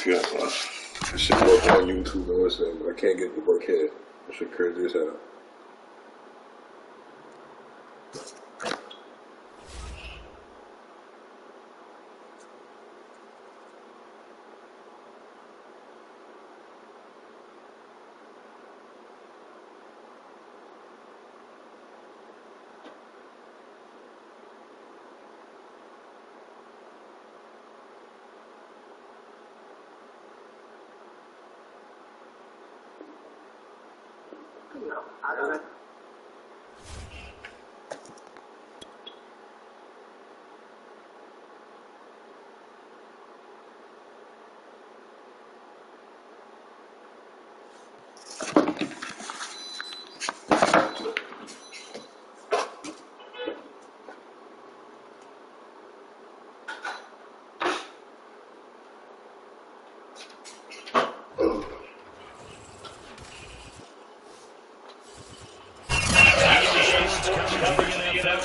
Yeah, this shit work on YouTube and what's that, but I can't get it to work here. This shit crazy as hell.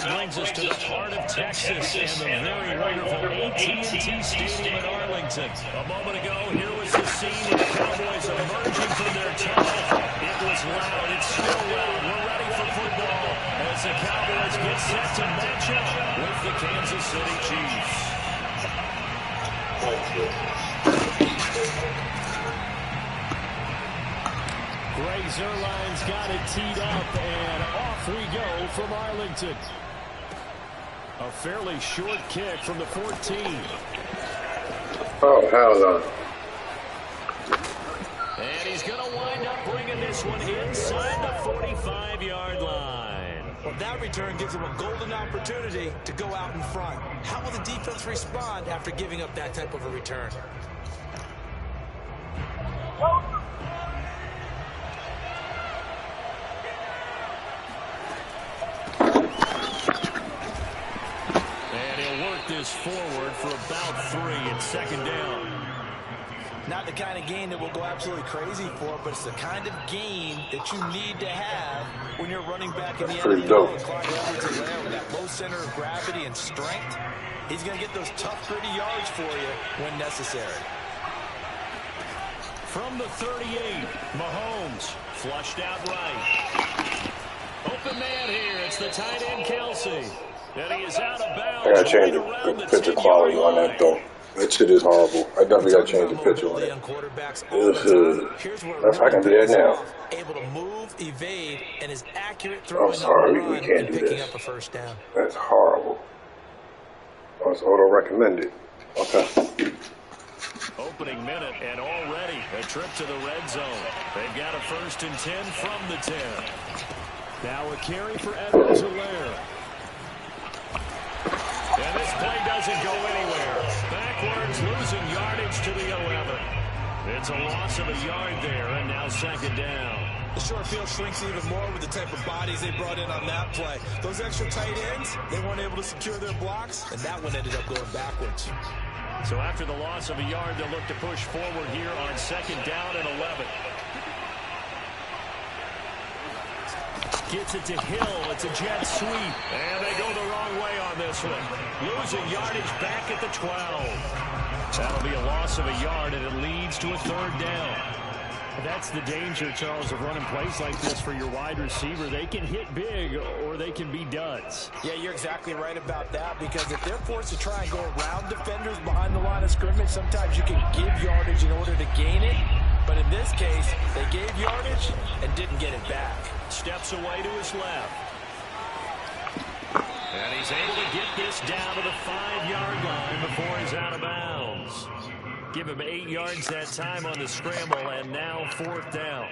Brings us to the heart of Texas and the very wonderful AT&T Stadium in Arlington. A moment ago, here was the scene of the Cowboys emerging from their tunnel. It was loud. It's still loud. We're ready for football as the Cowboys get set to match up with the Kansas City Chiefs. Greg Zuerlein's got it teed up, and off we go from Arlington. A fairly short kick from the 14. Oh, hell no. And he's going to wind up bringing this one inside the 45-yard line. Well, that return gives him a golden opportunity to go out in front. How will the defense respond after giving up that type of a return? Forward for about 3 and second down. Not the kind of game that we'll go absolutely crazy for, but it's the kind of game that you need to have when you're running back in the NFL. Clyde Edwards-Helaire with that low center of gravity and strength. He's going to get those tough, gritty yards for you when necessary. From the 38, Mahomes flushed out right. Open man here. It's the tight end, Kelce. And he is out of bounds. I gotta change the picture quality on that though. That shit is horrible. I definitely gotta change the picture on it. If I can do that now. Able to move, evade, and is accurate I'm throwing sorry, we can't do picking this. up a first down. That's horrible. Oh, it's auto recommended. Okay. Opening minute and already a trip to the red zone. They've got a 1st and 10 from the 10. Now a carry for Edwards-Helaire. And this play doesn't go anywhere. Backwards, losing yardage to the 11. It's a loss of a yard there, and now second down. The short field shrinks even more with the type of bodies they brought in on that play. Those extra tight ends, they weren't able to secure their blocks, and that one ended up going backwards. So after the loss of a yard, they'll look to push forward here on second down and 11. Gets it to Hill. It's a jet sweep. And they go the wrong way on this one. Losing yardage back at the 12. That'll be a loss of a yard, and it leads to a 3rd down. That's the danger, Charles, of running plays like this for your wide receiver. They can hit big, or they can be duds. Yeah, you're exactly right about that, because if they're forced to try and go around defenders behind the line of scrimmage, sometimes you can give yardage in order to gain it. But in this case, they gave yardage and didn't get it back. Steps away to his left. And he's able to get this down to the 5-yard line before he's out of bounds. Give him 8 yards that time on the scramble, and now 4th down.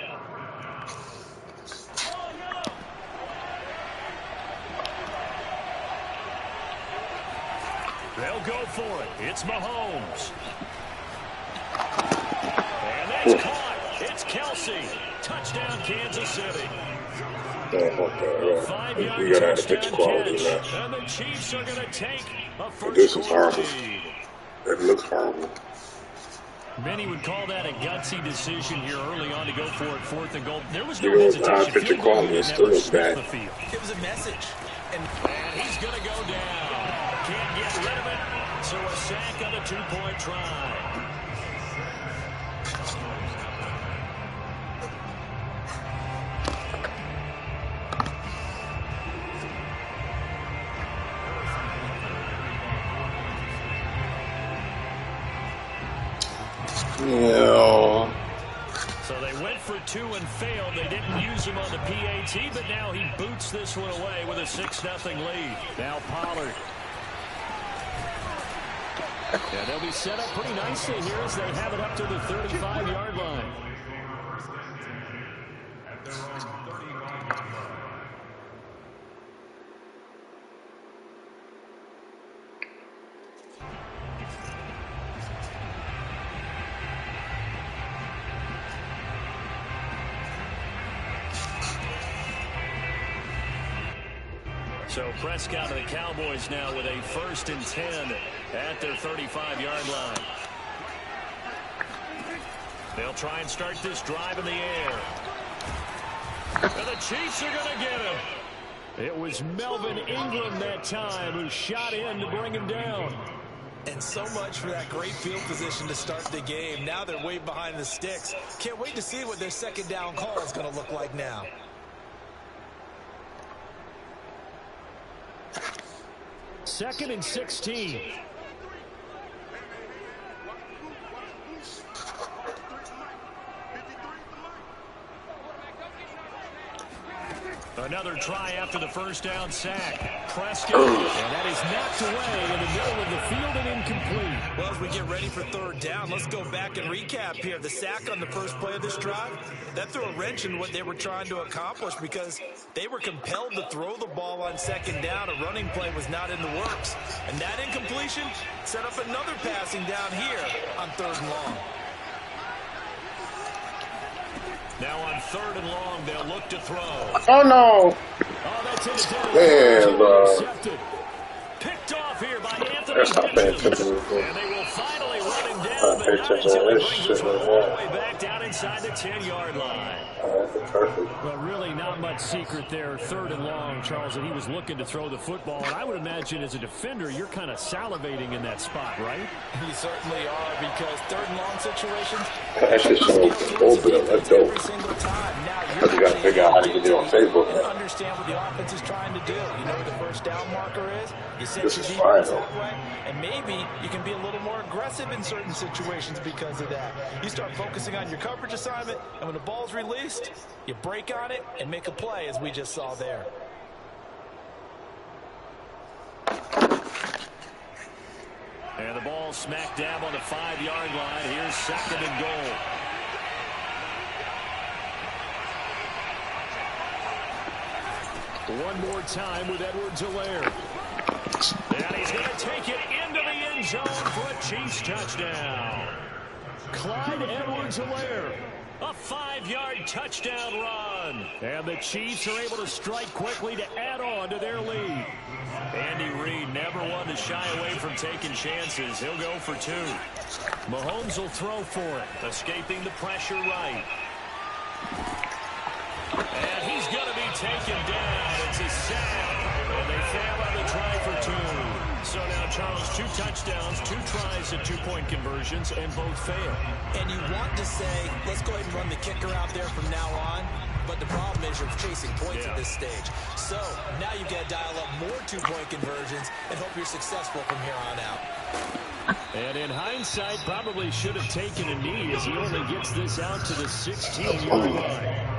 They'll go for it. It's Mahomes. And that's caught. It's Kelce. Touchdown, Kansas City. Yeah, 5-yard we gotta have the picture touchdown quality catch. now. And the Chiefs are going to take a But this is first-quarter horrible. lead. It looks horrible. Many would call that a gutsy decision here early on to go for it, 4th and goal. There was no Even with hesitation. picture Field goal quality, it unit still never looks sniffed bad. the field. It was a message. And he's going to go down. Can't get rid of it. So a sack on a 2-point try. So they went for 2 and failed. They didn't use him on the PAT, but now he boots this one away with a 6-0 lead. Now Pollard. Yeah, they'll be set up pretty nicely here as they have it up to the 35-yard line. So Prescott of the Cowboys now with a 1st and 10 at their 35-yard line. They'll try and start this drive in the air. And the Chiefs are going to get him. It was Melvin Ingram that time who shot in to bring him down. And so much for that great field position to start the game. Now they're way behind the sticks. Can't wait to see what their 2nd down call is going to look like now. Second and 16. Another try after the 1st down sack. Prescott, and that is knocked away in the middle of the field and incomplete. Well, as we get ready for 3rd down, let's go back and recap here. The sack on the first play of this drive, that threw a wrench in what they were trying to accomplish because they were compelled to throw the ball on 2nd down. A running play was not in the works. And that incompletion set up another passing down here on 3rd and long. Now on 3rd and long, they'll look to throw. Oh, no. Oh, that's intended. Man, bro. Picked off here by Anthony That's not paying Hitchens. attention. And they will finally run him down, Pay but not attention until to he this brings shit us all right the now. way back down inside the 10-yard line. Perfect. Well, really not much secret there. 3rd and long, Charles, and he was looking to throw the football. And I would imagine as a defender, you're kind of salivating in that spot, right? You certainly are, because 3rd and long situations, That shit's so open. That's dope. every single time. Now I just got to figure out how to get it on Facebook. and understand what the offense is trying to do. You know what the 1st down marker is. You set This your is defense fine, that way, and maybe you can be a little more aggressive in certain situations because of that. You start focusing on your coverage assignment, and when the ball's released, you break on it and make a play, as we just saw there. And the ball smack dab on the 5-yard line. Here's 2nd and goal. One more time with Edwards-Helaire. And he's going to take it into the end zone for a Chiefs touchdown. Clyde Edwards-Helaire. A 5-yard touchdown run. And the Chiefs are able to strike quickly to add on to their lead. Andy Reid never one to shy away from taking chances. He'll go for 2. Mahomes will throw for it. Escaping the pressure right. And he's going to be taken down. It's a sack. And they fail on the try for 2. So now, Charles, 2 touchdowns, 2 tries at 2-point conversions, and both fail. And you want to say, let's go ahead and run the kicker out there from now on. But the problem is you're chasing points at this stage. So now you've got to dial up more 2-point conversions and hope you're successful from here on out. And in hindsight, probably should have taken a knee as he only gets this out to the 16-yard line.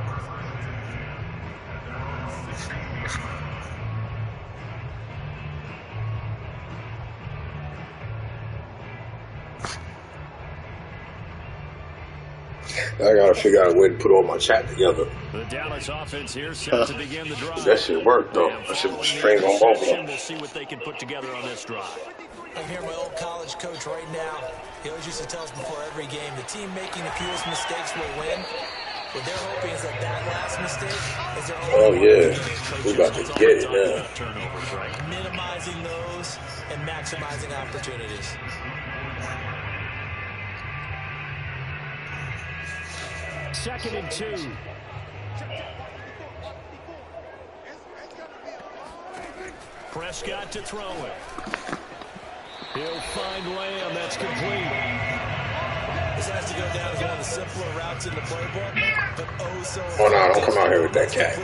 I gotta figure out a way to put all my chat together. The Dallas offense here set to begin the drive. That shit worked though. That shit was straight on both of them. We'll see what they can put together on this drive. I'm here, my old college coach right now. He always used to tell us before every game, the team making the fewest mistakes will win. What they're hoping is that last mistake is their Oh only yeah, we about to get it now. Turnovers, right? minimizing those and maximizing opportunities. Second and 2. Prescott to throw it. He'll find Lamb. That's complete. This has to go down as one of the simpler routes in the playbook, but oh so. Oh no, don't come out here with that cat.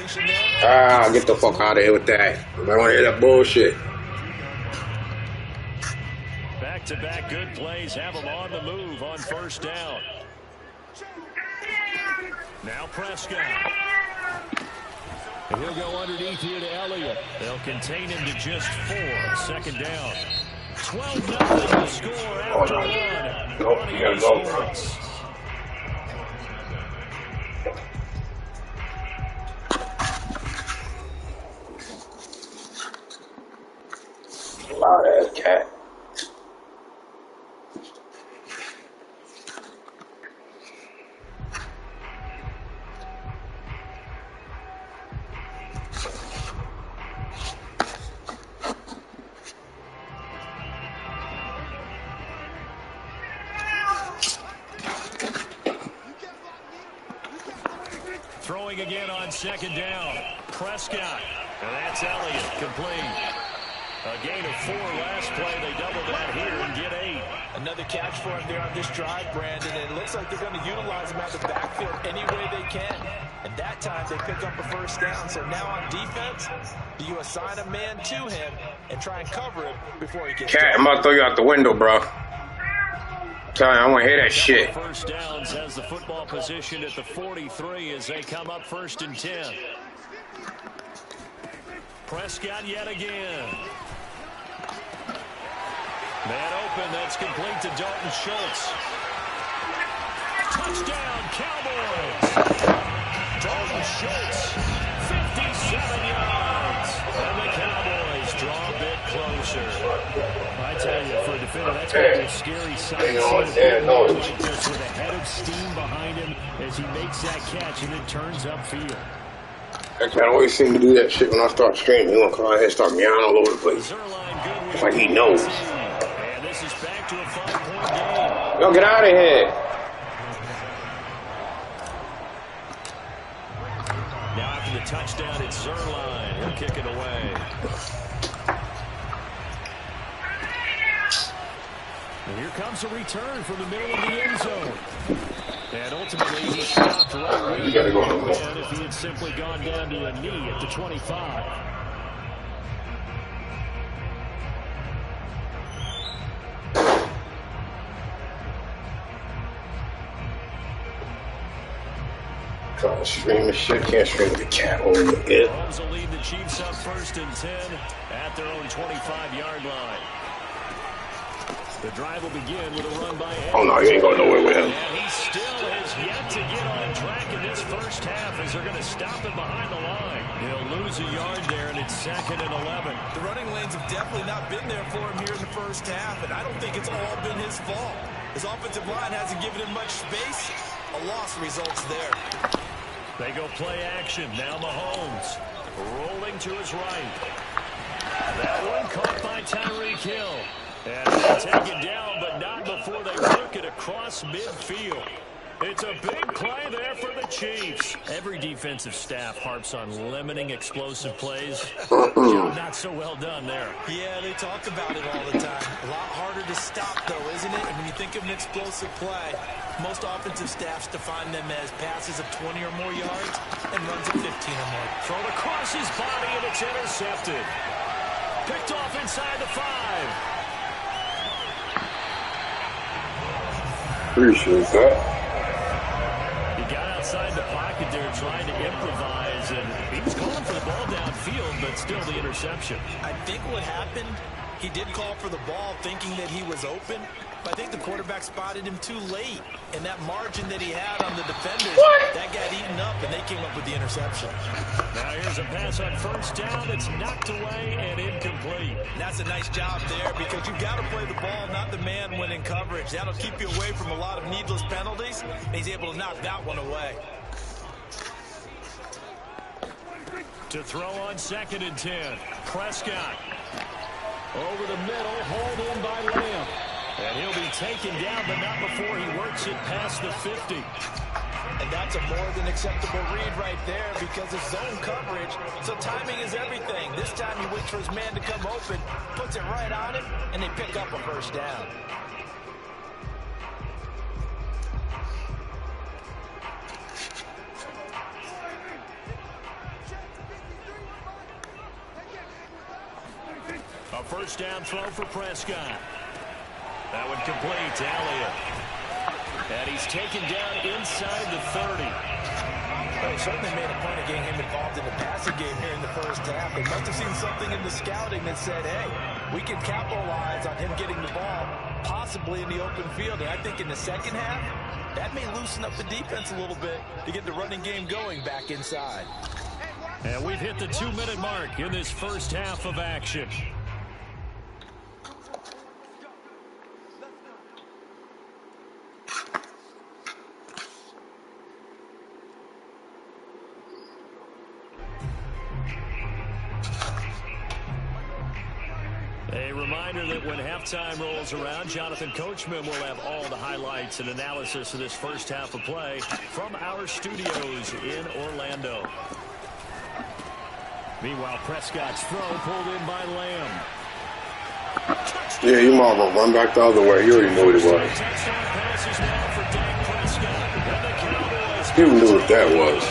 Ah, get the fuck out of here with that. You might want to hear that bullshit. Back-to-back good plays have them on the move on 1st down. Now Prescott. And he'll go underneath here to Elliott. They'll contain him to just 4. Second down. 12-0 to score after one. Nope, you gotta go, bro. Loud ass cat. Throwing again on second down. Prescott. And that's Elliott. Complete. A gain of 4 last play. They double that here and get 8. Another catch for him there on this drive, Brandon. And it looks like they're going to utilize him out of the backfield any way they can. And that time they pick up a first down. So now on defense, you assign a man to him and try and cover him before he gets Cat, I'm about to throw you out the window, bro. Tell you, I want to hear that shit. First downs has the football position at the 43 as they come up 1st and 10. Prescott yet again. Man open, that's complete to Dalton Schultz. Touchdown, Cowboys! Dalton Schultz, 57 yards. And the Cowboys draw a bit closer. I tell you, for a defender, that's going to be a scary sight. Just with a head of steam behind him as he makes that catch and then turns upfield. That cat always seem to do that shit when I start streaming. He gonna come out here and start meowing all over the place. It's like he knows. And this is back to a 5-point game. Yo, get out of here. Now after the touchdown, it's Zuerlein. He'll kick it away. And here comes a return from the middle of the end zone. And ultimately, he stopped right where he would have been if he had simply gone down to a knee at the 25. Trying to stream the shit, can't stream the cat over it. Mahomes will lead the Chiefs up 1st and 10 at their own 25-yard line. The drive will begin with a run by Evans. Oh no, you ain't going nowhere with him. And he still has yet to get on track in this first half as they're going to stop him behind the line. He'll lose a yard there, and it's 2nd and 11. The running lanes have definitely not been there for him here in the first half, and I don't think it's all been his fault. His offensive line hasn't given him much space. A loss results there. They go play action. Now Mahomes rolling to his right. That one caught by Tyreek Hill. And they'll take it down, but not before they work it across midfield. It's a big play there for the Chiefs. Every defensive staff harps on limiting explosive plays. Job not so well done there. Yeah, they talk about it all the time. A lot harder to stop, though, isn't it? And when you think of an explosive play, most offensive staffs define them as passes of 20 or more yards and runs of 15 or more. Thrown across his body, and it's intercepted. Picked off inside the 5. Appreciate that. He got outside the pocket there trying to improvise, and he was calling for the ball downfield, but still the interception. I think what happened, he did call for the ball thinking that he was open, but I think the quarterback spotted him too late. And that margin that he had on the defenders, that got eaten up, and they came up with the interception. Now here's a pass on first down. It's knocked away and incomplete. And that's a nice job there because you've got to play the ball, not the man when in coverage. That'll keep you away from a lot of needless penalties, and he's able to knock that one away. To throw on 2nd and 10. Prescott. Over the middle, hauled in by Lamb. And he'll be taken down, but not before he works it past the 50. And that's a more than acceptable read right there because of zone coverage. So timing is everything. This time he waits for his man to come open, puts it right on him, and they pick up a first down. A first down throw for Prescott. That one complete to Elliott. And he's taken down inside the 30. they certainly made a point of getting him involved in the passing game here in the first half. They must have seen something in the scouting that said, hey, we can capitalize on him getting the ball, possibly in the open field. And I think in the second half, that may loosen up the defense a little bit to get the running game going back inside. And we've hit the 2-minute mark in this first half of action. A reminder that when halftime rolls around, Jonathan Coachman will have all the highlights and analysis of this first half of play from our studios in Orlando. Meanwhile, Prescott's throw pulled in by Lamb. Yeah, you might well run back the other way. You already knew what it was. You knew what that was.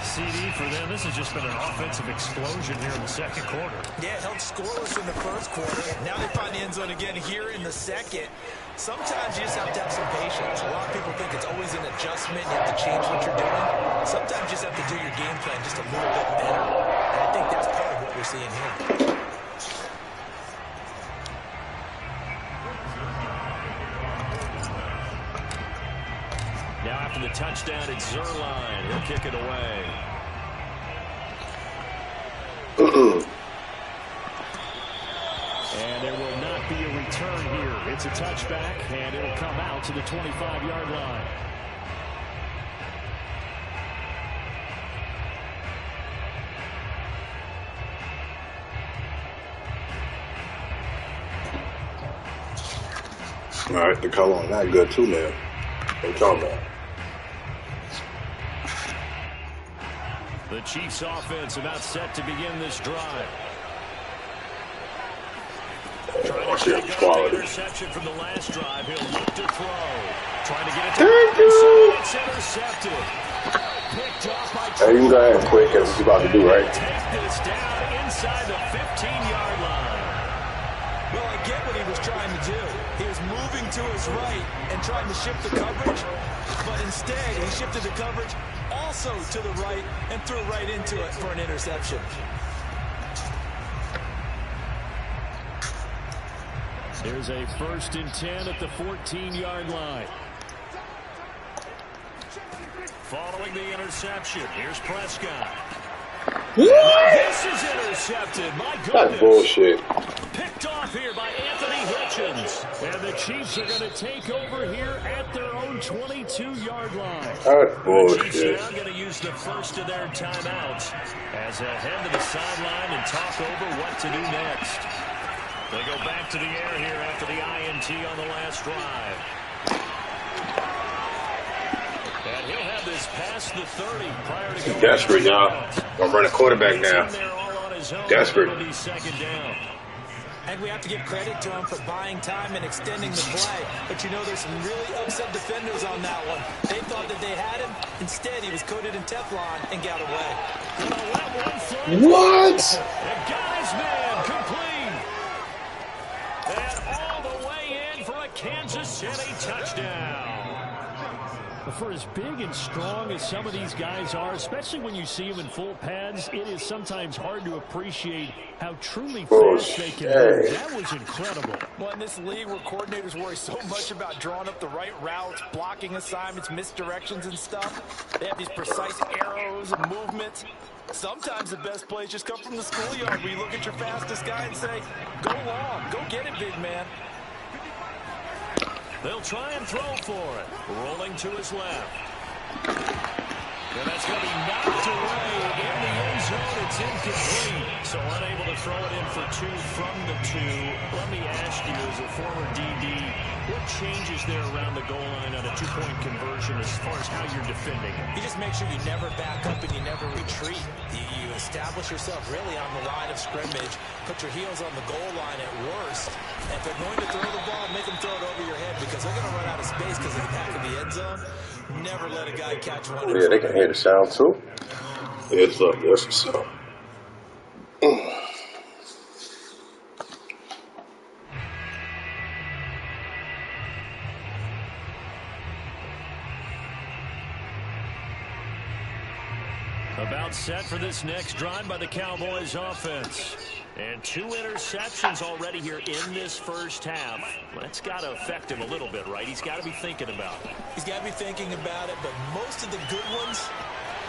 CD for them. This has just been an offensive explosion here in the second quarter. Yeah, held scoreless in the first quarter. Now they find the end zone again here in the second. Sometimes you just have to have some patience. A lot of people think it's always an adjustment. You have to change what you're doing. Sometimes you just have to do your game plan just a little bit better. And I think that's part of what we're seeing here. Now after the touchdown, it's Zuerlein. He'll kick it away. And there will not be a return here. It's a touchback, and it'll come out to the 25-yard line. All right, the color on that good too, man. What you talking about? The Chiefs offense about set to begin this drive. Trying to take up the interception from the last drive. He'll look to throw. Trying to get it to Robinson. It's intercepted. Picked off by Hey, you can go ahead and quick as what you about to do, right? Take this down inside the 15-yard line. Well, I get what he was trying to do. He was moving to his right and trying to shift the coverage, but instead he shifted the coverage also to the right and threw right into it for an interception. There's a 1st and 10 at the 14-yard line. Following the interception, here's Prescott. What? This is intercepted. My goodness. That's bullshit. Picked off here by Anthony Hitchens. And the Chiefs are going to take over here at their own 22-yard line. That's bullshit. The Chiefs now going to use the first of their timeouts as they head to the sideline and talk over what to do next. They go back to the air here after the INT on the last drive. And he'll have this past the 30 prior to going. Desperate, y'all. Gonna run a quarterback now. Desperate. It'll be second down. And we have to give credit to him for buying time and extending the play. But you know, there's some really upset defenders on that one. They thought that they had him. Instead, he was coated in Teflon and got away. What? And got his man complete. And all the way in for a Kansas City touchdown. For as big and strong as some of these guys are, especially when you see them in full pads, it is sometimes hard to appreciate how truly fast they can move. That was incredible. Well, in this league where coordinators worry so much about drawing up the right routes, blocking assignments, misdirections and stuff, they have these precise arrows and movements. Sometimes the best plays just come from the schoolyard where you look at your fastest guy and say, go long, go get it, big man. They'll try and throw for it. Rolling to his left. And that's going to be knocked away in the end zone. It's incomplete. So unable to throw it in for 2 from the 2. Let me ask you, as a former DD, what changes there around the goal line on a 2-point conversion as far as how you're defending it? You just make sure you never back up and you never retreat. You establish yourself really on the line of scrimmage, put your heels on the goal line at worst. And if they're going to throw the ball, make them throw it over your head because they're going to run out of space because of the back of the end zone. Never let a guy catch one. Yeah, they can hear the sound too. It's up. That's what's up. About set for this next drive by the Cowboys offense. And 2 interceptions already here in this first half. That's got to affect him a little bit, right? He's got to be thinking about it. He's got to be thinking about it, but most of the good ones,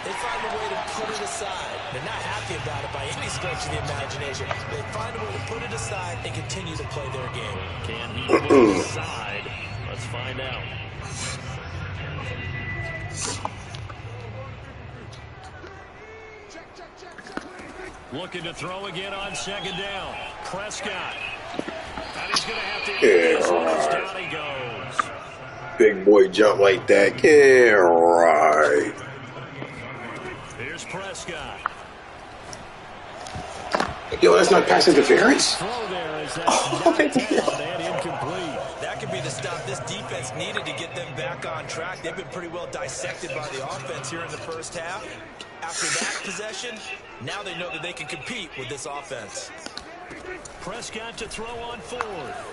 they find a way to put it aside. They're not happy about it by any stretch of the imagination. They find a way to put it aside and continue to play their game. Can he put it aside? Let's find out. Looking to throw again on second down. Prescott. And he's going to have to down he goes. Big boy jump like that. Yeah, right. Here's Prescott. Yo, that's not pass interference? Throw there as that's knocked down and incomplete. That could be the stop this defense needed to get them back on track. They've been pretty well dissected by the offense here in the first half. After that possession, now they know that they can compete with this offense. Prescott to throw on 4th.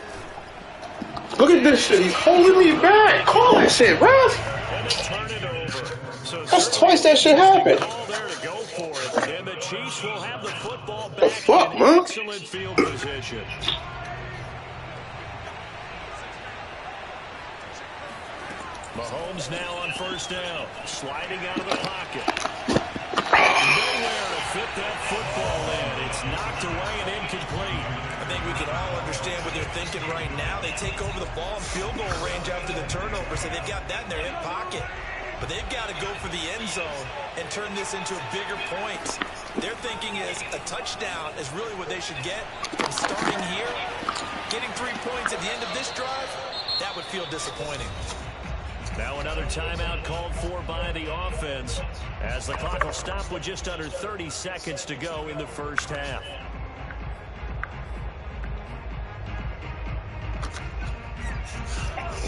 Look at this shit. He's holding me back. Call that shit, bro. And they turn it over. So that's twice that shit happened. All there to go for it. And the Chiefs will have the football back. The fuck, in man? Excellent field position. Mahomes now on first down. Sliding out of the pocket. Nowhere to fit that football in. It's knocked away and incomplete. I think we can all understand what they're thinking right now. They take over the ball in field goal range after the turnover, so they've got that in their hip pocket. But they've got to go for the end zone and turn this into bigger points. Their thinking is a touchdown is really what they should get from starting here. Getting 3 points at the end of this drive, that would feel disappointing. Now another timeout called for by the offense as the clock will stop with just under 30 seconds to go in the first half.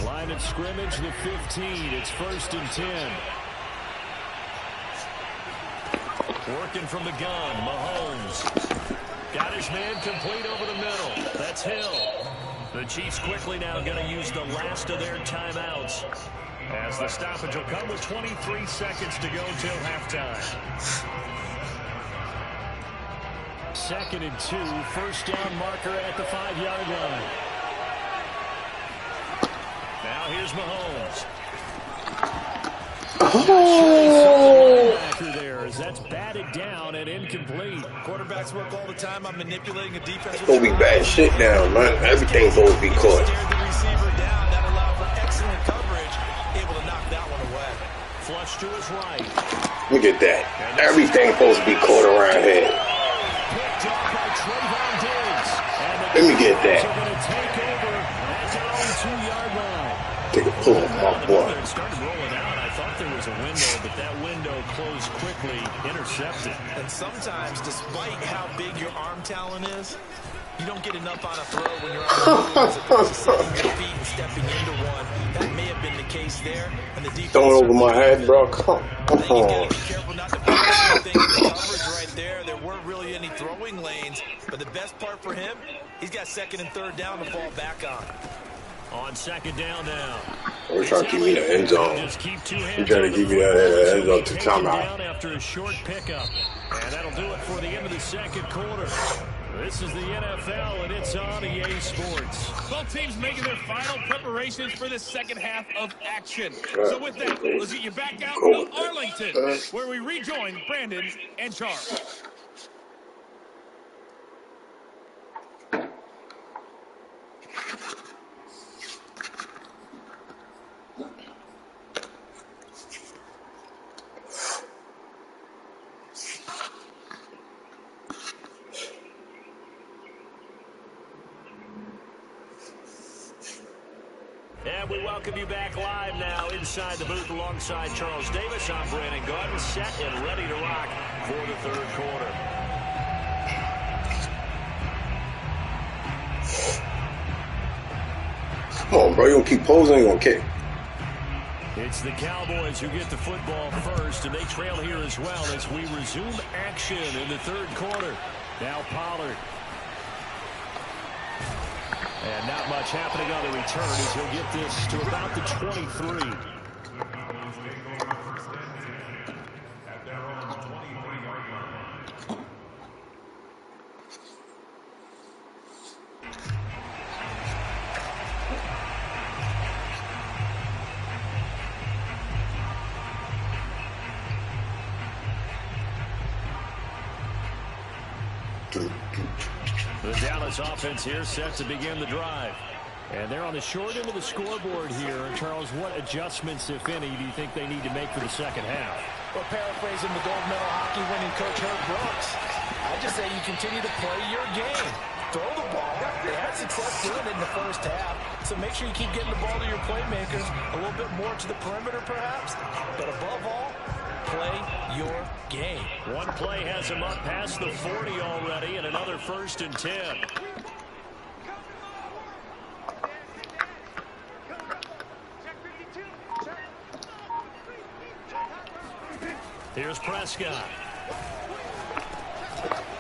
Line of scrimmage, the 15. It's 1st and 10. Working from the gun, Mahomes. Got his man complete over the middle. That's Hill. The Chiefs quickly now going to use the last of their timeouts, as the stoppage will come with 23 seconds to go till halftime. 2nd and 2, first down marker at the 5-yard line. Now here's Mahomes. There as that's batted down and incomplete. Quarterbacks work all the time on manipulating a defense. It's gonna be bad shit now, man. Everything's supposed to be caught. Stare the receiver down. That allowed for excellent coverage. Able to knock that one away. Flush to his right. Look at that. Everything's supposed to be caught around here. Picked up by Trayvon Diggs. Let me get that. They're going to take over at their own 2-yard line. Take a pull off my boy. It started rolling out. I thought there was a window, but that window closed quickly, intercepted. And sometimes, despite how big your arm talent is, you don't get enough on a throw when you're on the move as opposed to setting your feet and stepping into one. That may have been the case there. And the defense Throwing over my head, bro. Come I think he's got on. to be careful not to force anything in the coverage right there. There weren't really any throwing lanes. But the best part for him, he's got 2nd and 3rd down to fall back on. On 2nd down now. We're trying to keep me in the end zone. Just keep 2 hands. We're trying to keep me in the end zone to Taken timeout. down after a short pickup. And that'll do it for the end of the 2nd quarter. This is the NFL, and it's on EA Sports. Both teams making their final preparations for the second half of action. So with that, let's get you back out to Arlington, where we rejoin Brandon and Charles. And we welcome you back live now inside the booth alongside Charles Davis. I'm Brandon Garden, set and ready to rock for the 3rd quarter. Come on, bro. You gonna keep posing, you gonna kick. It's the Cowboys who get the football first, and they trail here as well as we resume action in the 3rd quarter. Now Pollard. And not much happening on the return as he'll get this to about the 23. The Dallas offense here set to begin the drive. And they're on the short end of the scoreboard here. Charles, what adjustments, if any, do you think they need to make for the second half? Well, paraphrasing the gold medal hockey winning coach Herb Brooks, I just say you continue to play your game. Throw the ball. They had success doing it in the first half, so make sure you keep getting the ball to your playmakers, a little bit more to the perimeter perhaps, but above all, play your game. One play has him up past the 40 already, and another 1st and 10. Here's Prescott.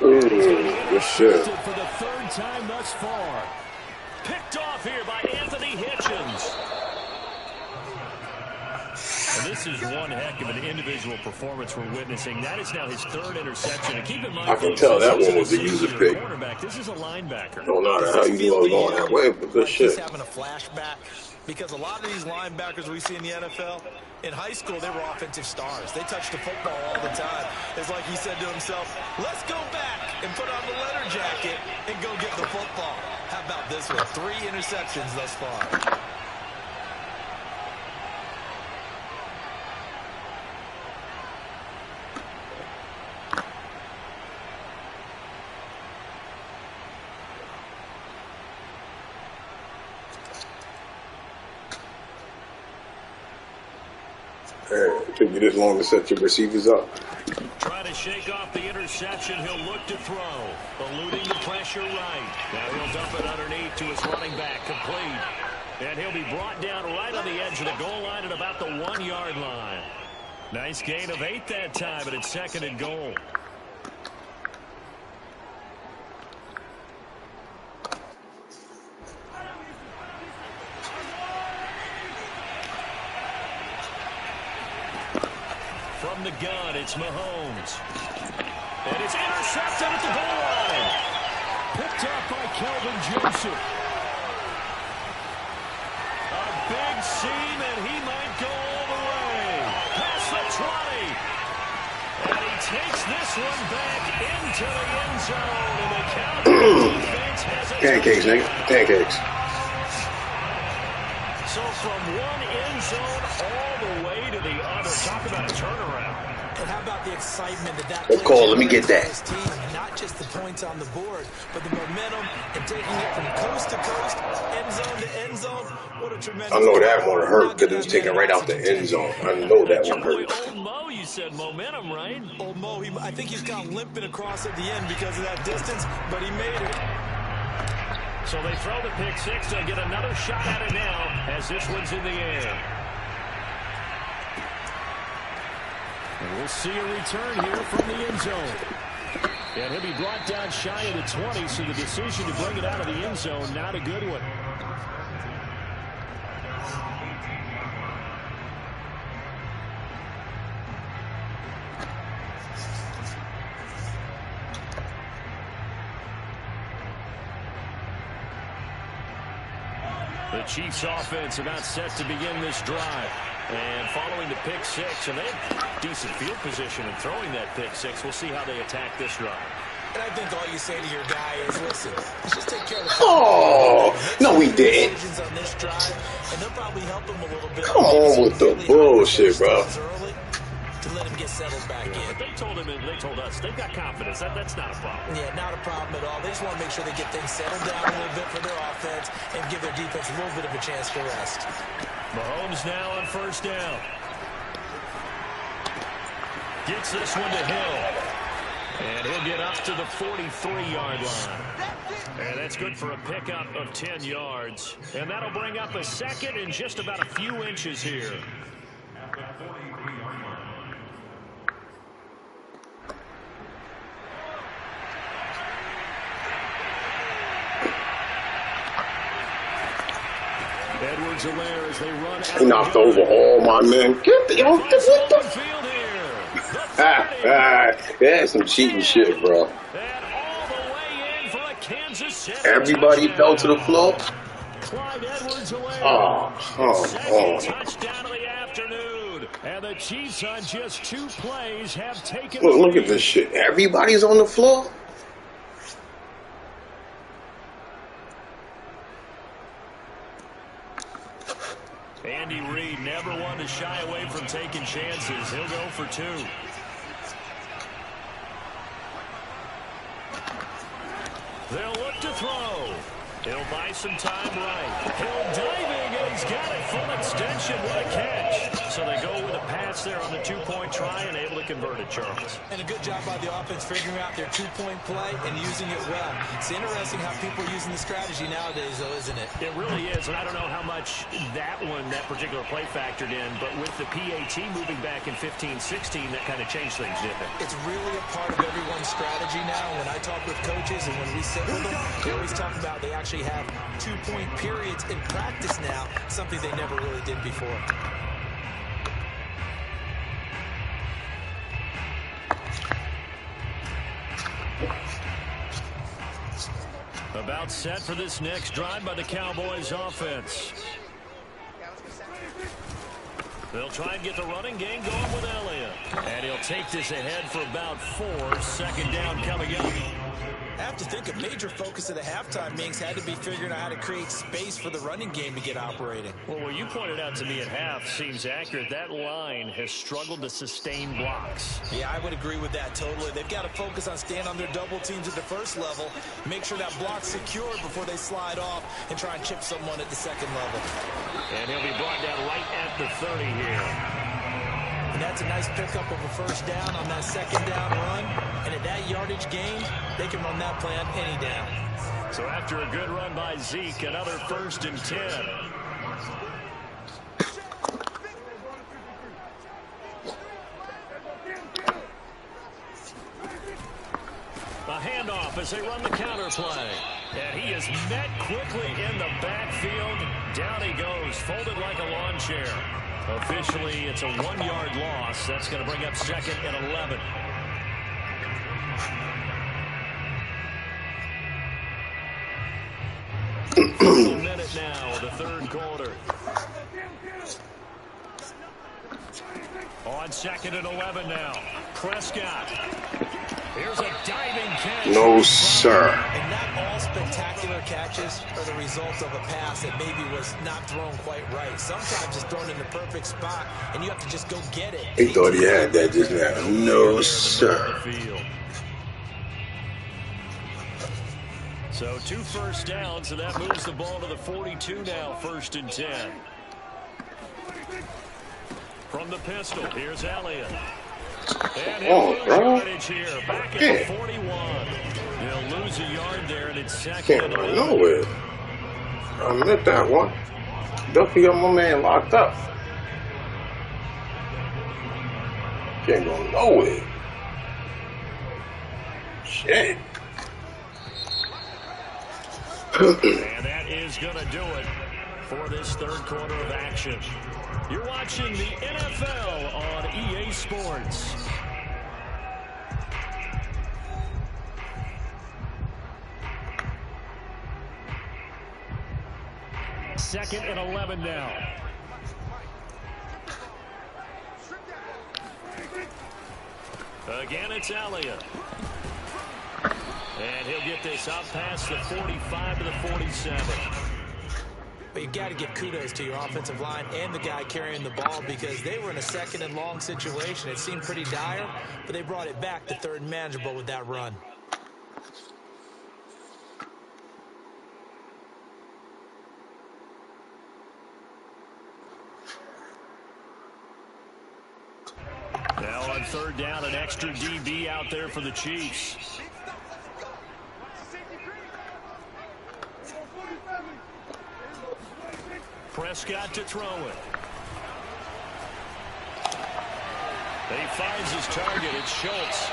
Ooh, good shit. For the 3rd time thus far. Picked off here by Anthony Hitchens. And this is one heck of an individual performance we're witnessing. That is now his 3rd interception. And keep in mind, I can tell that one was a user pick. This is a linebacker. Don't know how you know going that way, but good shit. He's having a flashback because a lot of these linebackers we see in the NFL, in high school, they were offensive stars. They touched the football all the time. It's like he said to himself, let's go back and put on the leather jacket and go get the football. How about this one? 3 interceptions thus far. It took you this long to set your receivers up. Trying to shake off the interception. He'll look to throw. Eluding the pressure right. Now he'll dump it underneath to his running back. Complete. And he'll be brought down right on the edge of the goal line at about the 1-yard line. Nice gain of 8 that time, but it's 2nd and goal. From the gun, it's Mahomes. And it's intercepted at the goal line. Picked up by Kelvin Joseph. A big seam, and he might go all the way. Past the 20. And he takes this one back into the end zone. And the Cowboys defense has a Pancakes, nigga. Pancakes. So from one end zone all the way to the other. Talk about a turnaround. And how about the excitement that Let's call. Let me get that. team, not just the points on the board, but the momentum and taking it from coast to coast, end zone to end zone. What a tremendous. I know that one hurt because it was taken right out the end zone. I know that one hurt. Old Mo, you said momentum, right? Old Mo, I think he's kind of limping across at the end because of that distance, but he made it. So they throw the pick 6. They'll get another shot at it now as this one's in the air. And we'll see a return here from the end zone. And he'll be brought down shy of the 20, so the decision to bring it out of the end zone, not a good one. The Chiefs offense about set to begin this drive. And following the pick 6, and they have decent field position in throwing that pick 6. We'll see how they attack this drive. And I think all you say to your guy is, listen, let's just take care of the no, we didn't. on this drive, and they'll probably help him a little bit. Come on with the bullshit, bro. To let him get settled back in. But they told us they've got confidence. That's not a problem. Yeah, not a problem at all. They just want to make sure they get things settled down a little bit for their offense and give their defense a little bit of a chance to rest. Mahomes now on 1st down. Gets this one to Hill. And he'll get up to the 43-yard line. And that's good for a pickup of 10 yards. And that'll bring up a 2nd and just about a few inches here. Edwards-Helaire as they run out. He knocked over all my men. Get the what the that's some cheating shit, bro. Everybody fell to the floor. Oh. Touchdown of the afternoon. And the Chiefs on just 2 plays have taken. Look at this shit. Everybody's on the floor. to shy away from taking chances. He'll go for 2. They'll look to throw. He'll buy some time right. He'll diving, and he's got it full extension. What a catch. So they go with a pass there on the 2-point try and able to convert it, Charles. And a good job by the offense figuring out their 2-point play and using it well. It's interesting how people are using the strategy nowadays, though, isn't it? It really is, and I don't know how much that particular play factored in, but with the PAT moving back in 15-16, that kind of changed things, didn't it? It's really a part of everyone's strategy now. When I talk with coaches and when we sit with them, they always talk about they actually have 2-point periods in practice now, something they never really did before. About set for this next drive by the Cowboys offense. They'll try and get the running game going with Elliott. And he'll take this ahead for about 4. 2nd down coming up. I have to think a major focus of the halftime, Minks, had to be figuring out how to create space for the running game to get operating. Well, what you pointed out to me at half seems accurate. That line has struggled to sustain blocks. Yeah, I would agree with that totally. They've got to focus on staying on their double teams at the first level, make sure that block's secure before they slide off and try and chip someone at the second level. And he'll be brought down right at the 30 here. And that's a nice pickup of a 1st down on that 2nd down run. And at that yardage gain, they can run that play on any down. So after a good run by Zeke, another 1st and 10. A handoff as they run the counter play. And he is met quickly in the backfield. Down he goes, folded like a lawn chair. Officially, it's a 1-yard loss. That's going to bring up 2nd and 11. A minute now of the 3rd quarter. On 2nd and 11 now. Prescott. Here's a diving catch. No, sir. And not all spectacular catches are the result of a pass that maybe was not thrown quite right. Sometimes it's thrown in the perfect spot, and you have to just go get it. He thought he had that just now. No, sir. So 2 first downs, and that moves the ball to the 42 now, 1st and 10. From the pistol, here's Elliott. And he'll lose yardage here, back at the 41. He'll lose a yard there, and it's 2nd. Can't run nowhere. I meant that one. Duffy got my man locked up. Can't go nowhere. Shit. And that is going to do it for this 3rd quarter of action. You're watching the NFL on EA Sports. Second and 11 now. Again, it's Elliott. And he'll get this out past the 45 to the 47. But you've got to give kudos to your offensive line and the guy carrying the ball because they were in a 2nd and long situation. It seemed pretty dire, but they brought it back to 3rd and manageable with that run. Now on 3rd down, an extra DB out there for the Chiefs. Prescott to throw it. He finds his target. It's Schultz.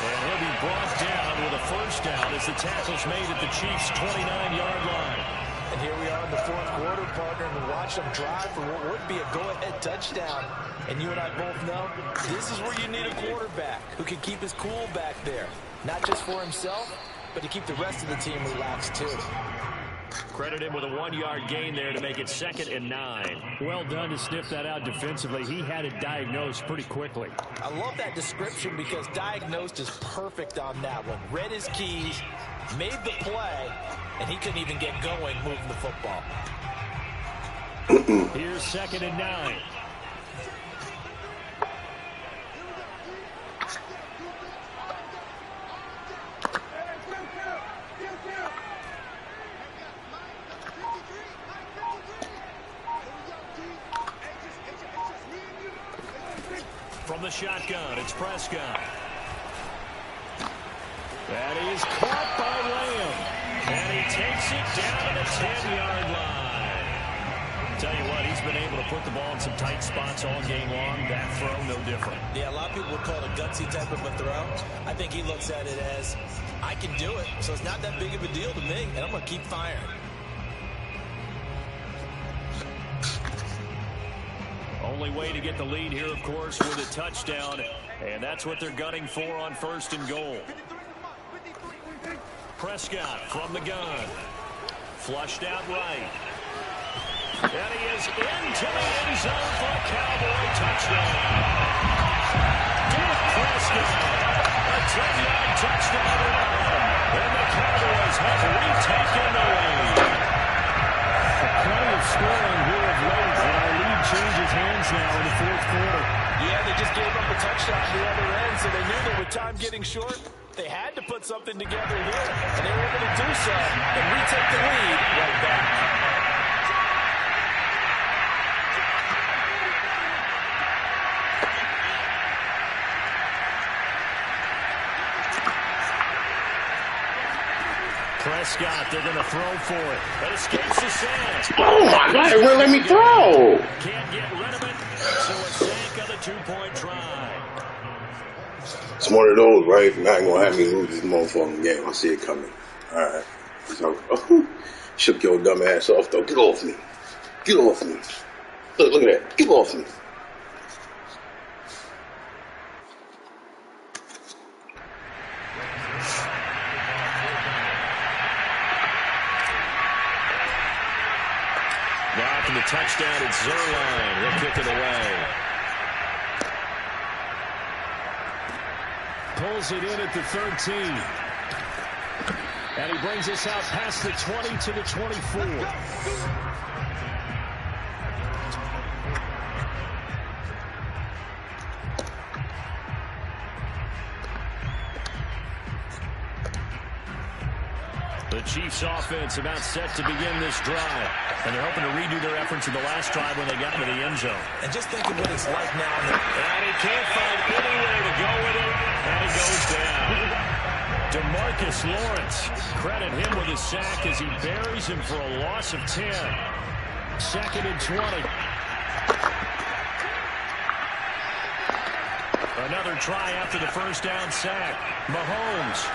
And he'll be brought down with a 1st down as the tackle's made at the Chiefs' 29-yard line. And here we are in the 4th quarter, partner, and we watch them drive for what would be a go-ahead touchdown. And you and I both know this is where you need a quarterback who can keep his cool back there. Not just for himself, but to keep the rest of the team relaxed, too. Credit him with a 1-yard gain there to make it 2nd and 9. Well done to sniff that out defensively. He had it diagnosed pretty quickly. I love that description because diagnosed is perfect on that one. Read his keys, made the play, and he couldn't even get going moving the football. Here's 2nd and 9. From the shotgun, it's Prescott. That is caught by Lamb. And he takes it down to the 10-yard line. Tell you what, he's been able to put the ball in some tight spots all game long. That throw, no different. Yeah, a lot of people would call it a gutsy type of a throw. I think he looks at it as, I can do it, so it's not that big of a deal to me, and I'm going to keep firing. Only way to get the lead here, of course, with a touchdown. And that's what they're gunning for on 1st and goal. Prescott from the gun. Flushed out right. And he is into the end zone for a Cowboy touchdown. Dak Prescott, a 10-yard touchdown run. And the Cowboys have retaken the lead. Plenty of scoring here of late, and our lead changes hands now in the 4th quarter. Yeah, they just gave up a touchdown at the other end, so they knew that with time getting short, they had to put something together here, and they were able to do so, and retake the lead right back. Prescott, they're going to throw for it. That escapes the sack. Oh my God, it wouldn't let me throw. Can't get rid of it, so a sack on the 2-point try. It's one of those, right? Not gonna have me lose this motherfucking game. I see it coming. All right. So, shook your dumb ass off, though. Get off me. Get off me. Look at that. Get off me. After the touchdown, it's Zuerlein. He'll kick it away. Pulls it in at the 13. And he brings us out past the 20 to the 24. The Chiefs offense about set to begin this drive. And they're hoping to redo their efforts in the last drive when they got into the end zone. And just think of what it's like now. And he can't find anywhere to go with it. And he goes down. DeMarcus Lawrence, credit him with a sack as he buries him for a loss of 10. 2nd and 20. Another try after the first down sack. Mahomes.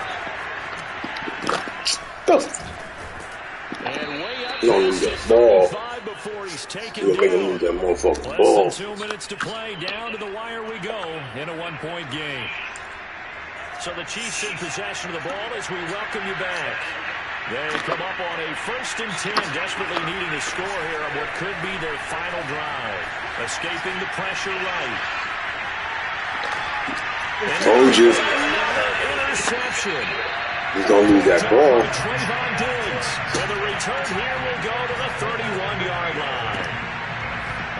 And way up lose that ball. before he's taken You're making down. lose that motherfucking Less ball. than 2 minutes to play. Down to the wire we go in a 1-point game. So the Chiefs in possession of the ball as we welcome you back. They come up on a 1st and 10, desperately needing a score here on what could be their final drive. Escaping the pressure right. Told you. Interception. He's going to lose that ball. Trayvon Diggs. And the return here will go to the 31-yard line.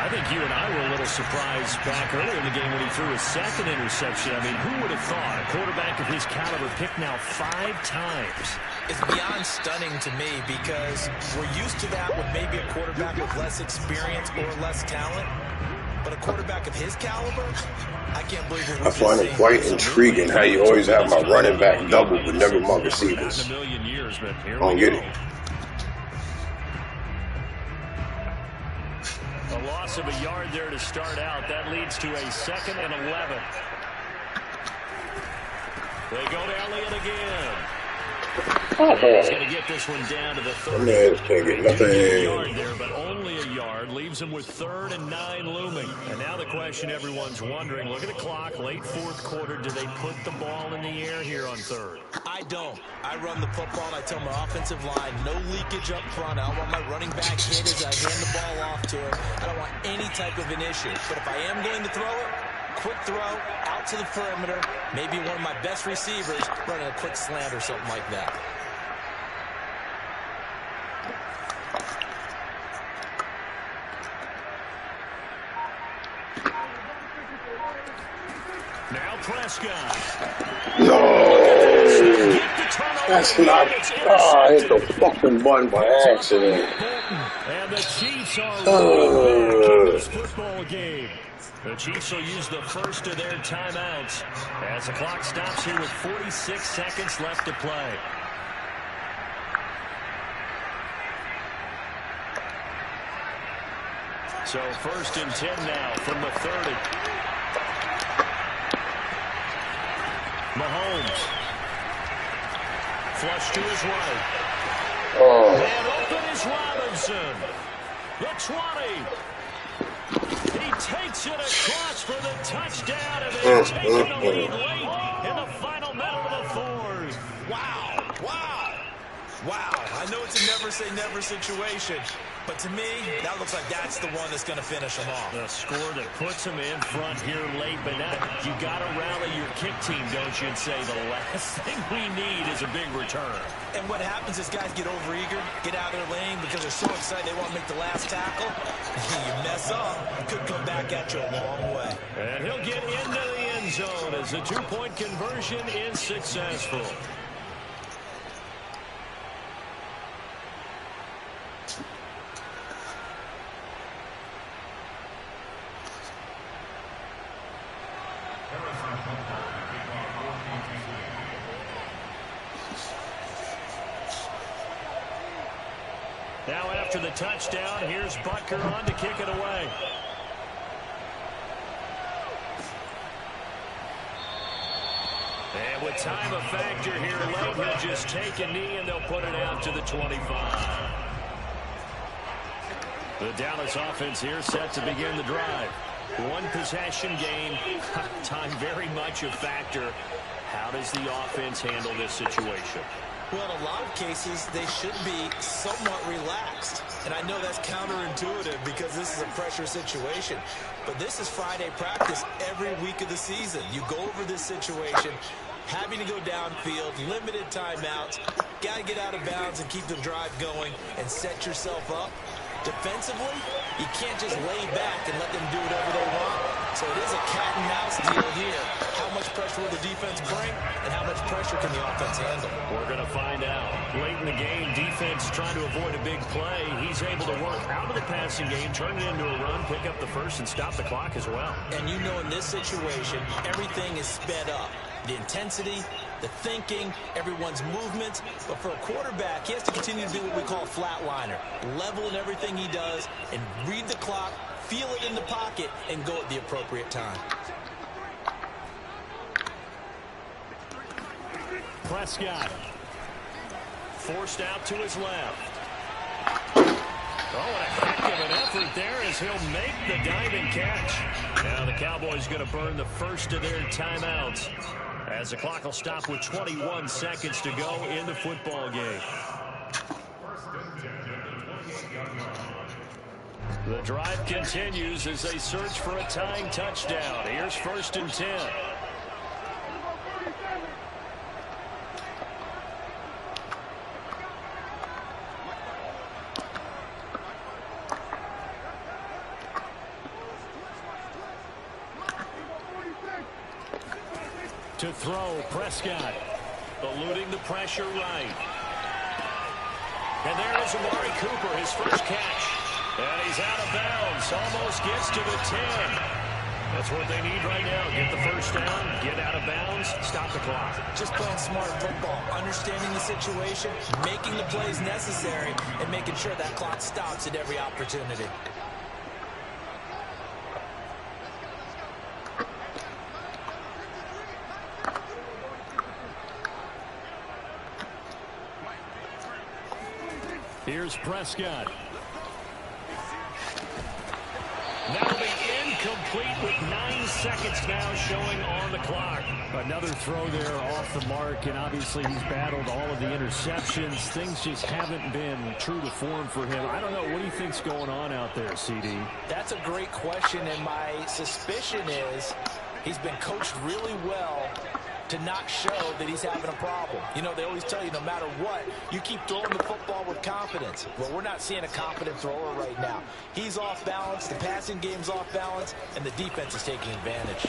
I think you and I were a little surprised back earlier in the game when he threw his 2nd interception. I mean, who would have thought a quarterback of his caliber picked now 5 times? It's beyond stunning to me because we're used to that with maybe a quarterback with less experience or less talent. But a quarterback of his caliber, I can't believe it. I find it quite intriguing how you always have my running back double but never my receivers. I don't get it. A loss of a yard there to start out. That leads to a 2nd and 11. They go to Elliott again. He's going to get this one down to the 30. Man, can't get nothing. Yard there, but only a yard. Leaves him with 3rd and 9 looming. And now the question everyone's wondering, look at the clock, late 4th quarter. Do they put the ball in the air here on 3rd? I don't. I run the football, and I tell my offensive line, no leakage up front. I don't want my running back hit as I hand the ball off to him. I don't want any type of an issue. But if I am going to throw it, quick throw, out to the perimeter, maybe one of my best receivers running a quick slant or something like that. Now Prescott. No! That's not. I hit the fucking button by accident. And the Chiefs are right back in this football game. The Chiefs will use the first of their timeouts as the clock stops here with 46 seconds left to play. So 1st and 10 now from the 30. Mahomes. Flush to his right. And open is Robinson. The 20. He takes it across for the touchdown, and they're taking the lead late in the final minute of the fourth. Wow. Wow. Wow. I know it's a never-say-never situation, but to me, that looks like that's the one that's going to finish them off. The score that puts them in front here late, but now you got to rally your kick team, don't you, and say the last thing we need is a big return. And what happens is guys get overeager, get out of their lane because they're so excited they want to make the last tackle. You mess up, it could come back at you a long way. And he'll get into the end zone as the two-point conversion is successful. Now after the touchdown, here's Butker on to kick it away. And with time a factor here late, he'll just take a knee and they'll put it out to the 25. The Dallas offense here set to begin the drive. One possession game, time very much a factor. How does the offense handle this situation? Well, in a lot of cases, they should be somewhat relaxed. And I know that's counterintuitive because this is a pressure situation. But this is Friday practice every week of the season. You go over this situation, having to go downfield, limited timeouts, got to get out of bounds and keep the drive going and set yourself up. Defensively, you can't just lay back and let them do whatever they want. So it is a cat and mouse deal here. How much pressure will the defense bring, and how much pressure can the offense handle? We're going to find out. Late in the game, defense trying to avoid a big play. He's able to work out of the passing game, turn it into a run, pick up the first, and stop the clock as well. And you know in this situation, everything is sped up. The intensity, the thinking, everyone's movement. But for a quarterback, he has to continue to be what we call a flatliner. Level in everything he does and read the clock, feel it in the pocket, and go at the appropriate time. Prescott. Forced out to his left. Oh, what a heck of an effort there as he'll make the diving catch. Now the Cowboys going to burn the first of their timeouts as the clock will stop with 21 seconds to go in the football game. The drive continues as they search for a tying touchdown. Here's 1st and 10. To throw, Prescott, eluding the pressure right. And there is Amari Cooper, his first catch. And he's out of bounds, almost gets to the 10. That's what they need right now. Get the first down, get out of bounds, stop the clock. Just playing smart football, understanding the situation, making the plays necessary, and making sure that clock stops at every opportunity. Here's Prescott. That'll be incomplete with 9 seconds now showing on the clock. Another throw there off the mark, and obviously he's battled all of the interceptions. Things just haven't been true to form for him. I don't know. What do you think's going on out there, CD? That's a great question, and my suspicion is he's been coached really well to not show that he's having a problem. You know, they always tell you no matter what, you keep throwing the football with confidence. Well, we're not seeing a confident thrower right now. He's off balance, the passing game's off balance, and the defense is taking advantage.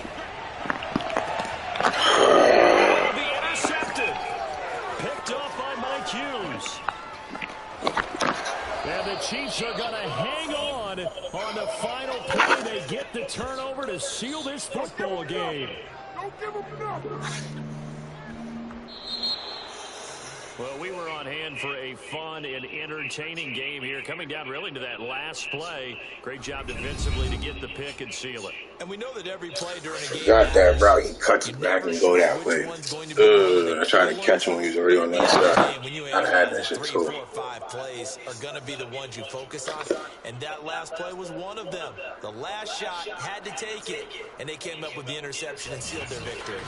Will be intercepted. Picked off by Mike Hughes. And the Chiefs are going to hang on run. On the final play, they get the turnover to seal this football game. Don't give him enough. Well, we were on hand for a fun and entertaining game here, coming down really to that last play. Great job defensively to get the pick and seal it. And we know that every play during a game Got that route. He cuts it back and go that way. I tried to catch him when he was already on that side. I had that shit too. 3, 4, 5 plays are going to be the ones you focus on, and that last play was one of them. The last shot had to take it, and they came up with the interception and sealed their victory.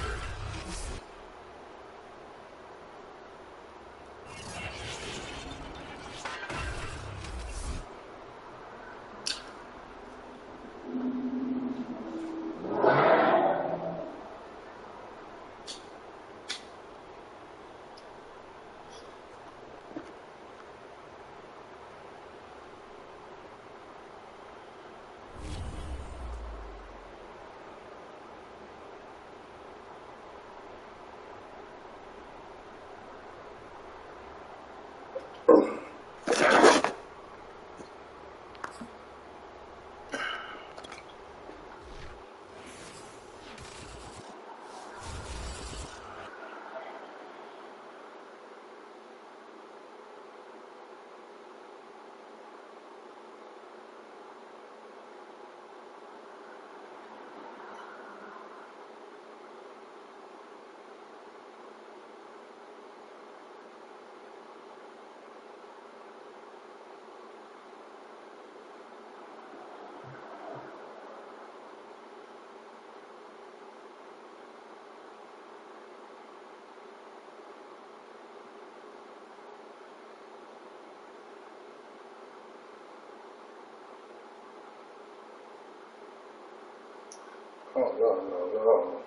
Oh, no.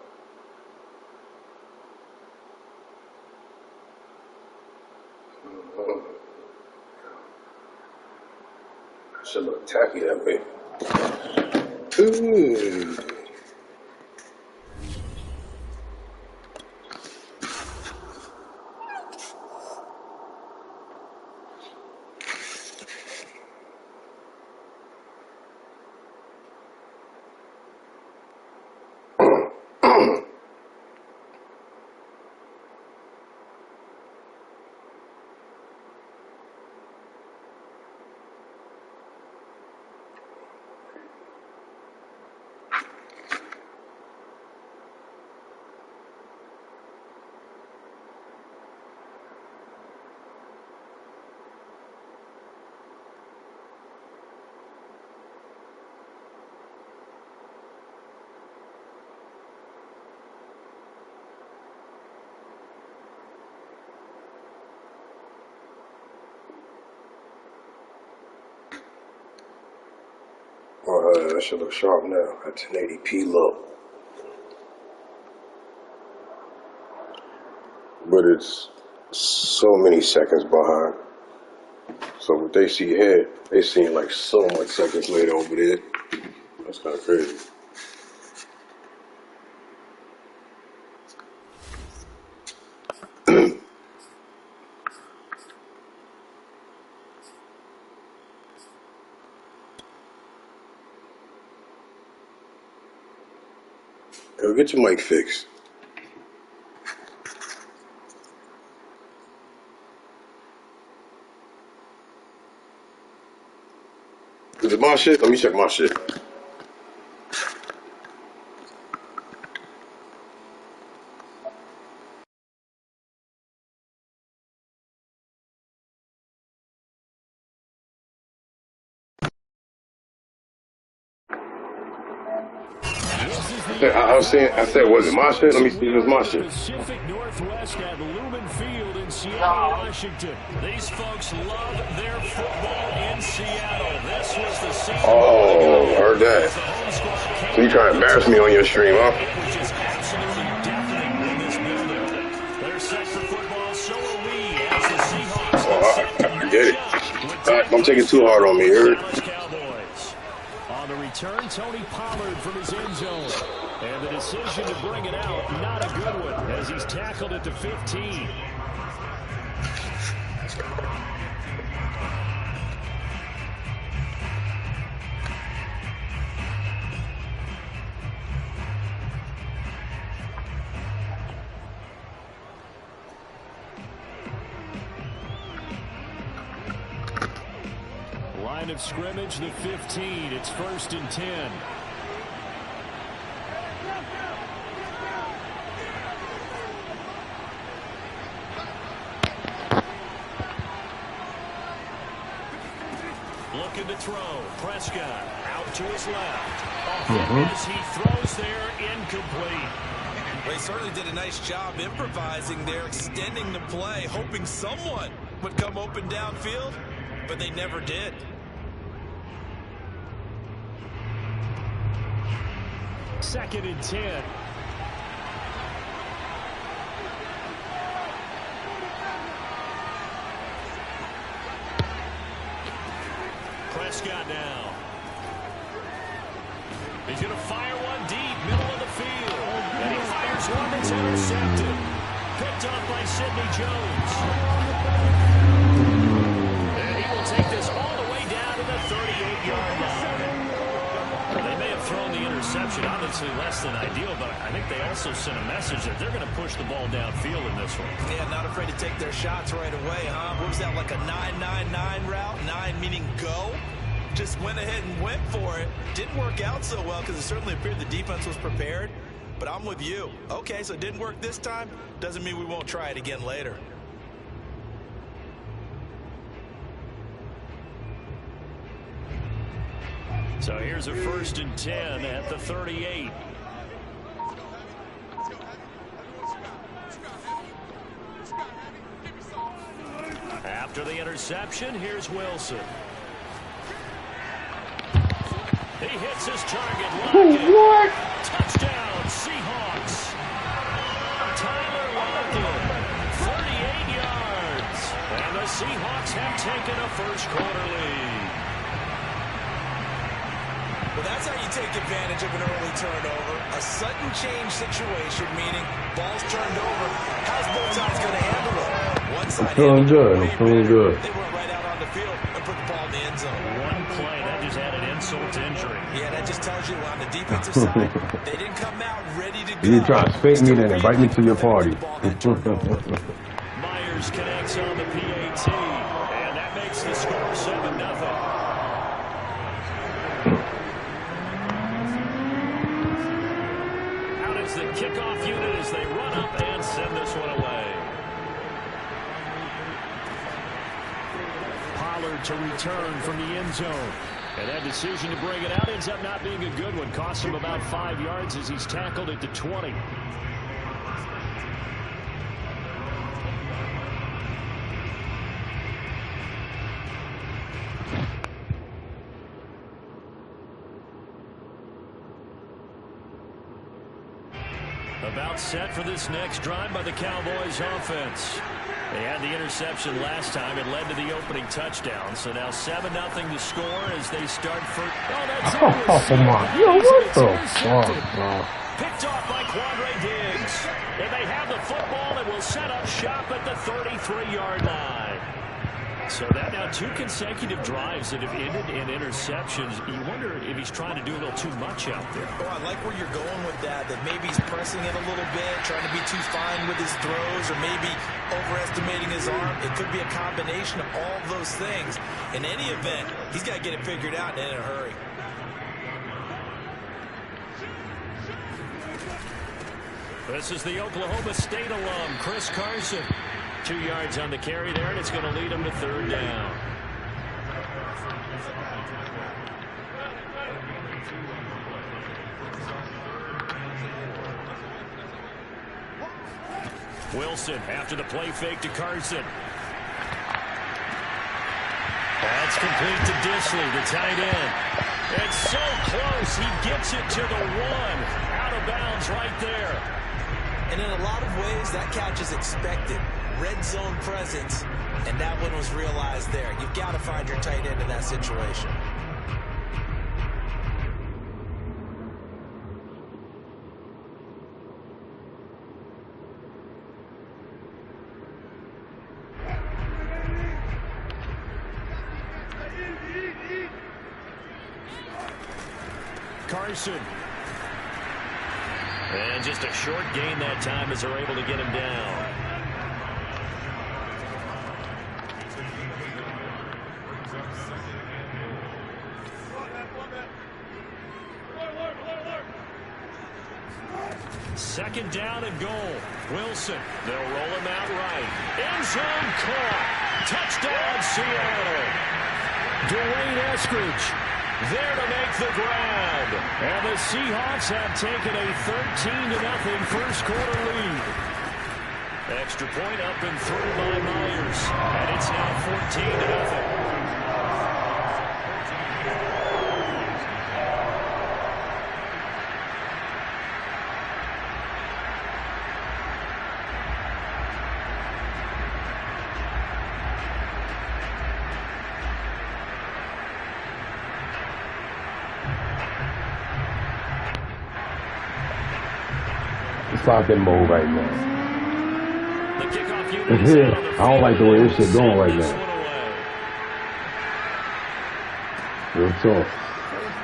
I should look tacky that way. Ooh. That should look sharp now at 1080p low. But it's so many seconds behind. So what they see here, they seeing like so much seconds later over there. That's kind of crazy. Yo, get your mic fixed. Is it my shit? Let me check my shit. I said, was it my shit? Let me see if it's my shit. Pacific Northwest at Lumen Field in Seattle, Washington. These folks love their football in Seattle. This was the scene. Oh, heard that. So you trying to embarrass me on your stream, huh? Which is absolutely deafening in this building. They're set for football, so are we as the Seahawks. Oh, I get it. Don't take it too hard on me, you heard? Cowboys. On the return, Tony Pollard from his end zone. And the decision to bring it out, not a good one, as he's tackled at the 15. line of scrimmage, the 15. It's 1st and 10. Looking to throw. Prescott out to his left. As he throws there, incomplete. Well, he certainly did a nice job improvising there, extending the play, hoping someone would come open downfield, but they never did. Second and 10. Prescott now. He's going to fire one deep, middle of the field. And he fires one that's intercepted. Picked off by Sidney Jones. And he will take this all the way down to the 38-yard line. They may have thrown the interception, obviously less than ideal, but I think they also sent a message that they're going to push the ball downfield in this one. Yeah, not afraid to take their shots right away, huh? What was that, like a 9-9-9 route? 9 meaning go? Just went ahead and went for it. Didn't work out so well because it certainly appeared the defense was prepared. But I'm with you. Okay, so it didn't work this time. Doesn't mean we won't try it again later. So here's a 1st and 10 at the 38. After the interception, here's Wilson. He hits his target. Lockett. Touchdown, Seahawks. Tyler Lockett, 38 yards. And the Seahawks have taken a first-quarter lead. Well, that's how you take advantage of an early turnover. A sudden change situation, meaning ball's turned over. How's both sides going to handle it? One side feeling good. I'm feeling good. They went right out on the field and put the ball in the end zone. One play, that just added insult to injury. Yeah, that just tells you on the defensive side, they didn't come out ready to go. You try to spank me, then invite me to your party. Myers connects on the PAT, and that makes the score 7-0. The kickoff unit as they run up and send this one away. Pollard to return from the end zone. And that decision to bring it out ends up not being a good one. Costs him about 5 yards as he's tackled at the 20. About set for this next drive by the Cowboys offense. They had the interception last time. It led to the opening touchdown. So now 7-0 to score as they start for... Oh, that's oh my. Yo, what the fuck, bro? Picked off by Quandre Diggs. And they have the football and will set up shop at the 33-yard line. So that now 2 consecutive drives that have ended in interceptions. You wonder if he's trying to do a little too much out there. Oh, I like where you're going with that maybe he's pressing it a little bit, trying to be too fine with his throws, or maybe overestimating his arm. It could be a combination of all those things. In any event, he's got to get it figured out and in a hurry. This is the Oklahoma State alum, Chris Carson. 2 yards on the carry there, and it's going to lead him to 3rd down. Wilson after the play fake to Carson. That's complete to Disley, the tight end. It's so close, he gets it to the 1. Out of bounds right there. And in a lot of ways, that catch is expected. Red zone presence, and that one was realized there. You've got to find your tight end in that situation. Carson. And just a short gain that time as they're able to get him down. 2nd down and goal. Wilson, they'll roll him out right. End zone caught. Touchdown, Seattle. Dwayne Eskridge there to make the grab. And the Seahawks have taken a 13-0 first quarter lead. Extra point up and through by Myers. And it's now 14-0. It's locked in mode right now. I don't like the way this shit going right now. Real tough.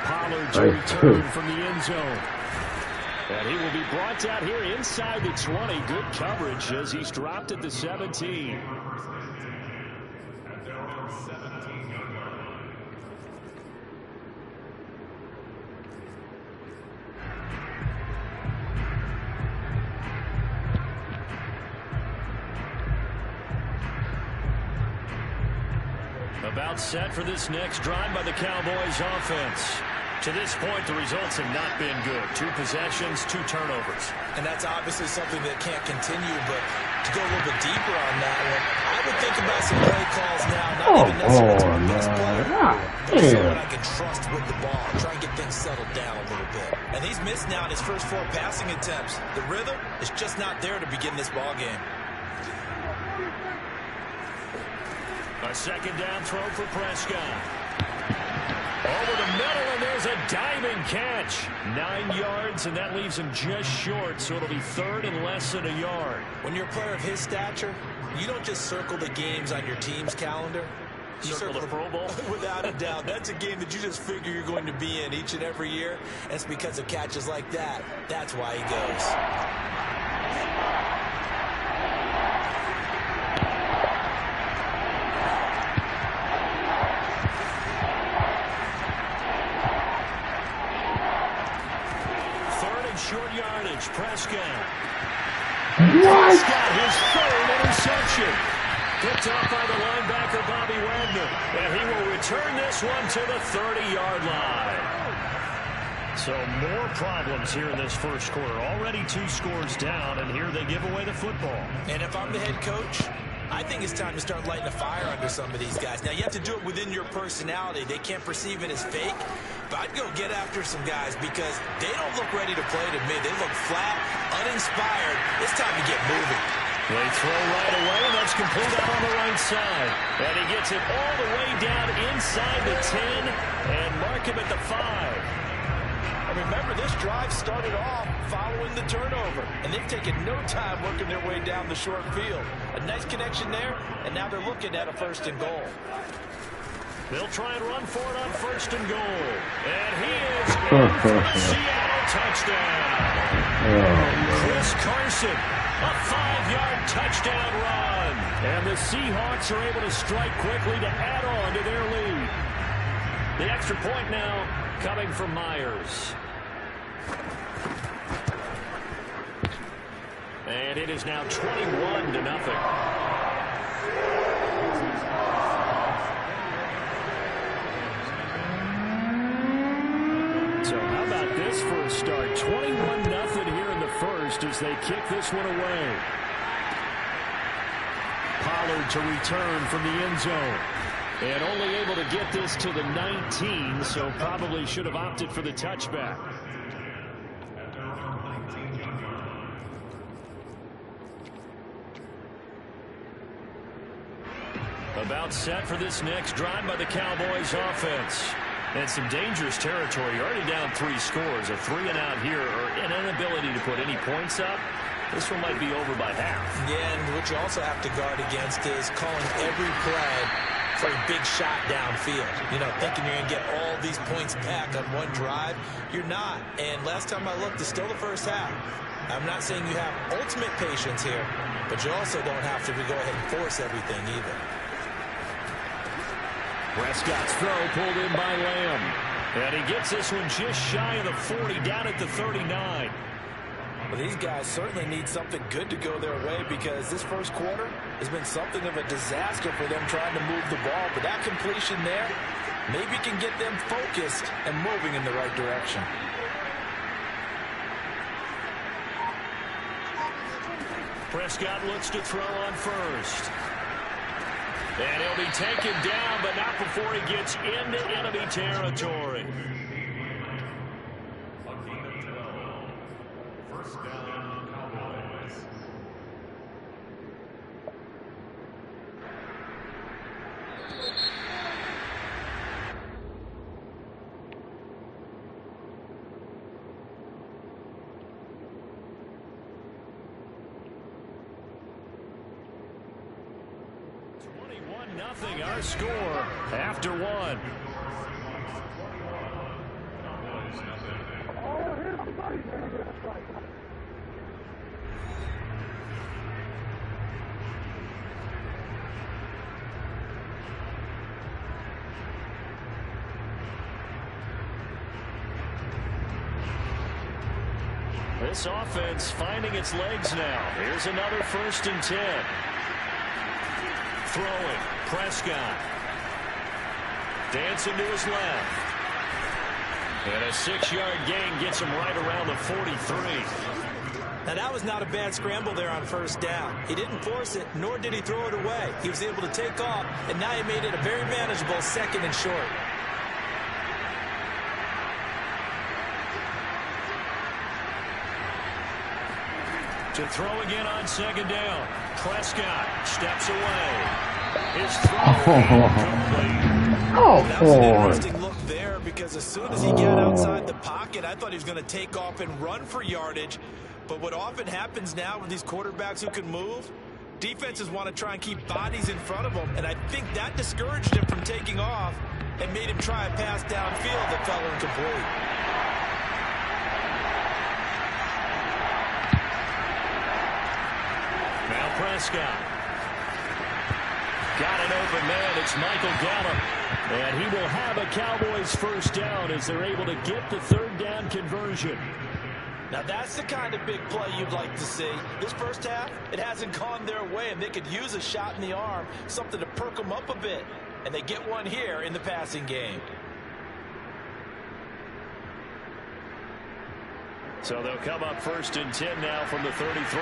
Pollard to return from the end zone. And he will be brought down here inside the 20. Good coverage as he's dropped at the 17. About set for this next drive by the Cowboys offense. To this point, the results have not been good. 2 possessions, 2 turnovers. And that's obviously something that can't continue, but to go a little bit deeper on that one, I would think about some play calls now. Not even necessarily to the best player, but someone I can trust with the ball. Try and get things settled down a little bit. And he's missed now in his first 4 passing attempts. The rhythm is just not there to begin this ball game. A 2nd down throw for Prescott. Over the middle, and there's a diving catch. 9 yards, and that leaves him just short, so it'll be 3rd and less than a yard. When you're a player of his stature, you don't just circle the games on your team's calendar. You circle the Pro Bowl? Without a doubt. That's a game that you just figure you're going to be in each and every year. And it's because of catches like that. That's why he goes. Short yardage, Prescott. What? Prescott, his 3rd interception. Picked off by the linebacker, Bobby Wagner. And he will return this one to the 30-yard line. So more problems here in this first quarter. Already 2 scores down, and here they give away the football. And if I'm the head coach, I think it's time to start lighting a fire under some of these guys. Now, you have to do it within your personality. They can't perceive it as fake. But I'd go get after some guys because they don't look ready to play to me. They look flat, uninspired. It's time to get moving. They throw right away, and that's complete out on the right side. And he gets it all the way down inside the 10 and mark him at the 5. And remember, this drive started off following the turnover. And they've taken no time working their way down the short field. A nice connection there, and now they're looking at a 1st and goal. They'll try and run for it on 1st and goal. And he is in for the Seattle touchdown. Chris Carson, a 5-yard touchdown run. And the Seahawks are able to strike quickly to add on to their lead. The extra point now coming from Myers. And it is now 21-0. So how about this for a start? 21-0 here in the first as they kick this one away. Pollard to return from the end zone. And only able to get this to the 19, so probably should have opted for the touchback. About set for this next drive by the Cowboys offense. And some dangerous territory. Already down 3 scores. A 3-and-out here, or an inability to put any points up. This one might be over by half. Yeah, and what you also have to guard against is calling every play for a big shot downfield. You know, thinking you're going to get all these points back on one drive. You're not. And last time I looked, it's still the first half. I'm not saying you have ultimate patience here, but you also don't have to go ahead and force everything either. Prescott's throw pulled in by Lamb. And he gets this one just shy of the 40, down at the 39. Well, these guys certainly need something good to go their way because this first quarter has been something of a disaster for them trying to move the ball. But that completion there maybe can get them focused and moving in the right direction. Prescott looks to throw on first. And he'll be taken down, but not before he gets into enemy territory. First down, Cowboys. Nothing, our score after one. This offense finding its legs now. Here's another 1st and 10. Throwing, Prescott. Dancing to his left. And a 6-yard gain gets him right around the 43. Now, that was not a bad scramble there on 1st down. He didn't force it, nor did he throw it away. He was able to take off, and now he made it a very manageable 2nd and short. To throw again on 2nd down. Prescott steps away. His throw incomplete. That was an interesting look there because as soon as he got outside the pocket, I thought he was going to take off and run for yardage. But what often happens now with these quarterbacks who can move, defenses want to try and keep bodies in front of them. And I think that discouraged him from taking off and made him try a pass downfield that fell incomplete. Now Prescott. Got an open man. It's Michael Gallup. And he will have a Cowboys 1st down as they're able to get the 3rd down conversion. Now that's the kind of big play you'd like to see. This first half, it hasn't gone their way, and they could use a shot in the arm, something to perk them up a bit. And they get one here in the passing game. So they'll come up 1st and 10 now from the 33.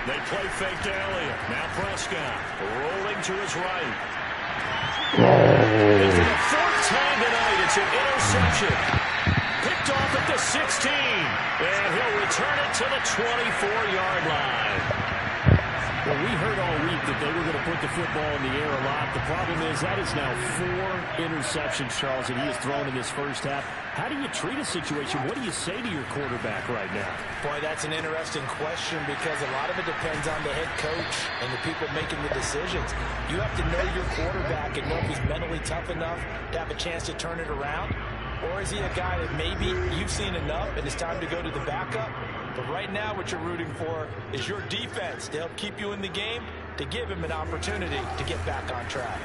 They play fake to Elliott. Now Prescott rolling to his right. Into the 4th time tonight. It's an interception. Picked off at the 16. And he'll return it to the 24-yard line. Well, we heard all week that they were going to put the football in the air a lot. The problem is that is now 4 interceptions, Charles, that he has thrown in this first half. How do you treat a situation? What do you say to your quarterback right now? Boy, that's an interesting question because a lot of it depends on the head coach and the people making the decisions. You have to know your quarterback and know if he's mentally tough enough to have a chance to turn it around. Or is he a guy that maybe you've seen enough and it's time to go to the backup? But right now what you're rooting for is your defense to help keep you in the game, to give him an opportunity to get back on track.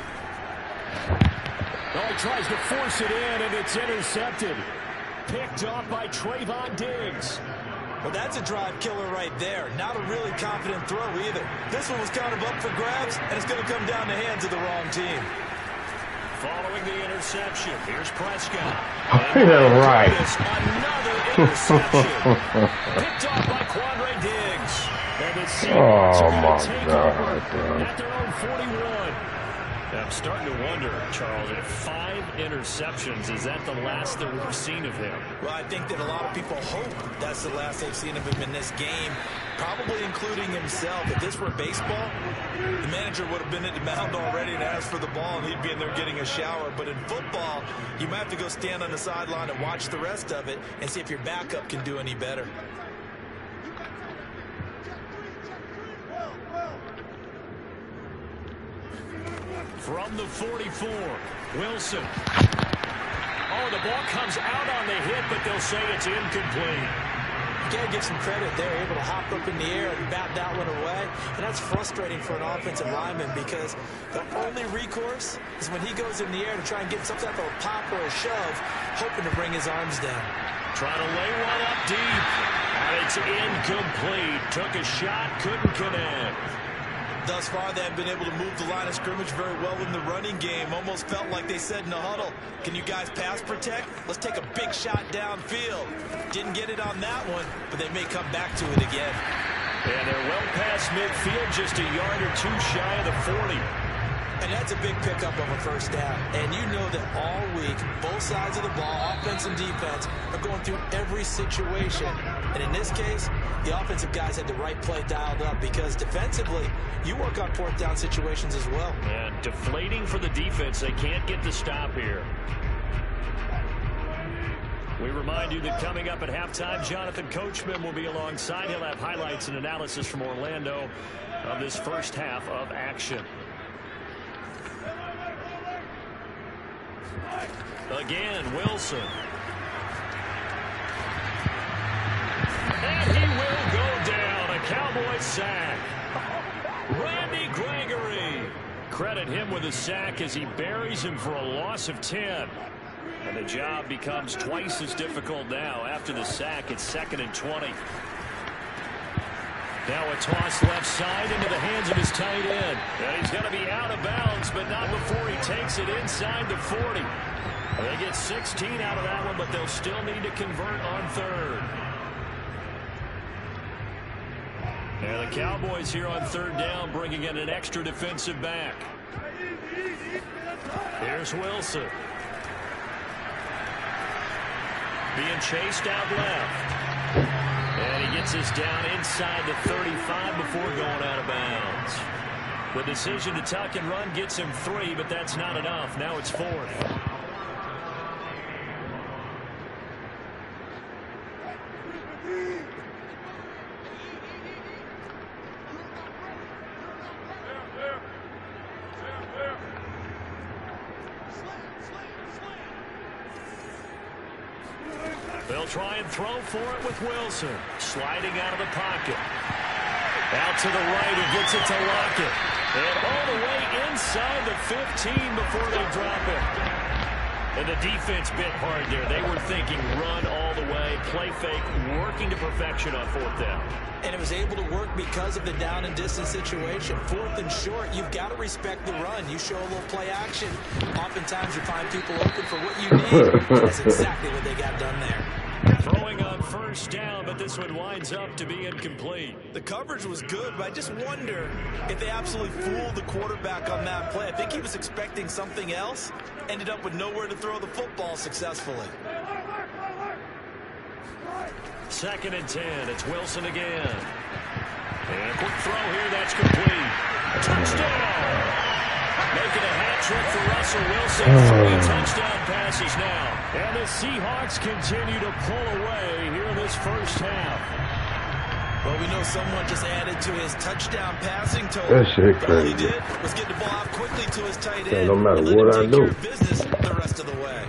Oh, he tries to force it in, and it's intercepted. Picked off by Trayvon Diggs. Well, that's a drive killer right there. Not a really confident throw either. This one was kind of up for grabs, and it's going to come down the hands of the wrong team. Following the interception, here's Prescott. You're right. Another interception. Picked off by Quandre Diggs. And the Seahawks are going to take over at their own 41. I'm starting to wonder, Charles, if 5 interceptions, is that the last that we've seen of him? Well, I think that a lot of people hope that's the last they've seen of him in this game, probably including himself. If this were baseball, the manager would have been at the mound already and asked for the ball, and he'd be in there getting a shower. But in football, you might have to go stand on the sideline and watch the rest of it and see if your backup can do any better. From the 44, Wilson. Oh, the ball comes out on the hit, but they'll say it's incomplete. You got to give some credit. They're able to hop up in the air and bat that one away. And that's frustrating for an offensive lineman because the only recourse is when he goes in the air to try and get some type of a pop or a shove, hoping to bring his arms down. Trying to lay one up deep. And it's incomplete. Took a shot, couldn't connect. Thus far, they have been able to move the line of scrimmage very well in the running game. Almost felt like they said in the huddle, can you guys pass protect? Let's take a big shot downfield. Didn't get it on that one, but they may come back to it again. And they're well past midfield, just a yard or two shy of the 40. And that's a big pickup of a first down. And you know that all week, both sides of the ball, offense and defense, are going through every situation. And in this case, the offensive guys had the right play dialed up because defensively, you work on fourth down situations as well. And deflating for the defense. They can't get the stop here. We remind you that coming up at halftime, Jonathan Coachman will be alongside. He'll have highlights and analysis from Orlando of this first half of action. Again, Wilson. And he will go down. A Cowboys sack. Randy Gregory. Credit him with a sack as he buries him for a loss of 10. And the job becomes twice as difficult now. After the sack, it's 2nd and 20. Now a toss left side into the hands of his tight end. And he's going to be out of bounds, but not before he takes it inside the 40. They get 16 out of that one, but they'll still need to convert on third. And the Cowboys here on third down, bringing in an extra defensive back. Here's Wilson. Being chased out left. And he gets us down inside the 35 before going out of bounds. The decision to tuck and run gets him 3, but that's not enough. Now it's 4th. They'll try and throw for it with Wilson. Sliding out of the pocket. Out to the right, he gets it to Lockett. And all the way inside the 15 before they drop it. And the defense bit hard there. They were thinking run all the way, play fake, working to perfection on fourth down. And it was able to work because of the down and distance situation. 4th and short, you've got to respect the run. You show a little play action. Oftentimes you find people open for what you need. That's exactly what they got done there. Throwing on first down, but this one winds up to be incomplete. The coverage was good, but I just wonder if they absolutely fooled the quarterback on that play. I think he was expecting something else. Ended up with nowhere to throw the football successfully. 2nd and 10. It's Wilson again. And a quick throw here. That's complete. Touchdown. Making a hat trick for Russell Wilson. 3 touchdown passes now. And the Seahawks continue to pull away here in this first half. Well, we know someone just added to his touchdown passing total. That shit crazy. All he did was get the ball out quickly to his tight end. No matter and what I do. Business the rest of the way.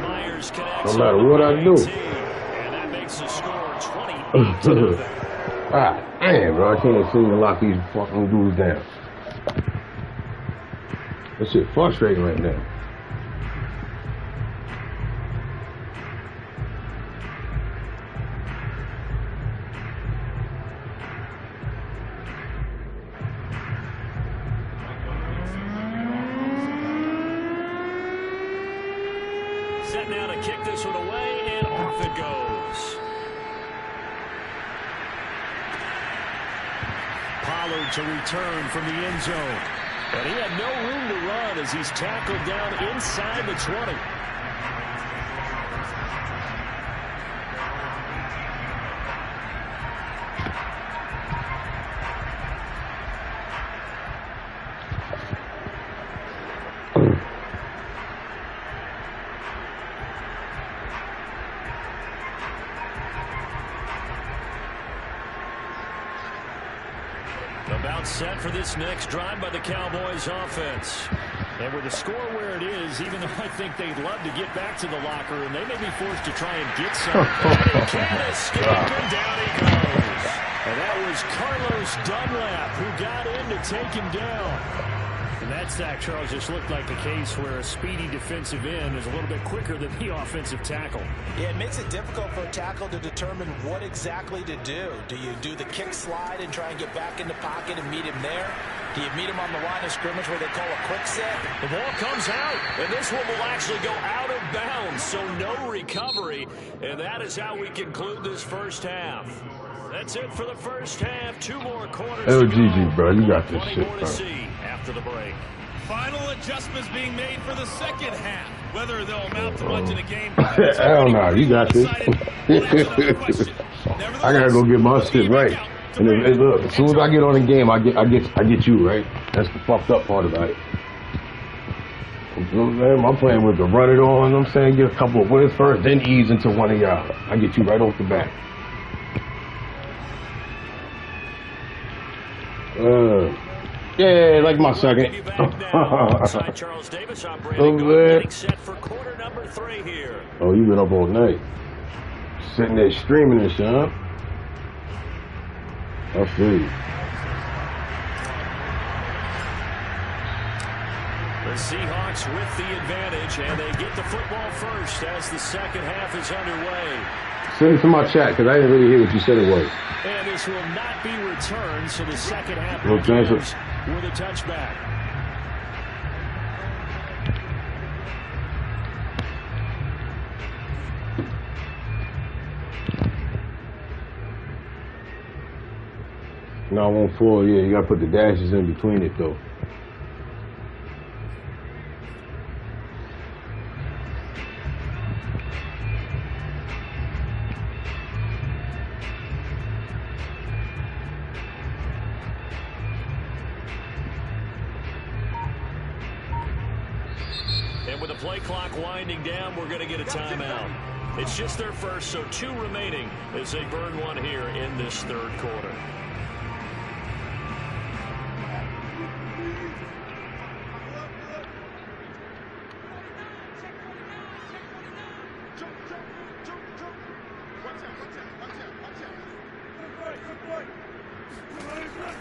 Myers connects. No matter what I do. And that makes the score 28-0. Ah, damn, bro. I can't seem to lock these fucking dudes down. That shit frustrating right now. Set now to kick this one away, and off it goes. Pollard to return from the end zone. And he had no room to run as he's tackled down inside the 20. About set for this next drive by the Cowboys offense. And with the score where it is, even though I think they'd love to get back to the locker room, they may be forced to try and get some. He can't escape, and down he goes. And that was Carlos Dunlap who got in to take him down. And that sack, Charles, just looked like the case where a speedy defensive end is a little bit quicker than the offensive tackle. Yeah, it makes it difficult for a tackle to determine what exactly to do. Do you do the kick slide and try and get back in the pocket and meet him there? Do you meet him on the line of scrimmage where they call a quick set? The ball comes out, and this one will actually go out of bounds, so no recovery. And that is how we conclude this first half. That's it for the first half. 2 more quarters. Oh, GG, bro. You got this shit, bro. After the break. Final adjustments being made for the second half. Whether they'll amount to much in a game. Hell no, you got this. I gotta go get my shit right. And look, as soon as I get on the game, I get you right. That's the fucked up part about it. My plan was to run it on. I'm saying get a couple of wins first, then ease into one of y'all. I get you right off the bat. Yeah, like my second. Charles Davis on Brandon set for quarter number 3 here. Oh, you been up all night. Sitting there streaming and shit, huh? I see. The Seahawks with the advantage, and they get the football first as the second half is underway. Send it to my chat, because I didn't really hear what you said it was. And this will not be returned, so the second half begins with a touchback. No, I won't fall. Yeah, you got to put the dashes in between it, though. And with the play clock winding down, we're going to get a timeout. It's just their first, so 2 remaining as they burn one here in this third quarter.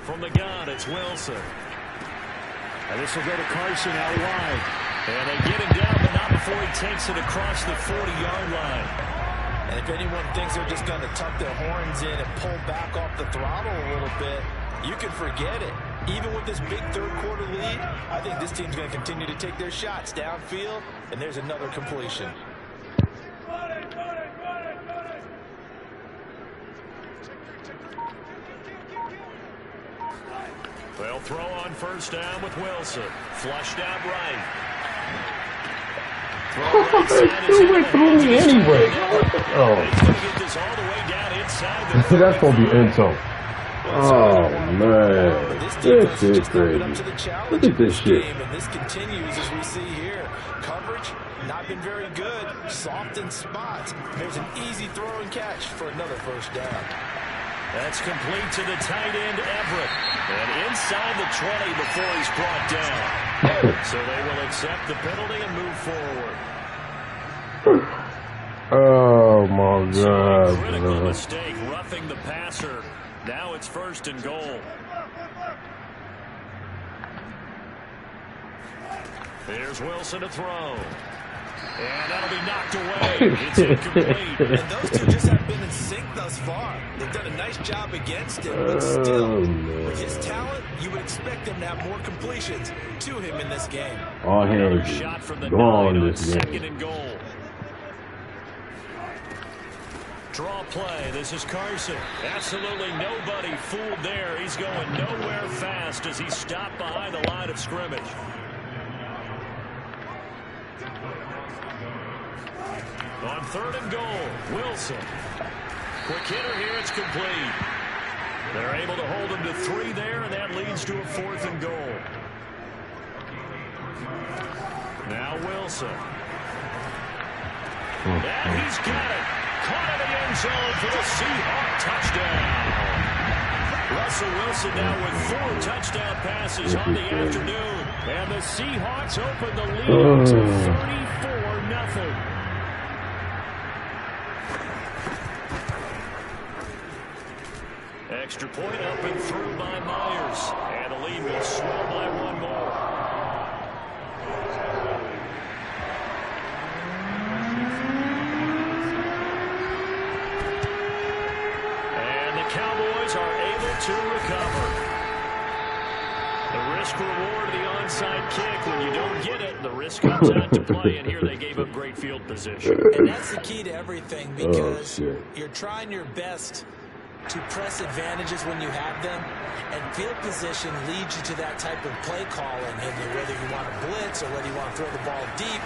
From the gun, it's Wilson. And this will go to Carson out wide. And they get him down, but not before he takes it across the 40-yard line. And if anyone thinks they're just going to tuck their horns in and pull back off the throttle a little bit, you can forget it. Even with this big third quarter lead, I think this team's going to continue to take their shots downfield, and there's another completion. They'll throw on first down with Wilson. Flushed out right. He went through me anyway. Oh. That's going to be end zone. Oh, man. This is crazy. Look at this shit. And this continues as we see here. Coverage, not been very good. Soft in spots. There's an easy throw and catch for another first down. That's complete to the tight end, Everett. And inside the 20 before he's brought down. So they will accept the penalty and move forward. Oh, my God. Critical mistake, roughing the passer. Now it's first and goal. Here's Wilson to throw. And that'll be knocked away. It's incomplete. And those two just have been in sync thus far. They've done a nice job against him, but still, with his talent, you would expect him to have more completions to him in this game. All hands shot from the gone on this second game. and goal. Draw play. This is Carson. Absolutely nobody fooled there. He's going nowhere fast as he stopped behind the line of scrimmage. On third and goal, Wilson. Quick hitter here, it's complete. They're able to hold him to 3 there, and that leads to a 4th and goal. Now Wilson. And he's got it. Caught in the end zone for the Seahawk touchdown. Russell Wilson now with 4 touchdown passes on the afternoon. And the Seahawks open the lead to 34-0. Extra point up and through by Myers. And the lead will swell by one more. And the Cowboys are able to recover. The risk reward of the onside kick. When you don't get it, the risk comes out to play. And here they gave up great field position. And that's the key to everything, because you're trying your best to press advantages when you have them, and field position leads you to that type of play calling, and whether you want to blitz or whether you want to throw the ball deep,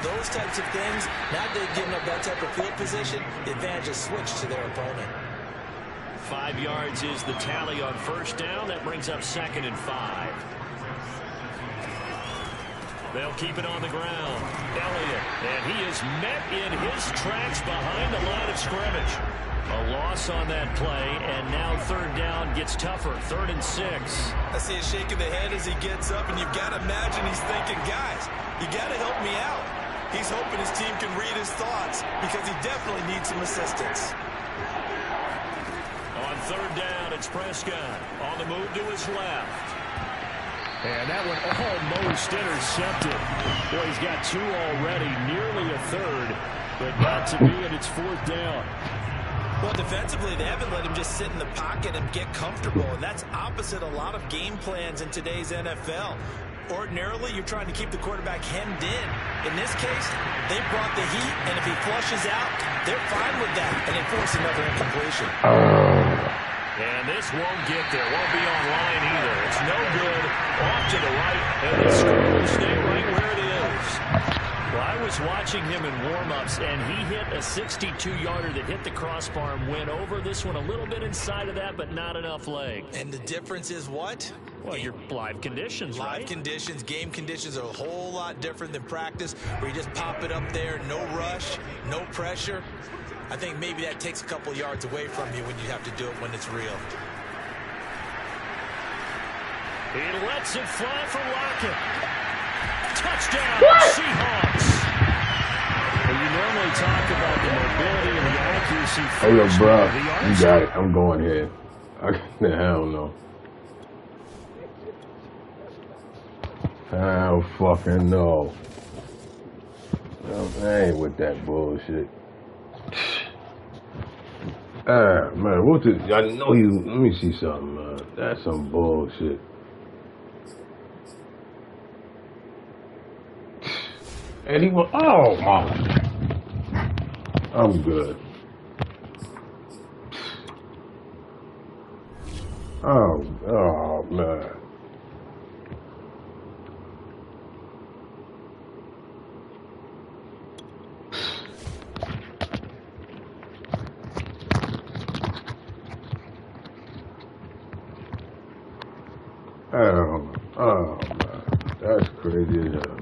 those types of things. Now they've given up that type of field position, the advantage is switched to their opponent. 5 yards is the tally on first down. That brings up 2nd and 5. They'll keep it on the ground. Elliott, and he is met in his tracks behind the line of scrimmage. A loss on that play, and now 3rd down gets tougher. 3rd and 6. I see a shake of the head as he gets up, and you've got to imagine he's thinking, guys, you got to help me out. He's hoping his team can read his thoughts, because he definitely needs some assistance. On 3rd down, it's Prescott on the move to his left. And that one almost intercepted. Boy, he's got 2 already, nearly a third, but not to be, and it's 4th down. Well, defensively, they haven't let him just sit in the pocket and get comfortable, and that's opposite a lot of game plans in today's NFL. Ordinarily, you're trying to keep the quarterback hemmed in. In this case, they brought the heat, and if he flushes out, they're fine with that, and they force another incompletion. And this won't get there. Won't be on line either. It's no good. Off to the right, and the score will stay right where it is. Well, I was watching him in warm-ups, and he hit a 62-yarder that hit the crossbar and went over. This one a little bit inside of that, but not enough leg. And the difference is what? Well, your live conditions, right? Live conditions, game conditions are a whole lot different than practice, where you just pop it up there, no rush, no pressure. I think maybe that takes a couple yards away from you when you have to do it when it's real. He lets it fly for Lockett. Touchdown, Seahawks. Well, you normally talk about the mobility and the accuracy. Hey, yo, bro, you got it. I'm going here. Hell no. Hell fucking no. I ain't with that bullshit. Man, what the? I know you. Let me see something, man. That's some bullshit. And he went, oh my. I'm good. Oh man. Oh man. That's crazy as hell.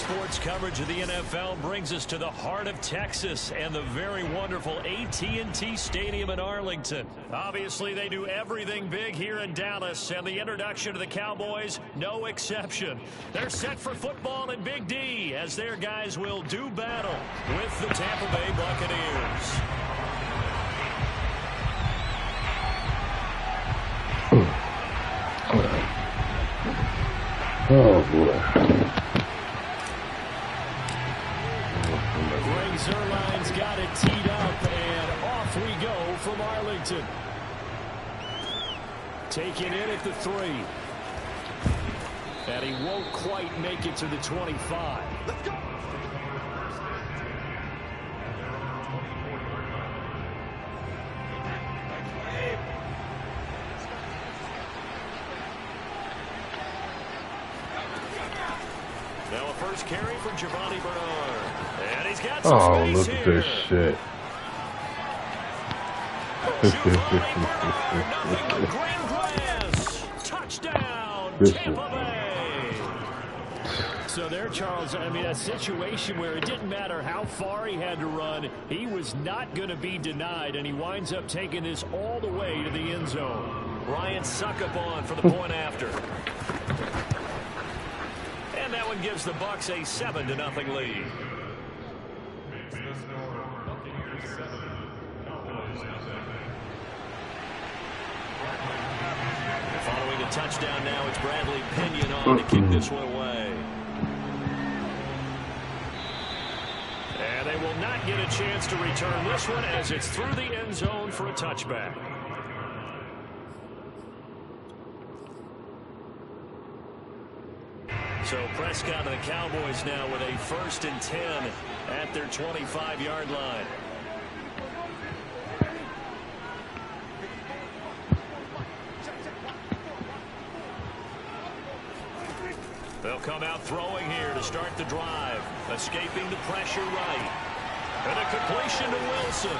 sports coverage of the NFL brings us to the heart of Texas and the very wonderful AT&T Stadium in Arlington. Obviously, they do everything big here in Dallas, and the introduction of the Cowboys, no exception. They're set for football in Big D as their guys will do battle with the Tampa Bay Buccaneers. Oh, boy. Greg Zuerlein's got it teed up, and off we go from Arlington. Taking it at the 3. And he won't quite make it to the 25. Let's go. Now a first carry from Giovanni Bernard. And he's got some space look here. at this shit. Nothing but grand glass. Touchdown, Tampa Bay. So there, Charles, I mean, a situation where it didn't matter how far he had to run, he was not going to be denied, and he winds up taking this all the way to the end zone. Ryan Suckup on for the point after. And that one gives the Bucs a 7-0 lead. Following the touchdown now, it's Bradley Pinion on to kick this one away. And they will not get a chance to return this one as it's through the end zone for a touchback. So Prescott and the Cowboys now with a 1st and 10 at their 25-yard line. They'll come out throwing here to start the drive. Escaping the pressure right. And a completion to Wilson.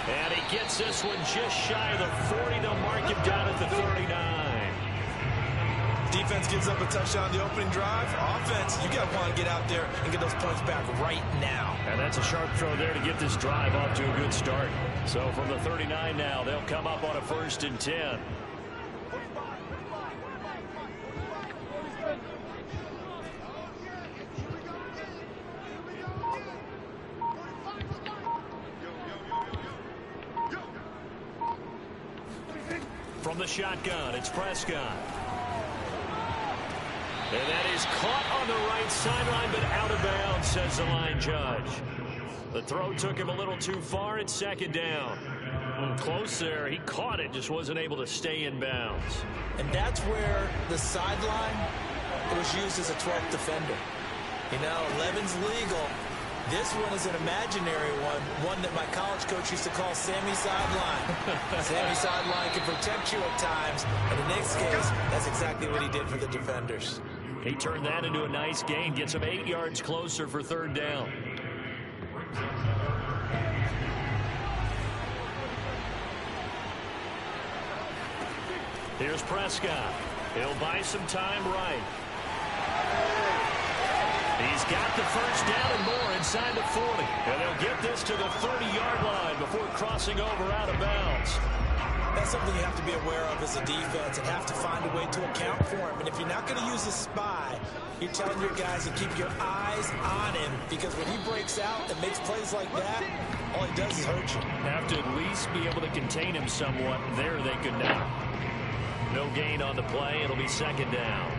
And he gets this one just shy of the 40. They'll mark him down at the 39. Defense gives up a touchdown the opening drive. Offense, you got to want to get out there and get those points back right now. And that's a sharp throw there to get this drive off to a good start. So from the 39 now, they'll come up on a 1st and 10. From the shotgun, it's Prescott. And that is caught on the right sideline, but out of bounds, says the line judge. The throw took him a little too far. It's 2nd down. Close there. He caught it, just wasn't able to stay in bounds. And that's where the sideline was used as a 12th defender. You know, 11's legal. This one is an imaginary one that my college coach used to call Sammy Sideline. Sammy Sideline can protect you at times. And in Nick's case, that's exactly what he did for the defenders. He turned that into a nice gain, gets him 8 yards closer for 3rd down. Here's Prescott. He'll buy some time right. He's got the 1st down and more inside the 40. And they'll get this to the 30-yard line before crossing over out of bounds. That's something you have to be aware of as a defense and have to find a way to account for him. And if you're not going to use a spy, you're telling your guys to keep your eyes on him, because when he breaks out and makes plays like that, all he does is hurt you. Have to at least be able to contain him somewhat. There they could not. No gain on the play. It'll be 2nd down.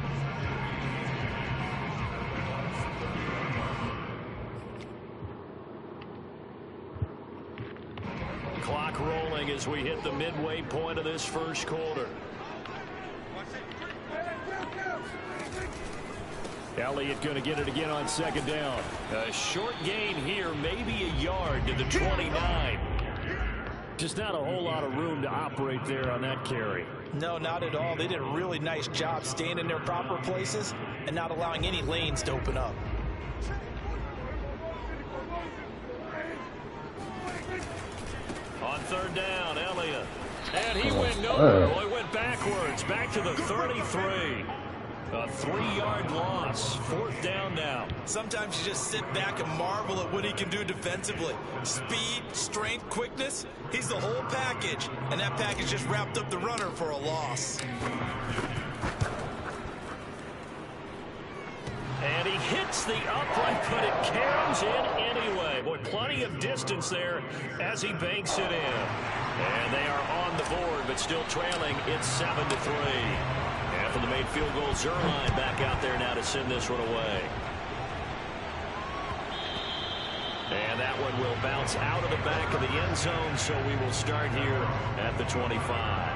Clock rolling as we hit the midway point of this 1st quarter. Elliott going to get it again on 2nd down. A short gain here, maybe a yard to the 29. Just not a whole lot of room to operate there on that carry. No, not at all. They did a really nice job staying in their proper places and not allowing any lanes to open up. On 3rd down, Elliott. And he went nowhere. Well, he went backwards, back to the 33. A 3-yard loss. 4th down now. Sometimes you just sit back and marvel at what he can do defensively. Speed, strength, quickness. He's the whole package. And that package just wrapped up the runner for a loss. And he hits the upright, but it carries in anyway. Boy, plenty of distance there as he banks it in. And they are on the board, but still trailing. It's 7-3. After the made field goal, Zuerlein back out there now to send this one away. And that one will bounce out of the back of the end zone, so we will start here at the 25.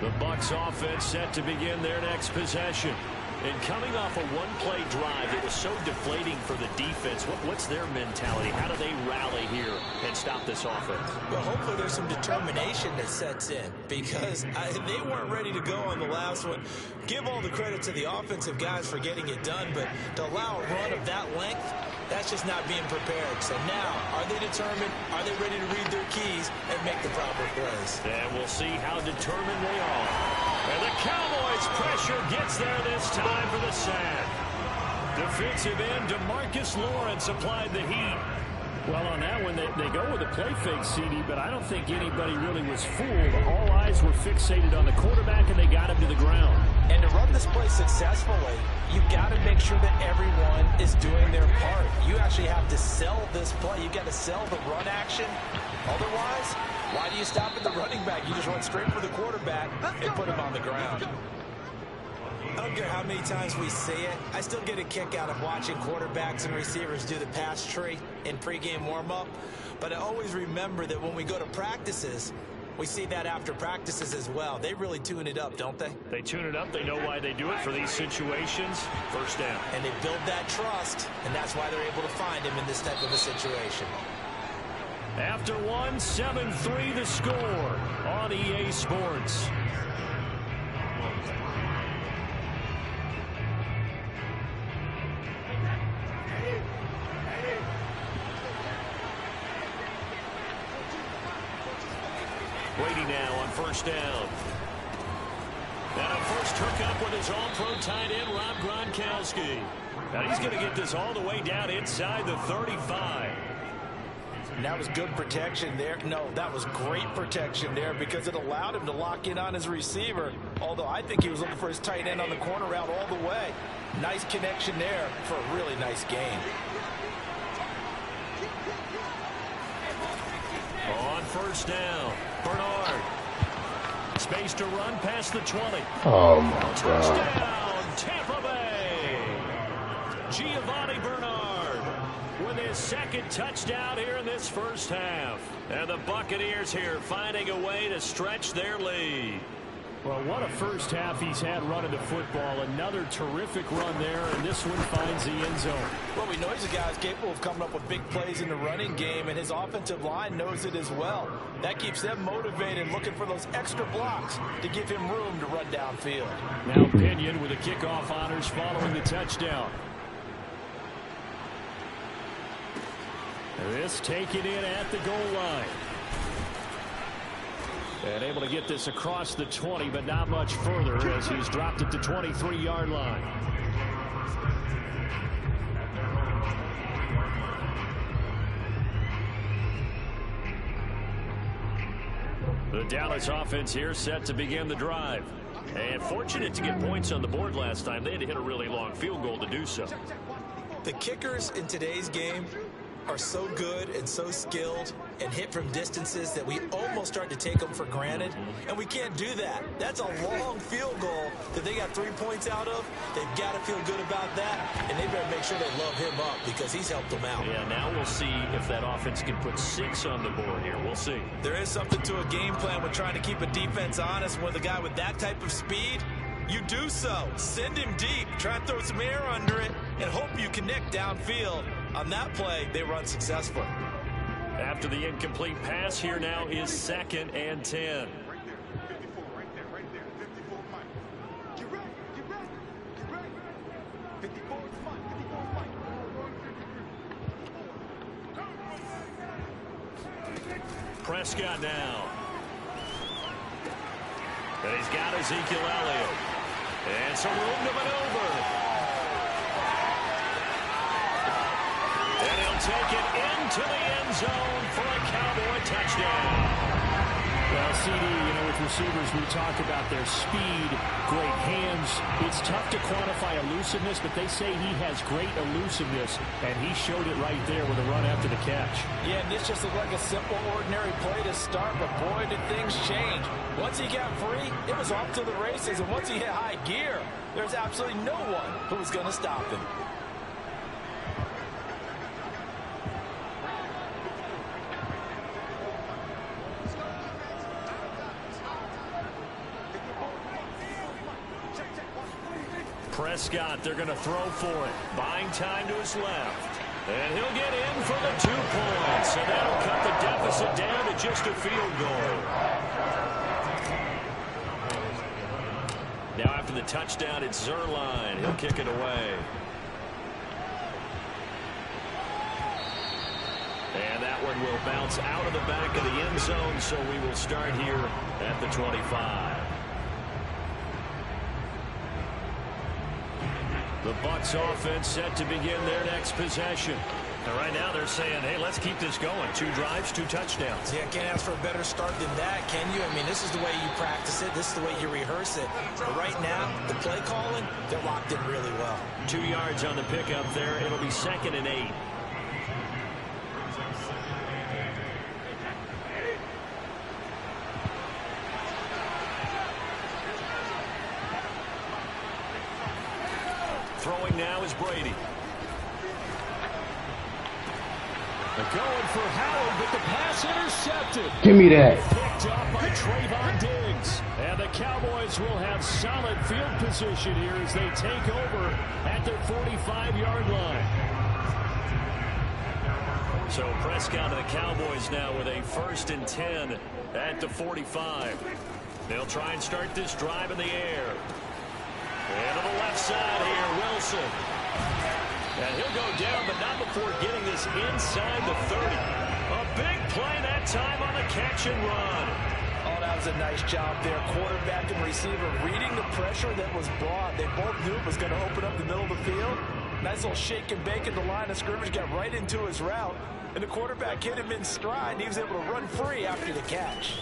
The Bucs offense set to begin their next possession. And coming off a one-play drive, it was so deflating for the defense. What's their mentality? How do they rally here and stop this offense? Well, hopefully there's some determination that sets in because they weren't ready to go on the last one. Give all the credit to the offensive guys for getting it done, but to allow a run of that length, that's just not being prepared. So now, are they determined? Are they ready to read their keys and make the proper plays? And we'll see how determined they are. And the Cowboys' pressure gets there this time for the sack. Defensive end DeMarcus Lawrence applied the heat. Well, on that one, they go with a play fake, CD, but I don't think anybody really was fooled. All eyes were fixated on the quarterback, and they got him to the ground. And to run this play successfully, you've got to make sure that everyone is doing their part. You actually have to sell this play. You've got to sell the run action. Otherwise, why do you stop at the running back? You just run straight for the quarterback and put him on the ground. I don't care how many times we see it. I still get a kick out of watching quarterbacks and receivers do the pass tree in pregame warm-up. But I always remember that when we go to practices, we see that after practices as well. They really tune it up, don't they? They tune it up. They know why they do it for these situations. First down. And they build that trust, and that's why they're able to find him in this type of a situation. After one, 7-3 the score on EA Sports. Brady now on first down. And a first hookup with his all-pro tight end, Rob Gronkowski. Now he's going to get this all the way down inside the 35. And that was good protection there. No, that was great protection there because it allowed him to lock in on his receiver. Although I think he was looking for his tight end on the corner route all the way. Nice connection there for a really nice gain. On first down, Bernard. Space to run past the 20. Oh, my God. Touchdown, Tampa Bay. Giovanni Bernard with his second touchdown here in this first half. And the Buccaneers here finding a way to stretch their lead. Well, what a first half he's had running the football. Another terrific run there, and this one finds the end zone. Well, we know he's a guy who's capable of coming up with big plays in the running game, and his offensive line knows it as well. That keeps them motivated, looking for those extra blocks to give him room to run downfield. Now Pinion with the kickoff honors following the touchdown. This taken in at the goal line. And able to get this across the 20, but not much further as he's dropped it to 23-yard line. The Dallas offense here set to begin the drive. And fortunate to get points on the board last time. They had to hit a really long field goal to do so. The kickers in today's game are so good and so skilled and hit from distances that we almost start to take them for granted, and we can't do that. That's a long field goal that they got 3 points out of. They've got to feel good about that, and they better make sure they love him up because he's helped them out. Yeah, now we'll see if that offense can put 6 on the board here. We'll see. There is something to a game plan with trying to keep a defense honest. With a guy with that type of speed, you do so. Send him deep. Try and throw some air under it and hope you connect downfield. On that play, they run successful. After the incomplete pass, here now is 2nd and 10. Prescott now. And he's got Ezekiel Elliott. And some room to maneuver. And he'll take it into the end zone for a Cowboy touchdown. Well, CD, with receivers, we talk about their speed, great hands. It's tough to quantify elusiveness, but they say he has great elusiveness, and he showed it right there with a run after the catch. Yeah, and this just looked like a simple, ordinary play to start, but boy, did things change. Once he got free, it was off to the races, and once he hit high gear, there's absolutely no one who was going to stop him. Prescott, they're going to throw for it. Buying time to his left. And he'll get in for the 2 points. And that'll cut the deficit down to just a field goal. Now after the touchdown, it's Zuerlein. He'll kick it away. And that one will bounce out of the back of the end zone, so we will start here at the 25. The Bucs offense set to begin their next possession. And right now they're saying, hey, let's keep this going. 2 drives, 2 touchdowns. Yeah, can't ask for a better start than that, can you? I mean, this is the way you practice it. This is the way you rehearse it. But right now, the play calling, they're locked in really well. 2 yards on the pickup there. It'll be 2nd and 8. Throwing now is Brady. They're going for Howard, but the pass intercepted. Give me that. Picked up by Trayvon Diggs. And the Cowboys will have solid field position here as they take over at their 45-yard line. So Prescott and the Cowboys now with a 1st and 10 at the 45. They'll try and start this drive in the air. And to the left side here, Wilson. And he'll go down, but not before getting this inside the 30. A big play that time on the catch and run. Oh, that was a nice job there. Quarterback and receiver reading the pressure that was brought. They both knew it was going to open up the middle of the field. Nice little shake and bake at the line of scrimmage, got right into his route. And the quarterback hit him in stride, and he was able to run free after the catch.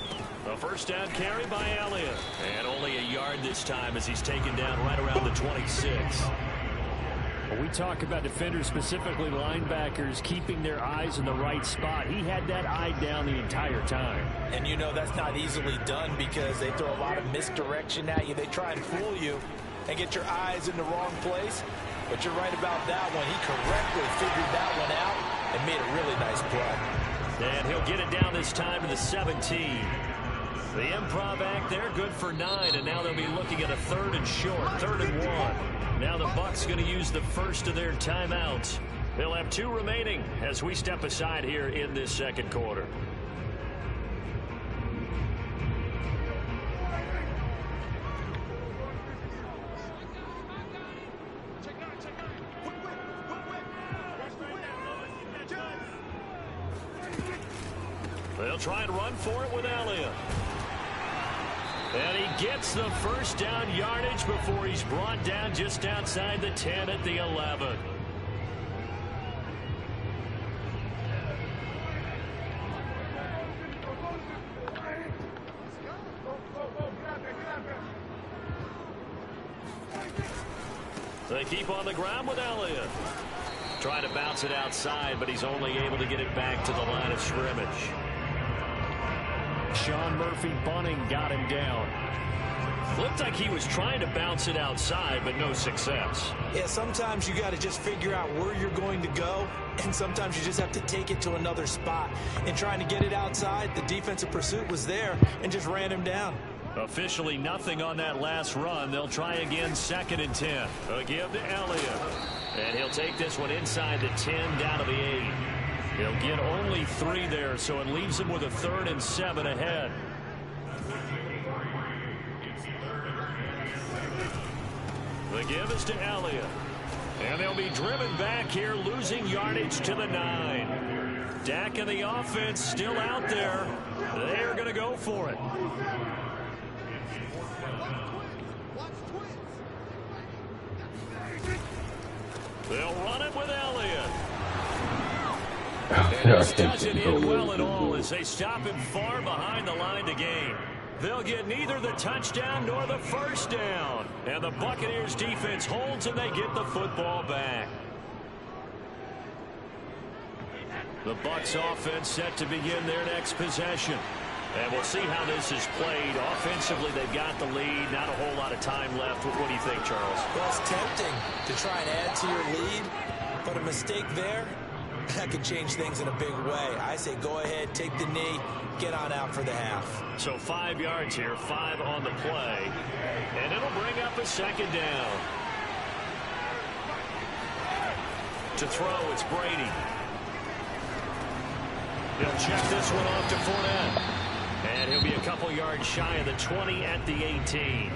A 1st down carry by Elliott. And only a yard this time as he's taken down right around the 26. When we talk about defenders, specifically linebackers, keeping their eyes in the right spot, he had that eye down the entire time. And you know that's not easily done because they throw a lot of misdirection at you. They try and fool you and get your eyes in the wrong place. But you're right about that one. He correctly figured that one out and made a really nice play. And he'll get it down this time to the 17. The improv act there, good for 9, and now they'll be looking at a 3rd and short, 3rd and 1. Now the Bucs going to use the first of their timeouts. They'll have 2 remaining as we step aside here in this 2nd quarter. They'll try and run for it with Elliott. And he gets the 1st down yardage before he's brought down just outside the 10 at the 11. They keep on the ground with Elliott. Trying to bounce it outside, but he's only able to get it back to the line of scrimmage. Sean Murphy Bunting got him down. Looked like he was trying to bounce it outside, but no success. Yeah, sometimes you got to just figure out where you're going to go, and sometimes you just have to take it to another spot. And trying to get it outside, the defensive pursuit was there and just ran him down. Officially nothing on that last run. They'll try again, 2nd and 10. A give to Elliott. And he'll take this one inside the 10 down to the 8. He'll get only 3 there, so it leaves him with a 3rd and 7 ahead. The give is to Elliott. And they'll be driven back here, losing yardage to the 9. Dak and the offense still out there. They are going to go for it. They'll run it with Elliott. And this doesn't end well at all as they stop him far behind the line to gain. They'll get neither the touchdown nor the first down. And the Buccaneers defense holds and they get the football back. The Bucs offense set to begin their next possession. And we'll see how this is played. Offensively, they've got the lead. Not a whole lot of time left. What do you think, Charles? Well, it's tempting to try and add to your lead, but a mistake there, that could change things in a big way. I say go ahead, take the knee, get on out for the half. So 5 yards here, 5 on the play. And it'll bring up a second down. To throw, it's Brady. He'll check this one off to Fournette. And he'll be a couple yards shy of the 20 at the 18.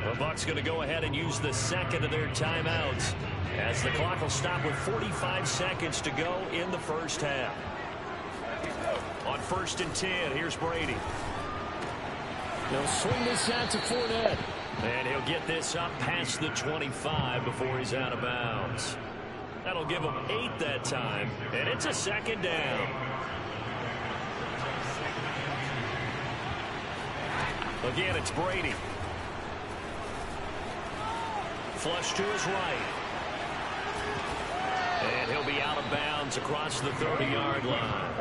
The Bucs going to go ahead and use the second of their timeouts as the clock will stop with 45 seconds to go in the first half. On 1st and 10, here's Brady. They'll swing this out to Fournette. And he'll get this up past the 25 before he's out of bounds. That'll give him 8 that time, and it's a second down. Again, it's Brady. Flush to his right. And he'll be out of bounds across the 30-yard line.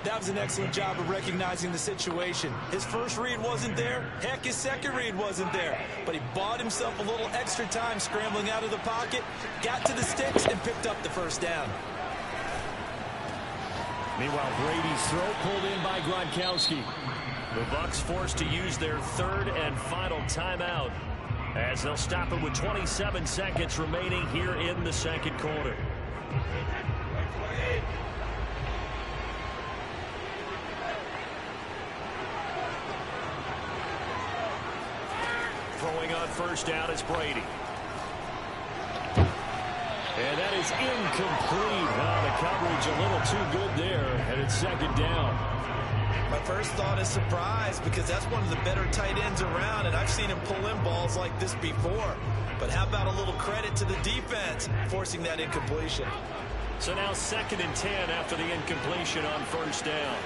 That was an excellent job of recognizing the situation. His first read wasn't there. Heck, his second read wasn't there. But he bought himself a little extra time scrambling out of the pocket, got to the sticks, and picked up the first down. Meanwhile, Brady's throw pulled in by Gronkowski. The Bucs forced to use their 3rd and final timeout as they'll stop it with 27 seconds remaining here in the second quarter. Throwing on first down is Brady. And that is incomplete. The coverage a little too good there, and it's second down. My first thought is surprise because that's one of the better tight ends around, and I've seen him pull in balls like this before. But how about a little credit to the defense forcing that incompletion? So now 2nd and 10 after the incompletion on first down.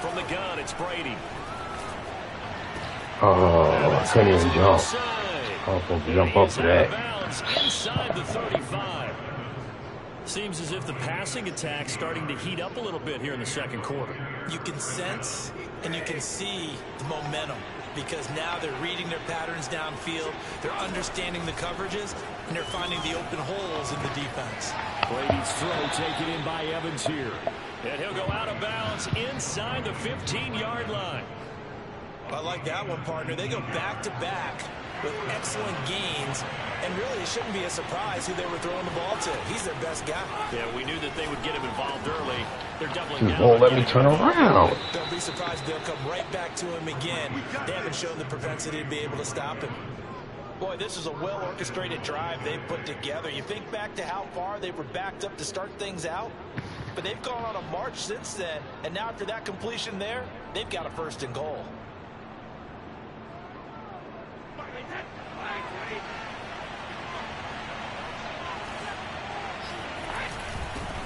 From the gun, it's Brady. Oh, I couldn't even jump. I was supposed to jump up for that. Inside the 35. Seems as if the passing attack's starting to heat up a little bit here in the second quarter. You can sense and you can see the momentum because now they're reading their patterns downfield, they're understanding the coverages, and they're finding the open holes in the defense. Brady's throw taken in by Evans here. And he'll go out of bounds inside the 15-yard line. I like that one, partner. They go back-to-back with excellent gains, and really it shouldn't be a surprise who they were throwing the ball to. He's their best guy. Yeah, we knew that they would get him involved early. They're doubling down. Won't let me turn around. Don't be surprised they'll come right back to him again. They haven't shown the propensity to be able to stop him. Boy, this is a well-orchestrated drive they've put together. You think back to how far they were backed up to start things out, but they've gone on a march since then, and now after that completion there, they've got a 1st and goal.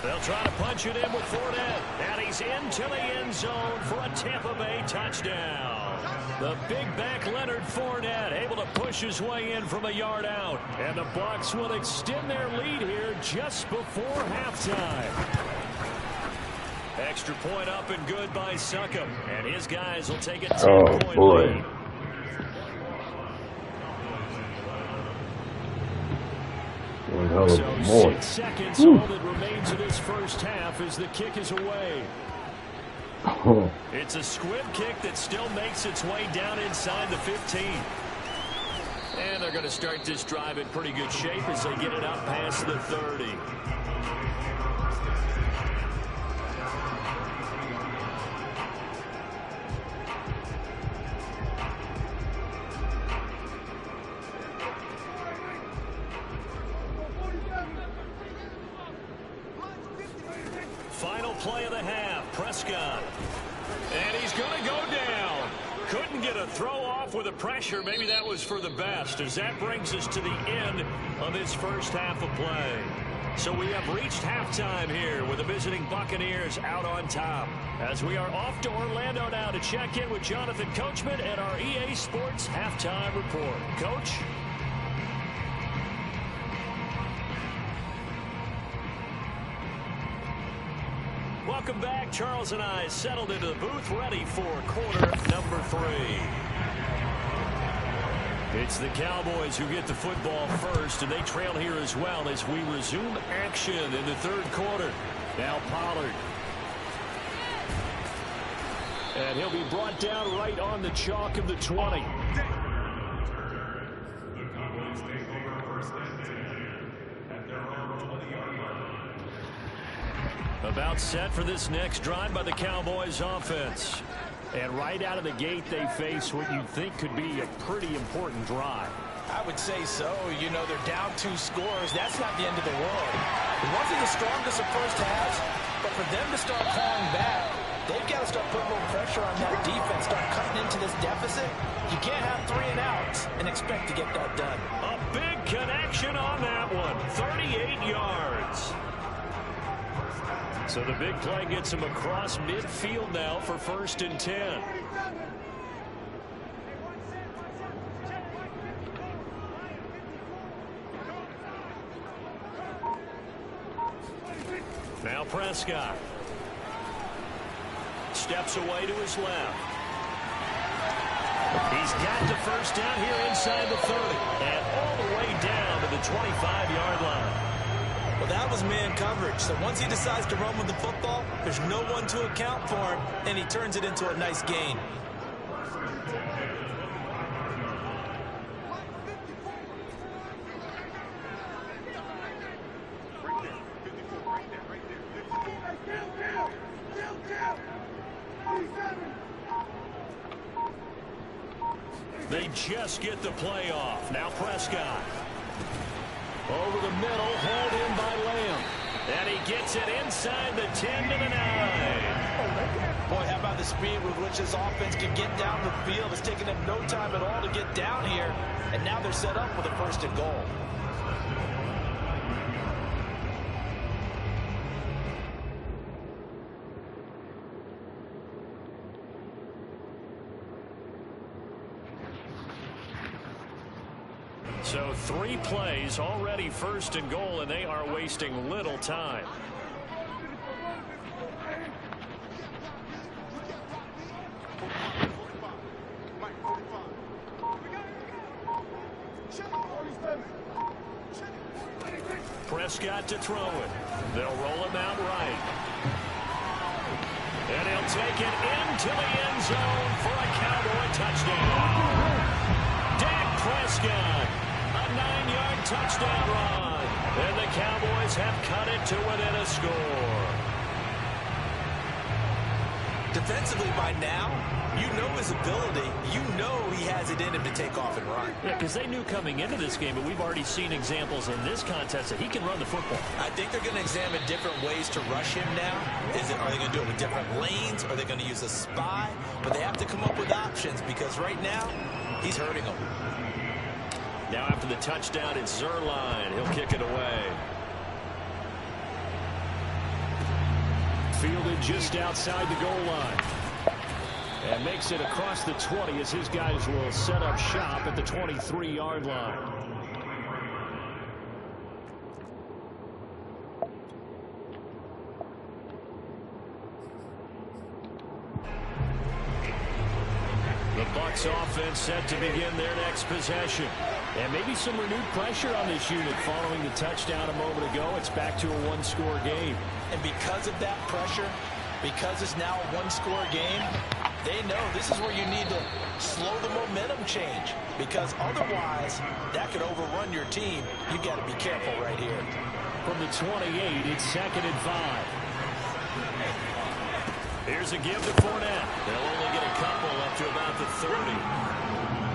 They'll try to punch it in with Fournette. And he's into the end zone for a Tampa Bay touchdown. The big back Leonard Fournette able to push his way in from a yard out. And the Bucs will extend their lead here just before halftime. Extra point up and good by Succop. And his guys will take a 10-point lead. So 6 seconds all that remains of this first half as the kick is away. It's a squib kick that still makes its way down inside the 15. And they're going to start this drive in pretty good shape as they get it up past the 30. Final play of the half. Prescott. And he's going to go down. Couldn't get a throw off with the pressure. Maybe that was for the best, as that brings us to the end of this first half of play. So we have reached halftime here with the visiting Buccaneers out on top. As we are off to Orlando now to check in with Jonathan Coachman and our EA Sports Halftime Report. Coach? Welcome back. Charles and I settled into the booth, ready for quarter number 3. It's the Cowboys who get the football first, and they trail here as well as we resume action in the third quarter. Now Pollard. And he'll be brought down right on the chalk of the 20. About set for this next drive by the Cowboys offense. And right out of the gate, they face what you think could be a pretty important drive. I would say so. You know, they're down 2 scores. That's not the end of the world. It wasn't the strongest of first halves, but for them to start clawing back, they've got to start putting a little pressure on that defense, start cutting into this deficit. You can't have 3 and outs and expect to get that done. A big connection on that one. 38 yards. So the big play gets him across midfield now for 1st and 10. Now Prescott. Steps away to his left. He's got the first down here inside the 30. And all the way down to the 25-yard line. Well, that was man coverage. So once he decides to run with the football, there's no one to account for him, and he turns it into a nice gain. They just get the play off. Now Prescott. Over the middle, hauled in by Lamb. And he gets it inside the 10 to the 9. Boy, how about the speed with which this offense can get down the field? It's taken them no time at all to get down here. And now they're set up with a 1st and goal. So 3 plays, already 1st and goal, and they are wasting little time. Prescott to throw it. They'll roll him out right. And he'll take it into the end zone for a Cowboy touchdown. Dak Prescott. 9-yard touchdown run. And the Cowboys have cut it to within a score. Defensively by now, you know his ability. You know he has it in him to take off and run. Yeah, because they knew coming into this game, but we've already seen examples in this contest that he can run the football. I think they're going to examine different ways to rush him now. Are they going to do it with different lanes? Are they going to use a spy? But they have to come up with options because right now, he's hurting them. Now after the touchdown, it's Zuerlein. He'll kick it away. Fielded just outside the goal line. And makes it across the 20 as his guys will set up shop at the 23-yard line. The Bucs offense set to begin their next possession. And maybe some renewed pressure on this unit following the touchdown a moment ago. It's back to a 1-score game. And because of that pressure, because it's now a 1-score game, they know this is where you need to slow the momentum change. Because otherwise, that could overrun your team. You've got to be careful right here. From the 28, it's 2nd and 5. Here's a give to Fournette. They'll only get a couple up to about the 30.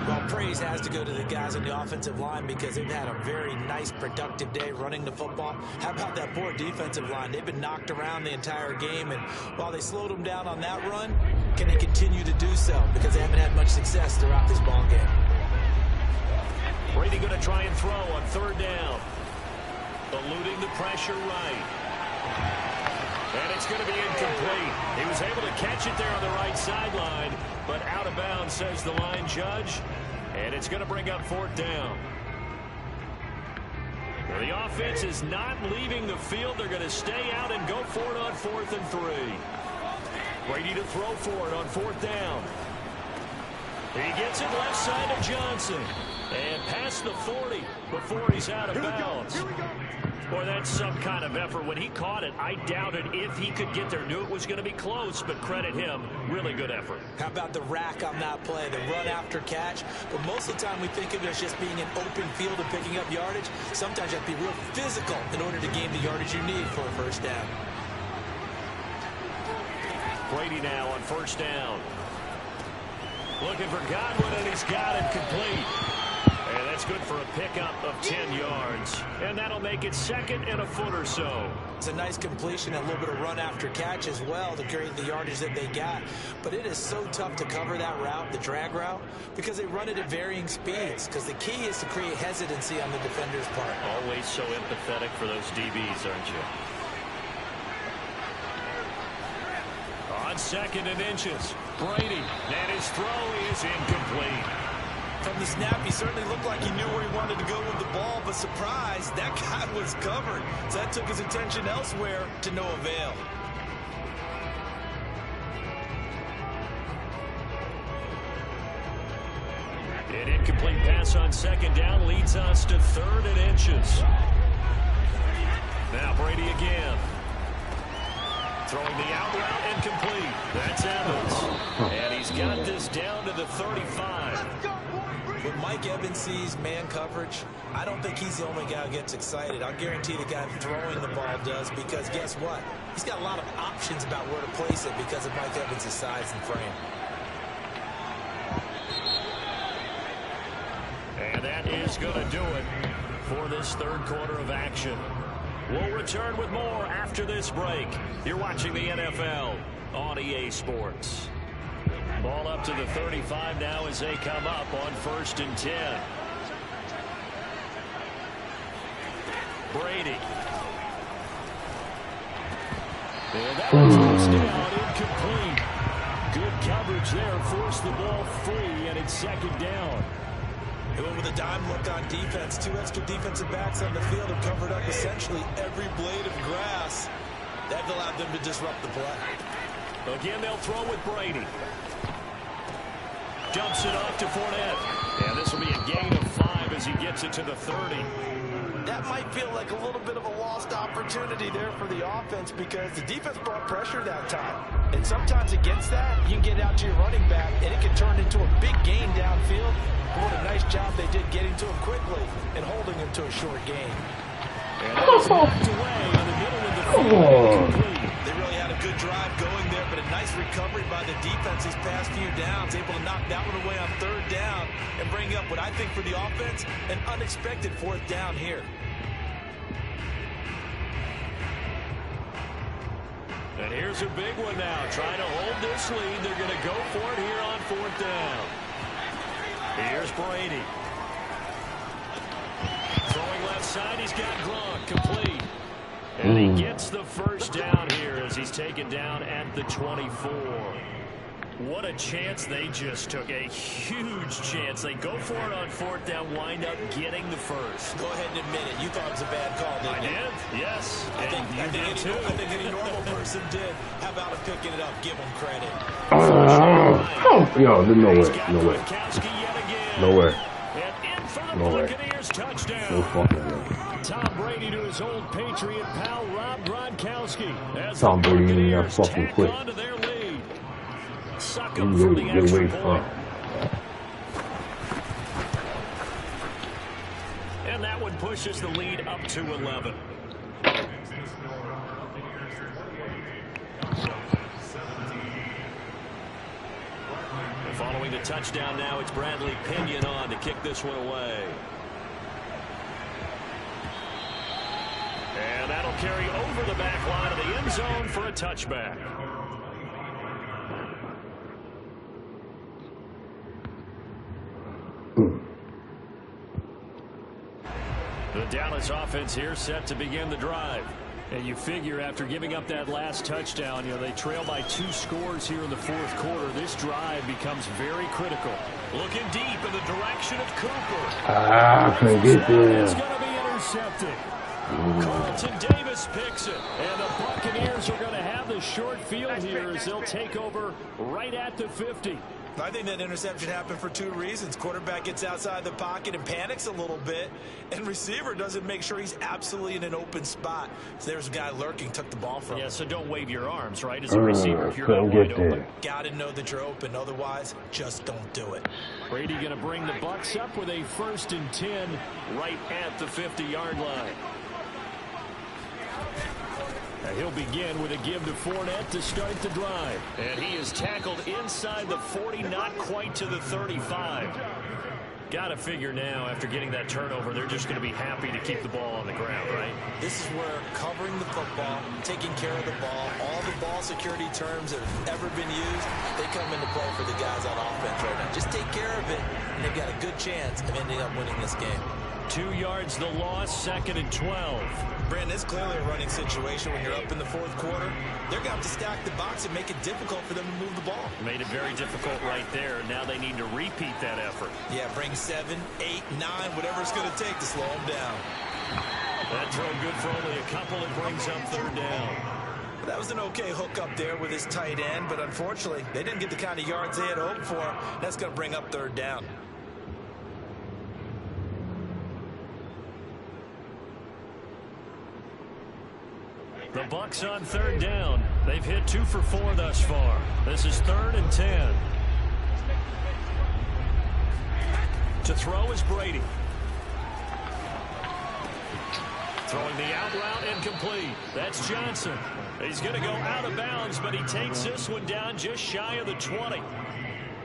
Well, praise has to go to the guys on the offensive line because they've had a very nice, productive day running the football. How about that poor defensive line? They've been knocked around the entire game, and while they slowed them down on that run, can they continue to do so? Because they haven't had much success throughout this ball game. Brady going to try and throw on 3rd down. Eluding the pressure right. And it's going to be incomplete. He was able to catch it there on the right sideline, but out of bounds, says the line judge. And it's going to bring up 4th down. The offense is not leaving the field. They're going to stay out and go for it on 4th and 3. Brady to throw for it on 4th down. He gets it left side of Johnson. And past the 40 before he's out of bounds. Boy, that's some kind of effort. When he caught it, I doubted if he could get there. Knew it was going to be close, but credit him. Really good effort. How about the rack on that play, the run after catch? But most of the time we think of it as just being an open field and picking up yardage. Sometimes you have to be real physical in order to gain the yardage you need for a 1st down. Brady now on 1st down. Looking for Godwin, and he's got it complete. And that's good for a pickup of 10 yards. And that'll make it 2nd and a foot or so. It's a nice completion, a little bit of run after catch as well to create the yardage that they got. But it is so tough to cover that route, the drag route, because they run it at varying speeds. Because the key is to create hesitancy on the defender's part. Always so empathetic for those DBs, aren't you? On 2nd and inches, Brady, and his throw is incomplete. From the snap, he certainly looked like he knew where he wanted to go with the ball, but surprise, that guy was covered. So that took his attention elsewhere to no avail. An incomplete pass on 2nd down leads us to 3rd and inches. Now Brady again. Throwing the out route and complete. That's Evans. And he's got this down to the 35. When Mike Evans sees man coverage, I don't think he's the only guy who gets excited. I'll guarantee the guy throwing the ball does, because guess what? He's got a lot of options about where to place it because of Mike Evans' size and frame. And that is going to do it for this 3rd quarter of action. We'll return with more after this break. You're watching the NFL on EA Sports. Ball up to the 35 now as they come up on 1st and 10. Brady. And that one's pushed down, incomplete. Good coverage there, forced the ball free, and it's 2nd down. They went with a dime look on defense. 2 extra defensive backs on the field have covered up essentially every blade of grass. That allowed them to disrupt the play. Again, they'll throw with Brady. Dumps it off to Fournette. And this will be a gain of 5 as he gets it to the 30. That might feel like a little bit of a lost opportunity there for the offense because the defense brought pressure that time. And sometimes against that, you can get out to your running back, and it can turn into a big gain downfield. What a nice job they did getting to him quickly and holding him to a short gain. And that was knocked away in the middle of the field. They really had a good drive going there, but a nice recovery by the defense these past few downs, able to knock that one away on 3rd down and bring up what I think for the offense, an unexpected 4th down here. And here's a big one now, trying to hold this lead. They're going to go for it here on 4th down. Here's Brady. Throwing left side, he's got Gronk, complete. And he gets the 1st down here as he's taken down at the 24. What a chance they just took, a huge chance. They go for it on 4th down, wind up getting the 1st. Go ahead and admit it. You thought it was a bad call, didn't you? I did, yes. I think any normal person did. How about picking it up? Give them credit. Yo, there's no way. No way. No way. No way. No fucking way. Tom Brady to his old Patriot pal Rob Gronkowski. Tom Brady in that fucking quick. Suck him for the extra point. And that one pushes the lead up to 11. Following the touchdown now. It's Bradley Pinion on to kick this one away. And that'll carry over the back line of the end zone for a touchback. The Dallas offense here set to begin the drive. And you figure after giving up that last touchdown, they trail by 2 scores here in the fourth quarter. This drive becomes very critical. Looking deep in the direction of Cooper. Couldn't get there. It's going to be intercepted. Carlton Davis picks it. And the Buccaneers are going to have the short field here as they'll take over right at the 50. I think that interception happened for 2 reasons. Quarterback gets outside the pocket and panics a little bit, and receiver doesn't make sure he's absolutely in an open spot. So there's a guy lurking, took the ball from him. Yeah, so don't wave your arms, right, as a receiver if you're not wide open. Got to know that you're open. Otherwise, just don't do it. Brady going to bring the Bucs up with a 1st and 10 right at the 50-yard line. He'll begin with a give to Fournette to start the drive. And he is tackled inside the 40, not quite to the 35. Got to figure now, after getting that turnover, they're just going to be happy to keep the ball on the ground, right? This is where covering the football, taking care of the ball, all the ball security terms that have ever been used, they come into play for the guys on offense right now. Just take care of it, and they've got a good chance of ending up winning this game. 2 yards the loss, 2nd and 12. Brandon, it's clearly a running situation when you're up in the fourth quarter. They're going to have to stack the box and make it difficult for them to move the ball. Made it very difficult right there. Now they need to repeat that effort. Yeah, bring 7, 8, 9, whatever it's going to take to slow them down. That throw good for only a couple. It brings up 3rd down. That was an okay hook up there with his tight end, but unfortunately, they didn't get the kind of yards they had hoped for. That's going to bring up 3rd down. The Bucs on 3rd down. They've hit 2 for 4 thus far. This is 3rd and 10. To throw is Brady. Throwing the out route incomplete. That's Johnson. He's going to go out of bounds, but he takes this one down just shy of the 20.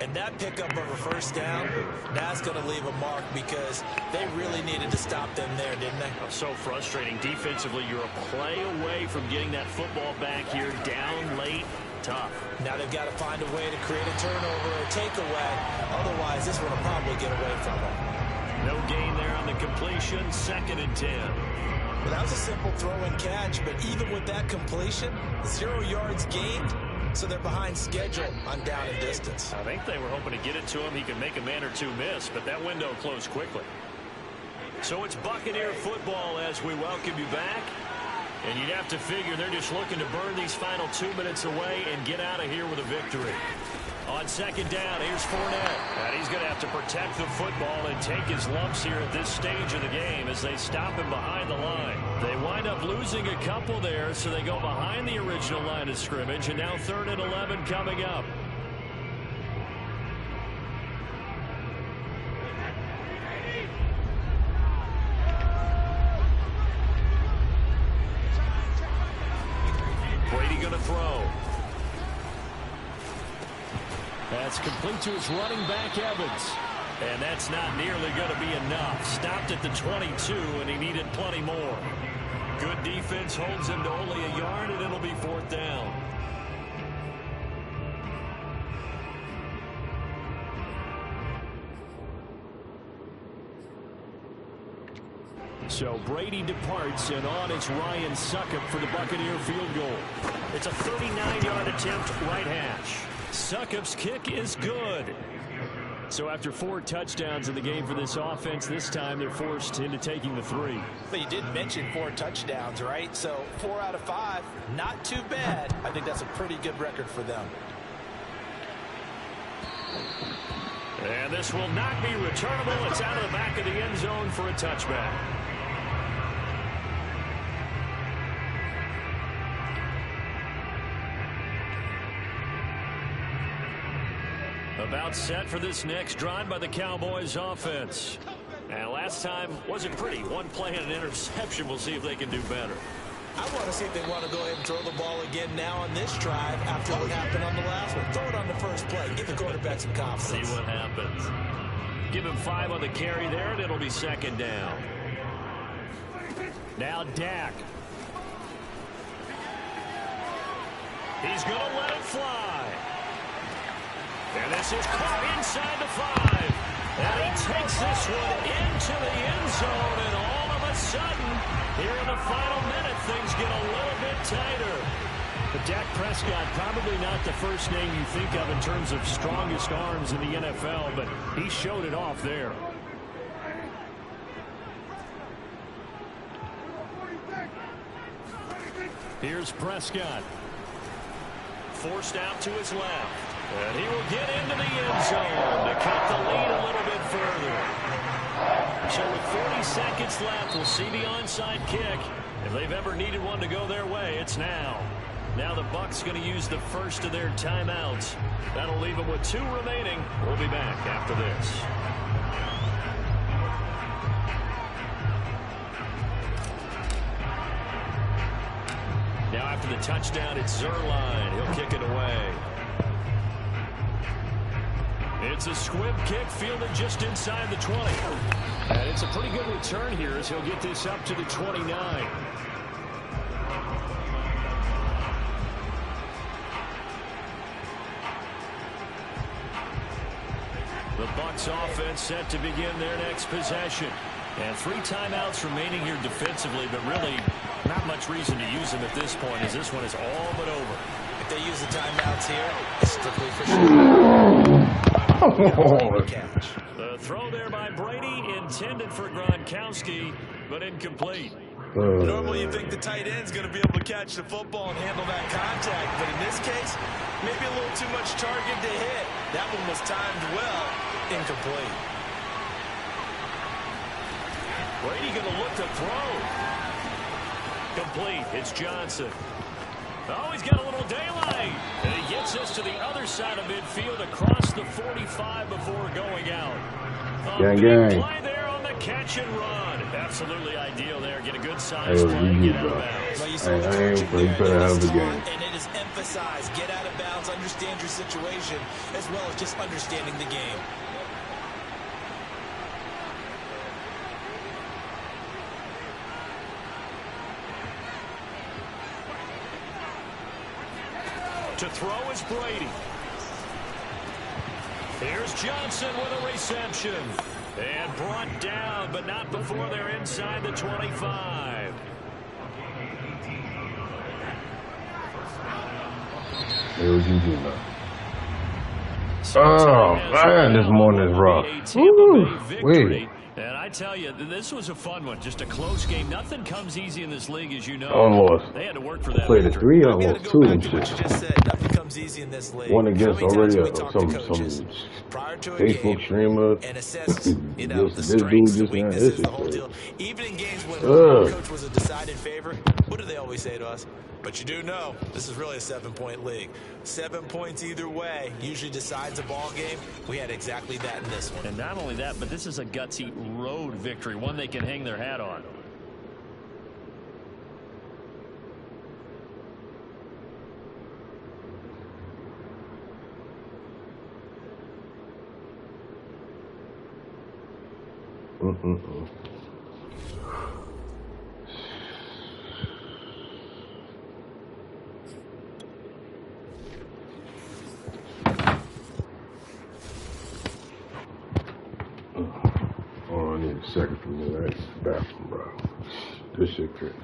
And that pickup of a 1st down, that's going to leave a mark because they really needed to stop them there, didn't they? So frustrating. Defensively, you're a play away from getting that football back here down late. Tough. Now they've got to find a way to create a turnover or a takeaway. Otherwise, this one will probably get away from them. No gain there on the completion. 2nd and 10. Well, that was a simple throw and catch, but even with that completion, 0 yards gained. So they're behind schedule on down and distance. I think they were hoping to get it to him. He could make a man or 2 miss, but that window closed quickly. So it's Buccaneer football as we welcome you back. And you'd have to figure they're just looking to burn these final 2 minutes away and get out of here with a victory. On 2nd down, here's Fournette. And he's going to have to protect the football and take his lumps here at this stage of the game as they stop him behind the line. They wind up losing a couple there, so they go behind the original line of scrimmage, and now 3rd and 11 coming up. Brady going to throw. That's complete to his running back, Evans. And that's not nearly going to be enough. Stopped at the 22, and he needed plenty more. Good defense holds him to only a yard, and it'll be 4th down. So Brady departs, and on it's Ryan Succop for the Buccaneer field goal. It's a 39-yard attempt, right hash. Succop's kick is good. So after 4 touchdowns in the game for this offense, this time they're forced into taking the 3. But you did mention 4 touchdowns, right? So 4 out of 5, not too bad. I think that's a pretty good record for them. And this will not be returnable. It's out of the back of the end zone for a touchback. About set for this next drive by the Cowboys offense. And last time wasn't pretty. 1 play and an interception. We'll see if they can do better. I want to see if they want to go ahead and throw the ball again now on this drive after what happened on the last one. Throw it on the first play. Give the quarterback some confidence. See what happens. Give him 5 on the carry there, and it'll be second down. Now Dak. He's going to let it fly. And this is caught inside the 5. And he takes this one into the end zone. And all of a sudden, here in the final minute, things get a little bit tighter. But Dak Prescott, probably not the first name you think of in terms of strongest arms in the NFL, but he showed it off there. Here's Prescott. Forced out to his left. And he will get into the end zone to cut the lead a little bit further. So with 40 seconds left, we'll see the onside kick. If they've ever needed one to go their way, it's now. Now the Bucs going to use the first of their timeouts. That'll leave them with 2 remaining. We'll be back after this. Now after the touchdown, it's Zuerlein. He'll kick it away. It's a squib kick fielded just inside the 20. And it's a pretty good return here as he'll get this up to the 29. The Bucs offense set to begin their next possession. And 3 timeouts remaining here defensively, but really not much reason to use them at this point as this one is all but over. If they use the timeouts here, it's strictly for sure. The throw there by Brady intended for Gronkowski, but incomplete. Normally you think the tight end's going to be able to catch the football and handle that contact, but in this case, maybe a little too much target to hit. That one was timed well. Incomplete. Brady going to look to throw. Complete. It's Johnson. Oh, he's got a little daylight. And he gets us to the other side of midfield across the 45 before going out. A big play there on the catch and run. Absolutely ideal there. Get a good size play and get out of bounds. I ain't better have the game. And it is emphasized. Get out of bounds, understand your situation, as well as just understanding the game. To throw is Brady. Here's Johnson with a reception. And brought down, but not before they're inside the 25. Here's Eugene. Oh, man, this morning is rough. Woo, and I tell you, this was a fun one. Just a close game. Nothing comes easy in this league, as you know. Almost. They had to work for that. Played a 3, almost 2 and shit. Nothing comes easy in this league. One against already some Facebook streamer. And assess, you know, the this strengths, dude the weaknesses, the whole deal. Even in games when the coach was a decided favorite, what do they always say to us? But you do know, this is really a 7-point league. 7 points either way usually decides a ball game. We had exactly that in this one. And not only that, but this is a gutsy road victory, one they can hang their hat on. Oh, I need a second for me. That's the bathroom, bro. This shit crazy.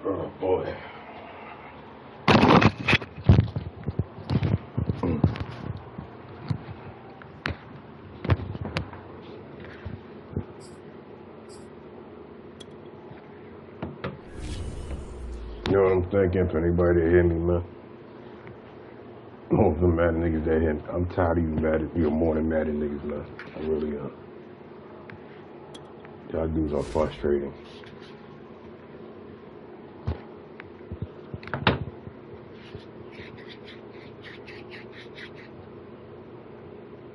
Oh, boy. You know what I'm thinking? For anybody that hit me, man. Most of them mad niggas that hit me. I'm tired of you mad at you more than mad at niggas, man. I really am. Y'all dudes are frustrating.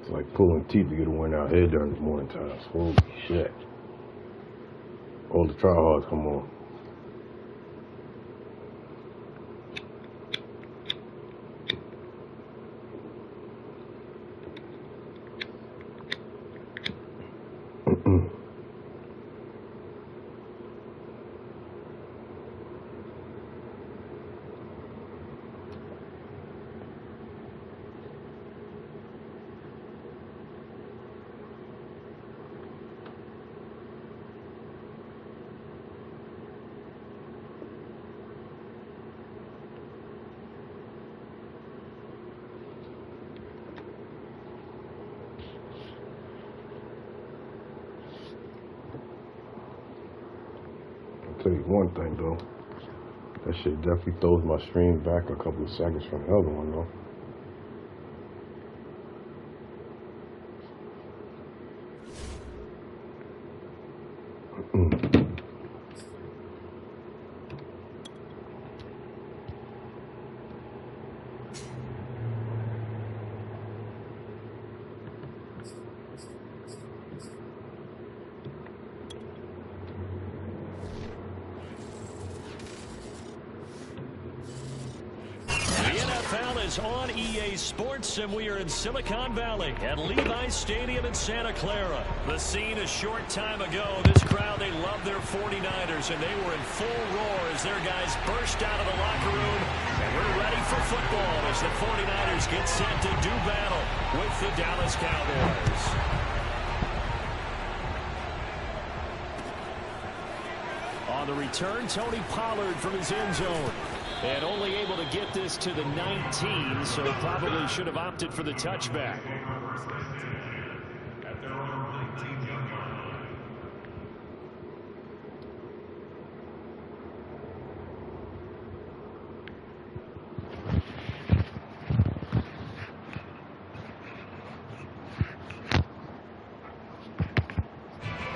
It's like pulling teeth to get a win out here during the morning times. Holy shit. All the tryhards come on. I'll tell you one thing though, that shit definitely throws my stream back a couple of seconds from the other one though. Is on EA Sports, and we are in Silicon Valley at Levi's Stadium in Santa Clara. The scene a short time ago. This crowd, they love their 49ers, and they were in full roar as their guys burst out of the locker room. And we're ready for football as the 49ers get set to do battle with the Dallas Cowboys. On the return, Tony Pollard from his end zone. And only able to get this to the 19, so probably should have opted for the touchback.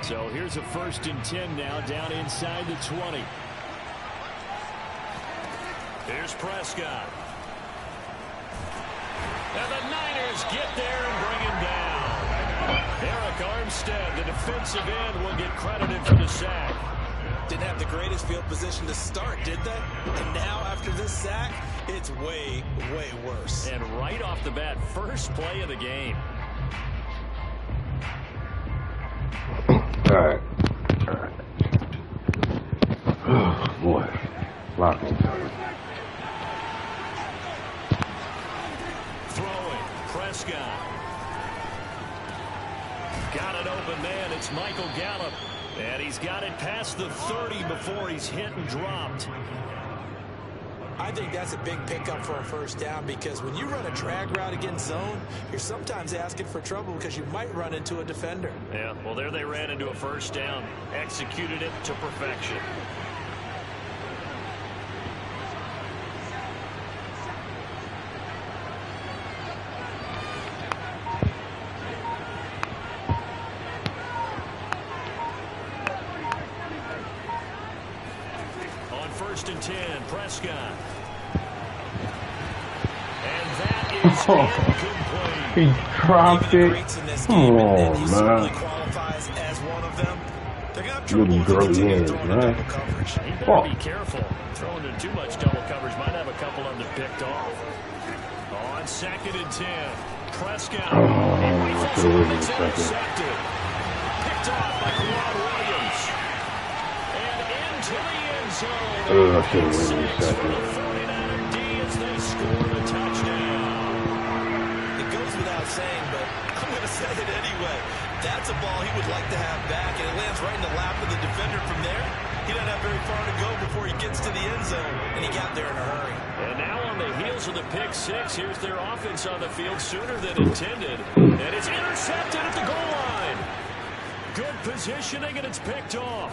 So here's a 1st and 10 now, down inside the 20. Here's Prescott. And the Niners get there and bring him down. Eric Armstead, the defensive end, will get credited for the sack. Didn't have the greatest field position to start, did they? And now, after this sack, it's way, way worse. And right off the bat, first play of the game. All right. Oh, boy. Locking time. Prescott. Got an open man. It's Michael Gallup. And he's got it past the 30 before he's hit and dropped. I think that's a big pickup for a 1st down because when you run a drag route against zone, you're sometimes asking for trouble because you might run into a defender. Yeah, well, there they ran into a 1st down. Executed it to perfection. On 1st and 10, Prescott. And that is incomplete. He dropped it. Come on, man. Qualifies as one of them. They're going to have trouble continuing throwing double man. coverage. He better be careful. Throwing to too much double coverage. Might have a couple of them picked off. On 2nd and 10, Prescott. Intercepted. Picked off by Kawhi Williams. And into the end zone. I should have waited a second. The 49er D as they score the touchdown. It goes without saying, but I'm going to say it anyway. That's a ball he would like to have back, and it lands right in the lap of the defender from there. He doesn't have very far to go before he gets to the end zone, and he got there in a hurry. And now on the heels of the pick six, here's their offense on the field sooner than intended. And it's intercepted at the goal line. Good positioning, and it's picked off.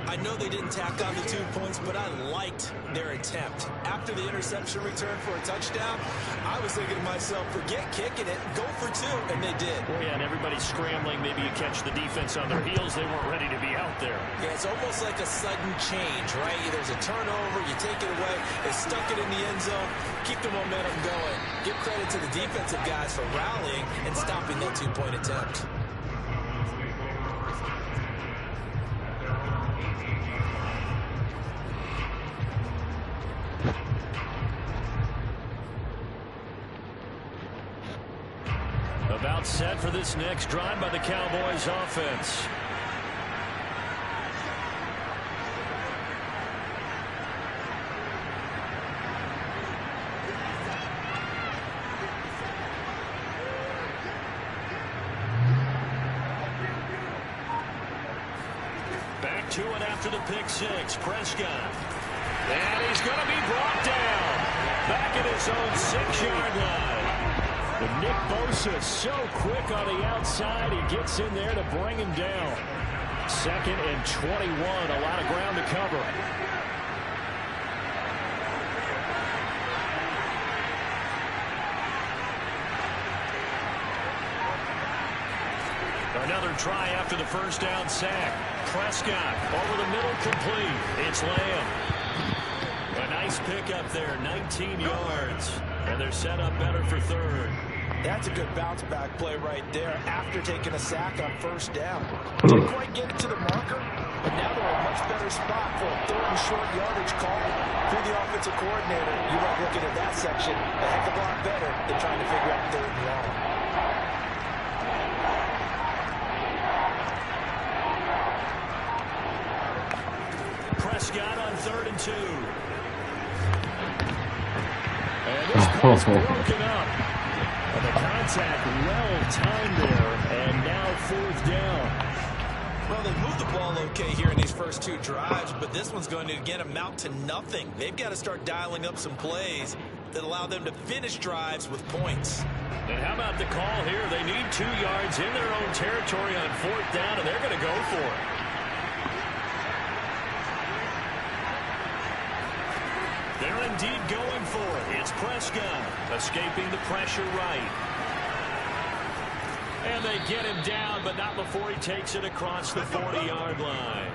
I know they didn't tack on the 2 points, but I liked their attempt. After the interception return for a touchdown, I was thinking to myself, forget kicking it, go for 2, and they did. Oh, yeah, and everybody's scrambling. Maybe you catch the defense on their heels. They weren't ready to be out there. Yeah, it's almost like a sudden change, right? There's a turnover, you take it away, they stuck it in the end zone, keep the momentum going. Give credit to the defensive guys for rallying and stopping that 2-point attempt. About set for this next drive by the Cowboys offense. Back to it after the pick six. Prescott. And he's going to be brought down. Back at his own 6-yard line. But Nick Bosa so quick on the outside. He gets in there to bring him down. 2nd and 21. A lot of ground to cover. Another try after the first down sack. Prescott over the middle, complete. It's Lamb. A nice pickup there, 19 yards. And they're set up better for 3rd. That's a good bounce-back play right there after taking a sack on first down. Didn't quite get it to the marker, but now they're in a much better spot for a 3rd and short yardage call through the offensive coordinator. You like looking at that section a heck of a lot better than trying to figure out 3rd and long. Prescott on 3rd and 2. And this pass broken up. And the contact well timed there, and now 4th down. Well, they moved the ball okay here in these first 2 drives, but this one's going to again amount to nothing. They've got to start dialing up some plays that allow them to finish drives with points. And how about the call here? They need 2 yards in their own territory on 4th down, and they're going to go for it. They're indeed going for it. It's Prescott escaping the pressure right. And they get him down, but not before he takes it across the 40-yard line.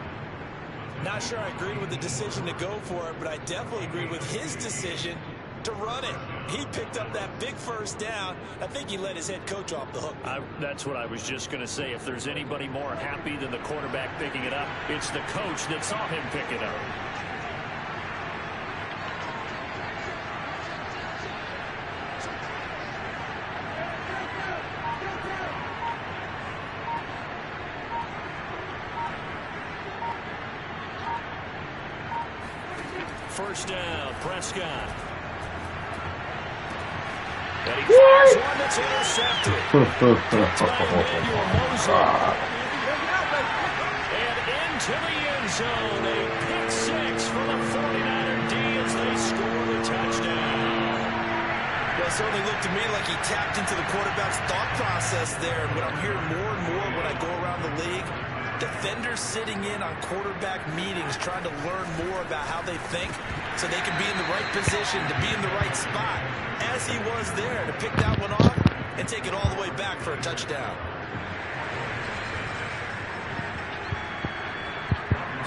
Not sure I agreed with the decision to go for it, but I definitely agreed with his decision to run it. He picked up that big first down. I think he let his head coach off the hook. That's what I was just going to say. If there's anybody more happy than the quarterback picking it up, it's the coach that saw him pick it up. First down, Prescott. And he fires one that's intercepted. That's by Emmanuel Mosley. And into the end zone. A pick 6 for the 49er D as they score the touchdown. Well, it certainly looked to me like he tapped into the quarterback's thought process there. And what I'm hearing more and more when I go around the league, defenders sitting in on quarterback meetings trying to learn more about how they think so they can be in the right position to be in the right spot, as he was there to pick that one off and take it all the way back for a touchdown.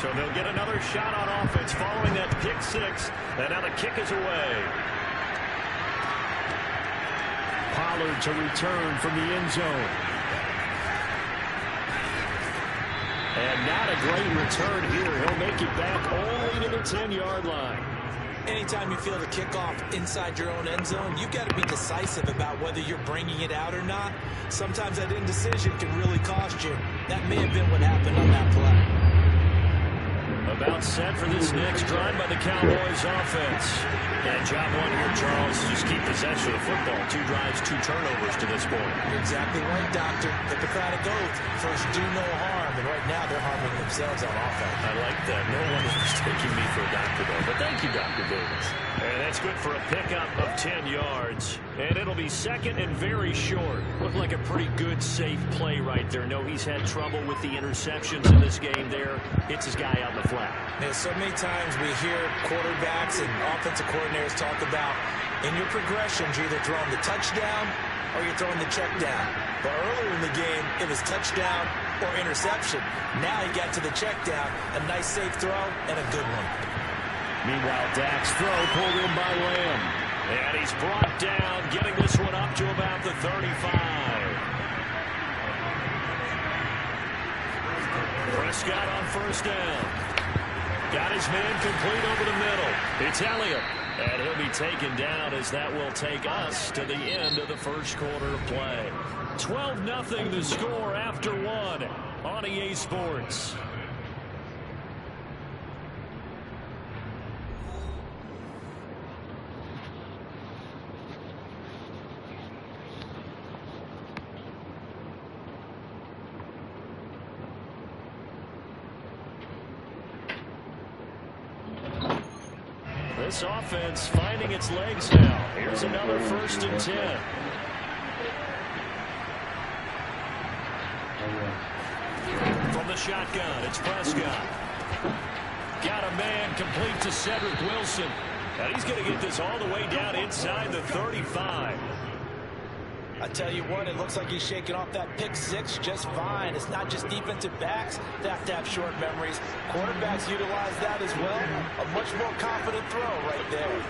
So they'll get another shot on offense following that pick 6, and now the kick is away. Pollard to return from the end zone. And not a great return here. He'll make it back only to the 10-yard line. Anytime you feel the kickoff inside your own end zone, you've got to be decisive about whether you're bringing it out or not. Sometimes that indecision can really cost you. That may have been what happened on that play. About set for this next drive by the Cowboys offense. And job one here, Charles, just keep possession of the football. 2 drives, 2 turnovers to this point. You're exactly right, Doctor. Hippocratic oath. First, do no harm. and right now they're harming themselves on offense. I like that. No one is mistaking me for a doctor, though. But thank you, Dr. Davis. And that's good for a pickup of 10 yards. And it'll be second and very short. Looked like a pretty good, safe play right there. No, he's had trouble with the interceptions in this game there. Hits his guy out in the flat. And so many times we hear quarterbacks and offensive coordinators talk about in your progressions, you're either throwing the touchdown or you're throwing the check down. But earlier in the game, it was touchdown or interception. Now he got to the check down, a nice safe throw, and a good one. Meanwhile, Dak's throw pulled in by Lamb. And he's brought down, getting this one up to about the 35. Prescott on first down. Got his man complete over the middle. It's Elliott. And he'll be taken down as that will take us to the end of the first quarter of play. 12-0 the score after one on EA Sports. This offense finding its legs now. Here's another 1st and 10. From the shotgun, it's Prescott. Got a man complete to Cedric Wilson. And he's going to get this all the way down inside the 35. I tell you what, it looks like he's shaking off that pick six just fine. It's not just defensive backs that have to have short memories. Quarterbacks utilize that as well. A much more confident throw right there.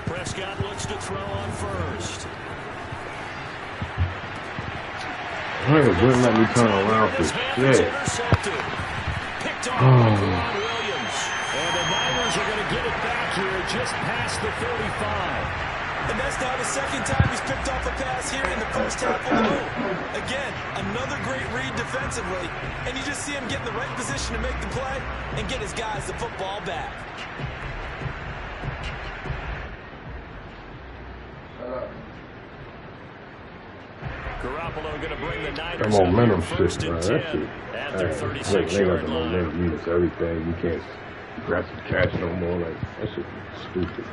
Prescott looks to throw on first. It wouldn't let me turn around for shit. Picked off by Ron Williams. And the Niners are going to get it back here just past the 35. And that's now the second time he's picked off a pass here in the first half alone. Again, another great read defensively. And you just see him get in the right position to make the play and get his guys the football back. Garoppolo going to bring the Niners That momentum first shit, bro. and That 10 shit. at their They got 36-yard the line. momentum. Use everything. You can't grab some catch no more. Like, that shit is stupid.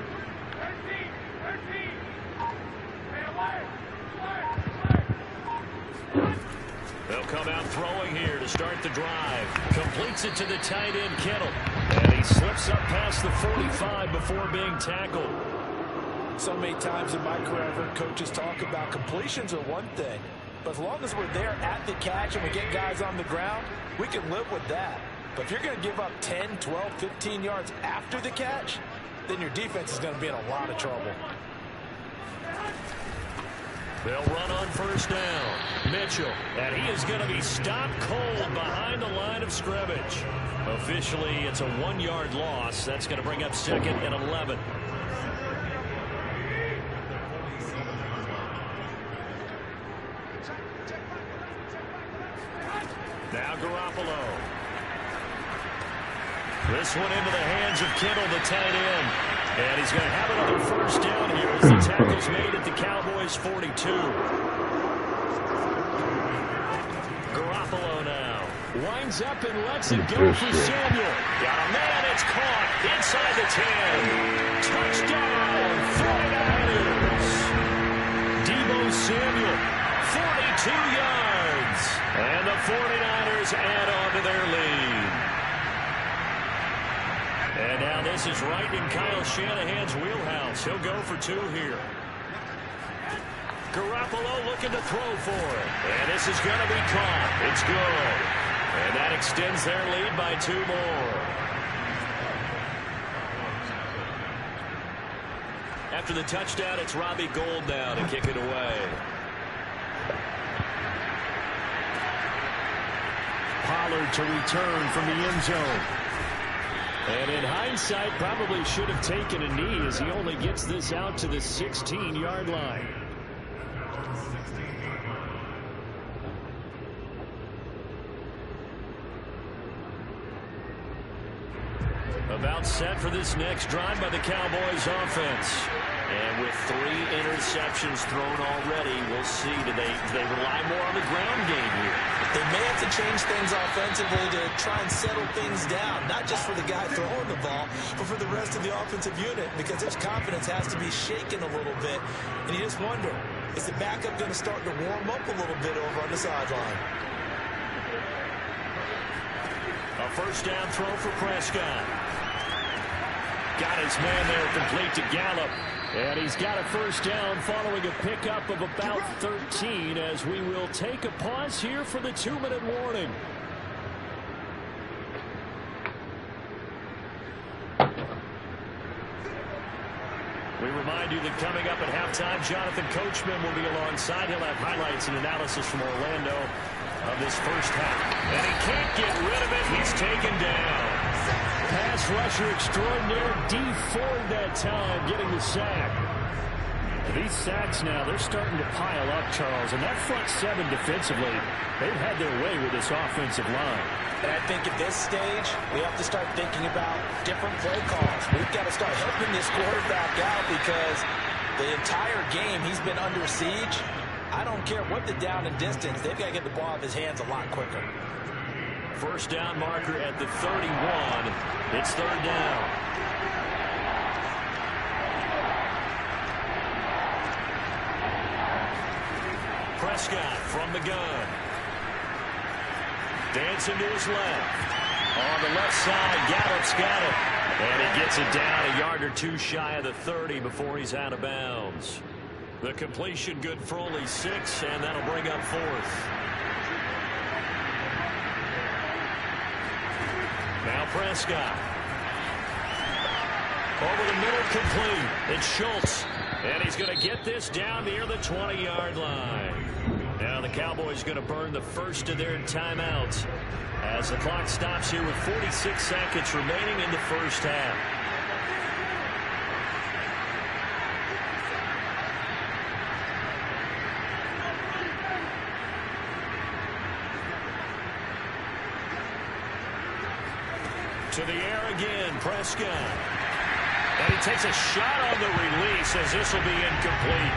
They'll come out throwing here to start the drive. Completes it to the tight end, Kittle. And he slips up past the 45 before being tackled. So many times in my career, I've heard coaches talk about completions are one thing. But as long as we're there at the catch and we get guys on the ground, we can live with that. But if you're going to give up 10, 12, 15 yards after the catch, then your defense is going to be in a lot of trouble. They'll run on first down. Mitchell, and he is going to be stopped cold behind the line of scrimmage. Officially, it's a 1-yard loss. That's going to bring up 2nd and 11. Now Garoppolo. This one into the hands of Kittle, the tight end. And he's going to have another first down here as the tackle's made at the Cowboys' 42. Garoppolo now. Winds up and lets it go for Samuel. Got a man, it's caught inside the 10. Touchdown, 49ers. Deebo Samuel, 42 yards. And the 49ers add on to their lead. And now this is right in Kyle Shanahan's wheelhouse. He'll go for 2 here. Garoppolo looking to throw for it. And this is going to be caught. It's good. And that extends their lead by 2 more. After the touchdown, it's Robbie Gould now to kick it away. Pollard to return from the end zone. And in hindsight, probably should have taken a knee as he only gets this out to the 16-yard line. A About set for this next drive by the Cowboys offense. And with 3 interceptions thrown already, we'll see. Do they rely more on the ground game here? They may have to change things offensively to try and settle things down, not just for the guy throwing the ball, but for the rest of the offensive unit, because his confidence has to be shaken a little bit. And you just wonder, is the backup going to start to warm up a little bit over on the sideline? A first down throw for Prescott. Got his man there, complete to Gallup. And he's got a first down following a pickup of about 13 as we will take a pause here for the 2-minute warning. We remind you that coming up at halftime, Jonathan Coachman will be alongside. He'll have highlights and analysis from Orlando of this first half. And he can't get rid of it. He's taken down. Pass rusher extraordinaire, Dee Ford that time, getting the sack. These sacks now, they're starting to pile up, Charles. And that front 7 defensively, they've had their way with this offensive line. And I think at this stage, we have to start thinking about different play calls. We've got to start helping this quarterback out because the entire game he's been under siege. I don't care what the down and distance, they've got to get the ball out of his hands a lot quicker. First down marker at the 31. It's third down. Prescott from the gun. Dancing to his left. On the left side, Gallup's got it. And he gets it down a yard or 2 shy of the 30 before he's out of bounds. The completion good for only 6, and that'll bring up 4th. Now Prescott. Over the middle, complete. It's Schultz. And he's going to get this down near the 20-yard line. Now the Cowboys going to burn the first of their timeouts as the clock stops here with 46 seconds remaining in the first half. To the air again, Prescott. And he takes a shot on the release as this will be incomplete.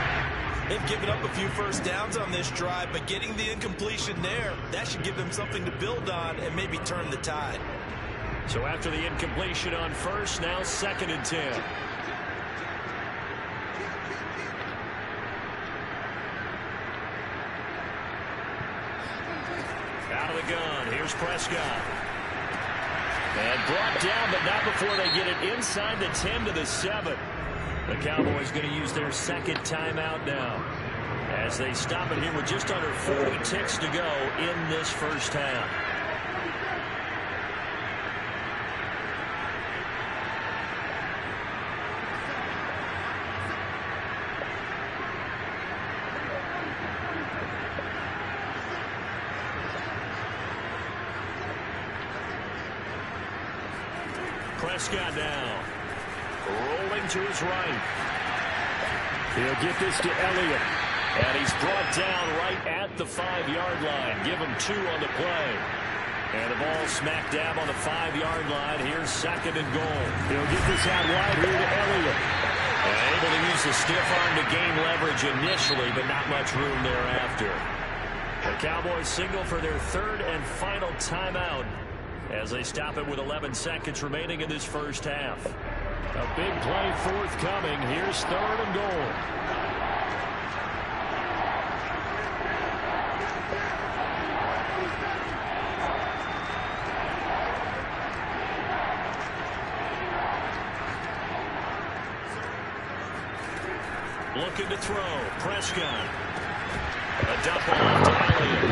They've given up a few first downs on this drive, but getting the incompletion there, that should give them something to build on and maybe turn the tide. So after the incompletion on first, now 2nd and 10. Out of the gun, here's Prescott. And brought down, but not before they get it inside the 10 to the 7. The Cowboys going to use their 2nd timeout now as they stop it here with just under 40 ticks to go in this first half. Prescott now. Rolling to his right. He'll get this to Elliott. And he's brought down right at the 5-yard line. Give him 2 on the play. And the ball smack dab on the 5-yard line. Here's 2nd and goal. He'll get this out wide here to Elliott. And able to use the stiff arm to gain leverage initially, but not much room thereafter. The Cowboys signal for their 3rd and final timeout as they stop it with 11 seconds remaining in this first half. A big play forthcoming. Here's 3rd and goal. Looking to throw. Prescott. A dump off to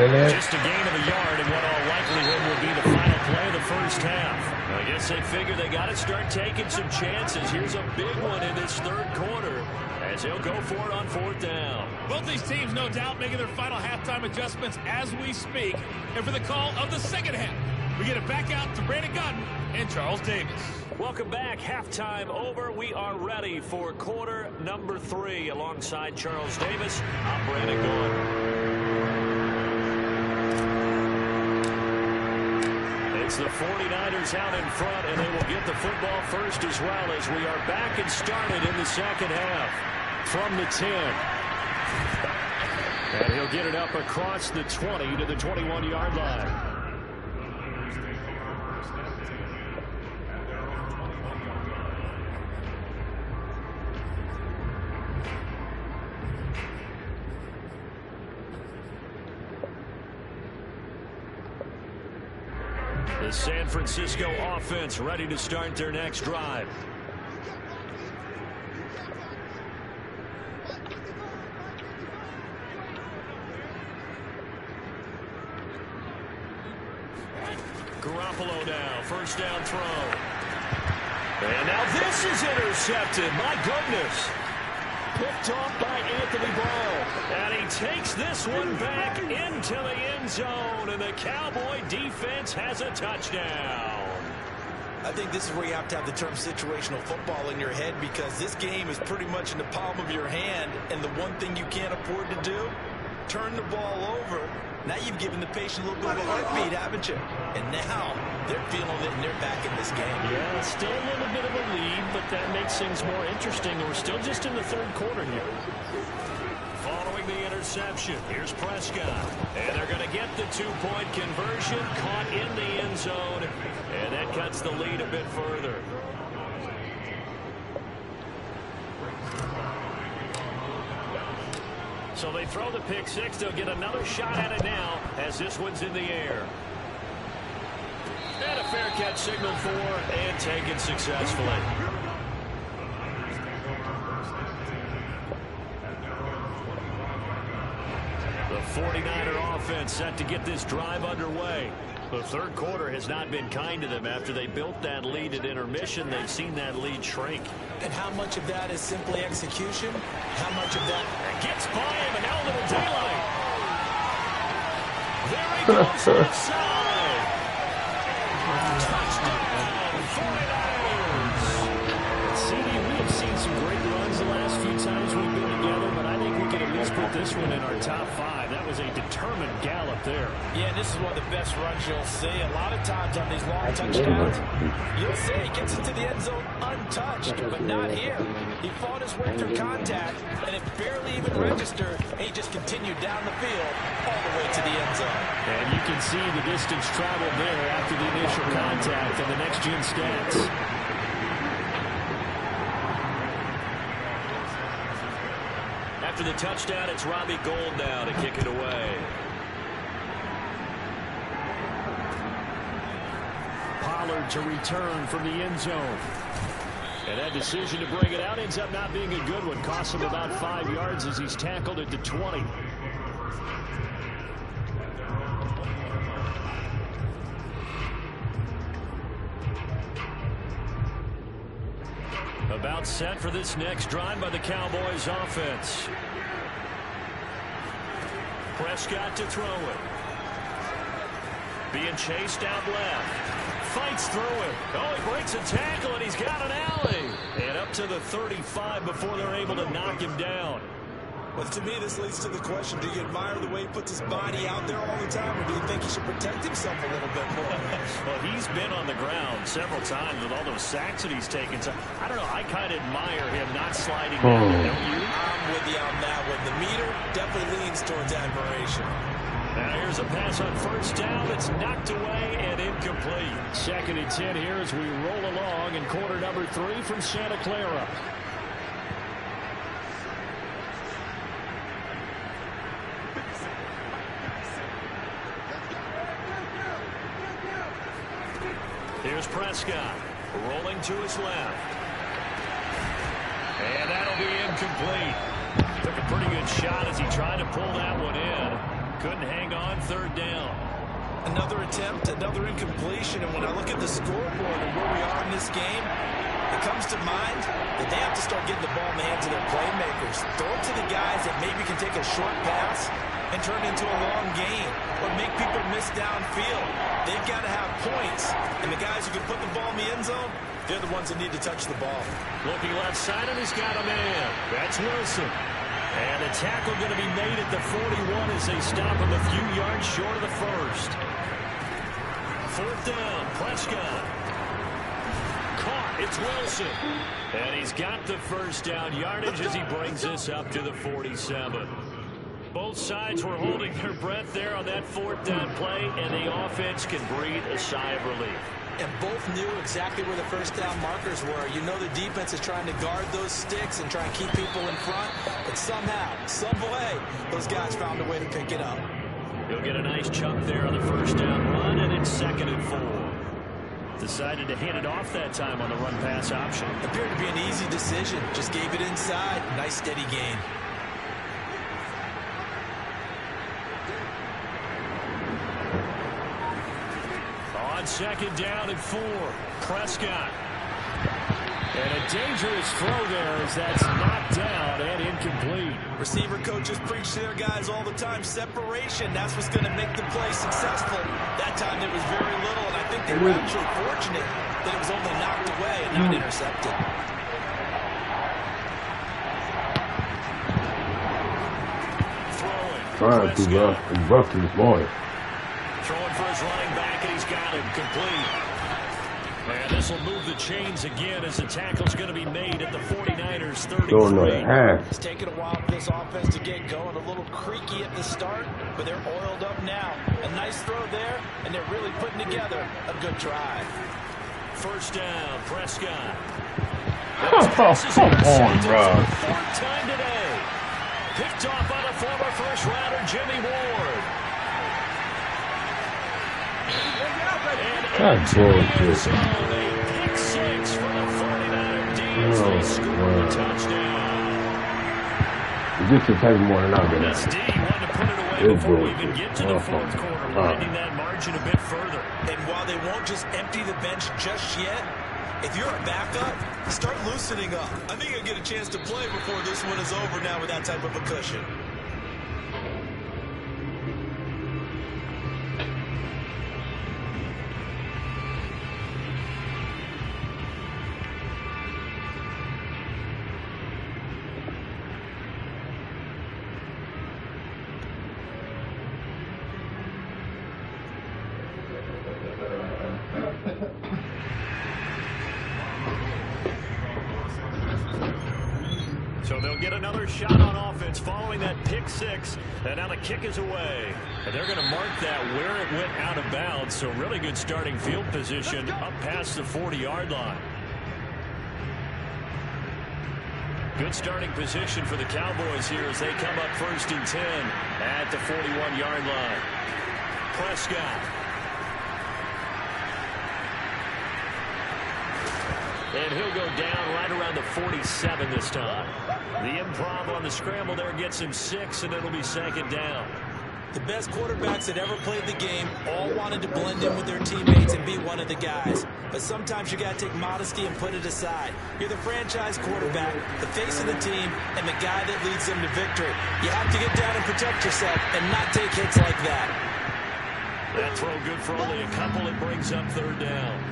Elliott. Just a gain of a yard in what all likelihood will be the final play of the first half. I guess they figure they got to start taking some chances. Here's a big one in this 3rd quarter as he'll go for it on 4th down. Both these teams, no doubt, making their final halftime adjustments as we speak. And for the call of the 2nd half, we get it back out to Brandon Gaudin and Charles Davis. Welcome back. Halftime over. We are ready for quarter number 3. Alongside Charles Davis, I'm Brandon Gaudin. It's the 49ers out in front, and they will get the football first as well as we are back and started in the second half. From the 10. And he'll get it up across the 20 to the 21-yard line. The San Francisco offense ready to start their next drive. Garoppolo now, first down throw. And now this is intercepted. My goodness. Picked off by Anthony Barr. And he takes this one back into the end zone. And the Cowboy defense has a touchdown. I think this is where you have to have the term situational football in your head, because this game is pretty much in the palm of your hand. And the one thing you can't afford to do, turn the ball over. Now you've given the patient a little bit of a heartbeat, haven't you? And now they're feeling it and they're back in this game. Yeah, still a little bit of a lead, but that makes things more interesting. We're still just in the third quarter here. Following the interception, here's Prescott. And they're going to get the two-point conversion, caught in the end zone. And that cuts the lead a bit further. So they throw the pick six. They'll get another shot at it now as this one's in the air. And a fair catch signaled for and taken successfully. The 49er offense set to get this drive underway. The third quarter has not been kind to them. After they built that lead at intermission, they've seen that lead shrink. And how much of that is simply execution? How much of that gets by him, and now a little daylight. There he goes inside. Touchdown, 49ers. CD, we have seen some great runs the last few times we've been together, but I think we can at least put this one in our top 5. That was a determined gallop there. Yeah, this is one of the best runs you'll see. A lot of times on these long touchdowns, you'll see he gets into the end zone untouched, but not here. He fought his way through contact, and it barely even registered, and he just continued down the field all the way to the end zone. And you can see the distance traveled there after the initial contact and the next-gen stats. After the touchdown, it's Robbie Gould now to kick it away. Pollard to return from the end zone. And that decision to bring it out ends up not being a good one. Costs him about 5 yards as he's tackled at the 20. About set for this next drive by the Cowboys offense. Prescott to throw it. Being chased out left. Fights through it. Oh, he breaks a tackle, and he's got an alley. And up to the 35 before they're able to knock him down. Well, to me, this leads to the question, do you admire the way he puts his body out there all the time, or do you think he should protect himself a little bit more? Well, he's been on the ground several times with all those sacks that he's taken. So, I don't know, I kind of admire him not sliding down. Don't you? I'm with you on that one. The meter definitely leans towards admiration. Now here's a pass on first down. It's knocked away and incomplete. 2nd and 10 here as we roll along in quarter number 3 from Santa Clara. Here's Prescott rolling to his left. And that'll be incomplete. Took a pretty good shot as he tried to pull that one in. Couldn't hang on, 3rd down. Another attempt, another incompletion, and when I look at the scoreboard and where we are in this game, it comes to mind that they have to start getting the ball in the hands of their playmakers. Throw it to the guys that maybe can take a short pass and turn it into a long gain or make people miss downfield. They've got to have points, and the guys who can put the ball in the end zone, they're the ones that need to touch the ball. Looking left side, and he's got a man. That's Wilson. And the tackle going to be made at the 41 as they stop him a few yards short of the first. 4th down. Prescott. Caught. It's Wilson. And he's got the 1st down yardage as he brings this up to the 47. Both sides were holding their breath there on that 4th down play, and the offense can breathe a sigh of relief. And both knew exactly where the 1st down markers were. You know the defense is trying to guard those sticks and try and keep people in front, but somehow, some way, those guys found a way to pick it up. He'll get a nice chunk there on the 1st down run, and it's 2nd and 4. Decided to hand it off that time on the run-pass option. Appeared to be an easy decision. Just gave it inside. Nice steady gain. On 2nd down and 4, Prescott. And a dangerous throw there as that's knocked down and incomplete. Receiver coaches preach to their guys all the time. Separation, that's what's going to make the play successful. That time there was very little, and I think they were actually fortunate that it was only knocked away and not intercepted. Throwing. Trying to rough this morning. Throwing for his running back, and he's got it complete. And this will move the chains again as the tackle's going to be made at the 49ers 33. It's taken a while for this offense to get going. A little creaky at the start, but they're oiled up now. A nice throw there, and they're really putting together a good drive. 1st down, Prescott. Come on, bro. 4th time today. Picked off by the former 1st-rounder Jimmy Ward. That's bullshit. A pick 6 for the 49er D's. They score a touchdown. This will take more than I'm going This D wanted to put it away before we even get to the 4th quarter, widening that margin a bit further. And while they won't just empty the bench just yet, if you're a backup, start loosening up. I think you'll get a chance to play before this one is over now with that type of a cushion. So they'll get another shot on offense following that pick 6. And now the kick is away. And they're going to mark that where it went out of bounds. So really good starting field position up past the 40-yard line. Good starting position for the Cowboys here as they come up 1st and 10 at the 41-yard line. Prescott. And he'll go down right around the 47 this time. The improv on the scramble there gets him 6, and it'll be 2nd down. The best quarterbacks that ever played the game all wanted to blend in with their teammates and be one of the guys. But sometimes you got to take modesty and put it aside. You're the franchise quarterback, the face of the team, and the guy that leads them to victory. You have to get down and protect yourself and not take hits like that. That throw good for only a couple. It brings up 3rd down.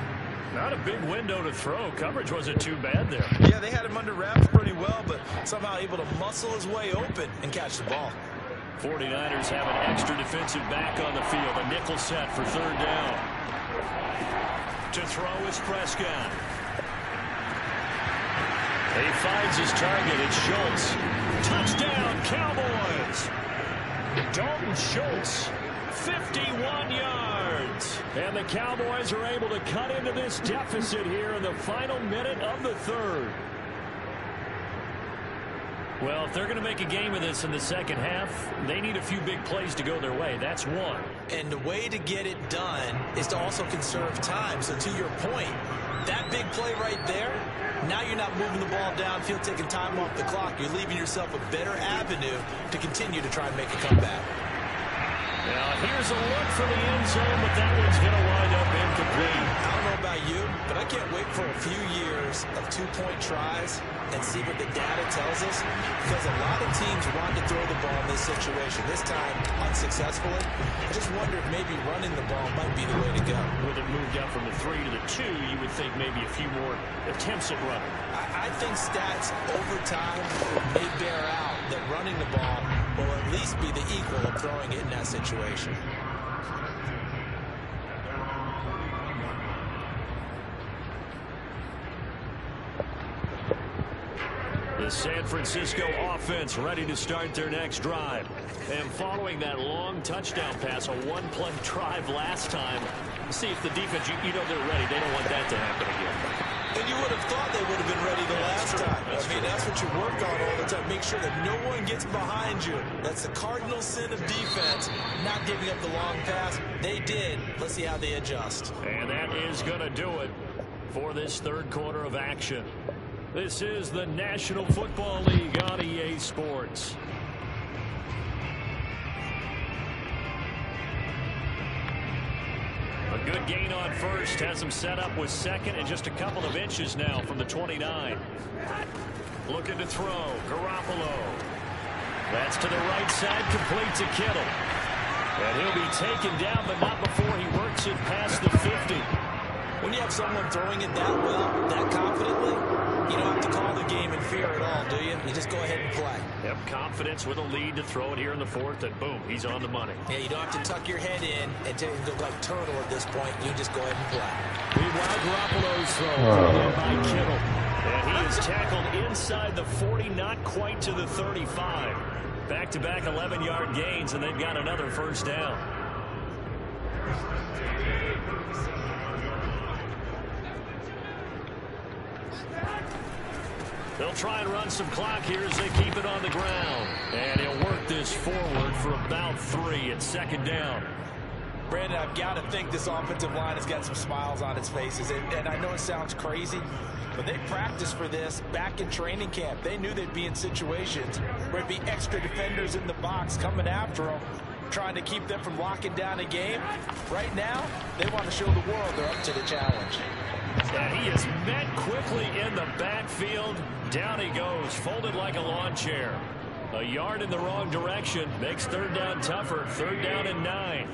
Not a big window to throw. Coverage wasn't too bad there. Yeah, they had him under wraps pretty well, but somehow able to muscle his way open and catch the ball. 49ers have an extra defensive back on the field. A nickel set for 3rd down. To throw is Prescott. He finds his target. It's Schultz. Touchdown, Cowboys. Dalton Schultz, 51 yards. And the Cowboys are able to cut into this deficit here in the final minute of the 3rd. Well, if they're going to make a game of this in the 2nd half, they need a few big plays to go their way. That's one. And the way to get it done is to also conserve time. So to your point, that big play right there, now you're not moving the ball downfield, taking time off the clock. You're leaving yourself a better avenue to continue to try and make a comeback. Now, here's a look for the end zone, but that one's going to wind up incomplete. I don't know about you, but I can't wait for a few years of 2-point tries and see what the data tells us, because a lot of teams want to throw the ball in this situation, this time unsuccessfully. I just wonder if maybe running the ball might be the way to go. With it moved up from the 3 to the 2, you would think maybe a few more attempts at running. I think stats over time may bear out that running the ball will at least be the equal of throwing it in that situation. The San Francisco offense ready to start their next drive. And following that long touchdown pass, a one-play drive last time, see if the defense, you know they're ready. They don't want that to happen again. And you would have thought they would have been ready the last time. I mean, that's what you work on all the time. Make sure that no one gets behind you. That's the cardinal sin of defense, not giving up the long pass. They did. Let's see how they adjust. And that is going to do it for this third quarter of action. This is the National Football League on EA Sports. A good gain on first. Has him set up with second and just a couple of inches now from the 29. Looking to throw. Garoppolo. That's to the right side. Complete to Kittle. And he'll be taken down, but not before he works it past the 50. When you have someone throwing it that well, that confidently, you don't have to call the game in fear at all, do you? You just go ahead and play. Yep, confidence with a lead to throw it here in the fourth, and boom, he's on the money. Yeah, you don't have to tuck your head in and go like turtle at this point. You just go ahead and play. Meanwhile, Garoppolo's throw by Kittle. And he is tackled inside the 40, not quite to the 35. Back-to-back 11-yard gains, and they've got another first down. They'll try and run some clock here as they keep it on the ground. And he'll work this forward for about 3 at second down. Brandon, I've got to think this offensive line has got some smiles on its faces. And I know it sounds crazy, but they practiced for this back in training camp. They knew they'd be in situations where there'd be extra defenders in the box coming after them, trying to keep them from locking down a game. Right now, they want to show the world they're up to the challenge. And he is met quickly in the backfield. Down he goes, folded like a lawn chair. A yard in the wrong direction makes third down tougher. Third down and 9.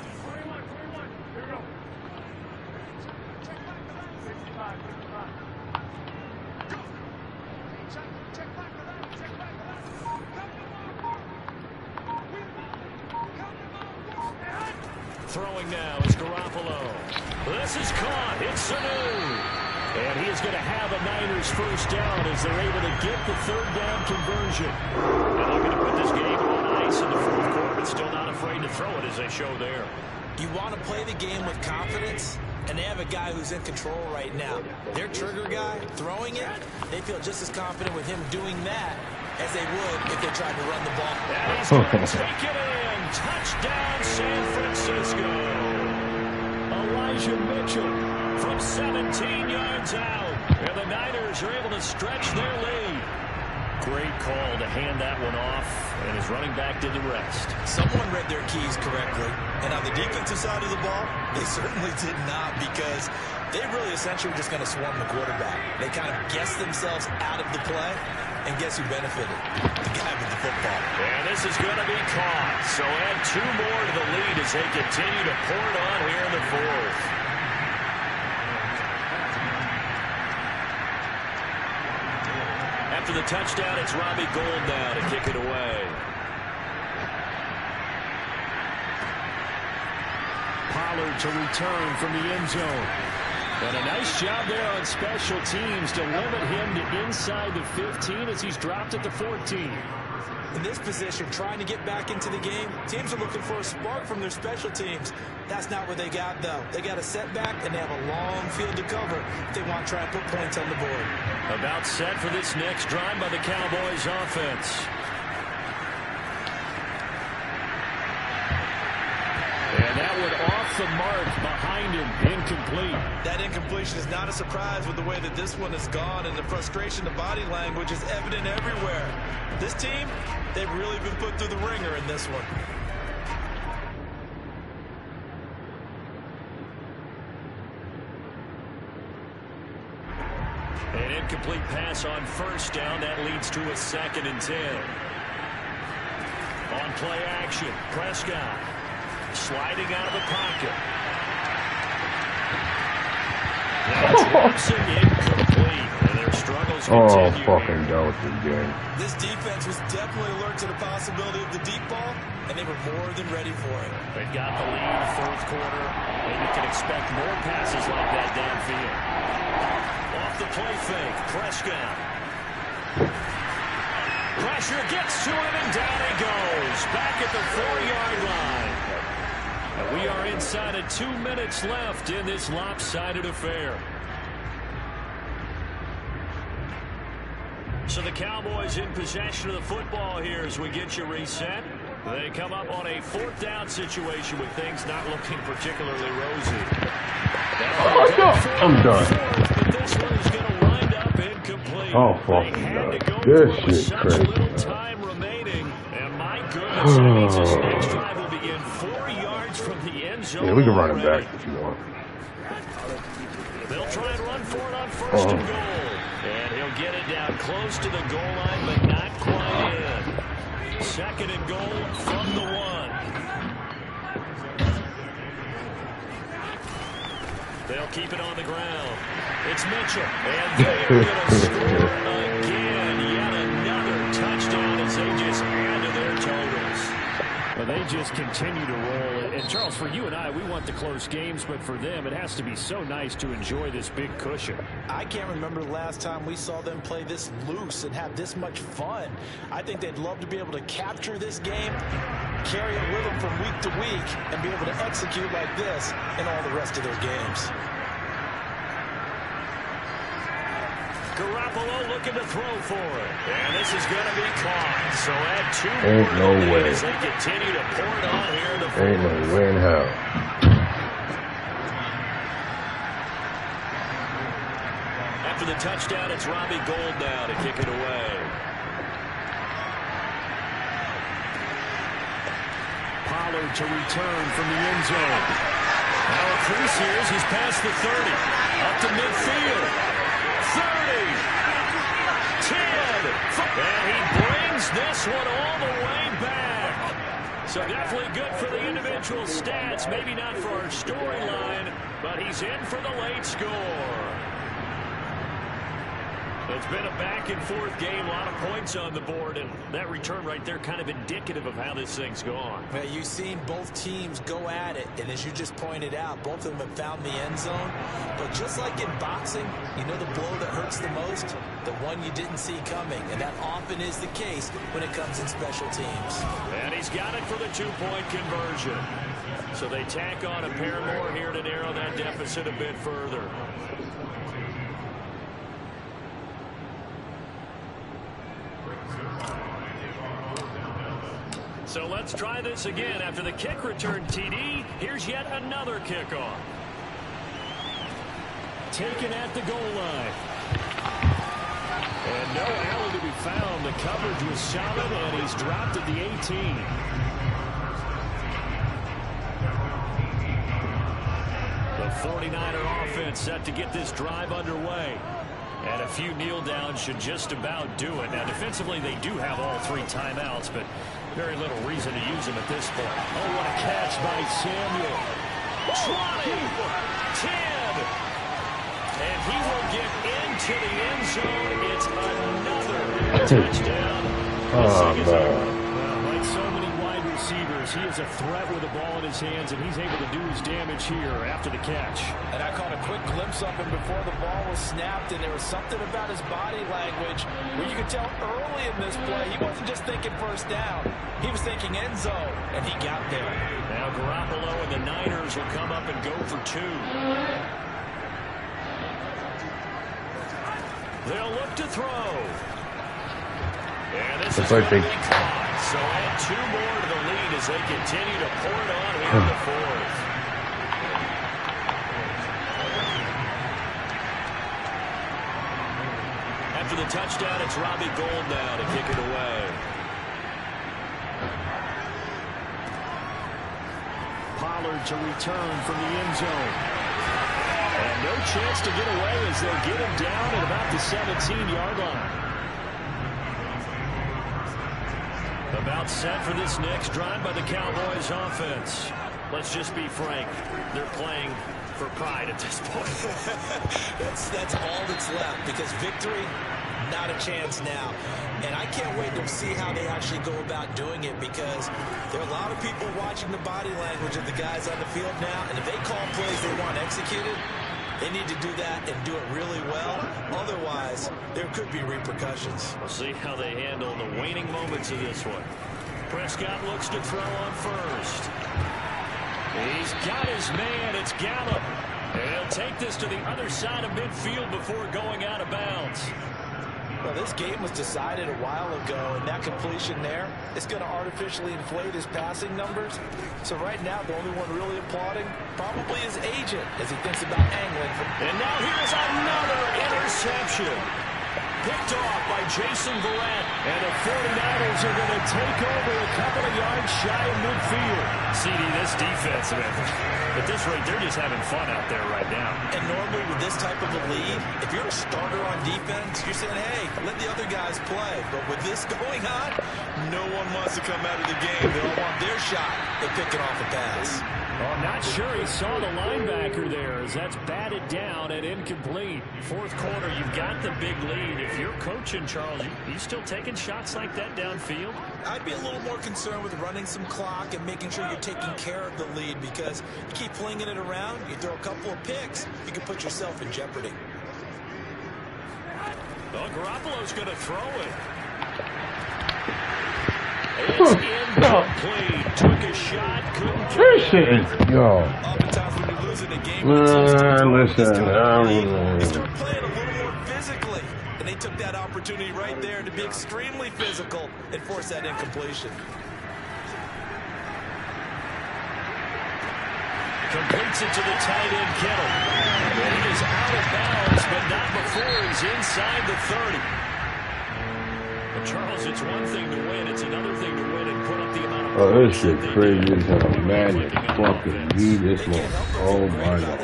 Throwing now is Garoppolo. This is caught. It's Sanu. And he is going to have a Niners first down as they're able to get the third down conversion. And looking to put this game on ice in the fourth quarter, but still not afraid to throw it as they show there. You want to play the game with confidence, and they have a guy who's in control right now. Their trigger guy throwing it, they feel just as confident with him doing that as they would if they tried to run the ball. And he's going to take it in. Touchdown, San Francisco. Elijah Mitchell from 17 yards out. And the Niners are able to stretch their lead. Great call to hand that one off, and his running back did the rest. Someone read their keys correctly, and on the defensive side of the ball, they certainly did not, because they really essentially were just going to swarm the quarterback. They kind of guessed themselves out of the play, and guess who benefited? The guy with the football. And this is going to be caught. So add 2 more to the lead as they continue to pour it on here in the fourth. After the touchdown, it's Robbie Gould now to kick it away. Pollard to return from the end zone. And a nice job there on special teams to limit him to inside the 15 as he's dropped at the 14. In this position, trying to get back into the game, teams are looking for a spark from their special teams. That's not what they got, though. They got a setback, and they have a long field to cover if they want to try and put points on the board. About set for this next drive by the Cowboys offense. And that one off the mark behind him, incomplete. That incompletion is not a surprise with the way that this one has gone, and the frustration, the body language is evident everywhere. This team, they've really been put through the ringer in this one. An incomplete pass on first down. That leads to a 2nd and 10. On play action, Prescott sliding out of the pocket. That's incomplete. And their struggles continue. Fucking doubt this game. This defense was definitely alert to the possibility of the deep ball, and they were more than ready for it. They've got the lead fourth quarter, and you can expect more passes like that downfield. Off the play fake, Prescott. pressure, gets to him, and down he goes. Back at the 4-yard line. And we are inside of 2 minutes left in this lopsided affair. So the Cowboys in possession of the football here as we get you reset. They come up on a 4th down situation with things not looking particularly rosy. I'm done. But this one is going to wind up incomplete. Oh, fucking done. This shit crazy. Little time remaining, and my goodness, that means this next drive will begin 4 yards from the end zone. Yeah, we can run it back if you want. They'll try and run for it on 1st and goal. And he'll get it down close to the goal line, but not quite in. 2nd and goal from the 1. They'll keep it on the ground. It's Mitchell. And they're going to score again. Yet another touchdown as they just add to their totals. Well, they just continue to roll. And, Charles, for you and I, we want the close games, but for them, it has to be so nice to enjoy this big cushion. I can't remember the last time we saw them play this loose and have this much fun. I think they'd love to be able to capture this game, carry it with them from week to week, and be able to execute like this in all the rest of their games. Garoppolo looking to throw for it. And this is going to be caught. So add 2 Ain't more no way. as they continue to pour it on here in the 4th. Ain't no way in hell. After the touchdown, it's Robbie Gould now to kick it away. Pollard to return from the end zone. Now a crease here as he's past the 30. Up to midfield. 30, 10, and he brings this one all the way back. So definitely good for the individual stats, maybe not for our storyline, but he's in for the late score. It's been a back-and-forth game, a lot of points on the board, and that return right there kind of indicative of how this thing's gone. Well, you've seen both teams go at it, and as you just pointed out, both of them have found the end zone. But just like in boxing, you know the blow that hurts the most? The one you didn't see coming, and that often is the case when it comes in special teams. And he's got it for the 2-point conversion. So they tack on a pair more here to narrow that deficit a bit further. So let's try this again. After the kick return TD, here's yet another kickoff. Taken at the goal line. And no Allen to be found. The coverage was solid, and he's dropped at the 18. The 49er offense set to get this drive underway. And a few kneel downs should just about do it. Now, defensively, they do have all 3 timeouts, but very little reason to use them at this point. Oh, what a catch by Samuel. 20, 10, and he will get into the end zone. It's another touchdown. Oh, man. Well, like so many wide receivers, he is a threat with the ball in his hands, and he's able to do his damage here after the catch. And I caught a quick glimpse of him before the ball was snapped, and there was something about his body language where you could tell early in this play he wasn't just thinking 1st down. He was thinking end zone, and he got there. Now Garoppolo and the Niners will come up and go for 2. They'll look to throw. And this is like they... caught. So add 2 more to the lead as they continue to pour it on here in the 4th. After the touchdown, it's Robbie Gould now to kick it away. Pollard to return from the end zone. And no chance to get away as they'll get him down at about the 17-yard line. About set for this next drive by the Cowboys offense. Let's just be frank. They're playing for pride at this point. that's all that's left, because victory, not a chance now. And I can't wait to see how they actually go about doing it, because there are a lot of people watching the body language of the guys on the field now, and if they call plays they want executed, They need to do that and do it really well. Otherwise, there could be repercussions. We'll see how they handle the waning moments of this one. Prescott looks to throw on first. He's got his man. It's Gallup. And he'll take this to the other side of midfield before going out of bounds. Well, this game was decided a while ago, and that completion there is going to artificially inflate his passing numbers. So right now, the only one really applauding probably his agent as he thinks about angling. And now here's another interception. Picked off by Jason Verrett. And the 49ers are going to take over a couple of yards shy of midfield. CD, this defense, at this rate, they're just having fun out there right now. And normally with this type of a lead, if you're a starter on defense, you're saying, hey, let the other guys play. But with this going on, no one wants to come out of the game. They all want their shot at picking off a pass. Oh, I'm not sure he saw the linebacker there as that's batted down and incomplete. Fourth quarter, you've got the big lead. If you're coaching, Charles, you still taking shots like that downfield? I'd be a little more concerned with running some clock and making sure you're taking care of the lead, because you keep flinging it around, you throw a couple of picks, you can put yourself in jeopardy. Well, Garoppolo's going to throw it. It's incomplete. Took a shot, couldn't catch it. Yo. Oftentimes when you're losing a game, Listen, they start playing a little more physically. And they took that opportunity right there to be extremely physical and force that incompletion. Completes it to the tight end, Kittle. And he is out of bounds, but not before he's inside the 30. But Charles, it's one thing to win. It's another thing to win and put up the amount of oh, this shit crazy as hell. Man, you fucking need this one. Oh, my God.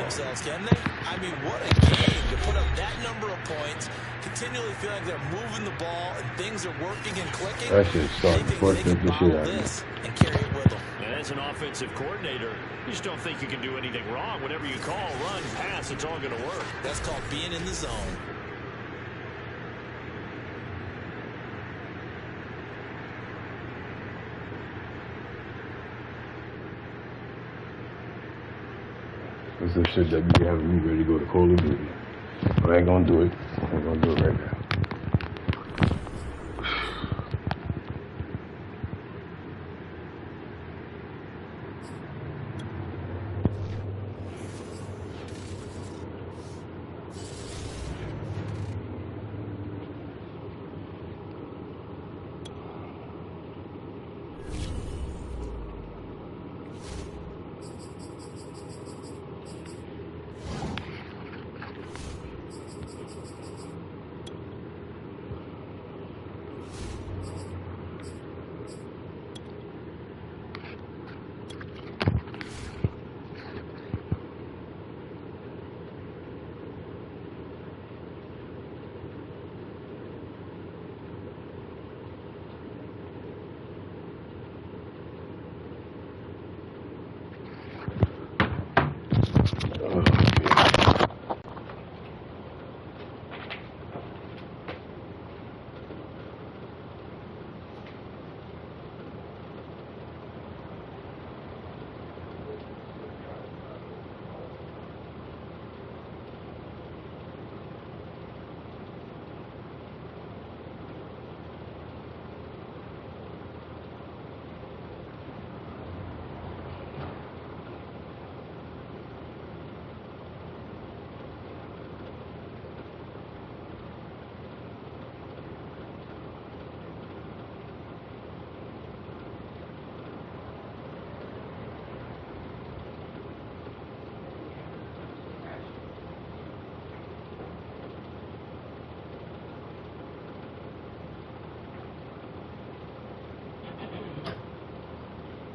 I mean, what a game to put up that number of points, continually feel like they're moving the ball and things are working and clicking. That shit's starting to frustrate the shit out of me. And carry it with them. And as an offensive coordinator, you just don't think you can do anything wrong. Whatever you call, run, pass, it's all going to work. That's called being in the zone. This is shit that be having me ready to go to Call of Duty. But I ain't gonna do it. I ain't gonna do it right now.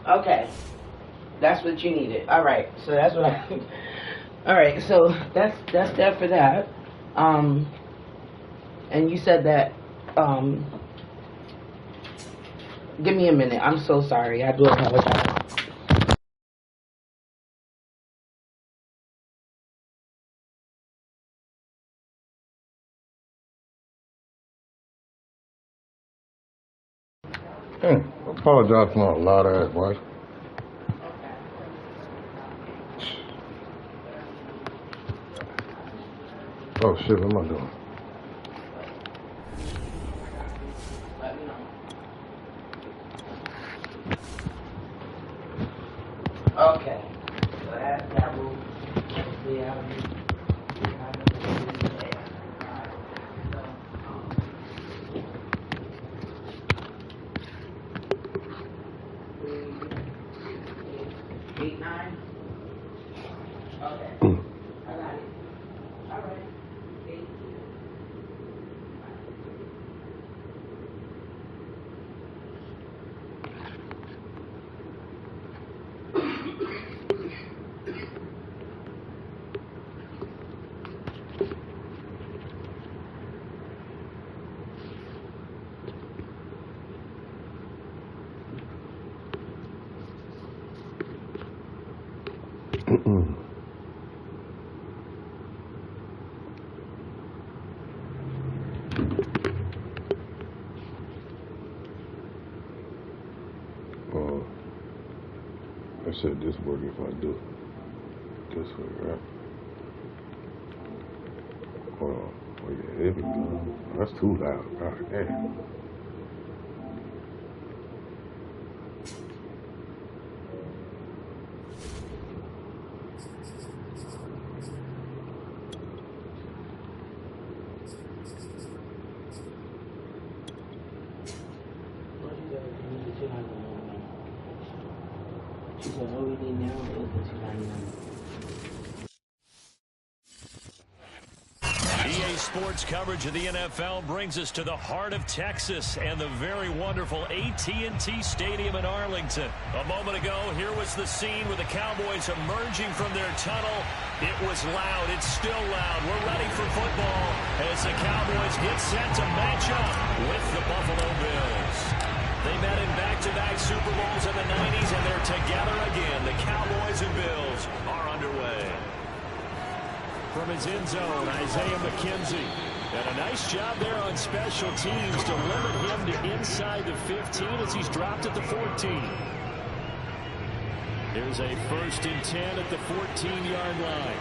Okay, that's what you needed. All right, so that's what I. All right, so that's that for that. And you said that. Give me a minute. I'm so sorry. I do apologize. Apologize for my loud ass voice. Oh shit, what am I doing? Let me know. Okay. So that will be out of here. Eight, 9. Okay. I got it. All right. 8. I said this work if I do this way, right? Hold on. Oh yeah, there we go. That's too loud. God damn. EA Sports coverage of the NFL brings us to the heart of Texas and the very wonderful AT&T Stadium in Arlington. A moment ago, here was the scene with the Cowboys emerging from their tunnel. It was loud. It's still loud. We're ready for football as the Cowboys get set to match up with the Buffalo Bills. They met in back-to-back Super Bowls in the 90s, and they're together again. The Cowboys and Bills are underway. From his end zone, Isaiah McKenzie. And a nice job there on special teams to limit him to inside the 15 as he's dropped at the 14. There's a 1st and 10 at the 14-yard line.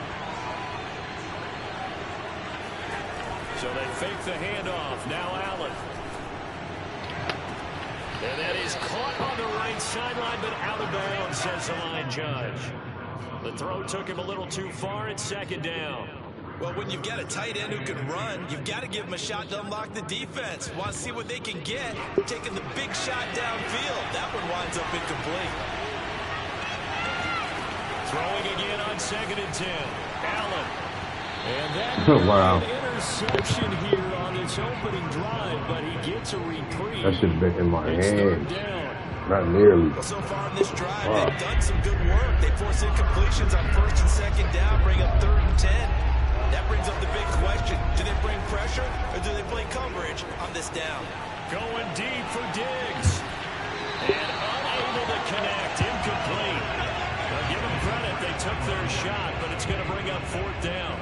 So they fake the handoff. Now Allen. And that is caught on the right sideline, but out of bounds, says the line judge. The throw took him a little too far. It's 2nd down. Well, when you've got a tight end who can run, you've got to give him a shot to unlock the defense. Want to see what they can get, taking the big shot downfield. That one winds up incomplete. Throwing again on 2nd and 10. Allen. And that wow. interception here on this opening drive, but he gets a reprieve. That should have been in my It's hands. 3rd down. Not nearly. Well, so far in this drive, they've done some good work. They force incompletions on 1st and 2nd down, bring up 3rd and 10. That brings up the big question. Do they bring pressure, or do they play coverage on this down? Going deep for Diggs. And unable to connect. Incomplete. Now give them credit. They took their shot, but it's going to bring up 4th down.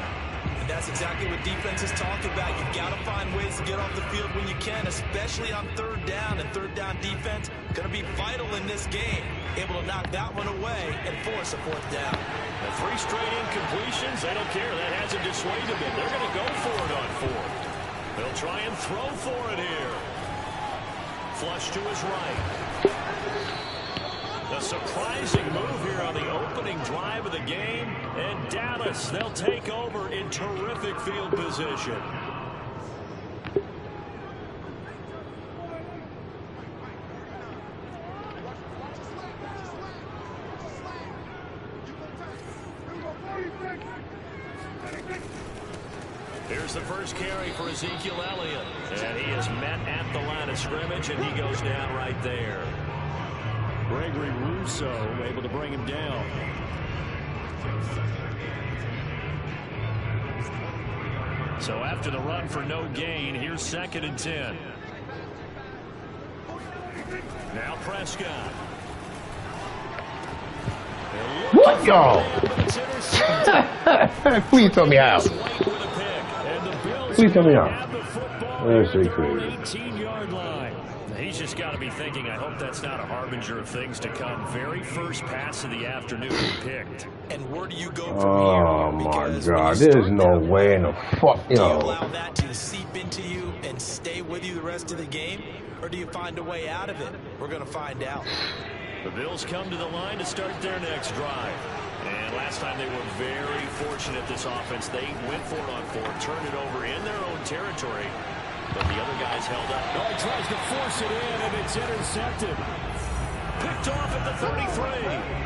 And that's exactly what defenses talk about. You've got to find ways to get off the field when you can, especially on 3rd down. And 3rd down defense going to be vital in this game. Able to knock that one away and force a 4th down. And 3 straight incompletions. They don't care. That hasn't dissuaded them. They're going to go for it on 4th. They'll try and throw for it here. Flush to his right. A surprising move here on the opening drive of the game. And Dallas, they'll take over in terrific field position. Here's the first carry for Ezekiel Elliott. And he is met at the line of scrimmage, and he goes down right there. Gregory Rousseau able to bring him down. So after the run for no gain, here's 2nd and 10. Now Prescott. What, y'all? Please tell me how. Please tell me how. That's crazy. 18-yard line. He's just got to be thinking, I hope that's not a harbinger of things to come. Very first pass of the afternoon picked. And where do you go from Oh here? my Because God, there's no way in the fuck, do you yo. allow that to seep into you and stay with you the rest of the game? Or do you find a way out of it? We're going to find out. The Bills come to the line to start their next drive. And last time they were very fortunate, this offense. They went for it on fourth, turned it over in their own territory. But the other guys held up. Oh, he tries to force it in, and it's intercepted. Picked off at the 33.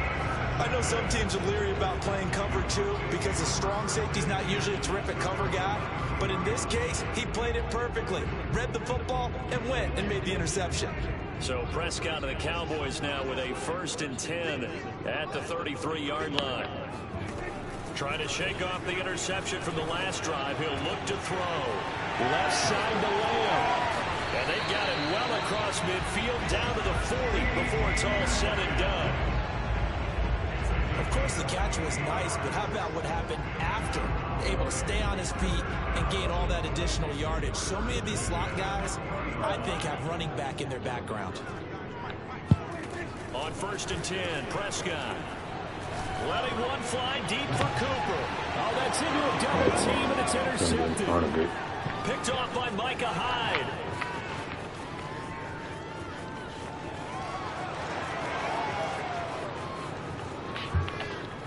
I know some teams are leery about playing cover two because the strong safety's not usually a terrific cover guy. But in this case, he played it perfectly. Read the football and went and made the interception. So Prescott and the Cowboys now with a 1st and 10 at the 33-yard line. Trying to shake off the interception from the last drive. He'll look to throw. Left side to Lamb. And they've got it well across midfield down to the 40 before it's all said and done. Of course, the catch was nice, but how about what happened after? Able to stay on his feet and gain all that additional yardage. So many of these slot guys, I think, have running back in their background. On 1st and 10, Prescott. Letting one fly deep for Cooper. Oh, that's into a double team, and it's intercepted. Picked off by Micah Hyde.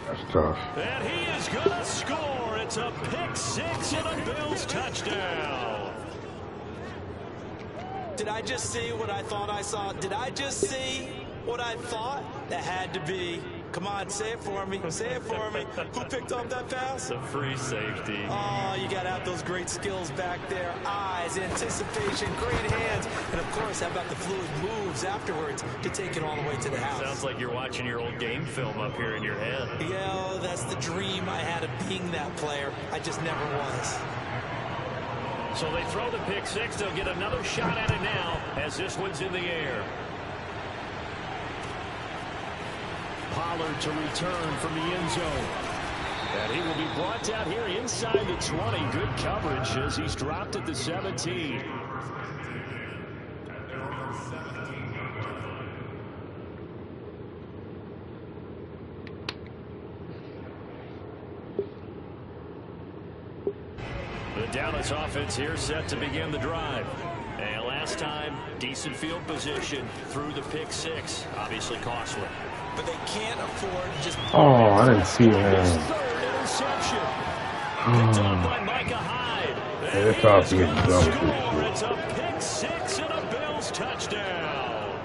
That's tough. And he is going to score. It's a pick six and a Bills touchdown. Did I just see what I thought I saw? Did I just see what I thought? That had to be. Come on, say it for me. Say it for me. Who picked up that pass? The free safety. Oh, you got to have those great skills back there. Eyes, anticipation, great hands. And, of course, how about the fluid moves afterwards to take it all the way to the house? Sounds like you're watching your old game film up here in your head. Yeah, that's the dream I had of being that player. I just never was. So they throw the pick six. They'll get another shot at it now as this one's in the air. Pollard to return from the end zone. And he will be brought down here inside the 20. Good coverage as he's dropped at the 17. The Dallas offense here set to begin the drive. And last time, decent field position through the pick six. Obviously costly. But they can't afford just... Oh, I didn't see him. Third interception. Picked up by Micah Hyde. Yeah, it's off to get dumped. It's a pick six and a Bills touchdown.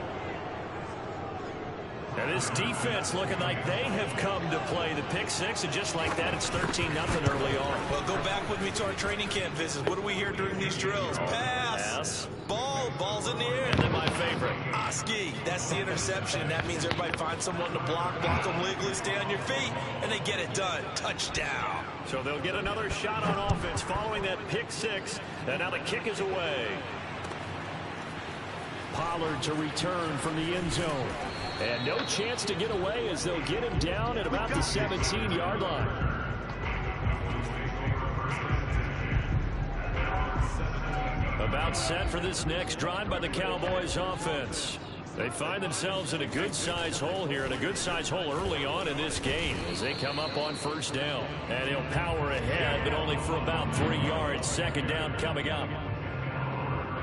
And this defense looking like they have come to play the pick six, and just like that, it's 13-0 early on. Well, go back with me to our training camp visits. What do we hear during these drills? Pass. Ball's in the air. And then my favorite. Oski, that's the interception. That means everybody finds someone to block them legally, stay on your feet, and they get it done. Touchdown. So they'll get another shot on offense following that pick six, and now the kick is away. Pollard to return from the end zone. And no chance to get away as they'll get him down at about the 17-yard line. About set for this next drive by the Cowboys offense. They find themselves in a good-sized hole here, and a good-sized hole early on in this game as they come up on first down. And he'll power ahead, but only for about 3 yards. Second down coming up.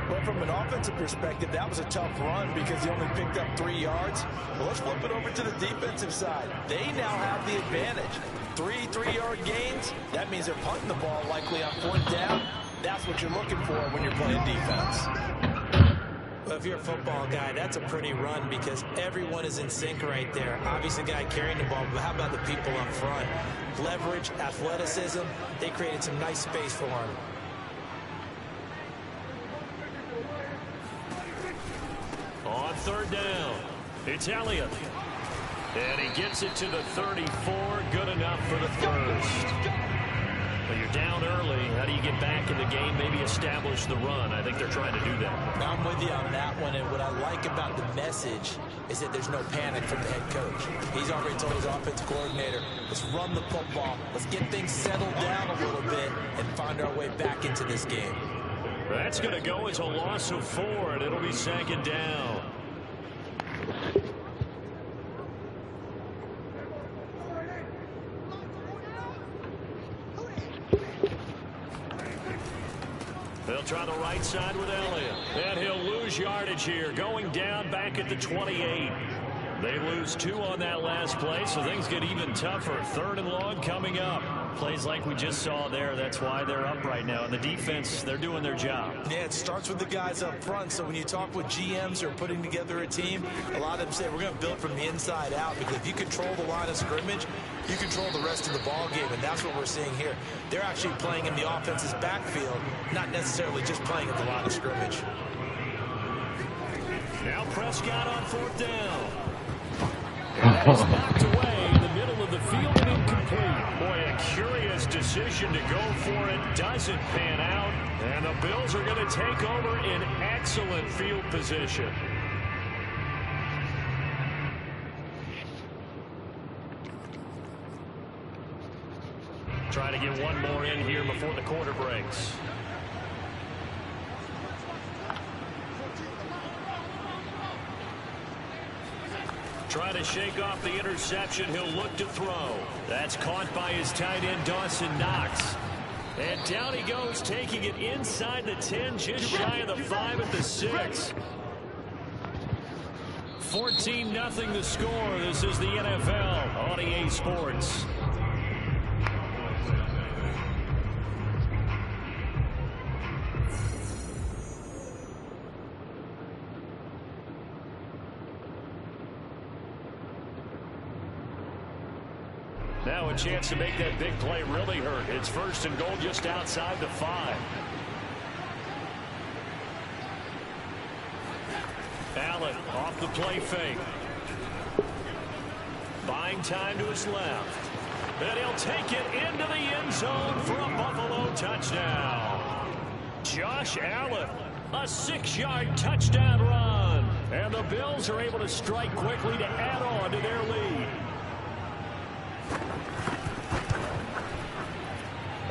Well, from an offensive perspective, that was a tough run because he only picked up 3 yards. Well, let's flip it over to the defensive side. They now have the advantage. 3-3-yard gains. That means they're punting the ball likely on 4th down. That's what you're looking for when you're playing defense. Well, if you're a football guy, that's a pretty run because everyone is in sync right there. Obviously, the guy carrying the ball, but how about the people up front? Leverage, athleticism, they created some nice space for him. On third down, it's Elliott. And he gets it to the 34. Good enough for the first. But you're down early. How do you get back in the game? Maybe establish the run. I think they're trying to do that. I'm with you on that one. And what I like about the message is that there's no panic from the head coach. He's already told his offensive coordinator, let's run the football. Let's get things settled down a little bit and find our way back into this game. That's going to go as a loss of 4, and it'll be second down. They'll try the right side with Elliott. And he'll lose yardage here, going down back at the 28. They lose 2 on that last play, so things get even tougher. 3rd and long coming up. Plays like we just saw there, that's why they're up right now. And the defense, they're doing their job. Yeah, it starts with the guys up front. So when you talk with GMs who are putting together a team, a lot of them say we're going to build from the inside out, because if you control the line of scrimmage, you control the rest of the ball game, and that's what we're seeing here. They're actually playing in the offense's backfield, not necessarily just playing at the line of scrimmage. Now Prescott on 4th down. And that is knocked away in the middle of the field and incomplete. Boy, a curious decision to go for it. Doesn't pan out. And the Bills are going to take over in excellent field position. Trying to get one more in here before the quarter breaks. Trying to shake off the interception. He'll look to throw. That's caught by his tight end, Dawson Knox. And down he goes, taking it inside the 10, just shy of the 5 at the 6. 14-0 the score. This is the NFL on EA Sports. Now a chance to make that big play really hurt. It's 1st and goal just outside the 5. Allen off the play fake. Buying time to his left. And he'll take it into the end zone for a Buffalo touchdown. Josh Allen, a 6-yard touchdown run. And the Bills are able to strike quickly to add on to their lead.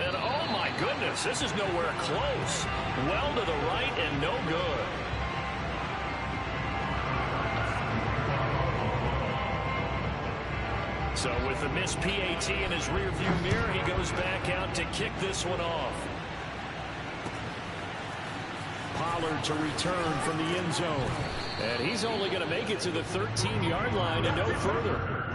And oh my goodness, this is nowhere close. Well to the right and no good. So with the missed PAT in his rearview mirror, he goes back out to kick this one off. Pollard to return from the end zone. And he's only going to make it to the 13-yard line and no further.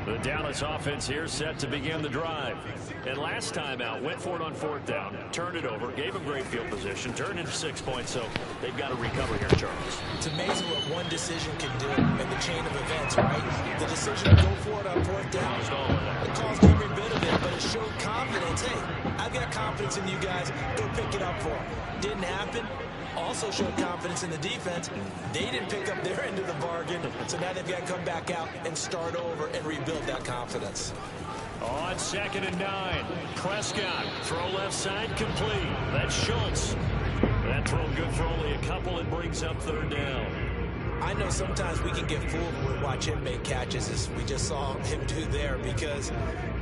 The Dallas offense here set to begin the drive. And last time out, went for it on 4th down, turned it over, gave them great field position, turned into 6 points, so they've got to recover here, Charles. It's amazing what one decision can do in the chain of events, right? The decision to go for it on 4th down, it caused every bit of it, but it showed confidence. Hey, I've got confidence in you guys. Go pick it up for them. Didn't happen. Also showed confidence in the defense. They didn't pick up their end of the bargain, so now they've got to come back out and start over and rebuild that confidence. On 2nd and 9, Prescott, throw left side complete. That's Schultz. That throw good for only a couple. It brings up 3rd down. I know sometimes we can get fooled when we watch him make catches, as we just saw him do there, because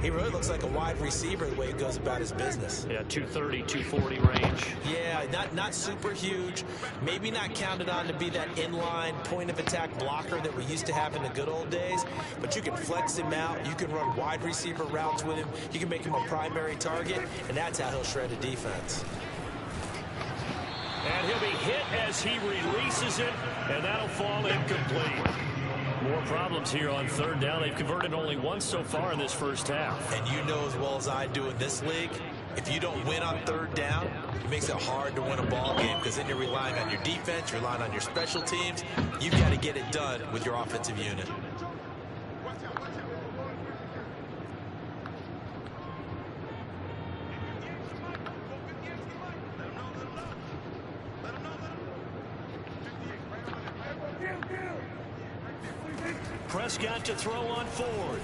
he really looks like a wide receiver the way he goes about his business. Yeah, 230, 240 range. Yeah, not super huge. Maybe not counted on to be that inline point-of-attack blocker that we used to have in the good old days, but you can flex him out. You can run wide receiver routes with him. You can make him a primary target, and that's how he'll shred a defense. And he'll be hit as he releases it, and that'll fall incomplete. More problems here on 3rd down. They've converted only once so far in this first half. And you know as well as I do in this league, if you don't win on 3rd down, it makes it hard to win a ball game, because then you're relying on your defense, you're relying on your special teams. You've got to get it done with your offensive unit. Prescott to throw on 4th.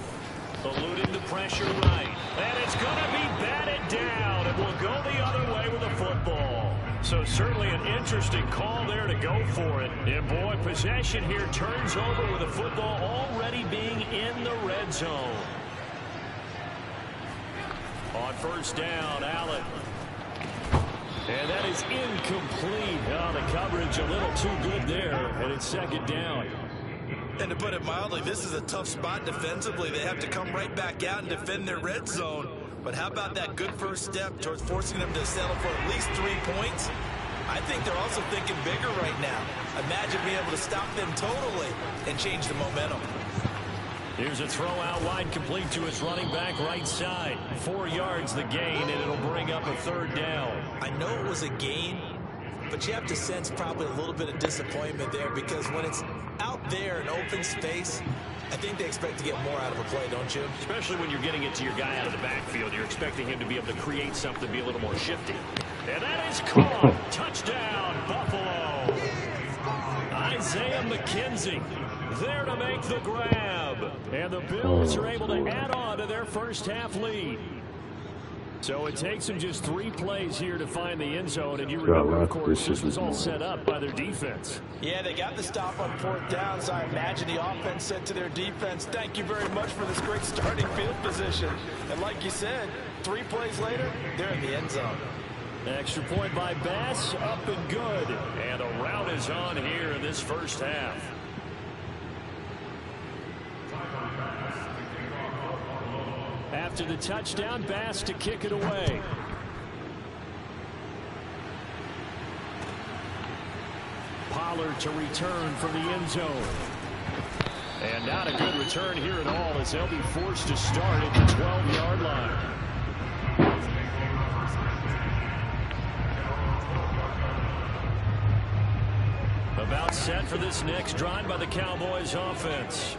Eluding the pressure right. And it's going to be batted down. It will go the other way with the football. So certainly an interesting call there to go for it. And boy, possession here turns over with the football already being in the red zone. On first down, Allen. And that is incomplete. Oh, the coverage a little too good there, and it's second down. And to put it mildly, this is a tough spot defensively. They have to come right back out and defend their red zone. But how about that good first step towards forcing them to settle for at least 3 points? I think they're also thinking bigger right now. Imagine being able to stop them totally and change the momentum. Here's a throw out wide, complete to his running back right side. 4 yards the gain, and it'll bring up a third down. I know it was a gain, but you have to sense probably a little bit of disappointment there, because when it's out there in open space, I think they expect to get more out of a play, don't you? Especially when you're getting it to your guy out of the backfield. You're expecting him to be able to create something, be a little more shifty. And that is caught. Touchdown, Buffalo. Isaiah McKenzie there to make the grab. And the Bills are able to add on to their first half lead. So it takes them just 3 plays here to find the end zone. And you remember, of course, this was all set up by their defense. Yeah, they got the stop on 4th down, so I imagine the offense said to their defense, thank you very much for this great starting field position. And like you said, 3 plays later, they're in the end zone. Extra point by Bass, up and good. And a rout is on here in this first half. After the touchdown, Bass to kick it away. Pollard to return from the end zone. And not a good return here at all, as they'll be forced to start at the 12-yard line. About set for this next drive by the Cowboys offense.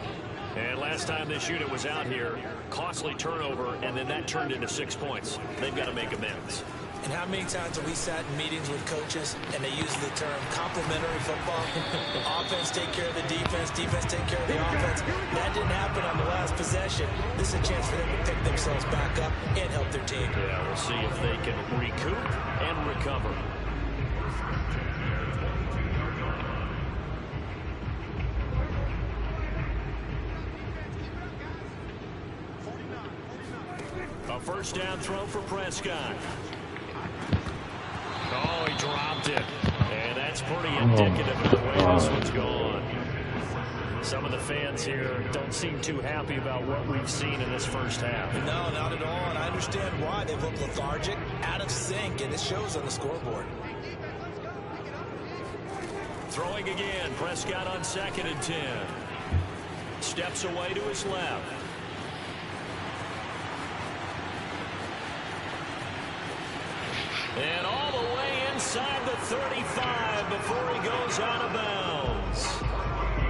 And last time this unit was out here, costly turnover, and then that turned into 6 points. They've got to make amends. And how many times have we sat in meetings with coaches and they use the term complementary football? Offense take care of the defense, defense take care of the offense. That didn't happen on the last possession. This is a chance for them to pick themselves back up and help their team. Yeah, we'll see if they can recoup and recover. A first down throw for Prescott. Oh, he dropped it. And that's pretty indicative of the way this one's gone. Some of the fans here don't seem too happy about what we've seen in this first half. No, not at all. And I understand why. They look lethargic, out of sync, and it shows on the scoreboard. Throwing again. Prescott on 2nd and 10. Steps away to his left. And all the way inside the 35 before he goes out of bounds.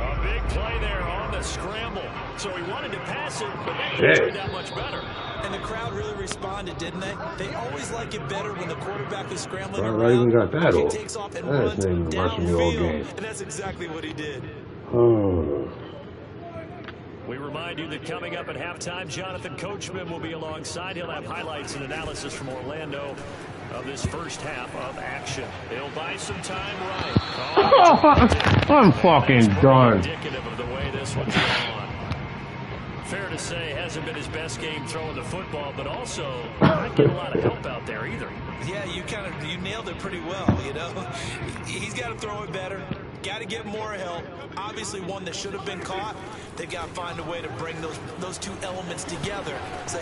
A big play there on the scramble. So he wanted to pass it, but that turned out much better. And the crowd really responded, didn't they? They always like it better when the quarterback is scrambling around. I even got that he off. takes off and That's runs been watching me all game. downfield. And that's exactly what he did. Oh. We remind you that coming up at halftime, Jonathan Coachman will be alongside. He'll have highlights and analysis from Orlando of this first half of action. He'll buy some time right. Oh, I'm fucking done. Indicative of the way this one's gone. Fair to say, hasn't been his best game throwing the football, but also not getting a lot of help out there either. Yeah, you nailed it pretty well, you know. He's got to throw it better. Got to get more help. Obviously, one that should have been caught. They got to find a way to bring those two elements together.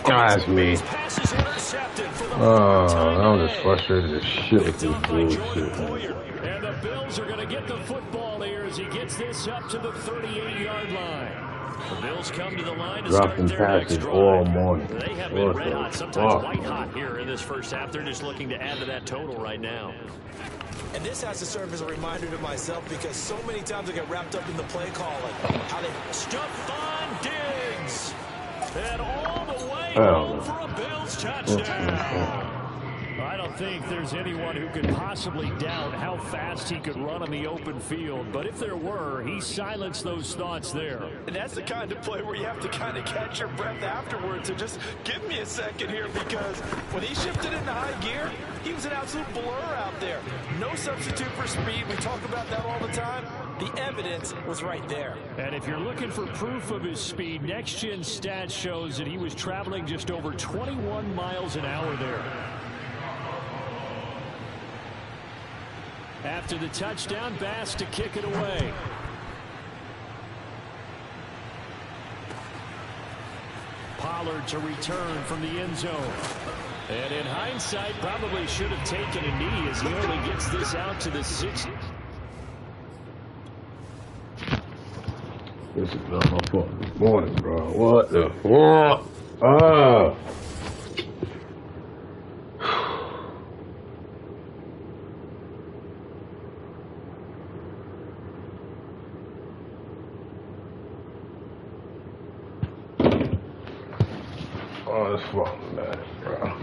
That's me. I'm just frustrated as shit with this bullshit. And the Bills are going to get the football here as he gets this up to the 38-yard line. The Bills come to the line to start their next drive. All morning. They have been red hot, sometimes white hot here in this first half. They're just looking to add to that total right now. And this has to serve as a reminder to myself, because so many times I get wrapped up in the play calling. How they Stephon Diggs. And all the way home for a Bills touchdown. I don't think there's anyone who could possibly doubt how fast he could run on the open field. But if there were, he silenced those thoughts there. And that's the kind of play where you have to kind of catch your breath afterwards and just give me a second here, because when he shifted into high gear, he was an absolute blur out there. No substitute for speed. We talk about that all the time. The evidence was right there. And if you're looking for proof of his speed, Next Gen Stats shows that he was traveling just over 21 miles an hour there. After the touchdown, Bass to kick it away. Pollard to return from the end zone. And in hindsight, probably should have taken a knee as he only gets this out to the 6. This is not my fault this morning, bro. What the fuck? Ah! Oh, this fucking bad, bro.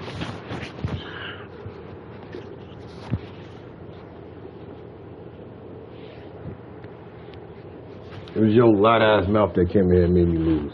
It was your light ass mouth that came here and made me lose.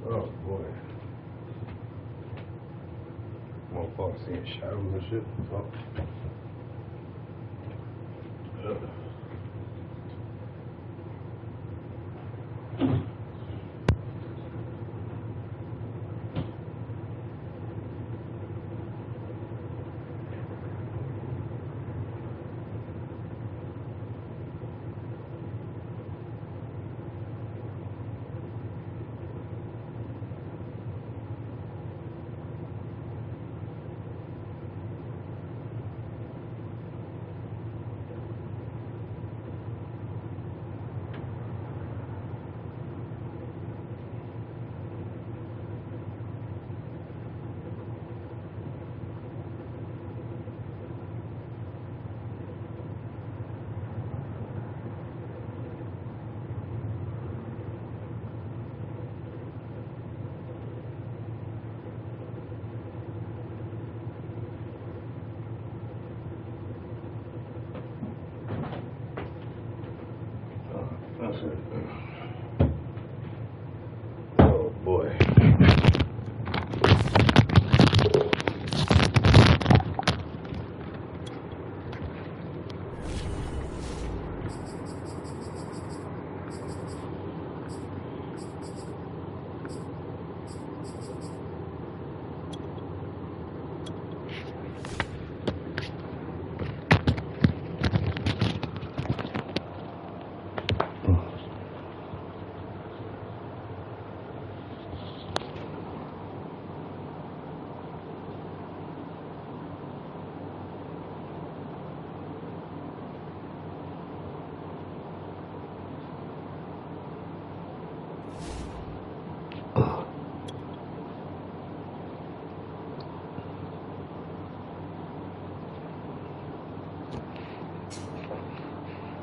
Oh boy. Motherfucker seeing shadows and shit. Oh. That's it. Oh boy.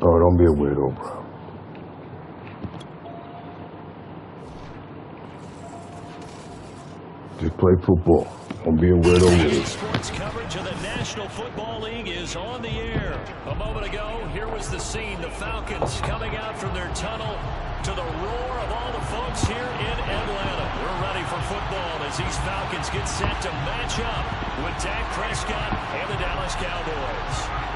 Oh, don't be a weirdo, bro. Just play football. Don't be a weirdo with it. Sports coverage of the National Football League is on the air. A moment ago, here was the scene. The Falcons coming out from their tunnel to the roar of all the folks here in Atlanta. We're ready for football as these Falcons get set to match up with Dak Prescott and the Dallas Cowboys.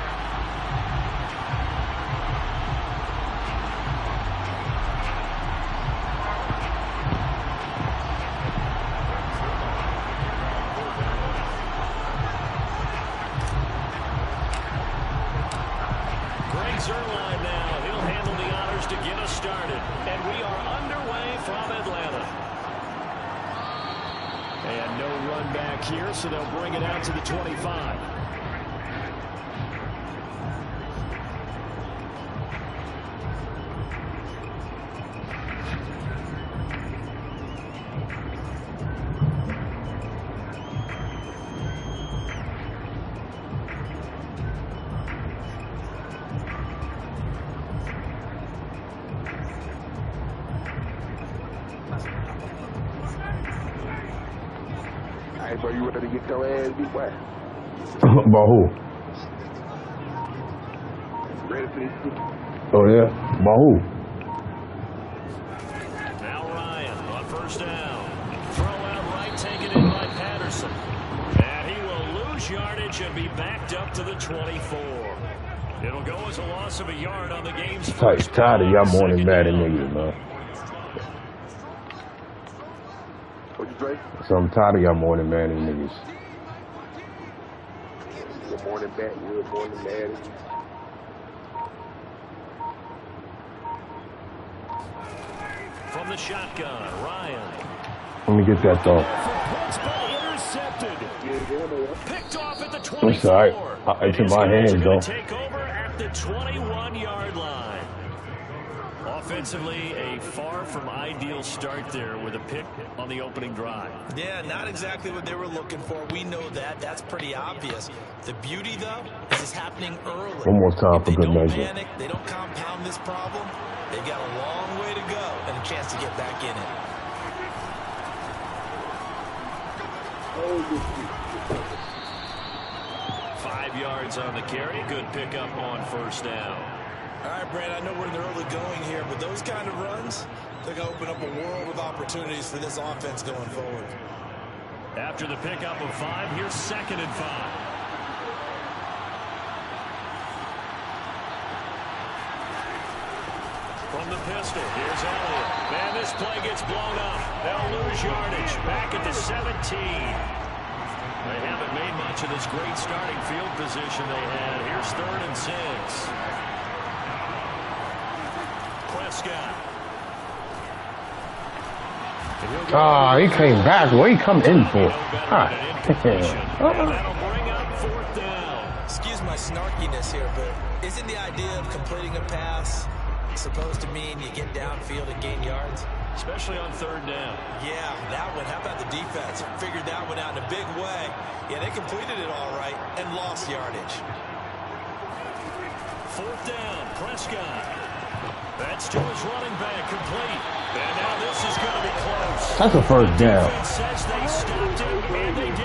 Zerline now. He'll handle the honors to get us started. And we are underway from Atlanta. And no run back here, so they'll bring it out to the 25. Bro, you ready to get your ass beat, boy? About who? Ready for this shit? Oh, yeah? About who? Now Ryan on first down. Throw out right, taken in by Patterson. And he will lose yardage and be backed up to the 24. It'll go as a loss of a yard on the game's first. Tired of y'all morning mad at niggas, man. What you say? So I'm tired of y'all morning mad at niggas. Good morning, Batwood. Morning, Madden. From the shotgun, Ryan. Let me get that thought. Intercepted. Picked off at the 24. I'm sorry. It's in my hands, though. Take over at the 21-yard line. Offensively, a far from ideal start there with a pick on the opening drive. Yeah, not exactly what they were looking for. We know that. That's pretty obvious. The beauty, though, is it's happening early. One more time for good measure. They don't panic. They don't compound this problem. They've got a long way to go and a chance to get back in it. 5 yards on the carry. Good pickup on first down. All right, Brad, I know we're in the early going here, but those kind of runs, They're going to open up a world of opportunities for this offense going forward. After the pickup of 5, here's 2nd and 5. From the pistol, here's Elliott. Man, this play gets blown up. They'll lose yardage. Back at the 17. They haven't made much of this great starting field position they had. Here's 3rd and 6. Prescott. He came back. What he come in for? That'll bring up 4th down. Excuse my snarkiness here, but isn't the idea of completing a pass supposed to mean you get downfield and gain yards? Especially on 3rd down. Yeah, that one. How about the defense? Figured that one out in a big way. Yeah, they completed it all right and lost yardage. 4th down, Prescott. That's to his running back, complete. And now this is going to be close. That's a 1st down. Says they stopped him, and they did.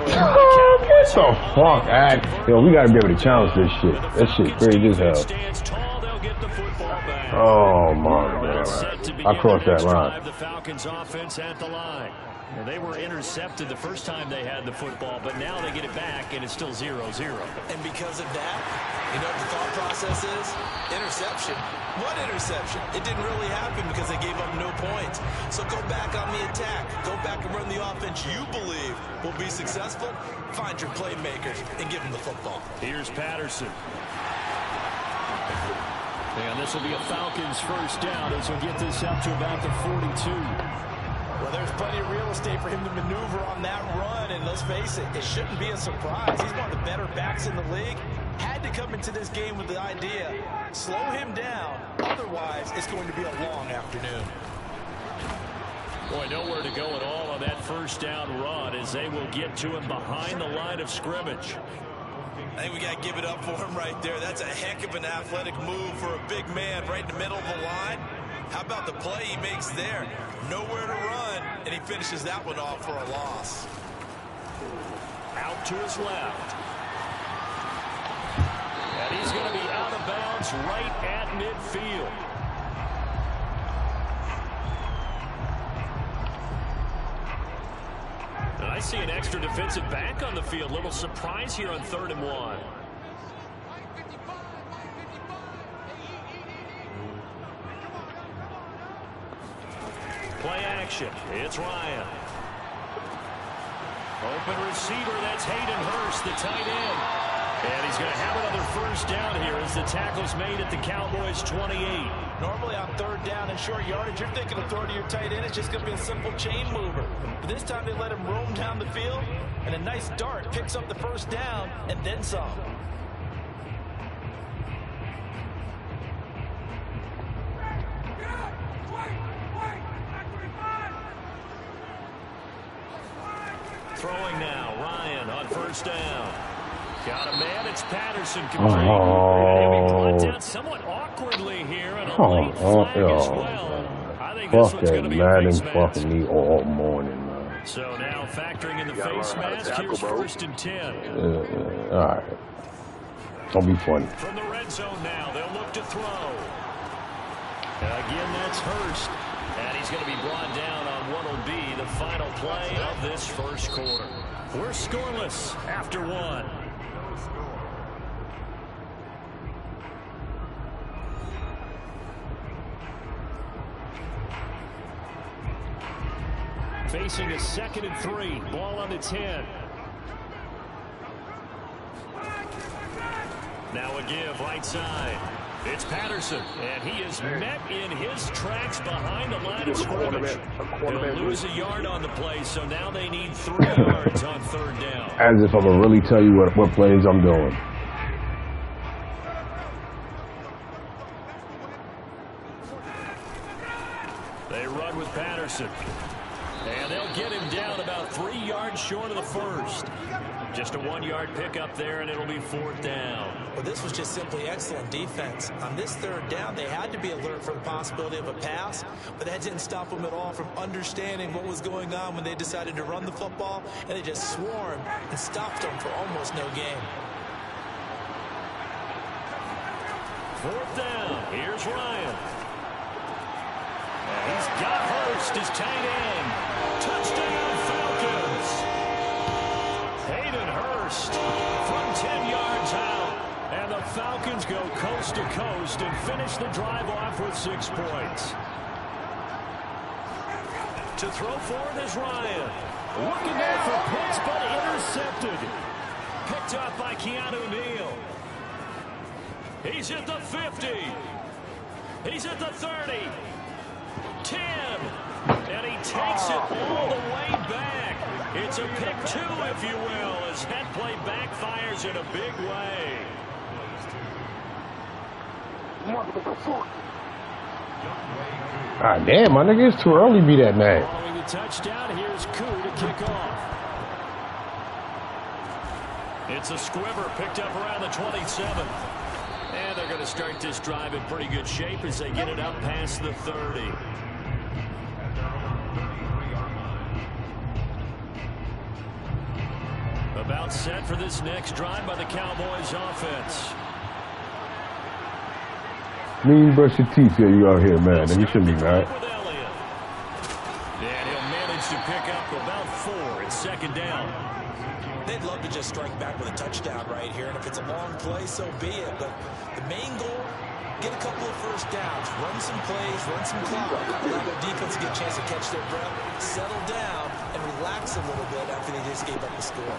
Get the fuck out. Yo, we got to be able to challenge this shit. That shit crazy as hell. Oh, my God. I crossed that line. The Falcons offense at the line. Well, they were intercepted the first time they had the football, but now they get it back, and it's still 0-0. And because of that, you know what the thought process is? Interception. What interception? It didn't really happen because they gave up no points. So go back on the attack. Go back and run the offense you believe will be successful. Find your playmakers and give them the football. Here's Patterson. And this will be a Falcons 1st down as we'll get this up to about the 42. Well, there's plenty of real estate for him to maneuver on that run, and let's face it, it shouldn't be a surprise. He's one of the better backs in the league. Had to come into this game with the idea, slow him down, otherwise it's going to be a long afternoon. Boy, nowhere to go at all on that 1st down run as they will get to him behind the line of scrimmage. I think we got to give it up for him right there. That's a heck of an athletic move for a big man right in the middle of the line. How about the play he makes there? Nowhere to run, and he finishes that one off for a loss. Out to his left. And he's going to be out of bounds right at midfield. And I see an extra defensive back on the field. Little surprise here on 3rd and 1. Play action. It's Ryan. Open receiver. That's Hayden Hurst, the tight end. And he's going to have another 1st down here as the tackle's made at the Cowboys' 28. Normally on 3rd down and short yardage, you're thinking of throwing to your tight end. It's just going to be a simple chain mover. But this time they let him roam down the field, and a nice dart picks up the 1st down and then some. Throwing now, Ryan on 1st down. Got a man, it's Patterson. Oh. Down somewhat awkwardly here, and a late flag as well. I think this Fuck one's that going to be a Madden face mask. fucking me all morning, man. So now factoring in the face mask, here's 1st and 10. All right. Don't be funny. From the red zone now, they'll look to throw. Again, that's Hurst. And he's going to be brought down on what will be the final play of this 1st quarter. We're scoreless after 1. Facing a 2nd and 3. Ball on the 10. Now a give right side. It's Patterson, and he is met in his tracks behind the line of scrimmage. They'll lose a yard on the play, so now they need 3 yards on 3rd down. As if I'm going to really tell you what plays I'm doing. They run with Patterson. And they'll get him down about 3 yards short of the 1st. Just a 1-yard pickup there, and it'll be 4th down. Well, this was just simply excellent defense. On this 3rd down, they had to be alert for the possibility of a pass, but that didn't stop them at all from understanding what was going on when they decided to run the football, and they just swarmed and stopped them for almost no gain. 4th down. Here's Ryan. He's got Hurst, his tight end. Touchdown, Falcons. Hayden Hurst from 10 yards out. And the Falcons go coast to coast and finish the drive off with 6 points. To throw forward is Ryan. Looking there for Pitts, but intercepted. Picked up by Keanu Neal. He's at the 50. He's at the 30. 10. And he takes it all the way back. It's a pick 2, if you will, as that play backfires in a big way. Ah, damn, my nigga, it's too early to be that mad. Following the touchdown, here's Koo to kick off. It's a squibber picked up around the 27. And they're going to start this drive in pretty good shape as they get it up past the 30. About set for this next drive by the Cowboys offense. Mean brush your teeth here, you out here, man. You shouldn't be mad. And he'll manage to pick up about 4 at second down. They'd love to just strike back with a touchdown right here, and if it's a long play, so be it. But the main goal, get a couple of first downs, run some plays, run some clock, allow the defense to get a chance to catch their breath, settle down, and relax a little bit after they just gave up the score.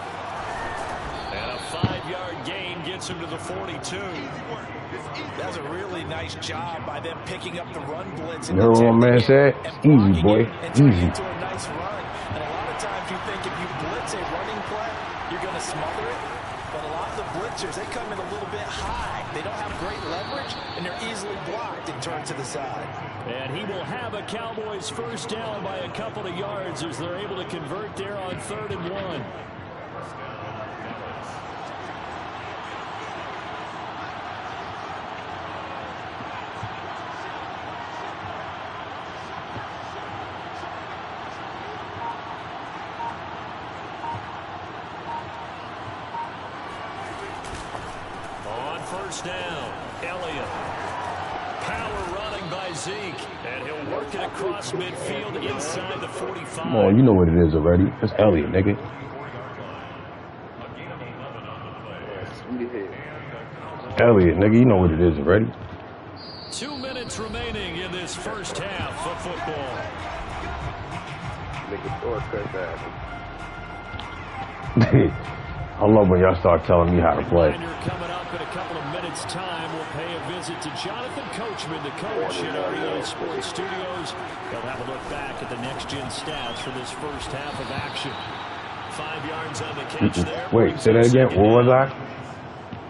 And a 5-yard gain gets him to the 42. That's a really nice job by them picking up the run blitz. You know what my man said? Easy, boy. Easy. Into a nice run. And a lot of times you think if you blitz a running play, you're going to smother it. But a lot of the blitzers, they come in a little bit high. They don't have great leverage, and they're easily blocked and turned to the side. And he will have a Cowboys first down by a couple of yards as they're able to convert there on 3rd and 1. First down, Elliott. Power running by Zeke, and he'll work it across midfield inside the 45. Come on, you know what it is already. It's Elliott, nigga. Elliott, nigga, you know what it is already. 2 minutes remaining in this first half of football. I love when y'all start telling me how to play. Coming up in a couple of minutes' time, we'll pay a visit to Jonathan Coachman, the coach at REA Sports Studios. They'll have a look back at the next-gen stats for this first half of action. 5 yards on the catch there. Wait, say that again. What was I?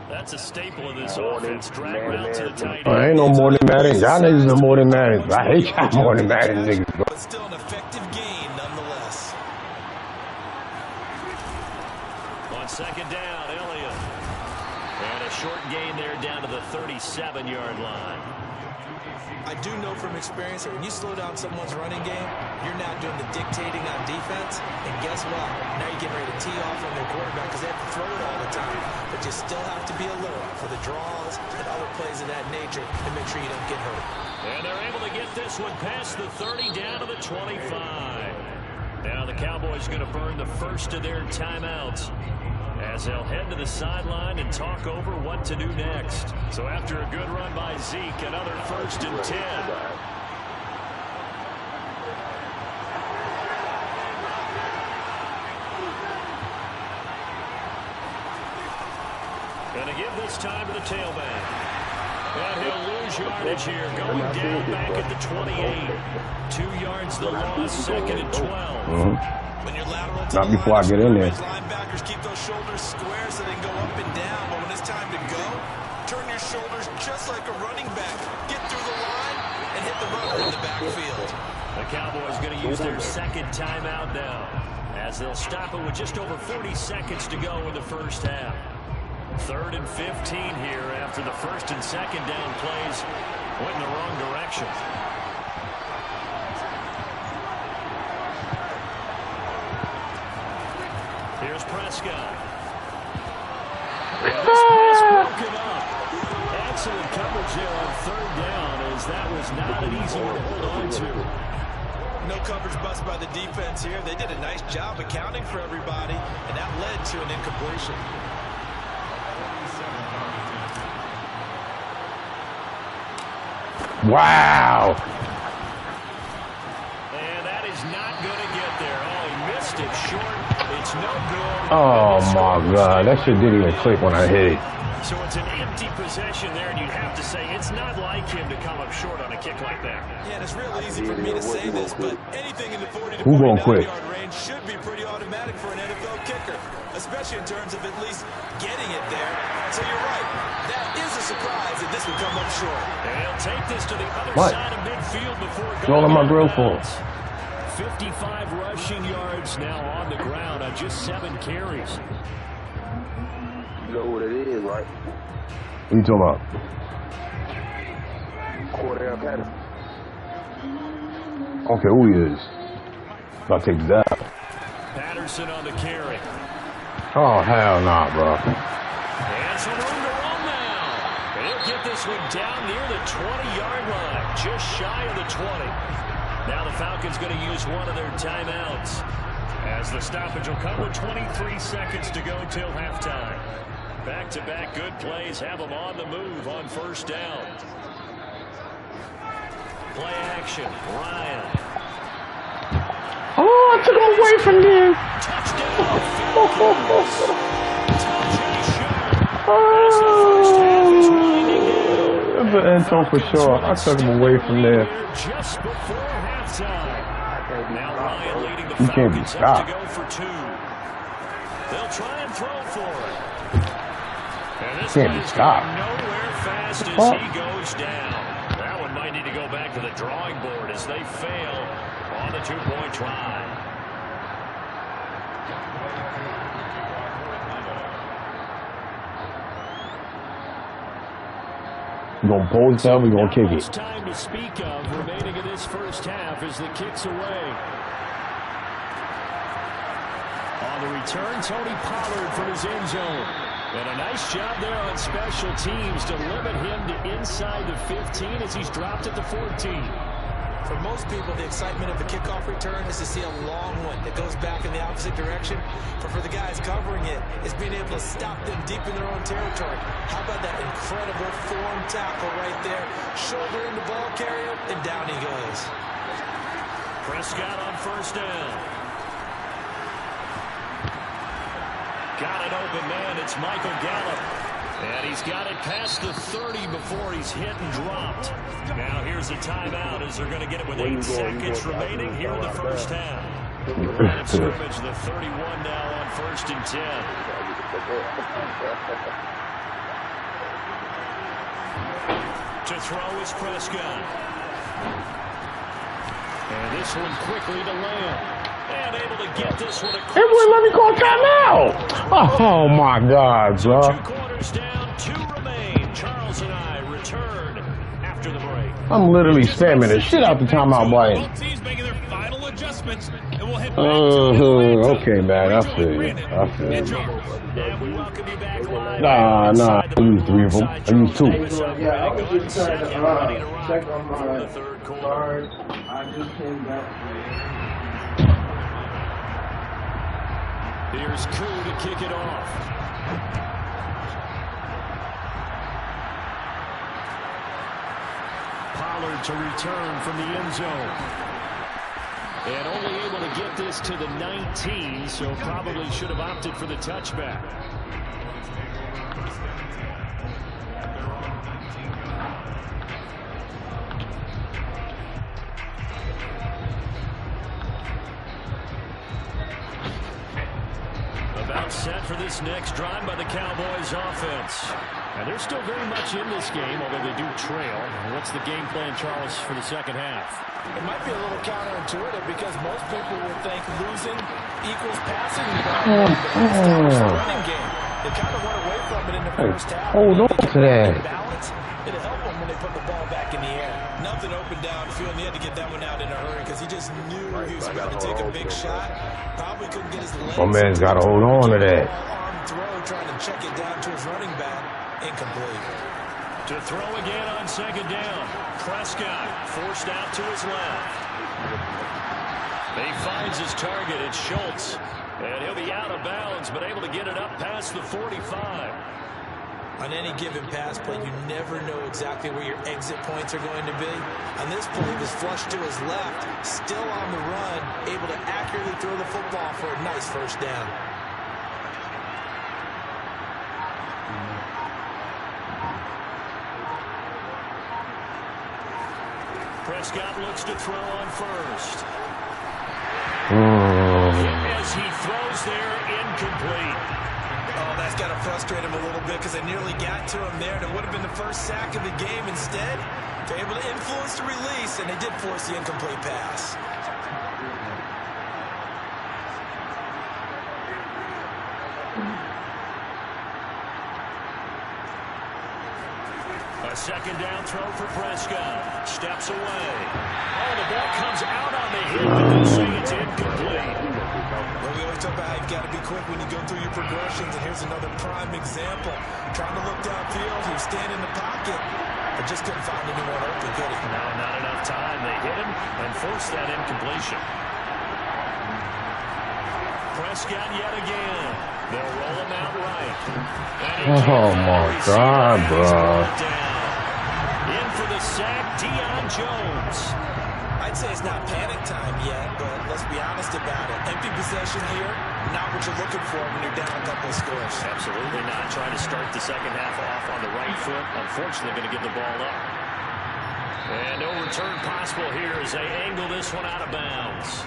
That's a staple of this offense. Drag route to the tight end. I ain't no more than Madden. Y'all niggas are more than Madden. I hate y'all more than Madden niggas, bro. But still an effective gain nonetheless. On second down, Elliott. And a short gain there down to the 37-yard line. I do know from experience that when you slow down someone's running game, you're now doing the dictating on defense. And guess what? Now you're getting ready to tee off on their quarterback because they have to throw it all the time. But you still have to be alert for the draws and other plays of that nature and make sure you don't get hurt. And they're able to get this one past the 30 down to the 25. Now the Cowboys going to burn the first of their timeouts as they'll head to the sideline and talk over what to do next. So after a good run by Zeke, another 1st and 10. Going to give this time to the tailback. And he'll lose yardage here, going down back at the 28. 2 yards the loss, 2nd and 12. When you're lateral to Not before I get in there. Linebackers keep those shoulders square so they can go up and down. But when it's time to go, turn your shoulders just like a running back. Get through the line and hit the runner in the backfield. The Cowboys going to use their second timeout now as they'll stop it with just over 40 seconds to go in the first half. 3rd and 15 here after the 1st and 2nd down plays went in the wrong direction. Here's Prescott. This pass broken up. And excellent coverage there on third down, as that was not an easy one to hold on to. No coverage bust by the defense here. They did a nice job accounting for everybody, and that led to an incompletion. Wow. And that is not going to get there. Oh, he missed it short. It's no good. Oh, my God. That shit didn't even click when I hit it. So it's an empty possession there, and you'd have to say it's not like him to come up short on a kick like that. Yeah, and it's real easy for me to say this, but anything in the 40 to 49-yard range should be pretty automatic for an NFL kicker, especially in terms of at least getting it there. So you're right. That is a surprise that this would come up short. And he'll take this to the other side of midfield before going on my grill for 55 rushing yards now on the ground on just 7 carries. You know what it is, right? What are you talking about? Cordell Patterson. I don't care who he is. I'll take that. Patterson on the carry. Oh, hell nah, bro. And some room to run now. And he'll get this one down near the 20-yard line, just shy of the 20. Now the Falcons going to use one of their timeouts, as the stoppage will come with 23 seconds to go till halftime. Back-to-back good plays have them on the move on first down. Play action, Ryan. Oh, I took him away from there. Touchdown, That's an end zone for sure. I took him away from there. Just before halftime. Now Ryan leading the You can't be Falcons up stopped. to go for 2. They'll try and throw for it. And this Can't be one is stopped. going nowhere fast as he goes down. That one might need to go back to the drawing board as they fail on the 2-point try. You gonna pull it down, we gonna kick Not much it. time to speak of remaining in this first half as the kick's away. On the return, Tony Pollard from his end zone. And a nice job there on special teams to limit him to inside the 15 as he's dropped at the 14. For most people, the excitement of a kickoff return is to see a long one that goes back in the opposite direction. But for the guys covering it, it's being able to stop them deep in their own territory. How about that incredible form tackle right there? Shoulder in the ball carrier, and down he goes. Prescott on first down. Got an open man. It's Michael Gallup. And he's got it past the 30 before he's hit and dropped. Now here's a timeout as they're going to get it with 8 seconds remaining here in the first half. Line of scrimmage, the 31 now on 1st and 10. To throw is Prescott. And this one quickly to land. And able to get this one across. Hey, boy, let me call timeout. Oh, my God, bro. 2 quarters down, 2 remain. Charles and I return after the break. I'm literally spamming the shit out the timeout button. Both teams making their final adjustments, and we'll head back to Okay, man, I feel you. I feel you. And we welcome you back live. Nah, I used 3 of them. I used 2. Yeah, I was just trying to check on my the third quarter. card. I just came back. Here's Koo to kick it off. Pollard to return from the end zone. And only able to get this to the 19, so probably should have opted for the touchback. About set for this next drive by the Cowboys offense. And they're still very much in this game, although they do trail. What's the game plan, Charles, for the second half? It might be a little counterintuitive because most people would think losing equals passing. Running game. They kind of went away from it in the first half. Hold on to that. Balance. It'll help them when they put the ball back in the air. Nothing open downfield. He had to get that one out in a hurry because he just knew he was about to take a big shot. Probably couldn't get his legs. My man's got to hold on to that. Arm throw, trying to check it down to his running back. Incomplete. To throw again on second down. Prescott forced out to his left. He finds his target. It's Schultz. And he'll be out of bounds, but able to get it up past the 45. On any given pass play, you never know exactly where your exit points are going to be. On this play, he was flushed to his left, still on the run, able to accurately throw the football for a nice first down. Prescott looks to throw on first. As he throws there, incomplete. Oh, that's got to frustrate him a little bit because they nearly got to him there. And it would have been the first sack of the game. Instead, they're able to influence the release, and they did force the incomplete pass. A second down throw for Prescott. Steps away. Oh, the ball comes out on the hit, but they'll say it's incomplete. Well, we always talk about how you've got to be quick when you go through your progressions, and here's another prime example. Trying to look downfield, he was standing in the pocket, but just couldn't find anyone open, could he? No, not enough time. They hit him and forced that incompletion. Prescott yet again. They'll roll him out right. Oh my God, bro. In for the sack, Deion Jones. I'd say it's not panic time yet, but let's be honest about it. Empty possession here, not what you're looking for when you're down a couple of scores. Absolutely not. Trying to start the second half off on the right foot. Unfortunately, going to give the ball up. And no return possible here as they angle this one out of bounds.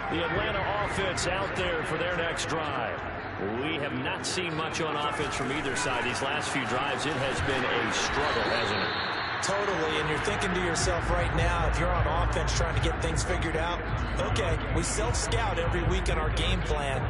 The Atlanta offense out there for their next drive. We have not seen much on offense from either side. These last few drives, it has been a struggle, hasn't it? Totally, and you're thinking to yourself right now, if you're on offense trying to get things figured out, okay, we self-scout every week in our game plan.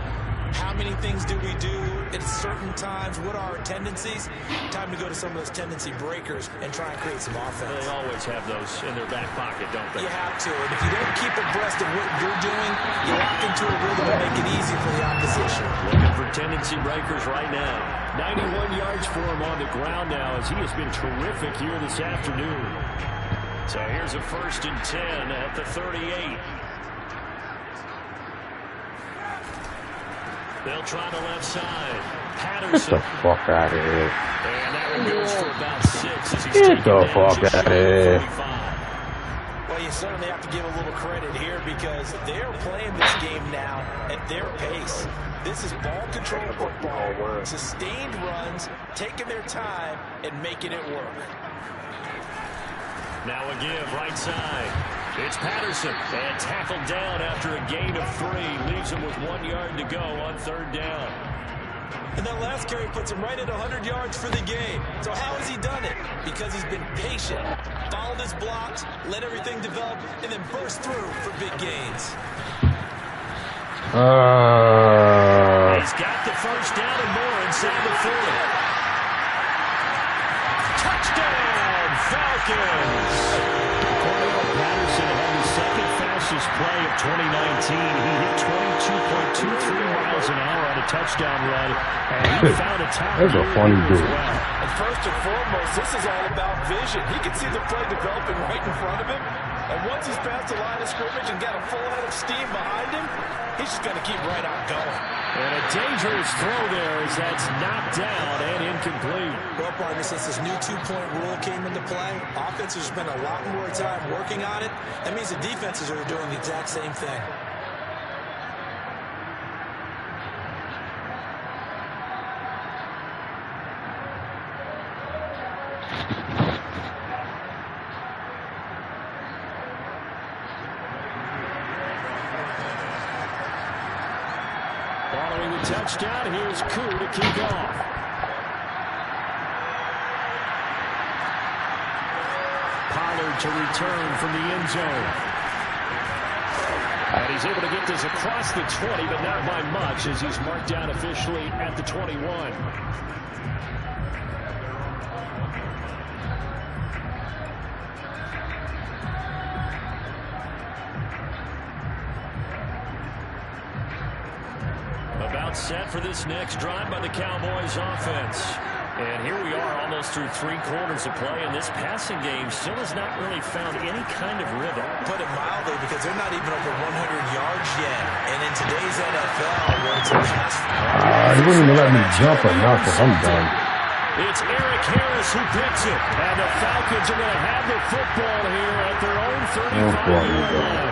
How many things do we do at certain times? What are our tendencies? Time to go to some of those tendency breakers and try and create some offense. They always have those in their back pocket, don't they? You have to, and if you don't keep abreast of what you're doing, you lock into a rhythm and make it easy for the opposition. Looking for tendency breakers right now. 91 yards for him on the ground now as he has been terrific here this afternoon. So here's a 1st and 10 at the 38. They'll try the left side. Patterson. Get the fuck out of here. And that one goes for about 6 as he's Get the fuck out of here. Well, you certainly have to give a little credit here because they're playing this game now at their pace. This is ball control football, sustained runs, taking their time and making it work. Now a give right side. It's Patterson, and tackled down after a gain of 3. Leaves him with 1 yard to go on 3rd down. And that last carry puts him right at 100 yards for the game. So how has he done it? Because he's been patient, followed his blocks, let everything develop, and then burst through for big gains. He's got the 1st down and more inside the 40. Touchdown, Falcons! Patterson had the 2nd fastest play of 2019. He hit 22.23 miles an hour on a touchdown run, and he found a tie. That's a funny dude. Well. And first and foremost, this is all about vision. He can see the play developing right in front of him, and once he's past the line of scrimmage and got a full head of steam behind him, he's just going to keep right on going. And a dangerous throw there as that's knocked down and incomplete. Well, partner, since this new 2-point rule came into play, offenses spend a lot more time working on it. That means the defenses are doing the exact same thing. Following the touchdown, here's Koo to kick off. Pollard to return from the end zone. And he's able to get this across the 20, but not by much as he's marked down officially at the 21. About set for this next drive by the Cowboys offense. And here we are almost through 3 quarters of play, and this passing game still has not really found any kind of rhythm. Put it mildly, because they're not even over 100 yards yet. And in today's NFL, where it's a pass... He wouldn't even let me jump or nothing. I'm done. It's Eric Harris who picks it. And the Falcons are going to have the football here at their own 35-yard line.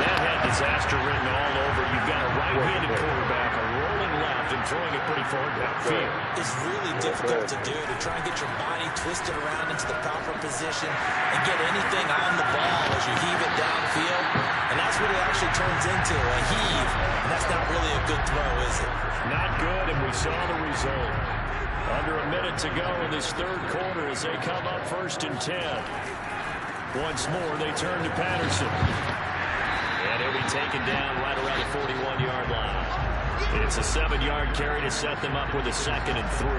That had disaster written all over. You've got a right-handed quarterback, a rolling left, and throwing it pretty far downfield. It's really difficult to do, to try and get your body twisted around into the proper position and get anything on the ball as you heave it downfield. And that's what it actually turns into, a heave. And that's not really a good throw, is it? Not good, and we saw the result. Under a minute to go in this third quarter as they come up 1st and 10. Once more, they turn to Patterson. And he'll be taken down right around the 41-yard line. It's a 7-yard carry to set them up with a 2nd and 3.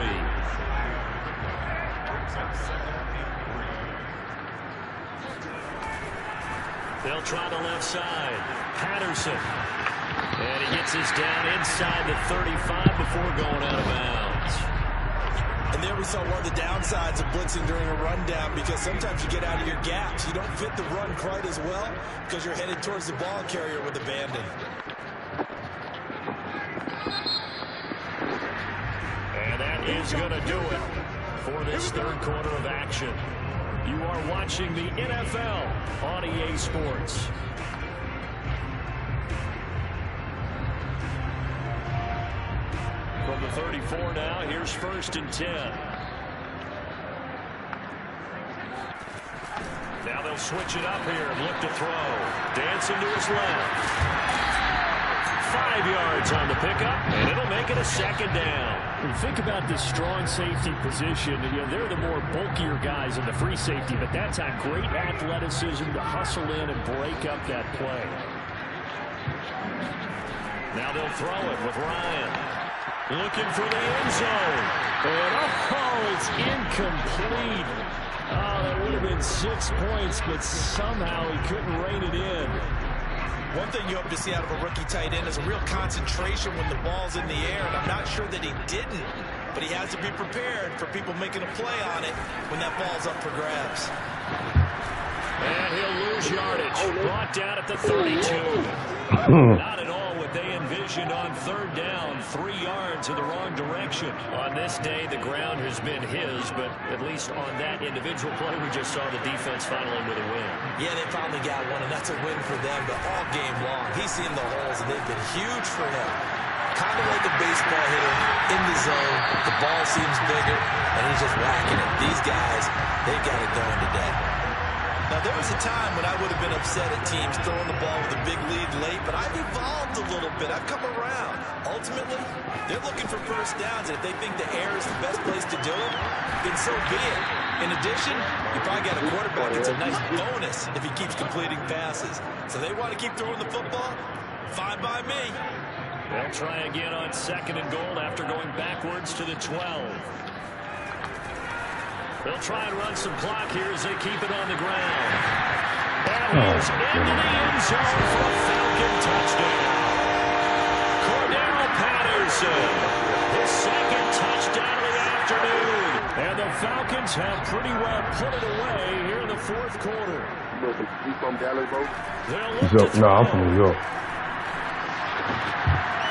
They'll try the left side. Patterson. And he gets us down inside the 35 before going out of bounds. And there we saw one of the downsides of blitzing during a rundown, because sometimes you get out of your gaps. You don't fit the run quite as well because you're headed towards the ball carrier with abandon. And that is going to do it for this third quarter of action. You are watching the NFL on EA Sports. From the 34 now, here's 1st and 10. Now they'll switch it up here and look to throw. Dancing to his left. 5 yards on the pickup, and it'll make it a 2nd down. When you think about this strong safety position, you know, they're the more bulkier guys in the free safety, but that's a great athleticism to hustle in and break up that play. Now they'll throw it with Ryan. Looking for the end zone. And it's incomplete. Oh, that would have been 6 points, but somehow he couldn't rein it in. One thing you hope to see out of a rookie tight end is a real concentration when the ball's in the air, and I'm not sure that he didn't, but he has to be prepared for people making a play on it when that ball's up for grabs. And he'll lose yardage. Brought down at the 32. Not at all what they envisioned on 3rd down. 3 yards in the wrong direction. On this day, the ground has been his, but at least on that individual play, we just saw the defense finally with a win. Yeah, they finally got one, and that's a win for them, but all game long, he's seen the holes, and they've been huge for him. Kind of like a baseball hitter in the zone. The ball seems bigger, and he's just whacking it. These guys, they've got it going today. Now, there was a time when I would have been upset at teams throwing the ball with a big lead late, but I've evolved a little bit. I've come around. Ultimately, they're looking for 1st downs, and if they think the air is the best place to do it, then so be it. In addition, you probably got a quarterback. It's a nice bonus if he keeps completing passes. So they want to keep throwing the football? Fine by me. They'll try again on 2nd and goal after going backwards to the 12. They'll try and run some clock here as they keep it on the ground. And he's into the end zone for a Falcon touchdown. Cordero Patterson, his 2nd touchdown of the afternoon. And the Falcons have pretty well put it away here in the 4th quarter. You from Dallas, bro? No, I'm from New York.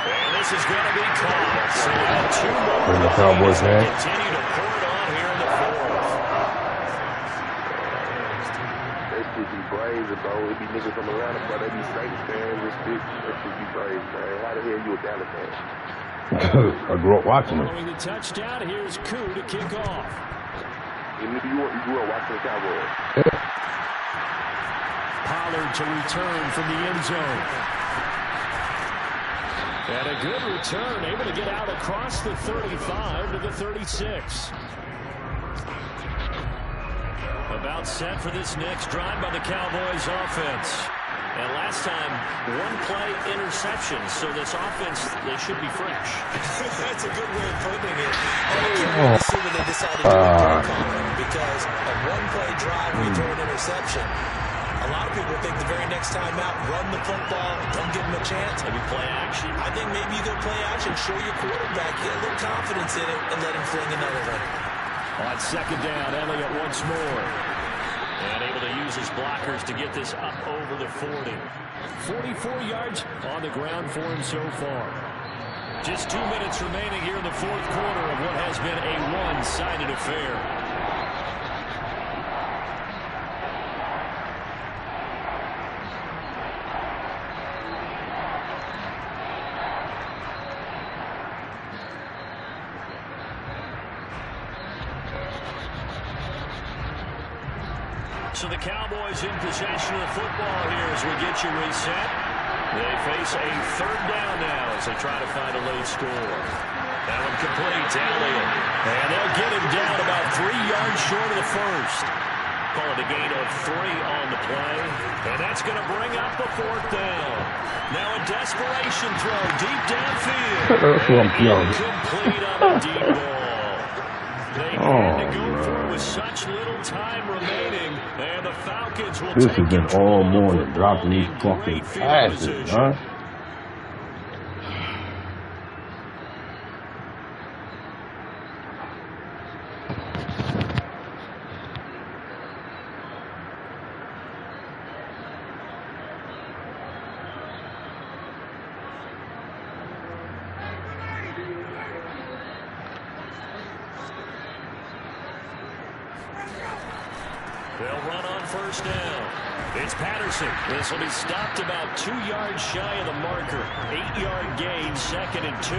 And this is going to be caught. So we have 2 more. Bring the Cowboys back. Continue to pour it on here in the 4th. They should be crazy, bro. It be niggas from Atlanta, but they be Saints fans and shit. That should be crazy, man. How the hell you a Dallas fan? I grew up watching them. Following the touchdown, here's Koo to kick off. You grew up watching the Cowboys. Pollard to return from the end zone. And a good return, able to get out across the 35 to the 36. About set for this next drive by the Cowboys offense. And last time, 1-play interception, so this offense, they should be fresh. That's a good way of putting it. And I can't really see what they decided to do with play calling, because a 1-play drive, we throw an interception. A A lot of people think the very next time out, run the football, don't give them a chance. Maybe play action. I think maybe you go play action, show your quarterback, get a little confidence in it, and let him fling another one. On second down, Elliott once more. And able to use his blockers to get this up over the 40. 44 yards on the ground for him so far. Just 2 minutes remaining here in the fourth quarter of what has been a one-sided affair. So the Cowboys in possession of the football here as we get you reset. They face a third down now as they try to find a late score. That one complete to Elliott. And they'll get him down about 3 yards short of the first. Call it a gain of 3 on the play. And that's going to bring up the fourth down. Now a desperation throw deep downfield. Complete on a deep ball. They had to go for it with such little time remaining. And the Falcons will this has been all morning dropping these fucking passes, huh? They'll run on first down. It's Patterson. This will be stopped about 2 yards shy of the marker. 8-yard gain, 2nd and 2.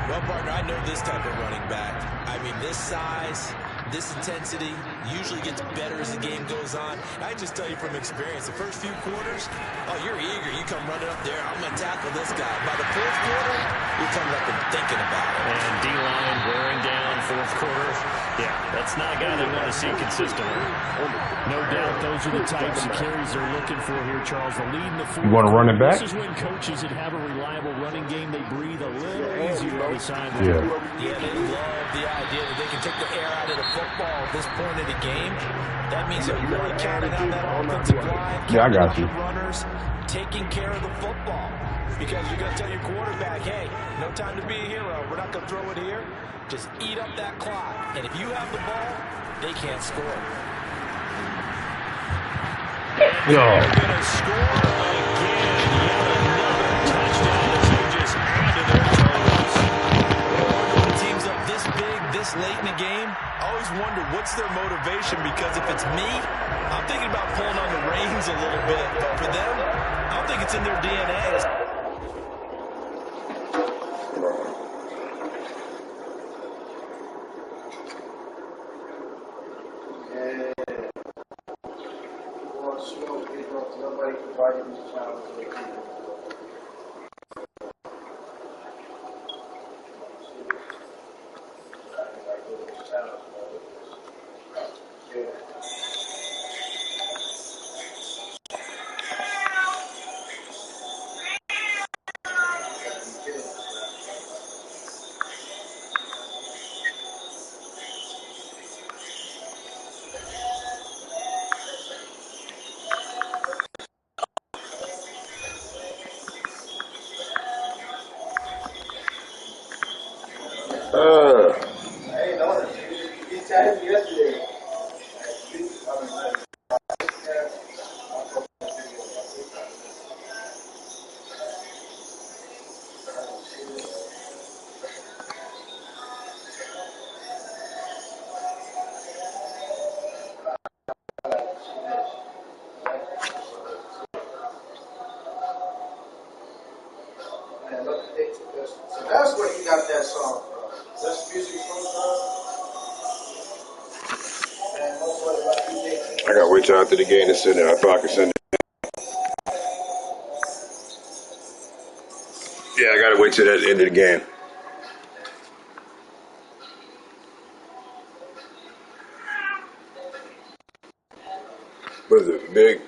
Well, partner, I know this type of running back. I mean, this size, this intensity usually gets better as the game goes on. I just tell you from experience, the first few quarters, oh, you're eager. You come running up there, I'm going to tackle this guy. By the fourth quarter, you're coming up and thinking about it. And D-line wearing down fourth quarter. Yeah, that's not a guy they want to see consistently. No doubt those are the types of carries they're looking for here, Charles. The lead in the fourth. You want to run it back? This is when coaches that have a reliable running game, they breathe a little easier on the sideline. Yeah, they love the idea that they can take the air out of the football at this point of the game. That means they're really counting on that offensive line. Yeah, I got you. Runners taking care of the football. Because you're going to tell your quarterback, hey, no time to be a hero. We're not going to throw it here. Just eat up that clock. And if you have the ball, they can't score. They're going to score again. Yet another touchdown as they just add to their totals. When teams up this big, this late in the game, I always wonder what's their motivation. Because if it's me, I'm thinking about pulling on the reins a little bit. But for them, I don't think it's in their DNA. Nobody provided me the challenge for the country. Hey, no, you tagged me yesterday. So that's where you got that song from. That's music from I gotta wait till after the game to send it. I thought I could send it. Yeah, I gotta wait till the end of the game. What is it, big?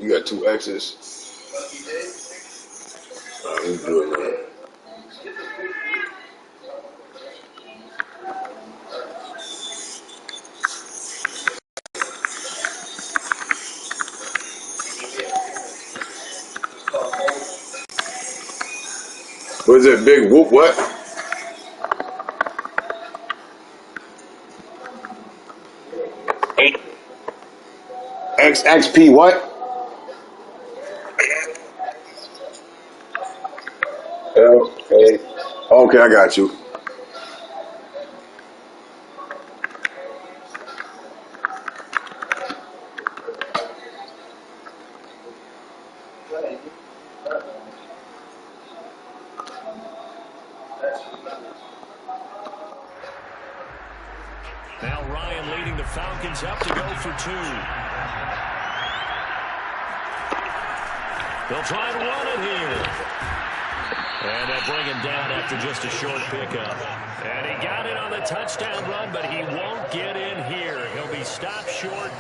You got 2 X's. I'm doing that. What is it? Big whoop what? XXP what? L-A. Okay, I got you. Now Ryan leading the Falcons up to go for 2. They'll try and run it here. And they'll bring him down after just a short pickup. And he got it on the touchdown run, but he won't get in here. He'll be stopped short,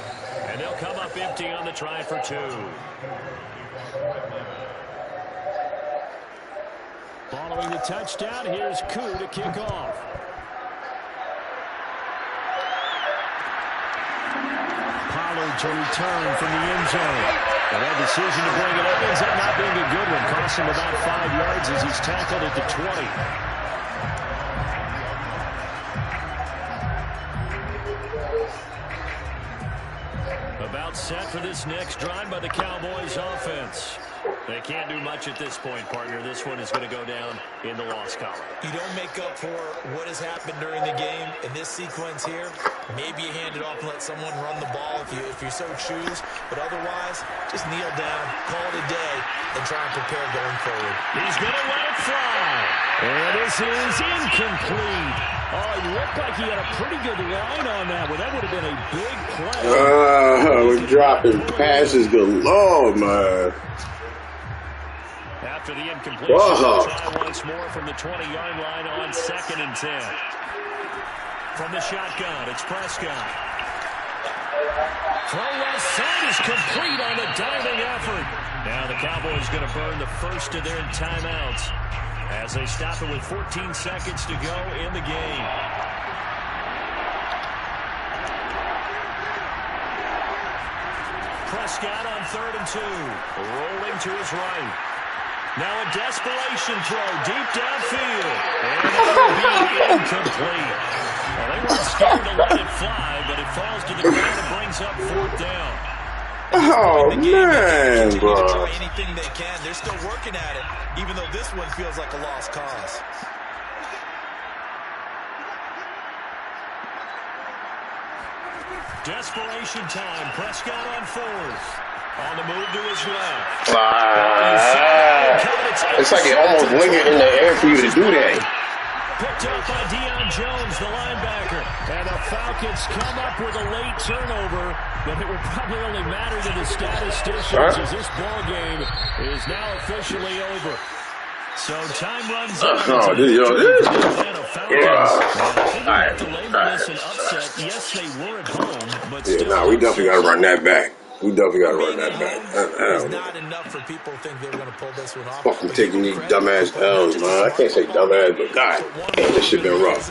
and they'll come up empty on the try for 2. Following the touchdown, here's Koo to kick off. Pollard to return from the end zone. And that decision to bring it up ends up not being a good one. Costs him about 5 yards as he's tackled at the 20. About set for this next drive by the Cowboys offense. They can't do much at this point, partner. This one is going to go down in the loss column. You don't make up for what has happened during the game in this sequence here. Maybe you hand it off and let someone run the ball if you so choose. But otherwise, just kneel down, call it a day, and try and prepare going forward. He's going to let it fly. And this is incomplete. Oh, it looked like he had a pretty good line on that one. That would have been a big play. We're dropping passes galore, man. After the incompletion, try once more from the 20-yard line on 2nd and 10. From the shotgun, it's Prescott. Throw left side is complete on the diving effort. Now the Cowboys going to burn the first of their timeouts as they stop it with 14 seconds to go in the game. Prescott on 3rd and 2, rolling to his right. Now a desperation throw deep downfield. And it will be incomplete. Well, they weren't scared to let it fly, but it falls to the ground and brings up 4th down. Oh, man, bro. They try anything they can. They're still working at it, even though this one feels like a lost cause. Desperation time. Prescott on 4th. On the move to his left. It's like it almost lingered in the air for you to do that. Picked up by Deion Jones, the linebacker. And the Falcons come up with a late turnover, but it will probably only matter to the statisticians as this ball game is now officially over. So time runs out. Yes, they were at home, but still. We definitely got to run that back. We definitely got to run that back. It's not enough for people to think they're going to pull this one off. Fucking taking these dumbass L's, man. I can't say dumbass, but God, this shit been rough.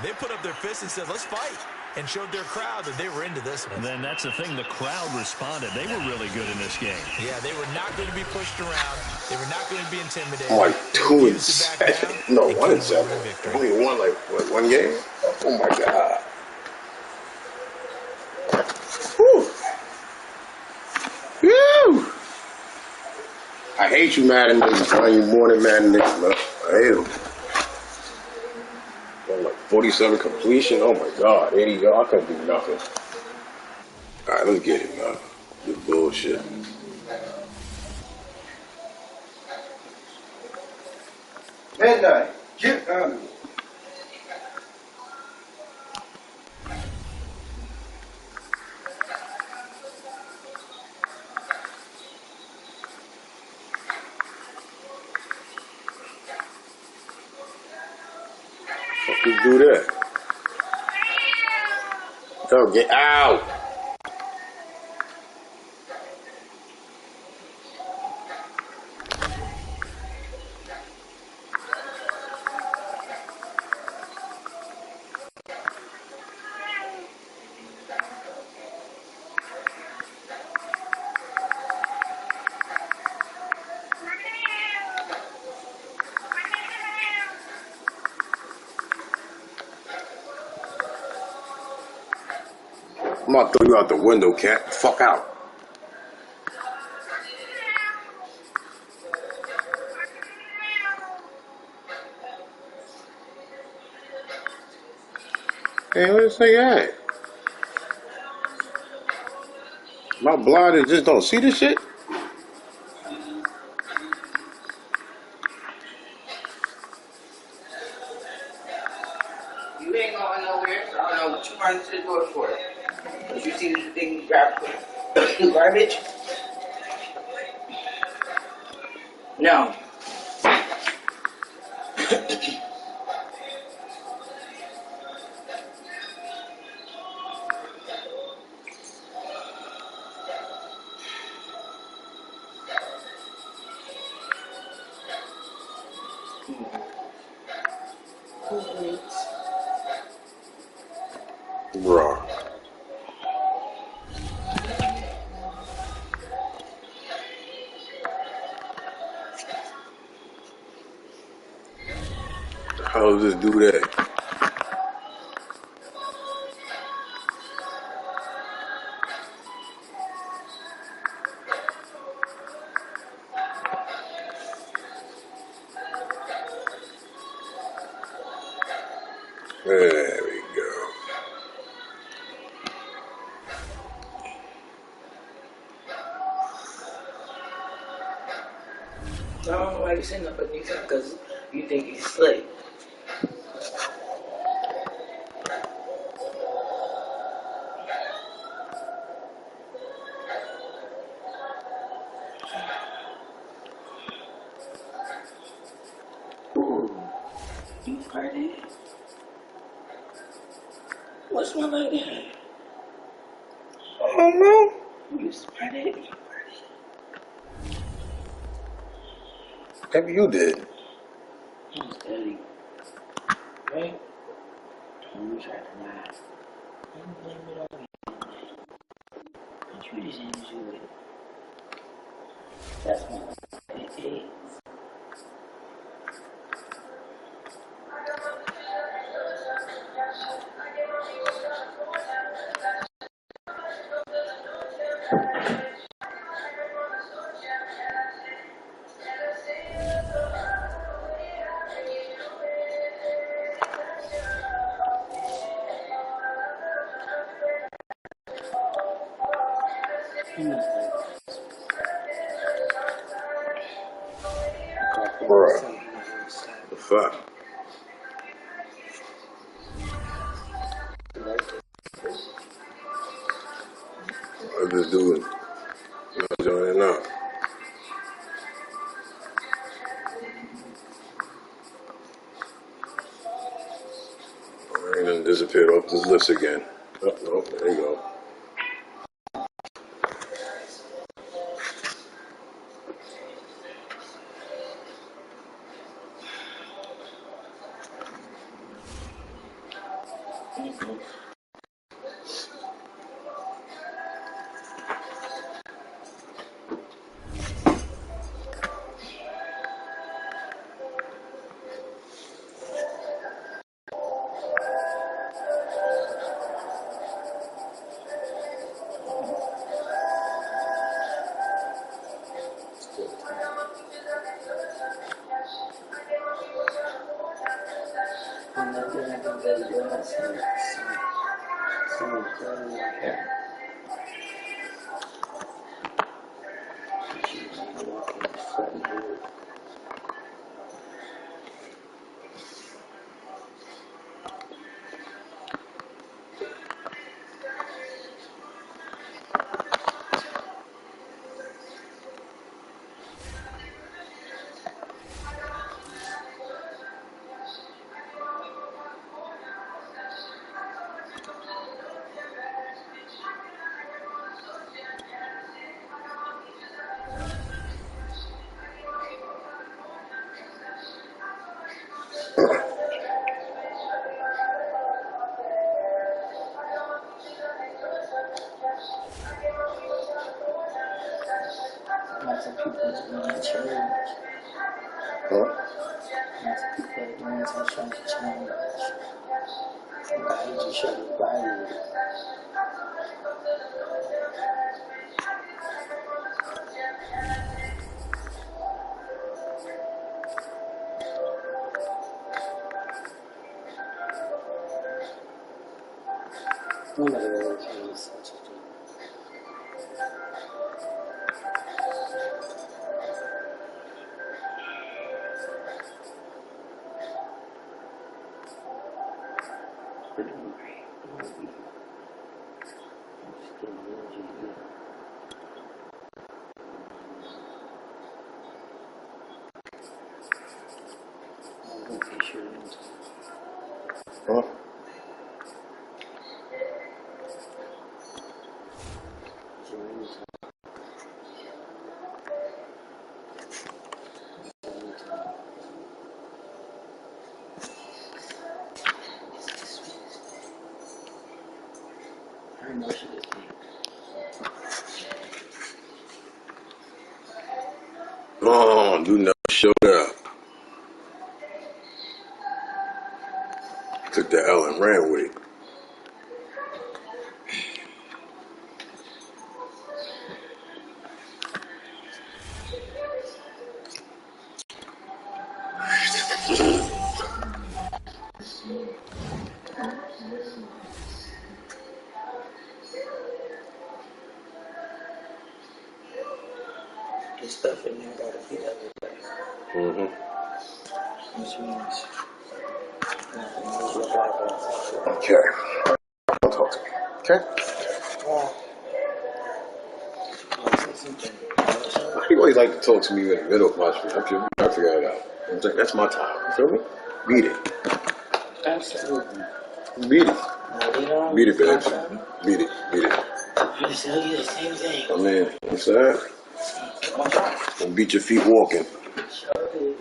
They put up their fists and said, let's fight, and showed their crowd that they were into this one. And then that's the thing, the crowd responded. They were really good in this game. Yeah, they were not going to be pushed around. They were not going to be intimidated. I'm like 2-7. No, 1-7. Only won like what, 1 game? Oh my God. Whew. Whew. I hate you, Madden niggas. I ain't more than Madden niggas, man. I hate them. Like 47 completion. Oh my God, 80 yards. I couldn't do nothing. All right, let's get it, man. This bullshit. Midnight. Get out of here. Do that. Go get out. I'm about to throw you out the window, cat. Fuck out. Hey, where this nigga at? My blind just don't see this shit? You ain't going nowhere, so I don't know what you running to the door for. But you see this thing grab garbage? No. Bruh. How does this do that? There we go. I don't know why you're sitting up underneath him, because you think he's slick. You farted? What's my like that? Oh no. You farted? Maybe you did. I'm steady. Right? Don't you try to lie. Don't blame it on me. Don't you just enjoy it. That's my it is. Bruh. The fuck? I just do it. Not joining up. And then disappeared off this list again. Oh, no, there you go. Huh? Huh? Oh, dude never showed up. Took the L and ran with it. The stuff in there gotta be everywhere. Which means Okay. Don't talk to me. Okay? Why do you always like to talk to me in the middle of my street? I figure it out. I'm saying, that's my time. You feel me? Beat it. Absolutely. Beat it. No, they don't. Beat it, babes. Beat it. Beat it. I just tell you the same thing. I mean, what's that? Don't beat your feet walking. Sure is.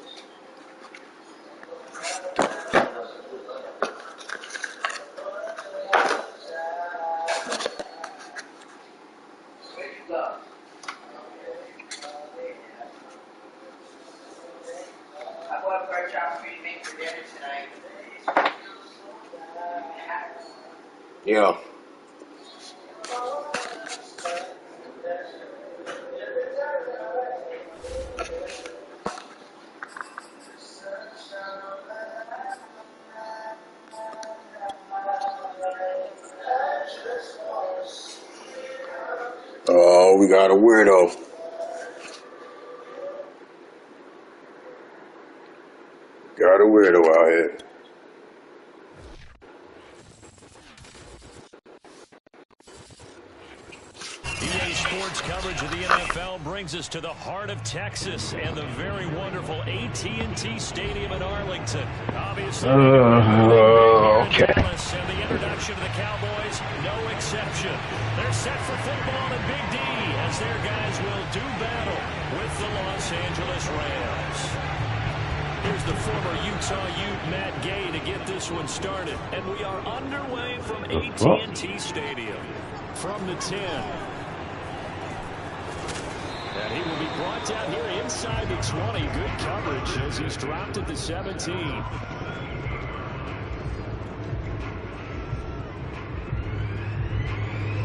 I bought a pork chop for you to make for dinner tonight. Yeah. Oh, we got a weirdo. Got a weirdo out here. EA Sports coverage of the NFL brings us to the heart of Texas and the very wonderful AT&T Stadium in Arlington. Obviously, Okay. Dallas, and the introduction of the Cowboys, no exception. They're set for football in Big D as their guys will do battle with the Los Angeles Rams. Here's the former Utah Ute, Matt Gay, to get this one started. And we are underway from AT&T Stadium. From the 10. And he will be brought down here inside the 20. Good coverage as he's dropped at the 17.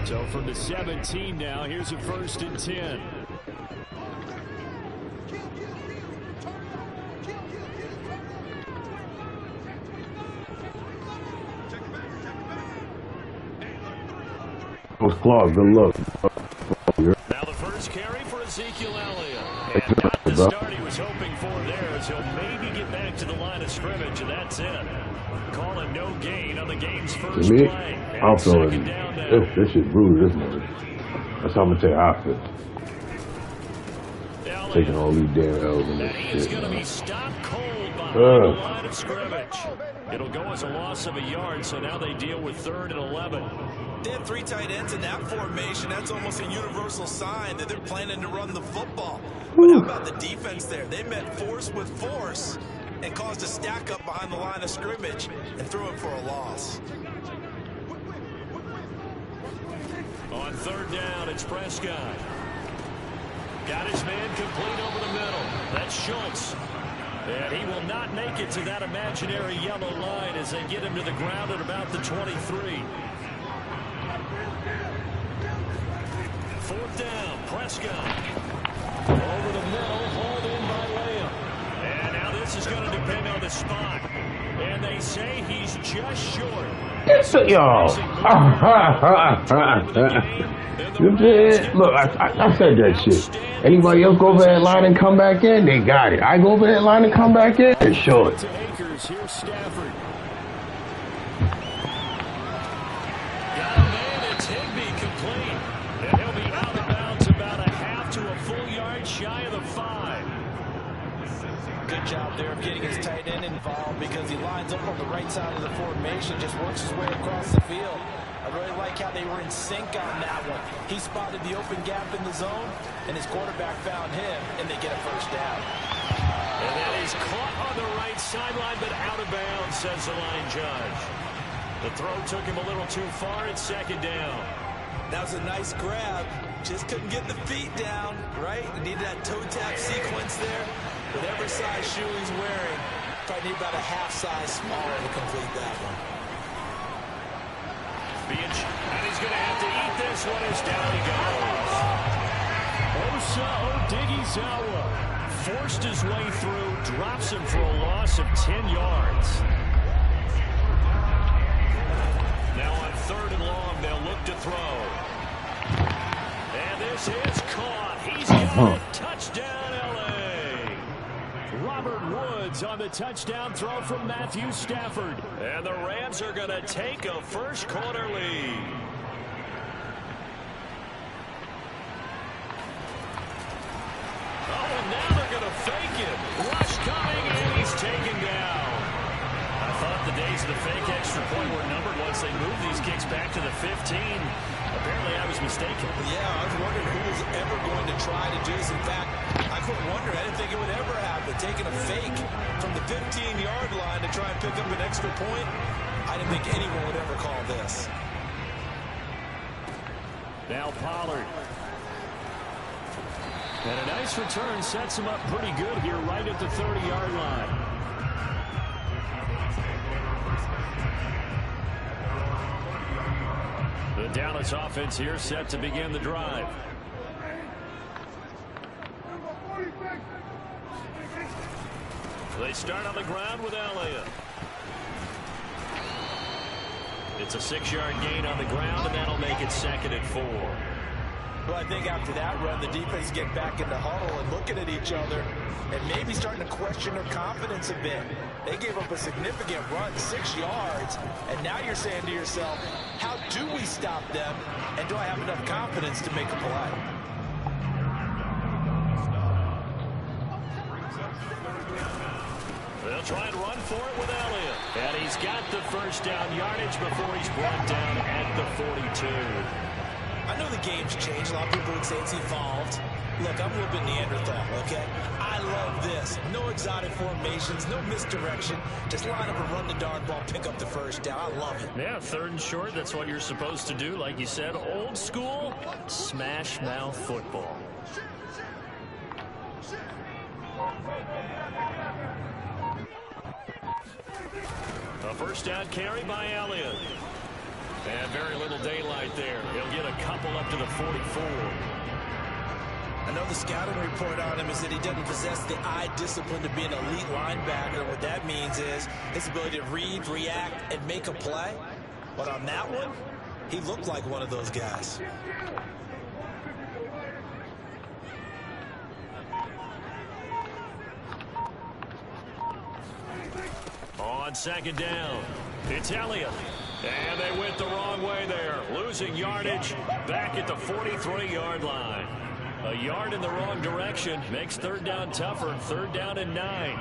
So from the 17 now, here's a 1st and 10. Clark, good luck. Now the first carry for Ezekiel Elliott. And not the start he was hoping for there as he'll maybe get back to the line of scrimmage, and that's it. Calling no gain on the game's first play. I'm feeling this shit bruised this morning. That's how I'm going to tell you how I feel. Taking all these damn L's in this shit. He's going to be stopped cold behind the line of scrimmage. It'll go as a loss of a yard, so now they deal with 3rd and 11. They have 3 tight ends in that formation. That's almost a universal sign that they're planning to run the football. But how about the defense there? They met force with force and caused a stack up behind the line of scrimmage and threw it for a loss. On 3rd down, it's Prescott. Got his man complete over the middle. That's Schultz. And he will not make it to that imaginary yellow line as they get him to the ground at about the 23. 4th down, Prescott. Over the middle, hauled in by Lamb. And now this is going to depend on the spot. And they say he's just short. Y'all. Look, I said that shit. Anybody else go over that line and come back in, they got it. I go over that line and come back in, it's short. Here's Stafford. Got a man, it's Higbee complete. And he'll be out of bounds about a half to a full yard shy of the 5. Good job there of getting his tight end involved because he lines up on the right side of the formation, just works his way across the field. I really like how they were in sync on that one. He spotted the open gap in the zone, and his quarterback found him, and they get a 1st down. And that is caught on the right sideline, but out of bounds, says the line judge. The throw took him a little too far at 2nd down. That was a nice grab. Just couldn't get the feet down, right? He needed that toe tap sequence there. Whatever size shoe he's wearing, probably need about a half size smaller to complete that one. And he's going to have to eat this one as down he goes. Osa Odighizuwa forced his way through, drops him for a loss of 10 yards. Now on 3rd and long, they'll look to throw. And this is caught. He's got it. Touchdown, L.A. Robert Woods on the touchdown throw from Matthew Stafford. And the Rams are going to take a 1st quarter lead. Oh, and now they're going to fake it. Rush coming, and he's taken down. I thought the days of the fake extra point were numbered once they moved these kicks back to the 15. Apparently, I was mistaken. Yeah, I was wondering who was ever going to try to do this. In fact, I couldn't wonder. I didn't think it would ever happen. Taking a fake from the 15-yard line to try and pick up an extra point, I didn't think anyone would ever call this. Now Pollard. And a nice return sets him up pretty good here right at the 30-yard line. The Dallas offense here set to begin the drive. They start on the ground with Elliott. It's a 6-yard gain on the ground, and that'll make it 2nd and 4. Well, I think after that run, the defense get back in the huddle and looking at each other and maybe starting to question their confidence a bit. They gave up a significant run, 6 yards, and now you're saying to yourself, how do we stop them, and do I have enough confidence to make a play? They'll try and run for it with Elliott. And he's got the 1st down yardage before he's brought down at the 42. I know the game's changed. A lot of people would say it's evolved. Look, I'm a little bit Neanderthal, okay? I love this. No exotic formations, no misdirection. Just line up and run the darn ball, pick up the 1st down. I love it. Yeah, 3rd and short, that's what you're supposed to do. Like you said, old school, smash mouth football. A 1st down carry by Elliott. And very little daylight there. He'll get a couple up to the 44. I know the scouting report on him is that he doesn't possess the eye discipline to be an elite linebacker. What that means is his ability to read, react, and make a play. But on that one, he looked like one of those guys. On 2nd down, it's Elliott. And they went the wrong way there, losing yardage back at the 43-yard line. A yard in the wrong direction makes 3rd down tougher. 3rd down and 9.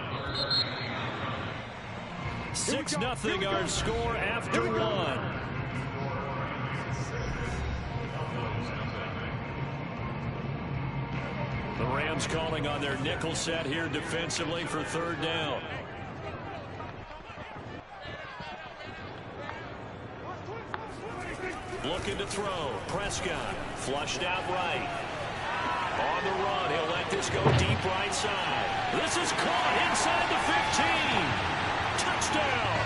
6-0 our score after 1. The Rams calling on their nickel set here defensively for 3rd down. Looking to throw. Prescott flushed out right. On the run, he'll let this go deep right side. This is caught inside the 15. Touchdown.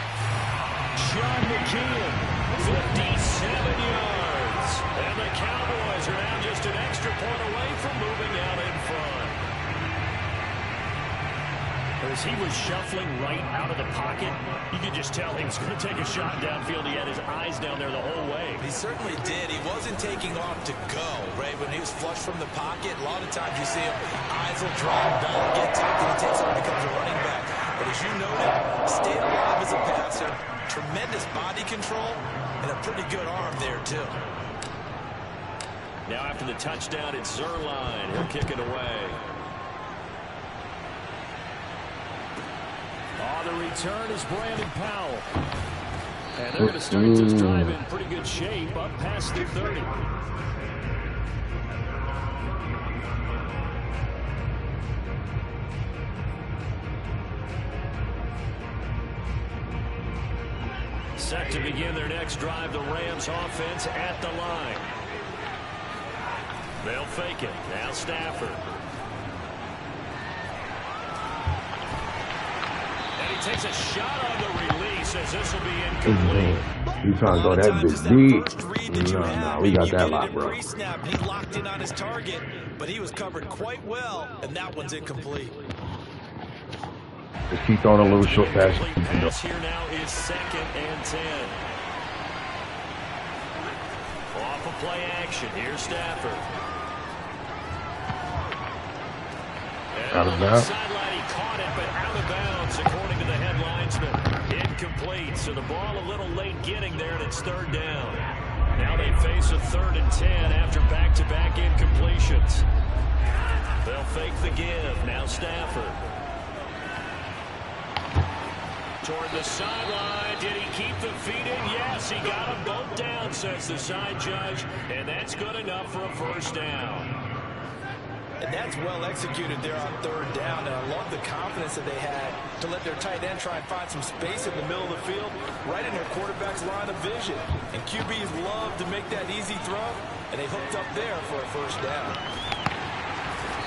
Sean McKeon, 57 yards. And the Cowboys are now just an extra point away from moving out in front. As he was shuffling right out of the pocket, you could just tell he was going to take a shot downfield. He had his eyes down there the whole way. He certainly did. He wasn't taking off to go, right? When he was flush from the pocket, a lot of times you see him, eyes will drop, ball will get tucked, and he takes off and becomes a running back. But as you noted, stayed alive as a passer, tremendous body control, and a pretty good arm there, too. Now after the touchdown, it's Zuerlein. He'll kick it away. On the return is Brandon Powell. And they're going to start this drive in pretty good shape up past the 30. Set to begin their next drive, the Rams offense at the line. They'll fake it. Now Stafford. And he takes a shot on the release as this will be incomplete. You trying to go that bit deep? No, we got that lot, bro. He locked in on his target, but he was covered quite well, and that one's incomplete. Just keep throwing a little short pass. Pass here now is 2nd and 10. Off of play action. Here's Stafford. Out of bounds. Sideline, he caught it, but out of bounds, according to the head linesman. Incomplete, so the ball a little late getting there, and it's 3rd down. Now they face a 3rd and 10 after back-to-back incompletions. They'll fake the give. Now Stafford. Toward the sideline. Did he keep the feet in? Yes, he got them both down, says the side judge, and that's good enough for a 1st down. And that's well executed there on 3rd down. And I love the confidence that they had to let their tight end try and find some space in the middle of the field, right in their quarterback's line of vision. And QBs love to make that easy throw, and they hooked up there for a 1st down.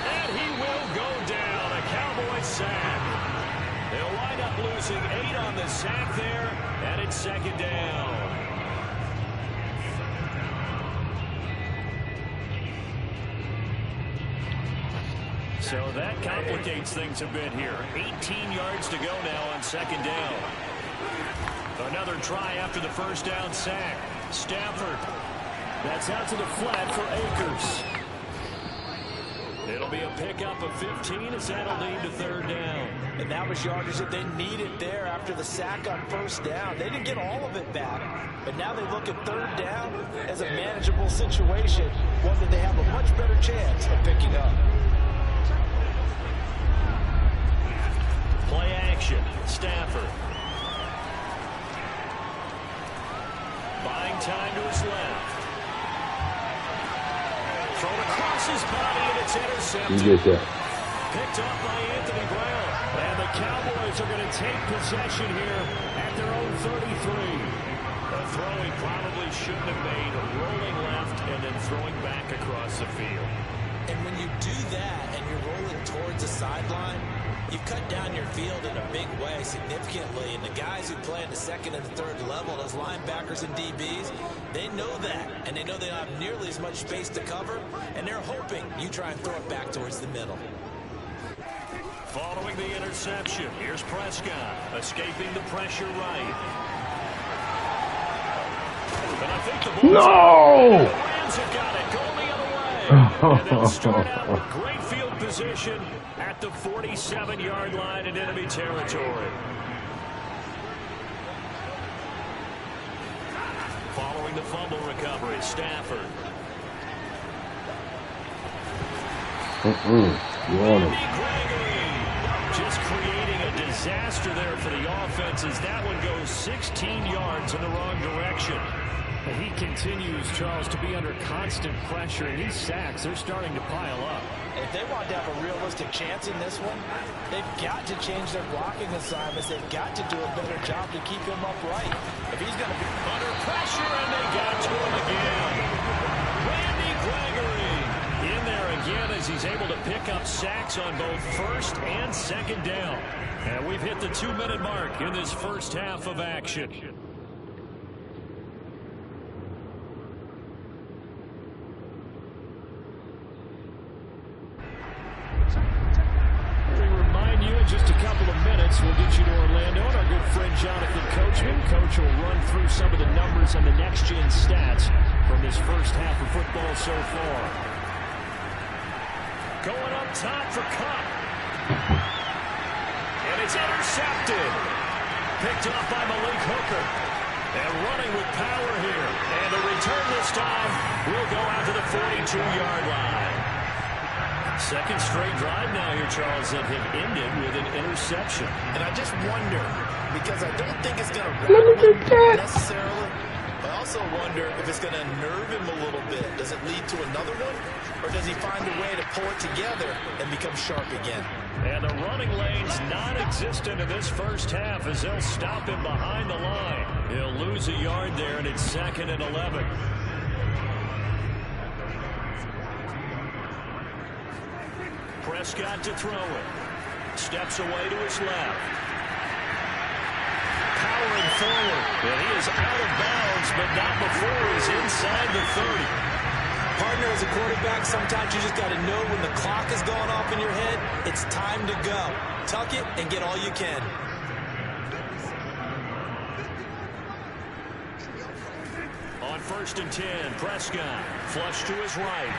And he will go down. A Cowboy sack. They'll wind up losing 8 on the sack there, and it's 2nd down. So that complicates things a bit here. 18 yards to go now on 2nd down. Another try after the 1st down sack. Stafford. That's out to the flat for Akers. It'll be a pickup of 15 as that'll lead to 3rd down. And that was yardage that they needed there after the sack on 1st down. They didn't get all of it back, but now they look at 3rd down as a manageable situation, one that they have a much better chance of picking up. Play action. Stafford. Buying time to his left. Thrown across his body, and it's intercepted. You get that. Picked up by Anthony Brown. And the Cowboys are going to take possession here at their own 33. A throw he probably shouldn't have made, rolling left and then throwing back across the field. And when you do that and you're rolling towards the sideline, you cut down your field in a big way significantly, and the guys who play in the 2nd and 3rd level, those linebackers and DBs, they know that, and they know they don't have nearly as much space to cover, and they're hoping you try and throw it back towards the middle. Following the interception, here's Prescott, escaping the pressure right. And I think the Bulls the Rams have got it, going the other way. And they'll start out with great field position at the 47-yard line in enemy territory. Following the fumble recovery, Stafford. Just creating a disaster there for the offense as that one goes 16 yards in the wrong direction. He continues, Charles, to be under constant pressure, and these sacks, they're starting to pile up. If they want to have a realistic chance in this one, they've got to change their blocking assignments. They've got to do a better job to keep him upright. If he's going to be under pressure, and they got to him again. Randy Gregory in there again, as he's able to pick up sacks on both first and second down. And we've hit the 2-minute mark in this first half of action. Just a couple of minutes, we'll get you to Orlando and our good friend Jonathan Coachman. Coach will run through some of the numbers and the next-gen stats from this first half of football so far. Going up top for Kupp. And it's intercepted. Picked up by Malik Hooker. And running with power here. And the return this time will go out to the 42-yard line. Second straight drive now here, Charles, that have ended with an interception. And I just wonder, because I don't think it's going to rattle him necessarily, I also wonder if it's going to nerve him a little bit. Does it lead to another one? Or does he find a way to pull it together and become sharp again? And the running lane's non-existent in this first half as they'll stop him behind the line. He'll lose a yard there, and it's 2nd and 11. Prescott to throw it. Steps away to his left. Powering forward. And he is out of bounds, but not before he's inside the 30. Partner, as a quarterback, sometimes you just got to know when the clock is going off in your head, it's time to go. Tuck it and get all you can. On 1st and 10, Prescott flush to his right.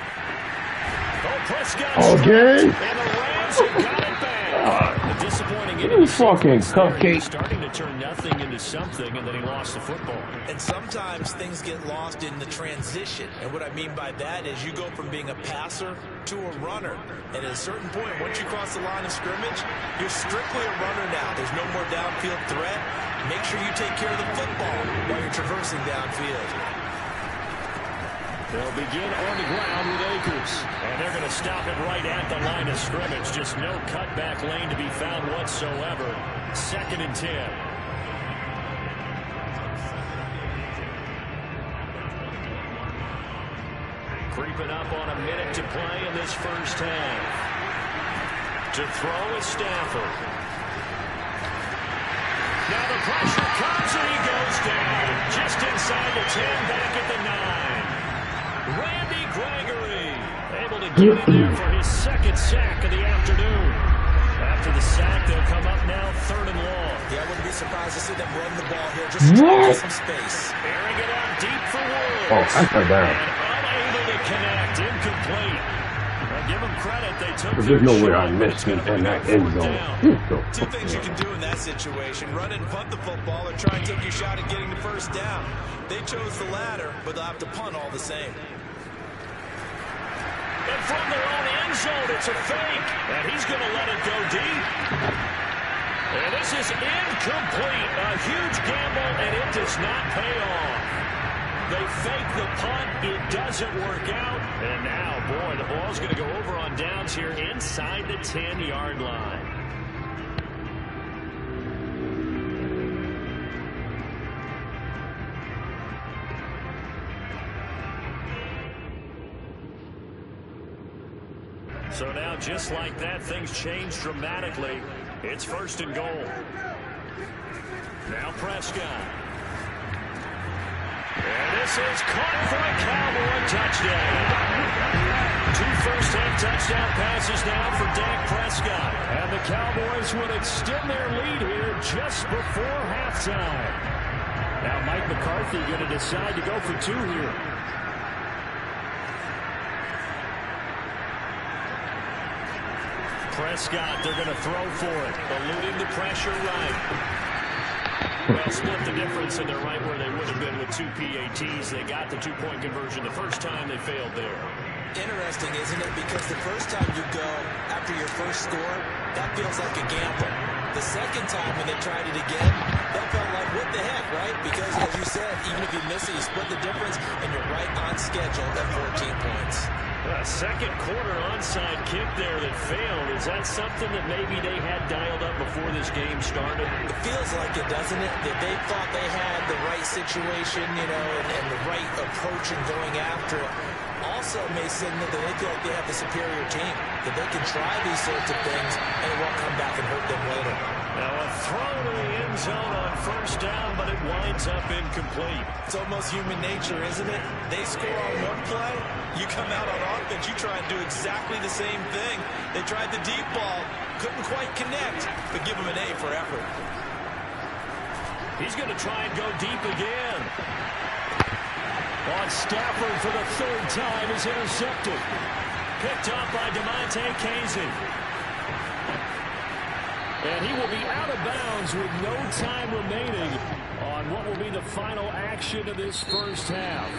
Oh, Prescott okay. And the Rams have got it back. A disappointing You fucking cupcake. Starting to turn nothing into something, and then he lost the football. And sometimes things get lost in the transition. And what I mean by that is you go from being a passer to a runner. And at a certain point, once you cross the line of scrimmage, you're strictly a runner now. There's no more downfield threat. Make sure you take care of the football while you're traversing downfield. They'll begin on the ground with Akers. And they're going to stop it right at the line of scrimmage. Just no cutback lane to be found whatsoever. 2nd and 10. Creeping up on a minute to play in this first half. To throw is Stafford. Now the pressure comes and he goes down. Just inside the 10, back at the 9. Randy Gregory able to get in there for his 2nd sack of the afternoon. After the sack, they'll come up now 3rd and long. Yeah, I wouldn't be surprised to see them run the ball here just to get some space. Airing it out deep for Woods. Oh, I got down. And unable to connect, incomplete. Now give them credit, they took there's no way I missed it in that end zone. Two things you can do in that situation: run and punt the football, or try and take your shot at getting the first down. They chose the latter, but they'll have to punt all the same. And from their own end zone, it's a fake. And he's going to let it go deep. And this is incomplete. A huge gamble, and it does not pay off. They fake the punt. It doesn't work out. And now, boy, the ball's going to go over on downs here inside the 10-yard line. So now, just like that, things change dramatically. It's 1st and goal. Now Prescott. And this is caught for a Cowboy touchdown. 2 first-half touchdown passes now for Dak Prescott. And the Cowboys would extend their lead here just before halftime. Now Mike McCarthy going to decide to go for 2 here. Prescott, they're going to throw for it. Eluding the pressure right. Well, split the difference, and they're right where they would have been with 2 PATs. They got the 2-point conversion the first time. They failed there. Interesting, isn't it? Because the first time you go after your first score, that feels like a gamble. The second time when they tried it again, that felt like, what the heck, right? Because, as you said, even if you miss it, you split the difference, and you're right on schedule at 14 points. A second quarter onside kick there that failed. Is that something that maybe they had dialed up before this game started? It feels like it, doesn't it? That they thought they had the right situation, you know, and the right approach in going after it. also may signal that they feel like they have the superior team, that they can try these sorts of things and it won't come back and hurt them later. Now a throw to the end zone on first down, but it winds up incomplete. It's almost human nature, isn't it? They score on one play, you come out on offense, you try and do exactly the same thing. They tried the deep ball, couldn't quite connect, but give them an A for effort. He's going to try and go deep again. On Stafford for the third time is intercepted. Picked up by DeMonte Casey. And he will be out of bounds with no time remaining on what will be the final action of this first half.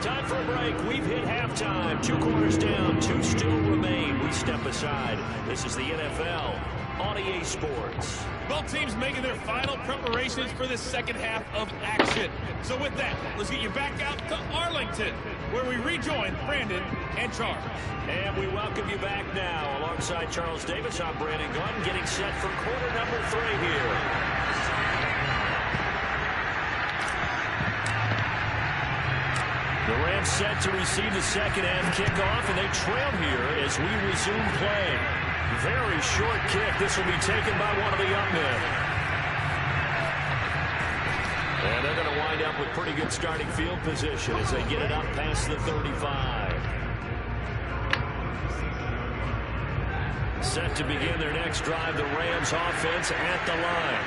Time for a break. We've hit halftime. 2 quarters down. 2 still remain. We step aside. This is the NFL on EA Sports. Both teams making their final preparations for the second half of action. So with that, let's get you back out to Arlington, where we rejoin Brandon and Charles. And we welcome you back now. Alongside Charles Davis, I'm Brandon Gaudin, getting set for quarter number 3 here. The Rams set to receive the second half kickoff, and they trail here as we resume play. Very short kick. This will be taken by one of the young men. And they're going to wind up with pretty good starting field position as they get it up past the 35. Set to begin their next drive, the Rams offense at the line.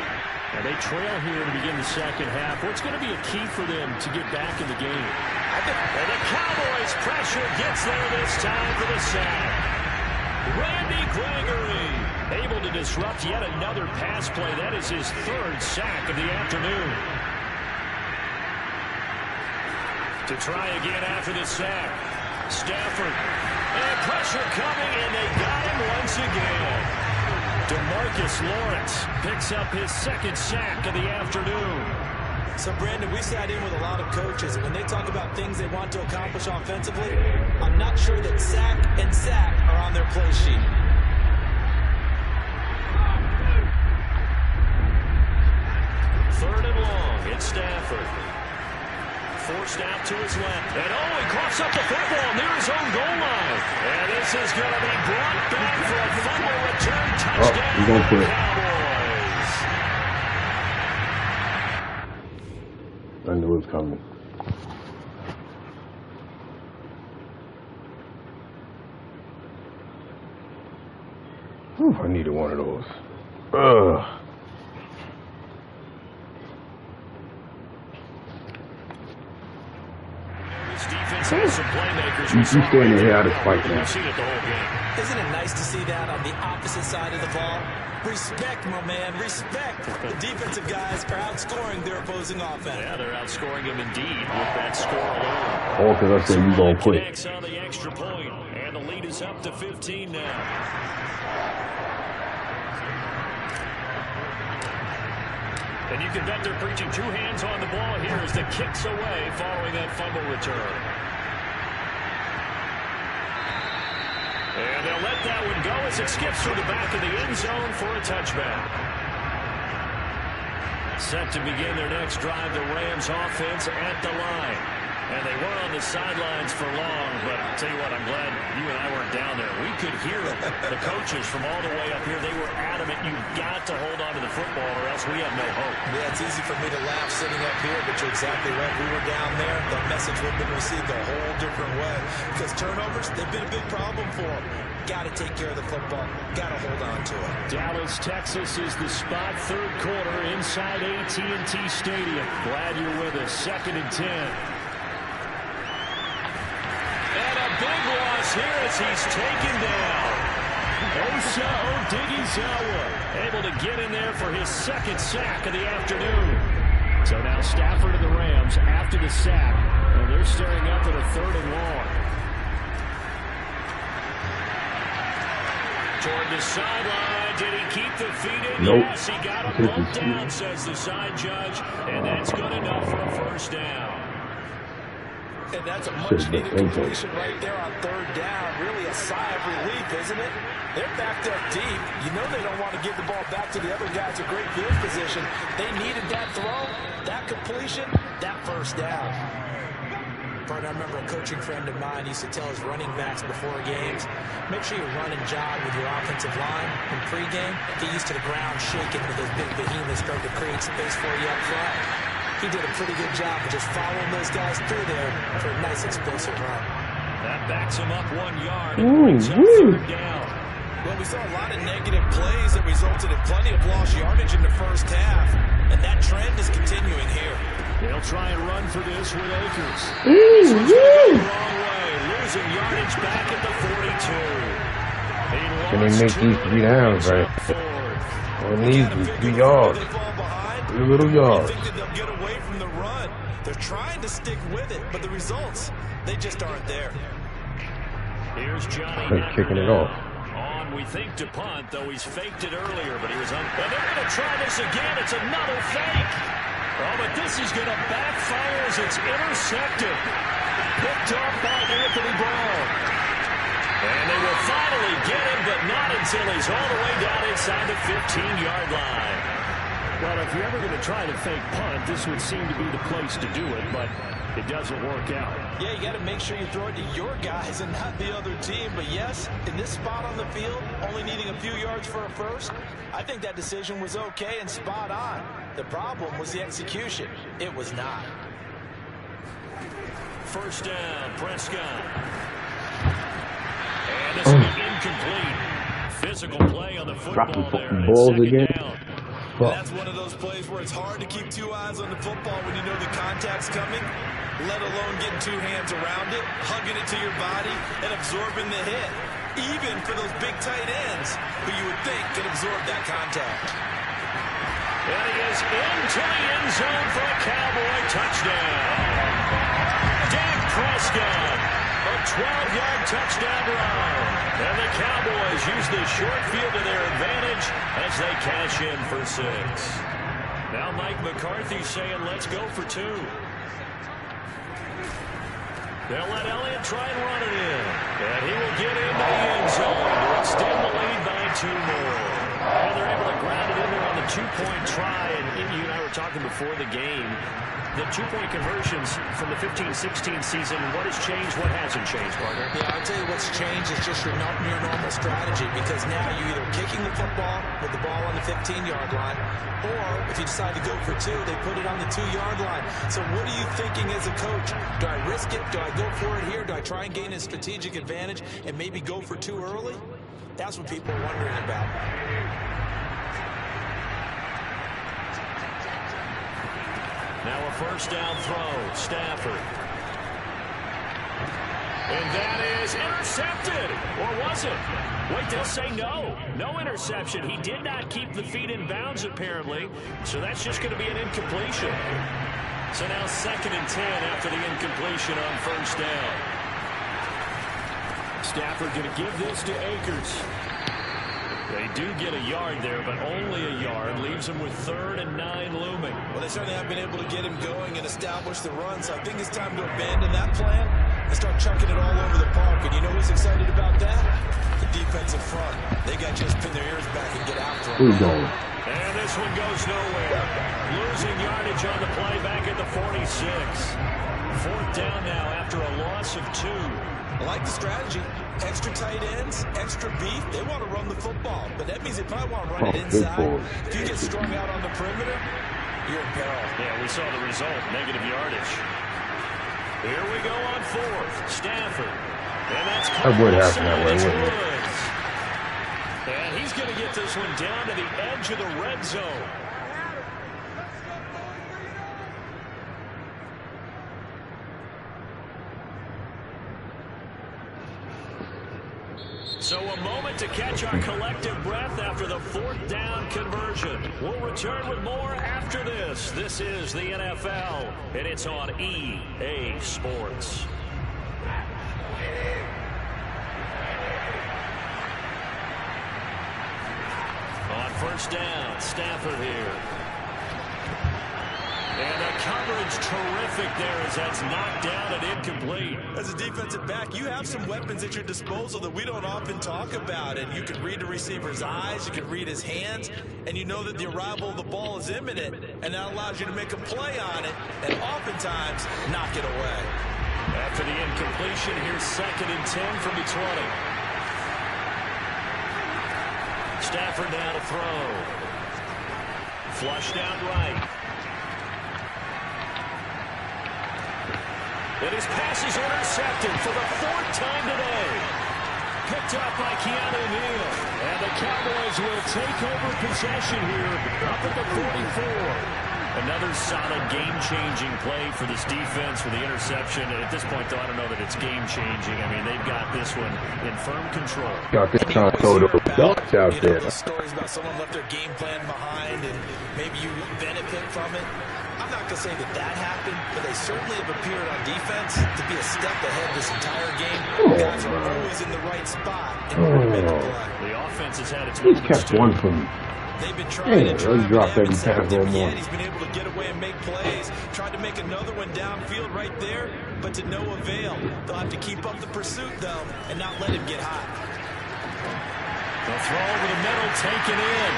And they trail here to begin the second half. What's going to be a key for them to get back in the game? And the Cowboys' pressure gets there this time for the sack. Randy Gregory able to disrupt yet another pass play. That is his 3rd sack of the afternoon. To try again after the sack. Stafford. And pressure coming, and they got him once again. DeMarcus Lawrence picks up his 2nd sack of the afternoon. So, Brandon, we sat in with a lot of coaches, and when they talk about things they want to accomplish offensively, I'm not sure that sack and sack are on their play sheet. Third and long, it's Stafford. Forced out to his left. And he coughs up the football near his own goal line. And this is going to be brought back for a fumble return touchdown. He's going to quit. I knew it was coming. Whew, I needed one of those. Ugh. This defense has some playmakers. You standing here out of spike now. Isn't it nice to see that on the opposite side of the ball? Respect, my man, respect. The defensive guys are outscoring their opposing offense. Yeah, they're outscoring them indeed with that score alone. All because I said you gonna quit. On the extra point, and the lead is up to 15 now. And you can bet they're preaching 2 hands on the ball here as the kick's away following that fumble return. And they'll let that one go as it skips through the back of the end zone for a touchback. Set to begin their next drive, the Rams offense at the line. And they weren't on the sidelines for long, but I'll tell you what, I'm glad you and I weren't down there. We could hear the coaches from all the way up here. They were adamant, you've got to hold on to the football or else we have no hope. Yeah, it's easy for me to laugh sitting up here, but you're exactly right. We were down there. That message would have been received a whole different way. Because turnovers, they've been a big problem for them. Got to take care of the football. Got to hold on to it. Dallas, Texas is the spot. 3rd quarter inside AT&T Stadium. Glad you're with us. 2nd and 10. And a big loss here as he's taken down. Osa Odighizuwa able to get in there for his 2nd sack of the afternoon. So now Stafford and the Rams after the sack. And they're staring up at a 3rd and long. Toward the sideline. Did he keep the feet in? Nope. Yes, he got him bumped down, says the side judge. And that's good enough for a 1st down. And that's a much-needed completion right there on 3rd down. Really a sigh of relief, isn't it? They're backed up deep. You know they don't want to give the ball back to the other guys in great field position. They needed that throw, that completion, that 1st down. Partner, I remember a coaching friend of mine used to tell his running backs before games, make sure you run and jog with your offensive line in pregame. Get used to the ground shaking with those big behemoths start to create space for you up front. He did a pretty good job of just following those guys through there for a nice explosive run. That backs him up 1 yard and brings up 3rd down. Well, we saw a lot of negative plays that resulted in plenty of lost yardage in the first half, and that trend is continuing here. They'll try and run for this with Akers. This one's going to go the wrong way, losing yardage back at the 42. Can they make these 3 downs, right? All needs is 3 yards. 3 little yards. They'll get away from the run. They're trying to stick with it, but the results, they just aren't there. Here's Johnny kicking it off. On, we think, to punt, though he's faked it earlier, but he was on. And they're going to try this again. It's another fake. Oh, but this is going to backfire as it's intercepted. Picked off by Anthony Brown. And they will finally get him, but not until he's all the way down inside the 15-yard line. Well, if you're ever going to try to fake punt, this would seem to be the place to do it, but it doesn't work out. Yeah, you got to make sure you throw it to your guys and not the other team. But yes, in this spot on the field, only needing a few yards for a first, I think that decision was okay and spot on. The problem was the execution. It was not. First down, Prescott. And this will be incomplete. Physical play on the football there. Balls again. That's one of those plays where it's hard to keep 2 eyes on the football when you know the contact's coming, let alone getting 2 hands around it, hugging it to your body, and absorbing the hit. Even for those big tight ends who you would think can absorb that contact. And he is into the end zone for a Cowboy touchdown. Dak Prescott, a 12-yard touchdown run. And the Cowboys use the short field to their advantage as they cash in for 6. Now Mike McCarthy saying, let's go for 2. They'll let Elliott try and run it in. And he will get into the end zone to extend the lead by 2 more. Well, they're able to ground it in there on the 2-point try. And you and I were talking before the game. The 2-point conversions from the 15-16 season, what has changed, what hasn't changed, partner? Yeah, I'll tell you what's changed is just your normal strategy, because now you're either kicking the football with the ball on the 15-yard line, or if you decide to go for 2, they put it on the 2-yard line. So what are you thinking as a coach? Do I risk it? Do I go for it here? Do I try and gain a strategic advantage and maybe go for 2 early? That's what people are wondering about. Now a first down throw, Stafford. And that is intercepted. Or was it? Wait, they'll say no. No interception. He did not keep the feet in bounds, apparently. So that's just going to be an incompletion. So now 2nd and 10 after the incompletion on first down. Stafford going to give this to Akers. They do get a yard there, but only a yard. Leaves them with 3rd and 9 looming. Well, they certainly have been able to get him going and establish the run, so I think it's time to abandon that plan and start chucking it all over the park. And you know who's excited about that? The defensive front. They got to just pin their ears back and get after him. And this one goes nowhere. Losing yardage on the play back at the 46. 4th down now after a loss of 2. I like the strategy. Extra tight ends, extra beef. They want to run the football, but that means they probably want to run it inside. If you get strung out on the perimeter, you're in peril. Yeah, we saw the result, negative yardage. Here we go on 4th. Stafford. And that's that would happen that way, wouldn't it? And he's going to get this one down to the edge of the red zone. So a moment to catch our collective breath after the 4th down conversion. We'll return with more after this. This is the NFL, and it's on EA Sports. On first down, Stafford here. And the coverage terrific there as that's knocked down and incomplete. As a defensive back, you have some weapons at your disposal that we don't often talk about. And you can read the receiver's eyes, you can read his hands, and you know that the arrival of the ball is imminent. And that allows you to make a play on it and oftentimes knock it away. After the incompletion, here's 2nd and 10 from the 20. Stafford now to throw. Flushed out right. And his pass is intercepted for the 4th time today. Picked up by Keanu Neal. And the Cowboys will take over possession here up at the 44. Another solid game-changing play for this defense for the interception. And at this point, though, I don't know that it's game-changing. I mean, they've got this one in firm control. Got this trying to throw those ducks out there. Those stories about someone left their game plan behind and maybe you benefit from it. I'm not going to say that happened, but they certainly have appeared on defense to be a step ahead this entire game. Guys are always in the right spot in order to make a play. The offense has had its He's moments, kept too. one from me. They've been trying and trying. He dropped every pass all morning. He's been able to get away and make plays. Tried to make another one downfield right there, but to no avail. They'll have to keep up the pursuit, though, and not let him get hot. The throw over the middle, taken in.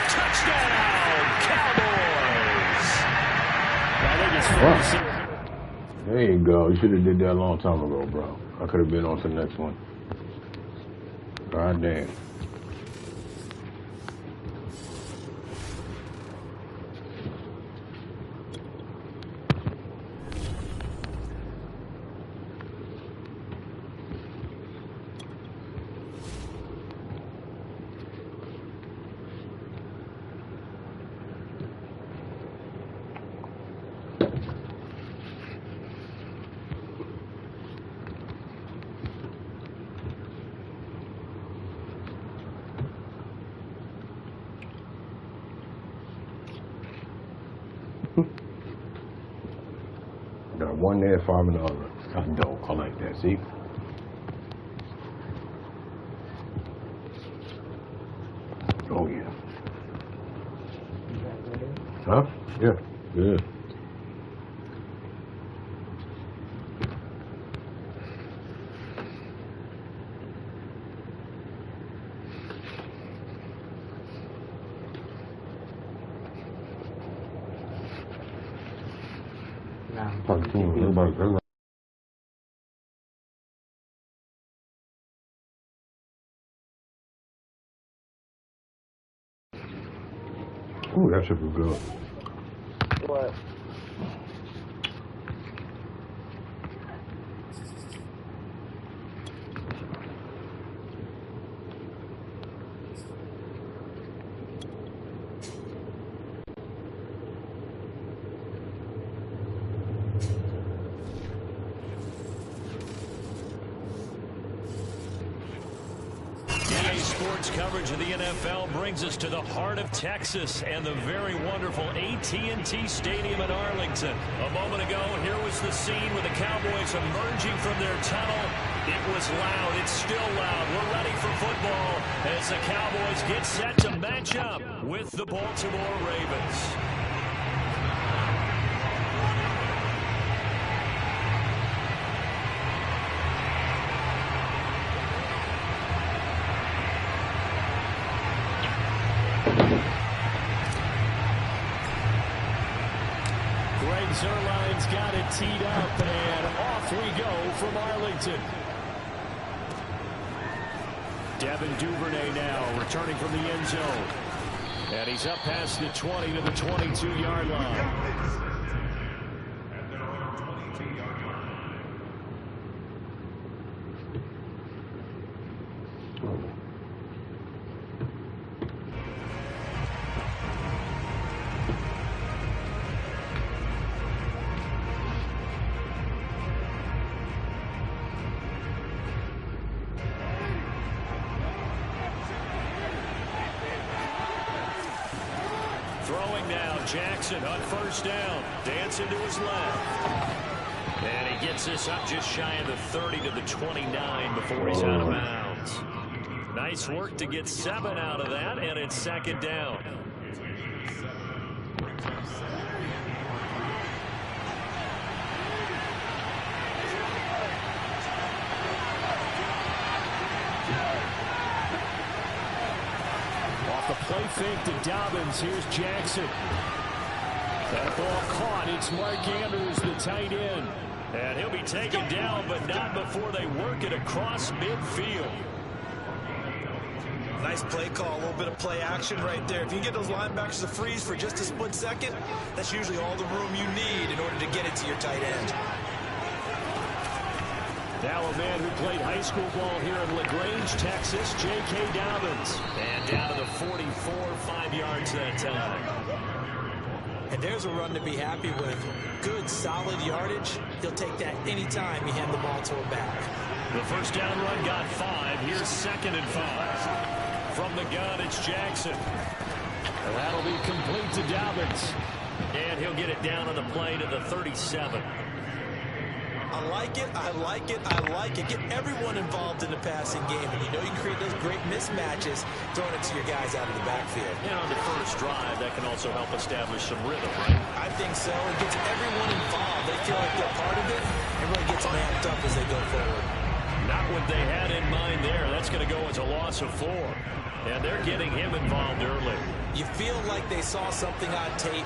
Touchdown, Cowboys! I think it's There you go. You should have did that a long time ago, bro. I could have been on to the next one. God damn. Got one there, 5 in the other. That's dope. I like that. See? Oh, yeah. Huh? Yeah. Good. Everybody. Ooh, that should be good. What? Sports coverage of the NFL brings us to the heart of Texas and the very wonderful AT&T Stadium in Arlington. A moment ago, here was the scene with the Cowboys emerging from their tunnel. It was loud. It's still loud. We're ready for football as the Cowboys get set to match up with the Baltimore Ravens. Zerline's got it teed up, and off we go from Arlington. Devin Duvernay now returning from the end zone. And he's up past the 20 to the 22-yard line. Jackson on first down, dancing to his left. And he gets this up just shy of the 30 to the 29 before he's out of bounds. Nice work to get 7 out of that, and it's second down. Off the play fake to Dobbins, here's Jackson. That ball caught. It's Mark Andrews, the tight end. And he'll be taken down, but not before they work it across midfield. Nice play call, a little bit of play action right there. If you can get those linebackers to freeze for just a split second, that's usually all the room you need in order to get it to your tight end. Now a man who played high school ball here in LaGrange, Texas, J.K. Dobbins. And down to the 44, 5 yards that time. And there's a run to be happy with. Good, solid yardage. He'll take that anytime you hand the ball to him back. The first down run got 5. Here's 2nd and 5. From the gun, it's Jackson. And that'll be complete to Dobbins. And he'll get it down on the play to the 37. I like it, I like it, I like it. Get everyone involved in the passing game. And you know you can create those great mismatches throwing it to your guys out of the backfield. And on the first drive, that can also help establish some rhythm, right? I think so. It gets everyone involved. They feel like they're part of it. It really gets them amped up as they go forward. Not what they had in mind there. That's going to go as a loss of 4. And they're getting him involved early. You feel like they saw something on tape,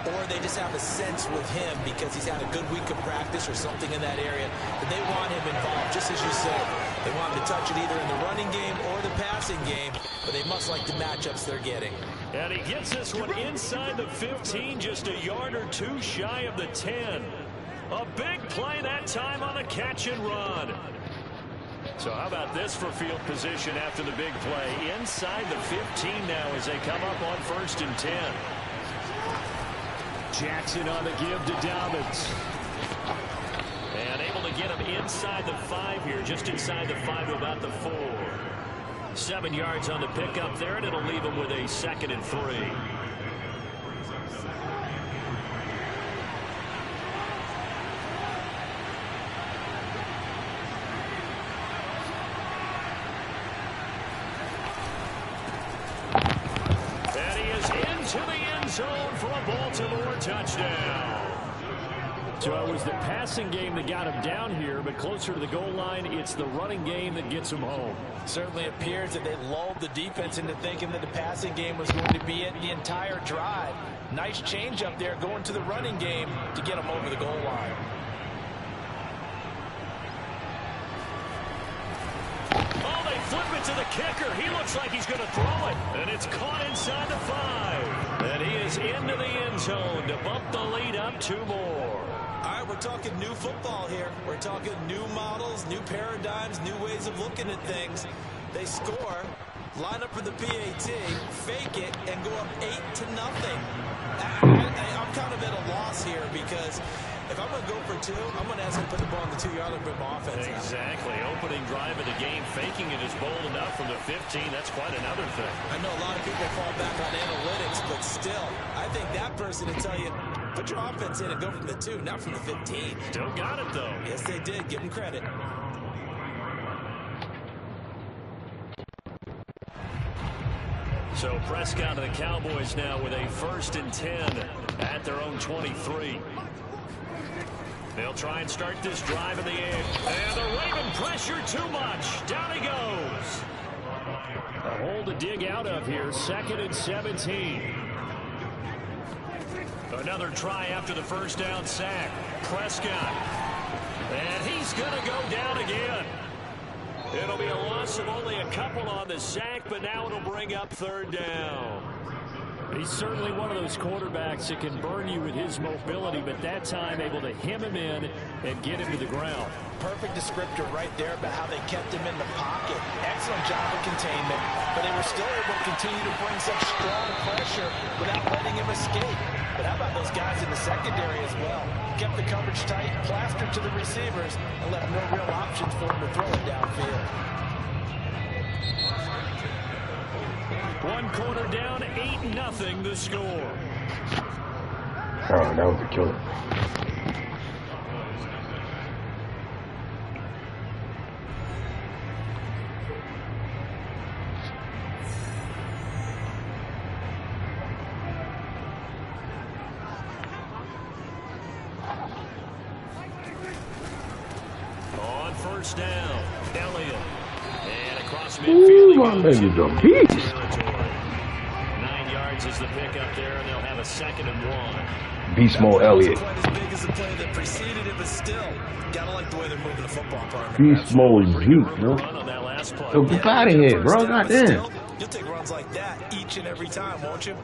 or they just have a sense with him because he's had a good week of practice or something in that area that they want him involved, just as you said. They want him to touch it either in the running game or the passing game, but they must like the matchups they're getting. And he gets this one inside the 15, just a yard or 2 shy of the 10. A big play that time on a catch and run. So how about this for field position after the big play? Inside the 15 now as they come up on 1st and 10. Jackson on the give to Dobbins. And able to get him inside the 5 here, just inside the 5 to about the 4. 7 yards on the pickup there, and it'll leave him with a 2nd and 3. To the end zone for a Baltimore touchdown. So it was the passing game that got him down here, but closer to the goal line, it's the running game that gets him home. Certainly appears that they lulled the defense into thinking that the passing game was going to be it the entire drive. Nice change up there going to the running game to get him over the goal line. Oh, they flip it to the kicker. He looks like he's going to throw it. And it's caught inside the 5. And he is into the end zone to bump the lead up 2 more. All right, we're talking new football here. We're talking new models, new paradigms, new ways of looking at things. They score, line up for the PAT, fake it, and go up 8-0. I'm kind of at a loss here because if I'm going to go for 2, I'm going to ask him to put the ball on the 2-yard line for offense. Exactly. Opening drive of the game, faking it is bold enough from the 15. That's quite another thing. I know a lot of people fall back on analytics, but still, I think that person will tell you, put your offense in and go from the 2, not from the 15. Still got it, though. Yes, they did. Give them credit. So Prescott and the Cowboys now with a 1st and 10 at their own 23. They'll try and start this drive in the air. And the Raven pressure too much. Down he goes. A hole to dig out of here. 2nd and 17. Another try after the first down sack. Prescott. And he's going to go down again. It'll be a loss of only a couple on the sack, but now it'll bring up 3rd down. He's certainly one of those quarterbacks that can burn you with his mobility, but that time able to hem him in and get him to the ground. Perfect descriptor right there about how they kept him in the pocket. Excellent job of containment, but they were still able to continue to bring such strong pressure without letting him escape. But how about those guys in the secondary as well? Kept the coverage tight, plastered to the receivers, and left no real options for him to throw it downfield. 1 quarter down, 8-0 the score. Oh, that was a killer. On 1st down, Elliott. And across midfield. Ooh, my man is a beast. 9 yards is the pickup there, and they'll have a 2nd and 1. Beast Mode Elliott. Quite as big as the play that preceded it, but still, gotta like the way they're moving the football part. Beast Mode Zeke, bro. Yo, get out of here, bro. Goddamn. You'll take runs like that each and every time, won't you?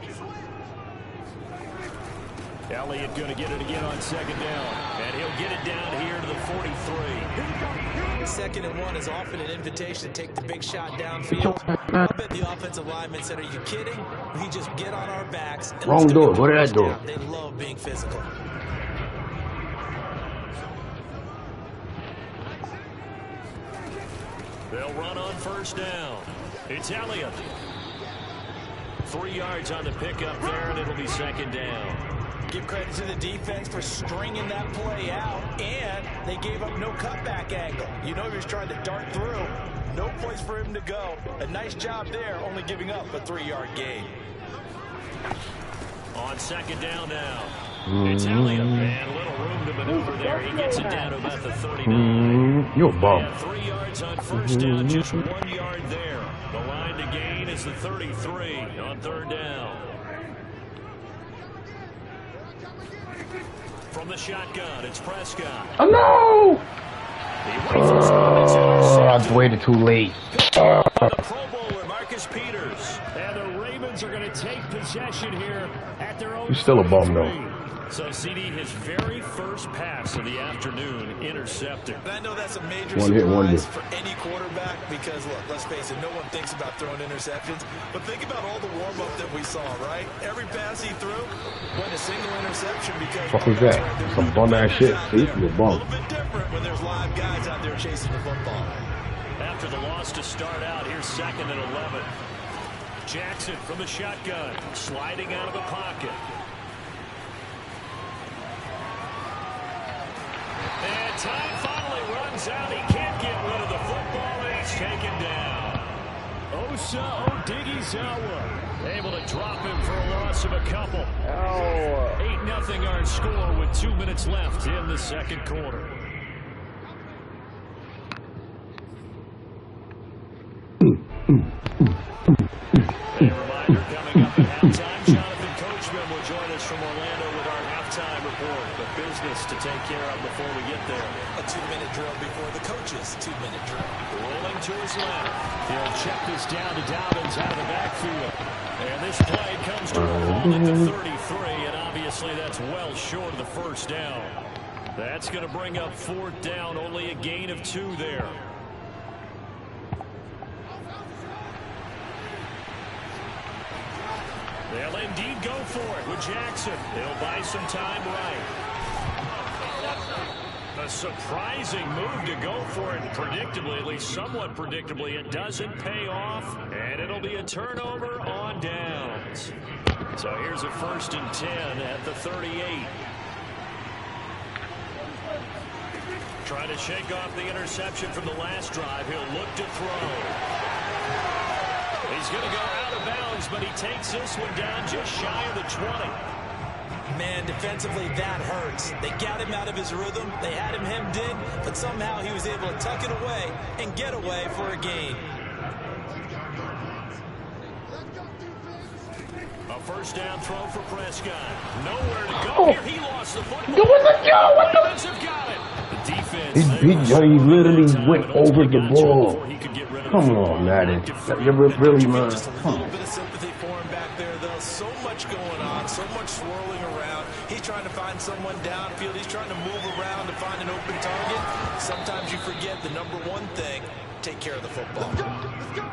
Elliott going to get it again on 2nd down, and he'll get it down here to the 43. 2nd and 1 is often an invitation to take the big shot downfield. I bet the offensive lineman said, "Are you kidding? We just get on our backs." And wrong door. Go to that door. They love being physical. They'll run on 1st down. It's Elliott. 3 yards on the pickup there, and it'll be 2nd down. Give credit to the defense for stringing that play out, and they gave up no cutback angle. You know he was trying to dart through. No place for him to go. A nice job there, only giving up a 3-yard gain. On 2nd down now. It's Elliott, and a little room to maneuver there. He gets it down to about the 39. You're a bum. 3 yards on 1st down, just 1 yard there. The line to gain is the 33 on 3rd down. From the shotgun, it's Prescott. Oh, no! I waited too late. The Pro Bowler, Marcus Peters. And the Ravens are going to take possession here at their own. You're still a bum, though. So, CD, his very first pass of the afternoon intercepted. And I know that's a major surprise for any quarterback because, look, let's face it, no one thinks about throwing interceptions. But think about all the warm-up that we saw, right? Every pass he threw went a single interception because... What was that? Some bum-ass shit. See, you're a bum. A little bit different when there's live guys out there chasing the football. After the loss to start out, here's 2nd and 11. Jackson from the shotgun, sliding out of the pocket. And time finally runs out. He can't get rid of the football, and he's taken down. Osa Odighizuwa able to drop him for a loss of a couple. 8-0 our score with 2 minutes left in the 2nd quarter. A reminder coming up at halftime. Jonathan Coachman will join us from Orlando with our halftime report. But business to take care of before we get there. A 2-minute drill before the coach's 2-minute drill. Rolling to his left. He'll check this down to Dobbins out of the backfield. And this play comes to a ball at the 33, and obviously that's well short of the 1st down. That's going to bring up 4th down, only a gain of 2 there. They'll indeed go for it with Jackson. They'll buy some time right. A surprising move to go for it, predictably, at least somewhat predictably. It doesn't pay off, and it'll be a turnover on downs. So here's a 1st and 10 at the 38. Trying to shake off the interception from the last drive. He'll look to throw. He's going to go out of bounds, but he takes this one down just shy of the 20. Man, defensively, that hurts. They got him out of his rhythm. They had him hemmed in, but somehow he was able to tuck it away and get away for a gain. A 1st down throw for Prescott. Nowhere to go. Here he lost the football. What the? Defensive got it. The defense. He literally went over the ball. Come on, Madden. You're really, man. Just a little bit of sympathy for him back there, though. So much going on, so much swirling around. He's trying to find someone downfield. He's trying to move around to find an open target. Sometimes you forget the number one thing, take care of the football. Let's go.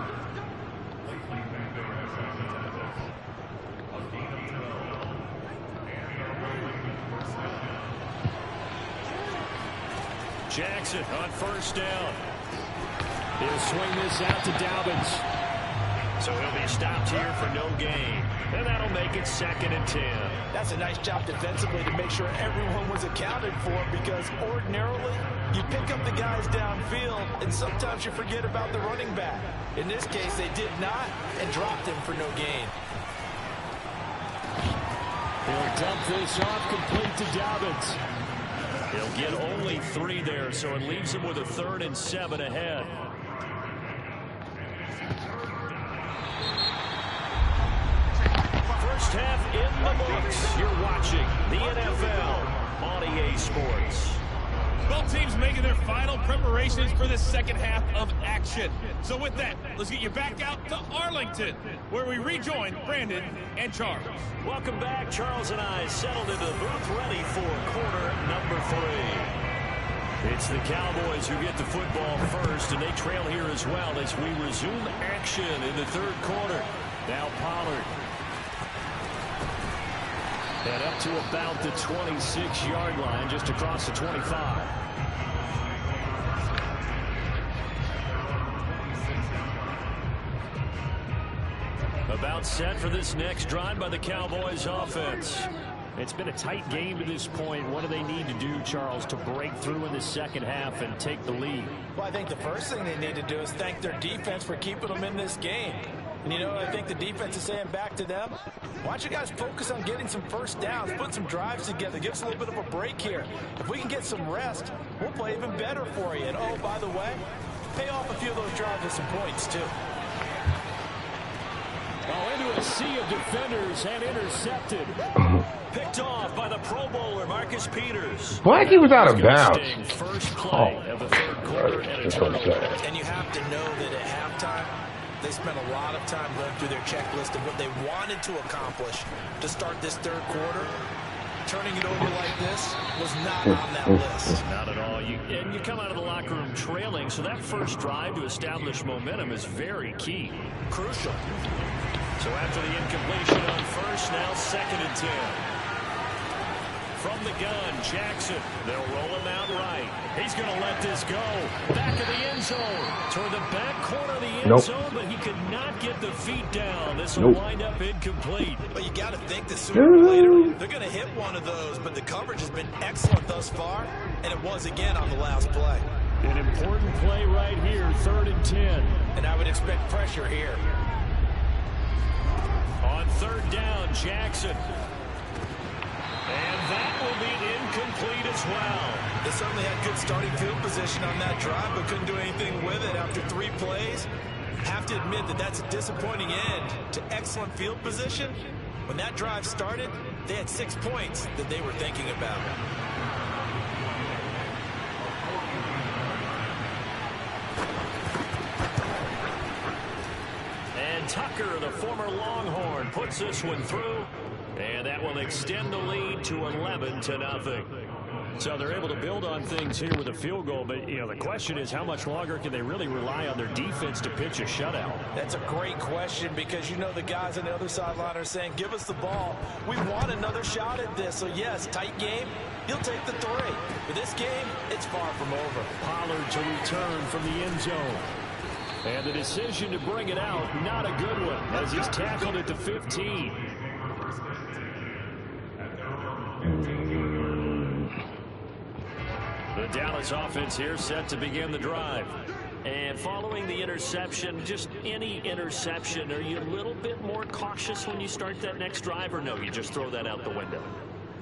Jackson on 1st down. He'll swing this out to Dobbins. So he'll be stopped here for no gain. And that'll make it 2nd and 10. That's a nice job defensively to make sure everyone was accounted for, because ordinarily you pick up the guys downfield and sometimes you forget about the running back. In this case, they did not and dropped him for no gain. He'll dump this off complete to Dobbins. He'll get only 3 there, so it leaves him with a 3rd and 7 ahead. First half in the books. You're watching the NFL on EA Sports. Both teams making their final preparations for the second half of action. So with that, let's get you back out to Arlington, where we rejoin Brandon and Charles. Welcome back. Charles and I settled into the booth, ready for quarter number 3. It's the Cowboys who get the football first, and they trail here as well as we resume action in the third quarter. Now Pollard. And up to about the 26-yard line, just across the 25. About set for this next drive by the Cowboys offense. It's been a tight game to this point. What do they need to do, Charles, to break through in the second half and take the lead? Well, I think the first thing they need to do is thank their defense for keeping them in this game. And, you know, I think the defense is saying back to them, why don't you guys focus on getting some first downs, put some drives together, give us a little bit of a break here. If we can get some rest, we'll play even better for you. And, oh, by the way, pay off a few of those drives with some points, too. Oh, into a sea of defenders and intercepted. Picked off by the Pro Bowler, Marcus Peters. Blackie was out of bounds. First play of the third quarter and a turnover. And you have to know that at halftime, they spent a lot of time going through their checklist of what they wanted to accomplish to start this third quarter. Turning it over like this was not on that list. Not at all. And you come out of the locker room trailing, so that first drive to establish momentum is very key. Crucial. So after the incompletion on first, now 2nd and 10. From the gun, Jackson. They'll roll him out right. He's going to let this go. Back of the end zone. Toward the back corner of the end zone, but he could not get the feet down. This will wind up incomplete. But you got to think that sooner or later, they're going to hit one of those, but the coverage has been excellent thus far, and it was again on the last play. An important play right here, 3rd and 10. And I would expect pressure here. On 3rd down, Jackson. And that will be incomplete as well. They certainly had good starting field position on that drive, but couldn't do anything with it after 3 plays. Have to admit that that's a disappointing end to excellent field position. When that drive started, they had 6 points that they were thinking about. And Tucker, the former Longhorn, puts this one through. And that will extend the lead to 11-0. So they're able to build on things here with a field goal. But, you know, the question is how much longer can they really rely on their defense to pitch a shutout? That's a great question because, you know, the guys on the other sideline are saying, give us the ball. We want another shot at this. So, yes, tight game. He'll take the 3. But this game, it's far from over. Pollard to return from the end zone. And the decision to bring it out, not a good one, as he's tackled at the 15. The Dallas offense here set to begin the drive. And following the interception, just any interception, are you a little bit more cautious when you start that next drive, or no, you just throw that out the window?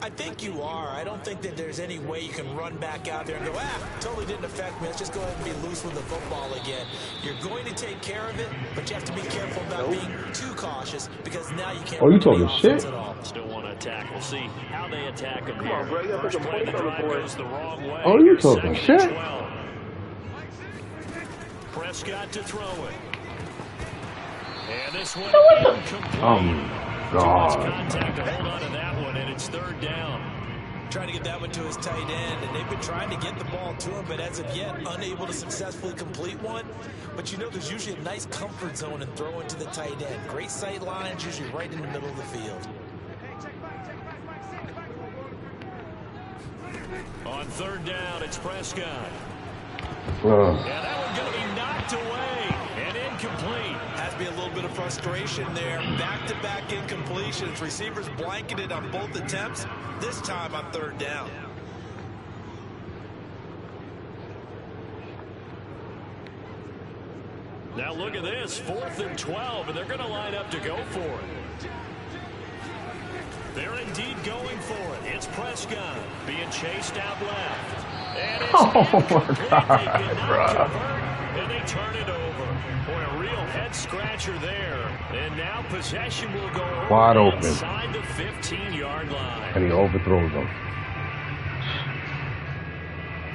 I think you are. I don't think that there's any way you can run back out there and go, totally didn't affect me. Let's just go ahead and be loose with the football again. You're going to take care of it, but you have to be careful about being too cautious because now you can't. Oh, you talking shit? At all. Still want to attack. We'll see how they attack him here. First play of the drive goes the wrong way. Oh, you talking shit? 12. Prescott to throw it. And this one incomplete. God. Contact to hold on to that one, and it's 3rd down. Trying to get that one to his tight end, and they've been trying to get the ball to him, but as of yet, unable to successfully complete one. But you know, there's usually a nice comfort zone in throwing to the tight end. Great sight lines, usually right in the middle of the field. On 3rd down, it's Prescott. And that one going to be knocked away and incomplete. Has to be a little bit of frustration there. Back-to-back incompletions. Receivers blanketed on both attempts, this time on 3rd down. Now look at this, 4th and 12, and they're going to line up to go for it. They're indeed going for it. It's Prescott being chased out left. And it's oh my God, and they turn it over. Boy, a real head-scratcher there. And now possession will go wide open inside the 15-yard line. And he overthrows them.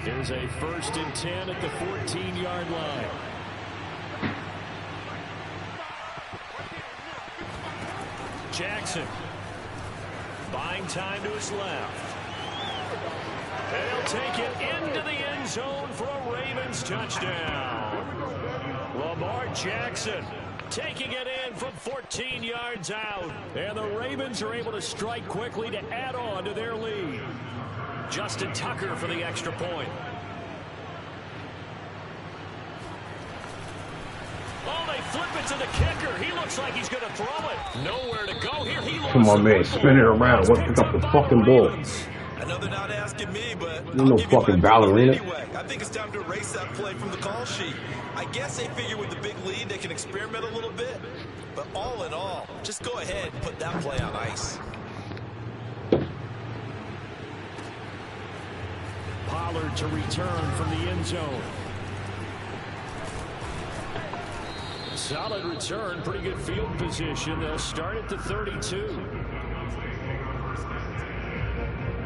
There's a 1st and 10 at the 14-yard line. Jackson buying time to his left. They'll take it into the end zone for a Ravens touchdown. Lamar Jackson taking it in from 14 yards out. And the Ravens are able to strike quickly to add on to their lead. Justin Tucker for the extra point. Oh, they flip it to the kicker. He looks like he's going to throw it. Nowhere to go here. He come on, man. Spin it around. What? Pick up the fucking ball. I know they're not asking me, but You're no fucking ballerina. Anyway, I think it's time to erase that play from the call sheet. I guess they figure with the big lead they can experiment a little bit. But all in all, just go ahead and put that play on ice. Pollard to return from the end zone. Solid return, pretty good field position. They'll start at the 32.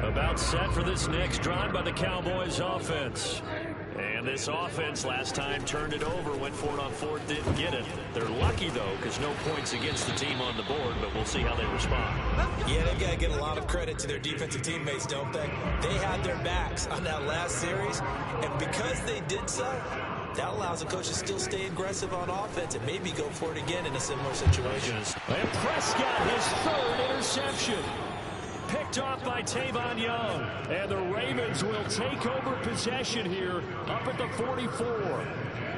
About set for this next drive by the Cowboys offense. And this offense last time turned it over, went for it on 4th, didn't get it. They're lucky, though, because no points against the team on the board, but we'll see how they respond. Yeah, they've got to get a lot of credit to their defensive teammates, don't they? They had their backs on that last series, and because they did so, that allows the coach to still stay aggressive on offense and maybe go for it again in a similar situation. And Prescott, his 3rd interception. Picked off by Tavon Young. And the Ravens will take over possession here up at the 44.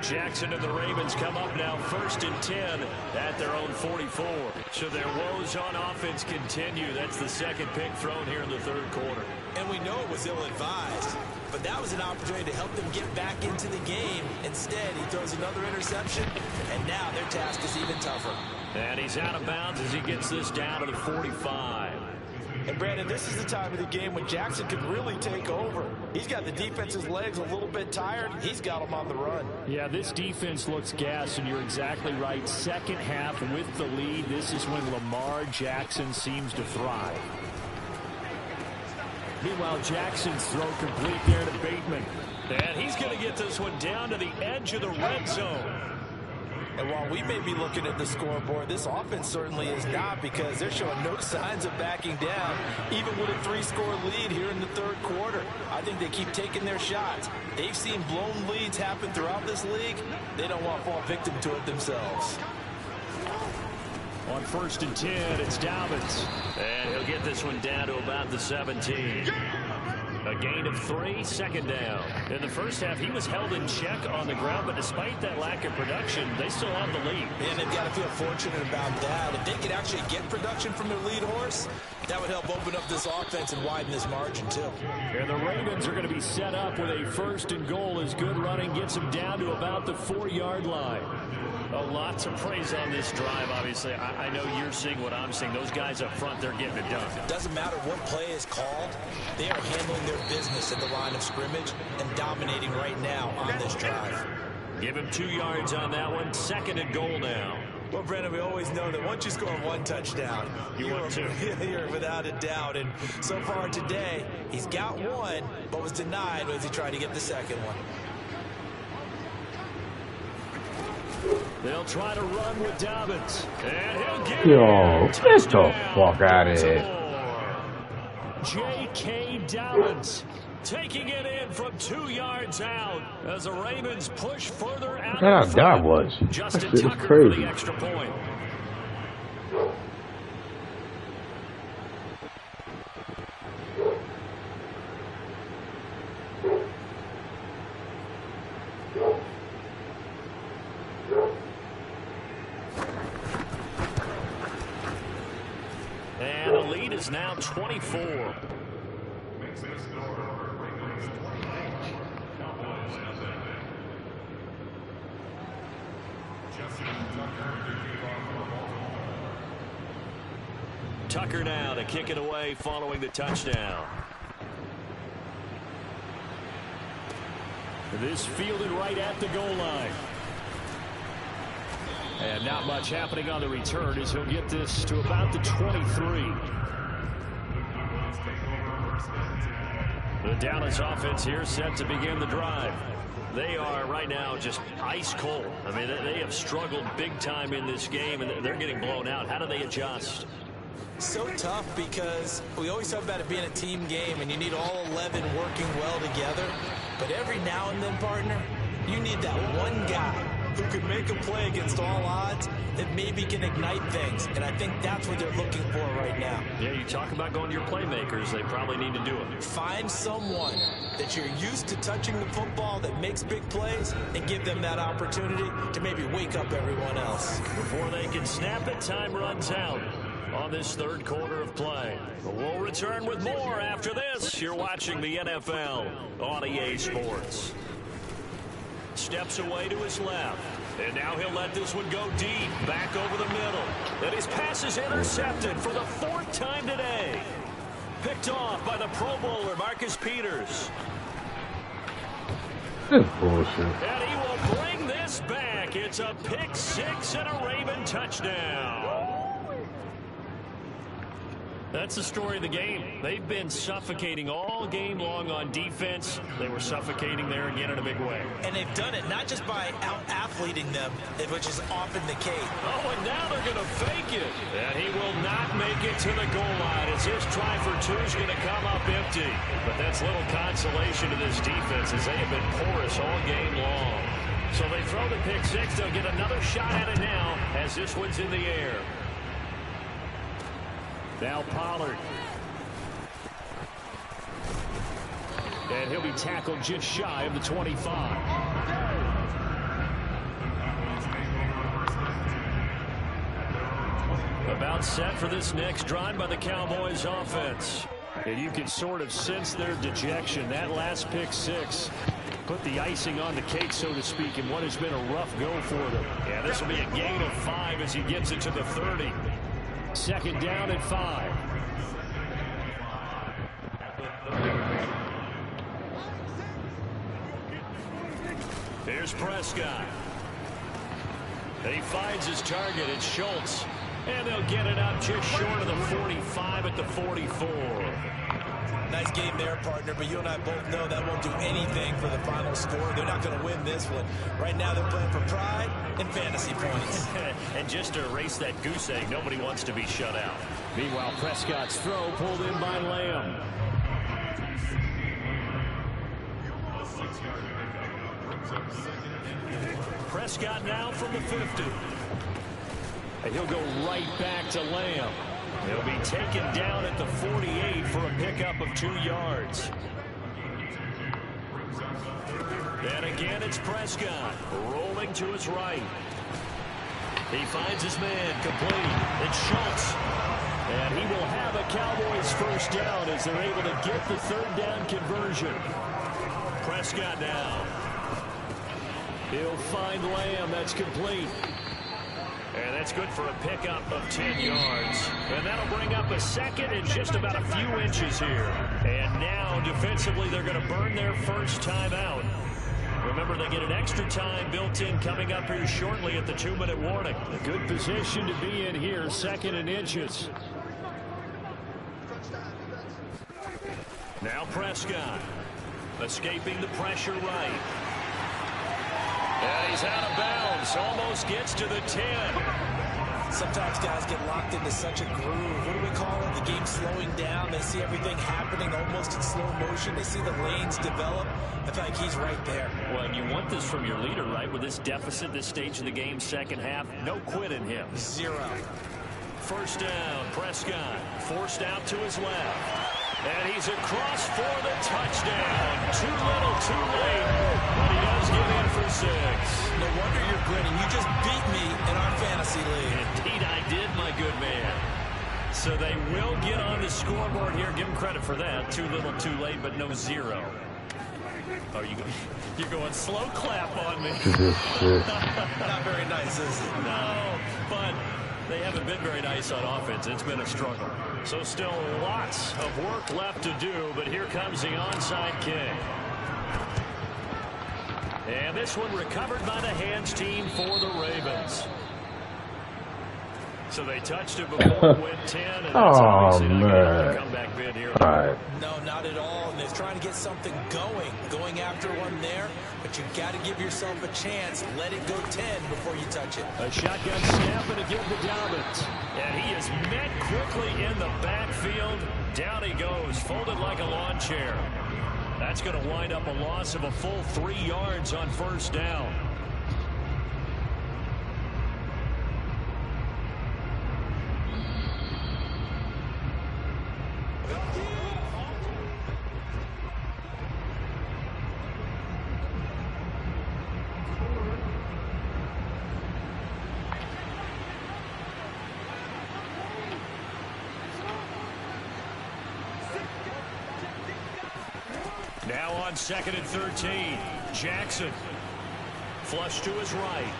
Jackson and the Ravens come up now 1st and 10 at their own 44. So their woes on offense continue. That's the 2nd pick thrown here in the 3rd quarter. And we know it was ill-advised, but that was an opportunity to help them get back into the game. Instead, he throws another interception, and now their task is even tougher. And he's out of bounds as he gets this down to the 45. And Brandon, this is the time of the game when Jackson can really take over. He's got the defense's legs a little bit tired. He's got them on the run. Yeah, this defense looks gassed, and you're exactly right. 2nd half with the lead. This is when Lamar Jackson seems to thrive. Meanwhile, Jackson's throw complete there to Bateman. And he's going to get this one down to the edge of the red zone. And while we may be looking at the scoreboard, this offense certainly is not, because they're showing no signs of backing down, even with a 3-score lead here in the 3rd quarter. I think they keep taking their shots. They've seen blown leads happen throughout this league. They don't want to fall victim to it themselves. On 1st and 10, it's Dobbins. And he'll get this one down to about the 17. A gain of 3, 2nd down. In the first half, he was held in check on the ground, but despite that lack of production, they still have the lead. And they've got to feel fortunate about that. If they could actually get production from their lead horse, that would help open up this offense and widen this margin, too. And the Ravens are going to be set up with a 1st and goal as good running gets them down to about the 4-yard line. A lot to praise on this drive, obviously. I know you're seeing what I'm seeing. Those guys up front, they're getting it done. Doesn't matter what play is called. They are handling their business at the line of scrimmage and dominating right now on this drive. Give him 2 yards on that one. 2nd and goal now. Well, Brandon, we always know that once you score 1 touchdown, you're without a doubt. And so far today, he's got 1, but was denied as he tried to get the 2nd one. They'll try to run with Dobbins. And he'll get Yo, get the fuck out of here. J.K. Dobbins taking it in from 2 yards out as the Ravens push further out. Look how that was. Justin That shit was Tucker crazy. for the extra point. And the lead is now 24. Tucker now to kick it away following the touchdown. This fielded right at the goal line. And not much happening on the return as he'll get this to about the 23. The Dallas offense here set to begin the drive. They are right now just ice cold. I mean, they have struggled big time in this game, and they're getting blown out. How do they adjust? So tough because we always talk about it being a team game, and you need all 11 working well together. But every now and then, partner, you need that one guy who can make a play against all odds that maybe can ignite things. And I think that's what they're looking for right now. Yeah, you talk about going to your playmakers. They probably need to do it. Find someone that you're used to touching the football that makes big plays and give them that opportunity to maybe wake up everyone else. Before they can snap it, time runs out on this third quarter of play. We'll return with more after this. You're watching the NFL on EA Sports. Steps away to his left. And now he'll let this one go deep. Back over the middle. And his pass is intercepted for the 4th time today. Picked off by the Pro Bowler, Marcus Peters. This bullshit. And he will bring this back. It's a pick 6 and a Raven touchdown. That's the story of the game. They've been suffocating all game long on defense. They were suffocating there again in a big way. And they've done it not just by out-athleting them, which is often the case. Oh, and now they're going to fake it. And he will not make it to the goal line as his try for 2 is going to come up empty. But that's little consolation to this defense as they have been porous all game long. So they throw the pick 6. They'll get another shot at it now as this one's in the air. Now Pollard. And he'll be tackled just shy of the 25. About set for this next drive by the Cowboys offense. And you can sort of sense their dejection. That last pick 6 put the icing on the cake, so to speak, in what has been a rough go for them. Yeah, this will be a gain of 5 as he gets it to the 30. 2nd down and 5. Here's Prescott. He finds his target. It's Schultz. And they'll get it up just short of the 45 at the 44. Nice game there, partner, but you and I both know that won't do anything for the final score. They're not going to win this one. Right now they're playing for pride and fantasy points. And just to erase that goose egg, nobody wants to be shut out. Meanwhile, Prescott's throw pulled in by Lamb. Prescott now from the 50. And he'll go right back to Lamb. He'll be taken down at the 48 for a pickup of 2 yards. And again, it's Prescott rolling to his right. He finds his man complete. It's Schultz. And he will have a Cowboys first down as they're able to get the 3rd down conversion. Prescott now. He'll find Lamb. That's complete. And that's good for a pickup of 10 yards. And that'll bring up a 2nd and just about a few inches here. And now, defensively, they're going to burn their first time out. Remember, they get an extra time built in coming up here shortly at the 2-minute warning. A good position to be in here, 2nd and inches. Now Prescott, escaping the pressure right. And he's out of bounds, almost gets to the 10. Sometimes guys get locked into such a groove. What do we call it? The game slowing down. They see everything happening almost in slow motion. They see the lanes develop. I feel like he's right there. Well, and you want this from your leader, right? With this deficit, this stage of the game, 2nd half, no quit in him. 0. First down, Prescott forced out to his left. And he's across for the touchdown. Too little, too late. But he does get in for 6. No wonder you're grinning. You just beat me in our fantasy league. Indeed I did, my good man. So they will get on the scoreboard here. Give them credit for that. Too little, too late, but no 0. Oh, you're going slow clap on me. Not very nice, is it? No, but they haven't been very nice on offense. It's been a struggle. So still lots of work left to do, but here comes the onside kick. And this one recovered by the hands team for the Ravens. So they touched it before, went 10, and that's obviously not going to come back bid here. No, not at all. And they're trying to get something going after one there, but you got to give yourself a chance. Let it go 10 before you touch it. A shotgun snap and again to Dobbins. And he is met quickly in the backfield. Down he goes, folded like a lawn chair. That's going to wind up a loss of a full 3 yards on first down. Now on 2nd and 13, Jackson. Flush to his right.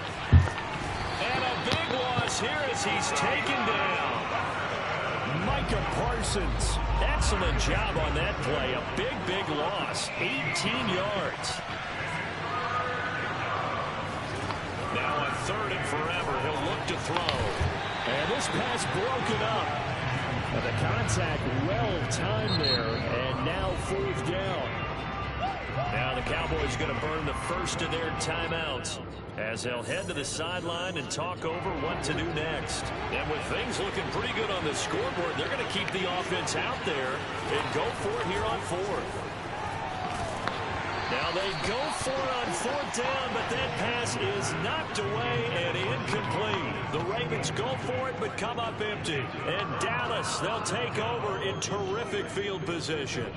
And a big loss here as he's taken down. Micah Parsons. Excellent job on that play. A big loss. 18 yards. Now on 3rd and forever, he'll look to throw. And this pass broken up. And the contact well timed there. And now 4th down. Now the Cowboys going to burn the first of their timeouts as they'll head to the sideline and talk over what to do next. And with things looking pretty good on the scoreboard, they're going to keep the offense out there and go for it here on 4th. Now they go for it on 4th down, but that pass is knocked away and incomplete. The Ravens go for it, but come up empty. And Dallas, they'll take over in terrific field position.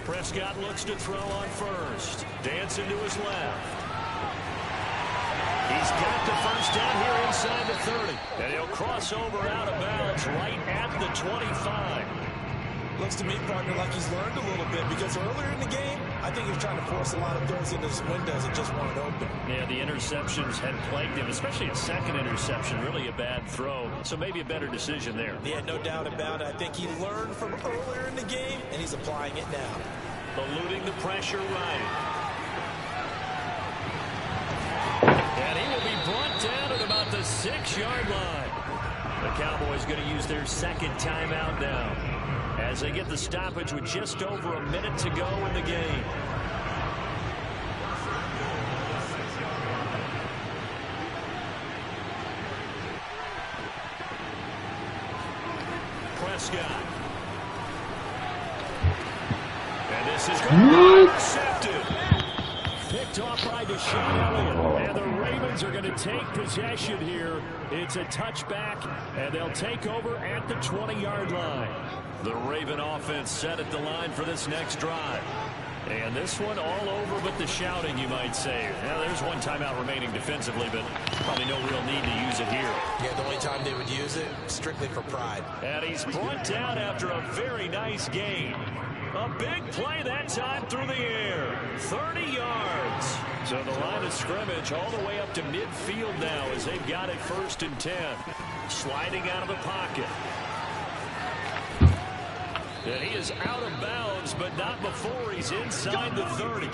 Prescott looks to throw on first. Dancing to his left. He's got the first down here inside the 30. And he'll cross over out of bounds right at the 25. Looks to me, partner, like he's learned a little bit because earlier in the game, I think he was trying to force a lot of throws into his windows and just wanted open. Yeah, the interceptions had plagued him, especially his second interception. Really a bad throw. So maybe a better decision there. Yeah, no doubt about it. I think he learned from earlier in the game, and he's applying it now. Eluding the pressure right. And he will be brought down at about the 6-yard line. The Cowboys going to use their second timeout now as they get the stoppage with just over a minute to go in the game. Prescott. And this is going to be intercepted. Picked off by Deshaun Elliott. And the Ravens are going to take possession here. It's a touchback, and they'll take over at the 20-yard line. The Raven offense set at the line for this next drive. And this one all over but the shouting, you might say. Now, there's one timeout remaining defensively, but probably no real need to use it here. Yeah, the only time they would use it, strictly for pride. And he's brought down after a very nice gain. A big play that time through the air. 30 yards. So the line of scrimmage all the way up to midfield now as they've got it 1st and 10. Sliding out of the pocket. And he is out of bounds, but not before he's inside the 30.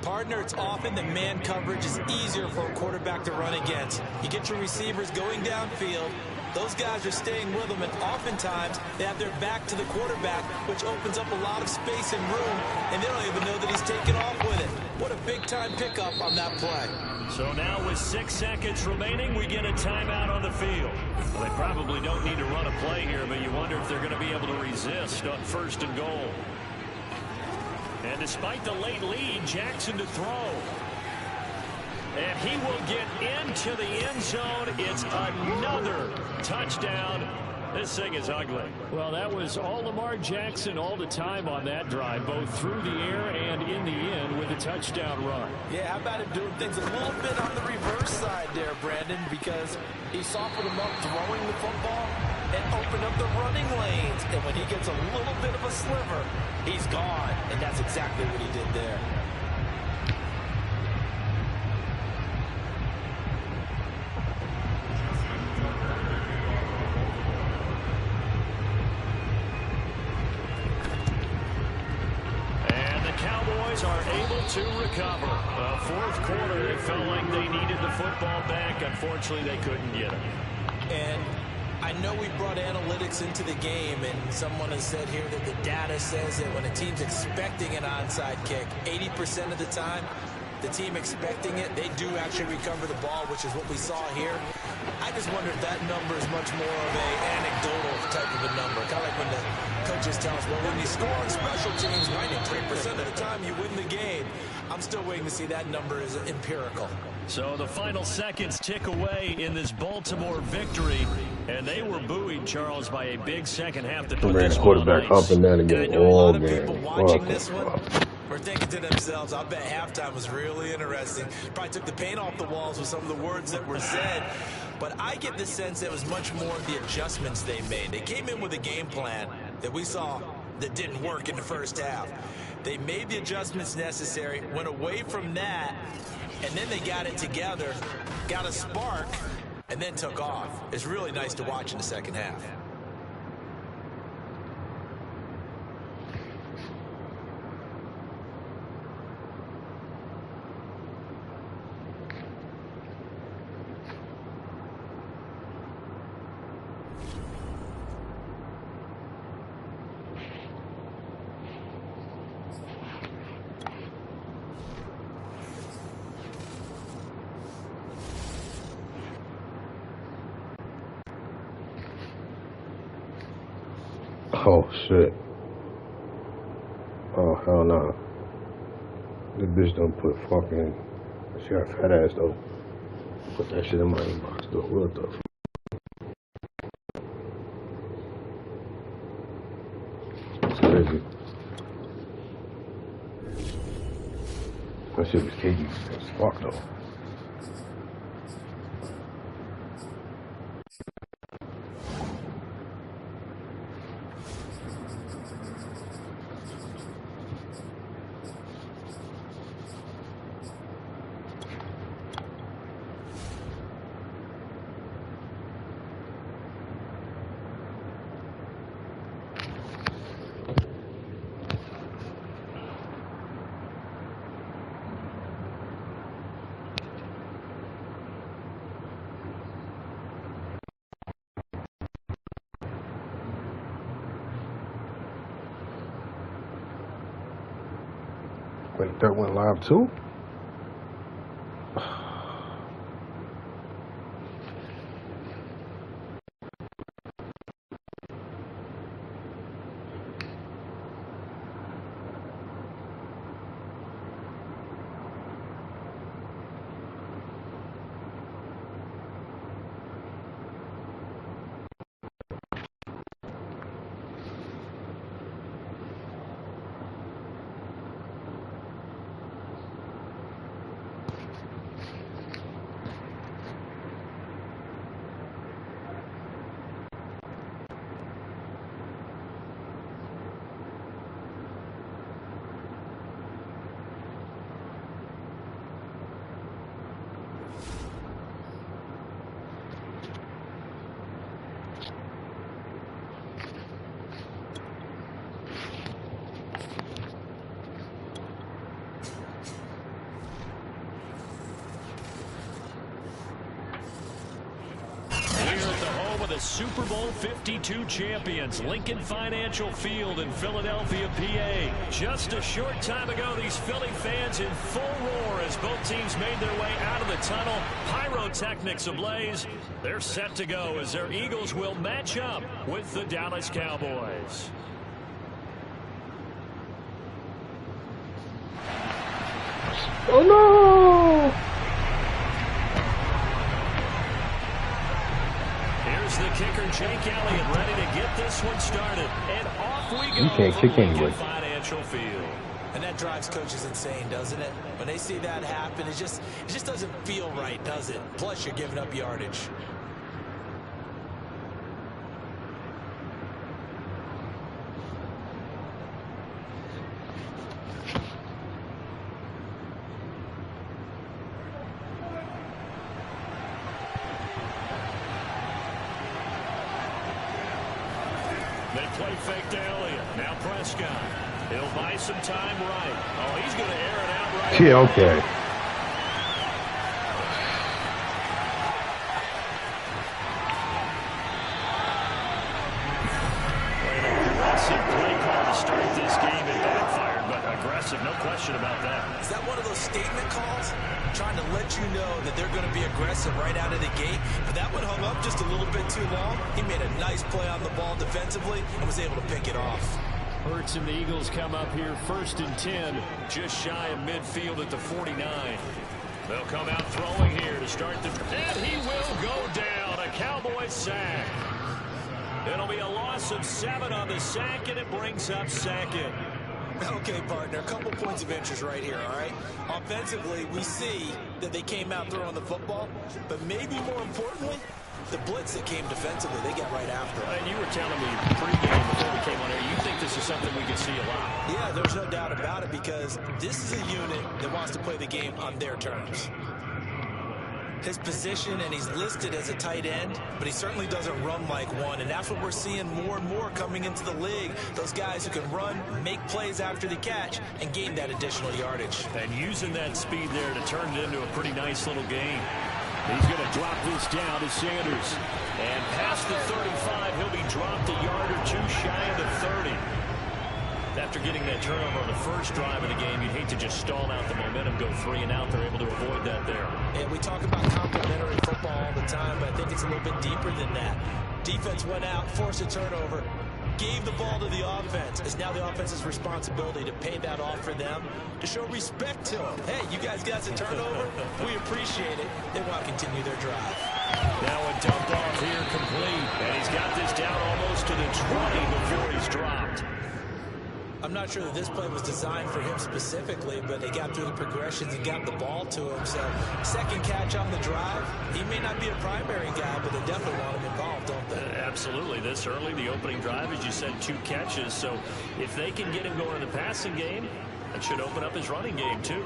Partner, it's often that man coverage is easier for a quarterback to run against. You get your receivers going downfield. Those guys are staying with them, and oftentimes they have their back to the quarterback, which opens up a lot of space and room, and they don't even know that he's taken off with it. What a big-time pickup on that play. So now with 6 seconds remaining, we get a timeout on the field. Well, they probably don't need to run a play here, but you wonder if they're going to be able to resist on 1st and goal. And despite the late lead, Jackson to throw. And he will get into the end zone. It's another touchdown. This thing is ugly. Well, that was all Lamar Jackson all the time on that drive, both through the air and in the end with a touchdown run. Yeah, how about him doing things a little bit on the reverse side there, Brandon, because he softened him up throwing the football and opened up the running lanes. And when he gets a little bit of a sliver, he's gone. And that's exactly what he did there. to recover. Fourth quarter, they felt like they needed the football back. Unfortunately, they couldn't get it. And I know we brought analytics into the game, and someone has said here that the data says that when a team's expecting an onside kick, 80% of the time, the team expecting it, they do actually recover the ball, which is what we saw here. I just wonder if that number is much more of a anecdotal type of a number. Kind of like when the coaches tell us, well, when you score on special teams, 93% of the time you win the game. I'm still waiting to see that number is empirical. So the final seconds tick away in this Baltimore victory, and they were buoyed, Charles, by a big second half. They ran the quarterback up and down again all game. We're thinking to themselves, I bet halftime was really interesting. Probably took the paint off the walls with some of the words that were said. But I get the sense it was much more of the adjustments they made. They came in with a game plan that we saw that didn't work in the first half. They made the adjustments necessary, went away from that, and then they got it together, got a spark, and then took off. It's really nice to watch in the second half. Oh shit. Oh hell no. This bitch don't put fucking, she got a fat ass though. Put that shit in my inbox though. What the fuck? That's crazy. That shit was cagey as fuck though. Wait, that went live too? The Super Bowl 52 champions, Lincoln Financial Field in Philadelphia, PA. Just a short time ago, these Philly fans in full roar as both teams made their way out of the tunnel. Pyrotechnics ablaze. They're set to go as their Eagles will match up with the Dallas Cowboys. Oh no! Here's the kicker, Jake Elliott, ready to get this one started. And off we go. You can't kick anyway. Financial Field. And that drives coaches insane, doesn't it? When they see that happen, it just doesn't feel right, does it? Plus, you're giving up yardage. They play fake to Elliott. Now Prescott. He'll buy some time right. Oh, he's going to air it out right. Yeah, okay. Start this game, it backfired, but aggressive, no question about that. Is that one of those statement calls? Trying to let you know that they're going to be aggressive right out of the gate, but that one hung up just a little bit too long. He made a nice play on the ball defensively and was able to pick it off. Hurts and the Eagles come up here 1st and 10, just shy of midfield at the 49. They'll come out throwing here to start the... And he will go down, a Cowboys sack. It'll be a loss of 7 on the sack, and it brings up 2nd. Okay, partner, a couple points of interest right here, all right? Offensively, we see that they came out throwing the football, but maybe more importantly, the blitz that came defensively, they got right after it. And you were telling me pregame before we came on here, you think this is something we could see a lot? Yeah, there's no doubt about it, because this is a unit that wants to play the game on their terms. His position, and he's listed as a tight end, but he certainly doesn't run like one, and that's what we're seeing more and more coming into the league. Those guys who can run, make plays after the catch, and gain that additional yardage. And using that speed there to turn it into a pretty nice little game. He's going to drop this down to Sanders. And past the 35, he'll be dropped a yard or two shy of the 30. After getting that turnover on the first drive of the game, you'd hate to just stall out the momentum, go 3 and out. They're able to avoid that there. And we talk about complementary football all the time, but I think it's a little bit deeper than that. Defense went out, forced a turnover, gave the ball to the offense. It's now the offense's responsibility to pay that off for them, to show respect to them. Hey, you guys got the turnover. We appreciate it. They want to continue their drive. Now a dump off here complete. And he's got this down almost to the 20 before he's dropped. I'm not sure that this play was designed for him specifically, but they got through the progressions and got the ball to him. So, second catch on the drive. He may not be a primary guy, but they definitely want him involved, don't they? Absolutely. This early, the opening drive, as you said, 2 catches. So, if they can get him going in the passing game, it should open up his running game, too.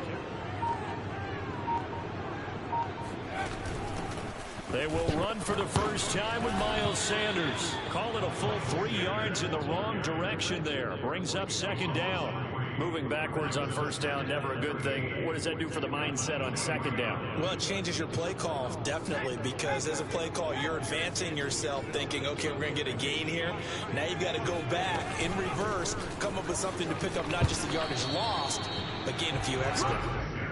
They will run for the first time with Miles Sanders. Call it a full 3 yards in the wrong direction there. Brings up 2nd down. Moving backwards on 1st down, never a good thing. What does that do for the mindset on 2nd down? Well, it changes your play call, definitely, because as a play call, you're advancing yourself thinking, okay, we're going to get a gain here. Now you've got to go back in reverse, come up with something to pick up not just the yardage lost, but gain a few extra.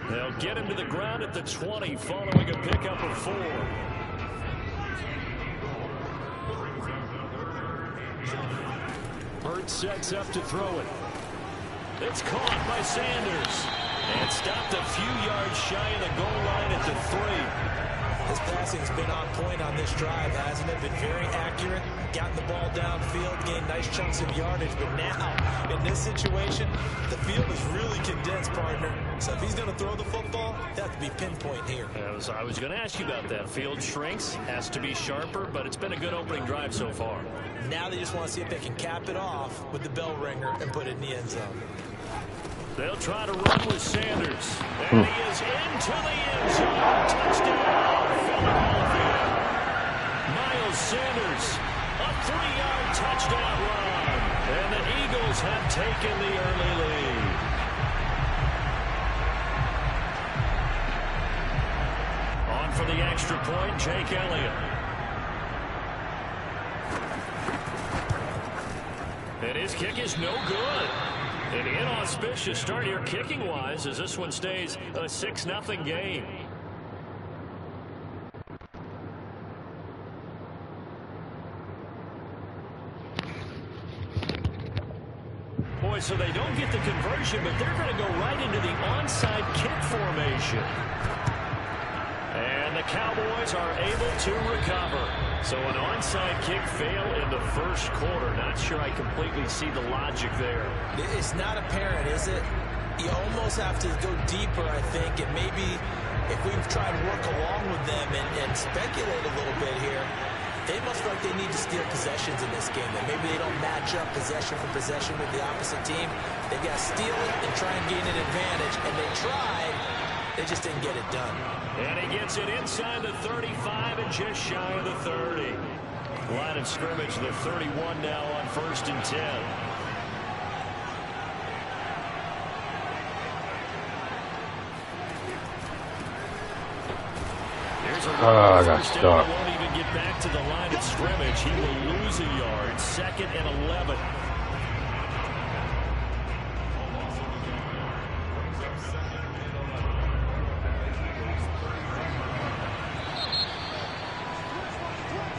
They'll get him to the ground at the 20 following a pickup of 4. Hurts sets up to throw it. It's caught by Sanders. And stopped a few yards shy of the goal line at the 3. His passing's been on point on this drive, hasn't it? Been very accurate, gotten the ball downfield, gained nice chunks of yardage. But now, in this situation, the field is really condensed, partner. So if he's going to throw the football, that to be pinpoint here. I was going to ask you about that. Field shrinks, has to be sharper, but it's been a good opening drive so far. Now they just want to see if they can cap it off with the bell ringer and put it in the end zone. They'll try to run with Sanders. And he is into the end zone. Touchdown, Philadelphia. Miles Sanders, a 3-yard touchdown run. And the Eagles have taken the early lead. On for the extra point, Jake Elliott. And his kick is no good. An inauspicious start here kicking-wise as this one stays a 6-0 game. Boy, so they don't get the conversion, but they're going to go right into the onside kick formation. And the Cowboys are able to recover. So an onside kick fail in the first quarter. Not sure I completely see the logic there. It's not apparent, is it? You almost have to go deeper, I think, and maybe if we've tried to work along with them and speculate a little bit here, they must feel like they need to steal possessions in this game. And maybe they don't match up possession for possession with the opposite team. They've got to steal it and try and gain an advantage. And they tried. They just didn't get it done. And he gets it inside the 35 and just shy of the 30. Line of scrimmage, the 31 now on 1st and 10. I got stuck. He won't even get back to the line of scrimmage. He will lose a yard. 2nd and 11.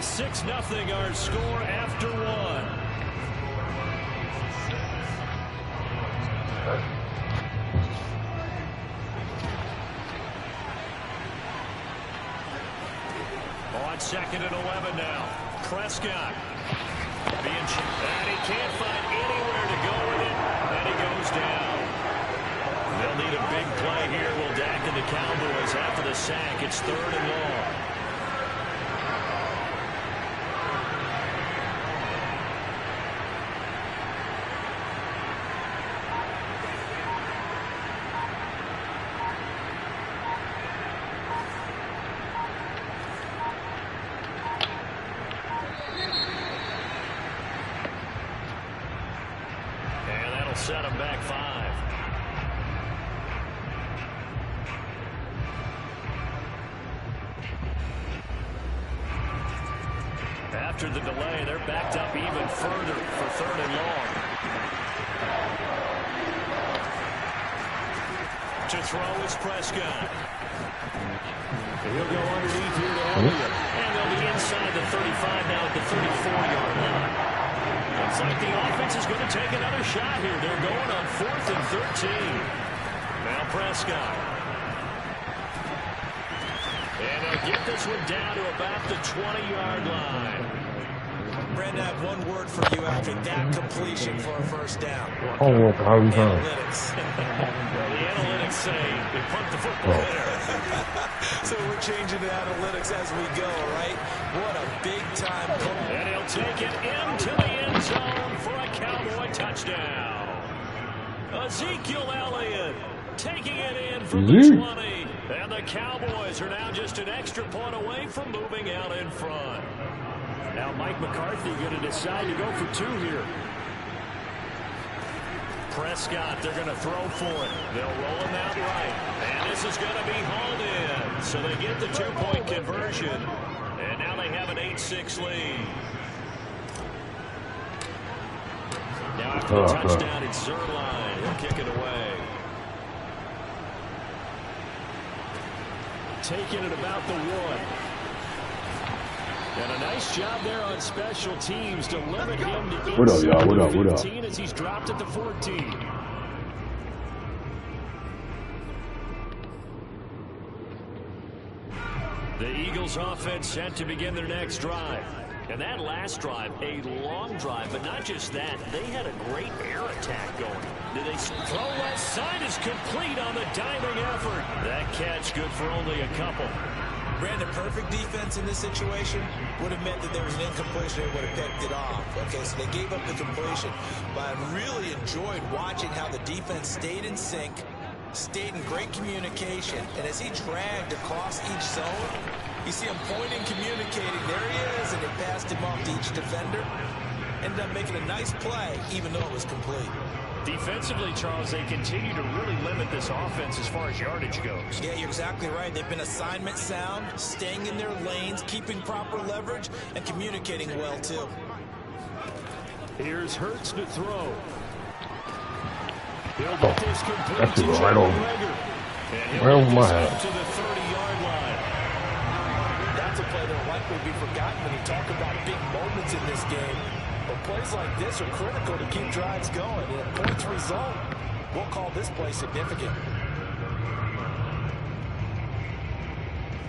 Six 0 our score after 1. On 2nd and 11 now. Prescott. And he can't find anywhere to go with it. And he goes down. They'll need a big play here. Will Dak and the Cowboys after the sack. It's 3rd and long. Set him back 5. After the delay, they're backed up even further for 3rd and long. To throw is Prescott. He'll go underneath here to Elliott. And they'll be inside the 35 now at the 34-yard line. Looks like the offense is going to take another shot here. They're going on 4th and 13. Now Prescott. And they'll get this one down to about the 20-yard line. Brandon, I have one word for you after that completion for a first down. Analytics. The analytics say they pumped the football there. So we're changing to analytics as we go, right? What a big-time play. And he'll take it into the end zone for a Cowboy touchdown. Ezekiel Elliott taking it in from the 20. And the Cowboys are now just an extra point away from moving out in front. Now Mike McCarthy going to decide to go for 2 here. Prescott, they're going to throw for it. They'll roll him out right. And this is going to be hauled in. So they get the 2-point conversion. And now they have an 8-6 lead. Now after the touchdown, it's Zuerlein. He'll kick it away. Taking it about the 1. And a nice job there on special teams to limit him to inside the 15 as he's dropped at the 14. The Eagles offense set to begin their next drive. And that last drive, a long drive, but not just that. They had a great air attack going. Did they throw left side is complete on the diving effort. That catch good for only a couple. Brandon, perfect defense in this situation would have meant that there was an incompletion. They would have picked it off. Okay, so they gave up the completion. But I really enjoyed watching how the defense stayed in sync, stayed in great communication, and as he dragged across each zone, you see him pointing, communicating. There he is, and they passed him off to each defender. Ended up making a nice play, even though it was complete. Defensively, Charles, they continue to really limit this offense as far as yardage goes. Yeah, you're exactly right. They've been assignment sound, staying in their lanes, keeping proper leverage, and communicating well, too. Here's Hurts to throw. He'll get this complete. That's right over. Right over my head. To the 30-yard line. That's a play that'll likely be forgotten when you talk about big moments in this game. But plays like this are critical to keep drives going. In a points result, we'll call this play significant.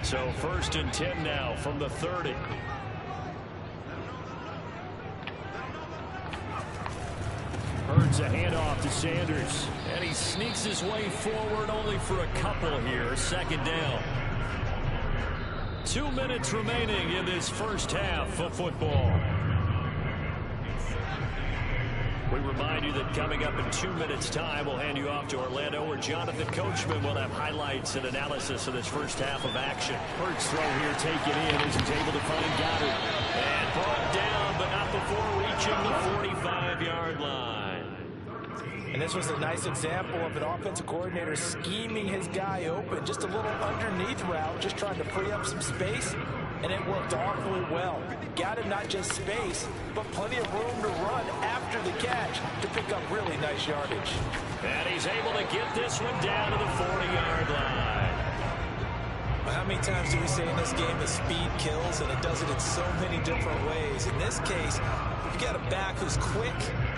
So 1st and 10 now from the 30. Hurts a handoff to Sanders. And he sneaks his way forward only for a couple here. 2nd down. 2 minutes remaining in this first half of football. We remind you that coming up in 2 minutes' time, we'll hand you off to Orlando, where Jonathan Coachman will have highlights and analysis of this first half of action. Hurts throw here, take it in as he's able to find Goddard. And brought down, but not before reaching the 45-yard line. And this was a nice example of an offensive coordinator scheming his guy open. Just a little underneath route, just trying to free up some space. And it worked awfully well. Got him not just space, but plenty of room to run after the catch to pick up really nice yardage. And he's able to get this one down to the 40-yard line. Well, how many times do we say in this game that speed kills, and it does it in so many different ways? In this case, you've got a back who's quick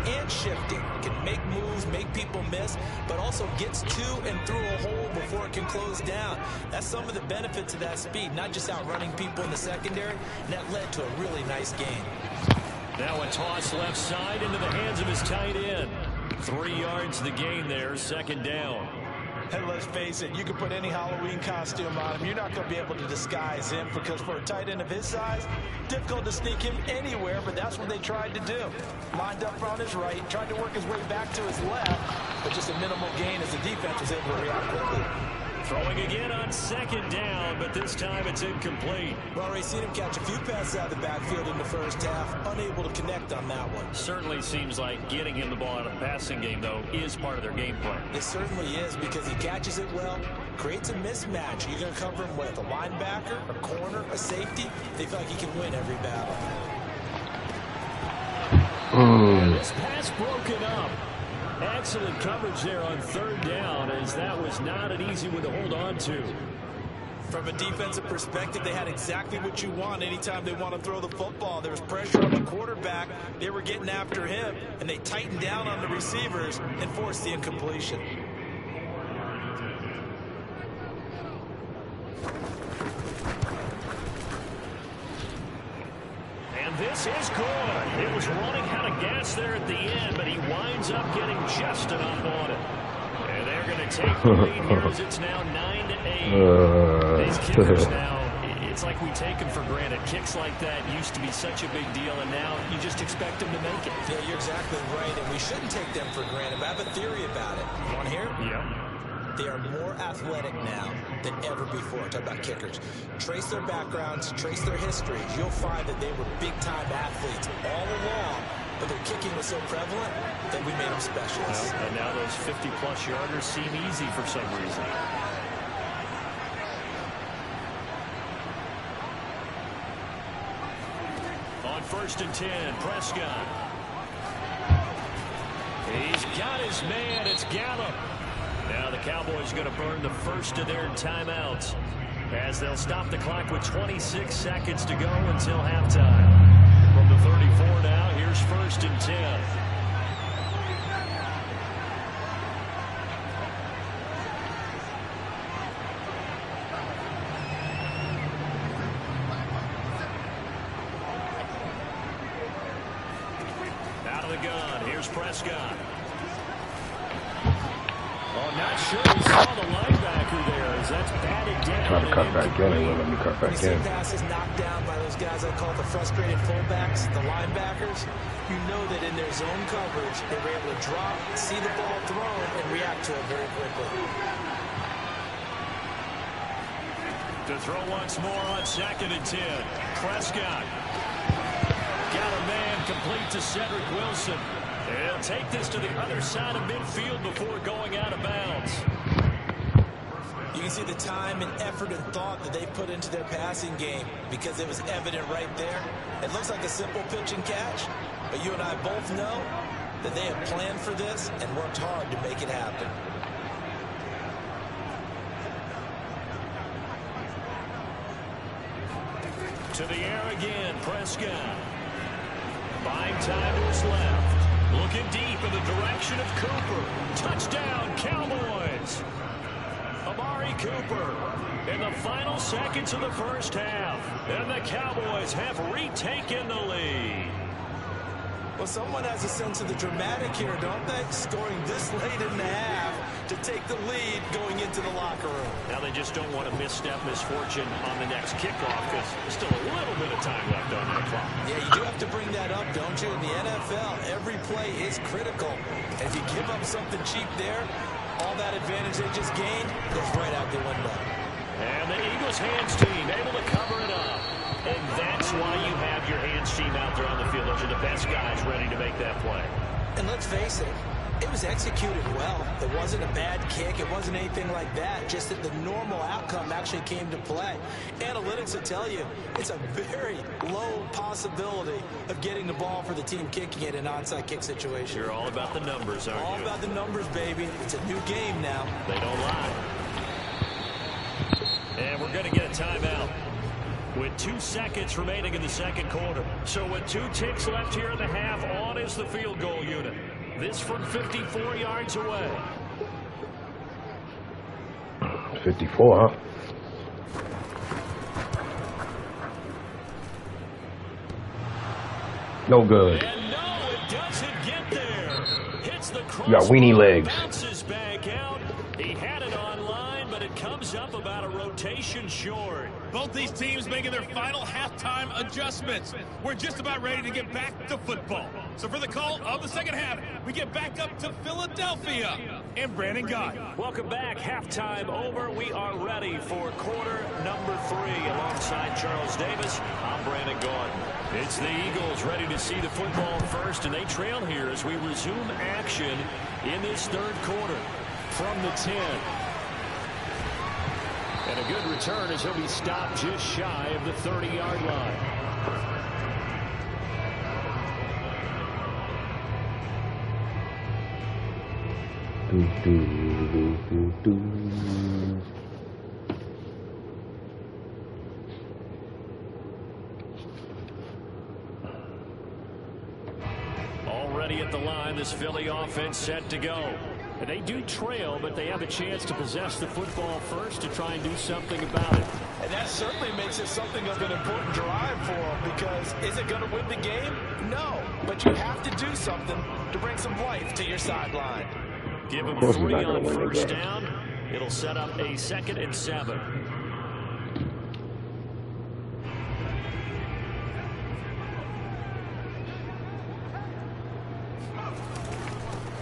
and shifting, can make moves, make people miss, but also gets to and through a hole before it can close down. That's some of the benefits of that speed, not just outrunning people in the secondary, and that led to a really nice gain. Now a toss left side into the hands of his tight end. 3 yards the gain there, second down. And let's face it, you can put any Halloween costume on him. You're not going to be able to disguise him, because for a tight end of his size, difficult to sneak him anywhere, but that's what they tried to do. Lined up on his right, tried to work his way back to his left, but just a minimal gain as the defense was able to react quickly. Throwing again on second down, but this time it's incomplete. Well, already seen him catch a few passes out of the backfield in the first half, unable to connect on that one. Certainly seems like getting him the ball out of the passing game, though, is part of their game plan. It certainly is, because he catches it well, creates a mismatch. You're going to cover him with a linebacker, a corner, a safety. They feel like he can win every battle. And this pass broken up. Excellent coverage there on third down, as that was not an easy one to hold on to. From a defensive perspective, they had exactly what you want anytime they want to throw the football. There was pressure on the quarterback. They were getting after him, and they tightened down on the receivers and forced the incompletion. And this is good. It was running out of gas there at the end, but he winds up getting just enough on it. And they're going to take the lead here as it's now 9-8. These kickers now, it's like we take them for granted. Kicks like that used to be such a big deal, and now you just expect them to make it. Yeah, you're exactly right, and we shouldn't take them for granted. But I have a theory about it. You want to hear it? Yeah. They are more athletic now than ever before. Talk about kickers. Trace their backgrounds, trace their histories. You'll find that they were big-time athletes all along, but their kicking was so prevalent that we made them specialists. Well, and now those 50-plus yarders seem easy for some reason. On 1st and 10, Prescott. He's got his man. It's Gallup. Now the Cowboys are going to burn the first of their timeouts, as they'll stop the clock with 26 seconds to go until halftime. From the 34 now, here's 1st and 10. Out of the gun, here's Prescott. Not sure he saw the linebacker there, as that's batted down. Try to cut back in, and let me cut back in. You see passes knocked down by those guys I call the frustrated fullbacks, the linebackers. You know that in their zone coverage, they were able to drop, see the ball thrown, and react to it very quickly. To throw once more on 2nd and 10. Prescott got a man complete to Cedric Wilson. He'll take this to the other side of midfield before going out of bounds. You can see the time and effort and thought that they put into their passing game, because it was evident right there. It looks like a simple pitch and catch, but you and I both know that they have planned for this and worked hard to make it happen. To the air again, Prescott. Buying time to his left. Looking deep in the direction of Cooper. Touchdown, Cowboys. Amari Cooper in the final seconds of the first half. And the Cowboys have retaken the lead. Well, someone has a sense of the dramatic here, don't they? Scoring this late in the half to take the lead going into the locker room. Now they just don't want to misstep misfortune on the next kickoff, because there's still a little bit of time left on that clock. Yeah, you do have to bring that up, don't you? In the NFL, every play is critical. And if you give up something cheap there, all that advantage they just gained goes right out the window. And the Eagles hands team able to cover it up. And that's why you have your hands team out there on the field. Those are the best guys ready to make that play. And let's face it, It was executed well. It wasn't a bad kick. It wasn't anything like that. Just that the normal outcome actually came to play. Analytics will tell you it's a very low possibility of getting the ball for the team kicking it in an onside kick situation. You're all about the numbers, aren't you? All about the numbers, baby. It's a new game now. They don't lie. And we're going to get a timeout with 2 seconds remaining in the second quarter. So with 2 ticks left here in the half, on is the field goal unit. This from 54 yards away. 54, huh? No good. And no, it doesn't get there. Hits the crossbar. You got weenie legs. Bounces back out. He had it online, but it comes up about a rotation short. Both these teams making their final halftime adjustments. We're just about ready to get back to football. So for the call of the second half, we get back up to Philadelphia and Brandon Gaudin. Welcome back. Halftime over. We are ready for quarter number 3. Alongside Charles Davis, I'm Brandon Gaudin. It's the Eagles ready to see the football first, and they trail here as we resume action in this third quarter. From the 10. And a good return as he'll be stopped just shy of the 30-yard line. Already at the line, this Philly offense set to go. And they do trail, but they have a chance to possess the football first to try and do something about it. And that certainly makes it something of an important drive for them, because is it going to win the game? No, but you have to do something to bring some life to your sideline. Give him 3 on first down. It'll set up a 2nd and 7.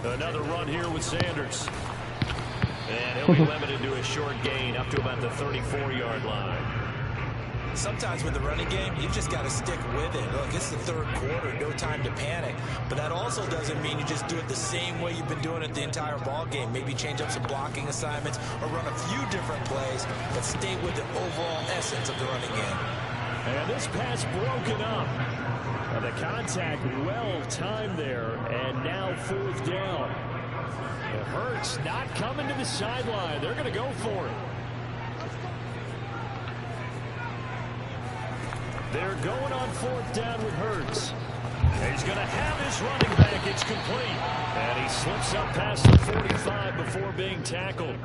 Another run here with Sanders. And he'll be limited to a short gain up to about the 34-yard line. Sometimes with the running game, you've just got to stick with it. Look, it's the third quarter, no time to panic. But that also doesn't mean you just do it the same way you've been doing it the entire ball game. Maybe change up some blocking assignments or run a few different plays, but stay with the overall essence of the running game. And this pass broken up. The contact well timed there, and now 4th down. It hurts not coming to the sideline. They're going to go for it. They're going on 4th down with Hurts. He's going to have his running back. It's complete. And he slips up past the 45 before being tackled.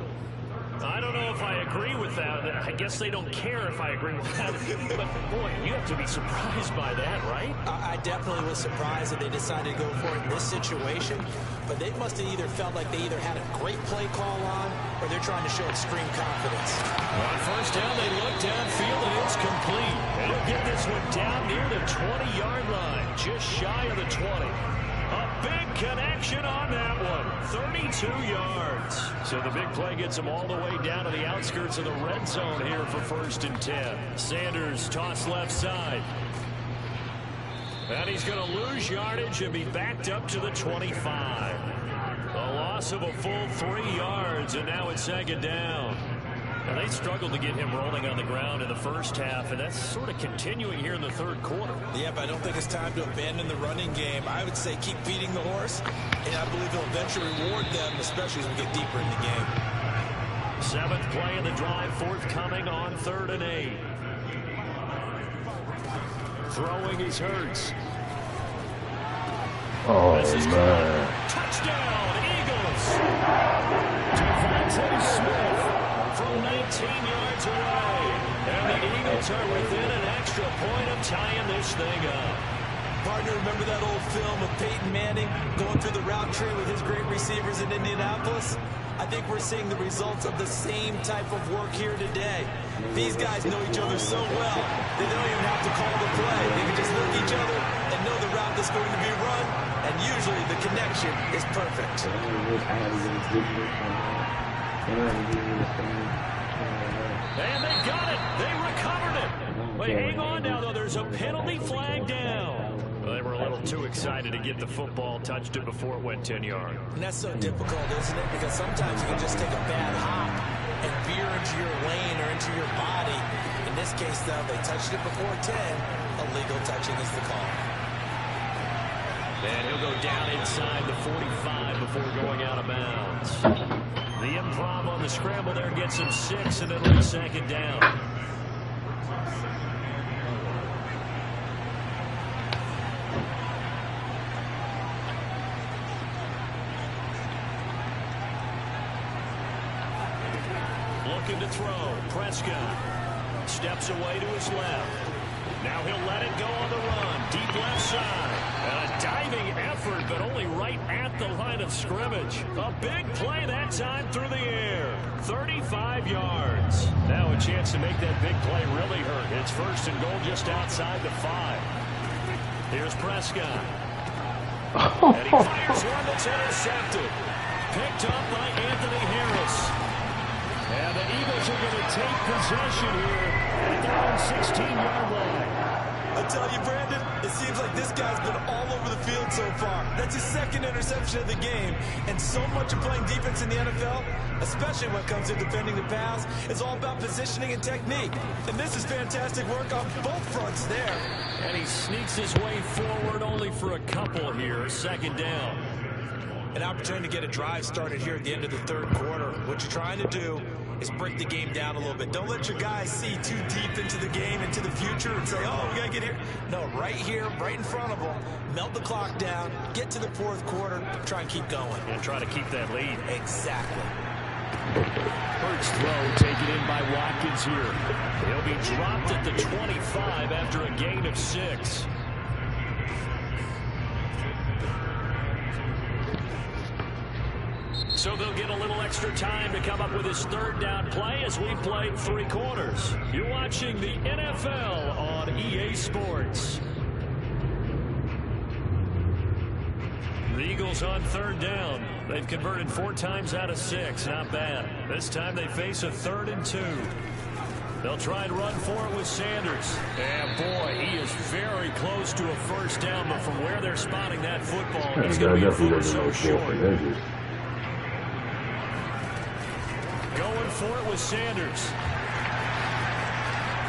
I don't know if I agree with that. I guess they don't care if I agree with that. But, boy, you have to be surprised by that, right? I definitely was surprised that they decided to go for it in this situation. But they must have either felt like they either had a great play call on or they're trying to show extreme confidence. On first down, they look downfield, and it's complete. And he'll get this one down near the 20-yard line, just shy of the 20. A big connection on that one. 32 yards. So the big play gets him all the way down to the outskirts of the red zone here for 1st and 10. Sanders toss left side. And he's going to lose yardage and be backed up to the 25. A loss of a full 3 yards, and now it's 2nd down. And they struggled to get him rolling on the ground in the first half, and that's sort of continuing here in the third quarter. Yeah, but I don't think it's time to abandon the running game. I would say keep feeding the horse, and I believe he'll eventually reward them, especially as we get deeper in the game. 7th play in the drive, forthcoming on 3rd and 8. Throwing is Hurts. Oh, man. Touchdown, Eagles. Devontae Smith from 19 yards away. And the Eagles are within an extra point of tying this thing up. Partner, remember that old film of Peyton Manning going through the route tree with his great receivers in Indianapolis? I think we're seeing the results of the same type of work here today. These guys know each other so well, they don't even have to call the play. They can just look at each other and know the route that's going to be run, and usually the connection is perfect. And they got it. They recovered it. But hang on now, though. There's a penalty flag down. Well, they were a a little too excited to get the football, touched it before it went 10 yards. And that's so difficult, isn't it? Because sometimes you can just take a bad hop and veer into your lane or into your body. In this case, though, they touched it before 10. Illegal touching is the call. And he'll go down inside the 45 before going out of bounds. The improv on the scramble there gets him 6, and it'll be second down. Looking to throw. Prescott steps away to his left. Now he'll let it go on the run. Deep left side. And a diving effort, but only right at the line of scrimmage. A big play that time through the air. 35 yards. Now a chance to make that big play really hurt. It's first and goal just outside the 5. Here's Prescott. And he fires one that's intercepted. Picked up by Anthony Harris. And the Eagles are going to take possession here at their own 16-yard line. I tell you, Brandon, it seems like this guy's been all over the field so far. That's his second interception of the game. And so much of playing defense in the NFL, especially when it comes to defending the pass, is all about positioning and technique. And this is fantastic work on both fronts there. And he sneaks his way forward only for a couple here. Second down. An opportunity to get a drive started here at the end of the third quarter. What you're trying to do is break the game down a little bit. Don't let your guys see too deep into the game, into the future, and say, oh, we got to get here. No, right here, right in front of them, melt the clock down, get to the fourth quarter, try and keep going. And try to keep that lead. Exactly. Hurts throw taken in by Watkins here. He'll be dropped at the 25 after a gain of 6. So they'll get a little extra time to come up with his third down play as we played 3 quarters. You're watching the NFL on EA Sports. The Eagles on third down. They've converted 4 times out of 6. Not bad. This time they face a 3rd and 2. They'll try and run for it with Sanders. And boy, he is very close to a first down, but from where they're spotting that football, he's going to be a foot or so short. Going for it with Sanders.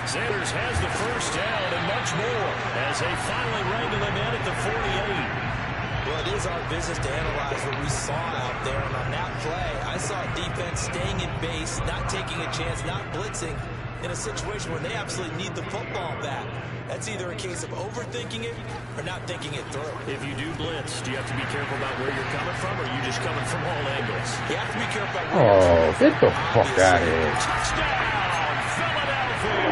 Sanders has the first down and much more as they finally wrangle him in at the 48. Well, it is our business to analyze what we saw out there. And on that play, I saw defense staying in base, not taking a chance, not blitzing in a situation where they absolutely need the football back. That's either a case of overthinking it or not thinking it through. If you do blitz, do you have to be careful about where you're coming from, or are you just coming from all angles? You have to be careful about where you're coming from. Get the fuck out of here. Touchdown, Philadelphia!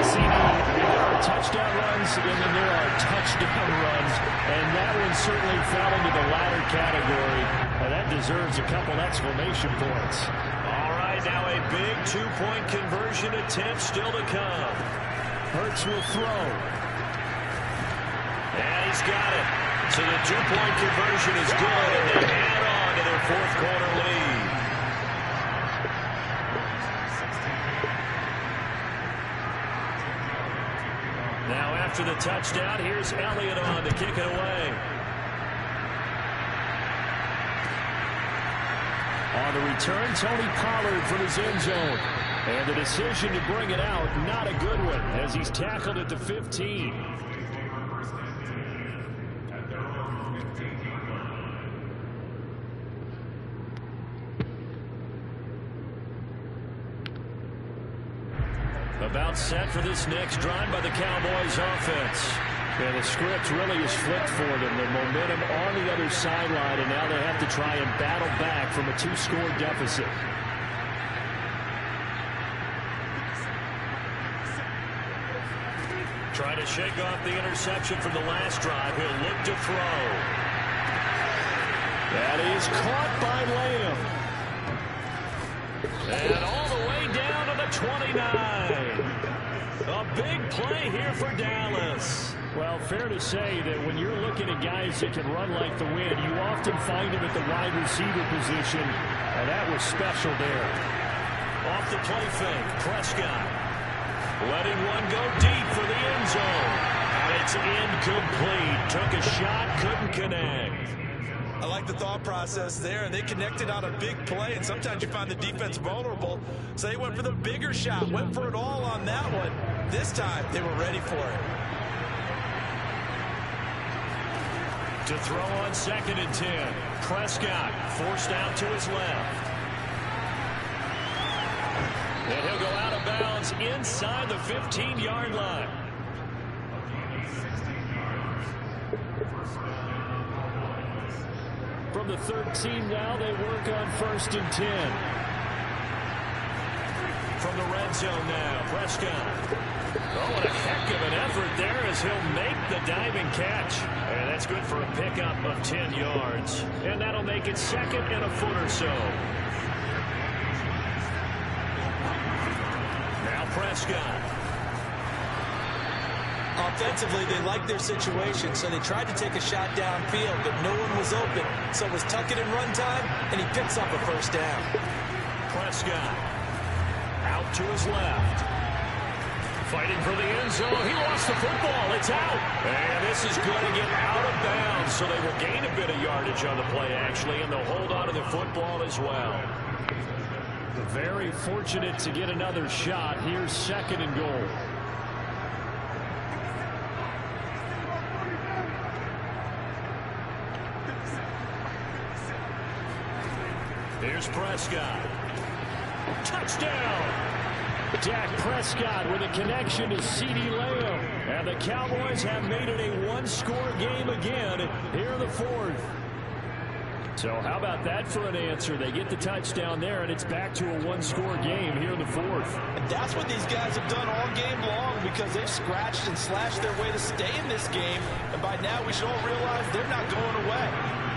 See, there are touchdown runs, and then there are touchdown runs, and that one certainly fell into the latter category. And that deserves a couple exclamation points. All right, now a big 2-point conversion attempt still to come. Hurts will throw. And he's got it. So the 2-point conversion is good, and they add on to their 4th quarter lead. Now after the touchdown, here's Elliott on to kick it away. On the return, Tony Pollard from his end zone. And the decision to bring it out, not a good one, as he's tackled at the 15. About set for this next drive by the Cowboys offense. And the script really is flipped for them. The momentum on the other sideline, and now they have to try and battle back from a 2-score deficit. Trying to shake off the interception from the last drive. He'll look to throw. That is caught by Lamb. And all the way down to the 29. A big play here for Dallas. Well, fair to say that when you're looking at guys that can run like the wind, you often find them at the wide receiver position. And that was special there. Off the play fake, Prescott. Letting one go deep for the end zone. And That's incomplete. Took a shot, couldn't connect. I like the thought process there, and they connected on a big play, and sometimes you find the defense vulnerable, so they went for the bigger shot, went for it all on that one. This time, they were ready for it. To throw on 2nd and 10. Prescott forced out to his left. And he'll go out of bounds inside the 15-yard line. From the 13 now, they work on 1st and 10. From the red zone now, Prescott. Oh, what a heck of an effort there as he'll make the diving catch. And that's good for a pickup of 10 yards. And that'll make it 2nd and a foot or so. Now Prescott. Offensively, they liked their situation, so they tried to take a shot downfield, but no one was open. So it was tuck it and run time, and he picks up a 1st down. Prescott out to his left. Fighting for the end zone. He lost the football. It's out. And this is going to get out of bounds, so they will gain a bit of yardage on the play, actually, and they'll hold on to the football as well. Very fortunate to get another shot. Here's 2nd and goal. Here's Prescott. Touchdown! Dak Prescott with a connection to CeeDee Lamb. And the Cowboys have made it a one-score game again here in the 4th. So how about that for an answer? They get the touchdown there, and it's back to a one-score game here in the 4th. And that's what these guys have done all game long, because they've scratched and slashed their way to stay in this game. And by now, we should all realize they're not going away.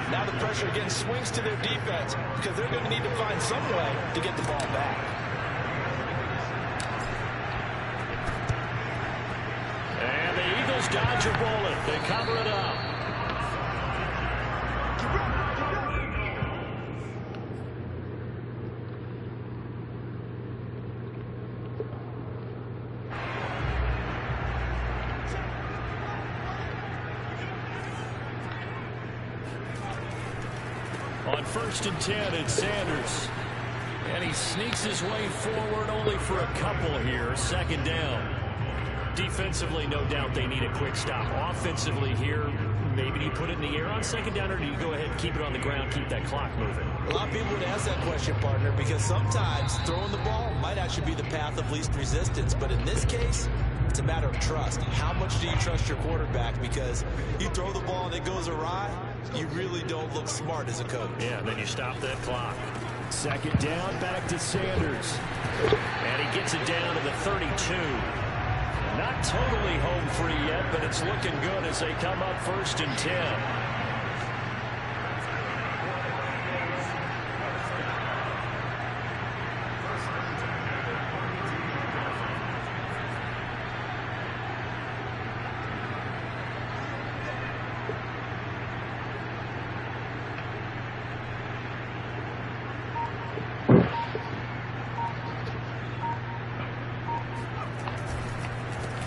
Now the pressure again swings to their defense, because they're going to need to find some way to get the ball back. And the Eagles dodge a bullet. They cover it up. On 1st and 10, it's Sanders. And he sneaks his way forward only for a couple here. 2nd down. Defensively, no doubt they need a quick stop. Offensively here, maybe do you put it in the air on 2nd down, or do you go ahead and keep it on the ground, keep that clock moving? A lot of people would ask that question, partner, because sometimes throwing the ball might actually be the path of least resistance. But in this case, it's a matter of trust. How much do you trust your quarterback? Because you throw the ball and it goes awry, you really don't look smart as a coach. Yeah, then you stop that clock. 2nd down, back to Sanders. And he gets it down to the 32. Not totally home free yet, but it's looking good as they come up 1st and 10.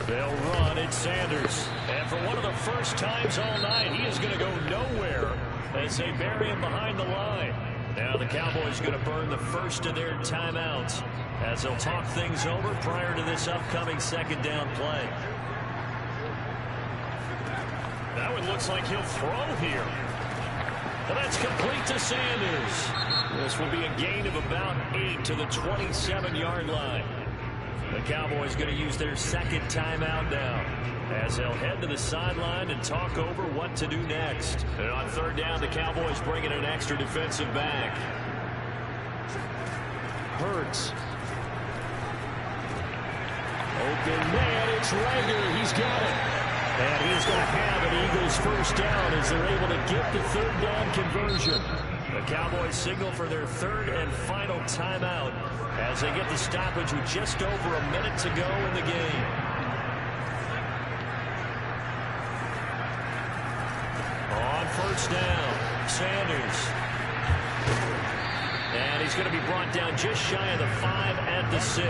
They'll run. It's Sanders. And for one of the first times all night, he is going to go nowhere as they bury him behind the line. Now the Cowboys are going to burn the first of their timeouts as they'll talk things over prior to this upcoming 2nd down play. That one looks like he'll throw here. Well, that's complete to Sanders. This will be a gain of about 8 to the 27-yard line. The Cowboys going to use their 2nd timeout now as they'll head to the sideline and talk over what to do next. And on 3rd down, the Cowboys bring in an extra defensive back. Hurts. Open man, it's Rager. He's got it. And he's going to have an Eagles 1st down as they're able to get the 3rd down conversion. The Cowboys signal for their 3rd and final timeout as they get the stoppage with just over a minute to go in the game. On 1st down, Sanders. And he's going to be brought down just shy of the 5 at the 6.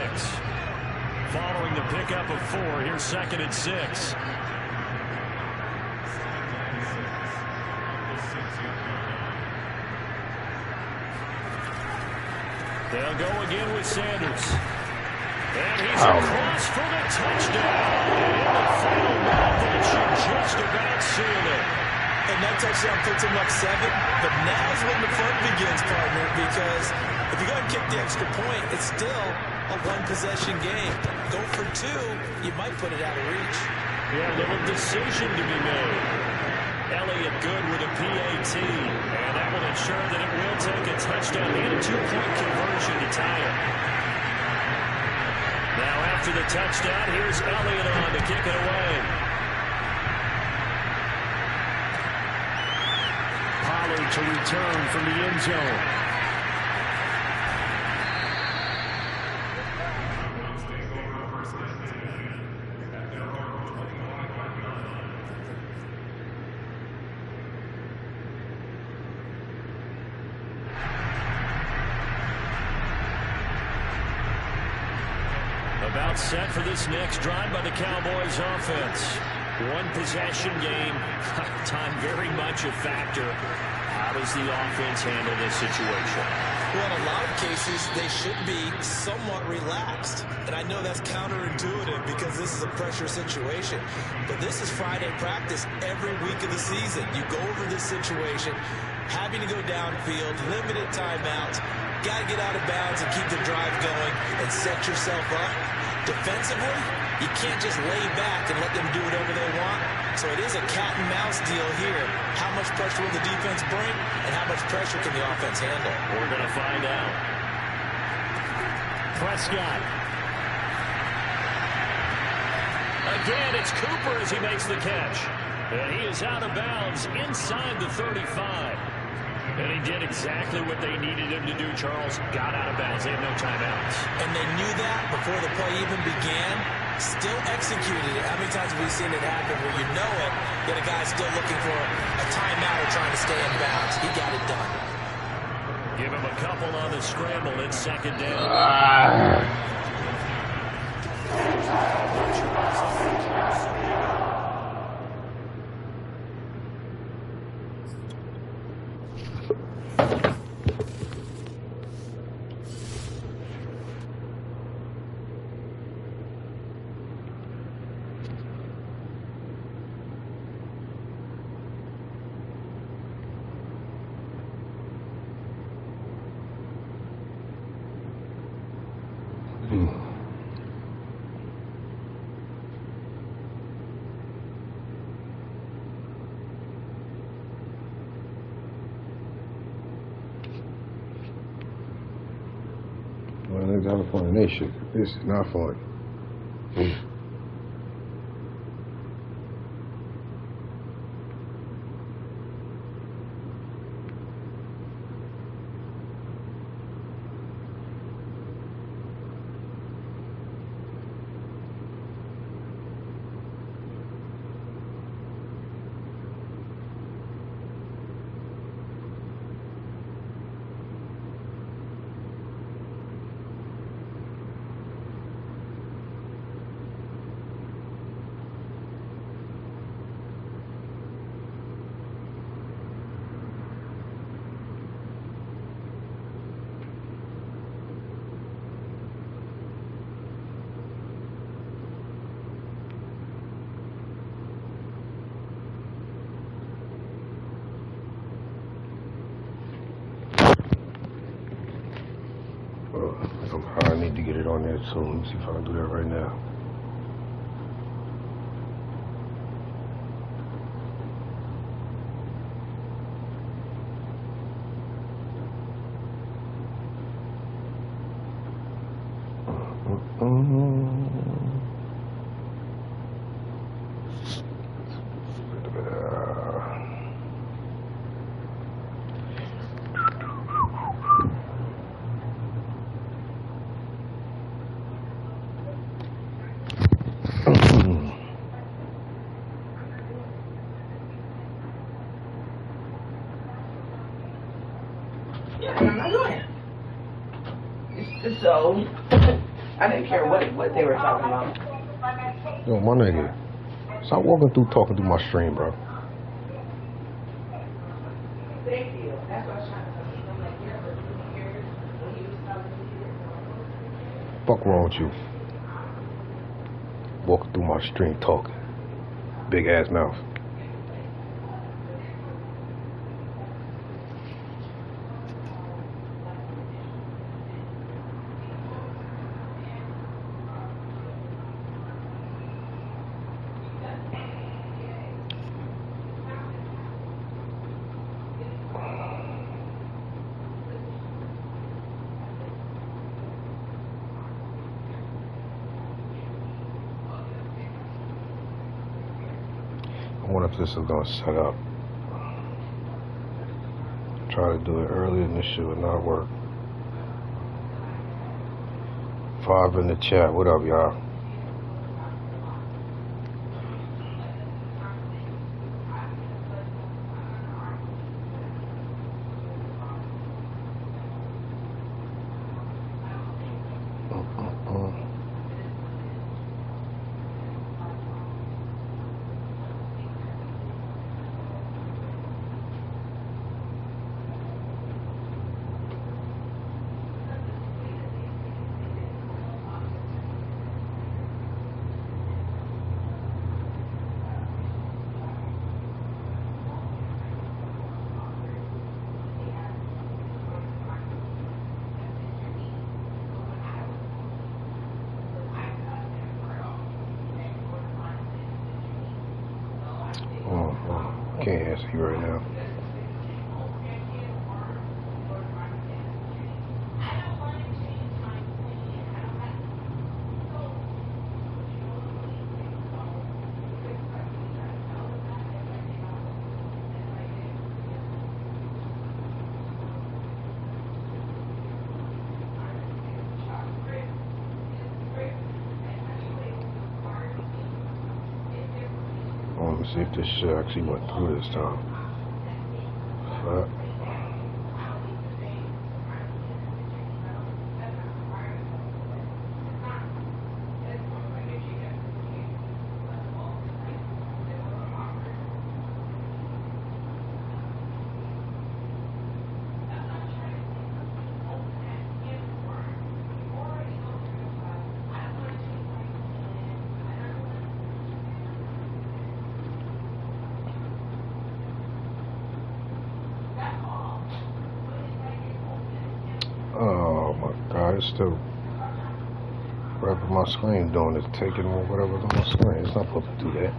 Following the pickup of 4, here's 2nd and 6. They'll go again with Sanders. And he's across for the touchdown. And the final ball that should just about seal it. And that touchdown puts him up 7. But now's when the fun begins, partner, because if you go and kick the extra point, it's still a one-possession game. Go for 2, you might put it out of reach. Yeah, a little decision to be made. Elliott good with a PAT, and that will ensure that it will take a touchdown and a 2-point conversion to tie it. Now after the touchdown, here's Elliott on to kick it away. Pollard to return from the end zone. About set for this next drive by the Cowboys offense. One possession game. Time very much a factor. How does the offense handle this situation? Well, in a lot of cases, they should be somewhat relaxed. And I know that's counterintuitive because this is a pressure situation. But this is Friday practice every week of the season. You go over this situation, having to go downfield, limited timeouts, got to get out of bounds and keep the drive going and set yourself up. Defensively, you can't just lay back and let them do whatever they want. So it is a cat and mouse deal here. How much pressure will the defense bring and how much pressure can the offense handle? We're going to find out. Prescott. Again, it's Cooper as he makes the catch. And he is out of bounds inside the 35. And he did exactly what they needed him to do, Charles. Got out of bounds. They had no timeouts. And they knew that before the play even began. Still executed it. How many times have we seen it happen where you know it, yet a guy's still looking for a timeout or trying to stay in bounds? He got it done. Give him a couple on the scramble. It's second down. Well, they got fun and they shit. This is not fun. I need to get it on there soon. Let me see if I can do that right now. So, I didn't care what they were talking about. Yo, my nigga, stop walking through talking through my stream, bro. Thank you. That's what I was trying to tell you. I'm like, yeah, but 2 years when he was talking to you. fuck wrong with you? Walking through my stream talking. Big ass mouth. I wonder if this is gonna set up. Try to do it earlier and this shit would not work. 5 in the chat. What up, y'all? Can't answer you right now. Let me see if this shit actually went through this time. Fuck. Oh my god, it's still wrapping my screen doing it, taking whatever's on my screen. It's not supposed to do that.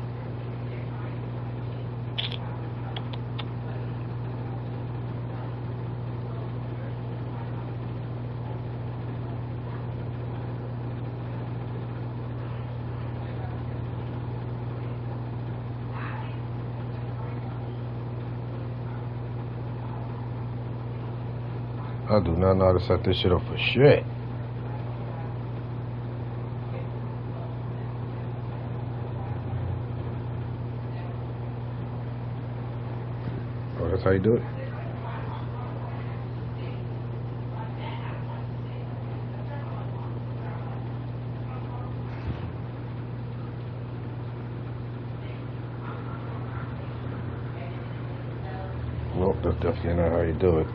I do not know how to set this shit up for shit. Oh, that's how you do it? Nope, that's definitely not how you do it.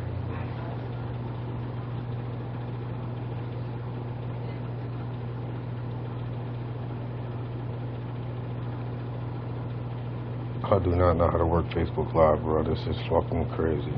I do not know how to work Facebook Live, bro. This is fucking crazy.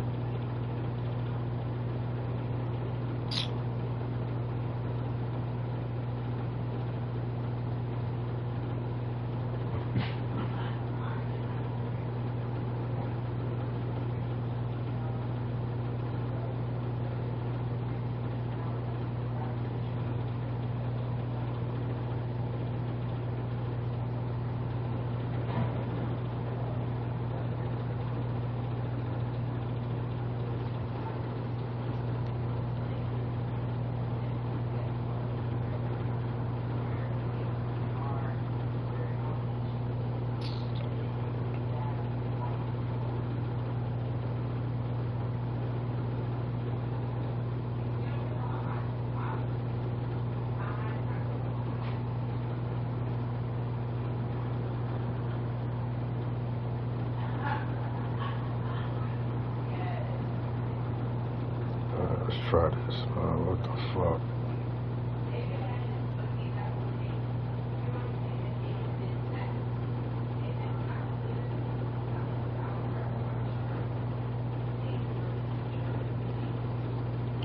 Let's try this. What the fuck?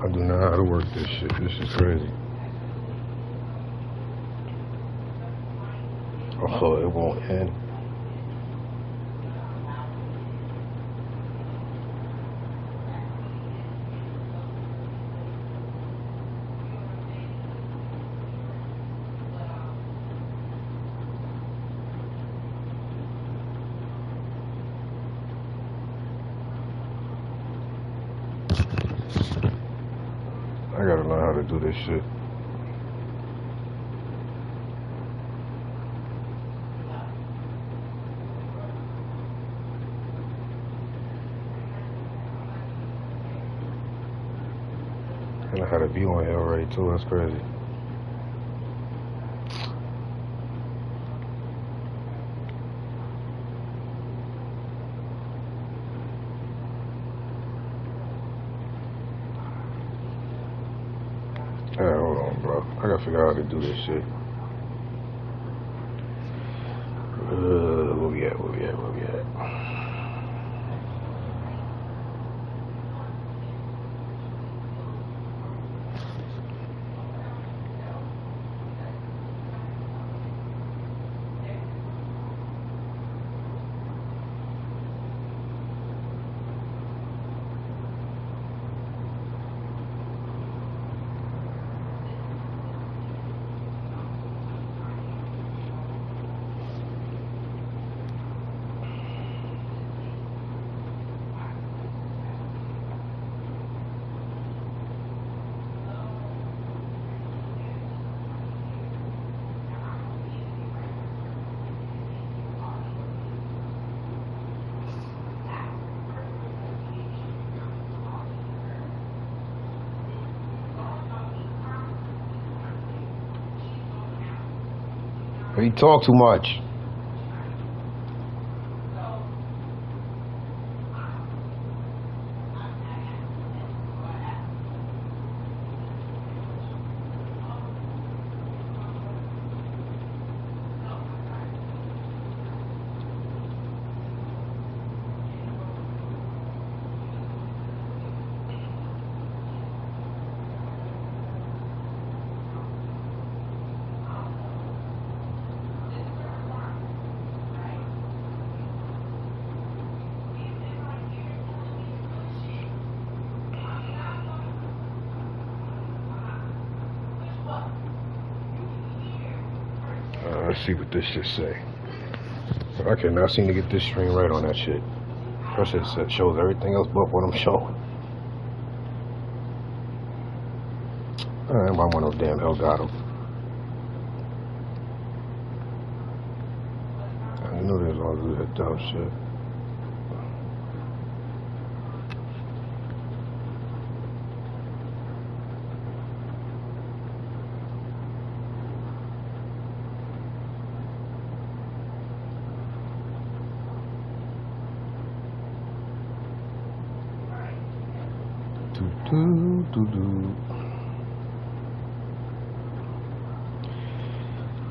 I do not know how to work this shit. This is crazy. Oh, it won't end. I gotta learn how to do this shit. I know how to view on here already too. That's crazy. Hey, hold on, bro. I gotta figure out how to do this shit. Where we at? You talk too much. Let's see what this shit say. I cannot seem to get this string right on that shit. That shit shows everything else but what I'm showing. I'm one of those damn Elgato. I knew there's all that dumb shit.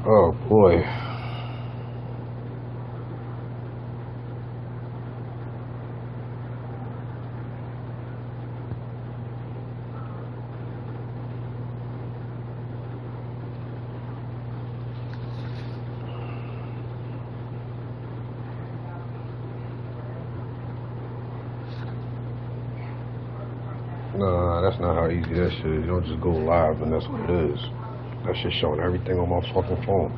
Oh boy. Nah, that's not how easy that shit is. You don't just go live and that's what it is. That shit showing everything on my fucking phone.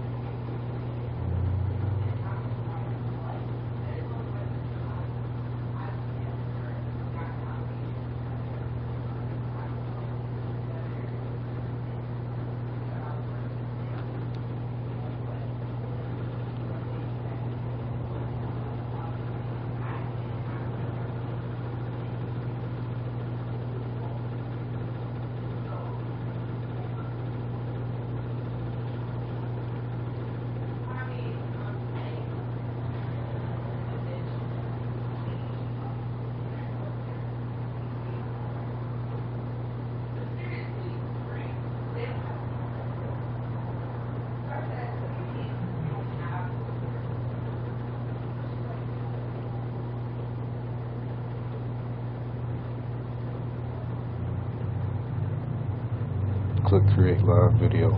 create live video.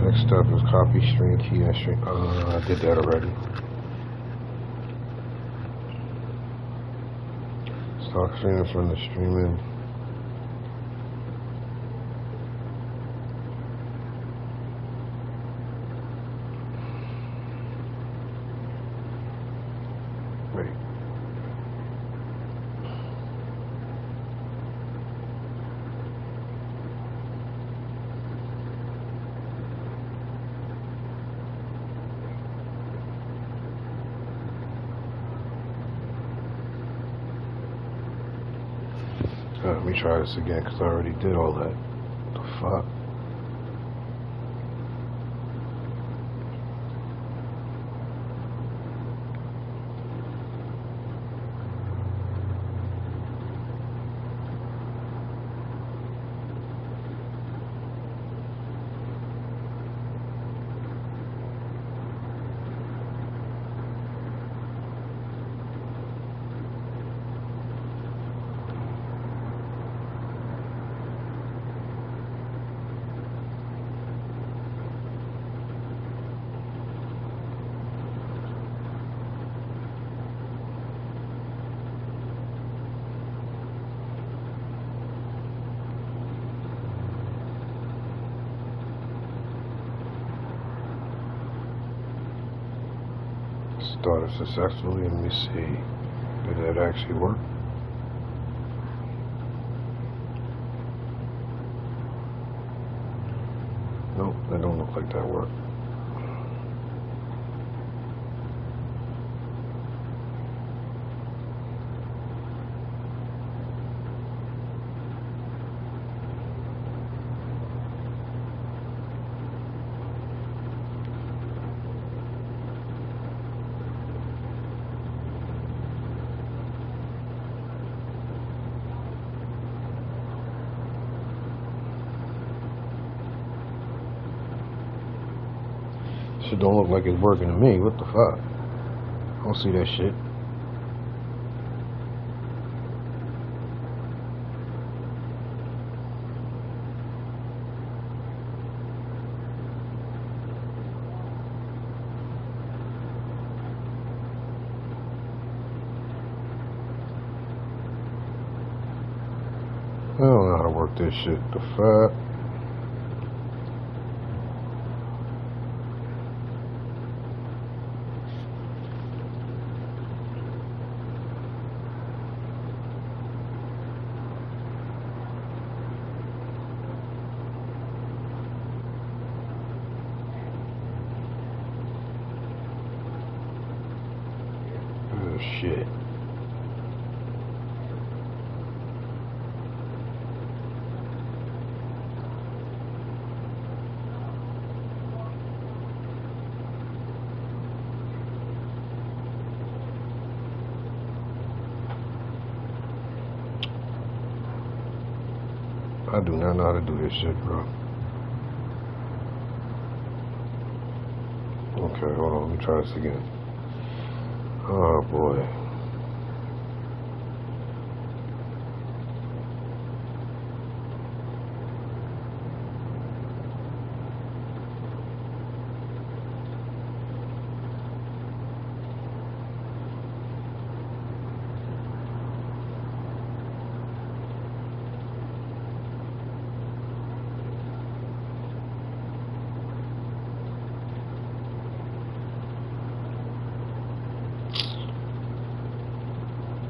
Next step is copy stream key and stream. I did that already. Start streaming from the streaming. Wait. Let me try this again because I already did all that. What the fuck? Started successfully. Let me see. Did that actually work? Nope, that don't look like that worked. Shit don't look like it's working to me. What the fuck? I don't see that shit. I don't know how to work this shit. The fuck? Shit. I do not know how to do this shit, bro. Okay, hold on. Let me try this again. Oh boy.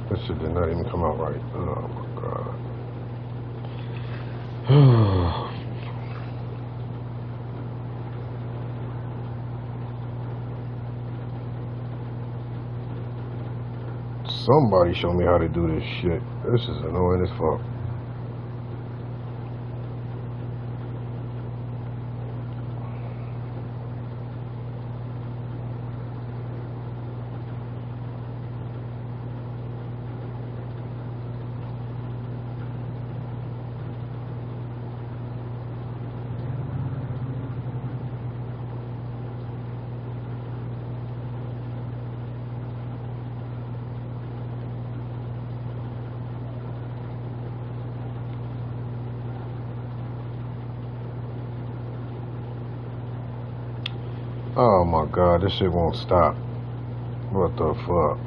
This shit did not even come out right. Oh my god. Somebody show me how to do this shit. This is annoying as fuck. Oh my god, this shit won't stop. What the fuck?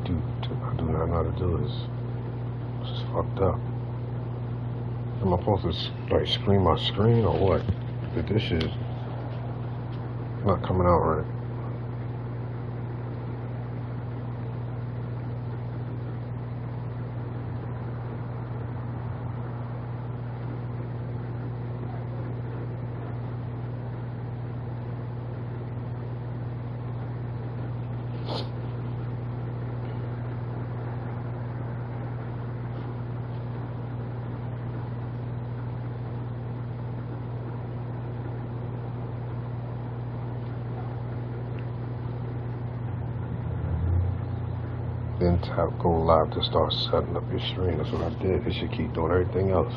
I do not know how to do this. This is fucked up. Am I supposed to like screen my screen or what? But this shit is not coming out right. Then tap go live to start setting up your stream. That's what I did. It should keep doing everything else.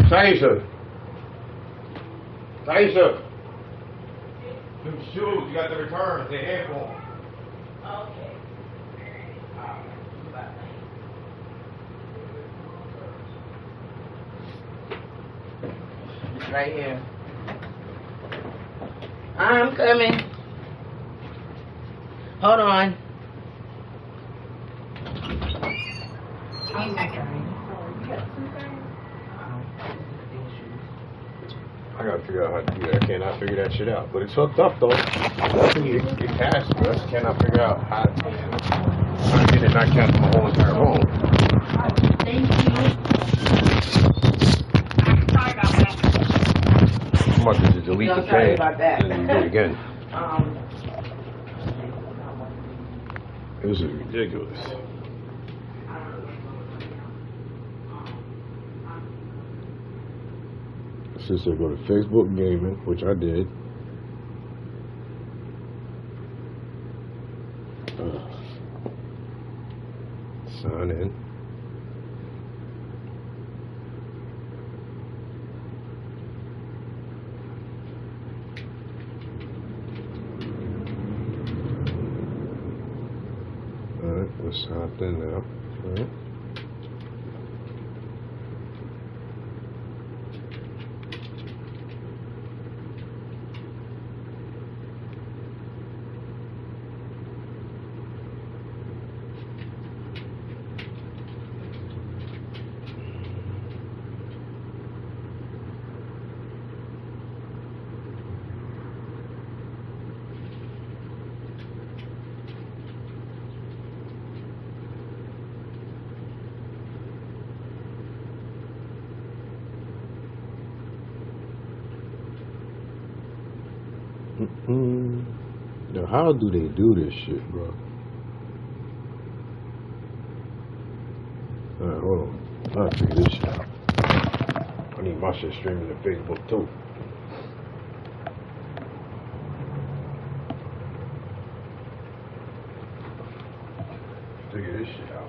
Taisha. Taisha. Them shoes, you got the returns, they had for them. Okay. Right here. I'm coming. Hold on. I gotta figure out how to do that. I cannot figure that shit out. But it's hooked up though. It has to. I just cannot figure out how to get it not cancel my whole entire phone. Thank you. Sorry about that. I'm about to just delete the page and then do it again. This is ridiculous. Since I go to Facebook Gaming, which I did. Sign in. Alright, let's sign in now. Alright. Now, how do they do this shit, bro? Alright, hold on. I gotta figure this shit out. I need my shit streaming to Facebook too. Figure this shit out.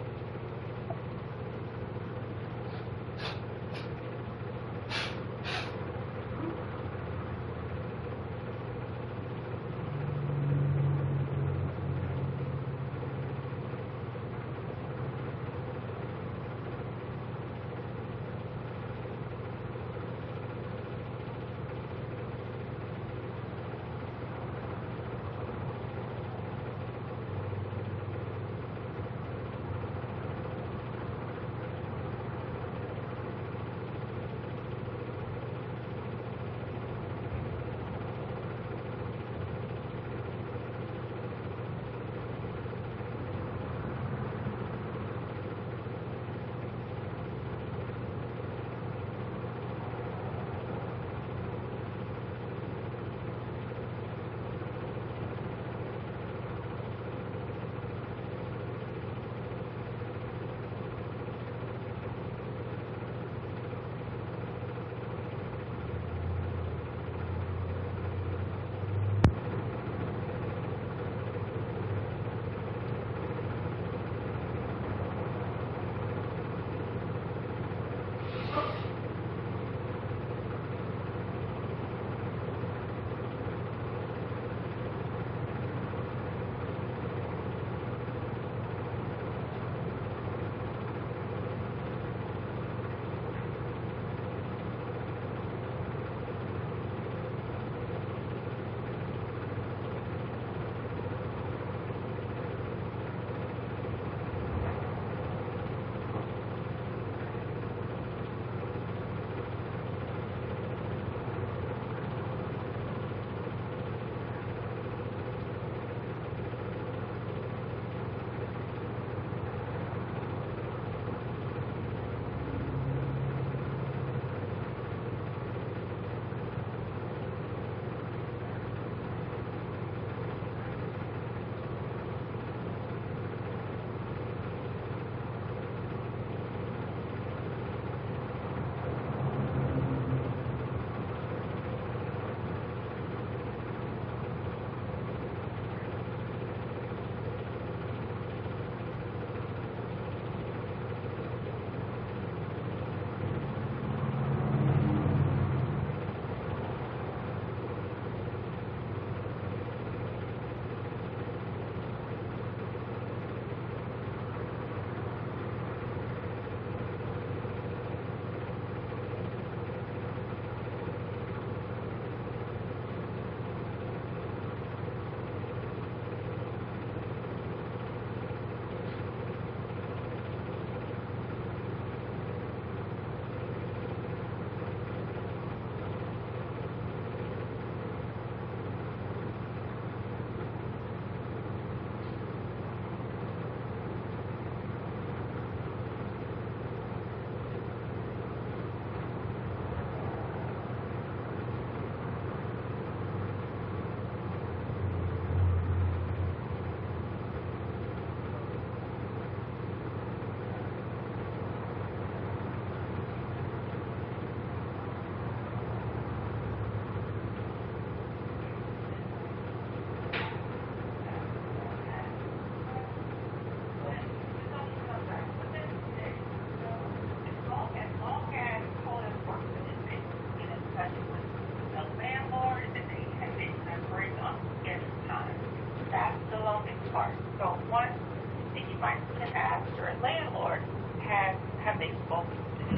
pastor and landlord, have they spoken to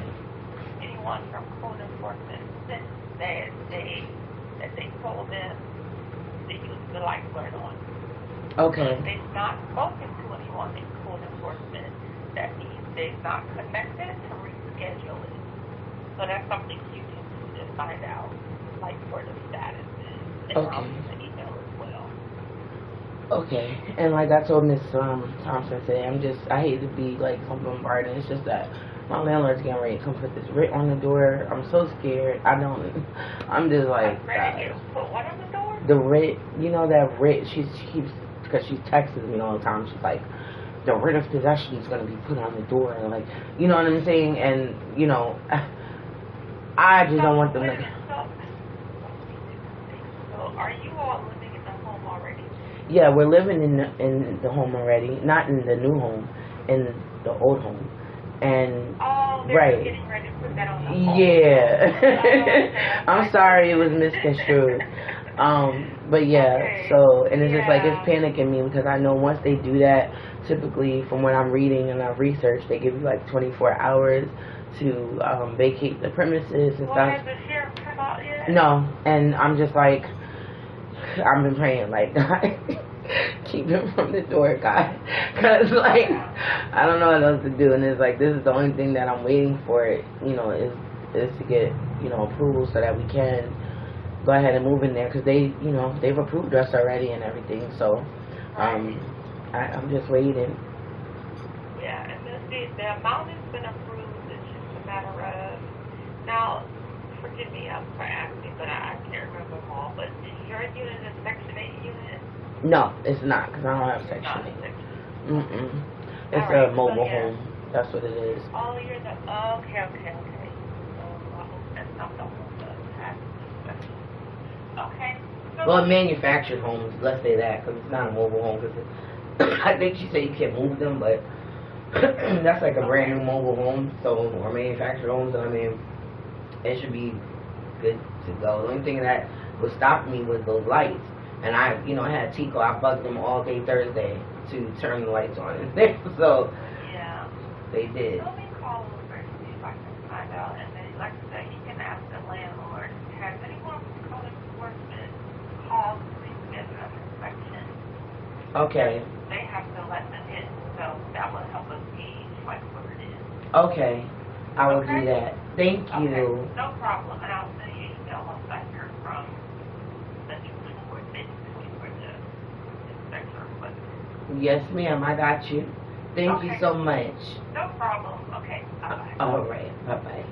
anyone from code enforcement since that they told them to use the lifeguard on? Okay. If they've not spoken to anyone in code enforcement, that means they've not connected to reschedule it. So that's something you can do to find out, like, where the status is. And Okay. the email as well. Okay. And like I told Miss Thompson today, I hate to be like so bombarded. It's just that my landlord's getting ready to come put this writ on the door. I'm so scared. I'm just like, Ready to put what on the door? the writ, you know that writ, she keeps, because she texts me all the time, she's like, the writ of possession is going to be put on the door, and like, you know what I'm saying, and, you know, I just don't want them to... So are you all living in the home already? Yeah, we're living in the home already, not in the new home, in the old home, and... Oh, they're right. getting ready to put that on the home. Yeah. I'm sorry it was misconstrued. But yeah, Okay. so, and it's just like, Yeah. it's panicking me because I know once they do that, typically from what I'm reading and I've researched, they give you like 24 hours to vacate the premises and Well, stuff. has the sheriff come out yet? No, and I'm just like, I've been praying, like, God, keep him from the door, God. Because, like, I don't know what else to do. And it's like, this is the only thing that I'm waiting for, you know, is to get, you know, approval so that we can go ahead and move in there. Because they, you know, they've approved us already and everything. So, I'm just waiting. Yeah, and the amount has been approved. It's just a matter of, now, forgive me for asking, but I can't remember them all, but is your unit a Section 8 unit? No, it's not, because I don't have Section 8. It's right, a mobile so, yeah. home. That's what it is. Oh, you're the, okay. So, I hope that's not the home that has inspection. Okay. So Well, manufactured homes, let's say that, because it's not a mobile home. Cause I think she said you can move them, but that's like a brand new mobile home, so, or manufactured homes, I mean, it should be good to go. The only thing that was stopping me was those lights. And I, you know, I had Tico, I bugged them all day Thursday to turn the lights on in there, so yeah. they did. Let me call over and see if I can find out, and then, like I said, you can ask the landlord, has anyone from code enforcement called to reschedule an inspection? Okay. They have to let them in, so that will help us gauge, like, where it is. Okay. I will do that. Thank you. Okay, no problem, and I'll send you an email once I hear from the 24 the inspector. But Yes, ma'am, I got you. Thank you so much. no problem. Okay, bye-bye. All right. Bye-bye.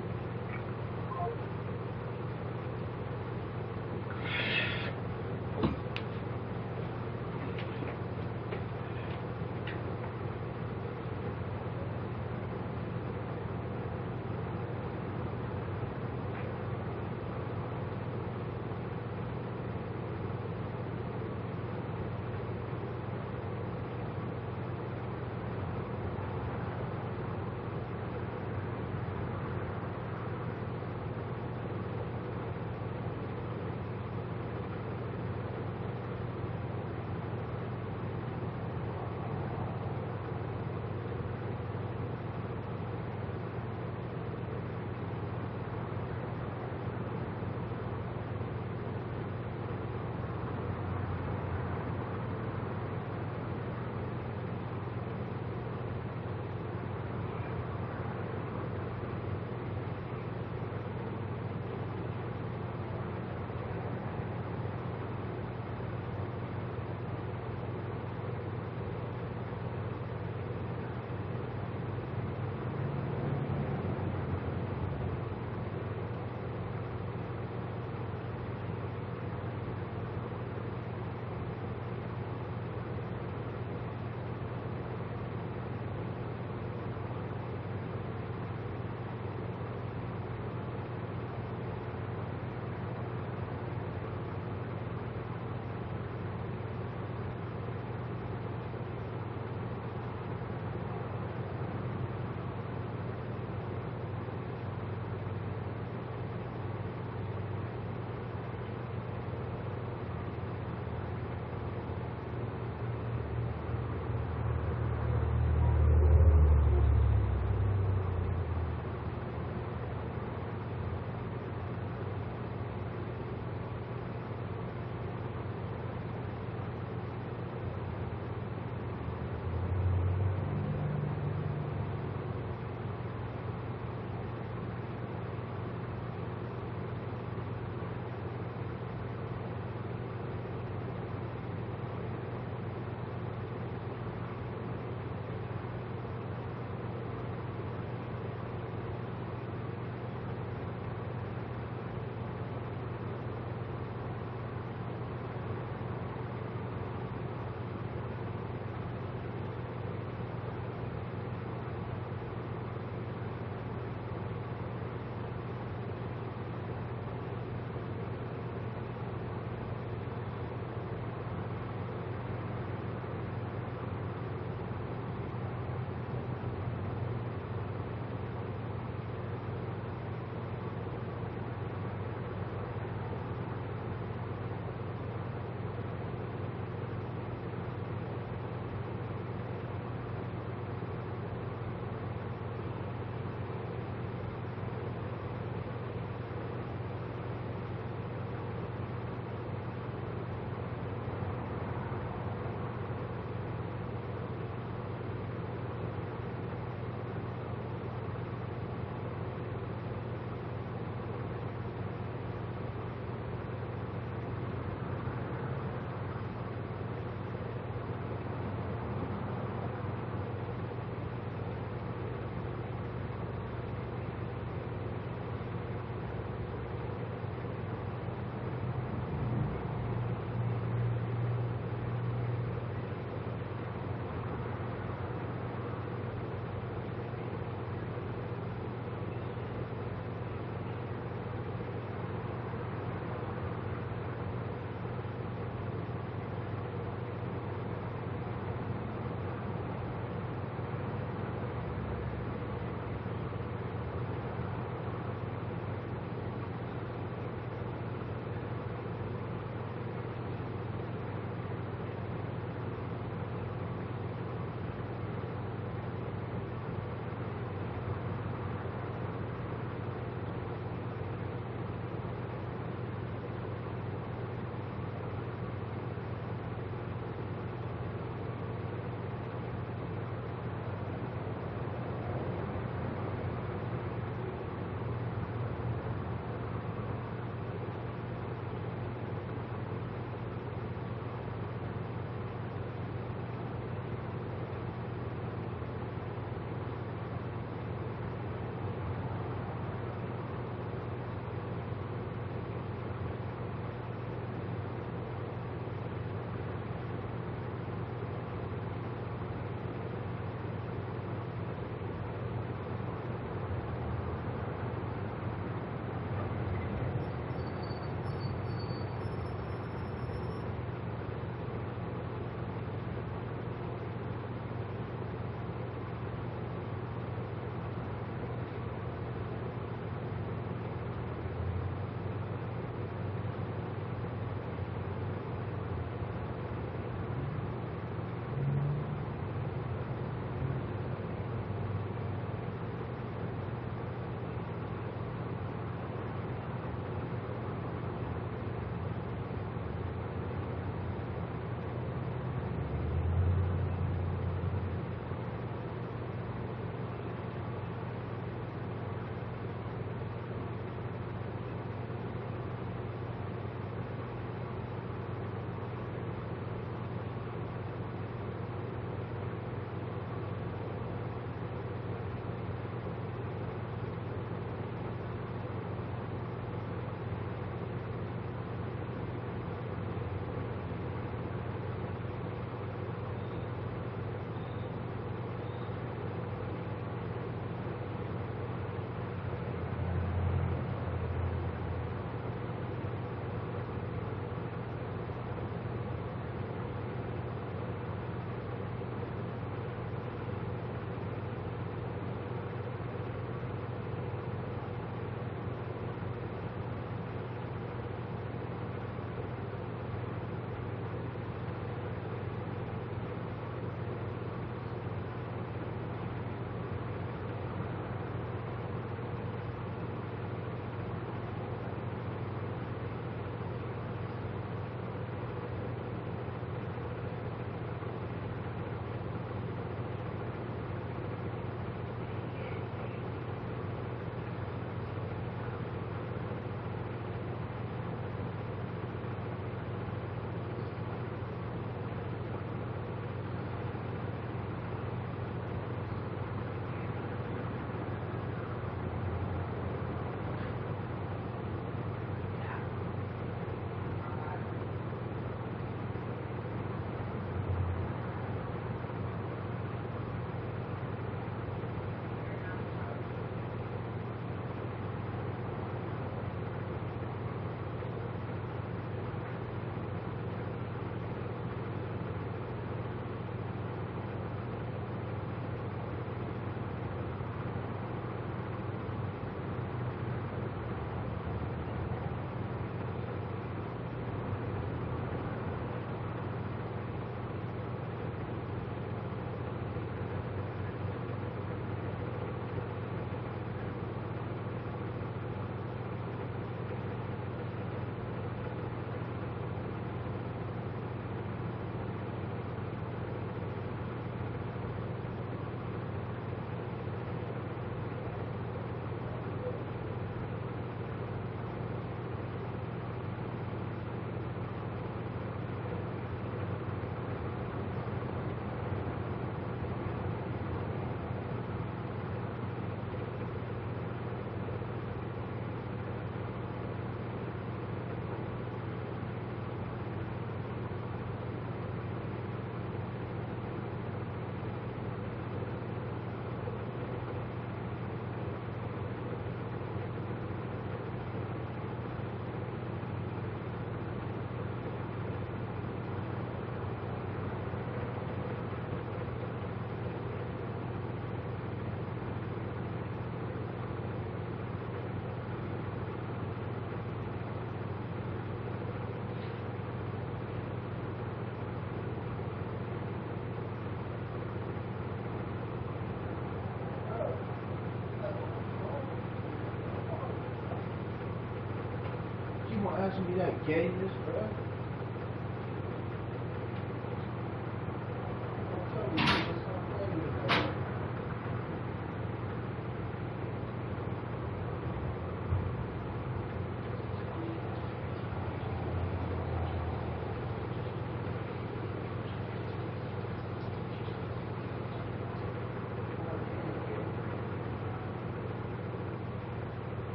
guys should be like gay this, bro.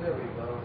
There we go.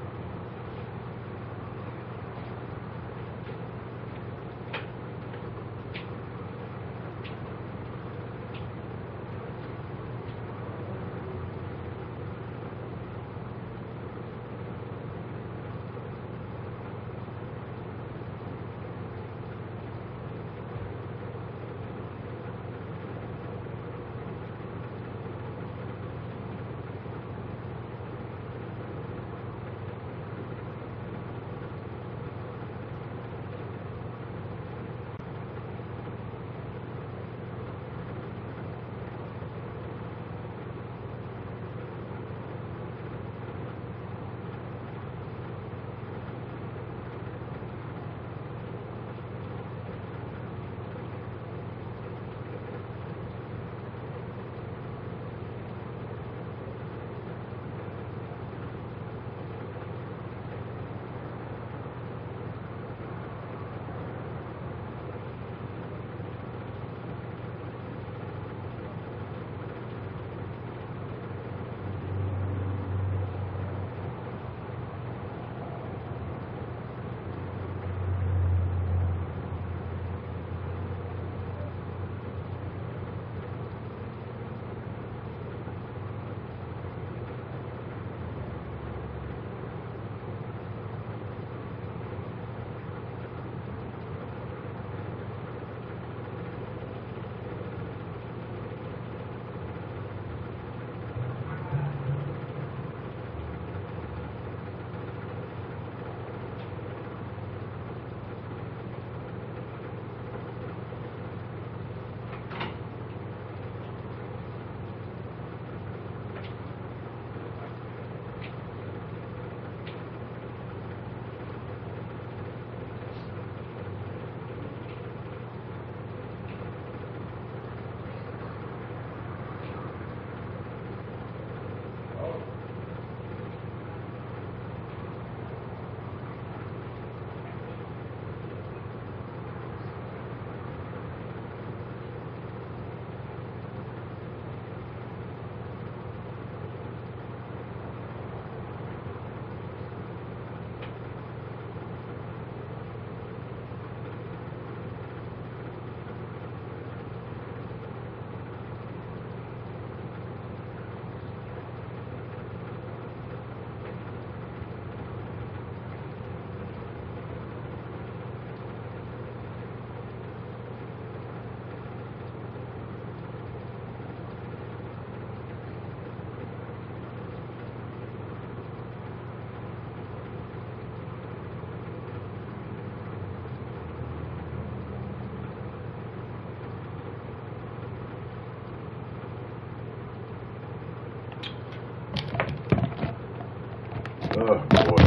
Oh, boy.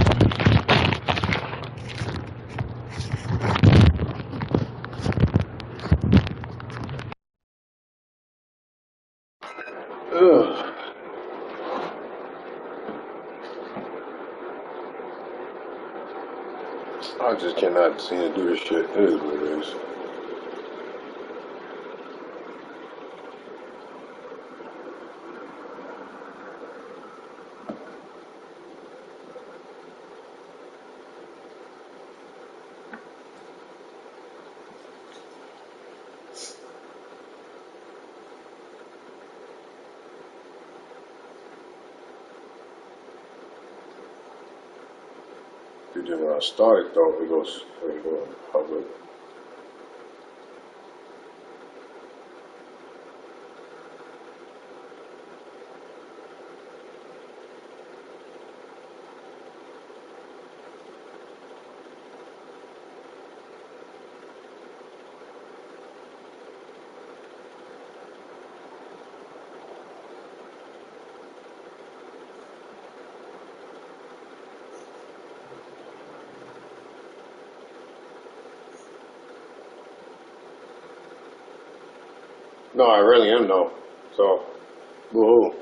Ugh. I just cannot seem to do this shit. It is what it is. Then when I started though, it goes public. No, I really am though. So, woohoo.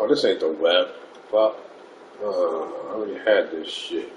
Oh, this ain't the web. Fuck. I already had this shit.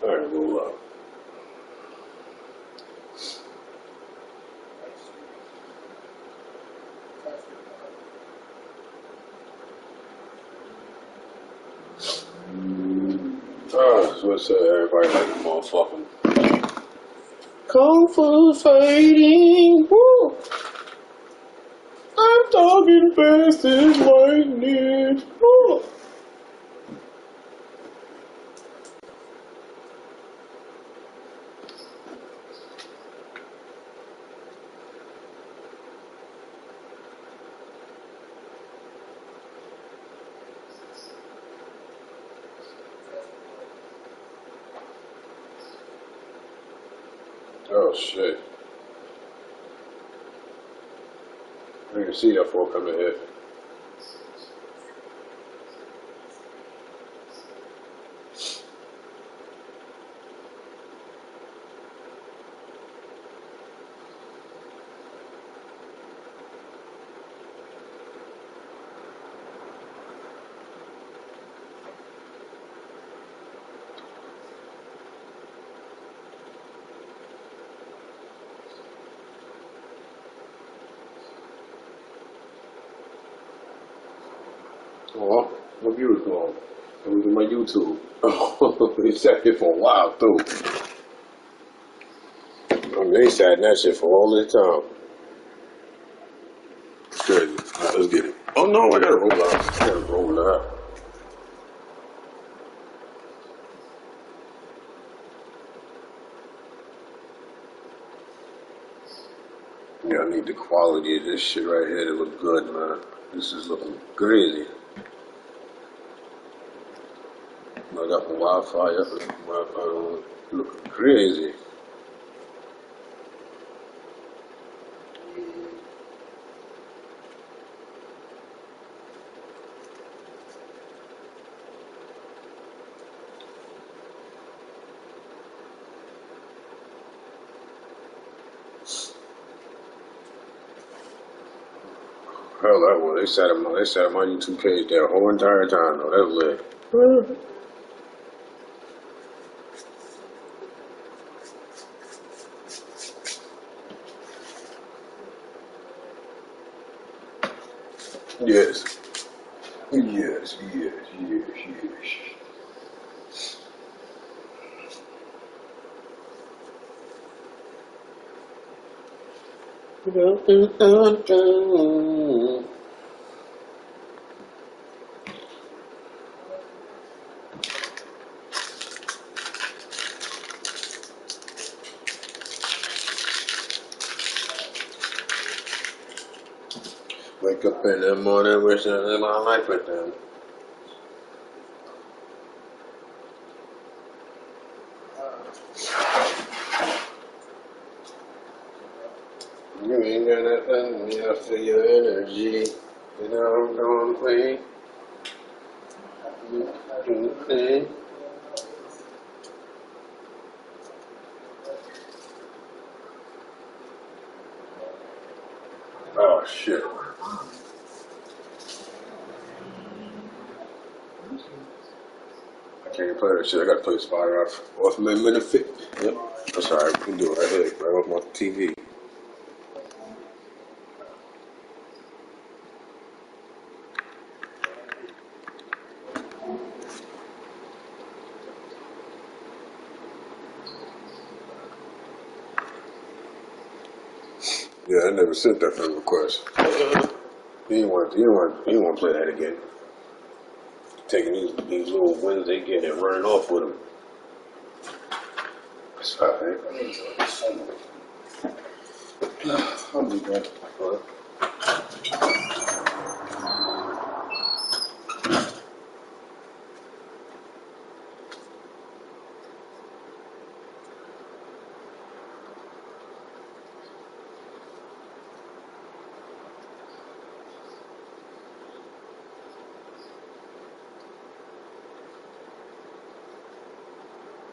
Alright, roll up. So what's up, everybody like a motherfucking Kung Fu fighting, woo! I'm talking fast as lightning, woo! Oh shit. I didn't see that before coming here. Oh, my viewers gone. It was in my YouTube. They sat here for a while too. I mean, they sat in that shit for all this time. It's crazy. Alright, let's get it. Oh no, I gotta roll out. I gotta roll out. Yeah, I need the quality of this shit right here to look good, man. This is looking crazy. I got my Wi-Fi up. My Wi-Fi on. Looking crazy. hell that was. They sat on my YouTube page that whole entire time though. That was lit. Yes. Yes, yes, yes, yes. Wake up in the morning wishing I lived my life with them. You ain't got nothing, I feel your energy. You know I'm gonna play. Oh shit. I can't play that shit. I gotta play Spot off minute 50. Yep. That's alright. We can do it right here, right off my TV. Yeah, I never sent that friend request. He didn't want to play that again. Taking these little wins they get and running off with them. That's alright. I'll be back.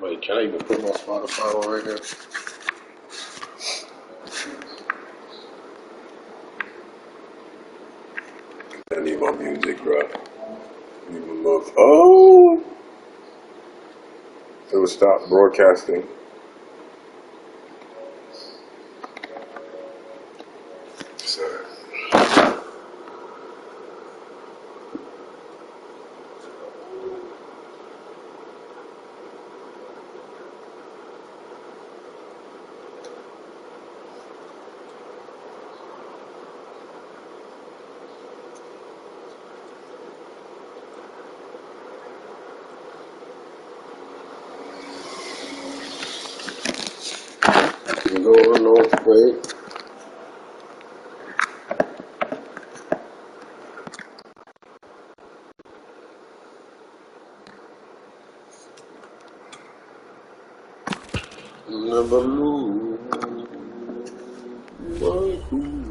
Wait, can I even put my Spotify on right now? I need my music, bro. I need my love. Oh! It would stop broadcasting. Sorry. No, wait. Never lose my cool.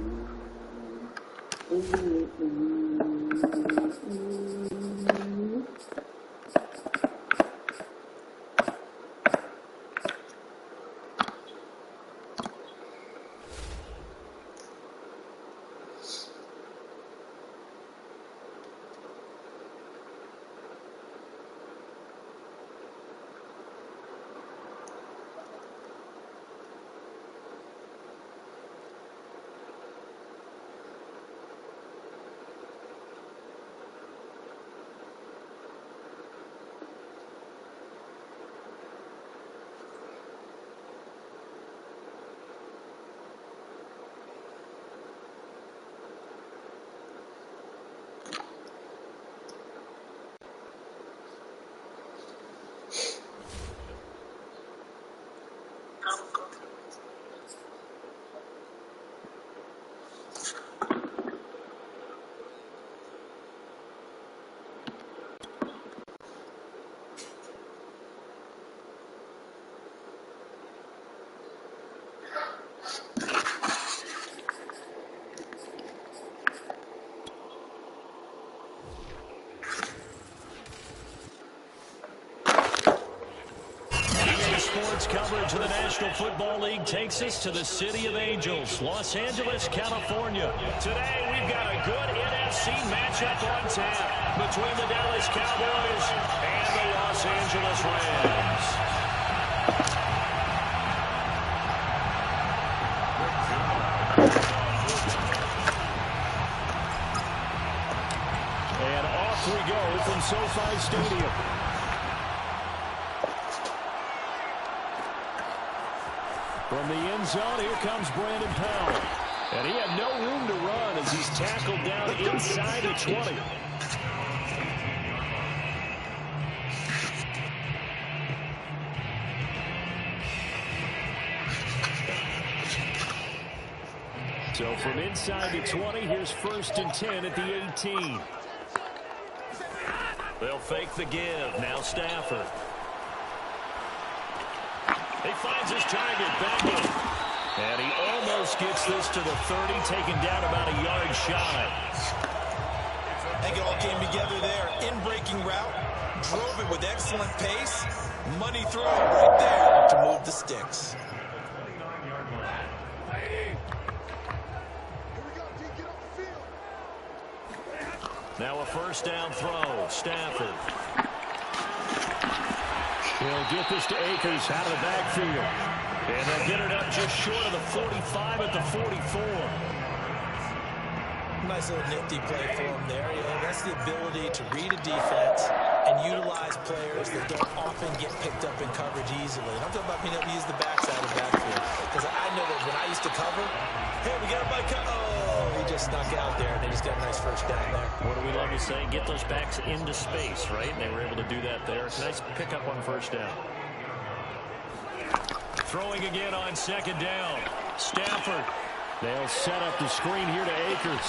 tonight's coverage of the National Football League takes us to the City of Angels, Los Angeles, California. Today, we've got a good NFC matchup on tap between the Dallas Cowboys and the Los Angeles Rams. And off we go from SoFi Stadium. From the end zone, here comes Brandon Powell. And he had no room to run as he's tackled down inside the 20. So from inside the 20, here's 1st and 10 at the 18. They'll fake the give. Now Stafford. He finds his target, Beckham. And he almost gets this to the 30, taken down about a yard shy. I think it all came together there. In-breaking route, drove it with excellent pace. Money throw right there to move the sticks. Now a 1st down throw, Stafford. He'll get this to Akers out of the backfield. And they'll get it up just short of the 45 at the 44. Nice little nifty play for him there. Yeah, that's the ability to read a defense and utilize players that don't often get picked up in coverage easily. And I'm talking about being able to use the backside of the backfield. Because I know that when I used to cover, hey, we got a bike. Oh, he just snuck out there, and they just got a nice 1st down there. What do we love to say? Get those backs into space, right? And they were able to do that there. Nice pickup on 1st down. Throwing again on 2nd down. Stafford. They'll set up the screen here to Akers.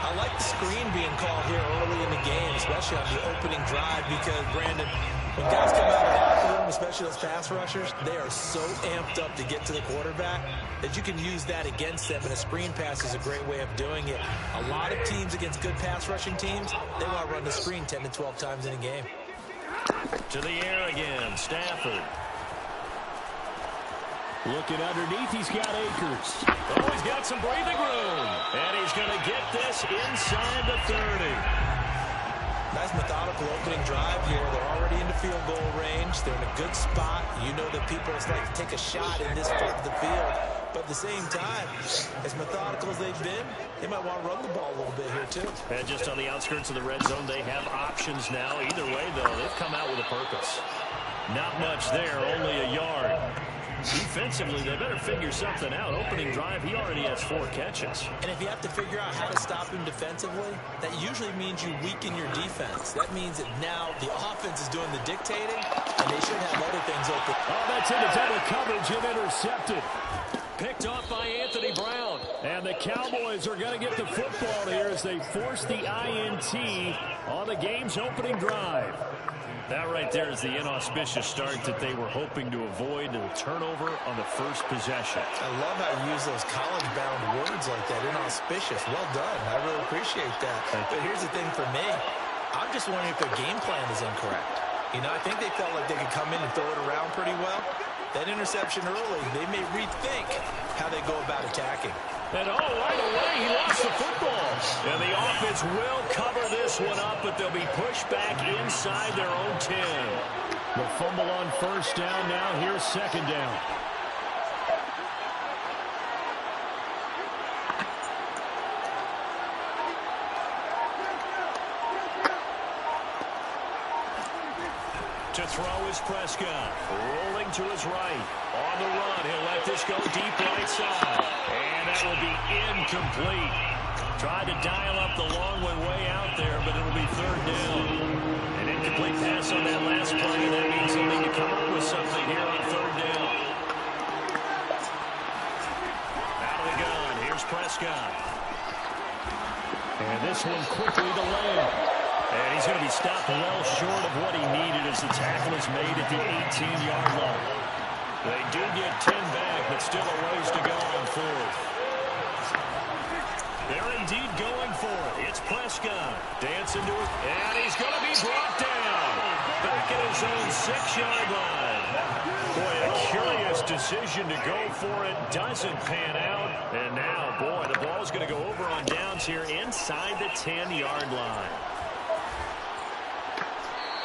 I like the screen being called here early in the game, especially on the opening drive, because, Brandon, when guys come out of the locker room, especially those pass rushers, they are so amped up to get to the quarterback that you can use that against them, and a screen pass is a great way of doing it. A lot of teams against good pass rushing teams, they want to run the screen 10 to 12 times in a game. To the air again, Stafford. Looking underneath, he's got Akers. Oh, he's got some breathing room. And he's going to get this inside the 30. Nice methodical opening drive here. They're already into field goal range. They're in a good spot. You know that people just like to take a shot in this part of the field. But at the same time, as methodical as they've been, they might want to run the ball a little bit here, too. And just on the outskirts of the red zone, they have options now. Either way, though, they've come out with a purpose. Not much there, only a yard. Defensively, they better figure something out. Opening drive, he already has 4 catches. And if you have to figure out how to stop him defensively, that usually means you weaken your defense. That means that now the offense is doing the dictating, and they should have other things open. Oh, that's into double coverage and intercepted. Picked off by Anthony Brown. And the Cowboys are going to get the football here as they force the INT on the game's opening drive. That right there is the inauspicious start that they were hoping to avoid, the turnover on the 1st possession. I love how you use those college-bound words like that, inauspicious. Well done. I really appreciate that. But here's the thing for me. I'm just wondering if their game plan is incorrect. You know, I think they felt like they could come in and throw it around pretty well. That interception early, they may rethink how they go about attacking. And oh, right away, he lost the football. And the offense will cover this one up, but they'll be pushed back inside their own 10. The fumble on 1st down. Now here's 2nd down. To throw is Prescott. Rolling to his right. On the run, he'll let this go deep right side. And that will be incomplete. Tried to dial up the long one way out there, but it'll be 3rd down. An incomplete pass on that last play. That means he'll need to come up with something here on 3rd down. Out of the gun, here's Prescott. And this one quickly to Lamb. And he's going to be stopped well short of what he needed as the tackle is made at the 18-yard line. They do get 10 back, but still a ways to go on 4th. They're indeed going for it. It's Prescott. Dancing to it, and he's going to be brought down. back at his own 6-yard line. Boy, a curious decision to go for it. Doesn't pan out. And now, boy, the ball's going to go over on downs here inside the 10-yard line.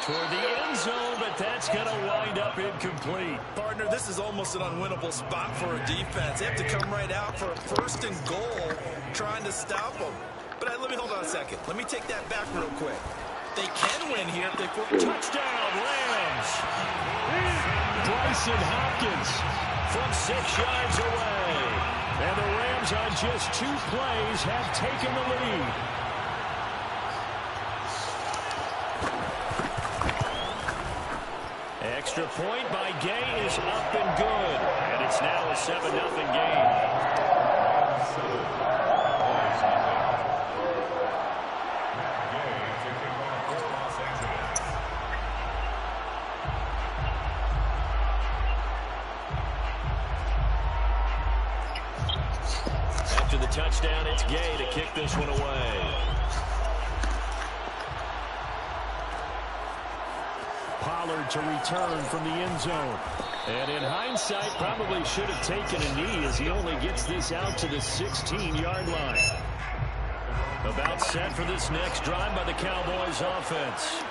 Toward the end zone, but that's going to wind up incomplete. Partner, this is almost an unwinnable spot for a defense. They have to come right out for a 1st and goal trying to stop them. But let me hold on a second. Let me take that back real quick. They can win here if they put touchdown, Rams. Bryson Hopkins from 6 yards away. And the Rams on just 2 plays have taken the lead. Extra point by Gay is up and good. And it's now a 7-0 game. After the touchdown, it's Gay to kick this one away. Pollard to return from the end zone. And in hindsight, probably should have taken a knee as he only gets this out to the 16-yard line. About set for this next drive by the Cowboys offense.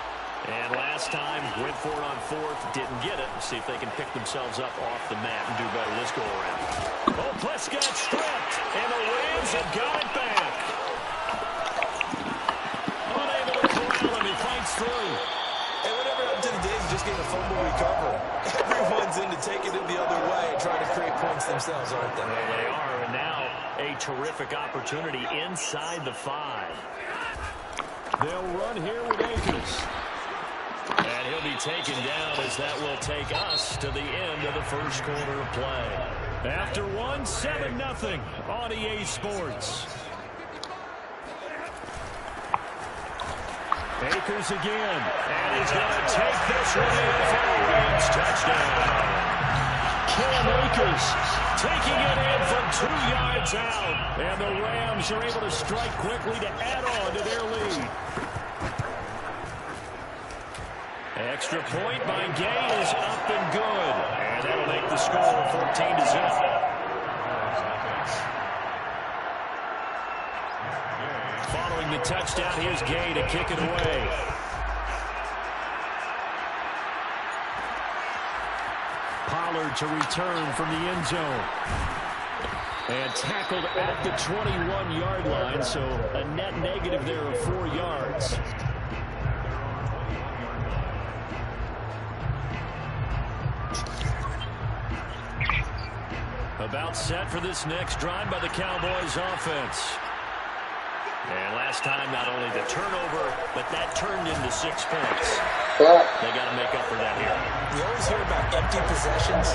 And last time, went for it on 4th, didn't get it. See if they can pick themselves up off the mat and do better this go around. Oh, Prescott stripped, and the Rams have got it back. Unable to corral him, he fights through. And whatever happened to the days, just getting a fumble recovery. Everyone's into taking it the other way and trying to create points themselves, aren't they? Well, they are, and now a terrific opportunity inside the 5. They'll run here with Akers. And he'll be taken down as that will take us to the end of the first quarter of play. After 7-0 on EA Sports. Akers again. And he's going to take this one in for a Rams touchdown. Cam Akers taking it in from 2 yards out. And the Rams are able to strike quickly to add on to their lead. Extra point by Gay is up and good. And that'll make the score 14-0. Following the touchdown, here's Gay to kick it away. Pollard to return from the end zone. And tackled at the 21-yard line, so a net negative there of 4 yards. About set for this next drive by the Cowboys offense. And last time, not only the turnover, but that turned into 6 points. They got to make up for that here. You always hear about empty possessions,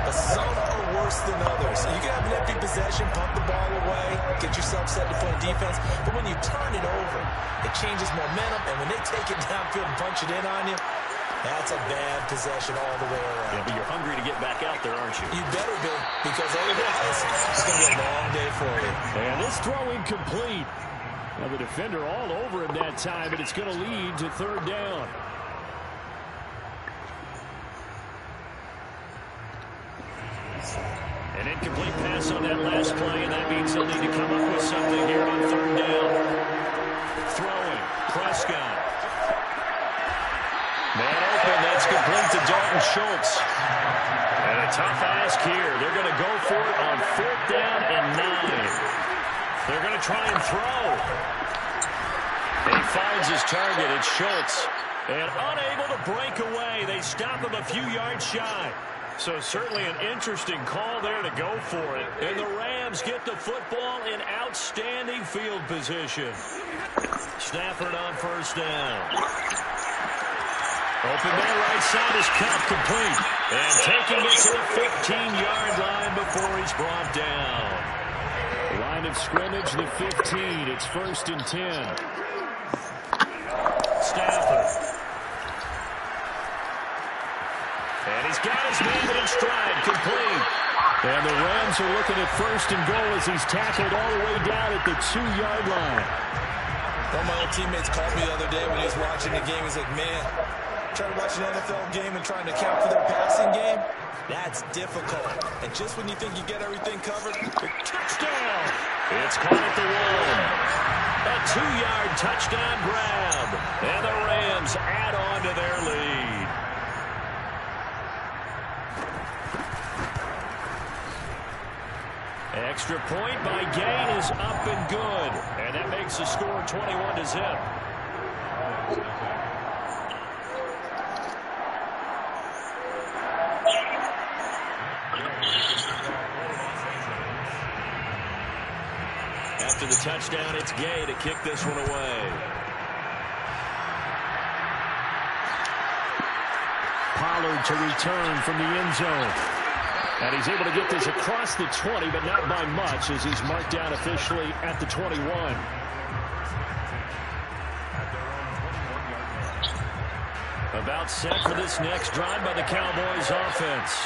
but some are worse than others. You can have an empty possession, pump the ball away, get yourself set to play defense, but when you turn it over, it changes momentum, and when they take it downfield and punch it in on you, that's a bad possession all the way around. Yeah, but you're hungry to get back out there, aren't you? You better be, because otherwise, it's going to be a long day for you. And this throw incomplete. Now the defender all over him that time, but it's going to lead to 3rd down. An incomplete pass on that last play, and that means they'll need to come up with something here on 3rd down. Throwing, Prescott. Man open, that's complete to Dalton Schultz. And a tough ask here. They're going to go for it on 4th down and 9. They're going to try and throw. And he finds his target. It's Schultz. And unable to break away. They stop him a few yards shy. So certainly an interesting call there to go for it. And the Rams get the football in outstanding field position. Stafford on 1st down. Open there, right side is cut, complete. And taking it to the 15-yard line before he's brought down. Line of scrimmage, the 15. It's 1st and 10. Stafford. And he's got his man in stride, complete. And the Rams are looking at 1st and goal as he's tackled all the way down at the 2-yard line. One of my old teammates called me the other day when he was watching the game. He's like, man, Trying to watch an NFL game and trying to account for their passing game, that's difficult. And just when you think you get everything covered, touchdown! It's caught at the 1. A 2-yard touchdown grab. And the Rams add on to their lead. Extra point by Gain is up and good. And that makes the score 21-0. After the touchdown, it's Gay to kick this one away. Pollard to return from the end zone. And he's able to get this across the 20, but not by much as he's marked down officially at the 21. About set for this next drive by the Cowboys offense.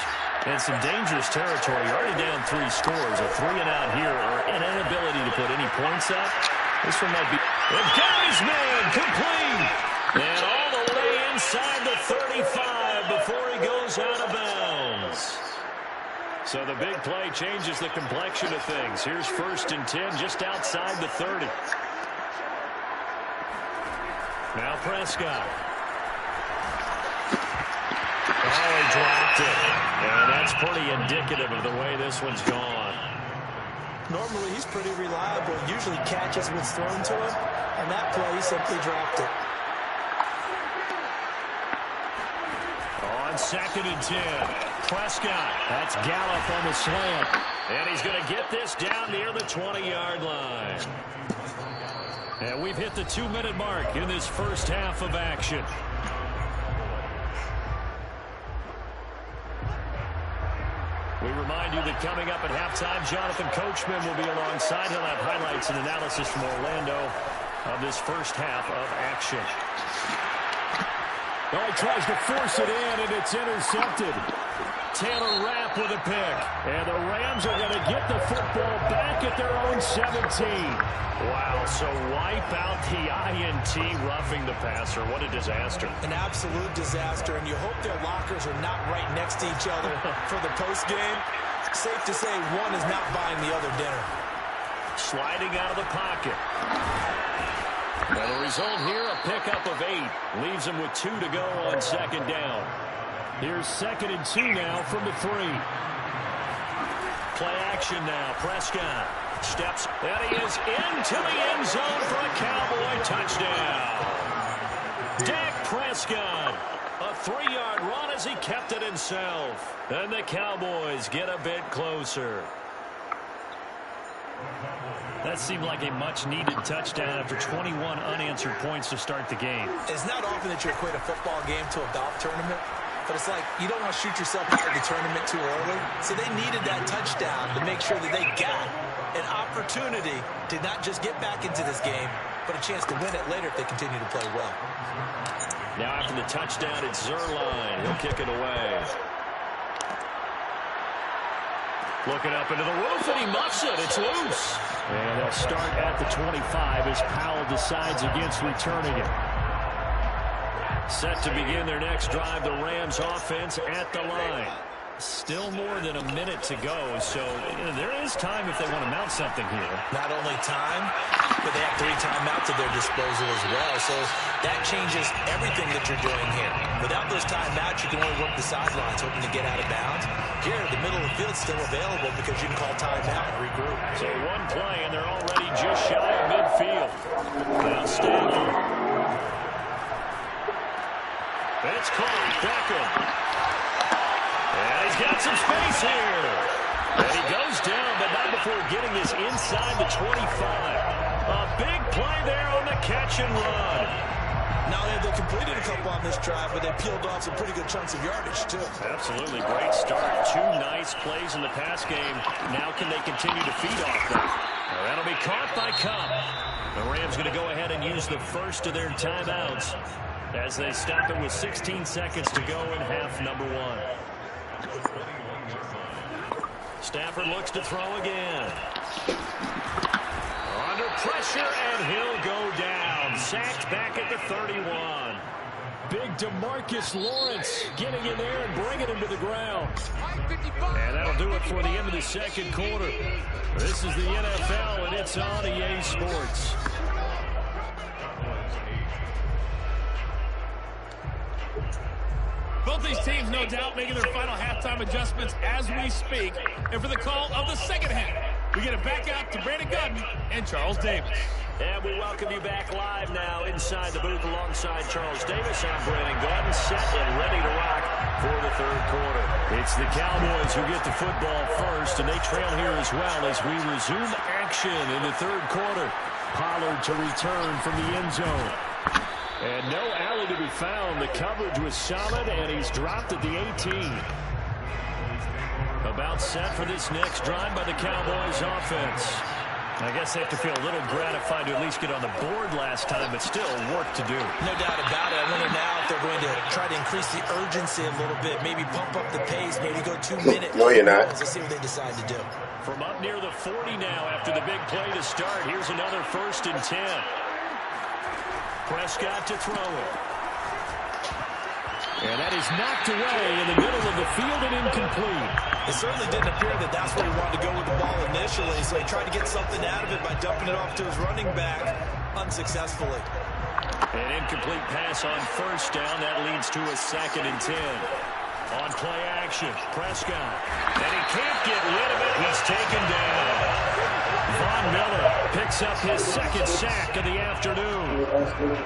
In some dangerous territory, already down 3 scores. A 3-and-out here, or an inability to put any points up. This one might be... They've got his man complete! And all the way inside the 35 before he goes out of bounds. So the big play changes the complexion of things. Here's 1st and 10 just outside the 30. Now Prescott. Oh, he dropped it. And that's pretty indicative of the way this one's gone. normally he's pretty reliable. Usually catches what's thrown to him. And that play, he simply dropped it. On 2nd and 10, Prescott. That's Gallup on the slant. And he's going to get this down near the 20-yard line. And we've hit the 2-minute mark in this first half of action. We remind you that coming up at halftime, Jonathan Coachman will be alongside. He'll have highlights and analysis from Orlando of this first half of action. Oh, he tries to force it in, and it's intercepted. Taylor Rapp with a pick. And the Rams are going to get the football back at their own 17. Wow, so wipe out the INT roughing the passer. What a disaster. An absolute disaster, and you hope their lockers are not right next to each other for the postgame. Safe to say one is not buying the other dinner. Sliding out of the pocket. And the result here, a pickup of 8. Leaves him with 2 to go on 2nd down. Here's 2nd and 2 now from the 3. Play action now. Prescott steps, and he is into the end zone for a Cowboy touchdown. Dak Prescott, a 3-yard run as he kept it himself. And the Cowboys get a bit closer. That seemed like a much-needed touchdown after 21 unanswered points to start the game. It's not often that you equate a football game to a golf tournament, but it's like you don't want to shoot yourself out of the tournament too early. So they needed that touchdown to make sure that they got an opportunity to not just get back into this game, but a chance to win it later if they continue to play well. Now after the touchdown, it's Zuerlein. He'll kick it away. Looking up into the roof, and he muffs it. It's loose. And they'll start at the 25 as Powell decides against returning it. Set to begin their next drive, the Rams offense at the line. Still more than a minute to go, so there is time if they want to mount something here. Not only time, but they have 3 timeouts at their disposal as well, so that changes everything that you're doing here. Without those timeouts, you can only work the sidelines, hoping to get out of bounds. Here, the middle of the field's still available because you can call timeout and regroup. So one play, and they're already just shy of midfield. Now Stanley. It's caught. Beckham. And he's got some space here. And he goes down, but not before getting this inside the 25. A big play there on the catch and run. Not only have they completed a couple on this drive, but they peeled off some pretty good chunks of yardage, too. Absolutely. Great start. 2 nice plays in the pass game. Now can they continue to feed off them? Well, that'll be caught by Kupp. The Rams going to go ahead and use the first of their timeouts as they stop it with 16 seconds to go in half number 1. Stafford looks to throw again. Under pressure, and he'll go down. Sacked back at the 31. big DeMarcus Lawrence getting in there and bringing him to the ground. And that'll do it for the end of the second quarter. This is the NFL, and it's on EA Sports. Both these teams, no doubt, making their final halftime adjustments as we speak. And for the call of the second half, we get it back out to Brandon Gaudin and Charles Davis. And we welcome you back live now inside the booth alongside Charles Davis. I'm Brandon Gaudin, set and ready to rock for the third quarter. It's the Cowboys who get the football first, and they trail here as well as we resume action in the third quarter. Pollard to return from the end zone. And no alley to be found. The coverage was solid, and he's dropped at the 18. About set for this next drive by the Cowboys offense. I guess they have to feel a little gratified to at least get on the board last time, but still work to do. No doubt about it. I wonder now if they're going to try to increase the urgency a little bit, maybe pump up the pace, maybe go 2 minutes. No, you're not. Let's see what they decide to do. From up near the 40 now after the big play to start, here's another 1st and 10. Prescott to throw it. And that is knocked away in the middle of the field and incomplete. It certainly didn't appear that that's where he wanted to go with the ball initially, so he tried to get something out of it by dumping it off to his running back unsuccessfully. An incomplete pass on 1st down. That leads to a 2nd and 10. On play action, Prescott. And he can't get rid of it. He's taken down. Von Miller picks up his 2nd sack of the afternoon.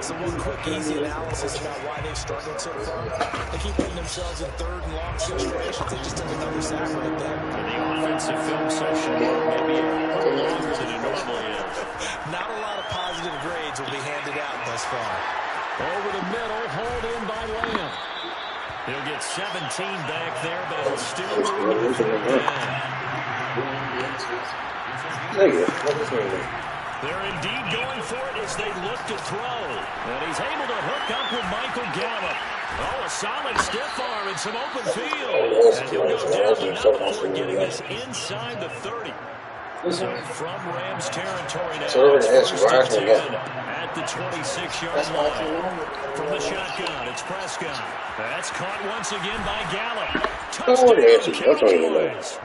So one quick, easy analysis about why they've struggled so far. They keep putting themselves in 3rd and long situations. They just took another sack right there. And the offensive film session maybe a little longer than it normally is. Not a lot of positive grades will be handed out thus far. Over the middle, hauled in by Lamb. He'll get 17 back there, but it'll still be 3rd down. They're indeed going for it as they look to throw. And he's able to hook up with Michael Gallup. Oh, a solid stiff arm and some open field. And he'll go down enough before getting this inside the 30. So from Rams territory now, it's 1st and 10 at the 26-yard line. From the shotgun, it's Prescott. That's caught once again by Gallup. Touchdown, Cowboys.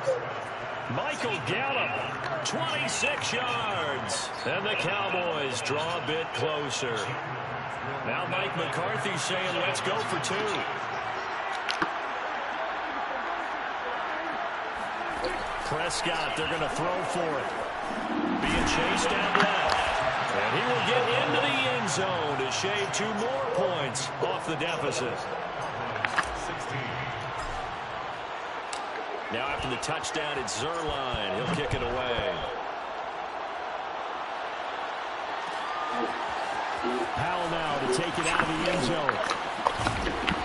Michael Gallup, 26 yards. And the Cowboys draw a bit closer. Now Mike McCarthy saying, let's go for 2. Prescott, they're going to throw for it. Being chased down left. And he will get into the end zone to shave 2 more points off the deficit. Now after the touchdown, it's Zuerlein. He'll kick it away. Powell now to take it out of the end zone.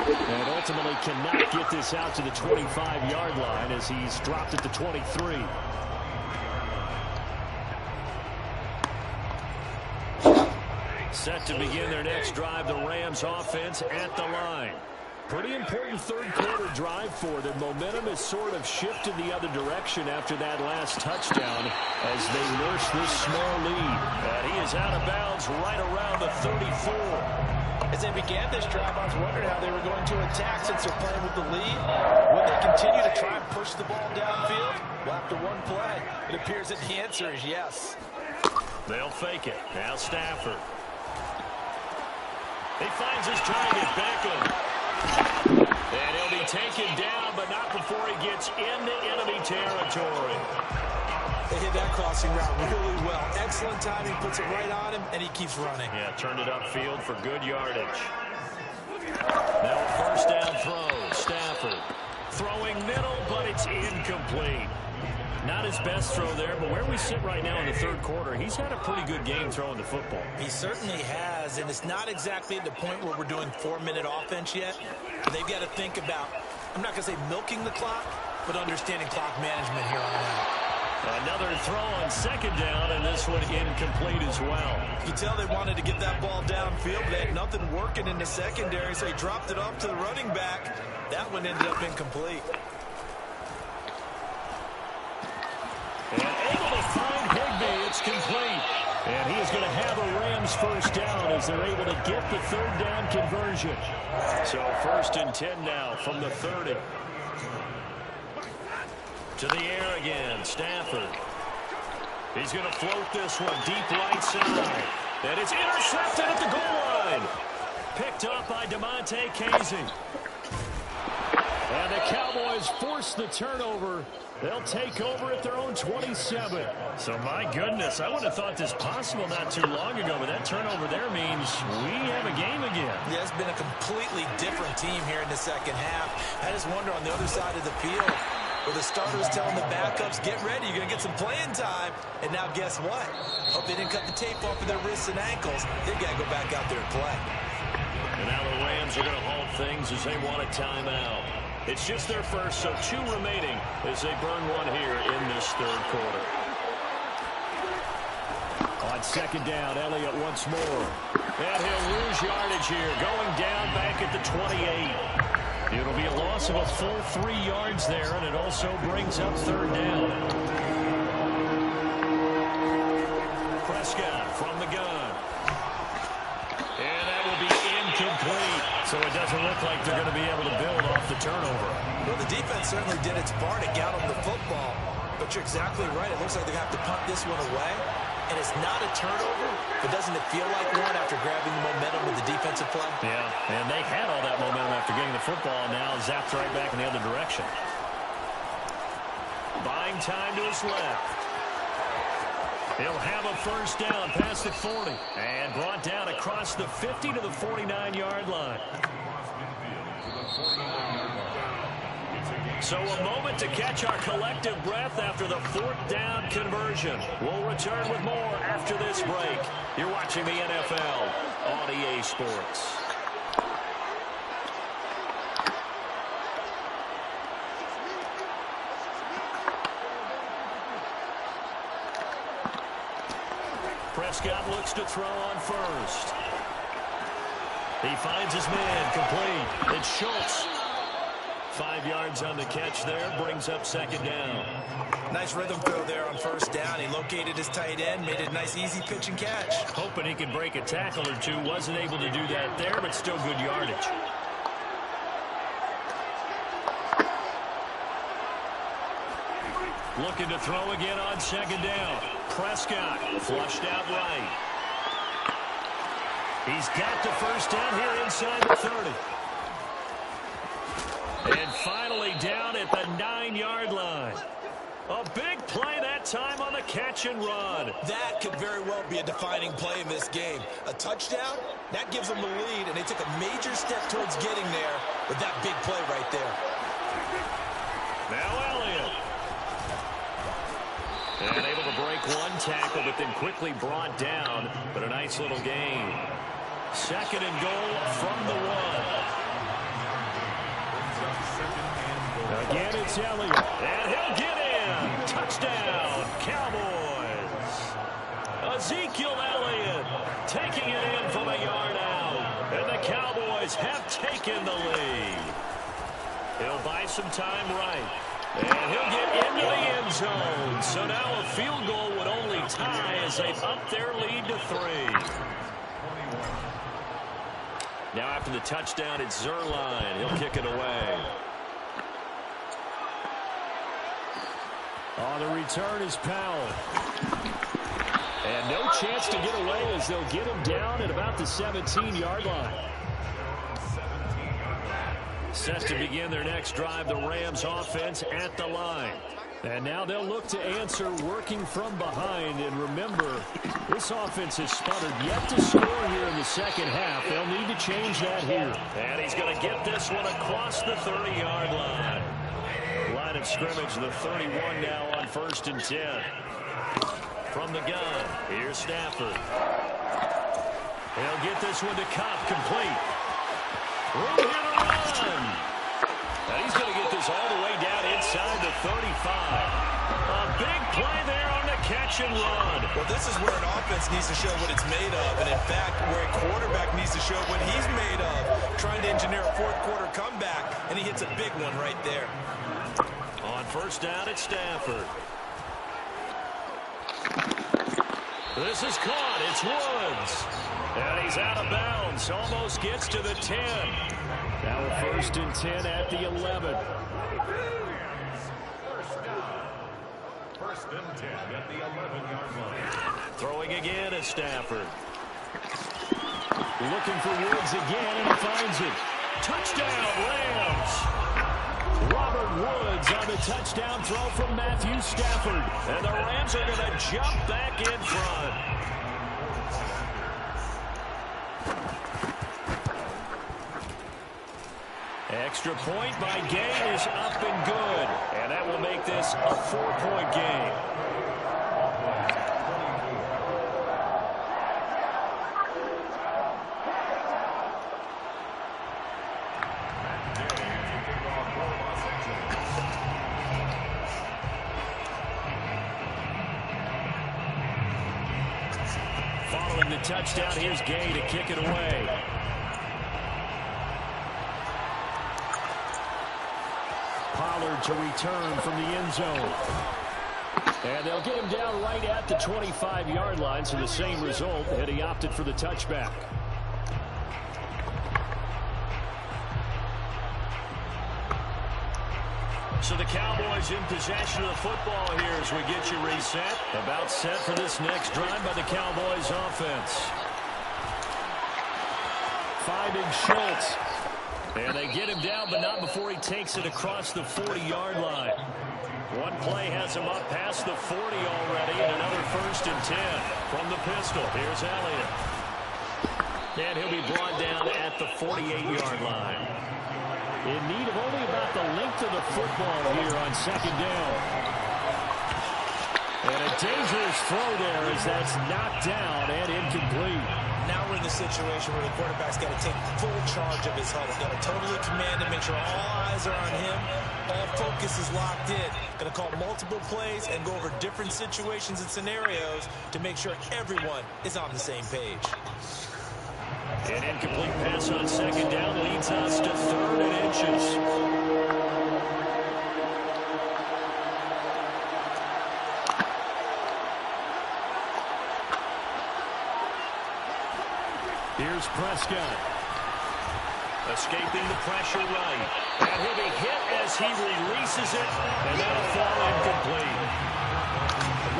And ultimately cannot get this out to the 25-yard line as he's dropped at the 23. Set to begin their next drive, the Rams offense at the line. Pretty important third quarter drive for them. Momentum has sort of shifted the other direction after that last touchdown as they nurse this small lead. And he is out of bounds right around the 34. As they began this drive, I was wondering how they were going to attack since they're playing with the lead. Would they continue to try and push the ball downfield? Well, after one play, it appears that the answer is yes. They'll fake it. Now Stafford. He finds his target, Beckham. And he'll be taken down, but not before he gets into enemy territory. They hit that crossing route really well. Excellent timing, puts it right on him, and he keeps running. Yeah, turned it upfield for good yardage. Now a 1st down throw. Stafford throwing middle, but it's incomplete. Not his best throw there, but where we sit right now in the third quarter, he's had a pretty good game throwing the football. He certainly has, and it's not exactly at the point where we're doing 4-minute offense yet. They've got to think about, I'm not going to say milking the clock, but understanding clock management here on out. Another throw on 2nd down, and this one incomplete as well. You can tell they wanted to get that ball downfield, but they had nothing working in the secondary, so he dropped it off to the running back. That one ended up incomplete. And able to find Higbee. It's complete. And he is going to have a Rams first down as they're able to get the third down conversion. So 1st and 10 now from the 30. To the air again, Stafford. He's going to float this one deep right side. And it's intercepted at the goal line. Picked up by DeMonte Casey. And the Cowboys force the turnover. They'll take over at their own 27. So, my goodness, I would have thought this possible not too long ago, but that turnover there means we have a game again. Yeah, it's been a completely different team here in the second half. I just wonder on the other side of the field, where the starters telling the backups, get ready, you're going to get some playing time. And now guess what? Hope they didn't cut the tape off of their wrists and ankles. They got to go back out there and play. And now the Rams are going to halt things as they want a timeout. It's just their first, so 2 remaining as they burn one here in this third quarter. On 2nd down, Elliott once more. And he'll lose yardage here, going down back at the 28. It'll be a loss of a full 3 yards there, and it also brings up 3rd down. Prescott from the gun. And that will be incomplete. So it doesn't look like they're going to be able to build off the turnover. Well, the defense certainly did its part to get them the football. But you're exactly right. It looks like they're going to have to punt this one away. And it's not a turnover, but doesn't it feel like one after grabbing the momentum with the defensive play? Yeah, and they had all that momentum after getting the football, and now zapped right back in the other direction. Buying time to his left. He'll have a first down past the 40 and brought down across the 50 to the 49-yard line. So a moment to catch our collective breath after the 4th down conversion. We'll return with more after this break. You're watching the NFL on EA Sports. Prescott looks to throw on first. He finds his man complete. It's Schultz. 5 yards on the catch there, brings up 2nd down. Nice rhythm throw there on 1st down. He located his tight end, made it a nice easy pitch and catch. Hoping he could break a tackle or two. Wasn't able to do that there, but still good yardage. Looking to throw again on 2nd down. Prescott flushed out right. He's got the first down here inside the 30. And finally down at the 9-yard line. A big play that time on the catch and run. That could very well be a defining play in this game. A touchdown, that gives them the lead, and they took a major step towards getting there with that big play right there. Now Elliott. And able to break one tackle, but then quickly brought down. But a nice little gain. 2nd and goal from the 1. Again, it's Elliott. And he'll get in. Touchdown, Cowboys. Ezekiel Elliott taking it in from a yard out. And the Cowboys have taken the lead. He'll buy some time right. And he'll get into the end zone. So now a field goal would only tie as they up their lead to 3. Now after the touchdown, it's Zuerlein. He'll kick it away. On the return is Powell. And no chance to get away as they'll get him down at about the 17-yard line. Set to begin their next drive, the Rams offense at the line. And now they'll look to answer working from behind. And remember, this offense has sputtered yet to score here in the second half. They'll need to change that here. And he's going to get this one across the 30-yard line. Line of scrimmage, the 31 now on 1st and 10. From the gun, here's Stafford. He'll get this one to Cobb, complete. Room here to run. And he's going to get this all the way down inside the 35. A big play there on the catch and run. Well, this is where an offense needs to show what it's made of. And, in fact, where a quarterback needs to show what he's made of. Trying to engineer a 4th quarter comeback, and he hits a big one right there. On 1st down, it's Stafford. This is caught. It's Woods. And he's out of bounds. Almost gets to the 10. Now a 1st and 10 at the 11. First and 10 at the 11-yard line. Throwing again is Stafford. Looking for Woods again, and he finds it. Touchdown, Rams. Robert Woods on the touchdown throw from Matthew Stafford. And the Rams are going to jump back in front. Extra point by Gain is up and good. And that will make this a 4-point game. Following the touchdown, here's Gay to kick it away. Pollard to return from the end zone. And they'll get him down right at the 25-yard line, so the same result, and he opted for the touchback. So the Cowboys in possession of the football here as we get you reset. About set for this next drive by the Cowboys offense. Finding Schultz. And they get him down, but not before he takes it across the 40-yard line. One play has him up past the 40 already, and another 1st and 10 from the pistol. Here's Elliott. And he'll be brought down at the 48-yard line. In need of only about the length of the football here on 2nd down. And a dangerous throw there as that's knocked down and incomplete. Now we're in the situation where the quarterback's got to take full charge of his huddle. Got to totally command him, make sure all eyes are on him. All focus is locked in. Going to call multiple plays and go over different situations and scenarios to make sure everyone is on the same page. An incomplete pass on 2nd down leads us to 3rd and inches. Here's Prescott. Escaping the pressure right. And he'll be hit as he releases it. And that'll fall incomplete.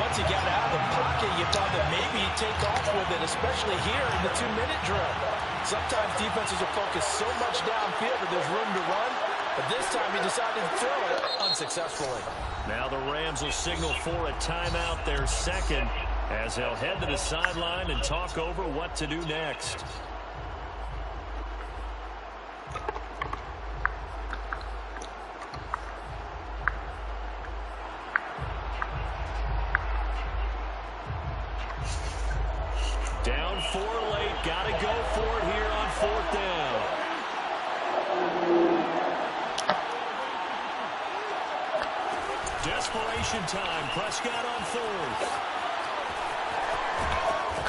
Once he got out of the pocket, you thought that maybe he'd take off with it, especially here in the 2-minute drill. Sometimes defenses will focus so much downfield that there's room to run, but this time he decided to throw it unsuccessfully. Now the Rams will signal for a timeout, their 2nd, as they'll head to the sideline and talk over what to do next. Down 4 late, got to go for it here on 4th down. Desperation time, Prescott on 4th.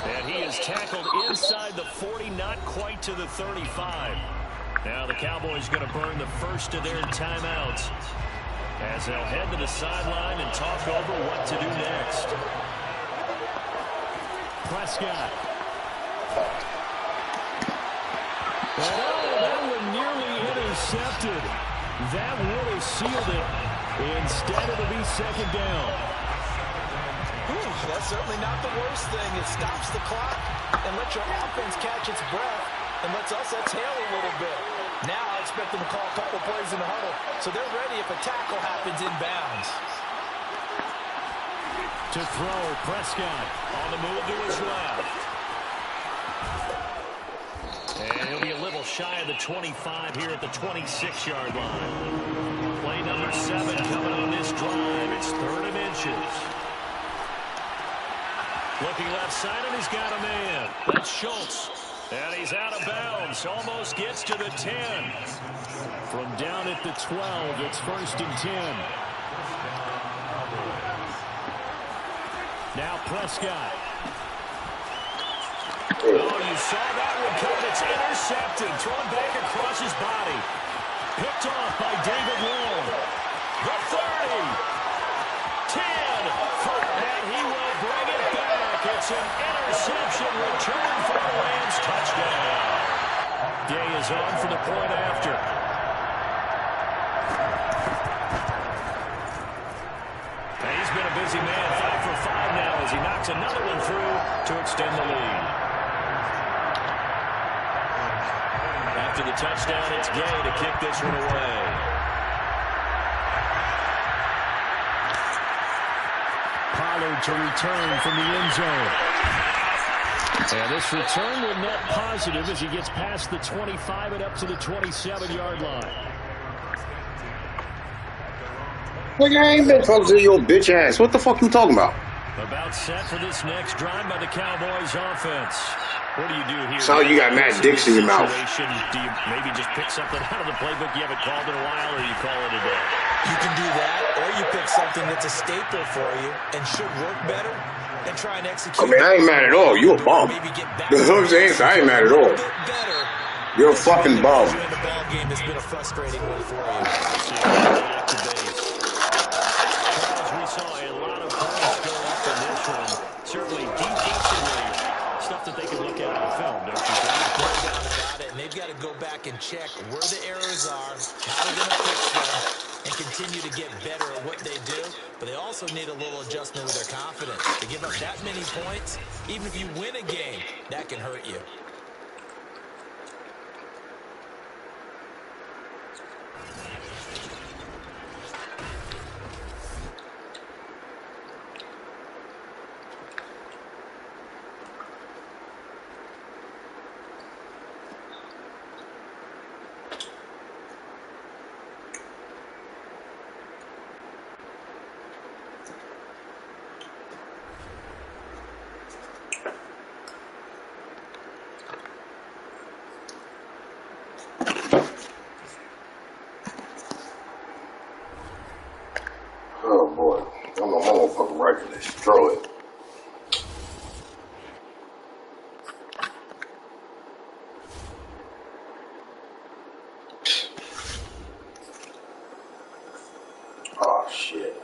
And he is tackled inside the 40, not quite to the 35. Now the Cowboys going to burn the first of their timeouts as they'll head to the sideline and talk over what to do next. Prescott. And that one nearly intercepted. That would have sealed it. Instead, it'll be 2nd down. That's certainly not the worst thing. It stops the clock and lets your offense catch its breath and lets us exhale a little bit. Now I expect them to call a couple plays in the huddle, so they're ready if a tackle happens inbounds. To throw, Prescott on the move to his left. And he'll be a little shy of the 25 here at the 26-yard line. Play number 7 coming on this drive. It's 3rd and inches. Looking left side, and he's got a man. That's Schultz. And he's out of bounds. Almost gets to the 10. From down at the 12, it's 1st and 10. Now Prescott. Oh, you saw that one coming. It's intercepted. Thrown back across his body. Picked off by David Long. The 30. 10. And he will bring it back. It's an reception, return for a Rams touchdown. Gay is on for the point after. And he's been a busy man, 5 for 5 now as he knocks another one through to extend the lead. After the touchdown, it's Gay to kick this one away. Pollard to return from the end zone. And this return will net positive as he gets past the 25 and up to the 27-yard line. Nigga, I ain't been talking to your bitch ass. What the fuck you talking about? About set for this next drive by the Cowboys offense. What do you do here? So you got Matt Dix in your mouth. Do you maybe just pick something out of the playbook you haven't called in a while, or you call it a day? You can do that, or you pick something that's a staple for you and should work better and try and execute. I mean, I ain't mad at all. You a bum. You know what I'm saying? So I ain't mad at all. You're a fucking bum. The ball game has been a frustrating one for you. We saw a lot of points go up in this one. Certainly defensively, stuff that they can look at on film, don't you think? No doubt about it, and they've got to go back and check where the errors are, how they're going to fix them, and continue to get better at what they do. But they also need a little adjustment with their confidence. To give up that many points, even if you win a game, that can hurt you. Oh boy, I'm gonna fucking rifle this. Throw it. Oh shit.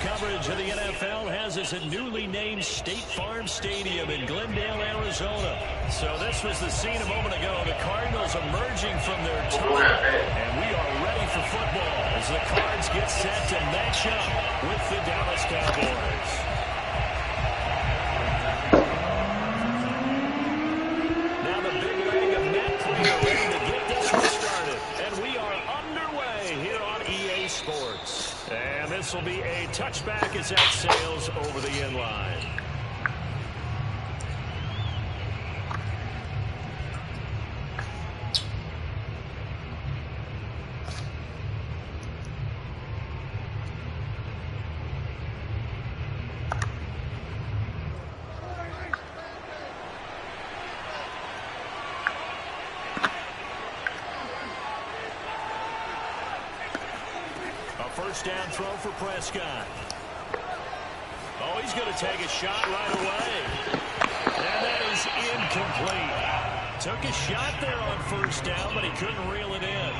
Coverage of the NFL has us at newly named State Farm Stadium in Glendale, Arizona. So this was the scene a moment ago. The Cardinals emerging from their tunnel, and we are ready for football as the Cards get set to match up with the Dallas Cowboys. Now the big leg of Matt Prater ready to get this one started, and we are underway here on EA Sports. And this will be a touchback as that sails over the end line. First down throw for Prescott. Oh, he's going to take a shot right away. And that is incomplete. Took a shot there on first down, but he couldn't reel it in.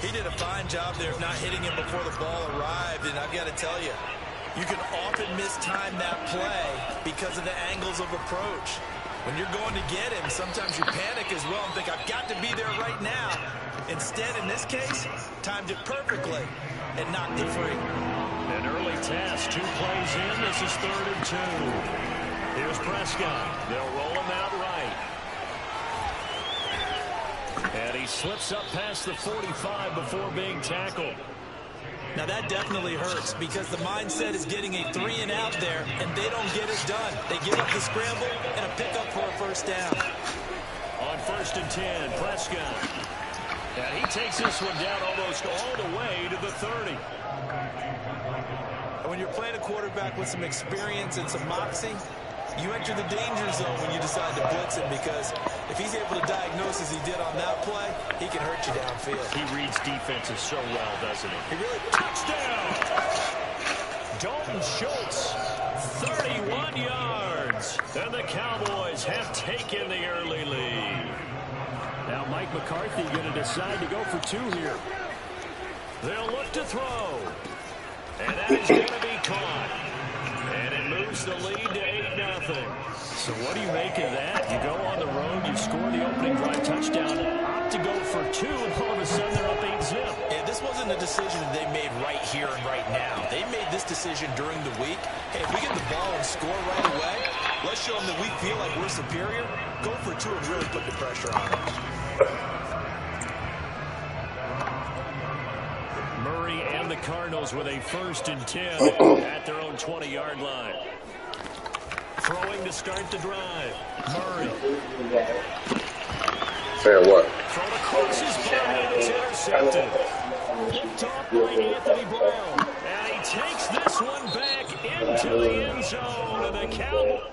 He did a fine job there of not hitting him before the ball arrived, and I've got to tell you, you can often mistime that play because of the angles of approach. When you're going to get him, sometimes you panic as well and think, I've got to be there right now. Instead, in this case, timed it perfectly and knocked it free. An early test, 2 plays in. This is 3rd and 2. Here's Prescott. They'll roll him out right. And he slips up past the 45 before being tackled. Now that definitely hurts because the mindset is getting a 3-and-out there, and they don't get it done. They give up the scramble and a pickup for a first down. On 1st and 10, Prescott. And he takes this one down almost all the way to the 30. And when you're playing a quarterback with some experience and some moxie, you enter the danger zone when you decide to blitz him, because if he's able to diagnose as he did on that play, he can hurt you downfield. He reads defenses so well, doesn't he? He really... Touchdown! Dalton Schultz, 31 yards. And the Cowboys have taken the early lead. Now Mike McCarthy going to decide to go for 2 here. They'll look to throw. And that is going to be caught. And it moves the lead to 8-0. So what do you make of that? You go on the road, you score the opening drive touchdown, opt to go for 2, and all of a sudden they're up 8-0. Yeah, this wasn't a decision that they made right here and right now. They made this decision during the week. Hey, if we get the ball and score right away, let's show them that we feel like we're superior. Go for 2 and really put the pressure on them. Murray and the Cardinals with a 1st and 10 at their own 20-yard line. Throwing to start the drive. Murray. Fair what? Throw across his body and it's intercepted. Picked off by Anthony Brown. And he takes this one back into the end zone. And the Cowboys.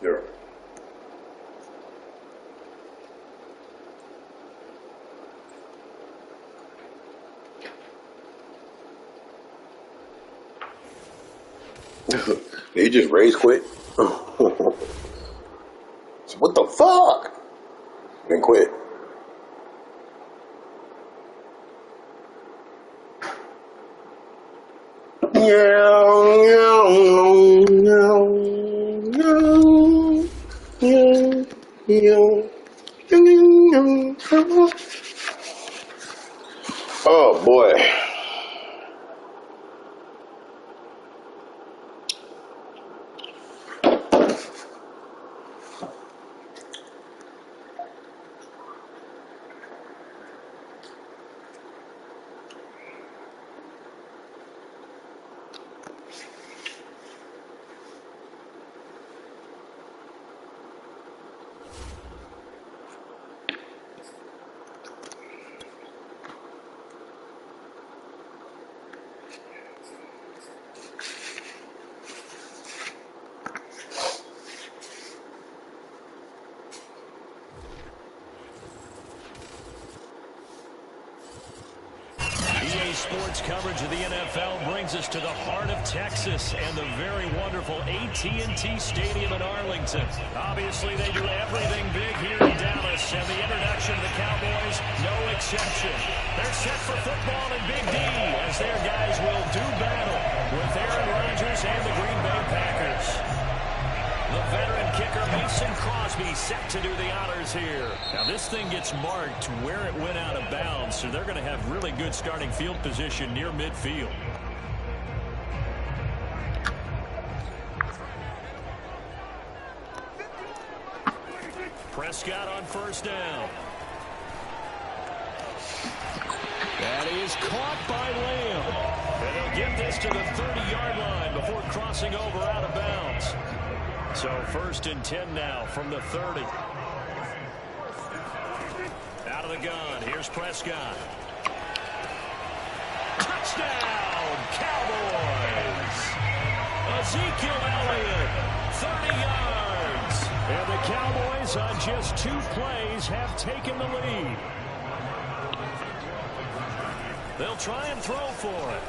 Yeah. He just raised quick. So what the fuck? Then quit. Oh boy. Sports coverage of the NFL brings us to the heart of Texas and the very wonderful AT&T Stadium in Arlington. Obviously, they do everything big here in Dallas, and the introduction of the Cowboys, no exception. They're set for football in Big D as their guys will do battle with Aaron Rodgers and the Green Bay Packers. The veteran kicker Mason Crosby set to do the honors here. Now this thing gets marked where it went out of bounds, so they're going to have really good starting field position near midfield. Prescott on 1st down. That is caught by Lamb. And he'll get this to the 30-yard line before crossing over out of bounds. So 1st and 10 now from the 30. Out of the gun. Here's Prescott. Touchdown, Cowboys. Ezekiel Elliott, 30 yards. And the Cowboys on just 2 plays have taken the lead. They'll try and throw for it.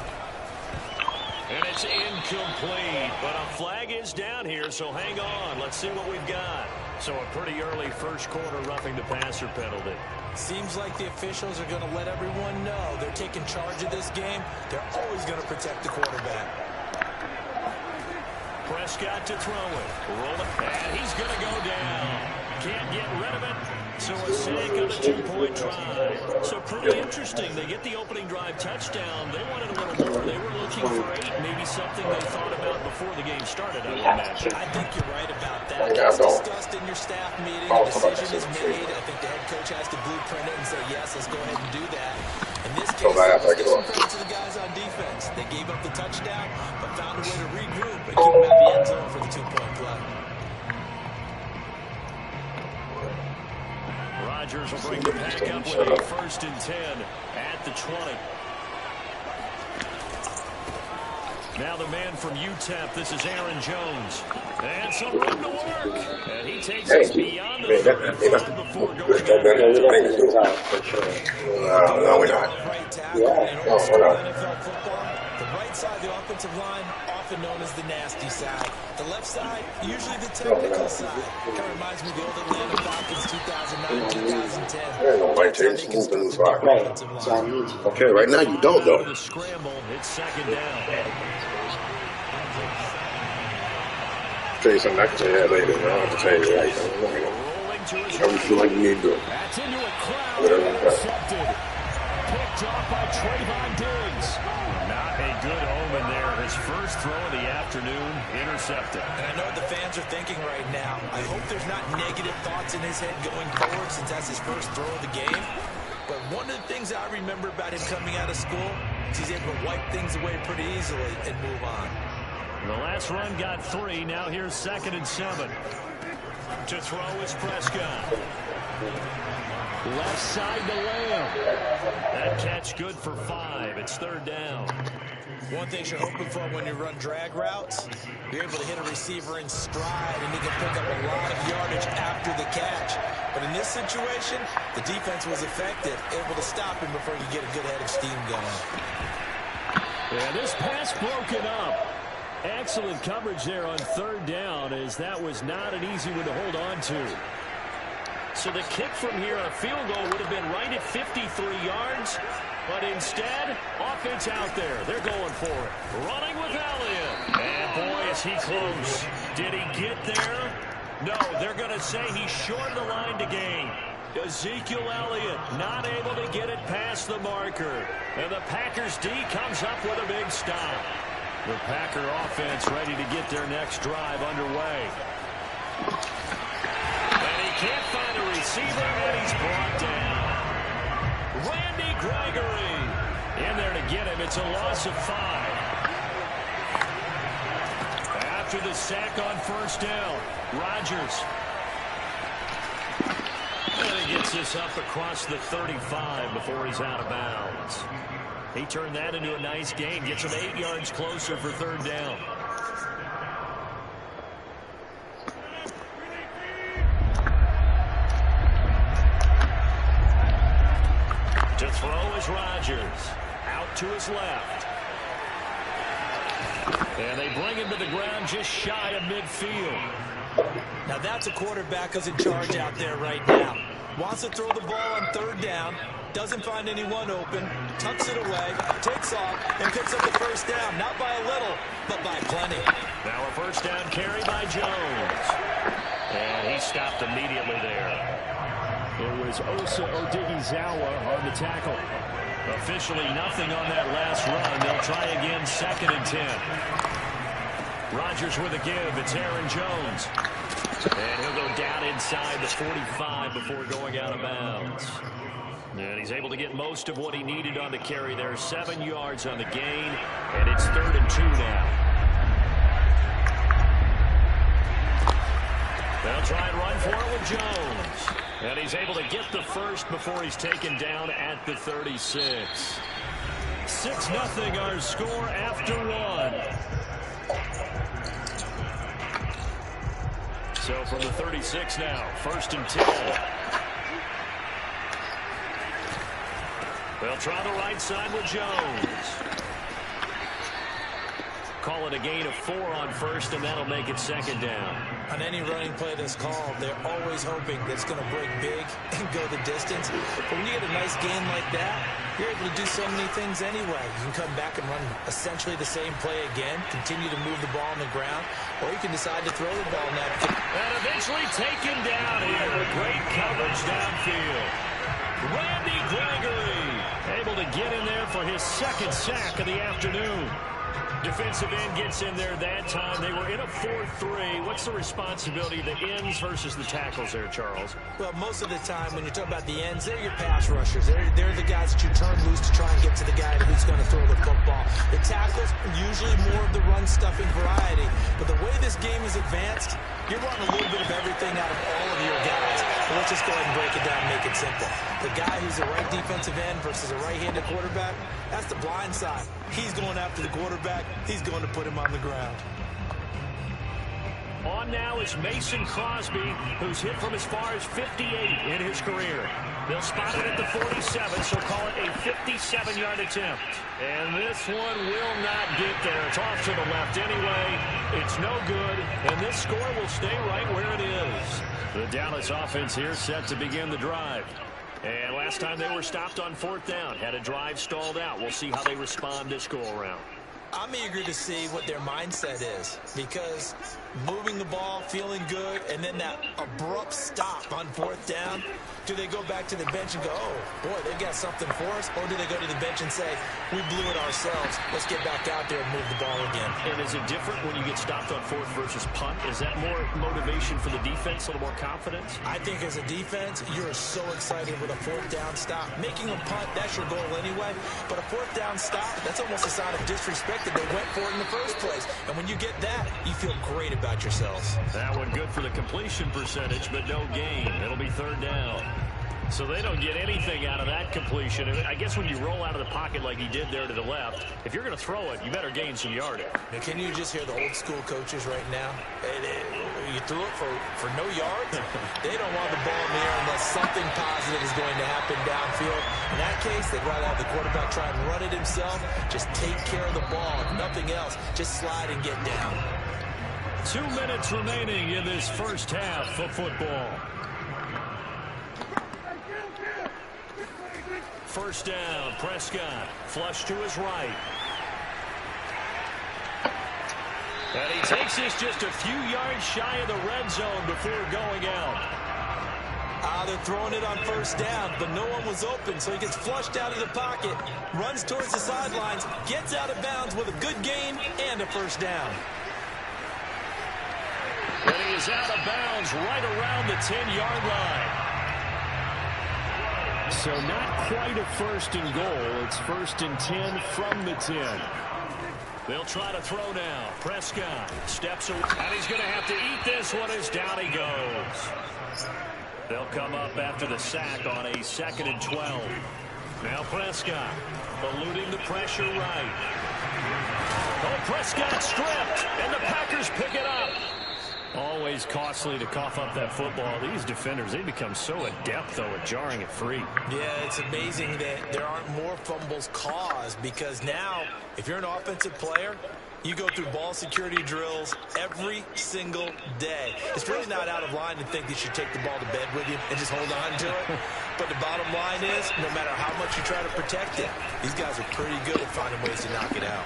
And it's incomplete, but a flag is down here, so hang on. Let's see what we've got. So a pretty early first quarter roughing the passer penalty. Seems like the officials are going to let everyone know they're taking charge of this game. They're always going to protect the quarterback. Prescott to throw it. Roll it, and he's going to go down. Can't get rid of it. So a sack on the two-point try. So pretty interesting. They get the opening drive touchdown. They wanted a little more. They were looking for 8, maybe something they thought about before the game started, I would imagine. I think you're right about that. It's discussed in your staff meeting. A decision is made. I think the head coach has to blueprint it and say, yes, let's go ahead and do that. In this case, let's give some credit to the guys on defense. They gave up the touchdown, but found a way to regroup and keep them at the end zone for the two-point play. Rodgers will bring the pack up with a 1st and 10 at the 20. Now the man from UTEP, this is Aaron Jones. And some room to work. And he takes us beyond the 35 before going back. No, we're not. Yeah. No, we're not. The right side of the offensive line, often known as the nasty side. The left side, usually the technical side. Kind of reminds me of the old Atlanta Falcons 2009-2010. Okay, right now you don't, though. The scramble, it's 2nd down. Tell you something I can tell you that later. I don't have to tell you right now. How you feel like you need to do it. That's into a crowd. Intercepted. Picked off by Trayvon Diggs. Not a good omen there. His first throw of the afternoon, intercepted. And I know what the fans are thinking right now. I hope there's not negative thoughts in his head going forward since that's his first throw of the game. But one of the things I remember about him coming out of school is he's able to wipe things away pretty easily and move on. The last run got 3. Now here's 2nd and 7. To throw is Prescott. Left side to Lamb. That catch good for 5. It's 3rd down. One thing you're hoping for when you run drag routes, you're able to hit a receiver in stride and he can pick up a lot of yardage after the catch. But in this situation, the defense was effective, able to stop him before you get a good head of steam going. Yeah, this pass broken up. Excellent coverage there on 3rd down, as that was not an easy one to hold on to. So the kick from here on a field goal would have been right at 53 yards, but instead, offense out there. They're going for it. Running with Elliott. And boy, is he close. Did he get there? No, they're going to say he's short the line to gain. Ezekiel Elliott not able to get it past the marker. And the Packers D comes up with a big stop. The Packer offense ready to get their next drive underway. And he can't find a receiver, and he's brought down. Randy Gregory in there to get him. It's a loss of 5. After the sack on 1st down, Rodgers. And he gets this up across the 35 before he's out of bounds. He turned that into a nice gain. Gets him 8 yards closer for 3rd down. To throw is Rodgers. Out to his left. And they bring him to the ground just shy of midfield. Now that's a quarterback who's in charge out there right now. Wants to throw the ball on 3rd down. Doesn't find anyone open, tucks it away, takes off, and picks up the 1st down. Not by a little, but by plenty. Now a 1st down carry by Jones. And he stopped immediately there. It was Osa Odighizuwa on the tackle. Officially nothing on that last run. They'll try again 2nd and 10. Rodgers with a give. It's Aaron Jones. And he'll go down inside the 45 before going out of bounds. And he's able to get most of what he needed on the carry there. 7 yards on the gain, and it's 3rd and 2 now. They'll try and run for it with Jones. And he's able to get the 1st before he's taken down at the 36. 6-0 our score after 1. So from the 36 now, 1st and 10. They'll try the right side with Jones. call it a gain of 4 on first, and that'll make it second down. On any running play that's called, they're always hoping that it's going to break big and go the distance. But when you get a nice gain like that, you're able to do so many things anyway. You can come back and run essentially the same play again, continue to move the ball on the ground, or you can decide to throw the ball in that. And eventually take him down here. Great coverage downfield. Randy Gregory able to get in there for his second sack of the afternoon. Defensive end gets in there that time. They were in a 4-3. What's the responsibility of the ends versus the tackles there, Charles? Well, most of the time when you're talking about the ends, they're your pass rushers. They're the guys that you turn loose to try and get to the guy who's going to throw the football. The tackles, usually more of the run-stuffing variety. But the way this game is advanced, you're running a little bit of everything out of all of your guys. So let's just go ahead and break it down and make it simple. The guy who's a right defensive end versus a right-handed quarterback, that's the blind side. He's going after the quarterback. He's going to put him on the ground. On now is Mason Crosby, who's hit from as far as 58 in his career. They'll spot it at the 47, so call it a 57-yard attempt. And this one will not get there. It's off to the left anyway. It's no good, and this score will stay right where it is. The Dallas offense here set to begin the drive. And last time they were stopped on 4th down, had a drive stalled out. We'll see how they respond this go-around. I'm eager to see what their mindset is, because moving the ball, feeling good, and then that abrupt stop on 4th down, do they go back to the bench and go, oh, boy, they've got something for us, or do they go to the bench and say, we blew it ourselves, let's get back out there and move the ball again? And is it different when you get stopped on 4th versus punt? Is that more motivation for the defense, a little more confidence? I think as a defense, you're so excited with a 4th down stop. Making a punt, that's your goal anyway, but a 4th down stop, that's almost a sign of disrespect that they went for it in the first place. And when you get that, you feel great about yourselves. That one good for the completion percentage, but no gain. It'll be 3rd down. So they don't get anything out of that completion. I guess when you roll out of the pocket like he did there to the left, if you're going to throw it, you better gain some yardage. Now, can you just hear the old school coaches right now? You threw it for no yards? They don't want the ball in the air unless something positive is going to happen downfield. In that case, they'd rather have the quarterback try and run it himself. Just take care of the ball. If nothing else, just slide and get down. 2 minutes remaining in this first half of football. First down, Prescott, flush to his right. And he takes this just a few yards shy of the red zone before going out. They're throwing it on 1st down, but no one was open, so he gets flushed out of the pocket, runs towards the sidelines, gets out of bounds with a good gain and a 1st down. And he is out of bounds right around the 10-yard line. So not quite a 1st and goal. It's 1st and 10 from the 10. They'll try to throw now. Prescott steps away, and he's going to have to eat this one as down he goes. They'll come up after the sack on a 2nd and 12. Now Prescott eluding the pressure right. Oh, Prescott stripped, and the Packers pick it up. Always costly to cough up that football. These defenders, they become so adept, though, at jarring it free. Yeah, it's amazing that there aren't more fumbles caused, because now, if you're an offensive player, you go through ball security drills every single day. It's really not out of line to think that you should take the ball to bed with you and just hold on to it. But the bottom line is, no matter how much you try to protect it, these guys are pretty good at finding ways to knock it out.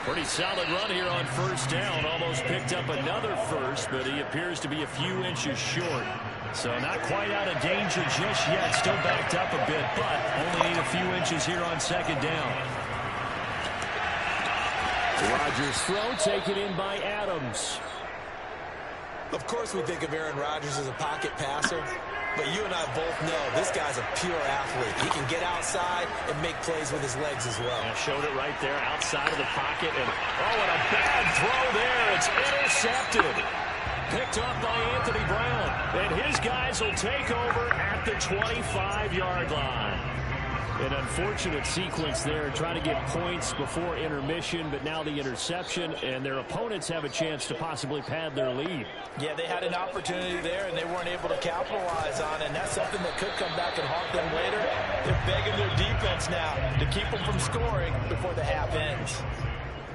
Pretty solid run here on 1st down. Almost picked up another 1st, but he appears to be a few inches short. So not quite out of danger just yet. Still backed up a bit, but only need a few inches here on 2nd down. Rodgers' throw taken in by Adams. Of course we think of Aaron Rodgers as a pocket passer, but you and I both know this guy's a pure athlete. He can get outside and make plays with his legs as well. Yeah, showed it right there outside of the pocket. And and a bad throw there. It's intercepted. Picked up by Anthony Brown. And his guys will take over at the 25-yard line. An unfortunate sequence there, trying to get points before intermission, but now the interception, and their opponents have a chance to possibly pad their lead. Yeah, they had an opportunity there, and they weren't able to capitalize on it, and that's something that could come back and haunt them later. They're begging their defense now to keep them from scoring before the half ends.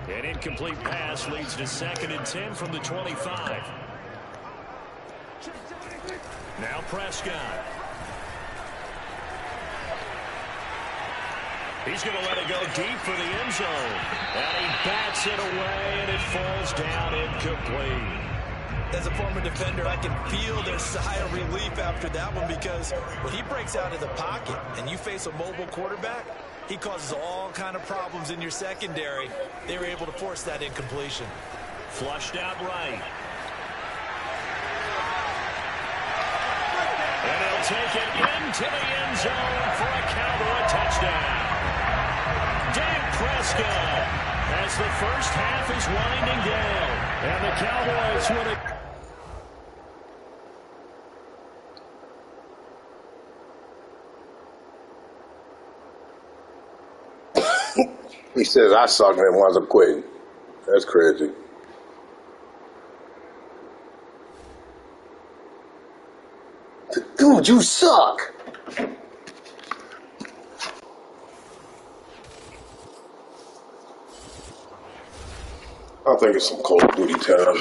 An incomplete pass leads to 2nd and 10 from the 25. Now Prescott. He's going to let it go deep for the end zone. And he bats it away, and it falls down incomplete. As a former defender, I can feel their sigh of relief after that one, because when he breaks out of the pocket and you face a mobile quarterback, he causes all kind of problems in your secondary. They were able to force that incompletion. Flushed out right. And he'll take it into the end zone for a Cowboy touchdown. Dak Prescott as the first half is winding down. And the Cowboys win it. He says I suck and then winds up quitting. That's crazy. Dude, you suck. I think it's some Call of Duty time.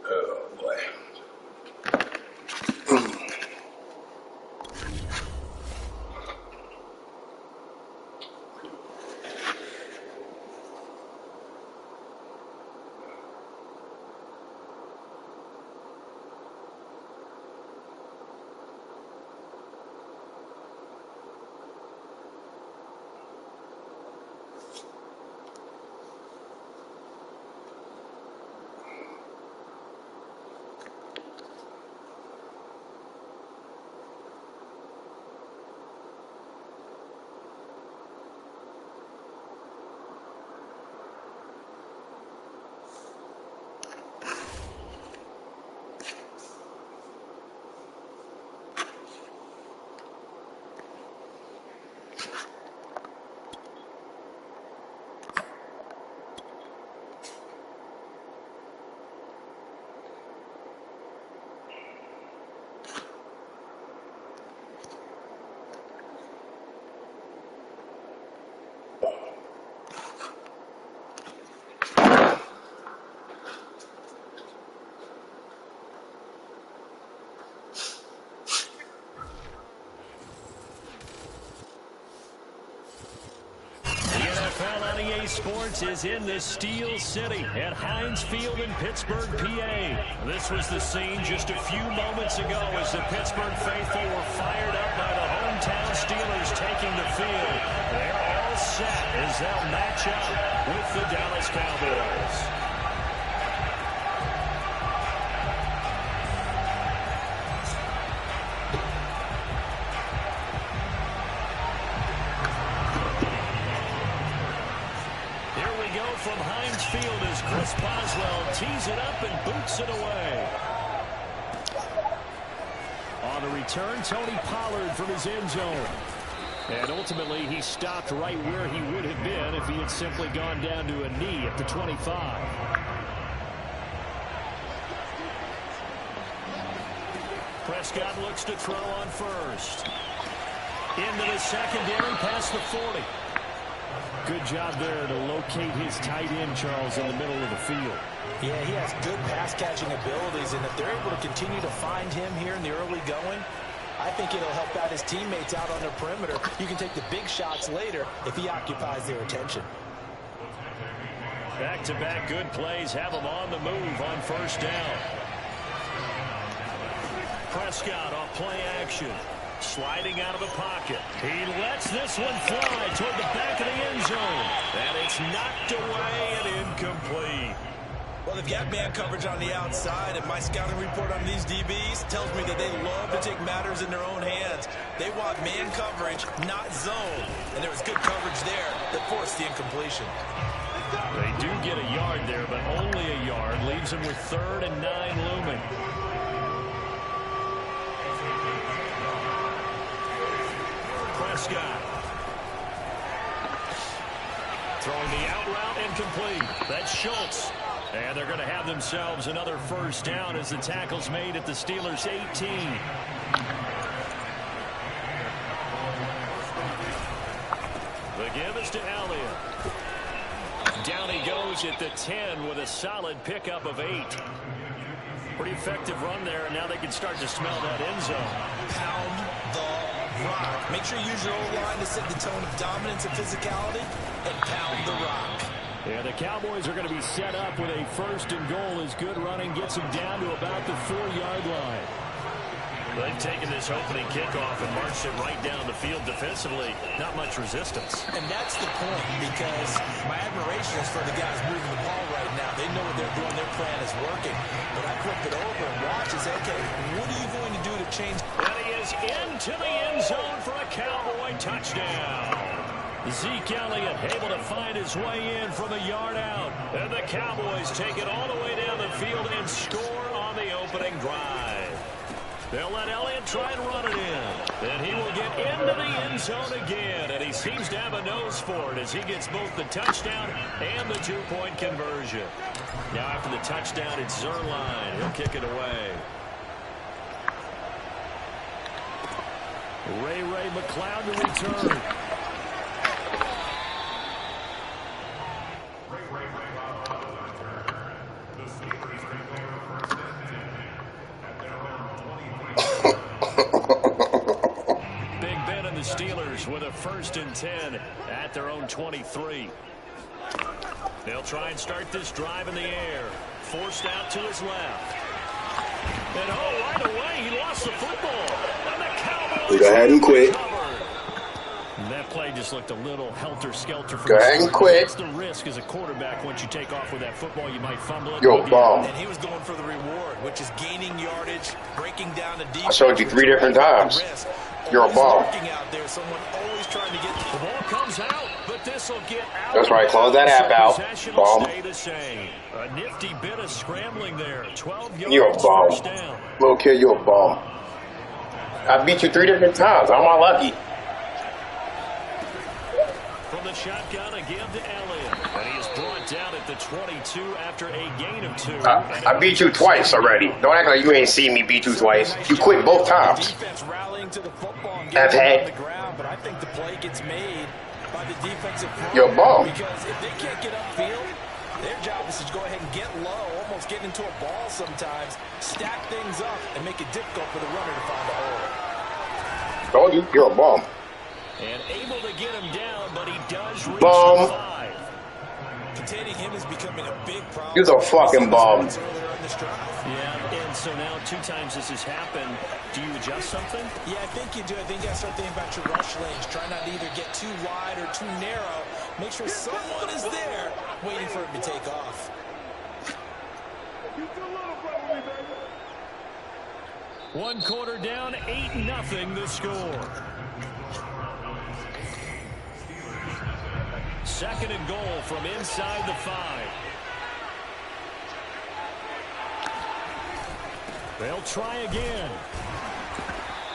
Oh boy. EA Sports is in the Steel City at Heinz Field in Pittsburgh, PA. This was the scene just a few moments ago as the Pittsburgh faithful were fired up by the hometown Steelers taking the field. They're all set as they'll match up with the Dallas Cowboys. From Heinz Field as Chris Boswell tees it up and boots it away. On the return, Tony Pollard from his end zone. And ultimately, he stopped right where he would have been if he had simply gone down to a knee at the 25. Prescott looks to throw on first. Into the secondary, past the 40. Good job there to locate his tight end, Charles, in the middle of the field. Yeah, he has good pass-catching abilities, and if they're able to continue to find him here in the early going, I think it'll help out his teammates out on the perimeter. You can take the big shots later if he occupies their attention. Back-to-back good plays have him on the move on first down. Prescott off play action. Sliding out of the pocket. He lets this one fly toward the back of the end zone. And it's knocked away and incomplete. Well, they've got man coverage on the outside, and my scouting report on these DBs tells me that they love to take matters in their own hands. They want man coverage, not zone. And there was good coverage there that forced the incompletion. They do get a yard there, but only a yard. Leaves them with 3rd and 9 looming. Prescott. Throwing the out route incomplete. That's Schultz. And they're going to have themselves another first down as the tackle's made at the Steelers' 18. The give is to Elliott. Down he goes at the 10 with a solid pickup of 8. Pretty effective run there, and now they can start to smell that end zone. Pound the rock. Make sure you use your O-line to set the tone of dominance and physicality, and pound the rock. Yeah, the Cowboys are going to be set up with a 1st and goal as good running gets them down to about the 4-yard line. They've taken this opening kickoff and marched it right down the field defensively. Not much resistance. And that's the point, because my admiration is for the guys moving the ball right now. They know what they're doing. Their plan is working. But I flip it over and watch and say, okay, what are you going to do to change? And he is into the end zone for a Cowboy touchdown. Zeke Elliott able to find his way in from a yard out. And the Cowboys take it all the way down the field and score on the opening drive. They'll let Elliott try and run it in. And he will get into the end zone again. And he seems to have a nose for it as he gets both the touchdown and the 2-point conversion. Now after the touchdown, it's Zuerlein. He'll kick it away. Ray McCloud to return. Steelers with a 1st and 10 at their own 23. They'll try and start this drive in the air. Forced out to his left. And right away, he lost the football. And the Cowboys go ahead and quit. That play just looked a little helter-skelter. Go ahead and quit. That's the risk as a quarterback. Once you take off with that football, you might fumble it. You're a bum. And he was going for the reward, which is gaining yardage, breaking down the defense. I showed you 3 different times. You're a bum. Out there, someone always trying to get the ball comes out, but this will get out. That's right. Close that app out. Bum. A nifty bit of scrambling there. 12 yards. You're a bum. Little kid, you're a bum. I beat you 3 different times. How am I lucky? From the shotgun again to Elliott. And he is brought down at the 22 after a gain of 2. I beat you twice already. Don't act like you ain't seen me beat you twice. You quit both times. To the football and I've getting had. on the ground, but I think the play gets made by the defensive front. You're a bum. Because if they can't get upfield, their job is to go ahead and get low, almost get into a ball sometimes, stack things up, and make it difficult for the runner to find a hole. Told you, you're a bum. And able to get him down, but he does reach bum. 5. Containing him is becoming a big problem. You're the fucking bum. Yeah, and so now 2 times this has happened. Do you adjust something? Yeah, I think you do. I think you got to start thinking about your rush lanes. Try not to either get too wide or too narrow. Make sure someone is there waiting for him to take off. One quarter down, 8-0 the score. 2nd and goal from inside the 5. They'll try again.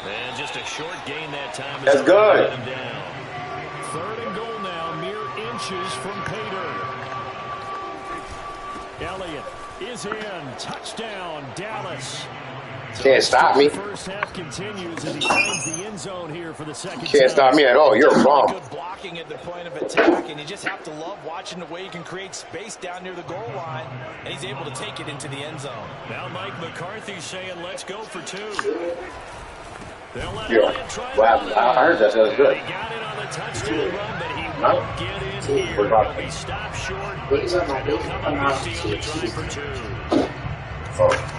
And just a short gain that time. That's good. 3rd and goal now, mere inches from Pater. Elliott is in. Touchdown, Dallas. Can't stop me. First half continues as he finds the end zone here for the second. Can't stop me at all. You're a bum. Good blocking at the point of attack, and you just have to love watching the way he can create space down near the goal line, and he's able to take it into the end zone. Now Mike McCarthy saying, "Let's go for 2." They'll let Yeah. Elliott try. Well, I heard that. That's good. He got it on the touchdown run, but he won't get in here. He'll be stopped short. And he'll come up with the try for 2. Oh.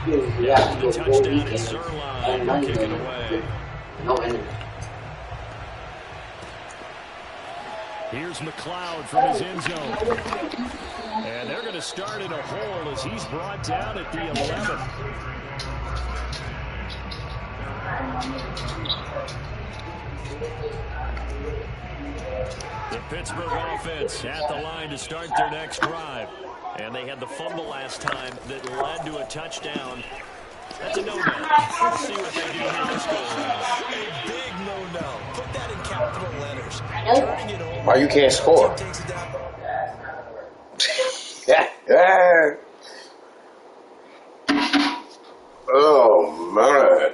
The touchdown is Zuerlein. He'll kick it away. Here's McCloud from his end zone. And they're going to start in a hole as he's brought down at the 11. The Pittsburgh offense at the line to start their next drive. And they had the fumble last time that led to a touchdown. That's a no-no. Let's see what they do here this go around. Big no-no. Put that in capital letters. Turning it over. Why you can't score? Oh, man.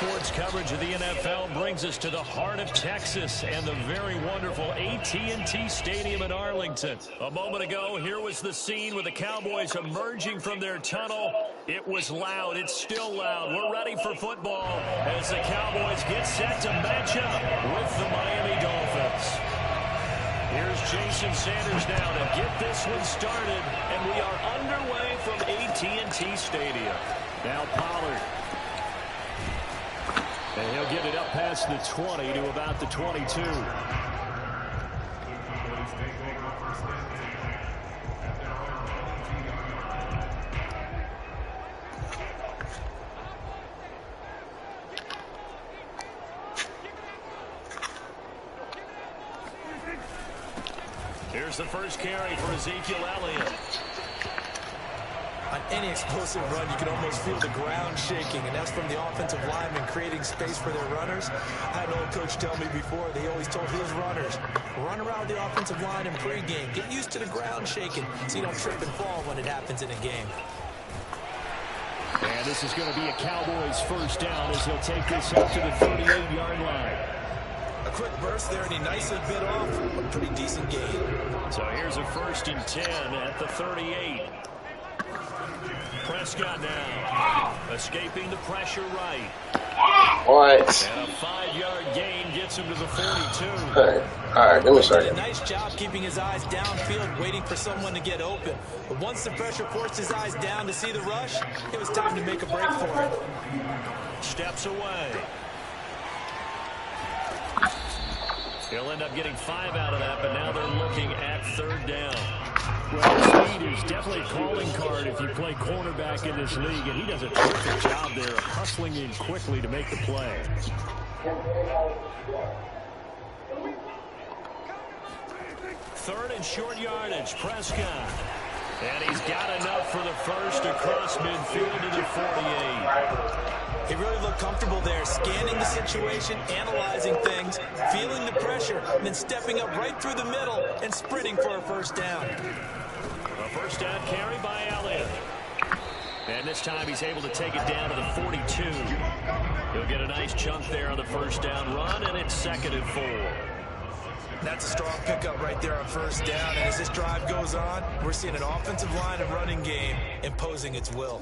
Sports coverage of the NFL brings us to the heart of Texas and the very wonderful AT&T Stadium in Arlington. A moment ago, here was the scene with the Cowboys emerging from their tunnel. It was loud. It's still loud. We're ready for football as the Cowboys get set to match up with the Miami Dolphins. Here's Jason Sanders now to get this one started, and we are underway from AT&T Stadium. Now Pollard. And he'll get it up past the 20 to about the 22. Here's the first carry for Ezekiel Elliott. On any explosive run, you can almost feel the ground shaking, and that's from the offensive linemen creating space for their runners. I had an old coach tell me before, they always told his runners, run around the offensive line in pregame. Get used to the ground shaking so you don't trip and fall when it happens in a game. And this is going to be a Cowboys first down as he'll take this up to the 38-yard line. A quick burst there, and he nicely bit off a pretty decent gain. So here's a 1st and 10 at the 38. Prescott now, escaping the pressure right. What? And a 5-yard gain gets him to the 42. All right, give me a second. He did a nice job keeping his eyes downfield, waiting for someone to get open. But once the pressure forced his eyes down to see the rush, it was time to make a break for it. Steps away. He'll end up getting 5 out of that, but now they're looking at 3rd down. Well, speed is definitely a calling card if you play cornerback in this league, and he does a terrific job there, hustling in quickly to make the play. 3rd and short yardage, Prescott. And he's got enough for the first across midfield to the 48. He really looked comfortable there, scanning the situation, analyzing things, feeling the pressure, and then stepping up right through the middle and sprinting for a first down. A first down carry by Elliott. And this time he's able to take it down to the 42. He'll get a nice chunk there on the first down run, and it's 2nd and 4. That's a strong pickup right there on first down, and as this drive goes on, we're seeing an offensive line and running game imposing its will.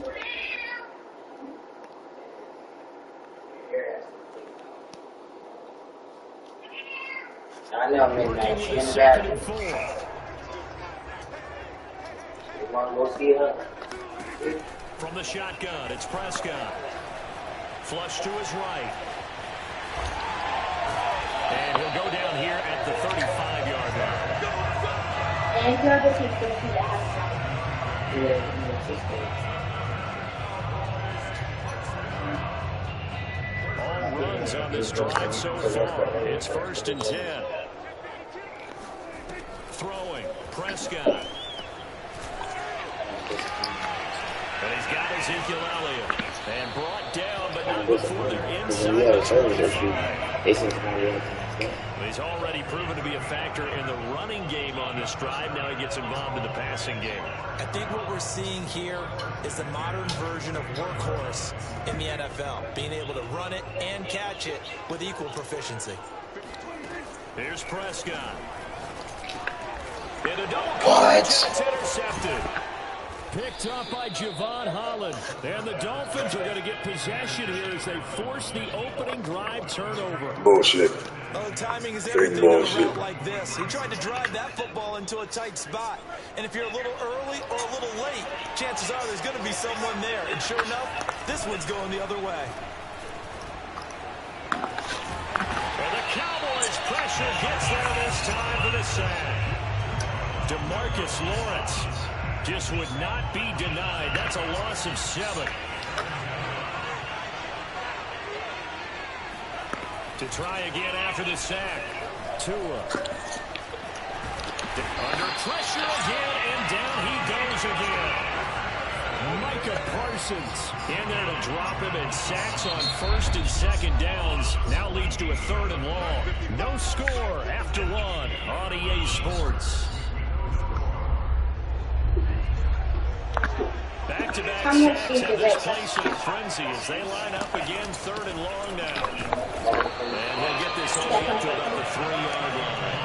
I know midnight. She in the bathroom. You want to go see her? From the shotgun, it's Prescott. Flush to his right. And he'll go down here at the 35-yard line. And you're the people who have all runs on this drive so far. It's 1st and 10. Throwing, Prescott. And he's got Ezekiel Elliott. And brought down, but not before they're inside the 25. He's already proven to be a factor in the running game on this drive. Now he gets involved in the passing game. I think what we're seeing here is the modern version of workhorse in the NFL, being able to run it and catch it with equal proficiency. Here's Prescott. And a double what? It's intercepted. Picked up by Javon Holland. And the Dolphins are going to get possession here as they force the opening drive turnover. Bullshit. Well, the timing is everything on a route like this. He tried to drive that football into a tight spot. And if you're a little early or a little late, chances are there's going to be someone there. And sure enough, this one's going the other way. And the Cowboys' pressure gets there this time for the sack. DeMarcus Lawrence just would not be denied. That's a loss of 7. To try again after the sack. Tua. Under pressure again, and down he goes again. Micah Parsons in there to drop him, and sacks on 1st and 2nd downs. Now leads to a 3rd and long. No score after 1 on EA Sports. Back-to-back sacks have this place in a frenzy as they line up again 3rd and long now. And they'll get this only up to about the 3-yard line.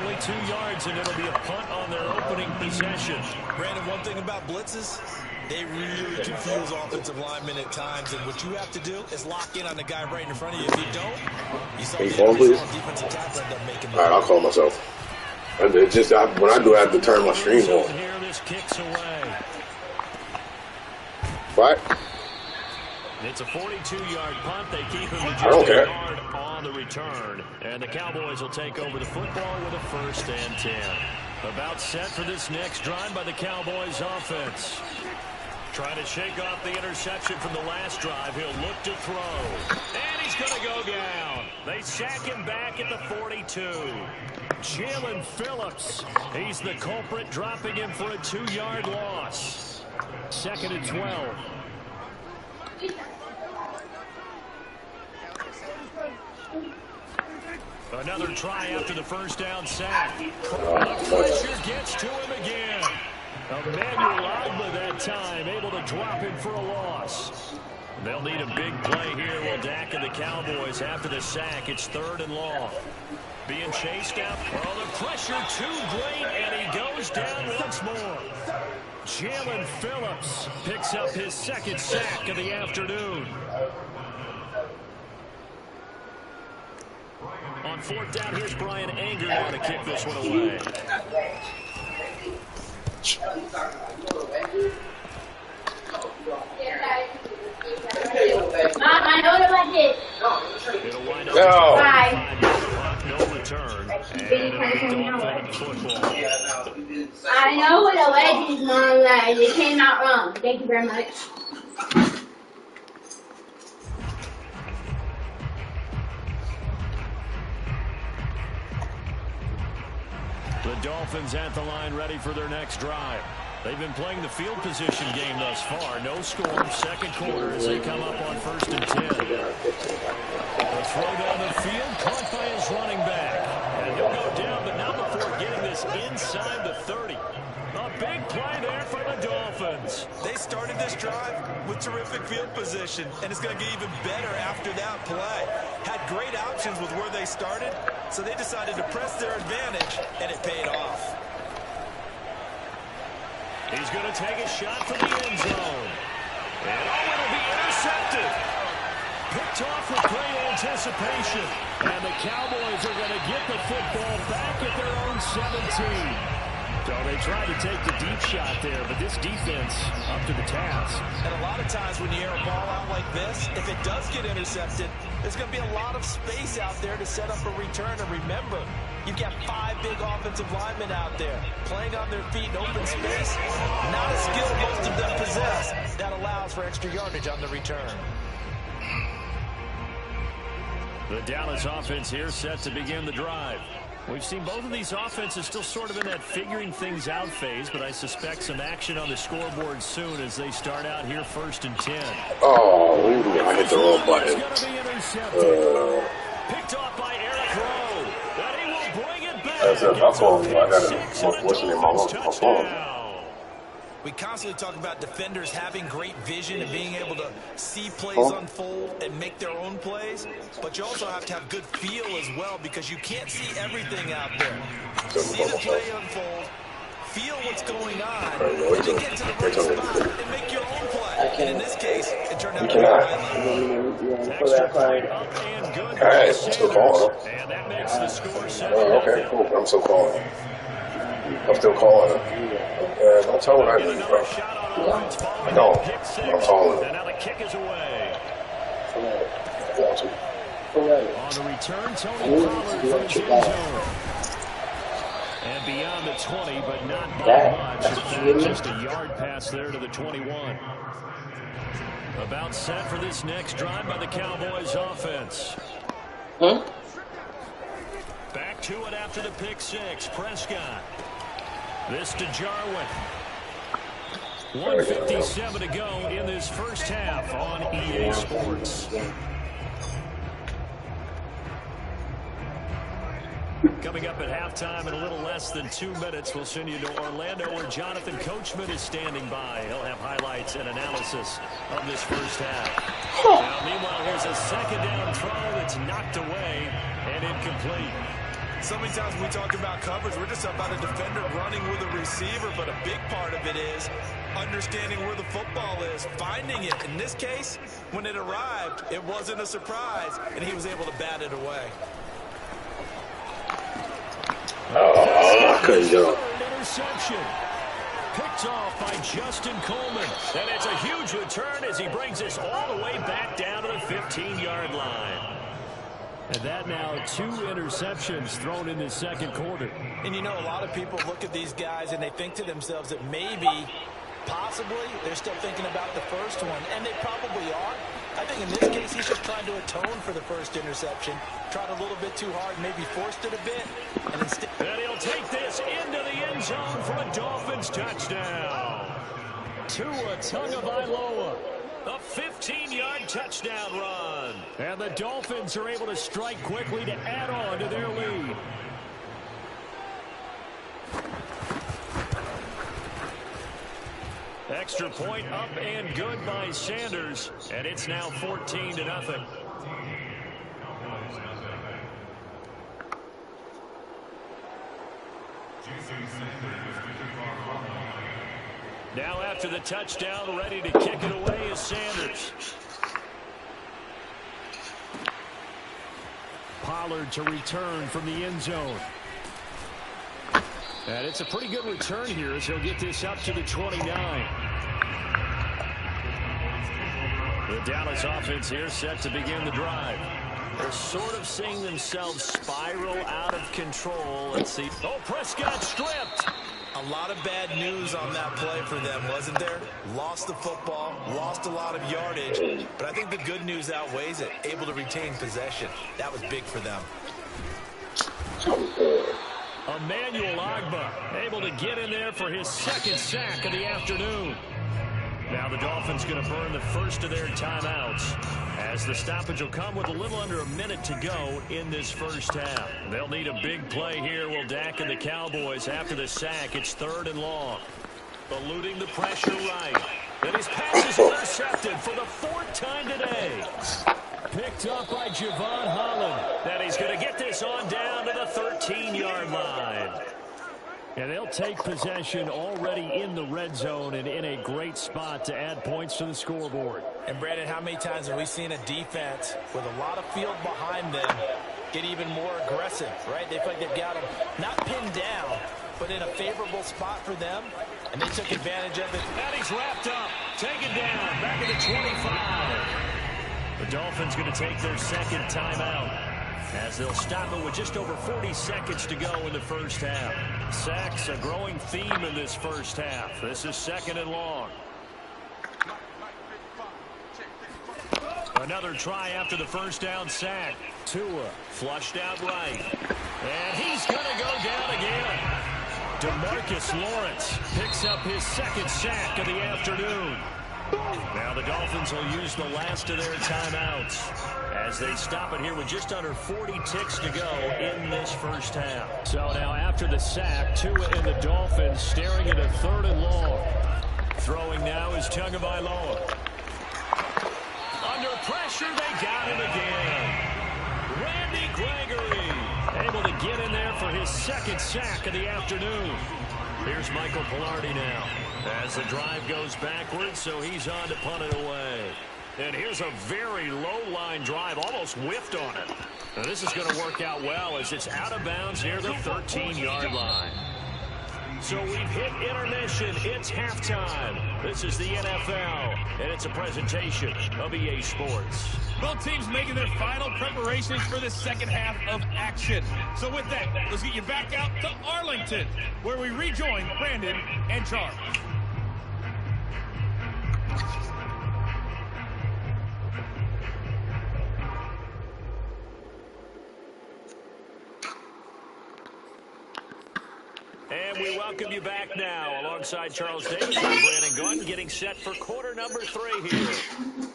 Only 2 yards, and it'll be a punt on their opening possession. Brandon, one thing about blitzes, they really confuse offensive linemen at times, and what you have to do is lock in on the guy right in front of you. If you don't, you saw the defensive tackle end up making the. All right, I'll call myself. It's just when I do, I have to turn my stream on. Here, this kicks away. What? It's a 42-yard punt. They keep him to I don't just a care. yard on the return. And the Cowboys will take over the football with a 1st and 10. About set for this next drive by the Cowboys offense. Trying to shake off the interception from the last drive. He'll look to throw. And he's going to go down. They sack him back at the 42. Jalen Phillips. He's the culprit, dropping him for a 2-yard loss. 2nd and 12. Another try after the 1st down sack. Pressure gets to him again. Emmanuel Ogbah that time able to drop him for a loss. They'll need a big play here. Will Dak and the Cowboys after the sack. It's 3rd and long. Being chased out. Oh, the pressure too great, and he goes down once more. Jalen Phillips picks up his 2nd sack of the afternoon. On 4th down, here's Brian Anger now to kick this one away. Mom, I know about this. It'll wind up Bye. no return. And Dolphin football. I know what a wedge is, Mom. Like, it came out wrong. Thank you very much. The Dolphins at the line, ready for their next drive. They've been playing the field position game thus far. No score, 2nd quarter as they come up on 1st and 10. The throw down the field, caught by his running back. And he'll go down, but not before getting this inside the 30. A big play there for the Dolphins. They started this drive with terrific field position, and it's going to get even better after that play. Had great options with where they started, so they decided to press their advantage, and it paid off. He's going to take a shot from the end zone. And it'll be intercepted. Picked off with great anticipation. And the Cowboys are going to get the football back at their own 17. So they tried to take the deep shot there, but this defense up to the task. And a lot of times when you air a ball out like this, if it does get intercepted, there's going to be a lot of space out there to set up a return. And remember, you've got 5 big offensive linemen out there playing on their feet in open space. Not a skill most of them possess that allows for extra yardage on the return. The Dallas offense here set to begin the drive. We've seen both of these offenses still sort of in that figuring things out phase, but I suspect some action on the scoreboard soon as they start out here 1st and 10. Oh, I hit the wrong button. Picked off by Eric Rowe. That he will bring it back. That's a phone. I got what's the name of my phone? We constantly talk about defenders having great vision and being able to see plays unfold and make their own plays, but you also have to have good feel as well because you can't see everything out there. See the play unfold, feel what what's going on, then you get to the right spot and make your own play. And in this case, it turned out to be the right All right, I'm still calling him. And that makes the score 7-0. Oh, okay, cool. I'm still calling him. I'm still calling him. Don't tell him I leave, bro. No, I'm calling him. And now the kick is away. I want to. On the return, Tony Pollard from his end zone. And beyond the 20, but not by much. Just a yard pass there to the 21. About set for this next drive by the Cowboys offense. Back to it after the pick six. Prescott. This to Jarwin. 1:57 to go in this first half on EA Sports. Coming up at halftime in a little less than 2 minutes, we'll send you to Orlando where Jonathan Coachman is standing by. He'll have highlights and analysis of this first half. Now, meanwhile, here's a second down throw that's knocked away and incomplete. So many times when we talk about coverage, we're just about a defender running with a receiver, but a big part of it is understanding where the football is, finding it. In this case, when it arrived, it wasn't a surprise, and he was able to bat it away. Oh, I couldn't jump. Interception. Picked off by Justin Coleman. And it's a huge return as he brings us all the way back down to the 15-yard line. And that now 2 interceptions thrown in the second quarter. And you know, a lot of people look at these guys and they think to themselves that maybe, possibly, they're still thinking about the first one. And they probably are. I think in this case, he's just trying to atone for the first interception. Tried a little bit too hard, maybe forced it a bit. And instead, and he'll take this into the end zone for a Dolphins touchdown. Tua Tagovailoa. A 15-yard touchdown run. And the Dolphins are able to strike quickly to add on to their lead. Extra point up and good by Sanders. And it's now 14-0. Now after the touchdown, ready to kick it away is Sanders. Pollard to return from the end zone. And it's a pretty good return here as he'll get this up to the 29. The Dallas offense here set to begin the drive. They're sort of seeing themselves spiral out of control. Let's see. Oh, Prescott stripped. A lot of bad news on that play for them, wasn't there? Lost the football, lost a lot of yardage, but I think the good news outweighs it. Able to retain possession. That was big for them. Emmanuel Ogbah able to get in there for his second sack of the afternoon. Now the Dolphins going to burn the first of their timeouts as the stoppage will come with a little under a minute to go in this first half. They'll need a big play here. Will Dak and the Cowboys after the sack. It's 3rd and long. Eluding the pressure right. And his pass is intercepted for the 4th time today. Picked up by Javon Holland. That he's going to get this on down to the 13-yard line. And they'll take possession already in the red zone and in a great spot to add points to the scoreboard. And Brandon, how many times have we seen a defense with a lot of field behind them get even more aggressive, right? They feel like they've got them not pinned down, but in a favorable spot for them, and they took advantage of it. And he's wrapped up, taken down, back at the 25. The Dolphins going to take their second timeout as they'll stop it with just over 40 seconds to go in the first half. Sacks, a growing theme in this first half. This is 2nd and long. Another try after the first down sack. Tua flushed out right. And he's going to go down again. DeMarcus Lawrence picks up his second sack of the afternoon. Now the Dolphins will use the last of their timeouts as they stop it here with just under 40 ticks to go in this first half. So now after the sack, Tua and the Dolphins staring at a 3rd and long. Throwing now is Tagovailoa. Under pressure, they got him again. Randy Gregory able to get in there for his second sack of the afternoon. Here's Michael Pilardi now. As the drive goes backwards, so he's on to punt it away. And here's a very low-line drive, almost whiffed on it. Now this is going to work out well as it's out of bounds near the 13-yard line. So we've hit intermission. It's halftime. This is the NFL, and it's a presentation of EA Sports. Both teams making their final preparations for the second half of action. So with that, let's get you back out to Arlington, where we rejoin Brandon and Charles. And we welcome you back now alongside Charles Davis and Brandon Gaudin, getting set for quarter number 3 here.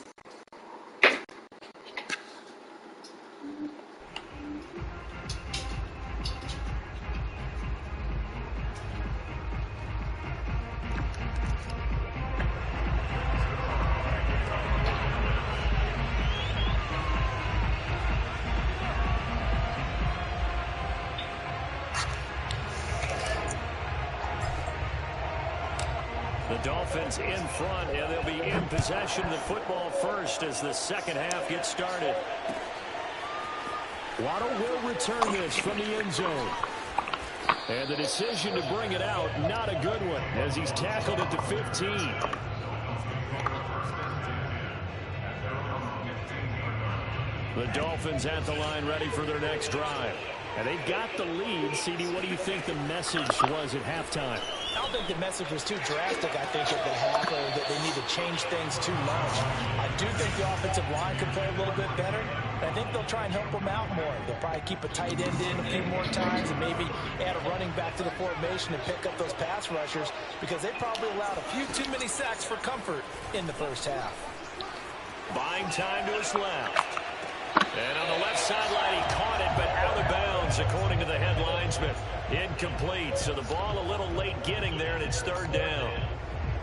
Dolphins in front, and they'll be in possession of the football first as the second half gets started. Waddle will return this from the end zone. And the decision to bring it out, not a good one, as he's tackled at the 15. The Dolphins at the line ready for their next drive. And they've got the lead. CD, what do you think the message was at halftime? I don't think the message was too drastic, I think, at the half, or that they need to change things too much. I do think the offensive line could play a little bit better. I think they'll try and help them out more. They'll probably keep a tight end in a few more times and maybe add a running back to the formation and pick up those pass rushers, because they probably allowed a few too many sacks for comfort in the first half. Buying time to his left. And on the left sideline, he caught it, but out of bounds, according to the head linesman. Incomplete, so the ball a little late getting there, and it's third down.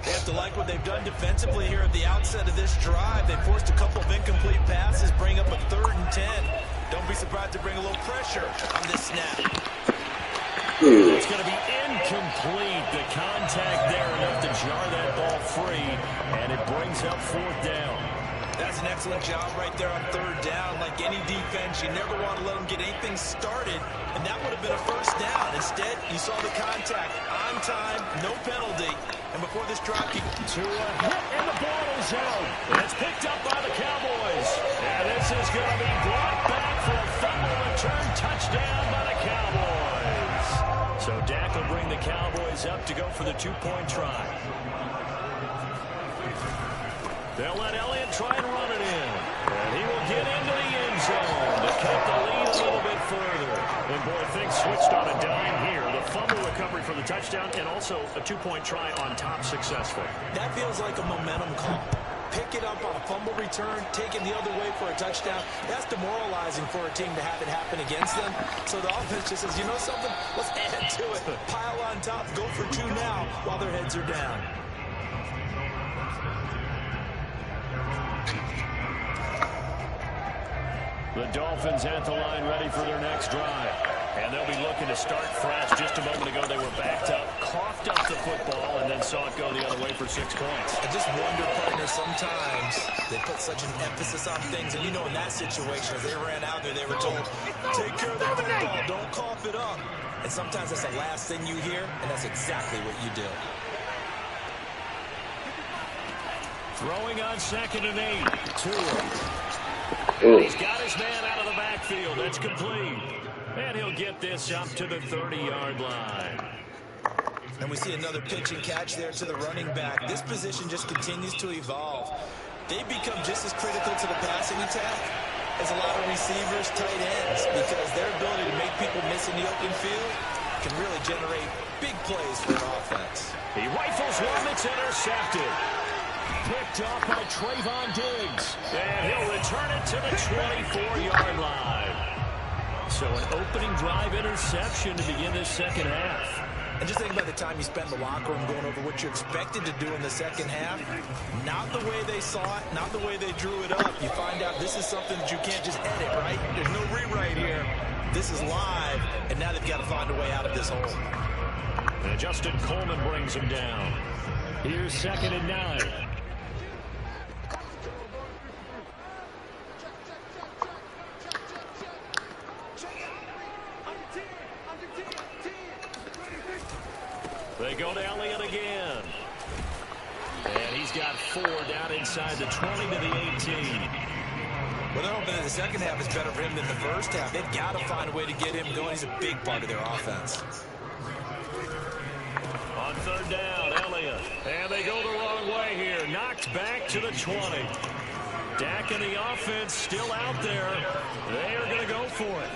They have to like what they've done defensively here at the outset of this drive. They forced a couple of incomplete passes, bring up a 3rd and 10. Don't be surprised to bring a little pressure on this snap. It's going to be incomplete. The contact there enough to jar that ball free, and it brings up 4th down. That's an excellent job right there on 3rd down. Like any defense, you never want to let them get anything started, and that would have been a 1st down. Instead, you saw the contact on time, no penalty, and before this drive, to a hit, and the ball is out. And it's picked up by the Cowboys, and this is going to be brought back for a fumble return touchdown by the Cowboys. So Dak will bring the Cowboys up to go for the 2-point try. They'll let Elliott try and run it in. And he will get into the end zone to cut the lead a little bit further. And boy, things switched on a dime here. The fumble recovery for the touchdown, and also a 2-point try on top successful. That feels like a momentum call. Pick it up on a fumble return, take it the other way for a touchdown. That's demoralizing for a team to have it happen against them. So the offense just says, you know something? Let's add to it. Pile on top, go for 2 now while their heads are down. The Dolphins at the line ready for their next drive. And they'll be looking to start fresh. Just a moment ago, they were backed up, coughed up the football, and then saw it go the other way for 6 points. I just wonder, partner, sometimes they put such an emphasis on things. And you know, in that situation, as they ran out there, they were told, take care of the football, don't cough it up. And sometimes that's the last thing you hear, and that's exactly what you do. Throwing on 2nd and 8. Tua. He's got his man out of the backfield. That's complete. And he'll get this up to the 30-yard line. And we see another pitch and catch there to the running back. This position just continues to evolve. They become just as critical to the passing attack as a lot of receivers, tight ends, because their ability to make people miss in the open field can really generate big plays for an offense. He rifles one that's intercepted. Picked off by Trayvon Diggs. And he'll return it to the 24-yard line. So an opening drive interception to begin this second half. And just think about the time you spend in the locker room going over what you expected to do in the second half. Not the way they saw it, not the way they drew it up. You find out this is something that you can't just edit, right? There's no rewrite here. This is live, and now they've got to find a way out of this hole. And Justin Coleman brings him down. Here's 2nd and 9. They go to Elliott again. And he's got 4 down inside the 20 to the 18. Well, they're hoping that the second half is better for him than the first half. They've got to find a way to get him going. He's a big part of their offense. On 3rd down, Elliott. And they go the wrong way here. Knocked back to the 20. Dak and the offense still out there. They are going to go for it.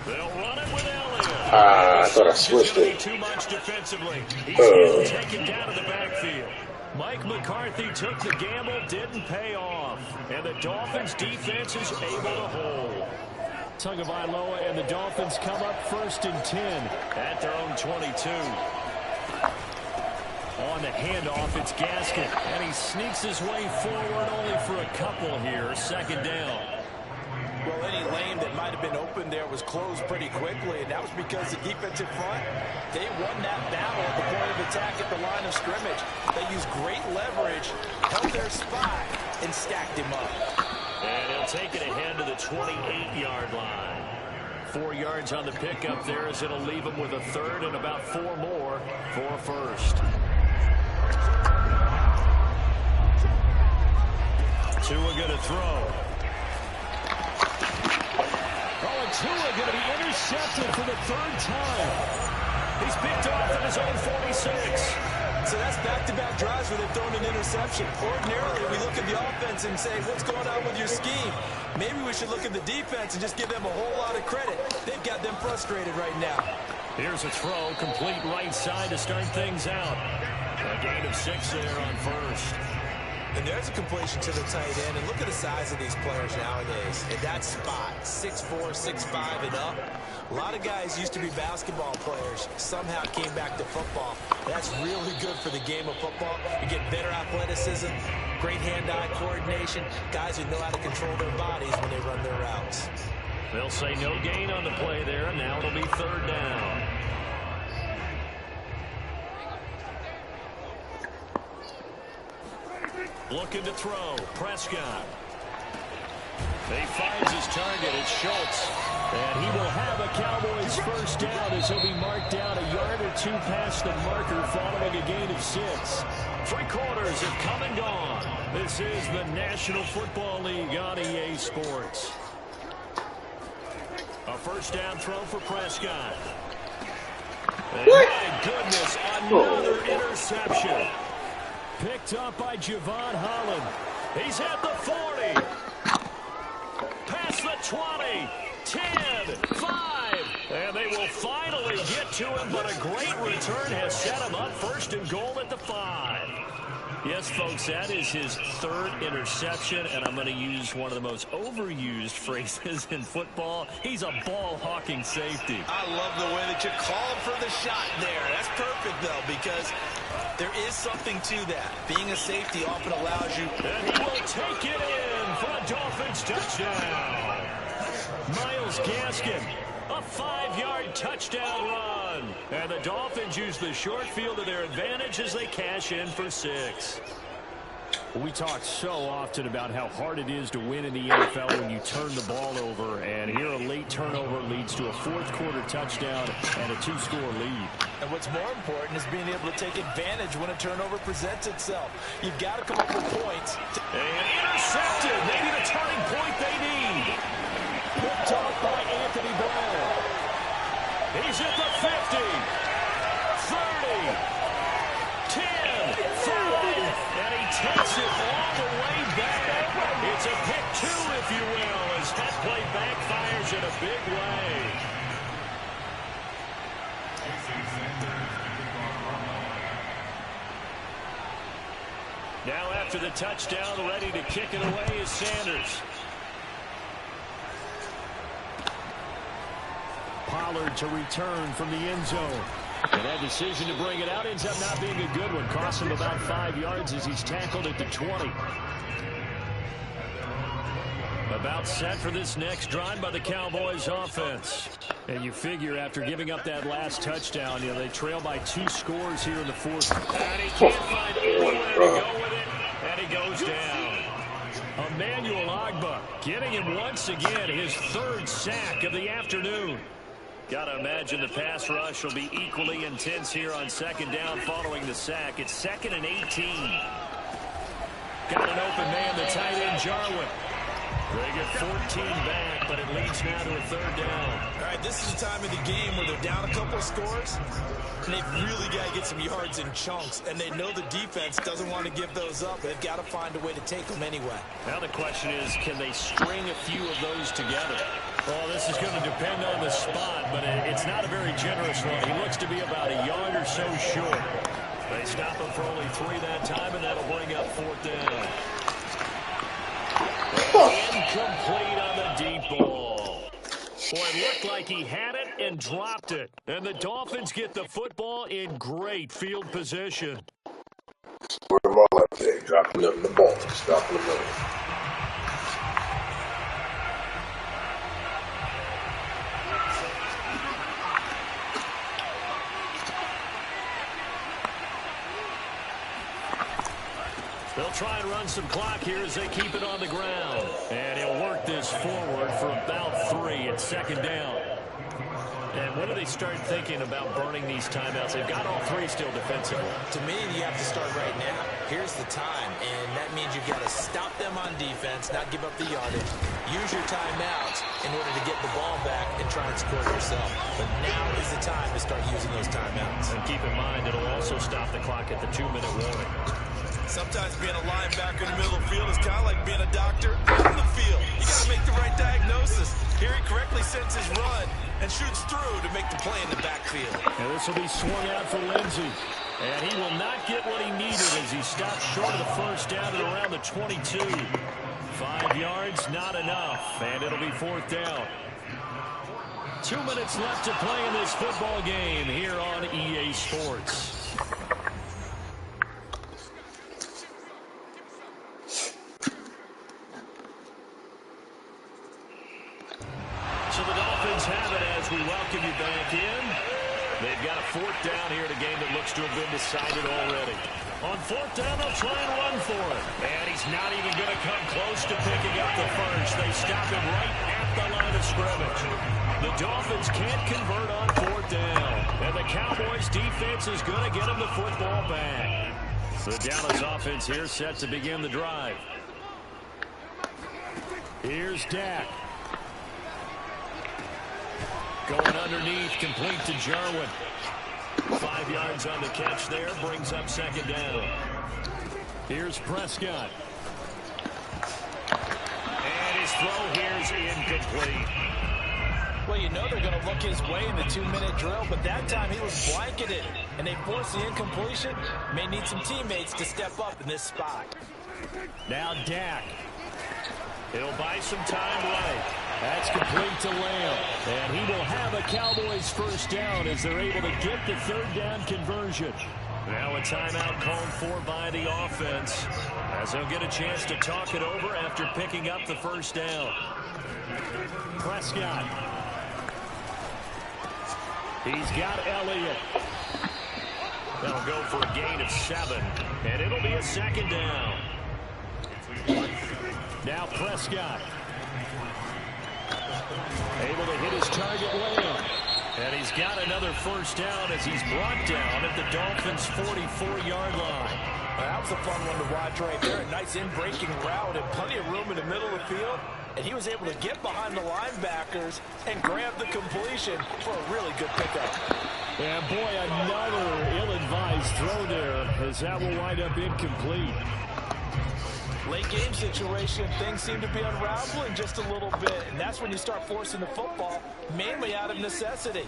They'll run it with Elliott. I thought I switched it. Too much defensively. He's getting taken down to the backfield. Mike McCarthy took the gamble, didn't pay off. And the Dolphins defense is able to hold. Tagovailoa and the Dolphins come up 1st and 10 at their own 22. On the handoff, it's Gaskin, and he sneaks his way forward only for a couple here. 2nd down. Well, any lane that might have been open there was closed pretty quickly, and that was because the defensive front, they won that battle at the point of attack at the line of scrimmage. They used great leverage, held their spot, and stacked him up. And he'll take it ahead to the 28-yard line. 4 yards on the pickup there as it'll leave him with a 3rd and about 4 more for a 1st. Tua going to throw. Oh, and Tua going to be intercepted for the 3rd time. He's picked off at his own 46. So that's back-to-back drives where they've thrown an interception. Ordinarily, we look at the offense and say, what's going on with your scheme? Maybe we should look at the defense and just give them a whole lot of credit. They've got them frustrated right now. Here's a throw, complete right side to start things out. A gain of 6 there on 1st. And there's a completion to the tight end. And look at the size of these players nowadays. In that spot, 6'4", 6'5", and up. A lot of guys used to be basketball players. Somehow came back to football. That's really good for the game of football. You get better athleticism, great hand-eye coordination. Guys who know how to control their bodies when they run their routes. They'll say no gain on the play there. Now it'll be 3rd down. Looking to throw. Prescott. He finds his target. It's Schultz. And he will have a Cowboys 1st down as he'll be marked down a yard or 2 past the marker following a gain of 6. 3 quarters have come and gone. This is the National Football League on EA Sports. A 1st down throw for Prescott. And my goodness, another interception. Picked up by Javon Holland. He's at the 40. Past the 20. 10. 5. And they will finally get to him, but a great return has set him up 1st and goal at the 5. Yes, folks, that is his 3rd interception, and I'm going to use one of the most overused phrases in football. He's a ball-hawking safety. I love the way that you called for the shot there. That's perfect, though, because there is something to that. Being a safety often allows you. And he will take it in for a Dolphins touchdown. Myles Gaskin. A 5-yard touchdown run. And the Dolphins use the short field to their advantage as they cash in for 6. We talk so often about how hard it is to win in the NFL when you turn the ball over. And here a late turnover leads to a 4th quarter touchdown and a 2-score lead. And what's more important is being able to take advantage when a turnover presents itself. You've got to come up with points. And intercepted. Maybe the turning point they need. Picked off by Anthony Brown. He's at the 50. 30. 10. 5. And he takes it all the way back. It's a pick 2, if you will, as that play backfires in a big way. Now after the touchdown, ready to kick it away is Sanders. Pollard to return from the end zone. And that decision to bring it out ends up not being a good one. Cost him about 5 yards as he's tackled at the 20. About set for this next drive by the Cowboys offense. And you figure after giving up that last touchdown, you know, they trail by 2 scores here in the fourth. And he can't find anywhere to go with it, and he goes down. Emmanuel Ogbah getting him once again, his 3rd sack of the afternoon. Got to imagine the pass rush will be equally intense here on 2nd down following the sack. It's 2nd and 18. Got an open man, the tight end, Jarwin. They get 14 back, but it leads now to a 3rd down. All right, this is the time of the game where they're down a couple of scores, and they've really got to get some yards in chunks, and they know the defense doesn't want to give those up, but they've got to find a way to take them anyway. Now the question is, can they string a few of those together? Well, this is going to depend on the spot, but it's not a very generous one. He looks to be about a yard or so short. They stop him for only 3 that time, and that'll bring up 4th down. Incomplete on the deep ball. Boy, it looked like he had it and dropped it. And the Dolphins get the football in great field position. Put them all up there, dropping them the ball, dropping them up. They'll try and run some clock here as they keep it on the ground. And he'll work this forward for about 3 at 2nd down. And when do they start thinking about burning these timeouts? They've got all 3 still defensively. To me, you have to start right now. Here's the time, and that means you've got to stop them on defense, not give up the yardage. Use your timeouts in order to get the ball back and try and score yourself. But now is the time to start using those timeouts. And keep in mind, it'll also stop the clock at the 2-minute warning. Sometimes being a linebacker in the middle of the field is kind of like being a doctor on the field. You got to make the right diagnosis. Here he correctly sets his run and shoots through to make the play in the backfield. And this will be swung out for Lindsey. And he will not get what he needed as he stops short of the 1st down at around the 22. 5 yards, not enough. And it'll be 4th down. 2 minutes left to play in this football game here on EA Sports. So the Dolphins have it as we welcome you back in. They've got a 4th down here in a game that looks to have been decided already. On 4th down, they'll try and run for it. And he's not even going to come close to picking up the first. They stop him right at the line of scrimmage. The Dolphins can't convert on 4th down. And the Cowboys defense is going to get him the football back. The Dallas offense here set to begin the drive. Here's Dak. Going underneath, complete to Jarwin. 5 yards on the catch there, brings up 2nd down. Here's Prescott. And his throw here's incomplete. Well, you know they're going to look his way in the 2-minute drill, but that time he was blanketed, and they forced the incompletion. May need some teammates to step up in this spot. Now Dak. He'll buy some time right. That's complete to Lamb. And he will have a Cowboys 1st down as they're able to get the 3rd down conversion. Now a timeout called for by the offense as they'll get a chance to talk it over after picking up the 1st down. Prescott. He's got Elliott. They'll go for a gain of 7. And it'll be a 2nd down. Now Prescott. Able to hit his target Lamb. And he's got another 1st down as he's brought down at the Dolphins' 44-yard line. That was a fun one to watch right there. A nice in-breaking route and plenty of room in the middle of the field. And he was able to get behind the linebackers and grab the completion for a really good pickup. And boy, another ill-advised throw there as that will wind up incomplete. Late game situation, things seem to be unraveling just a little bit, and that's when you start forcing the football, mainly out of necessity.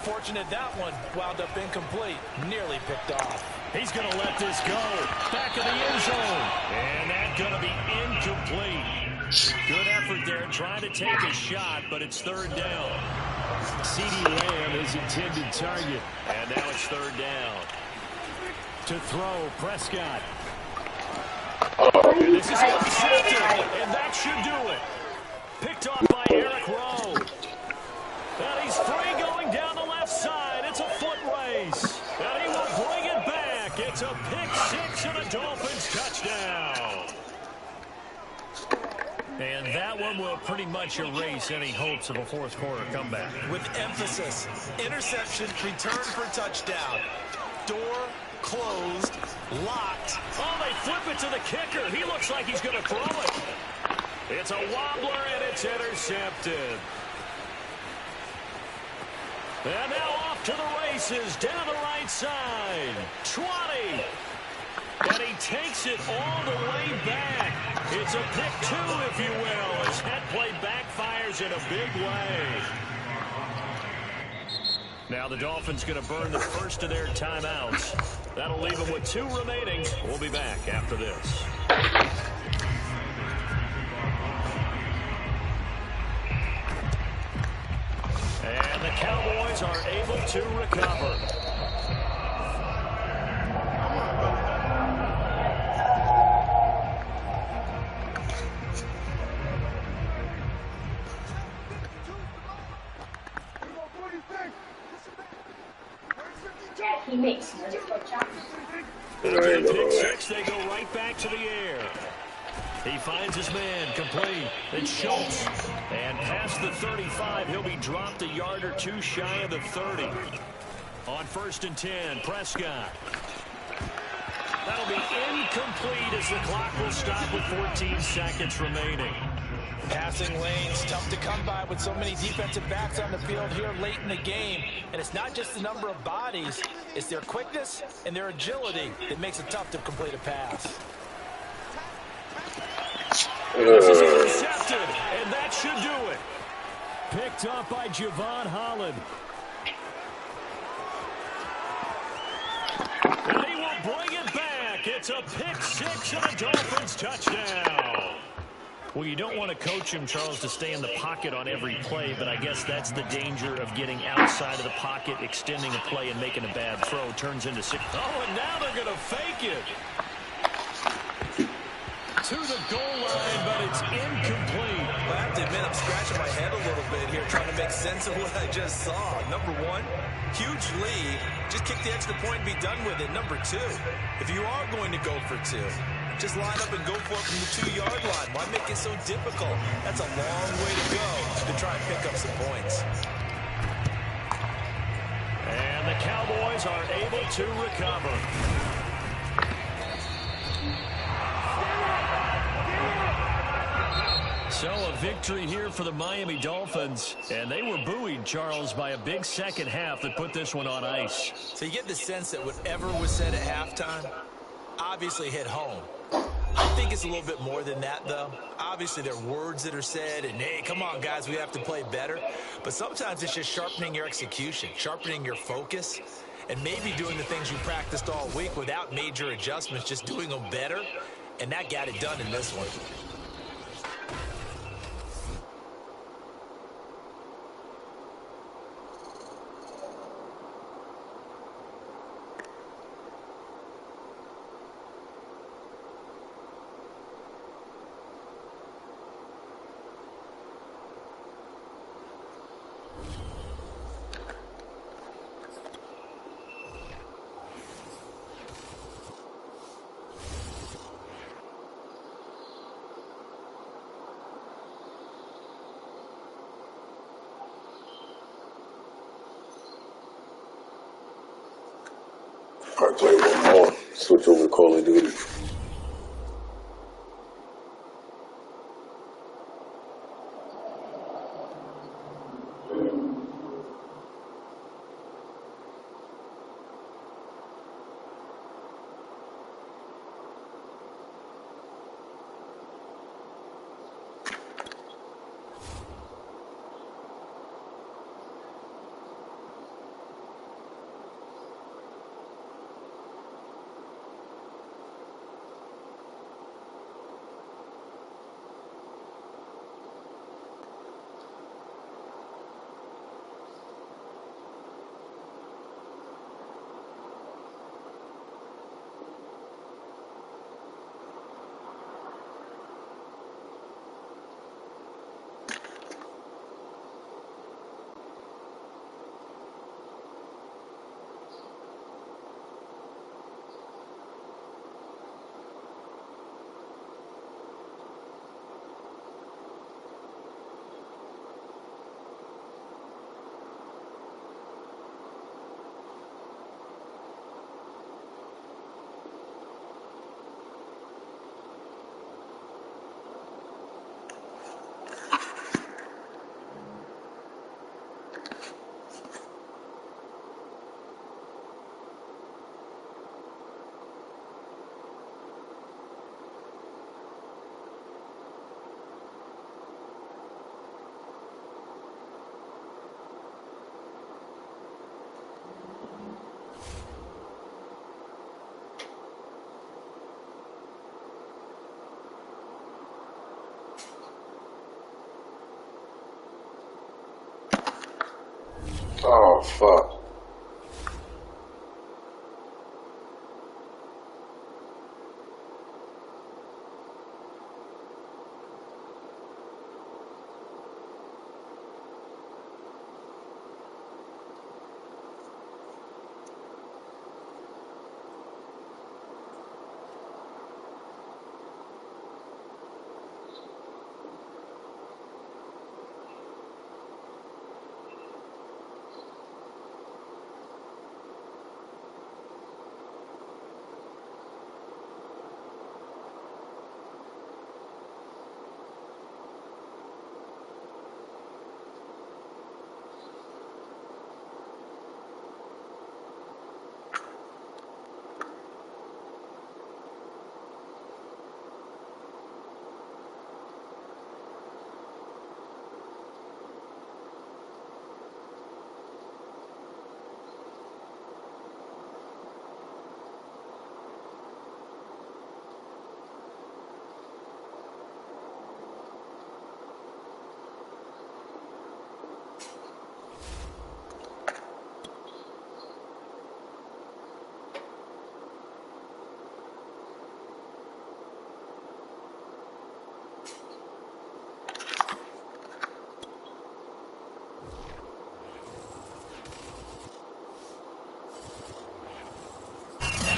Fortunate that one wound up incomplete, nearly picked off. He's going to let this go. Back of the end zone. And that's going to be incomplete. Good effort there trying to take a shot, but it's 3rd down. CeeDee Lamb is intended target. And now it's 3rd down. To throw, Prescott. And this is intercepted, and that should do it. Picked off by Eric Rowe. And he's free going down the left side. It's a foot race. And he will bring it back. It's a pick six and a Dolphins touchdown. And that one will pretty much erase any hopes of a fourth quarter comeback. With emphasis, interception, return for touchdown. Door closed, locked. Oh, they flip it to the kicker. He looks like he's going to throw it. It's a wobbler, and it's intercepted. And now off to the races, down the right side. 20. And he takes it all the way back. It's a pick two, if you will, as head play backfires in a big way. Now the Dolphins going to burn the first of their timeouts. That'll leave them with 2 remaining. We'll be back after this. And the Cowboys are able to recover. He makes it. After the pick six, they go right back to the air. He finds his man complete. It's Schultz. And past the 35, he'll be dropped a yard or 2 shy of the 30. On 1st and 10, Prescott. That'll be incomplete as the clock will stop with 14 seconds remaining. Passing lanes, tough to come by with so many defensive backs on the field here late in the game. And it's not just the number of bodies, it's their quickness and their agility that makes it tough to complete a pass. This is intercepted, and that should do it. Picked up by Javon Holland. And he will bring it back. It's a pick six and a Dolphins touchdown. Well, you don't want to coach him, Charles, to stay in the pocket on every play, but I guess that's the danger of getting outside of the pocket, extending a play, and making a bad throw. Turns into 6. Oh, and now they're going to fake it. To the goal line, but it's incomplete. Well, I have to admit, I'm scratching my head a little bit here, trying to make sense of what I just saw. Number one, huge lead. Just kick the extra point and be done with it. Number two, if you are going to go for 2, just line up and go for it from the 2-yard line. Why make it so difficult? That's a long way to go to try and pick up some points. And the Cowboys are able to recover. So a victory here for the Miami Dolphins. And they were buoyed, Charles, by a big second half that put this one on ice. So you get the sense that whatever was said at halftime obviously hit home. I think it's a little bit more than that, though. Obviously, there are words that are said, and, hey, come on, guys, we have to play better. But sometimes it's just sharpening your execution, sharpening your focus, and maybe doing the things you practiced all week without major adjustments, just doing them better, and that got it done in this one. I'll play one more. Switch over to Call of Duty. Oh, fuck.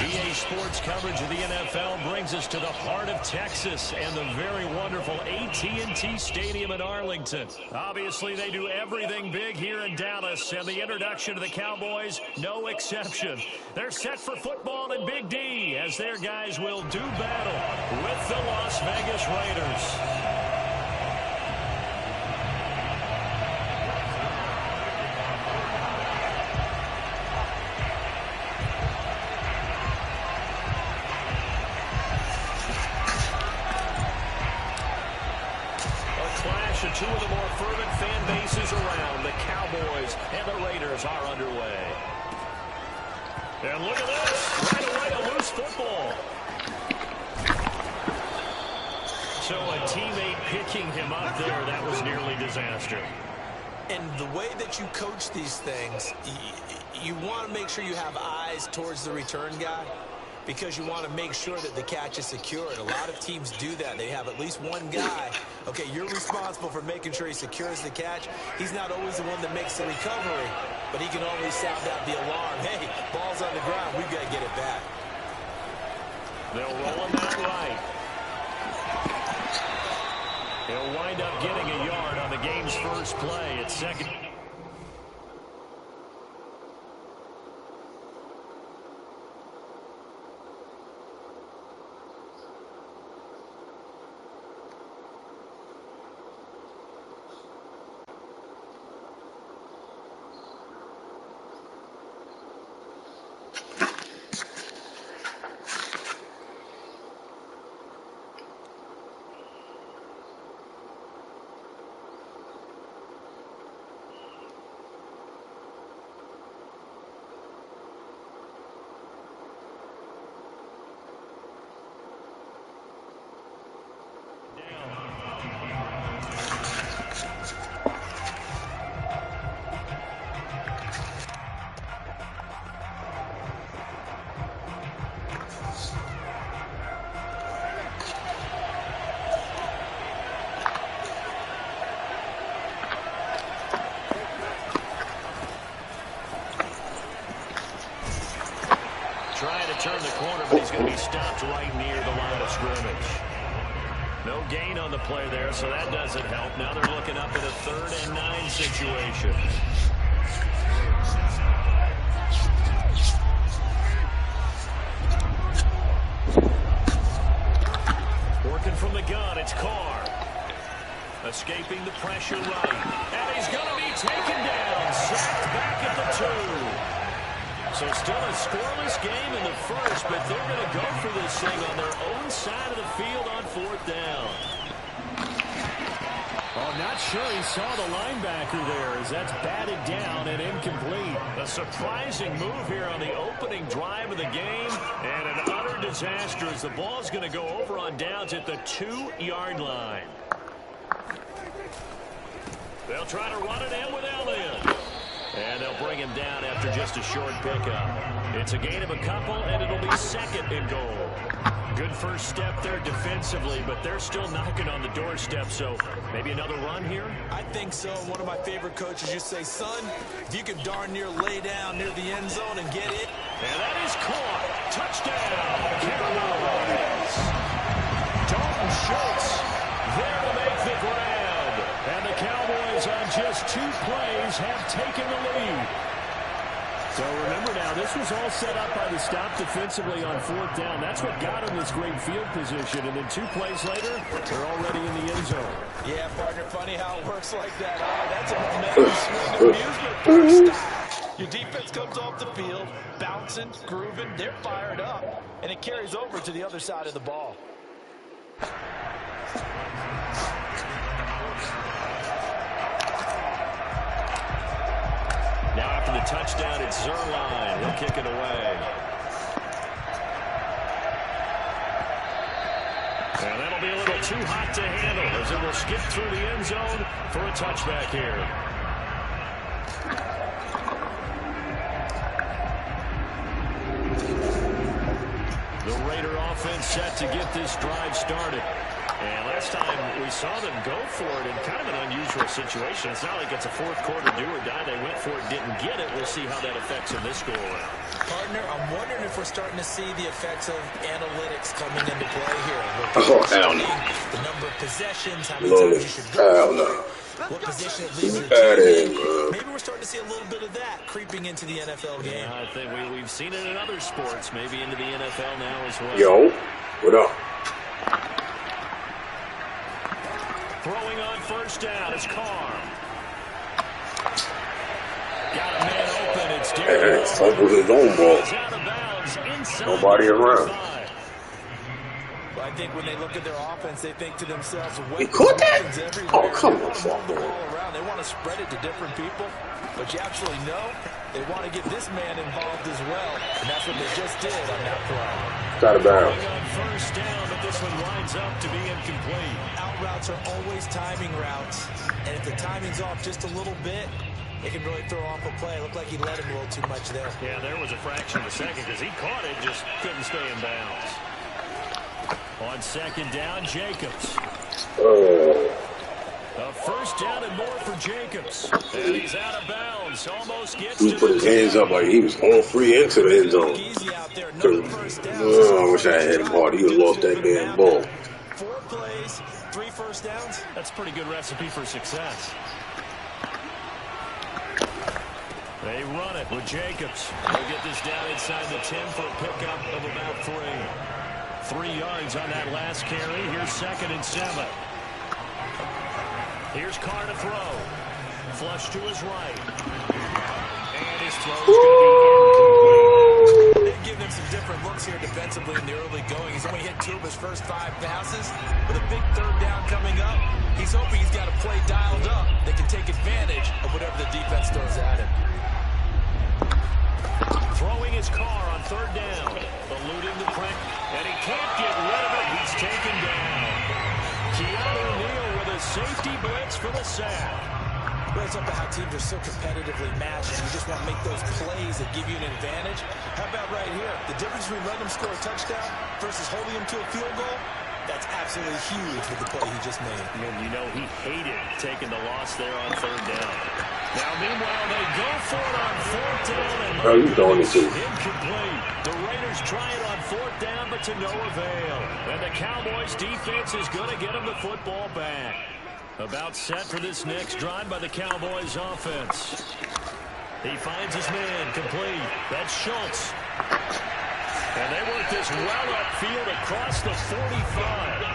EA Sports coverage of the NFL brings us to the heart of Texas and the very wonderful AT&T Stadium in Arlington. Obviously, they do everything big here in Dallas, and the introduction of the Cowboys, no exception. They're set for football in Big D as their guys will do battle with the Las Vegas Raiders. Two of the more fervent fan bases around. The Cowboys and the Raiders are underway. And look at this. Right away, a loose football. So a teammate picking him up there, that was nearly disaster. And the way that you coach these things, you want to make sure you have eyes towards the return guy, because you want to make sure that the catch is secured. A lot of teams do that. They have at least one guy. Okay, you're responsible for making sure he secures the catch. He's not always the one that makes the recovery, but he can always sound out the alarm. Hey, ball's on the ground. We've got to get it back. They'll roll him out right. He'll wind up getting a yard on the game's first play at second. Turn the corner, but he's going to be stopped right near the line of scrimmage. No gain on the play there, so that doesn't help. Now they're looking up at a 3rd and 9 situation. Working from the gun, it's Carr. Escaping the pressure right. And he's going to be taken down. Sacked back at the 2. So still a scoreless game in the first, but they're going to go for this thing on their own side of the field on 4th down. Oh, not sure he saw the linebacker there as that's batted down and incomplete. A surprising move here on the opening drive of the game, and an utter disaster as the ball's going to go over on downs at the 2-yard line. They'll try to run it in with Elliott. And they'll bring him down after just a short pickup. It's a gain of a couple, and it'll be second and goal. Good first step there defensively, but they're still knocking on the doorstep, so maybe another run here? I think so. One of my favorite coaches used to say, son, if you can darn near lay down near the end zone and get it. And that is caught. Touchdown, Cowboys. Dalton Schultz there to make the grab. And the Cowboys on just 2 plays have taken the lead. So remember now, this was all set up by the stop defensively on 4th down. That's what got them this great field position. And then 2 plays later, they're already in the end zone. Yeah, partner, funny how it works like that. That's a momentum swing amusement park style. Your defense comes off the field, bouncing, grooving, they're fired up, and it carries over to the other side of the ball. Now after the touchdown, it's Zuerlein. He'll kick it away. And that'll be a little too hot to handle as it will skip through the end zone for a touchback here. The Raider offense set to get this drive started. And last time we saw them go for it in kind of an unusual situation. It's not like it's a fourth quarter do or die. They went for it, didn't get it. We'll see how that affects them this go-around. Partner, I'm wondering if we're starting to see the effects of analytics coming into play here. Oh, hell no. The number of possessions, how many times you should go. Hell no. What position it leaves your team in. Maybe we're starting to see a little bit of that creeping into the NFL game. Yeah, I think we've seen it in other sports, maybe into the NFL now as well. Yo, what up? Throwing on first down is Carr. Got a man open. It's Derek. Fumbled his own ball. Nobody around. I think when they look at their offense, they think to themselves, he caught that? Oh, come on, the ball around. They want to spread it to different people, but you actually know they want to get this man involved as well, and that's what they just did on that play. Got it down. On first down, but this one winds up to be incomplete. Out routes are always timing routes, and if the timing's off just a little bit, it can really throw off a play. It looked like he let him a little too much there. Yeah, there was a fraction of a second because he caught it, just couldn't stay in bounds. On second down, Jacobs. A first down and more for Jacobs. And he's out of bounds. Almost gets he put his hands up like he was going free into the end zone. I wish I had him hard. He would have lost that damn ball. 4 plays, 3 first downs. That's a pretty good recipe for success. They run it with Jacobs. They'll get this down inside the 10 for a pickup of about 3. 3 yards on that last carry. Here's 2nd and 7. Here's Carr to throw. Flush to his right. And his throw's going to be incomplete. They've given him some different looks here defensively in the early going. He's only hit 2 of his first 5 passes. With a big 3rd down coming up, he's hoping he's got a play dialed up that can take advantage of whatever the defense throws at him. Throwing his Carr on 3rd down. Eluding the print. And he can't get rid of it. He's taken down. Keanu Neal with a safety blitz for the sack. Well, it's up to how teams are so competitively matched, and you just want to make those plays that give you an advantage. How about right here? The difference between letting them score a touchdown versus holding them to a field goal, that's absolutely huge with the play he just made. And you know he hated taking the loss there on 3rd down. Now, meanwhile, they go for it on 4th down. And he's going to incomplete. The Raiders try it on 4th down, but to no avail. And the Cowboys defense is going to get them the football back. About set for this next drive by the Cowboys offense. He finds his man complete. That's Schultz. And they work this well upfield across the 45.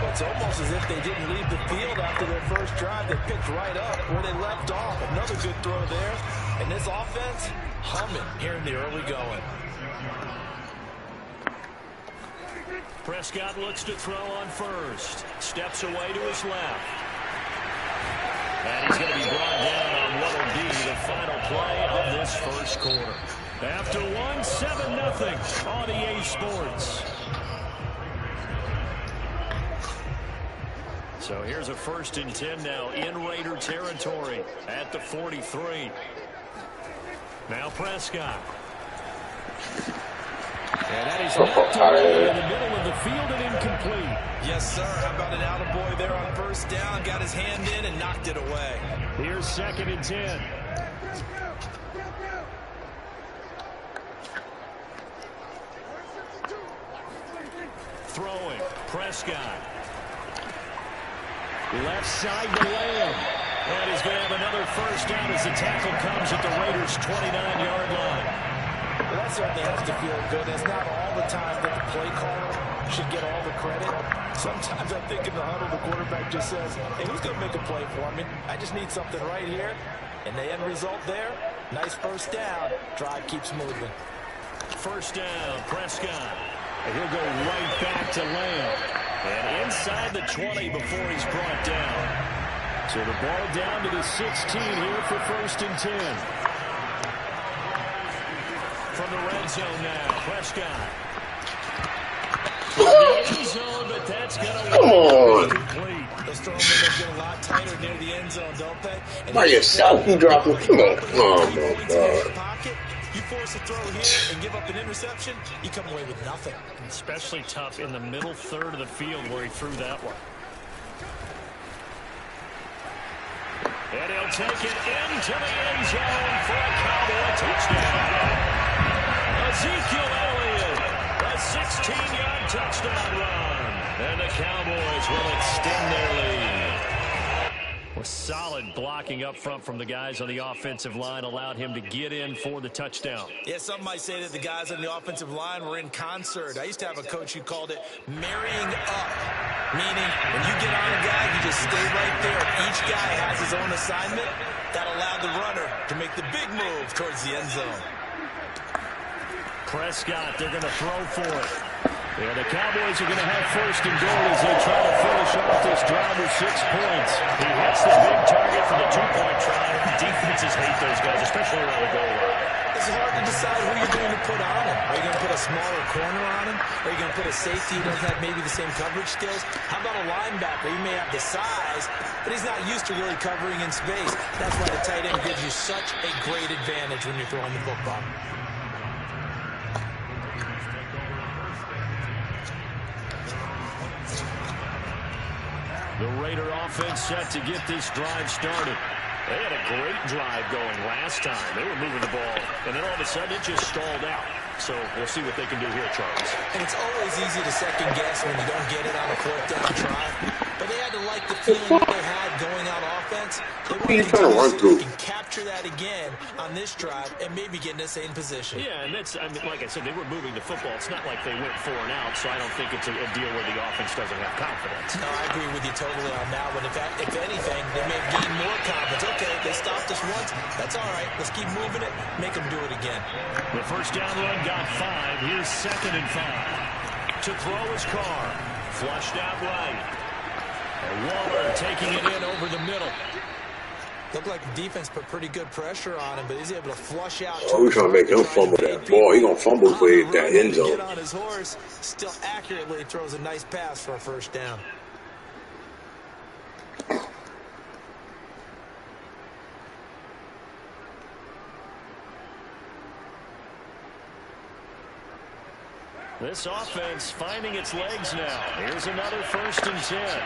It's almost as if they didn't leave the field after their first drive. They picked right up where they left off. Another good throw there. And this offense humming here in the early going. Prescott looks to throw on first. Steps away to his left. And he's going to be brought down on what will be the final play of this first quarter. After 7-0 on EA Sports. So here's a 1st and 10 now in Raider territory at the 43. Now Prescott. And that is knocked away in the middle of the field and incomplete. Yes, sir. How about an attaboy there on 1st down? Got his hand in and knocked it away. Here's 2nd and 10. Throwing. Prescott. Left side to Lamb. And he's going to have another 1st down as the tackle comes at the Raiders' 29-yard line. Well, that certainly has to feel good. It's not all the time that the play caller should get all the credit. Sometimes I think in the huddle, the quarterback just says, hey, who's going to make a play for me? I just need something right here. And the end result there, nice 1st down. Drive keeps moving. 1st down, Prescott. And he'll go right back to Lamb. And inside the 20 before he's brought down. So the ball down to the 16 here for 1st and 10. From the red zone now, Prescott. The end zone, but that's going to be complete. Those throws get a lot tighter near the end zone, don't they? And by yourself, you drop it. Come on. Oh, my God. You force a throw here and give up an interception, you come away with nothing. Especially tough in the middle third of the field where he threw that one. And he'll take it into the end zone for a Cowboy touchdown. Ezekiel Elliott, a 16-yard touchdown run. And the Cowboys will extend their lead. Well, solid blocking up front from the guys on the offensive line allowed him to get in for the touchdown. Yeah, some might say that the guys on the offensive line were in concert. I used to have a coach who called it marrying up, meaning when you get on a guy, you just stay right there. Each guy has his own assignment. That allowed the runner to make the big move towards the end zone. Prescott, they're going to throw for it. And the Cowboys are going to have 1st and goal as they try to finish off this drive with 6 points. He hits the big target for the 2-point try. Defenses hate those guys, especially around the goal line. It's hard to decide who you're going to put on him. Are you going to put a smaller corner on him? Are you going to put a safety who doesn't have maybe the same coverage skills? How about a linebacker? He may have the size, but he's not used to really covering in space. That's why the tight end gives you such a great advantage when you're throwing the football. The Raider offense set to get this drive started. They had a great drive going last time. They were moving the ball, and then all of a sudden it just stalled out. So we'll see what they can do here, Charles. And it's always easy to second guess when you don't get it on a 4th down try. But they had to like the feeling that they had going out offense. They wanted to capture that again on this drive and maybe get in the same position. Yeah, and that's, I mean, like I said, they were moving the football. It's not like they went 4 and out, so I don't think it's a deal where the offense doesn't have confidence. No, I agree with you totally on that one. In fact, if anything, they may gain more confidence. Okay, they stopped us once. That's all right. Let's keep moving it. Make them do it again. The 1st down run got 5. Here's 2nd and 5. To throw his car. Flushed out right. And Waller taking it in over the middle. Looked like the defense put pretty good pressure on him, but he's able to flush out. Oh, we're trying to make him fumble that ball. He's going to fumble for that end zone. Get on his horse, still accurately throws a nice pass for a 1st down. This offense finding its legs now. Here's another 1st and 10.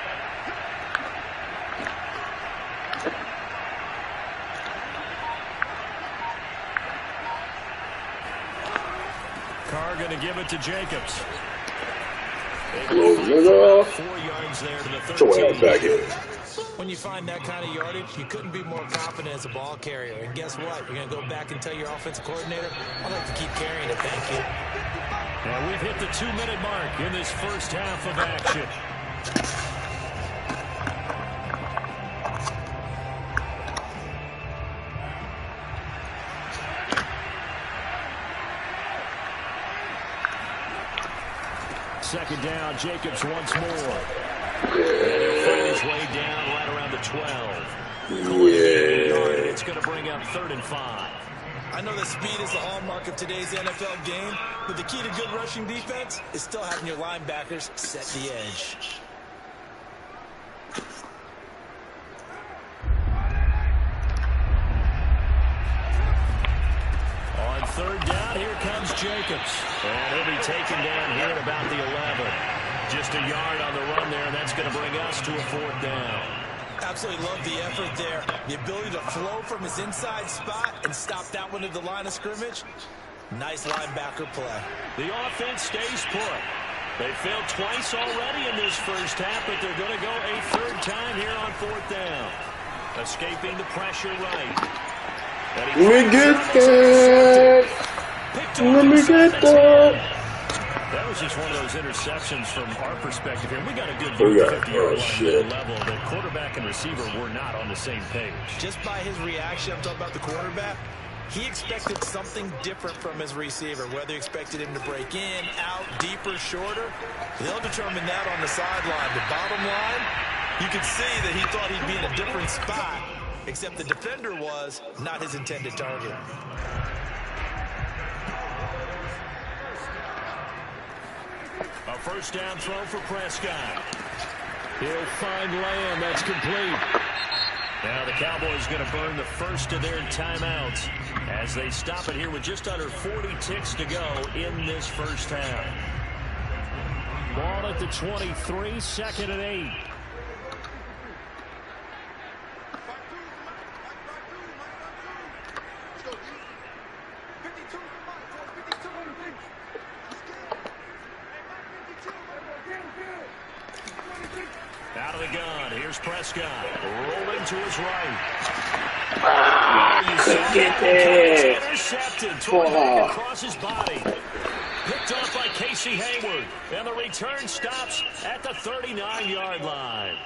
Carr going to give it to Jacobs. 4 yards there to the 13. When you find that kind of yardage, you couldn't be more confident as a ball carrier. And guess what? You're going to go back and tell your offensive coordinator, I'd like to keep carrying it, thank you. Now we've hit the 2-minute mark in this 1st half of action. Second down, Jacobs once more. And he'll find his way down right around the 12. Yeah. It's going to bring up 3rd and 5. I know that speed is the hallmark of today's NFL game, but the key to good rushing defense is still having your linebackers set the edge. On third down, here comes Jacobs. And he'll be taken down here at about the 11. Just a yard on the run there, and that's going to bring us to a fourth down. Absolutely love the effort there. The ability to flow from his inside spot and stop that one to the line of scrimmage. Nice linebacker play. The offense stays put. They failed twice already in this first half, but they're going to go a third time here on fourth down. Escaping the pressure right. Let me get that. Let me get that. That was just one of those interceptions from our perspective here. We got a good view of the 50-yard line level. The quarterback and receiver were not on the same page. Just by his reaction, I'm talking about the quarterback, he expected something different from his receiver. Whether he expected him to break in, out, deeper, shorter, they'll determine that on the sideline. The bottom line, you could see that he thought he'd be in a different spot, except the defender was not his intended target. A first down throw for Prescott. He'll find Lamb. That's complete. Now the Cowboys going to burn the first of their timeouts as they stop it here with just under 40 ticks to go in this first half. Ball at the 23, second and 8. Out of the gun, here's Prescott, rolling to his right. Get there. Intercepted, throwing back across his body. Picked off by Casey Hayward, and the return stops at the 39-yard line.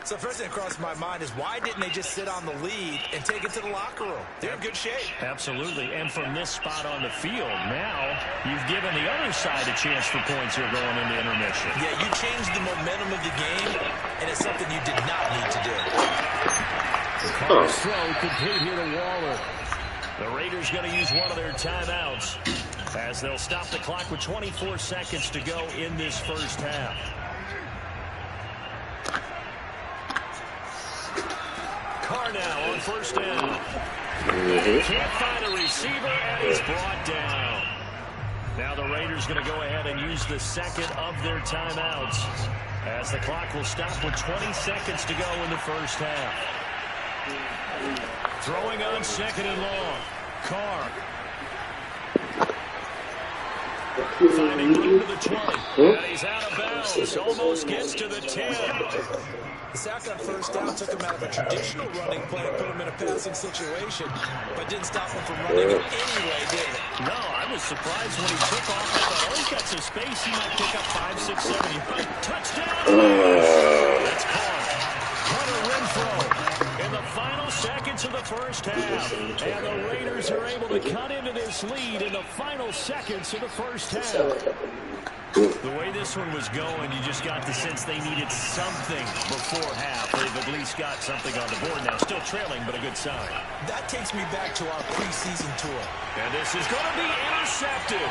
So first thing that crossed my mind is why didn't they just sit on the lead and take it to the locker room? They're in good shape. Absolutely, and from this spot on the field, now you've given the other side a chance for points here going into intermission. Yeah, you changed the momentum of the game, and it's something you did not need to do. Carter's throw complete here to Waller. The Raiders going to use one of their timeouts as they'll stop the clock with 24 seconds to go in this first half. Carr now on first down. Can't find a receiver, and he's brought down. Now the Raiders going to go ahead and use the second of their timeouts as the clock will stop with 20 seconds to go in the first half. Throwing on second and long. Carr. Finding room to the 20. And he's out of bounds. Almost gets to the 10. The sack on first down took him out of a traditional running play and put him in a passing situation, but didn't stop him from running in any way, did it? No, I was surprised when he took off. I thought, oh, he's got some space. He might pick up 5, 6, 7. Touchdown! That's Carr. Hunter Renfrow in the final seconds of the first half. And the Raiders are able to cut into this lead in the final seconds of the first half. The way this one was going, you just got the sense they needed something before half. They've at least got something on the board now. Still trailing, but a good sign. That takes me back to our preseason tour. And this is going to be intercepted.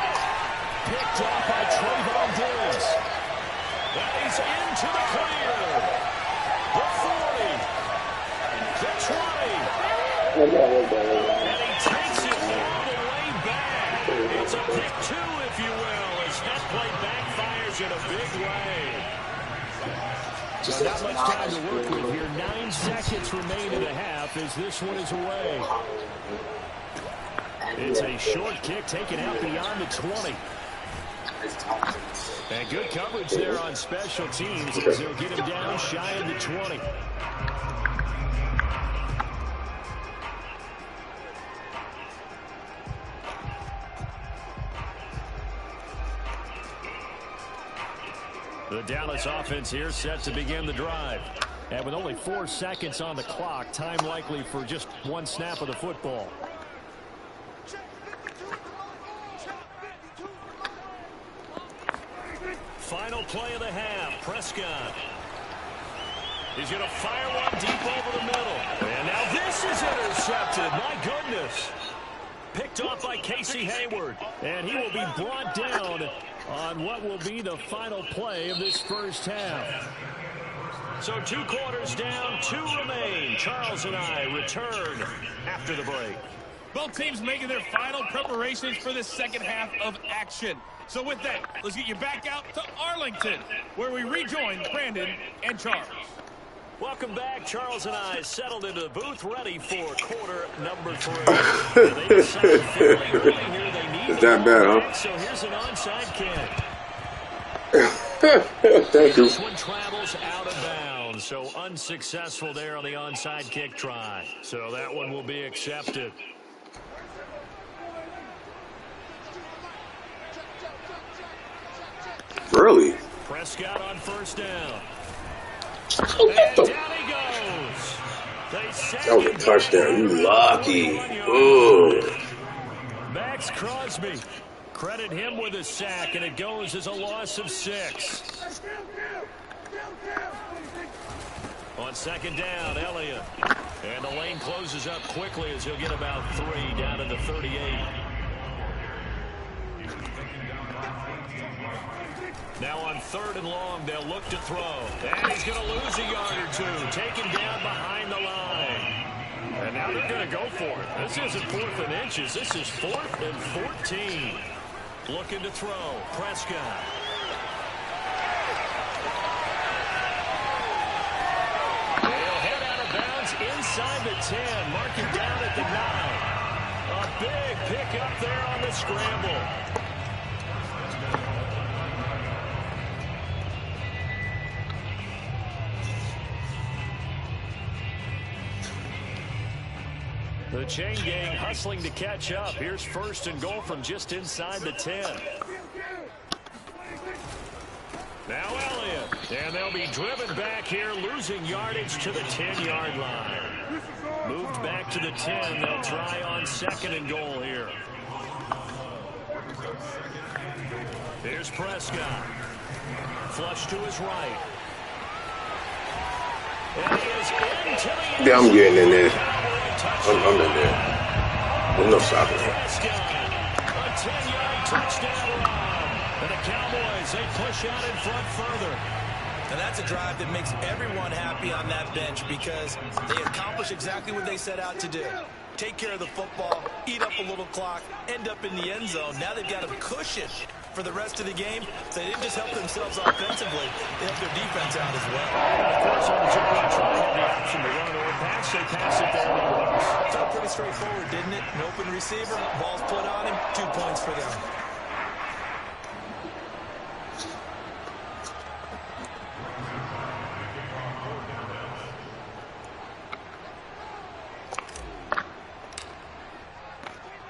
Picked off by Trayvon Diggs. And he's into the clear. The 40. The 20. And he takes it all the way back. It's a pick 2, if you will. That play backfires in a big way. So not much time to work with here. 9 seconds remain in the half as this one is away. It's a short kick taken out beyond the 20. And good coverage there on special teams as they'll get him down shy of the 20. The Dallas offense here set to begin the drive. And with only 4 seconds on the clock, time likely for just one snap of the football. Final play of the half. Prescott. He's going to fire one deep over the middle. And now this is intercepted. My goodness. Picked off by Casey Hayward. And he will be brought down on what will be the final play of this first half. So 2 quarters down, 2 remain. Charles and I return after the break. Both teams making their final preparations for the second half of action. So with that, let's get you back out to Arlington, where we rejoin Brandon and Charles. Welcome back. Charles and I settled into the booth, ready for quarter number 3. They decided fairly early here they need Is that bad, huh? So here's an onside kick. Thank you. This one travels out of bounds, so unsuccessful there on the onside kick try. So that one will be accepted. Really? Prescott on first down. What the? Down he goes. That was a touchdown. You lucky. Ugh. Max Crosby. Credit him with a sack, and it goes as a loss of 6. On second down, Elliott. And the lane closes up quickly as he'll get about 3 down to the 38. Now on 3rd and long, they'll look to throw. And he's going to lose a yard or 2, taken down behind the line. And now they're going to go for it. This isn't 4th and inches. This is 4th and 14. Looking to throw. Prescott. They'll head out of bounds inside the 10. Mark him down at the 9. A big pick up there on the scramble. The chain gang hustling to catch up. Here's 1st and goal from just inside the 10. Now Elliott. And they'll be driven back here, losing yardage to the 10-yard line. Moved back to the 10. They'll try on 2nd and goal here. Here's Prescott. Flush to his right. And he is into the Yeah, I'm getting in there. I'm in there. There's no stopping him. A 10-yard touchdown run. And the Cowboys, they push out in front further. And that's a drive that makes everyone happy on that bench because they accomplish exactly what they set out to do. Take care of the football, eat up a little clock, end up in the end zone. Now they've got a cushion for the rest of the game. So they didn't just help themselves offensively, they helped their defense out as well. Of course, on the Jaguar try to have the option to run or pass. They pass it there and it works. Felt pretty straightforward, didn't it? An open receiver, ball's put on him, 2 points for them.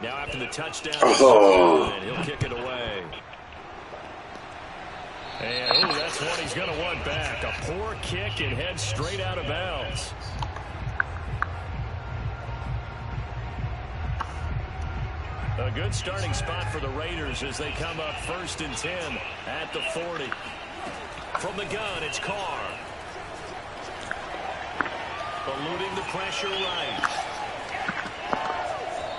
Now after the touchdown, and he'll kick it away. And that's one he's going to want back. A poor kick and heads straight out of bounds. A good starting spot for the Raiders as they come up 1st and 10 at the 40. From the gun, it's Carr. Eluding the pressure right.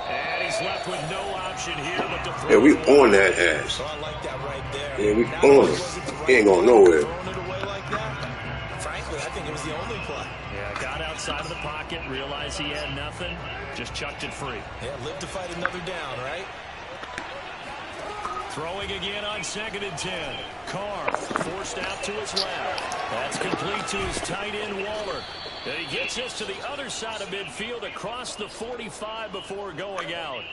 And he's left with no option here but to throw. Yeah, we on that ass. So I like that right there. Yeah, we on it. He ain't going nowhere. Throwing it away like that, frankly, I think it was the only play. Yeah, got outside of the pocket, realized he had nothing, just chucked it free. Yeah, live to fight another down, right? Throwing again on 2nd and 10. Carr forced out to his left. That's complete to his tight end, Waller. And he gets us to the other side of midfield across the 45 before going out.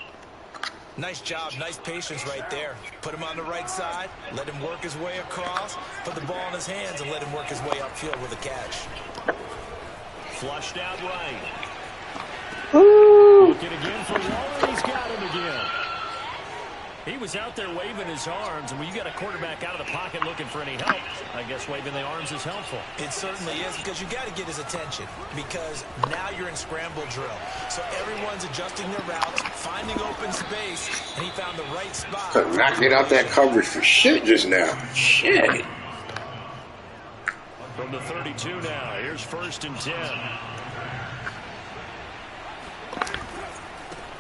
Nice job, nice patience right there. Put him on the right side, let him work his way across, put the ball in his hands and let him work his way upfield with a catch. Flushed out right. Looking again for Waller. He's got him again. He was out there waving his arms, and when you got a quarterback out of the pocket looking for any help, I guess waving the arms is helpful. It certainly is, because you got to get his attention, because now you're in scramble drill. So everyone's adjusting their routes, finding open space, and he found the right spot. Could not get out that coverage for shit just now. Shit. From the 32 now, here's 1st and 10.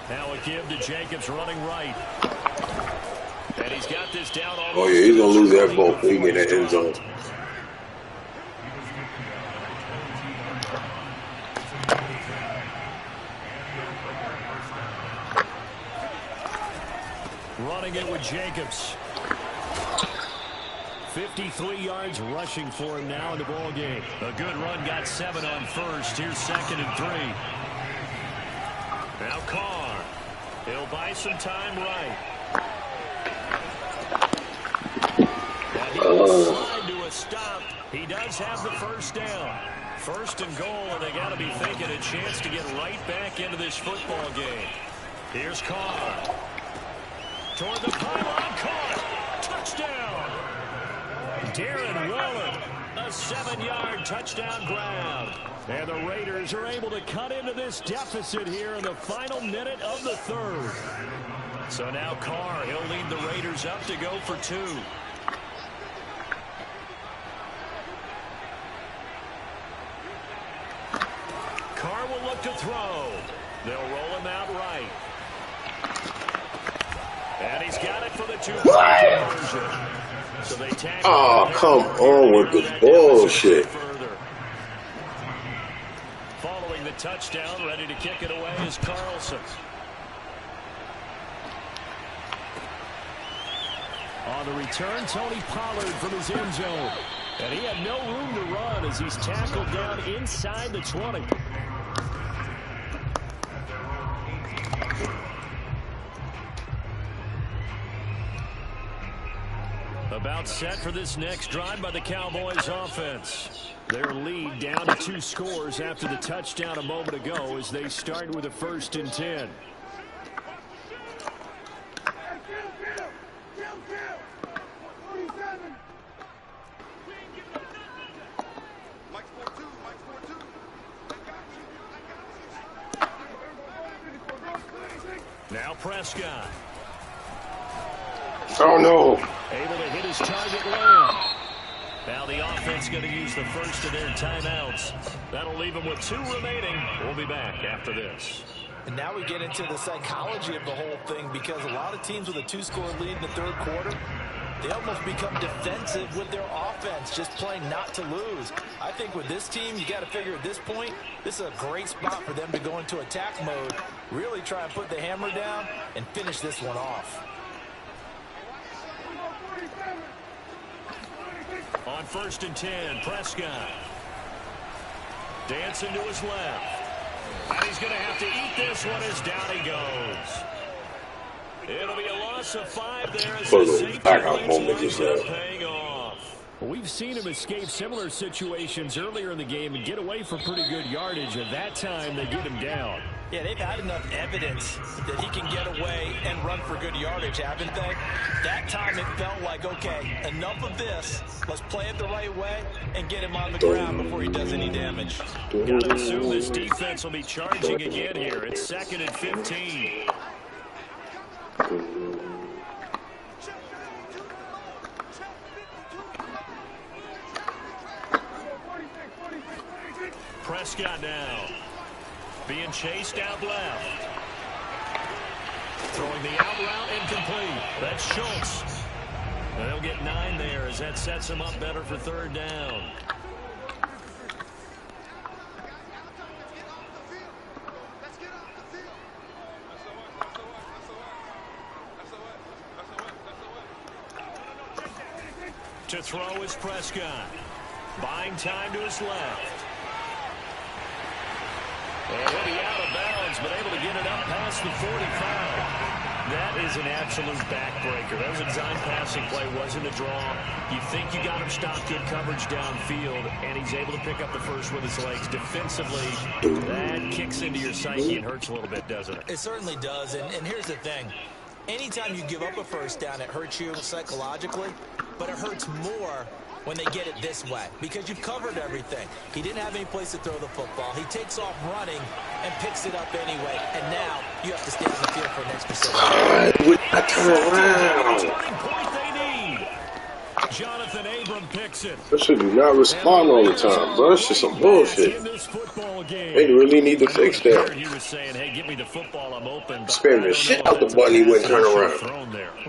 Now a give to Jacobs running right. And he's got this down almost. Oh, yeah, he's going to lose that ball. He get that end zone. it with Jacobs. 53 yards rushing for him now in the ball game. A good run, got 7 on first. Here's 2nd and 3. Now Carr. He'll buy some time right. And he will slide to a stop. He does have the first down. 1st and goal, and they got to be thinking a chance to get right back into this football game. Here's Carr. Toward the pylon, Carr. Touchdown. Darren Waller, a 7-yard touchdown grab. And the Raiders are able to cut into this deficit here in the final minute of the 3rd. So now Carr, he'll lead the Raiders up to go for 2. Carr will look to throw. They'll roll him out right. And he's got it for the 2-point conversion. So they tackle. Oh, come on with the bullshit. Following the touchdown, ready to kick it away is Carlson. On the return, Tony Pollard from his end zone. And he had no room to run as he's tackled down inside the 20. About set for this next drive by the Cowboys offense. Their lead down to 2 scores after the touchdown a moment ago as they start with a 1st and 10. Now Prescott. Oh, no. Able to hit his target Lamb. Now the offense going to use the first of their timeouts. That'll leave them with 2 remaining. We'll be back after this. And now we get into the psychology of the whole thing, because a lot of teams with a 2-score lead in the 3rd quarter, they almost become defensive with their offense, just playing not to lose. I think with this team, you got to figure at this point, this is a great spot for them to go into attack mode, really try and put the hammer down and finish this one off. On 1st and 10, Prescott. Dancing to his left. And he's going to have to eat this one as down he goes. It'll be a loss of 5 there as the safety ends up paying off. Well, we've seen him escape similar situations earlier in the game and get away for pretty good yardage, and that time they get him down. Yeah, they've had enough evidence that he can get away and run for good yardage, haven't they? That time it felt like, okay, enough of this. Let's play it the right way and get him on the ground before he does any damage. Gotta assume this defense will be charging again here. It's 2nd and 15. Prescott now. Being chased out left. Throwing the out route incomplete. That's Schultz. They'll get 9 there as that sets him up better for 3rd down. To throw is Prescott. Buying time to his left. And he'll be out of bounds, but able to get it up past the 45. That is an absolute backbreaker. That was a design passing play, wasn't a draw. You think you got him stopped, good coverage downfield, and he's able to pick up the first with his legs. Defensively, that kicks into your psyche and hurts a little bit, doesn't it? It certainly does, and here's the thing. Anytime you give up a first down, it hurts you psychologically, but it hurts more when they get it this way, because you've covered everything. He didn't have any place to throw the football. He takes off running and picks it up anyway, and now you have to stay on the field for an extra second. Would I turn around? Jonathan Abram picks it. That should do not respond all the time, bro. It's just some bullshit. They really need to fix that. He was saying, hey, give me the football, I'm open. Spamming the shit out the button, he wouldn't turn around.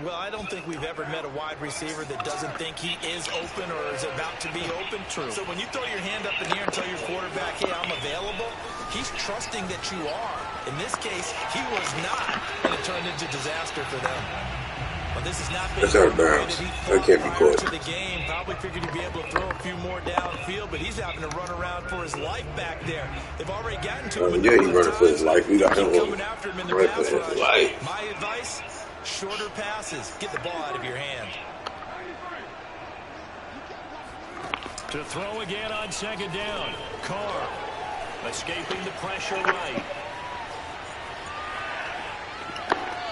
Well, I don't think we've ever met a wide receiver that doesn't think he is open or is about to be open. True. So when you throw your hand up in the air and tell your quarterback, hey, I'm available, he's trusting that you are. In this case, he was not, and it turned into disaster for them. This is not That's out of bounds. That can't be caught. To the game, probably figured he'd be able to throw a few more downfield, but he's having to run around for his life back there. They've already gotten to him. Yeah, he's running for his life. We got him coming after him in the running pass for rush. his life. My advice, shorter passes. Get the ball out of your hand. To throw again on second down. Carr escaping the pressure right.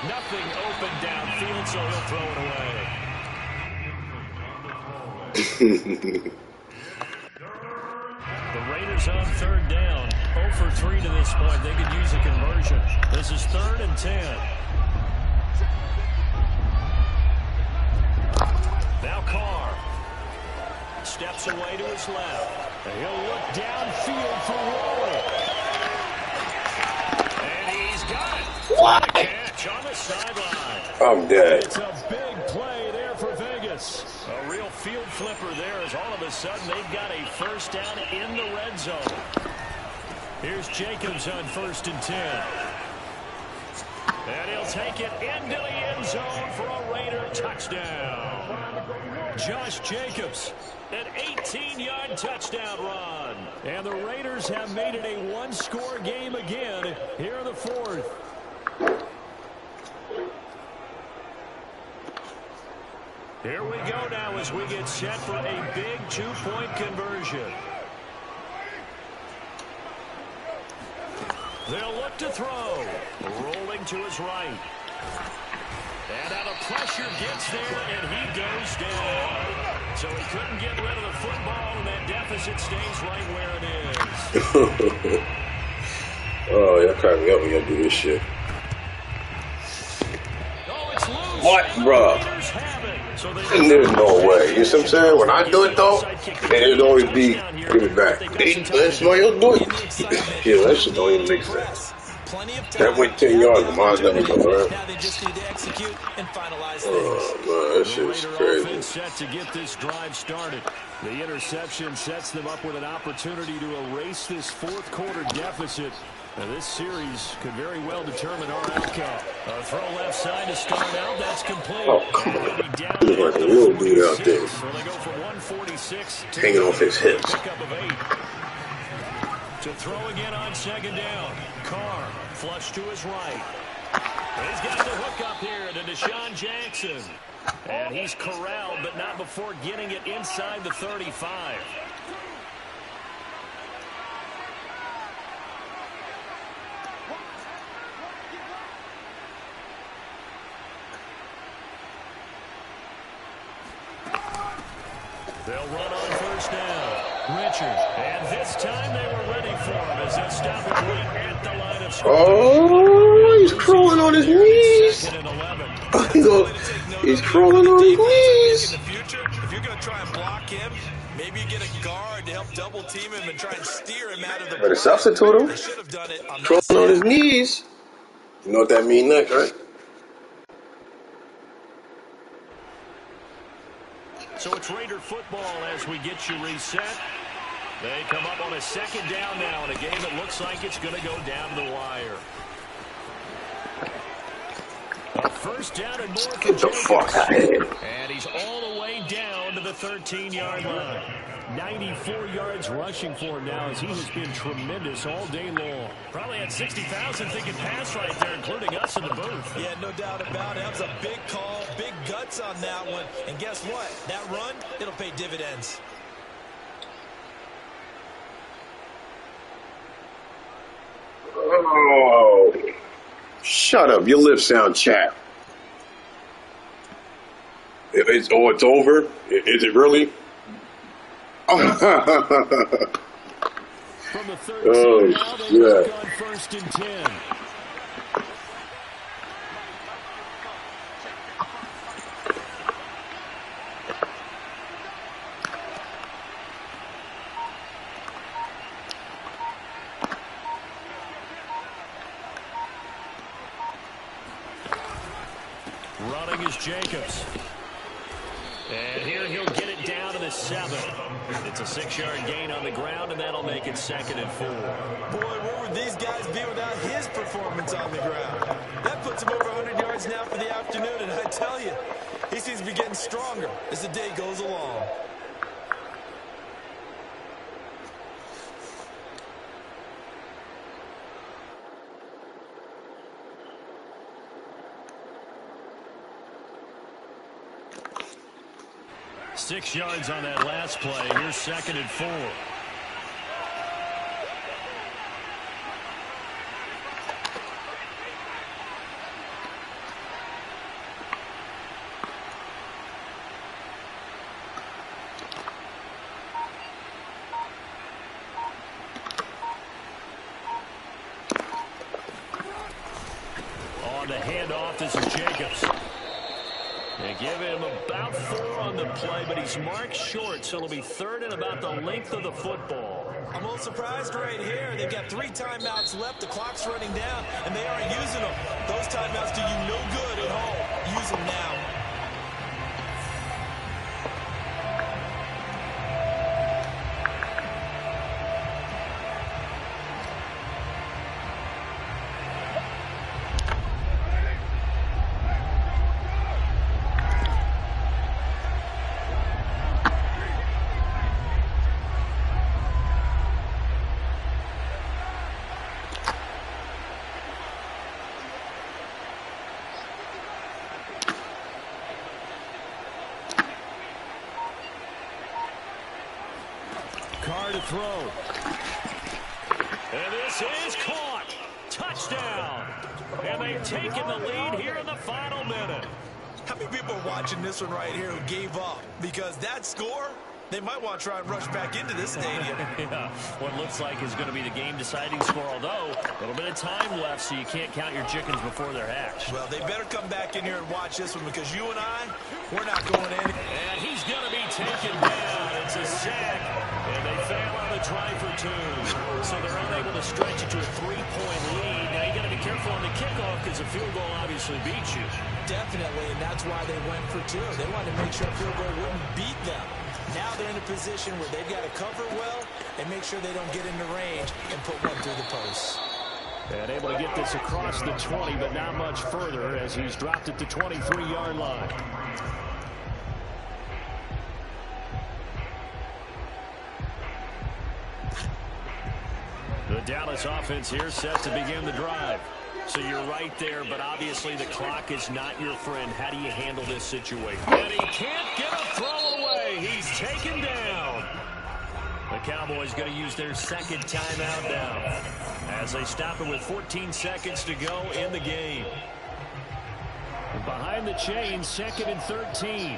Nothing open downfield, so he'll throw it away. The Raiders on third down. 0 for 3 to this point. They could use a conversion. This is 3rd and 10. Now Carr steps away to his left. And he'll look downfield for Roll. And he's got it. What? Catch on the sideline. I'm dead. It's a big play there for Vegas. A real field flipper there as all of a sudden they've got a first down in the red zone. Here's Jacobs on 1st and 10. And he'll take it into the end zone for a Raider touchdown. Josh Jacobs, an 18-yard touchdown run. And the Raiders have made it a one-score game again here in the 4th. Here we go now as we get set for a big 2-point conversion. They'll look to throw. Rolling to his right. And out of pressure gets there, and he goes down. So he couldn't get rid of the football, and that deficit stays right where it is. Oh, y'all crack me up when y'all do this shit. Oh, it's loose. What, bro? There's no way. You see what I'm saying? When I do it, though, and it'll always be, give it back. That's why you'll do it. Yeah, that shit don't even make sense. That went 10 yards. Mine's never going around. Now they just need to execute and finalize things. Oh, man, that shit's crazy. Set to get this drive started. The interception sets them up with an opportunity to erase this 4th quarter deficit. Now, this series could very well determine our outcome. A throw left side to start out. That's complete. Oh, come on. Look like a little dude out there. So they go from 146 to hanging off his hips. pickup of 8. To throw again on second down. Carr flush to his right. He's got the hook up here to Deshaun Jackson. And he's corralled, but not before getting it inside the 35. They'll run on first down. Richard. And this time they were ready for him as they stop him right at the line of scrimmage. Oh, he's crawling on his knees. He's crawling on his knees. In the future, if you're going to try and block him, maybe you get a guard to help double team him and try and steer him out of the Better substitute him. They should have done it on Crawling on his knees. You know what that means next, right? So it's Raider football as we get you reset. They come up on a second down now in a game that looks like it's going to go down the wire. A first down and more for Get the fuck out of here. And he's all the way down to the 13-yard line. 94 yards rushing for him now as he has been tremendous all day long. Probably had 60,000 thinking pass right there, including us in the booth. Yeah, no doubt about it. That was a big call, big guts on that one. And guess what? That run, it'll pay dividends. Oh, shut up. Your lips sound chapped. It's over? Is it really? From the 13 now, they look on 1st and 10. Running is Jacobs. And here he'll get it down to the 7. It's a 6-yard gain on the ground, and that'll make it 2nd and 4. Boy, where would these guys be without his performance on the ground? That puts him over 100 yards pads now for the afternoon, and I tell you, he seems to be getting stronger as the day goes along. Six yards on that last play. Here's 2nd and 4. On the handoff, this is Jacobs. They give him about 4 on the play, but he's marked short, so it'll be 3rd and about the length of the football. I'm a little surprised right here. They've got 3 timeouts left. The clock's running down, and they aren't using them. Those timeouts do you no good at home. Use them now. Carr to throw. And this is caught. Touchdown. And they've taken the lead here in the final minute. How many people are watching this one right here who gave up? Because that score, they might want to try and rush back into this stadium. Yeah, what looks like is going to be the game-deciding score, although a little bit of time left, so you can't count your chickens before they're hatched. Well, they better come back in here and watch this one, because you and I, we're not going in. And he's going to be taken down. It's a sack, and they fail on the try for 2. So they're unable to stretch it to a 3-point lead. Now you got to be careful on the kickoff, because a field goal obviously beats you. Definitely, and that's why they went for 2. They wanted to make sure a field goal wouldn't beat them. Now they're in a position where they've got to cover well and make sure they don't get into range and put one through the posts. And able to get this across the 20, but not much further as he's dropped at the 23-yard line. The Dallas offense here set to begin the drive. So you're right there, but obviously the clock is not your friend. How do you handle this situation? And he can't get a throw away. He's taken down. The Cowboys going to use their 2nd timeout now as they stop it with 14 seconds to go in the game. Behind the chains, 2nd and 13.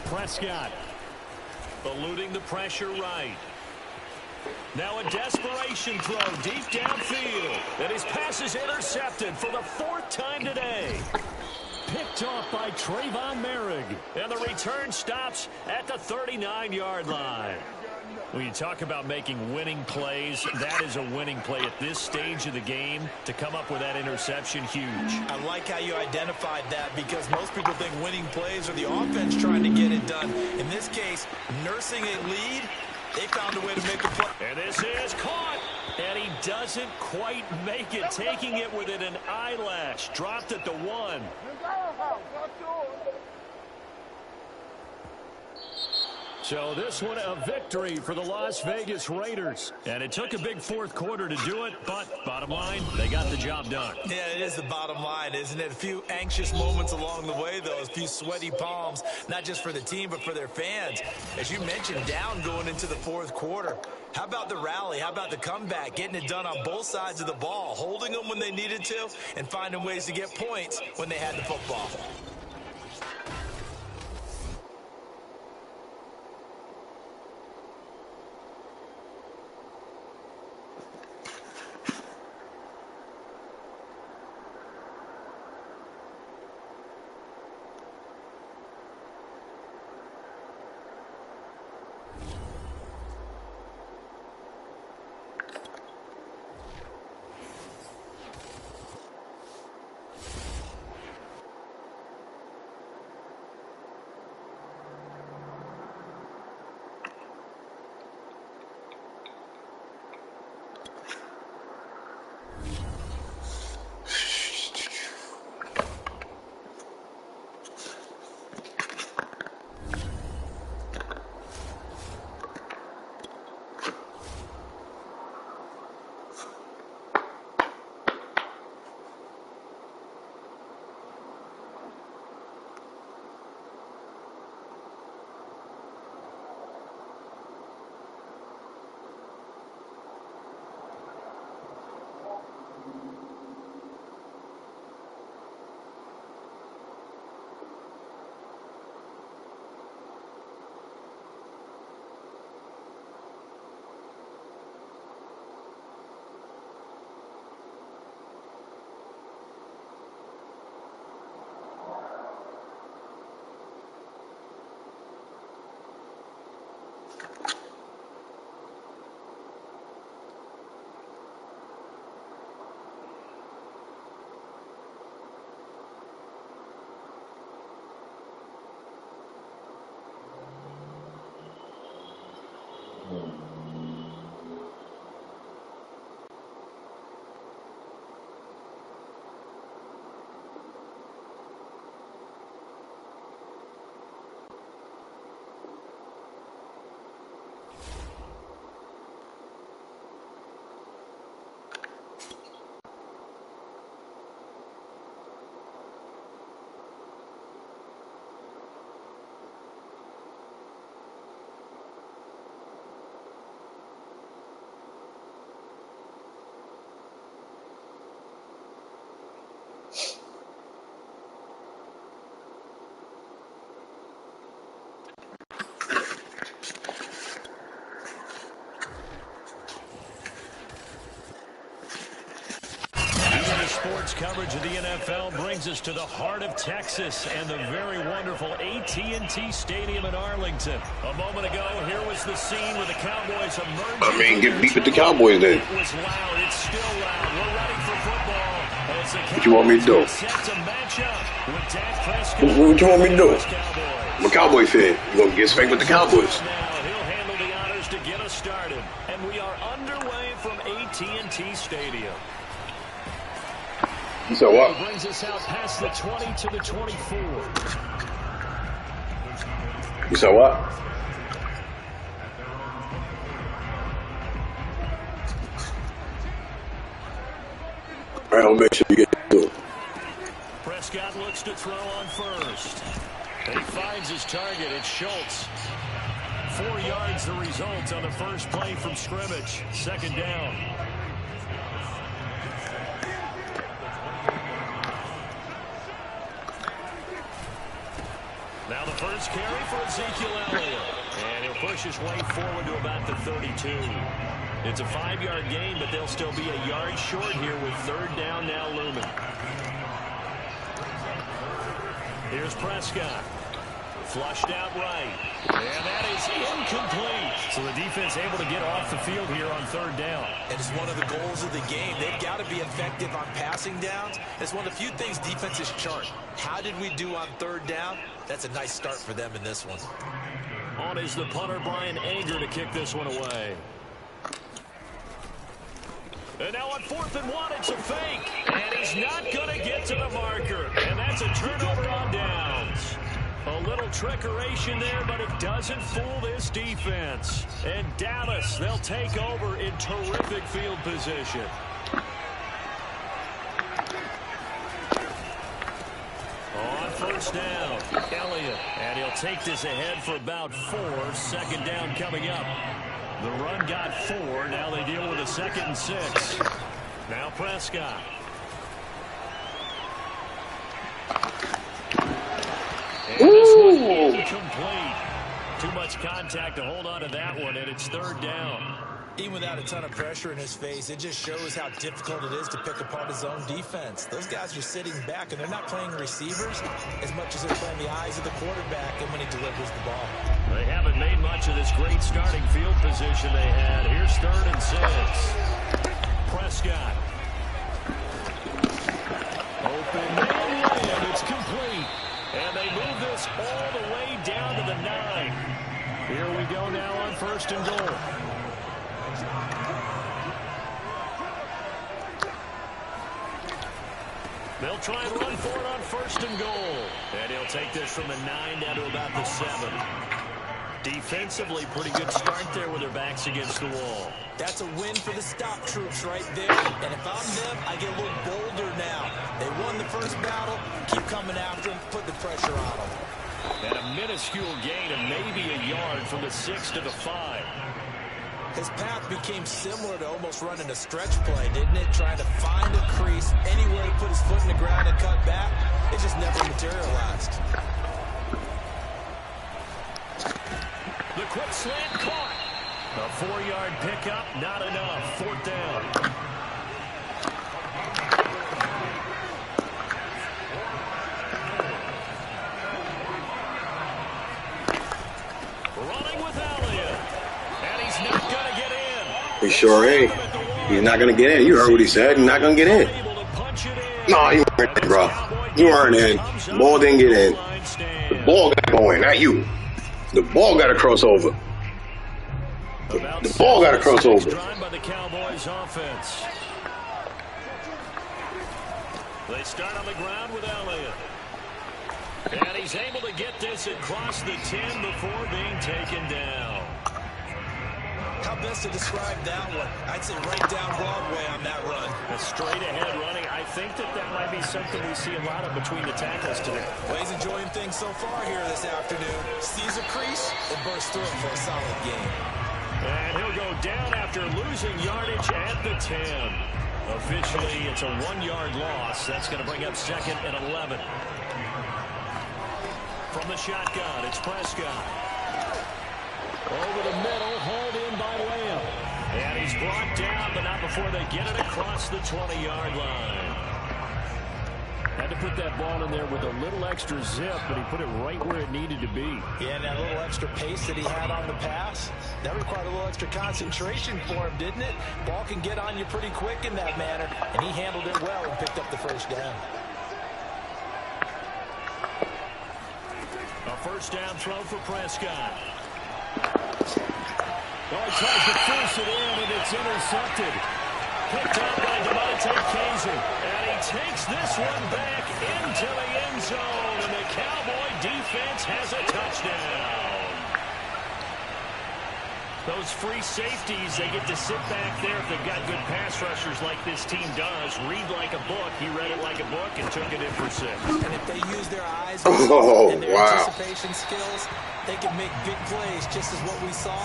Prescott eluding the pressure right. Now a desperation throw deep downfield. And his pass is intercepted for the 4th time today. Picked off by Trayvon Merrick. And the return stops at the 39-yard line. When you talk about making winning plays, that is a winning play at this stage of the game. To come up with that interception, huge. I like how you identified that, because most people think winning plays are the offense trying to get it done. In this case, nursing a lead, they found a way to make a play. And this is caught. And he doesn't quite make it, taking it within an eyelash. Dropped at the 1. So this one a victory for the Las Vegas Raiders. And it took a big 4th quarter to do it, but bottom line, they got the job done. Yeah, it is the bottom line, isn't it? A few anxious moments along the way, though. A few sweaty palms, not just for the team, but for their fans. As you mentioned, down going into the 4th quarter. How about the rally? How about the comeback? Getting it done on both sides of the ball, holding them when they needed to, and finding ways to get points when they had the football. Sports coverage of the NFL brings us to the heart of Texas and the very wonderful AT&T Stadium in Arlington. A moment ago, here was the scene where the Cowboys emerged. I mean, get beat with the Cowboys then. It was loud. It's still loud. We're ready for football. What you want me to do? What you want me to do? I'm a Cowboy fan. You gonna get spanked with the Cowboys? He'll handle the honors to get us started, and we are underway from AT&T Stadium. So what? Brings us out past the 20 to the 24. You saw what? All right, I'll make sure you get to it. Prescott looks to throw on first. And he finds his target. It's Schultz. 4 yards the result on the first play from scrimmage. Second down. Now the first carry for Ezekiel Elliott. And he'll push his way forward to about the 32. It's a 5-yard gain, but they'll still be a yard short here with third down now looming. Here's Prescott. Flushed out right. And that is incomplete. So the defense able to get off the field here on third down. And it's one of the goals of the game. They've got to be effective on passing downs. It's one of the few things defenses chart. How did we do on third down? That's a nice start for them in this one. On is the punter, Brian Anger, to kick this one away. And now on 4th and 1, it's a fake. And he's not going to get to the marker. And that's a turnover on downs. A little trickeration there, but it doesn't fool this defense. And Dallas, they'll take over in terrific field position. On first down, Elliott. And he'll take this ahead for about 4. Second down coming up. The run got 4. Now they deal with a 2nd and 6. Now Prescott. And this one incomplete. Too much contact to hold on to that one, and it's third down. Even without a ton of pressure in his face, it just shows how difficult it is to pick apart his own defense. Those guys are sitting back, and they're not playing receivers as much as they're playing the eyes of the quarterback and when he delivers the ball. They haven't made much of this great starting field position they had. Here's 3rd and 6. Prescott. Open and it's complete. And they move this all the way down to the 9. Here we go now on 1st and goal. They'll try and run for it on 1st and goal. And he'll take this from the 9 down to about the 7. Defensively, pretty good start there with their backs against the wall. That's a win for the stop troops right there. And if I'm them, I get a little bolder now. They won the first battle. Keep coming after them. Put the pressure on them. And a minuscule gain of maybe a yard from the 6 to the 5. His path became similar to almost running a stretch play, didn't it? Trying to find a crease, anywhere to put his foot in the ground and cut back. It just never materialized. The quick slant caught. A 4-yard pickup, not enough. 4th down. Running with Elliott. He sure ain't. He's not going to get in. You heard what he said. He's not going to get in. No, you weren't in, bro. You weren't in. The ball didn't get in. The ball got to go in, not you. The ball got to cross over. The ball got to cross over. By the Cowboys offense. They start on the ground with Elliott. And he's able to get this across the 10 before being taken down. How best to describe that one? I'd say right down Broadway on that run. A straight ahead running. I think that might be something we see a lot of between the tackles today. Well, he's enjoying things so far here this afternoon. Sees a crease and bursts through it for a solid game. And he'll go down after losing yardage at the 10. Officially, it's a 1-yard loss. That's going to bring up 2nd and 11. From the shotgun, it's Prescott. Over the middle, hauled in by Lamb. And he's brought down, but not before they get it across the 20-yard line. Had to put that ball in there with a little extra zip, but he put it right where it needed to be. Yeah, and that little extra pace that he had on the pass, that required a little extra concentration for him, didn't it? Ball can get on you pretty quick in that manner, and he handled it well and picked up the first down. A first down throw for Prescott. Oh, he tries to force it in, and it's intercepted. Picked up by Demonte Casey. And he takes this one back into the end zone, and the Cowboy defense has a touchdown. Those free safeties, they get to sit back there if they've got good pass rushers like this team does. Read like a book. He read it like a book and took it in for 6. And if they use their eyes and their anticipation skills, they can make big plays, just as what we saw.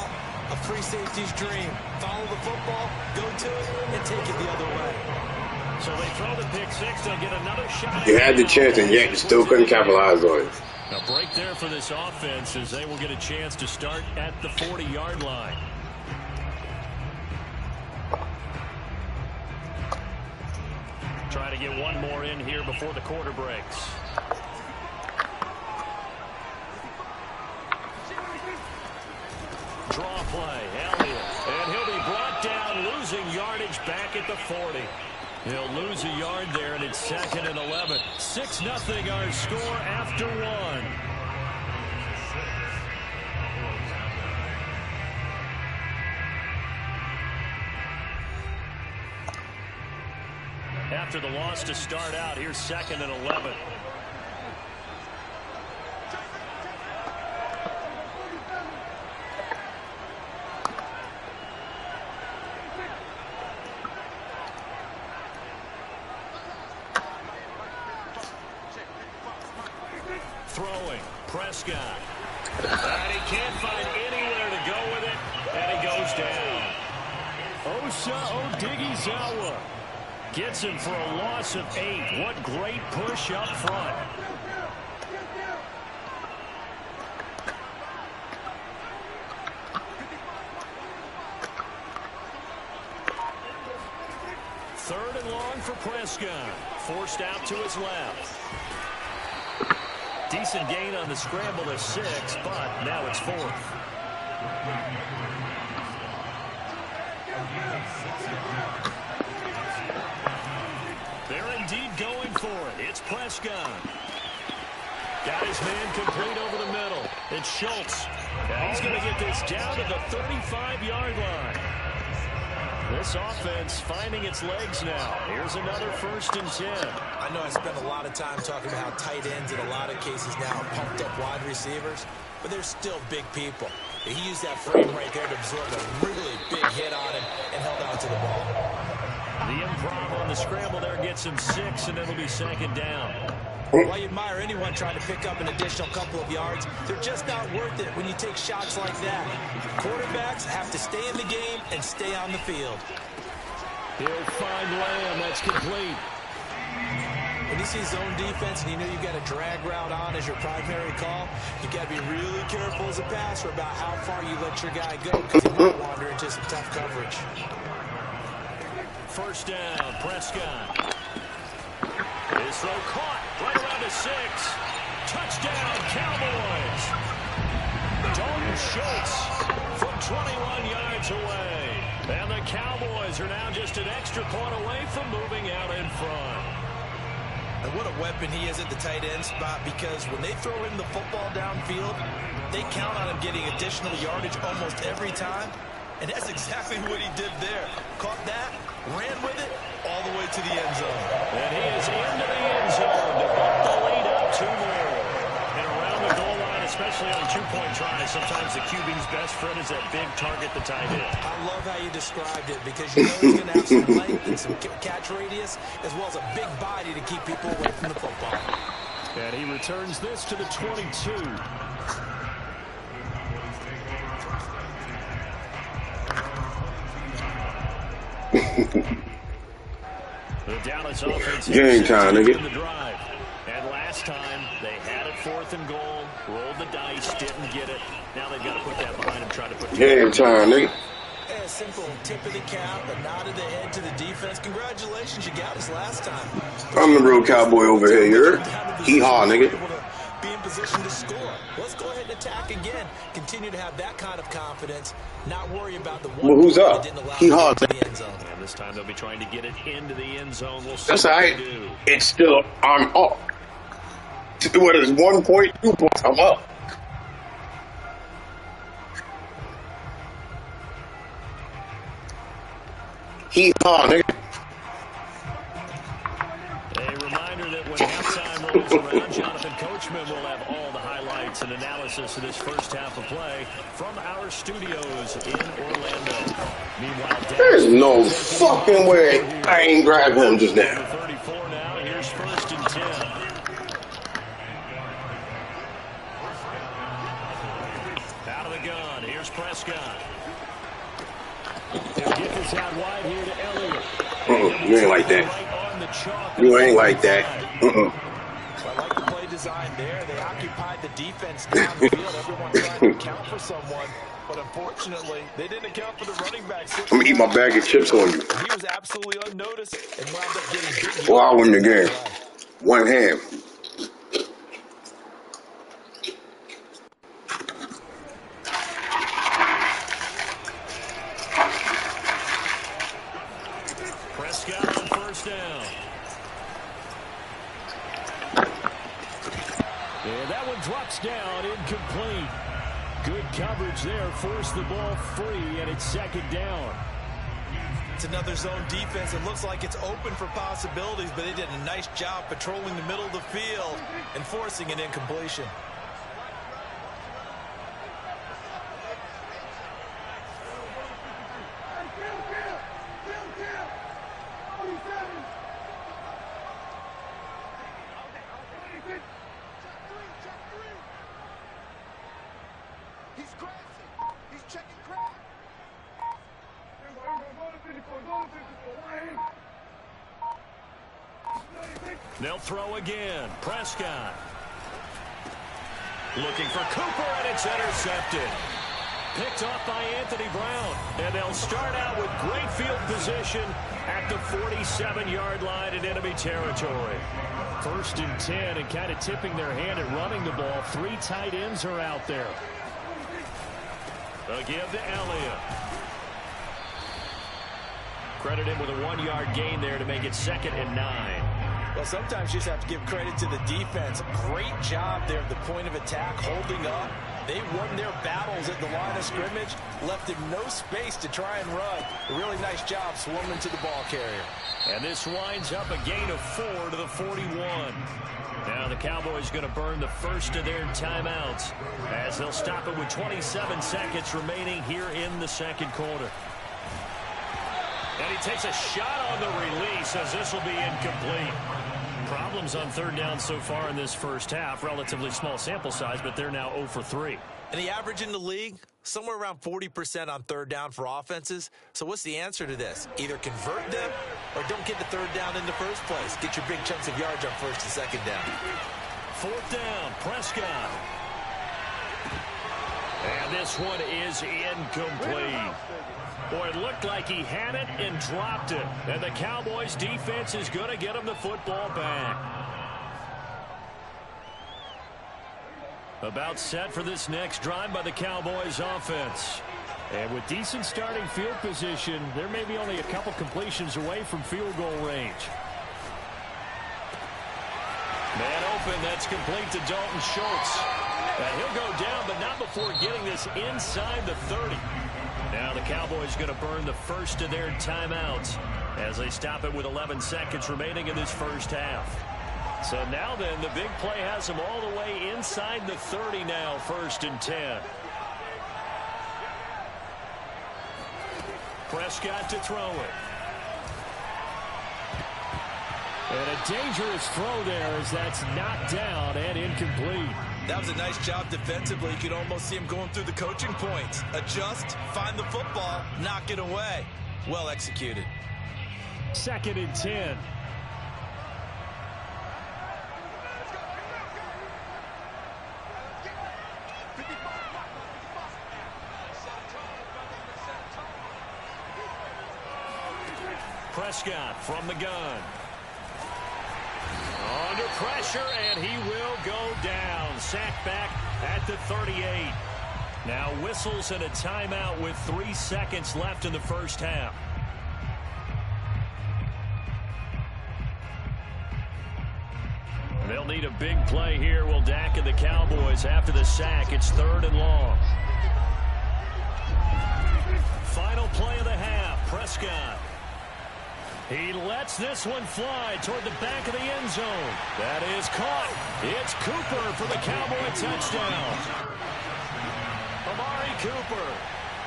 A free safety's dream. Follow the football, go to it, and take it the other way. So they throw the pick 6. They'll get another shot. You had the chance, and yet you still couldn't capitalize on it. A break there for this offense as they will get a chance to start at the 40-yard line. Try to get one more in here before the quarter breaks. Draw play, Elliott. And he'll be brought down, losing yardage back at the 40. He'll lose a yard there, and it's 2nd and 11. 6-0 our score after 1. After the loss to start out, here's 2nd and 11. Throwing, Prescott. And he can't find anywhere to go with it, and he goes down. Osa Odighizuwa gets him for a loss of 8. What great push up front. Third and long for Prescott. Forced out to his left. Decent gain on the scramble to 6, but now it's 4th. They're indeed going for it. It's Prescott. Got his man complete over the middle. It's Schultz. And he's going to get this down to the 35-yard line. This offense finding its legs now. Here's another 1st and 10. I know I spent a lot of time talking about how tight ends in a lot of cases now are pumped up wide receivers, but they're still big people. He used that frame right there to absorb a really big hit on him and held on to the ball. The improv on the scramble there gets him 6, and it'll be 2nd down. While you admire anyone trying to pick up an additional couple of yards, they're just not worth it when you take shots like that. Quarterbacks have to stay in the game and stay on the field. He'll find Lamb. That's complete. When you see zone defense and you know you've got a drag route on as your primary call, you've got to be really careful as a passer about how far you let your guy go because he might wander into some tough coverage. First down, Prescott. His throw caught right around the 6. Touchdown, Cowboys. Dalton Schultz from 21 yards away. And the Cowboys are now just an extra point away from moving out in front. And what a weapon he is at the tight end spot, because when they throw him the football downfield, they count on him getting additional yardage almost every time. And that's exactly what he did there. Caught that, ran with it, all the way to the end zone. And he is into the end zone to bump the lead up 2 more. And around the goal line, especially on two-point tries, sometimes the QB's best friend is that big target, the tight end. I love how you described it, because you know he's going to have some length and some catch radius, as well as a big body to keep people away from the football. And he returns this to the 22. The Dallas offense game time, nigga. The drive. And last time they had it 4th and goal, rolled the dice, didn't get it. Now they've got to put that behind them, try to put game time, nigga. A simple tip of the cap, a nod of the head to the defense. Congratulations, you got us last time. I'm the real cowboy over here, you heard? Hee-haw, nigga. Be in position to score. Let's go ahead and attack again. Continue to have that kind of confidence. Not worry about the one. Well, who's up? Hee-haw. And this time they'll be trying to get it into the end zone. We'll see. That's all right. It's still, I'm up. What is 1 point, 2 points? I'm up. Hee-haw, nigga. A reminder that when halftime rolls around, Jonathan Coachman will have all the highlights and analysis of this first half of play from our studios in Orlando. Meanwhile, there's no fucking way I ain't grabbed him just now. 34 now. Here's 1st and 10. Out of the gun. Here's Prescott. They'll get this out wide here to Elliott. You ain't like that. You ain't like that. I like the play design there. They occupied the defense down the field. Everyone tried to account for someone, but unfortunately, they didn't account for the running back. I'm gonna eat my bag of chips on you. He was absolutely unnoticed and wound up getting big. Well, I win the game. One hand. Prescott on 1st down. And that one drops down, incomplete. Good coverage there, forced the ball free, and it's 2nd down. It's another zone defense. It looks like it's open for possibilities, but they did a nice job patrolling the middle of the field and forcing an incompletion. They'll throw again. Prescott. Looking for Cooper, and it's intercepted. Picked off by Anthony Brown. And they'll start out with great field position at the 47-yard line in enemy territory. 1st and 10, and kind of tipping their hand at running the ball. 3 tight ends are out there. They'll give to Elliott. Credit him with a 1-yard gain there to make it 2nd and 9. Well, sometimes you just have to give credit to the defense. Great job there at the point of attack, holding up. They won their battles at the line of scrimmage, left him no space to try and run. A really nice job swarming to the ball carrier. And this winds up a gain of 4 to the 41. Now the Cowboys going to burn the first of their timeouts as they'll stop it with 27 seconds remaining here in the 2nd quarter. And he takes a shot on the release as this will be incomplete. Problems on 3rd down so far in this first half. Relatively small sample size, but they're now 0 for 3. And the average in the league, somewhere around 40% on 3rd down for offenses. So what's the answer to this? Either convert them or don't get the 3rd down in the first place. Get your big chunks of yards on 1st and 2nd down. 4th down, Prescott. And this one is incomplete. Boy, it looked like he had it and dropped it. And the Cowboys defense is going to get him the football back. About set for this next drive by the Cowboys offense. And with decent starting field position, there may be only a couple completions away from field goal range. Man open, that's complete to Dalton Schultz. And he'll go down, but not before getting this inside the 30. Now the Cowboys going to burn the first of their timeouts as they stop it with 11 seconds remaining in this first half. So now then, the big play has them all the way inside the 30 now, 1st and 10. Prescott to throw it. And a dangerous throw there as that's knocked down and incomplete. That was a nice job defensively. You could almost see him going through the coaching points. Adjust, find the football, knock it away. Well executed. 2nd and 10. Prescott from the gun. Under pressure, and he will go down. Sacked back at the 38. Now whistles and a timeout with 3 seconds left in the first half. They'll need a big play here. Will Dak and the Cowboys after the sack. It's 3rd and long. Final play of the half. Prescott. He lets this one fly toward the back of the end zone. That is caught. It's Cooper for the Cowboy touchdown. Amari Cooper,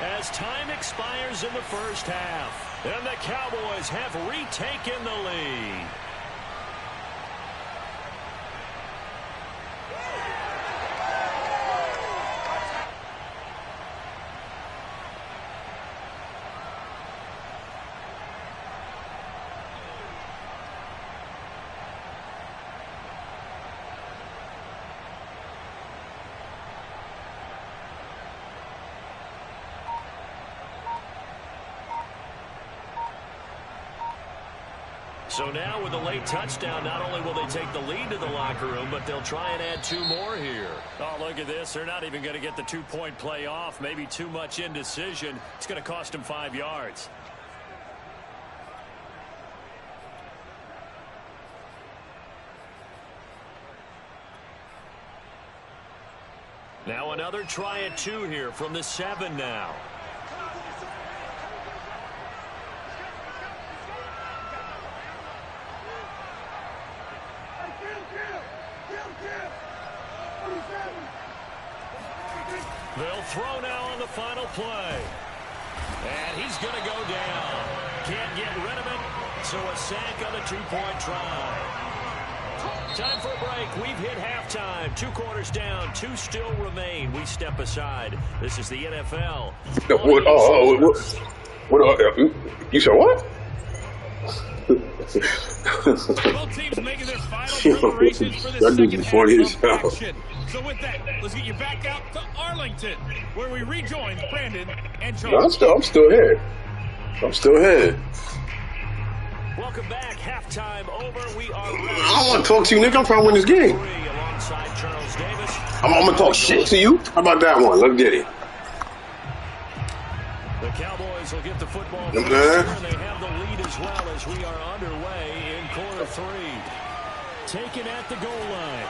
as time expires in the first half, and the Cowboys have retaken the lead. So now with a late touchdown, not only will they take the lead to the locker room, but they'll try and add 2 more here. Oh, look at this. They're not even going to get the 2-point play off. Maybe too much indecision. It's going to cost them 5 yards. Now another try at 2 here from the 7 now. They'll throw now on the final play. And he's going to go down. Can't get rid of it. So a sack on the 2-point try. Time for a break. We've hit halftime. 2 quarters down. 2 still remain. We step aside. This is the NFL. You said what? Both teams making their final preparations for the second half of action. So with that, let's get you back out to Arlington, where we rejoin Brandon and Charles. I'm still here. I'm still here. Welcome back. Halftime over. We are ready. I don't want to talk to you, Nick. I'm trying to win this game. Alongside Charles Davis. I'm going to talk shit to you. How about that one? Let's get it. The Cowboys will get the football first here, and they have the lead as well as we are underway in quarter 3. Taken at the goal line.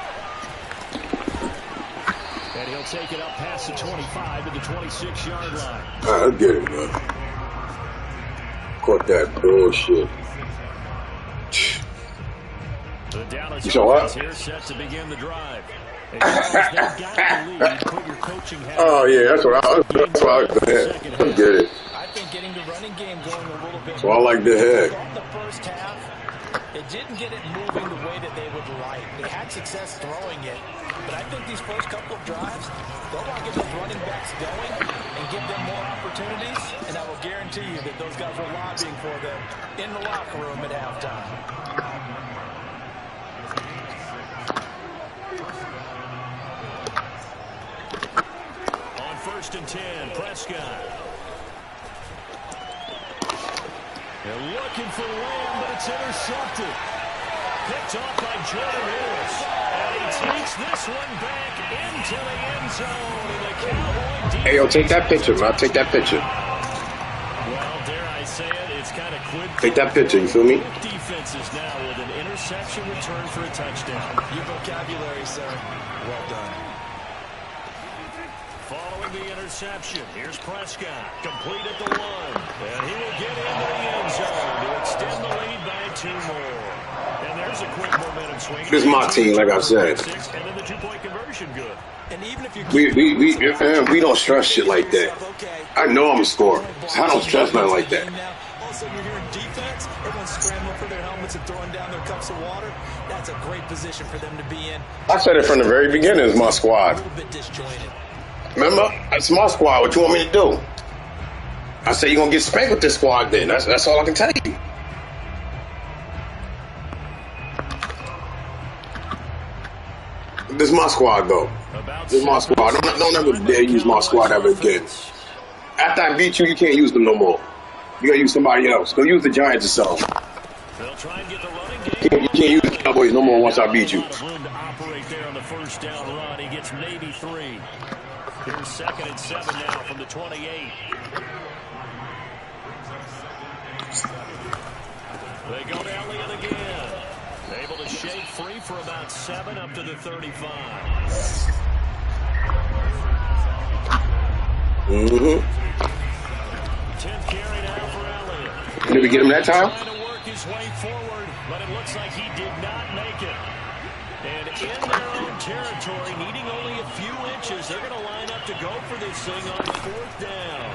And he'll take it up past the 25 to the 26-yard line. All right, let's get it, man. Caught that bullshit. The Dallas you saw what? Here set to begin the drive. Oh yeah, that's what I get it. I think getting the running game going a little bit. So I like the head. The first half, they didn't get it moving the way that they would like. They had success throwing it, but I think these first couple of drives, they'll want to get those running backs going and give them more opportunities. And I will guarantee you that those guys were lobbying for them in the locker room at halftime. First and 10, Prescott. They're looking for Lamb, but it's intercepted. Picked off by Jordan Lewis. And he takes this one back into the end zone. And the Cowboy defense. Hey, yo, take that picture, man. Take that picture. Well, dare I say it, it's kind of quick. Take that picture, you feel me? Defenses now with an interception return for a touchdown. Your vocabulary, sir. Well done. Following the interception, here's Prescott, complete at the 1. And he will get into the end zone to extend the lead by 2 more. And there's a quick momentum swing. This is my team, like I said. And then the 2-point conversion good. And even if you're We don't stress shit like that. I know I'm a scorer. I don't stress nothing like that. All of a sudden you're hearing defense, everyone's scrambling for their helmets and throwing down their cups of water. That's a great position for them to be in. I said it from the very beginning, it's my squad. A little bit disjointed. Remember? It's my squad. What you want me to do? I said you're going to get spanked with this squad then. That's all I can tell you. This is my squad, though. This is my squad. Don't ever dare use my squad ever again. After I beat you, you can't use them no more. You got to use somebody else. Go use the Giants or something. They'll try and get the running game. You can't use the Cowboys no more once I beat you. Room to operate there on the first down run. He gets maybe 3. Here's 2nd and 7 now from the 28. They go to Elliott again. Able to shake free for about 7 up to the 35. Mm-hmm. 10th carry now for Elliott. Did we get him that time? Trying to work his way forward, but it looks like he did not make it. And in their own territory, needing only a few inches, they're going to line up to go for this thing on 4th down.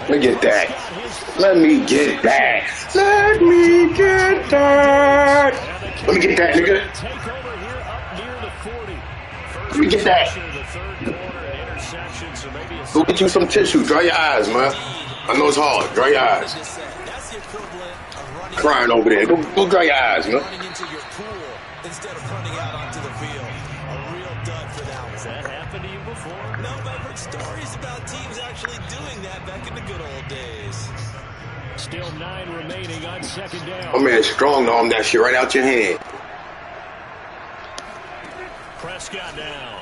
Let me get that. Let me get that. Let me get that. Let me get that, nigga. Take over here up near the 40. Let me get that. The 3rd quarter, an interception, so maybe a Go get you some tissue. Dry your eyes, man. I know it's hard. Dry your eyes. That's the equivalent of running Crying over there. Go dry your eyes, man. running into your pool instead of running out onto the field. A real dud for that one. Has that happened to you before? No, but I've heard stories about teams actually doing that back in the good old days. Still 9 remaining on 2nd down. Oh, man, strong arm that shit right out your hand. Prescott down.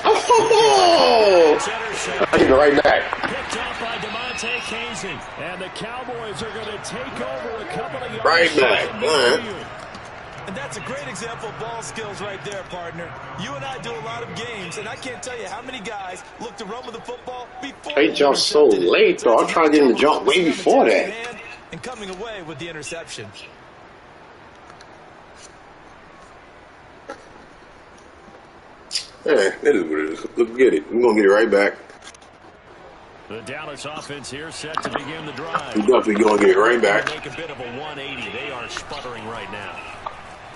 Oh! I get it right back. Picked up by DeMonte Casey. And the Cowboys are going to take over a couple of yards. Right back. All right. And that's a great example of ball skills right there, partner. You and I do a lot of games, and I can't tell you how many guys look to run with the football before They jumped so late, though. I'm trying to get him to jump way before that. and coming away with the interception. Yeah, that is what it is. Look, get it. We're going to get it right back. The Dallas offense here set to begin the drive. We're definitely going to get it right back. Make a bit of a 180. They are sputtering right now.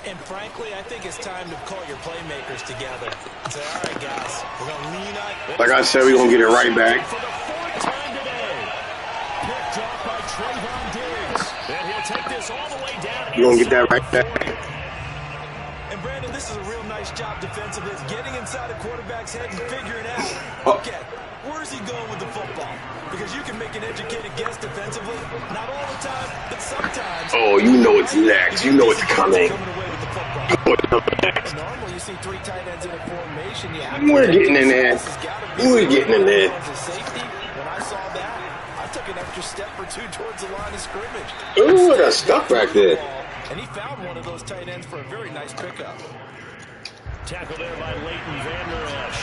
And frankly, I think it's time to call your playmakers together and say, all right, guys, we're going to lean on. Like I said, we're going to get it right back. For the 4th time today. Picked off by Trayvon Diggs. And he'll take this all the way down. We're going to get that right back. And Brandon, this is a real nice job defensively, getting inside a quarterback's head and figuring out, okay, where's he going with the football? Because you can make an educated guess defensively, not all the time, but sometimes. Oh, you know it's next. You know it's coming. Normally you see 3 tight ends in a formation. We're getting in there. We're getting in there. When I saw that, I took an extra step or 2 towards the line of scrimmage. Ooh, that's stuck back there. And he found one of those tight ends for a very nice pickup. Tackled there by Leighton Vander Esch.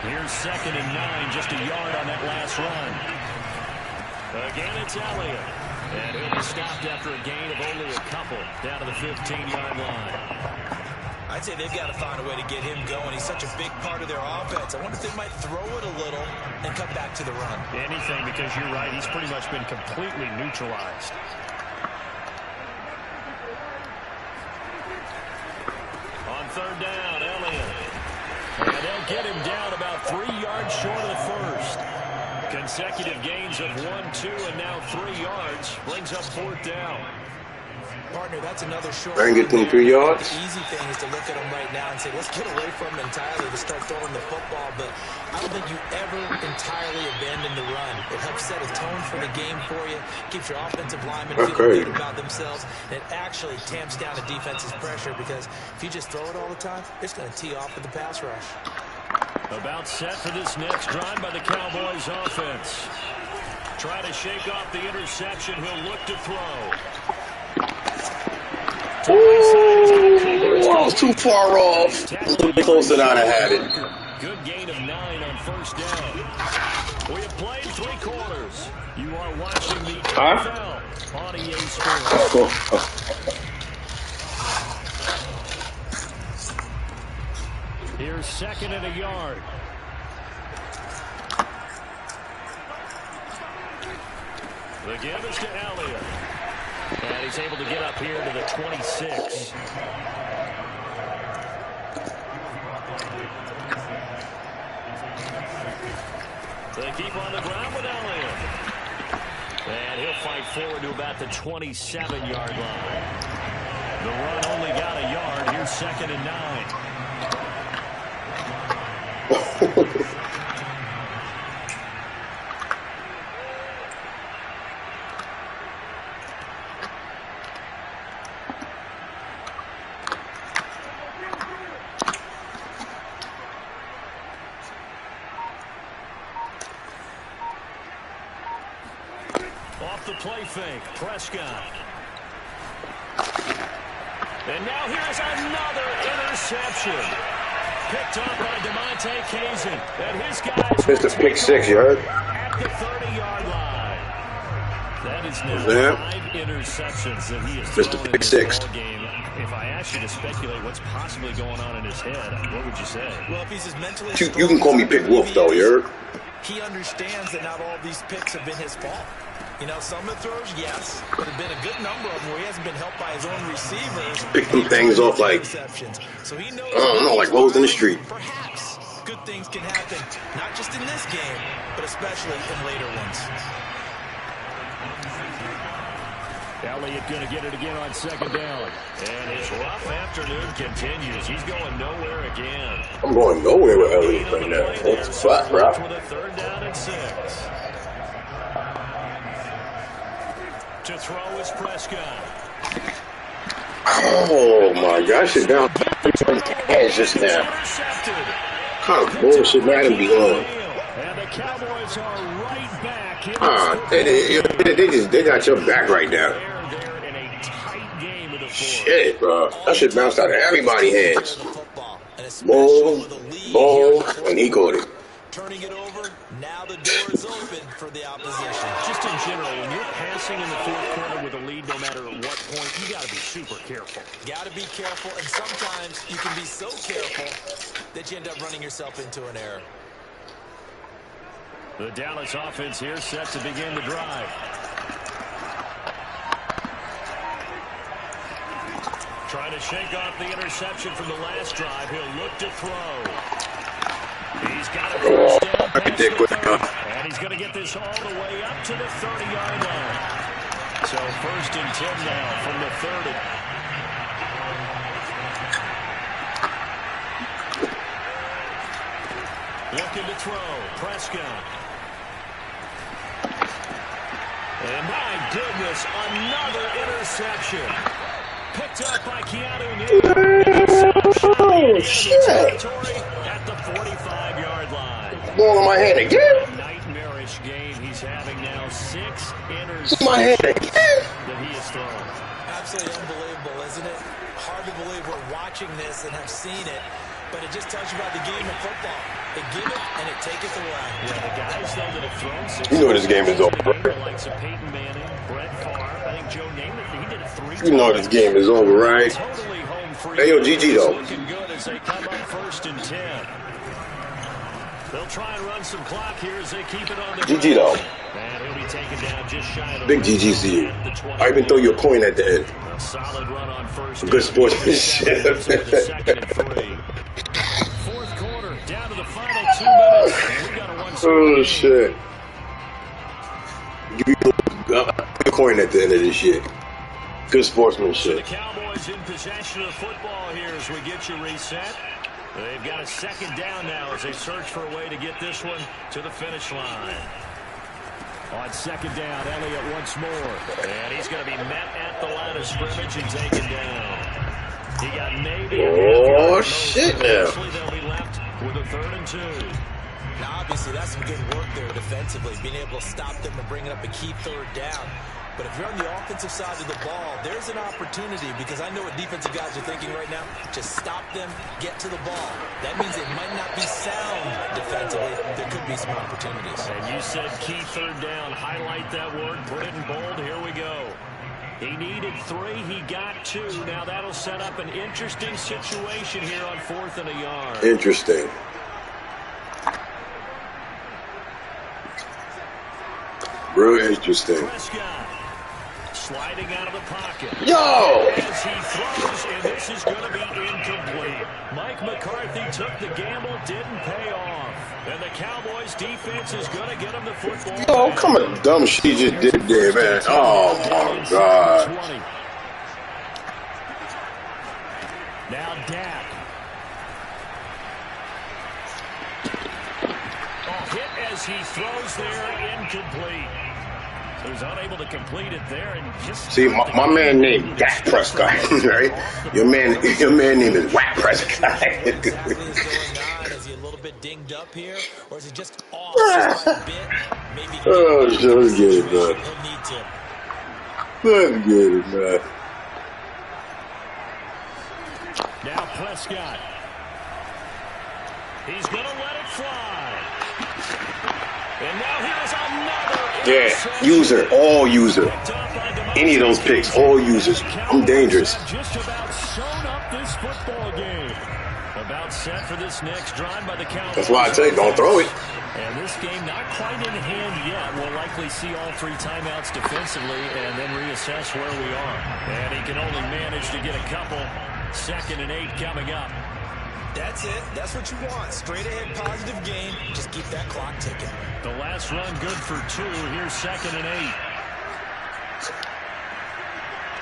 Here's 2nd and 9, just a yard on that last run. Again, it's Elliott. And he'll be stopped after a gain of only a couple down to the 15-yard line. I'd say they've got to find a way to get him going. He's such a big part of their offense. I wonder if they might throw it a little and come back to the run. Anything, because you're right. He's pretty much been completely neutralized. On 3rd down, Elliott. And they'll get him down about 3 yards short of the first. Consecutive gains of 1, 2, and now 3 yards. Brings up 4th down. partner, that's another short. I didn't get them 3 yards. The easy thing is to look at him right now and say, let's get away from him entirely to start throwing the football. But I don't think you ever entirely abandon the run. It helps set a tone for the game for you, keeps your offensive linemen feeling good about themselves, and it actually tamps down the defense's pressure because if you just throw it all the time, it's going to tee off with the pass rush. About set for this next drive by the Cowboys offense. Try to shake off the interception. He'll look to throw. Ooh, I was too far off. A little bit closer than I'd have had it. Good gain of 9 on first down. We have played 3 quarters. You are watching the NFL on EA Sports. Here's 2nd and a yard. The give is to Elliott. And he's able to get up here to the 26. They keep on the ground with Elliott. And he'll fight forward to about the 27-yard line. The run only got a yard. Here's 2nd and 9. Off the play fake, Prescott. And now here's another interception. Picked up by DeMonte Kazin. And his guys... It's the pick 6, you heard? At the 30-yard line. That is now 5 interceptions that he has thrown in this ball game. If I asked you to speculate what's possibly going on in his head, what would you say? Well, if he's as mentally You can call me Pick Wolf, though, you heard? He understands that not all of these picks have been his fault. You know, some of the throws, yes, but there have been a good number of them where he hasn't been helped by his own receivers. Pick them things off like, so he knows I don't know, like loads in the street. Perhaps good things can happen, not just in this game, but especially in later ones. Elliott going to get it again on 2nd down. And his rough afternoon continues. He's going nowhere again. I'm going nowhere with Elliott right now. It's flat, bro. With a 3rd down and 6. To throw is Prescott. Oh my gosh, sit down. Hands just now. What kind of bullshit Madden be on? And the Cowboys are right back. They got your back right now. They're in a tight game of the 4th. Shit, bro. That shit bounced out of everybody's hands. Ball, and he caught it. Turning it over, now the door is open for the opposition. Just in general, when you're passing in the 4th quarter with a lead, no matter at what point, you got to be super careful. Got to be careful, and sometimes you can be so careful that you end up running yourself into an error. The Dallas offense here set to begin the drive. Trying to shake off the interception from the last drive. He'll look to throw. He's got a first down past the 30, and he's going to get this all the way up to the 30-yard line. So 1st and 10 now from the 30. Looking to throw, Prescott. And my goodness, another interception. Picked up by Keanu Neal. Oh, shit. At the 45-yard line. Ball in my hand again. Nightmarish game he's having now. 6 interceptions my hand again. that he has thrown. Absolutely unbelievable, isn't it? Hard to believe we're watching this and have seen it, but it just tells you about the game of football. They give it and it taketh away. Yeah, the guys though that have thrown 6. You know this game is over. Like Peyton Manning, Brett Favre, I think Joe Namath, he did it 3 times. You know this game is over, right? Totally home free. Hey, yo, GG though. Looking good as they come up 1st and 10. They'll try and run some clock here as they keep it on the GG though. And he'll be taken down just shy of the Big GG to you. I even throw you a coin at the end. A solid run on 1st. Good sportsmanship. 4th quarter, down to the final 2 minutes. We got a 1-score. Oh shit. Give you a coin at the end of this shit. Good So sportsmanship. the Cowboys in possession of the football here as we get you reset. They've got a second down now as they search for a way to get this one to the finish line. On second down, Elliott once more. And he's going to be met at the line of scrimmage and taken down. He got maybe Oh, shit now. They'll be left with a 3rd and 2. Now, obviously, that's some good work there defensively, being able to stop them and bring up a key 3rd down. But if you're on the offensive side of the ball, there's an opportunity because I know what defensive guys are thinking right now. Just stop them, get to the ball. That means it might not be sound defensively. There could be some opportunities. And you said key 3rd down. Highlight that word. Put it in bold. Here we go. He needed 3. He got 2. Now that'll set up an interesting situation here on 4th and a yard. Interesting. Real interesting. Prescott sliding out of the pocket. Yo! As he throws, and this is going to be incomplete. Mike McCarthy took the gamble, didn't pay off. And the Cowboys defense is going to get him the football. Yo, come on, dumb shit you just did there, man. Oh, my God. Now Dak. Hit as he throws there, incomplete. So he's unable to complete it there, and just see my man named Dak Prescott, right? Your man name is Whack Prescott. Is he a little bit dinged up here, or is he just off just by a bit? Maybe oh, shit, let's get it, man. He'll need to. Let's get it, man. Now Prescott. He's going to let it fly. And now here's another. Yeah, user, all user. Any of those picks, all users. I'm dangerous. Just about sewn up this football game. About set for this next drive by the Cowboys. That's why I tell you, don't throw it. And this game not quite in hand yet. We'll likely see all 3 timeouts defensively and then reassess where we are. And he can only manage to get a couple. 2nd and 8 coming up. That's it. That's what you want. Straight ahead, positive game. Just keep that clock ticking. The last run good for 2. Here's 2nd and 8.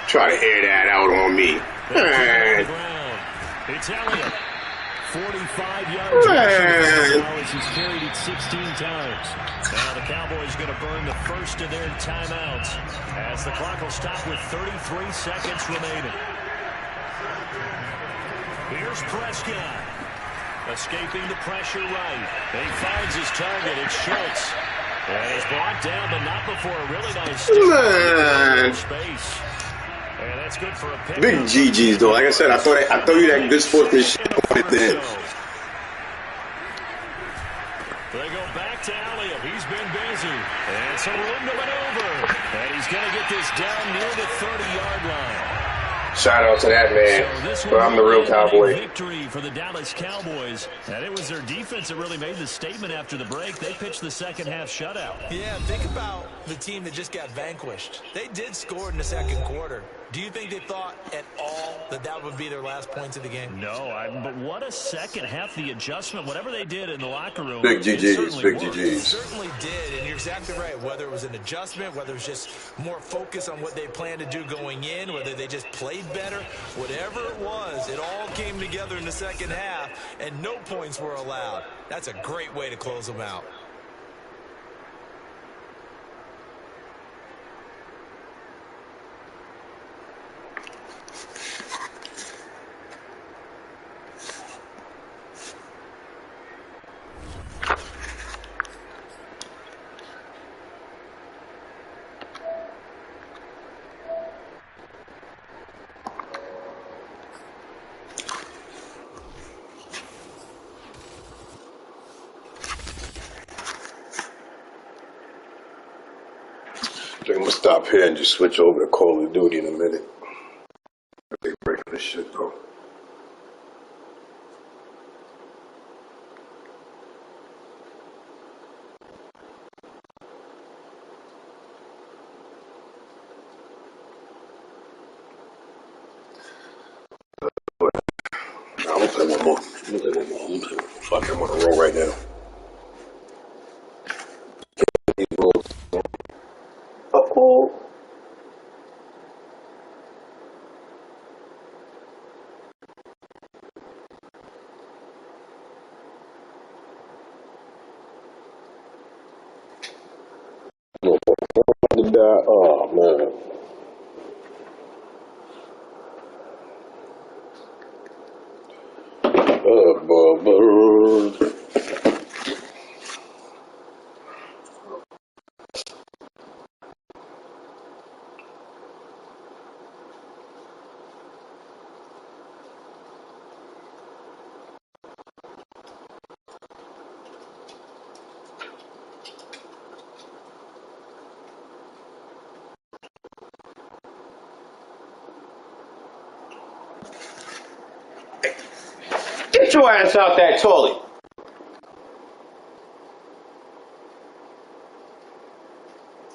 Try to air that out on me. It's Elliott. 45 yards as he's carried it 16 times. Now the Cowboys going to burn the first of their timeouts as the clock will stop with 33 seconds remaining. Here's Prescott. Escaping the pressure right. He finds his target. It's Schultz. And he's brought down, but not before a really nice space. And that's good for a pick. Big GG's though. Like I said, I thought you that good sportsmanship at the end. They go back to Elliott. He's been busy. And some room to maneuver. And he's going to get this down near the 30-yard line. Shout out to that man. So but I'm the real Cowboy. Victory for the Dallas Cowboys. And it was their defense that really made the statement after the break. They pitched the second half shutout. Yeah, think about the team that just got vanquished. They did score in the 2nd quarter. Do you think they thought at all that that would be their last points of the game? No, but what a second half, the adjustment, whatever they did in the locker room. Big GGs, big GGs. It certainly did, and you're exactly right. Whether it was an adjustment, whether it was just more focus on what they planned to do going in, whether they just played better, whatever it was, it all came together in the second half, and no points were allowed. That's a great way to close them out. I'm gonna stop here and just switch over to Call of Duty in a minute. Big break for this shit though. I'm gonna play one more. Fuck, I'm on a roll right now. guy. Oh, man. Bubba. Get your ass out that toilet.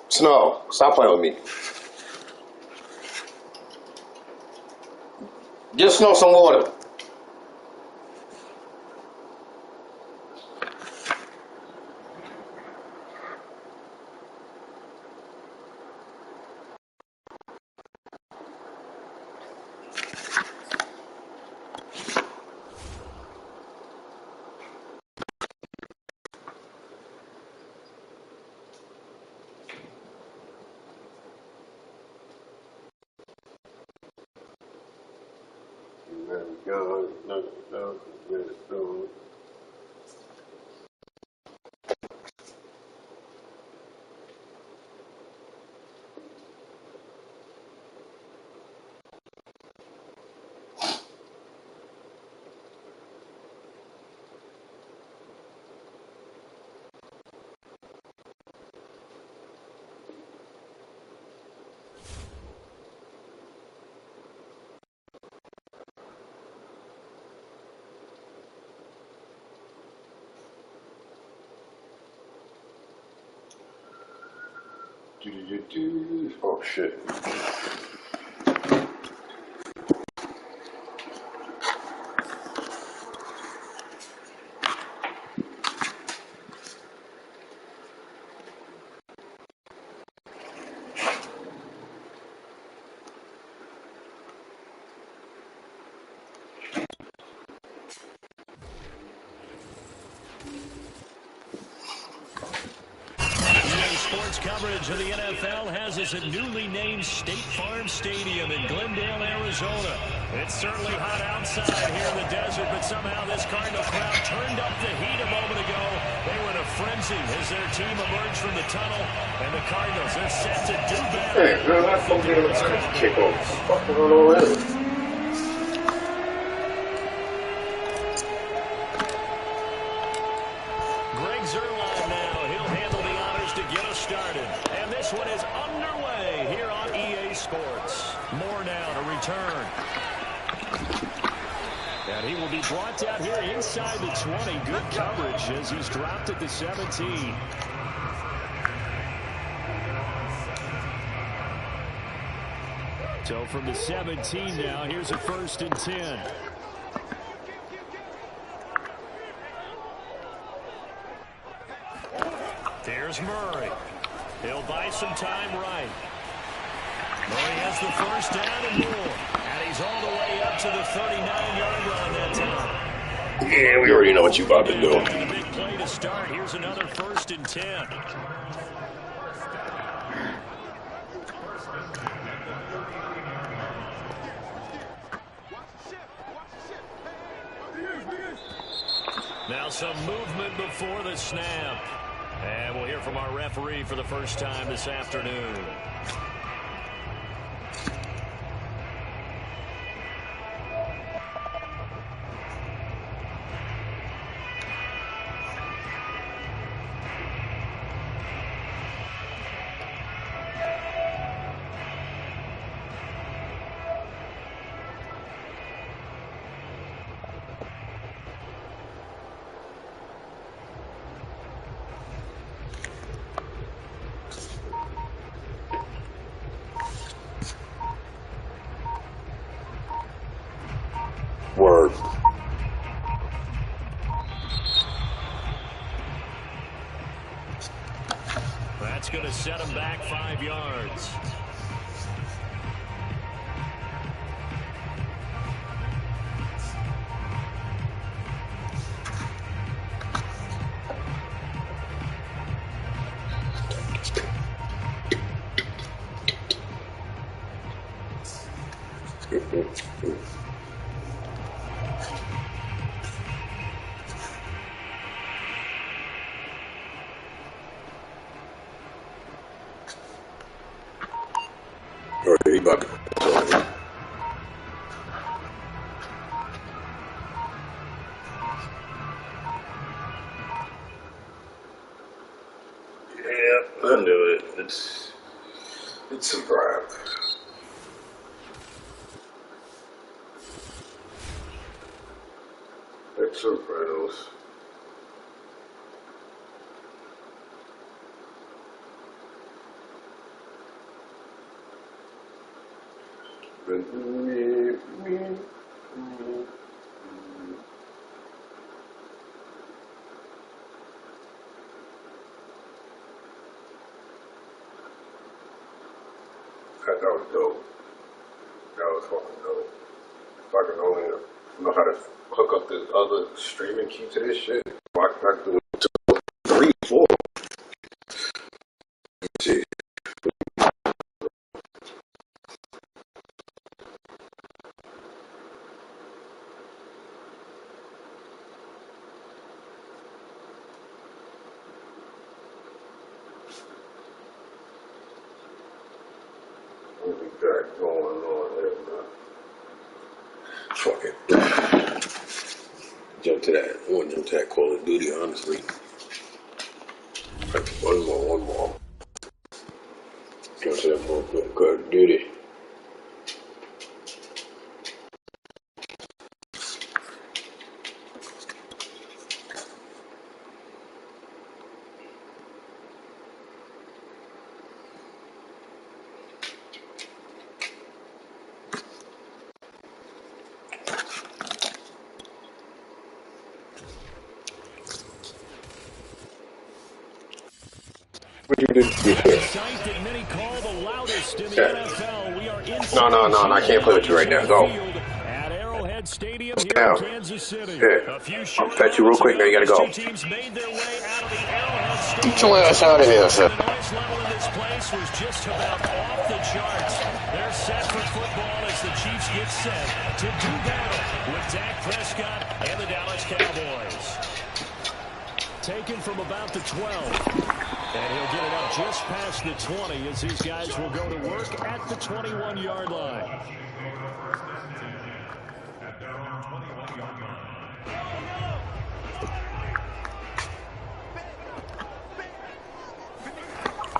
Snow, stop playing with me. Get Snow some water. Oh, shit. Sports coverage of the NFL has us at newly named State Farm Stadium in Glendale, Arizona. It's certainly hot outside here in the desert, but somehow this Cardinal crowd turned up the heat a moment ago. They were in a frenzy as their team emerged from the tunnel, and the Cardinals are set to do better. Hey, girl, that's okay. Let's kick off. What's going on there? And he will be brought down here inside the 20. Good coverage as he's dropped at the 17. So from the 17 now, here's a 1st and 10. There's Murray. He'll buy some time right. Murray has the 1st down and more. And he's all the way up to the 39-yard line that time. Yeah, we already know what you about to do. A big play to start. Here's another 1st and 10. Now some movement before the snap. And we'll hear from our referee for the first time this afternoon. Word. That's going to set him back 5 yards. Oh, he about to. Yeah, I knew it. It's a wrap. It's Sopranos. That was dope. That was fucking dope. If I can only know how to hook up this other streaming key to this shit, I can do it 2, 3, 4. Let's see. What we got going on here, man? Fuck it. Jump to that. I want to jump to that Call of Duty, honestly. One more. Jump to that more Call of Duty. What you did before? No, I can't play with you right now. Go. At Arrowhead Stadium here Down. in Kansas City. Yeah. A few I'll short fetch you real quick, now you gotta go. teams made their way out of the Arrowhead Stadium. Get your ass out of here, sir. The noise level in this place was just about off the charts. They're set for football as the Chiefs get set to do battle with Dak Prescott and the Dallas Cowboys. Taken from about the 12. And he'll get it up just past the 20 as these guys will go to work at the 21-yard line.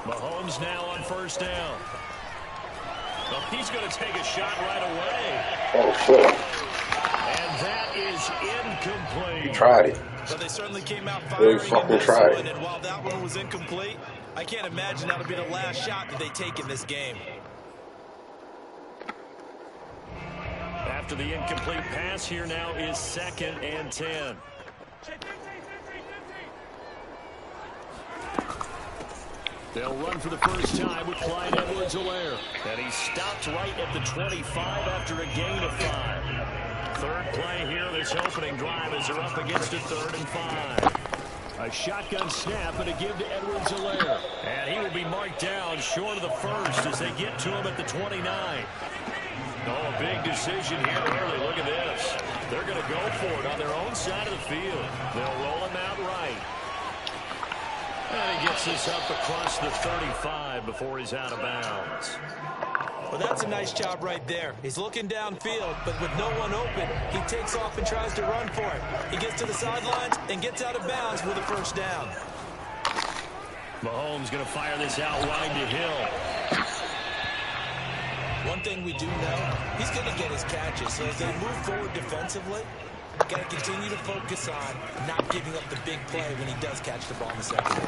Mahomes now on first down. Well, he's going to take a shot right away. Oh, shit. And that is incomplete. You tried it. But they certainly came out They firing fucking in this tried one, it. and while that one was incomplete, I can't imagine that'll be the last shot that they take in this game. After the incomplete pass, here now is 2nd and 10. They'll run for the first time with Clyde Edwards-Helaire. And he stopped right at the 25 after a gain of 5. Third play here this opening drive as they're up against a 3rd and 5. A shotgun snap and a give to Edwards-Helaire. And he will be marked down short of the first as they get to him at the 29. Oh, a big decision here early. Look at this. They're going to go for it on their own side of the field. They'll roll him out right. And he gets this up across the 35 before he's out of bounds. Well, that's a nice job right there. He's looking downfield, but with no one open, he takes off and tries to run for it. He gets to the sidelines and gets out of bounds with a first down. Mahomes going to fire this out wide to Hill. One thing we do know, he's going to get his catches. So as they move forward defensively, got to continue to focus on not giving up the big play when he does catch the ball in the secondary.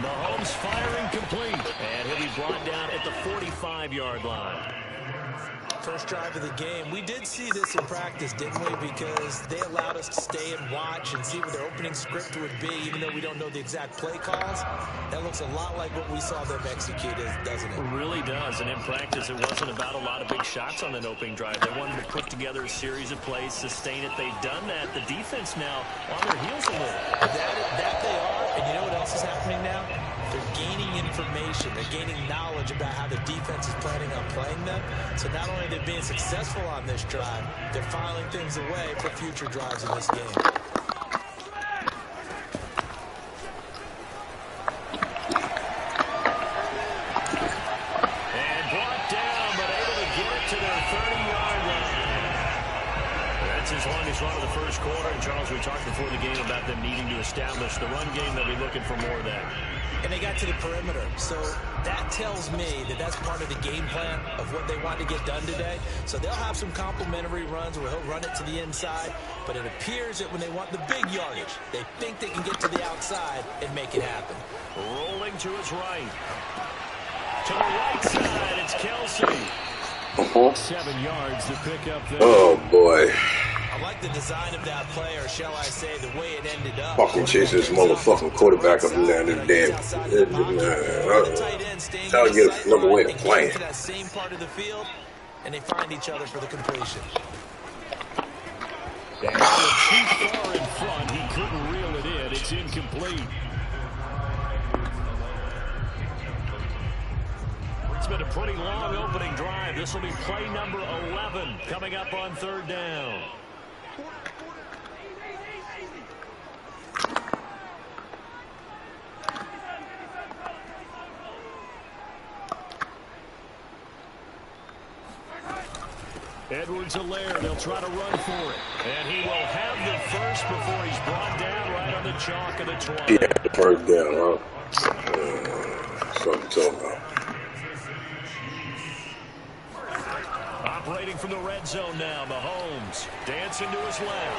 Mahomes firing complete, and he'll be brought down at the 45-yard line. First drive of the game. We did see this in practice, didn't we? Because they allowed us to stay and watch and see what their opening script would be, even though we don't know the exact play calls. That looks a lot like what we saw them execute, doesn't it? It really does, and in practice, it wasn't about a lot of big shots on that opening drive. They wanted to put together a series of plays, sustain it. They've done that. The defense now on their heels a little. That they are, and you know what else is happening now? They're gaining information. They're gaining knowledge about how the defense is planning on playing them. So not only are they being successful on this drive, they're filing things away for future drives in this game. And brought down this run of the first quarter, and Charles, we talked before the game about them needing to establish the run game. They'll be looking for more of that. And they got to the perimeter. So that tells me that that's part of the game plan of what they want to get done today. So they'll have some complementary runs where he'll run it to the inside. But it appears that when they want the big yardage, they think they can get to the outside and make it happen. Rolling to his right. To the right side, it's Kelsey. 7 yards to pick up there. Oh, boy. I like the design of that play, or shall I say, the way it ended up. Fucking chase this motherfucking quarterback up and down this damn. Trying to get another way of playing. To that same part of the field, and they find each other for the completion. Too far in front, he couldn't reel it in. It's incomplete. It's been a pretty long opening drive. This will be play number 11 coming up on 3rd down. Edwards-Helaire, they'll try to run for it. And he will have the first before he's brought down right on the chalk of the 20. Yeah, the first down, huh? Something to talk about. Operating from the red zone now, Mahomes dancing to his left.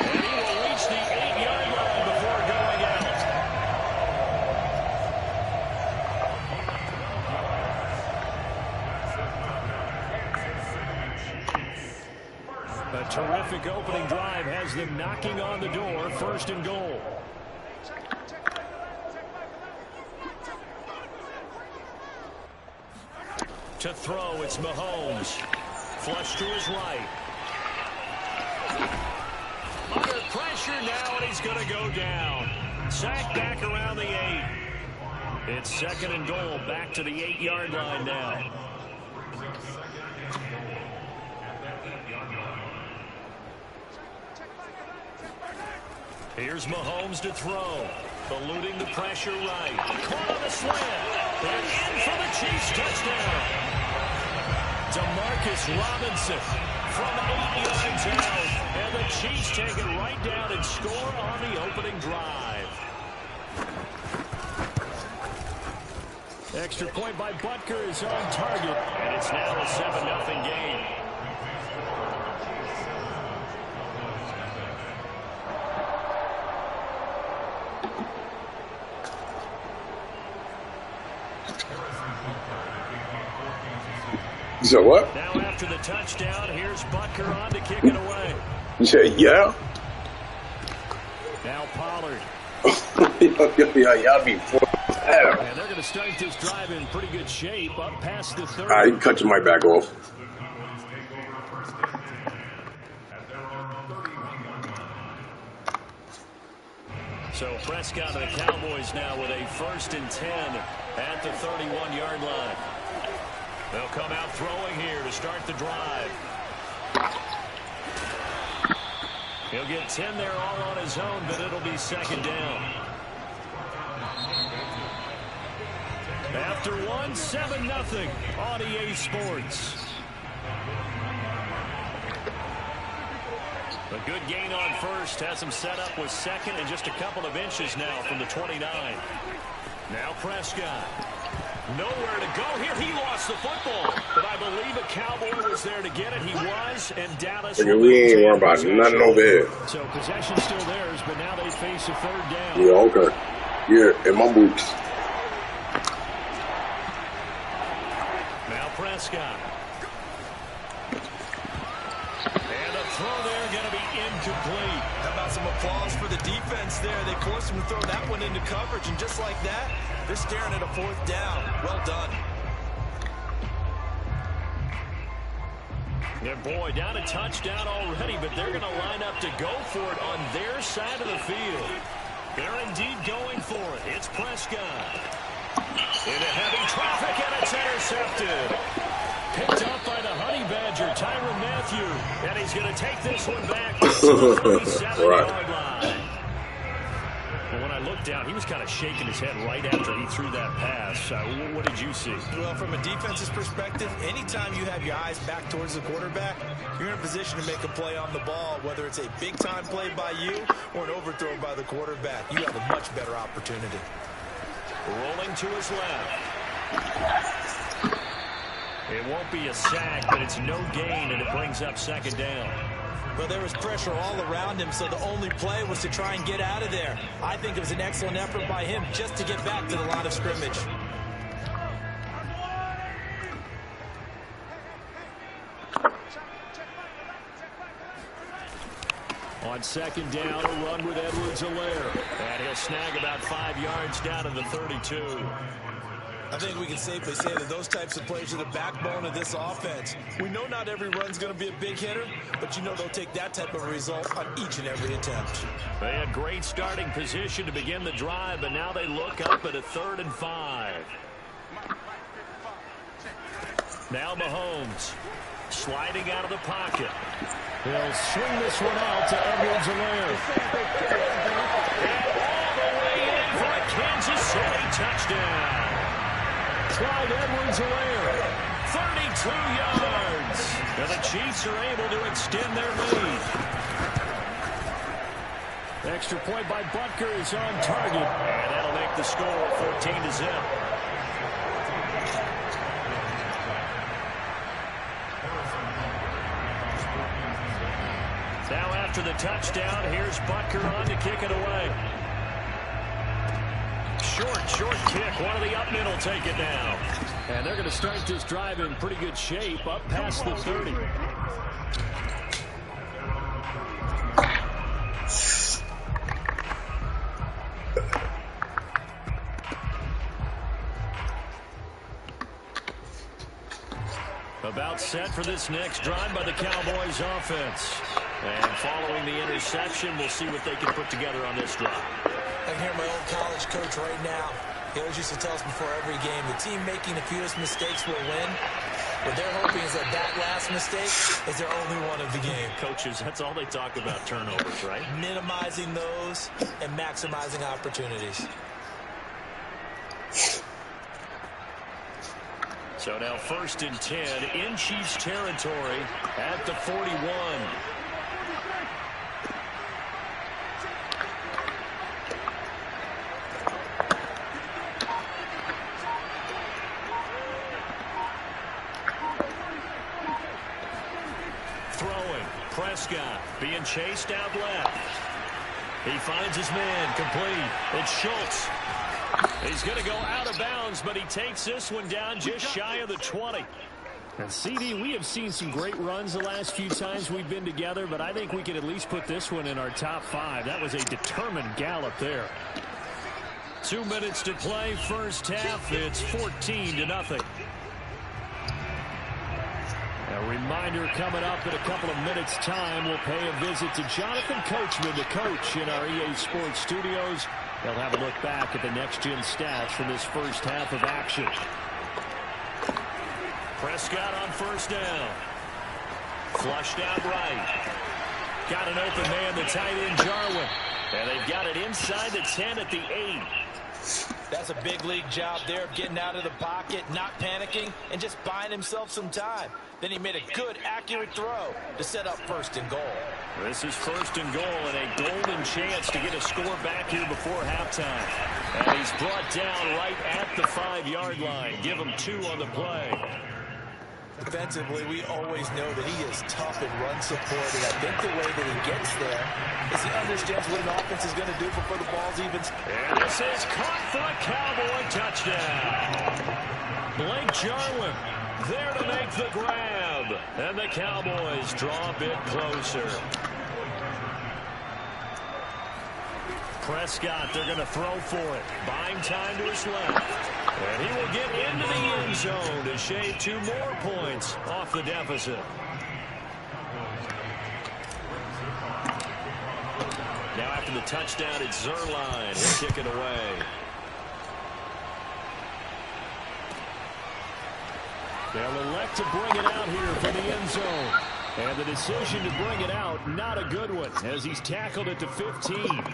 And he will reach the 8-yard line before going out. A terrific opening drive has them knocking on the door. 1st and goal. To throw, it's Mahomes. Flush to his right. Under pressure now, and he's going to go down. Sacked back around the 8. It's 2nd and goal, back to the 8-yard line now. Here's Mahomes to throw. Eluding the pressure right. Caught on the slant. And in for the Chiefs touchdown. Demarcus Robinson from 8 yards out. And the Chiefs take it right down and score on the opening drive. Extra point by Butker is on target. And it's now a 7-0 game. You said what? Now after the touchdown, here's Butker on to kick it away. You said yeah? Now Pollard. Y'all be And they're going to start this drive in pretty good shape up past the 30. All right, you can cut your mic back off. So Prescott and the Cowboys now with a 1st and 10 at the 31-yard line. They'll come out throwing here to start the drive. He'll get 10 there all on his own, but it'll be 2nd down. After 1, 7-0 on EA Sports. A good gain on 1st, has him set up with 2nd and just a couple of inches now from the 29. Now Prescott. Nowhere to go here. He lost the football, but I believe a Cowboy was there to get it. He was, and Dallas. We ain't worried about nothing over here. So possession still theirs, but now they face a 3rd down. Yeah, okay. Yeah, in my boots. Now Prescott. And the throw there going to be incomplete. How about some applause for the defense there? They forced him to throw that one into coverage, and just like that, they're staring at a 4th down. Well done. And boy, down a touchdown already, but they're going to line up to go for it on their side of the field. They're indeed going for it. It's Prescott. Into heavy traffic, and it's intercepted. Picked up by the Honey Badger, Tyrann Mathieu. And he's going to take this one back to the 37-yard line. When I looked down, he was kind of shaking his head right after he threw that pass. What did you see? Well, from a defense's perspective, anytime you have your eyes back towards the quarterback, you're in a position to make a play on the ball, whether it's a big-time play by you or an overthrow by the quarterback. You have a much better opportunity. Rolling to his left. It won't be a sack, but it's no gain, and it brings up second down. Well, there was pressure all around him, so the only play was to try and get out of there. I think it was an excellent effort by him just to get back to the line of scrimmage. On second down, a run with Edwards-Helaire. And he'll snag about 5 yards down to the 32. I think we can safely say that those types of plays are the backbone of this offense. We know not every run's going to be a big hitter, but you know they'll take that type of result on each and every attempt. They had great starting position to begin the drive, but now they look up at a 3rd and 5. Now Mahomes sliding out of the pocket. He'll swing this one out to Edwards-Helaire. And all the way in for a Kansas City touchdown. Clyde Edwards-Helaire, 32 yards. And the Chiefs are able to extend their lead. Extra point by Butker is on target. And that'll make the score 14-0. Now after the touchdown, here's Butker on to kick it away. Short kick. One of the up men will take it now. And they're going to start this drive in pretty good shape up past the 30. About set for this next drive by the Cowboys offense. And following the interception, we'll see what they can put together on this drive. I hear my old college coach right now. He always used to tell us before every game, the team making the fewest mistakes will win. What they're hoping is that last mistake is their only one of the game. Coaches, that's all they talk about, turnovers, right? Minimizing those and maximizing opportunities. So now 1st and 10 in Chiefs territory at the 41. Prescott being chased out left. He finds his man complete. It's Schultz. He's going to go out of bounds, but he takes this one down just shy of the 20. And CD, we have seen some great runs the last few times we've been together, but I think we can at least put this one in our top 5. That was a determined gallop there. 2 minutes to play, first half. It's 14-0. A reminder coming up in a couple of minutes' time. We'll pay a visit to Jonathan Coachman, the coach in our EA Sports studios. They'll have a look back at the next-gen stats from this first half of action. Prescott on first down. Flushed out right. Got an open man, the tight end, Jarwin. And they've got it inside the 10 at the 8. That's a big league job there of getting out of the pocket, not panicking, and just buying himself some time. Then he made a good, accurate throw to set up 1st and goal. This is 1st and goal and a golden chance to get a score back here before halftime. And he's brought down right at the 5-yard line. Give him 2 on the play. Defensively, we always know that he is tough in run support, and I think the way that he gets there is he understands what an offense is going to do before the ball's even. And this is caught for a Cowboy touchdown. Blake Jarwin there to make the grab, and the Cowboys draw a bit closer. Prescott, they're going to throw for it. Buying time to his left. And he will get into the end zone to shave 2 more points off the deficit. Now after the touchdown, it's Zuerlein. He'll kick it away. They'll elect to bring it out here from the end zone. And the decision to bring it out, not a good one, as he's tackled at the 15.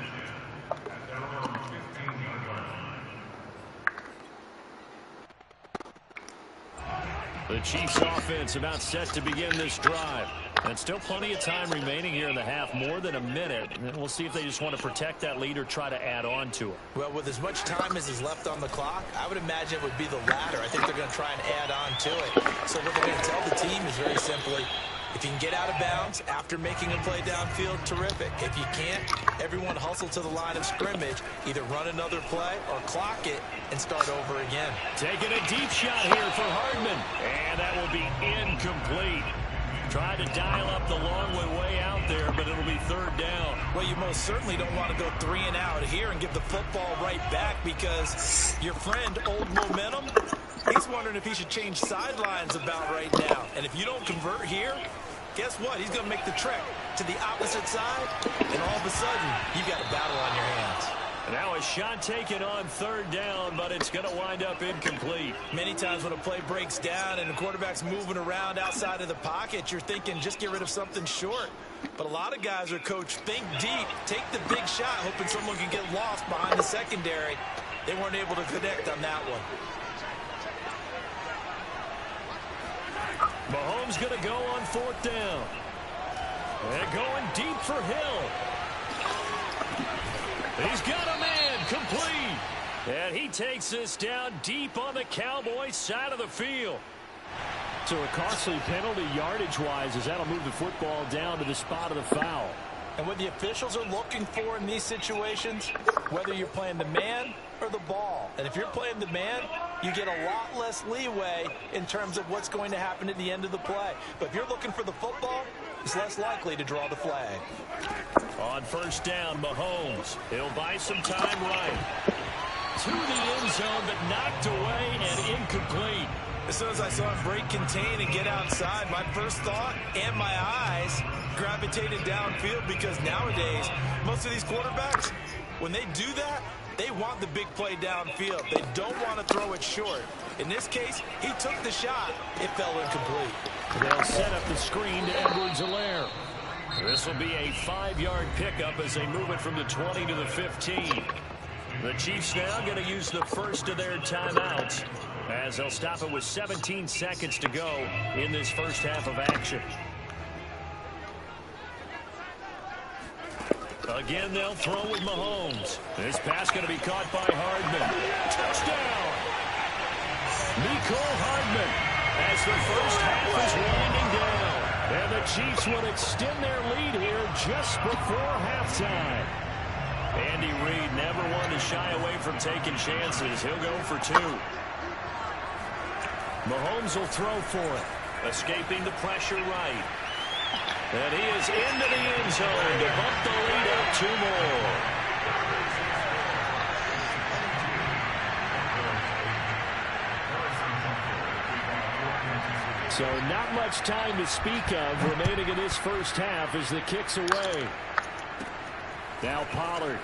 The Chiefs offense about set to begin this drive. And still plenty of time remaining here in the half, more than a minute. And we'll see if they just want to protect that lead or try to add on to it. Well, with as much time as is left on the clock, I would imagine it would be the latter. I think they're going to try and add on to it. So what they're going to tell the team is very simply, if you can get out of bounds after making a play downfield, terrific. If you can't, everyone hustle to the line of scrimmage, either run another play or clock it and start over again. Taking a deep shot here for Hardman. And that will be incomplete. Tried to dial up the long way out there, but it'll be third down. Well, you most certainly don't want to go 3 and out here and give the football right back, because your friend, Old Momentum, he's wondering if he should change sidelines about right now. And if you don't convert here, guess what? He's going to make the trek to the opposite side, and all of a sudden, you've got a battle on your hands. Now a shot taken on third down, but it's going to wind up incomplete. Many times when a play breaks down and the quarterback's moving around outside of the pocket, you're thinking just get rid of something short. But a lot of guys are coached, think deep, take the big shot, hoping someone can get lost behind the secondary. They weren't able to connect on that one. Mahomes going to go on fourth down. They're going deep for Hill. He's got a man, complete. And he takes this down deep on the Cowboys side of the field. So a costly penalty yardage-wise, as that'll move the football down to the spot of the foul. And what the officials are looking for in these situations, whether you're playing the man or the ball. And if you're playing the man, you get a lot less leeway in terms of what's going to happen at the end of the play. But if you're looking for the football, it's less likely to draw the flag. On first down, Mahomes. He'll buy some time right. To the end zone, but knocked away and incomplete. As soon as I saw him break contain and get outside, my first thought and my eyes gravitated downfield, because nowadays, most of these quarterbacks, when they do that, they want the big play downfield. They don't want to throw it short. In this case, he took the shot. It fell incomplete. They'll set up the screen to Edwards-Helaire. This will be a 5-yard pickup as they move it from the 20 to the 15. The Chiefs now going to use the first of their timeouts, as they'll stop it with 17 seconds to go in this first half of action. Again, they'll throw with Mahomes. This pass going to be caught by Hardman. Touchdown! Mecole Hardman, as the first half is winding down. And the Chiefs will extend their lead here just before halftime. Andy Reid never one to shy away from taking chances. He'll go for 2. Mahomes will throw for it. Escaping the pressure right. And he is into the end zone to bump the lead up 2 more. So not much time to speak of remaining in this first half as the kick's away. Now Pollard.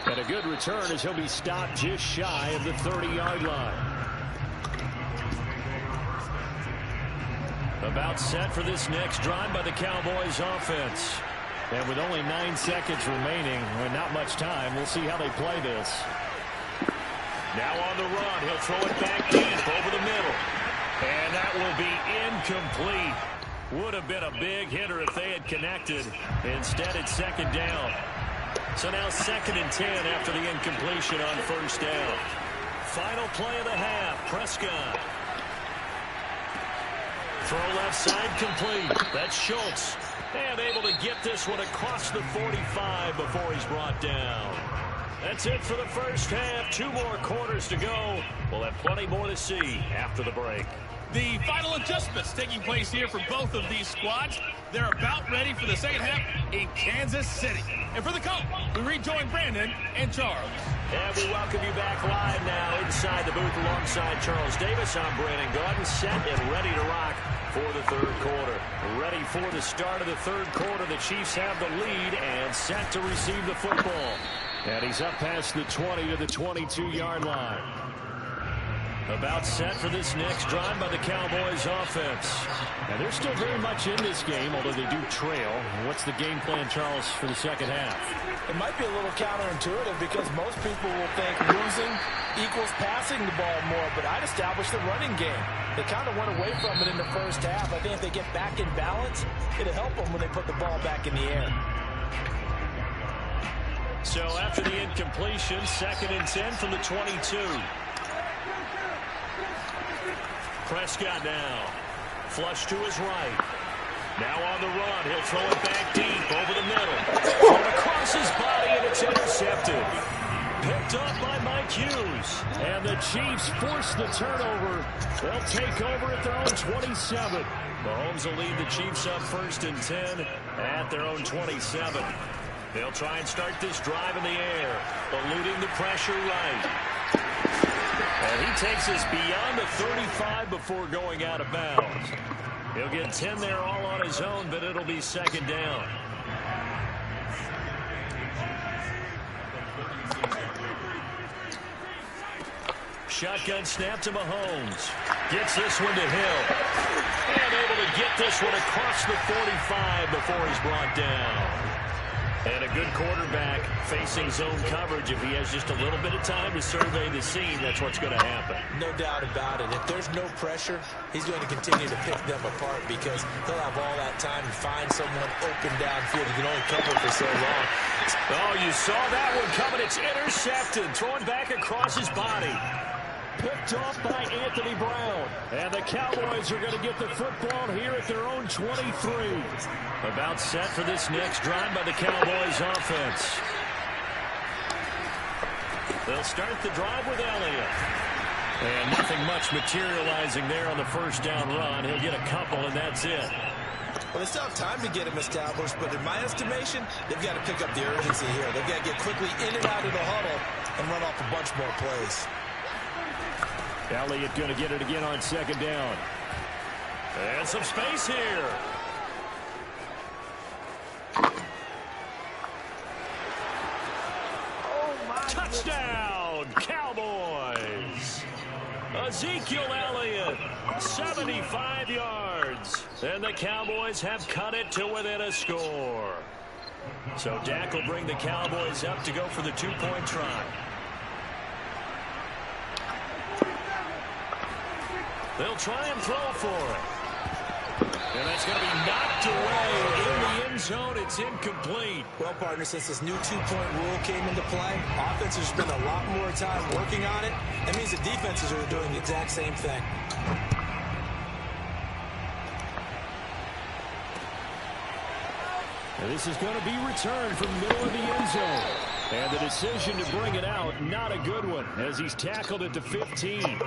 And a good return as he'll be stopped just shy of the 30-yard line. About set for this next drive by the Cowboys offense. And with only 9 seconds remaining and not much time, we'll see how they play this. Now on the run, he'll throw it back deep over the middle. And that will be incomplete. Would have been a big hitter if they had connected. Instead, it's second down. So now 2nd and 10 after the incompletion on first down. Final play of the half, Prescott. Throw left side complete. That's Schultz. And able to get this one across the 45 before he's brought down. That's it for the first half. 2 more quarters to go. We'll have plenty more to see after the break. The final adjustments taking place here for both of these squads. They're about ready for the second half in Kansas City. And for the coach, we rejoin Brandon and Charles. And we welcome you back live now inside the booth alongside Charles Davis. I'm Brandon Gaudin, set and ready to rock for the third quarter. Ready for the start of the third quarter. The Chiefs have the lead and set to receive the football. And he's up past the 20 to the 22-yard line. About set for this next drive by the Cowboys offense. And they're still very much in this game, although they do trail. What's the game plan, Charles, for the second half? It might be a little counterintuitive because most people will think losing equals passing the ball more, but I'd establish the running game. They kind of went away from it in the first half. I think if they get back in balance, it'll help them when they put the ball back in the air. So after the incompletion, 2nd and 10 from the 22. Prescott now. Flush to his right. Now on the run. He'll throw it back deep over the middle. Thrown across his body, and it's intercepted. Picked up by Mike Hughes. And the Chiefs force the turnover. They'll take over at their own 27. Mahomes will lead the Chiefs up 1st and 10 at their own 27. They'll try and start this drive in the air, eluding the pressure right. And he takes us beyond the 35 before going out of bounds. He'll get 10 there all on his own, but it'll be 2nd down. Shotgun snap to Mahomes. Gets this one to Hill. And able to get this one across the 45 before he's brought down. And a good quarterback facing zone coverage. If he has just a little bit of time to survey the scene, that's what's going to happen. No doubt about it. If there's no pressure, he's going to continue to pick them apart because he'll have all that time to find someone open downfield. He can only cover for so long. Oh, you saw that one coming. It's intercepted. Thrown back across his body. Picked off by Anthony Brown. And the Cowboys are going to get the football here at their own 23. About set for this next drive by the Cowboys offense. They'll start the drive with Elliott. And nothing much materializing there on the 1st down run. He'll get a couple, and that's it. Well, they still have time to get him established, but in my estimation, they've got to pick up the urgency here. They've got to get quickly in and out of the huddle and run off a bunch more plays. Elliott going to get it again on 2nd down. And some space here. Touchdown, Cowboys. Ezekiel Elliott, 75 yards. And the Cowboys have cut it to within a score. So Dak will bring the Cowboys up to go for the 2-point try. They'll try and throw for it. And that's going to be knocked away in the end zone. It's incomplete. Well, partner, since this new 2-point rule came into play, offenses spend a lot more time working on it. That means the defenses are doing the exact same thing. And this is going to be returned from the middle of the end zone. And the decision to bring it out, not a good one, as he's tackled at the 15.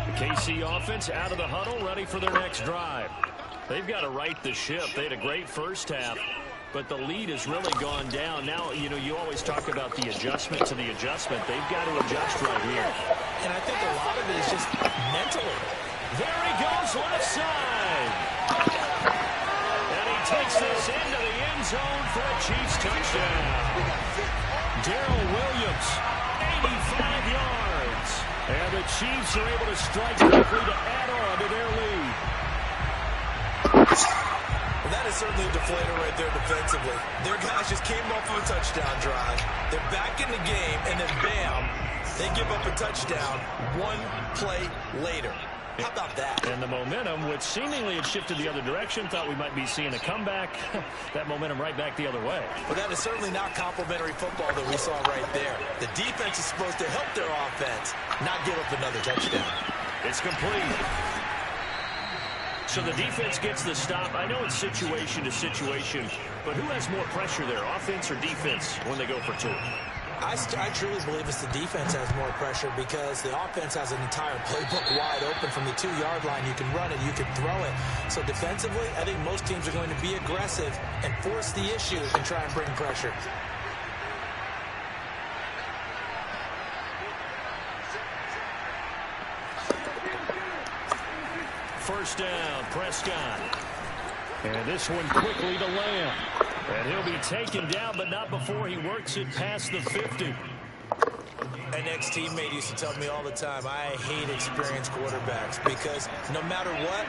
The KC offense out of the huddle, ready for their next drive. They've got to right the ship. They had a great first half, but the lead has really gone down. Now, you know, you always talk about the adjustment to the adjustment. They've got to adjust right here. And I think a lot of it is just mentally. There he goes, left side. And he takes this into the end zone for a Chiefs touchdown. Darrell Williams, 85 yards. And the Chiefs are able to strike quickly to add on to their lead. Well, that is certainly a deflator right there defensively. Their guys just came off of a touchdown drive. They're back in the game, and then bam, they give up a touchdown 1 play later. How about that? And the momentum, which seemingly had shifted the other direction, thought we might be seeing a comeback. That momentum right back the other way. Well, that is certainly not complimentary football that we saw right there. The defense is supposed to help their offense, not give up another touchdown. It's complete. So the defense gets the stop. I know it's situation to situation, but who has more pressure there, offense or defense, when they go for 2? I truly believe it's the defense has more pressure because the offense has an entire playbook wide open from the 2-yard line. You can run it, you can throw it. So defensively, I think most teams are going to be aggressive and force the issue and try and bring pressure. First down, Prescott. And this one quickly to Lamb. And he'll be taken down, but not before he works it past the 50. An ex-teammate used to tell me all the time, I hate experienced quarterbacks because no matter what,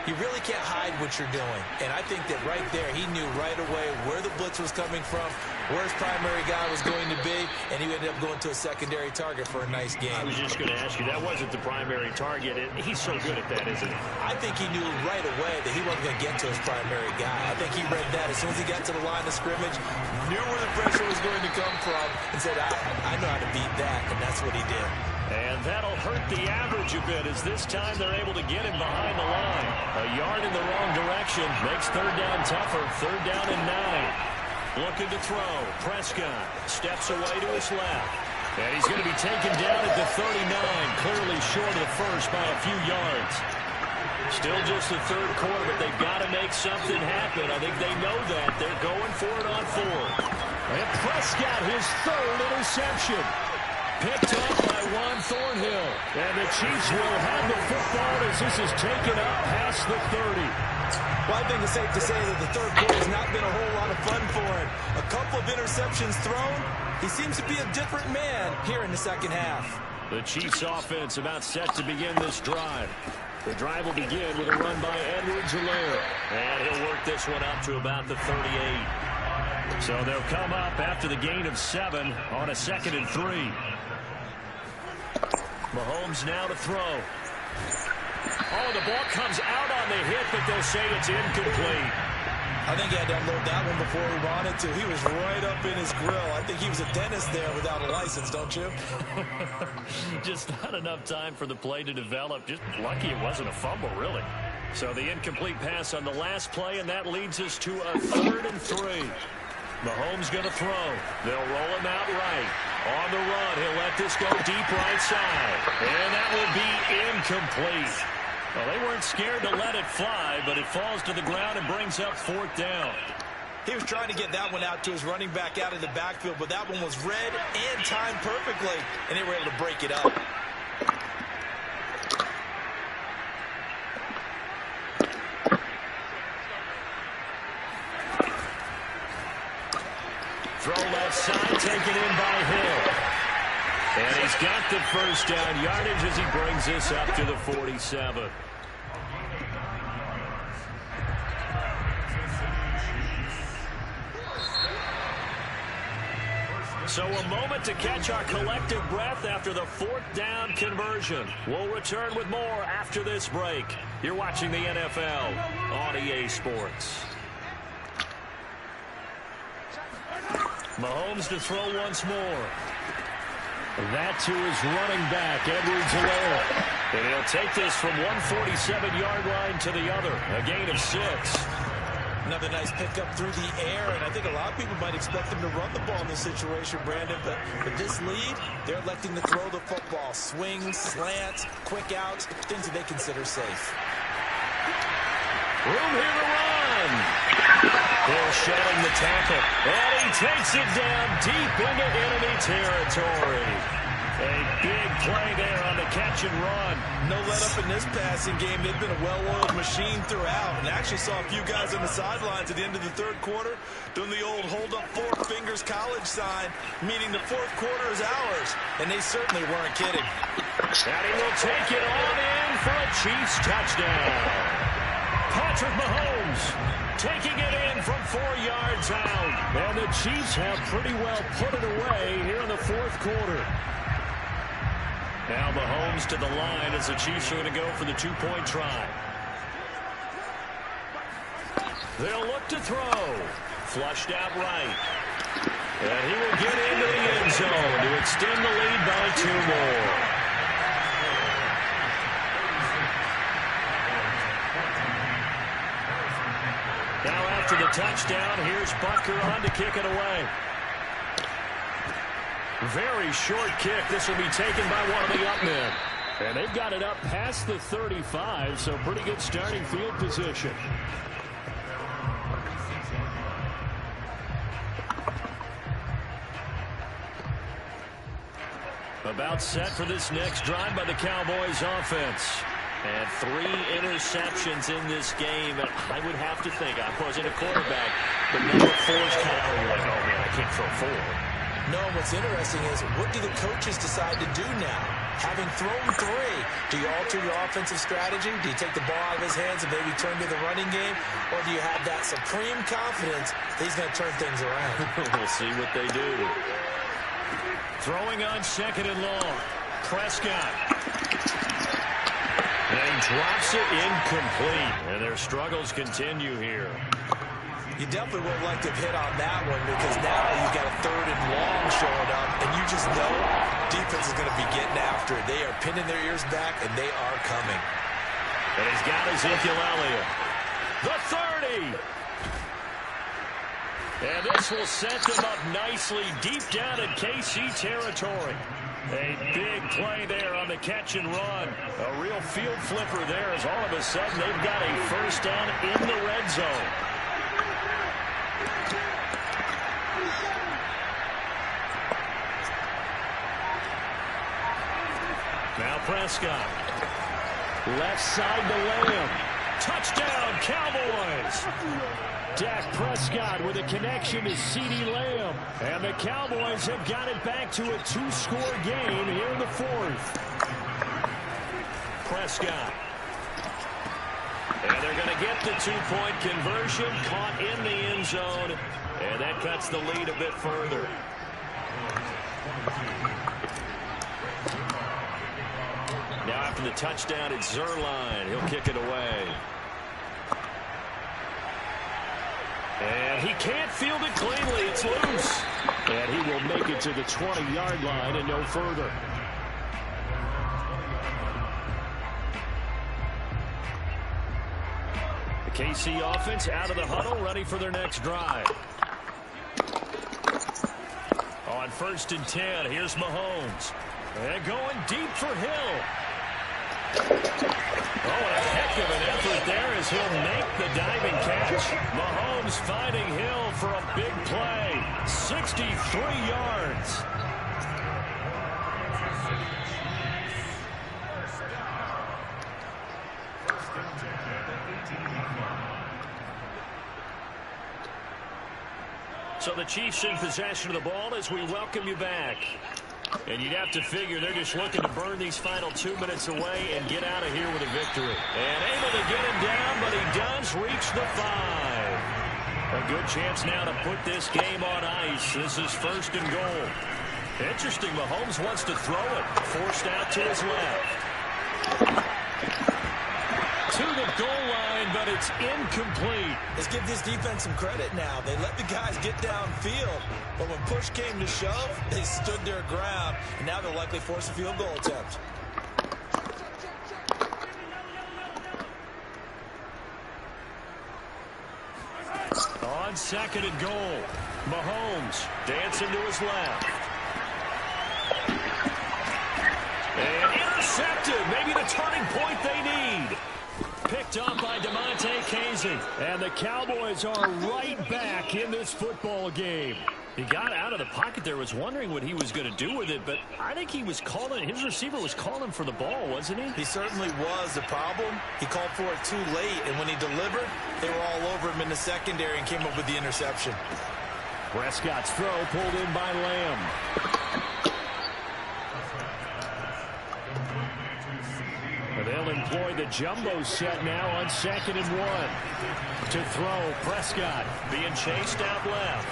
you really can't hide what you're doing. And I think that right there, he knew right away where the blitz was coming from, where his primary guy was going to be, and he ended up going to a secondary target for a nice game. I was just going to ask you, that wasn't the primary target. He's so good at that, isn't he? I think he knew right away that he wasn't going to get to his primary guy. I think he read that as soon as he got to the line of scrimmage, knew where the pressure was going to come from, and said, I know how to beat that, and that's what he did. And that'll hurt the average a bit as this time they're able to get him behind the line. A yard in the wrong direction makes third down tougher. Third down and 9. Looking to throw. Prescott steps away to his left. And he's going to be taken down at the 39, clearly short of the first by a few yards. Still just the third quarter, but they've got to make something happen. I think they know that. They're going for it on fourth. And Prescott, his third interception. Picked up by Juan Thornhill. And the Chiefs will have the football as this is taken up past the 30. Well, I think it's safe to say that the third quarter has not been a whole lot of fun for him. A couple of interceptions thrown. He seems to be a different man here in the second half. The Chiefs offense about set to begin this drive. The drive will begin with a run by Edwards-Helaire. And he'll work this one up to about the 38. So they'll come up after the gain of 7 on a 2nd and 3. Mahomes now to throw. Oh, the ball comes out on the hit, but they'll say it's incomplete. I think he had to unload that one before he wanted to. He was right up in his grill. I think he was a dentist there without a license, don't you? Just not enough time for the play to develop. Just lucky it wasn't a fumble, really. So the incomplete pass on the last play, and that leads us to a 3rd and 3. Mahomes going to throw. They'll roll him out right. On the run, he'll let this go deep right side. And that will be incomplete. Well, they weren't scared to let it fly, but it falls to the ground and brings up 4th down. He was trying to get that one out to his running back out of the backfield, but that one was read and timed perfectly, and they were able to break it up. Throw left side, taken in by Hill. And he's got the first down yardage as he brings this up to the 47. So a moment to catch our collective breath after the 4th down conversion. We'll return with more after this break. You're watching the NFL on EA Sports. Mahomes to throw once more. That to his running back, Edwards-Helaire. And he'll take this from 147-yard line to the other. A gain of 6. Another nice pickup through the air, and I think a lot of people might expect them to run the ball in this situation, Brandon, but with this lead, they're electing to throw the football. Swings, slants, quick outs, things that they consider safe. Room here to run. Hill shedding the tackle, and he takes it down deep into enemy territory. A big play there on the catch and run. No let up in this passing game. They've been a well-oiled machine throughout, and actually saw a few guys on the sidelines at the end of the third quarter doing the old hold up 4 fingers college sign, meaning the fourth quarter is ours, and they certainly weren't kidding. And he will take it on in for a Chiefs touchdown. Patrick Mahomes taking it in from 4 yards out. And the Chiefs have pretty well put it away here in the fourth quarter. Now Mahomes to the line as the Chiefs are going to go for the 2-point try. They'll look to throw. Flushed out right. And he will get into the end zone to extend the lead by 2 more. Now after the touchdown, here's Butker on to kick it away. Very short kick. This will be taken by one of the up men. And they've got it up past the 35, so pretty good starting field position. About set for this next drive by the Cowboys offense. And 3 interceptions in this game. I would have to think, I wasn't a quarterback, but number 4's kind of, you're like, oh man, I can't throw 4. No, what's interesting is, what do the coaches decide to do now? Having thrown 3, do you alter your offensive strategy? Do you take the ball out of his hands and maybe turn to the running game? Or do you have that supreme confidence that he's going to turn things around? We'll see what they do. Throwing on 2nd and long. Prescott. And he drops it incomplete. And their struggles continue here. You definitely would like to have hit on that one, because now you've got a 3rd and long showing up, and you just know defense is going to be getting after it. They are pinning their ears back, and they are coming. And he's got Ezekiel Elliott. The 30. And this will set them up nicely deep down in KC territory. A big play there on the catch and run. A real field flipper there, as all of a sudden they've got a first down in the red zone. Now Prescott. Left side to Lamb. Touchdown, Cowboys. Dak Prescott with a connection to CeeDee Lamb. And the Cowboys have got it back to a 2-score game here in the 4th. Prescott. And they're going to get the 2-point conversion, caught in the end zone. And that cuts the lead a bit further. Now after the touchdown, it's Zuerlein. He'll kick it away. And he can't field it cleanly. It's loose. And he will make it to the 20-yard line and no further. The KC offense out of the huddle, ready for their next drive. On 1st and 10, here's Mahomes. And going deep for Hill. Oh, a heck of an effort there as he'll make the diving catch. Mahomes finding Hill for a big play. 63 yards. So the Chiefs in possession of the ball as we welcome you back. And you'd have to figure they're just looking to burn these final 2 minutes away and get out of here with a victory. And able to get him down, but he does reach the 5. A good chance now to put this game on ice. This is 1st and goal. Interesting, Mahomes wants to throw it. Forced out to his left. To the goal line, but it's incomplete. Let's give this defense some credit now. They let the guys get downfield, but when push came to shove, they stood their ground, and now they'll likely force a field goal attempt. On 2nd and goal, Mahomes dancing to his left. And intercepted. Maybe the turning point they need. Picked up by DeMonte Casey. And the Cowboys are right back in this football game. He got out of the pocket there, was wondering what he was going to do with it, but I think he was calling, his receiver was calling for the ball, wasn't he? He certainly was. The problem, he called for it too late, and when he delivered, they were all over him in the secondary and came up with the interception. Prescott's throw pulled in by Lamb. They'll employ the jumbo set now on 2nd and 1. To throw, Prescott being chased out left.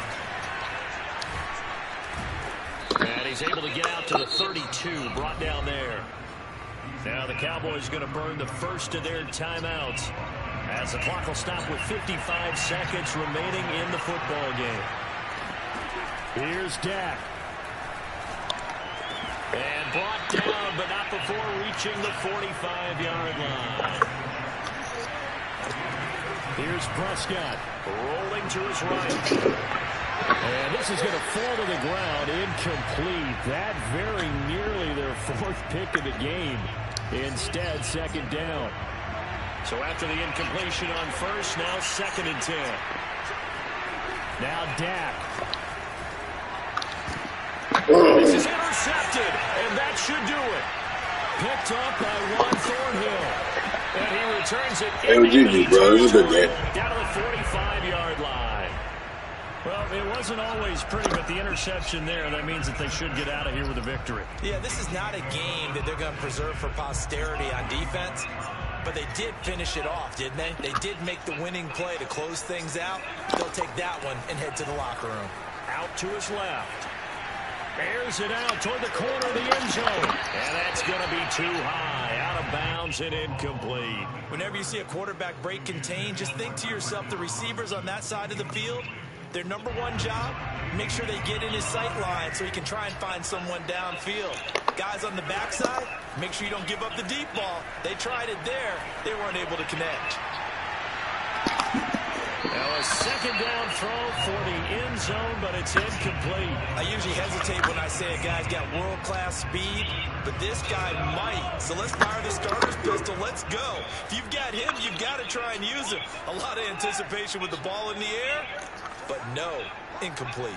And he's able to get out to the 32, brought down there. Now the Cowboys going to burn the first of their timeouts as the clock will stop with 55 seconds remaining in the football game. Here's Dak. And brought down, but not before reaching the 45-yard line. Here's Prescott, rolling to his right. And this is going to fall to the ground, incomplete. That very nearly their 4th pick of the game. Instead, 2nd down. So after the incompletion on 1st, now 2nd and 10. Now Dak. This is intercepted, and that should do it. picked up by Juan Thornhill. And he returns it. Hey, GG, bro. This is a good game. Down to the 45-yard line. Well, it wasn't always pretty, but the interception there, that means that they should get out of here with a victory. Yeah, this is not a game that they're going to preserve for posterity on defense, but they did finish it off, didn't they? They did make the winning play to close things out. They'll take that one and head to the locker room. Out to his left. Airs it out toward the corner of the end zone. And that's going to be too high. Out of bounds and incomplete. Whenever you see a quarterback break contain, just think to yourself, the receivers on that side of the field, their number one job, make sure they get in his sight line so he can try and find someone downfield. Guys on the backside, make sure you don't give up the deep ball. They tried it there. They weren't able to connect. Now a second down throw for the end zone, but it's incomplete. I usually hesitate when I say a guy's got world-class speed, but this guy might. So let's fire the starter's pistol. Let's go. If you've got him, you've got to try and use him. A lot of anticipation with the ball in the air, but no, incomplete.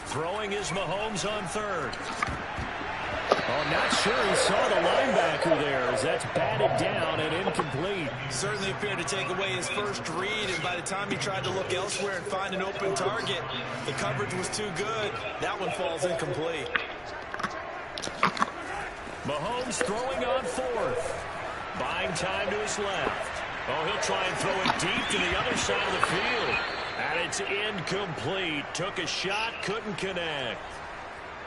Throwing is Mahomes on third. Oh, not sure he saw the linebacker there as that's batted down and incomplete. Certainly appeared to take away his first read, and by the time he tried to look elsewhere and find an open target, the coverage was too good. That one falls incomplete. Mahomes throwing on fourth. Buying time to his left. Oh, he'll try and throw it deep to the other side of the field. And it's incomplete. Took a shot, couldn't connect.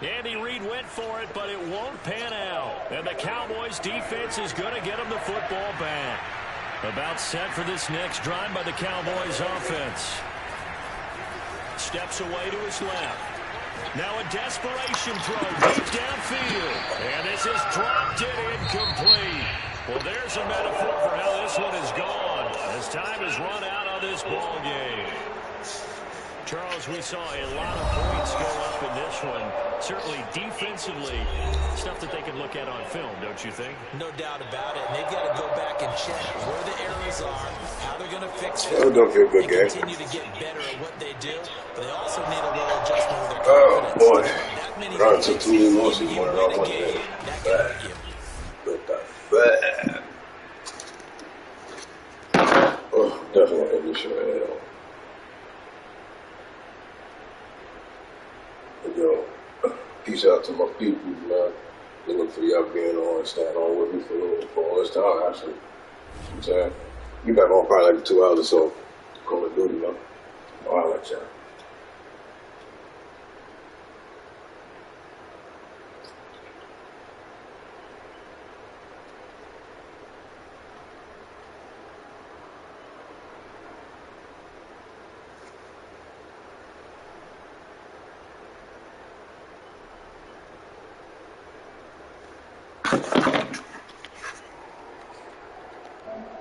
Andy Reid went for it, but it won't pan out. And the Cowboys defense is going to get him the football back. About set for this next drive by the Cowboys offense. Steps away to his left. Now a desperation throw deep downfield. And this is dropped it incomplete. Well, there's a metaphor for how this one is gone as time has run out on this ball game. Charles, we saw a lot of points go up in this one. Certainly defensively, stuff that they can look at on film, don't you think? No doubt about it. And they've got to go back and check where the errors are, how they're going to fix it. Don't feel good, guys. Continue to get better at what they do, but they also need a little adjustment with their confidence. Oh, boy. That many Run to two losses, you one win a off game, that can hurt you. Bad. Oh, definitely be sure of that. Yo, peace out to my people, man. Looking for y'all being on, staying on with me for all this time, actually. You know what I'm saying? Be back on probably like 2 hours or so. Call of Duty, man. I'll let y'all.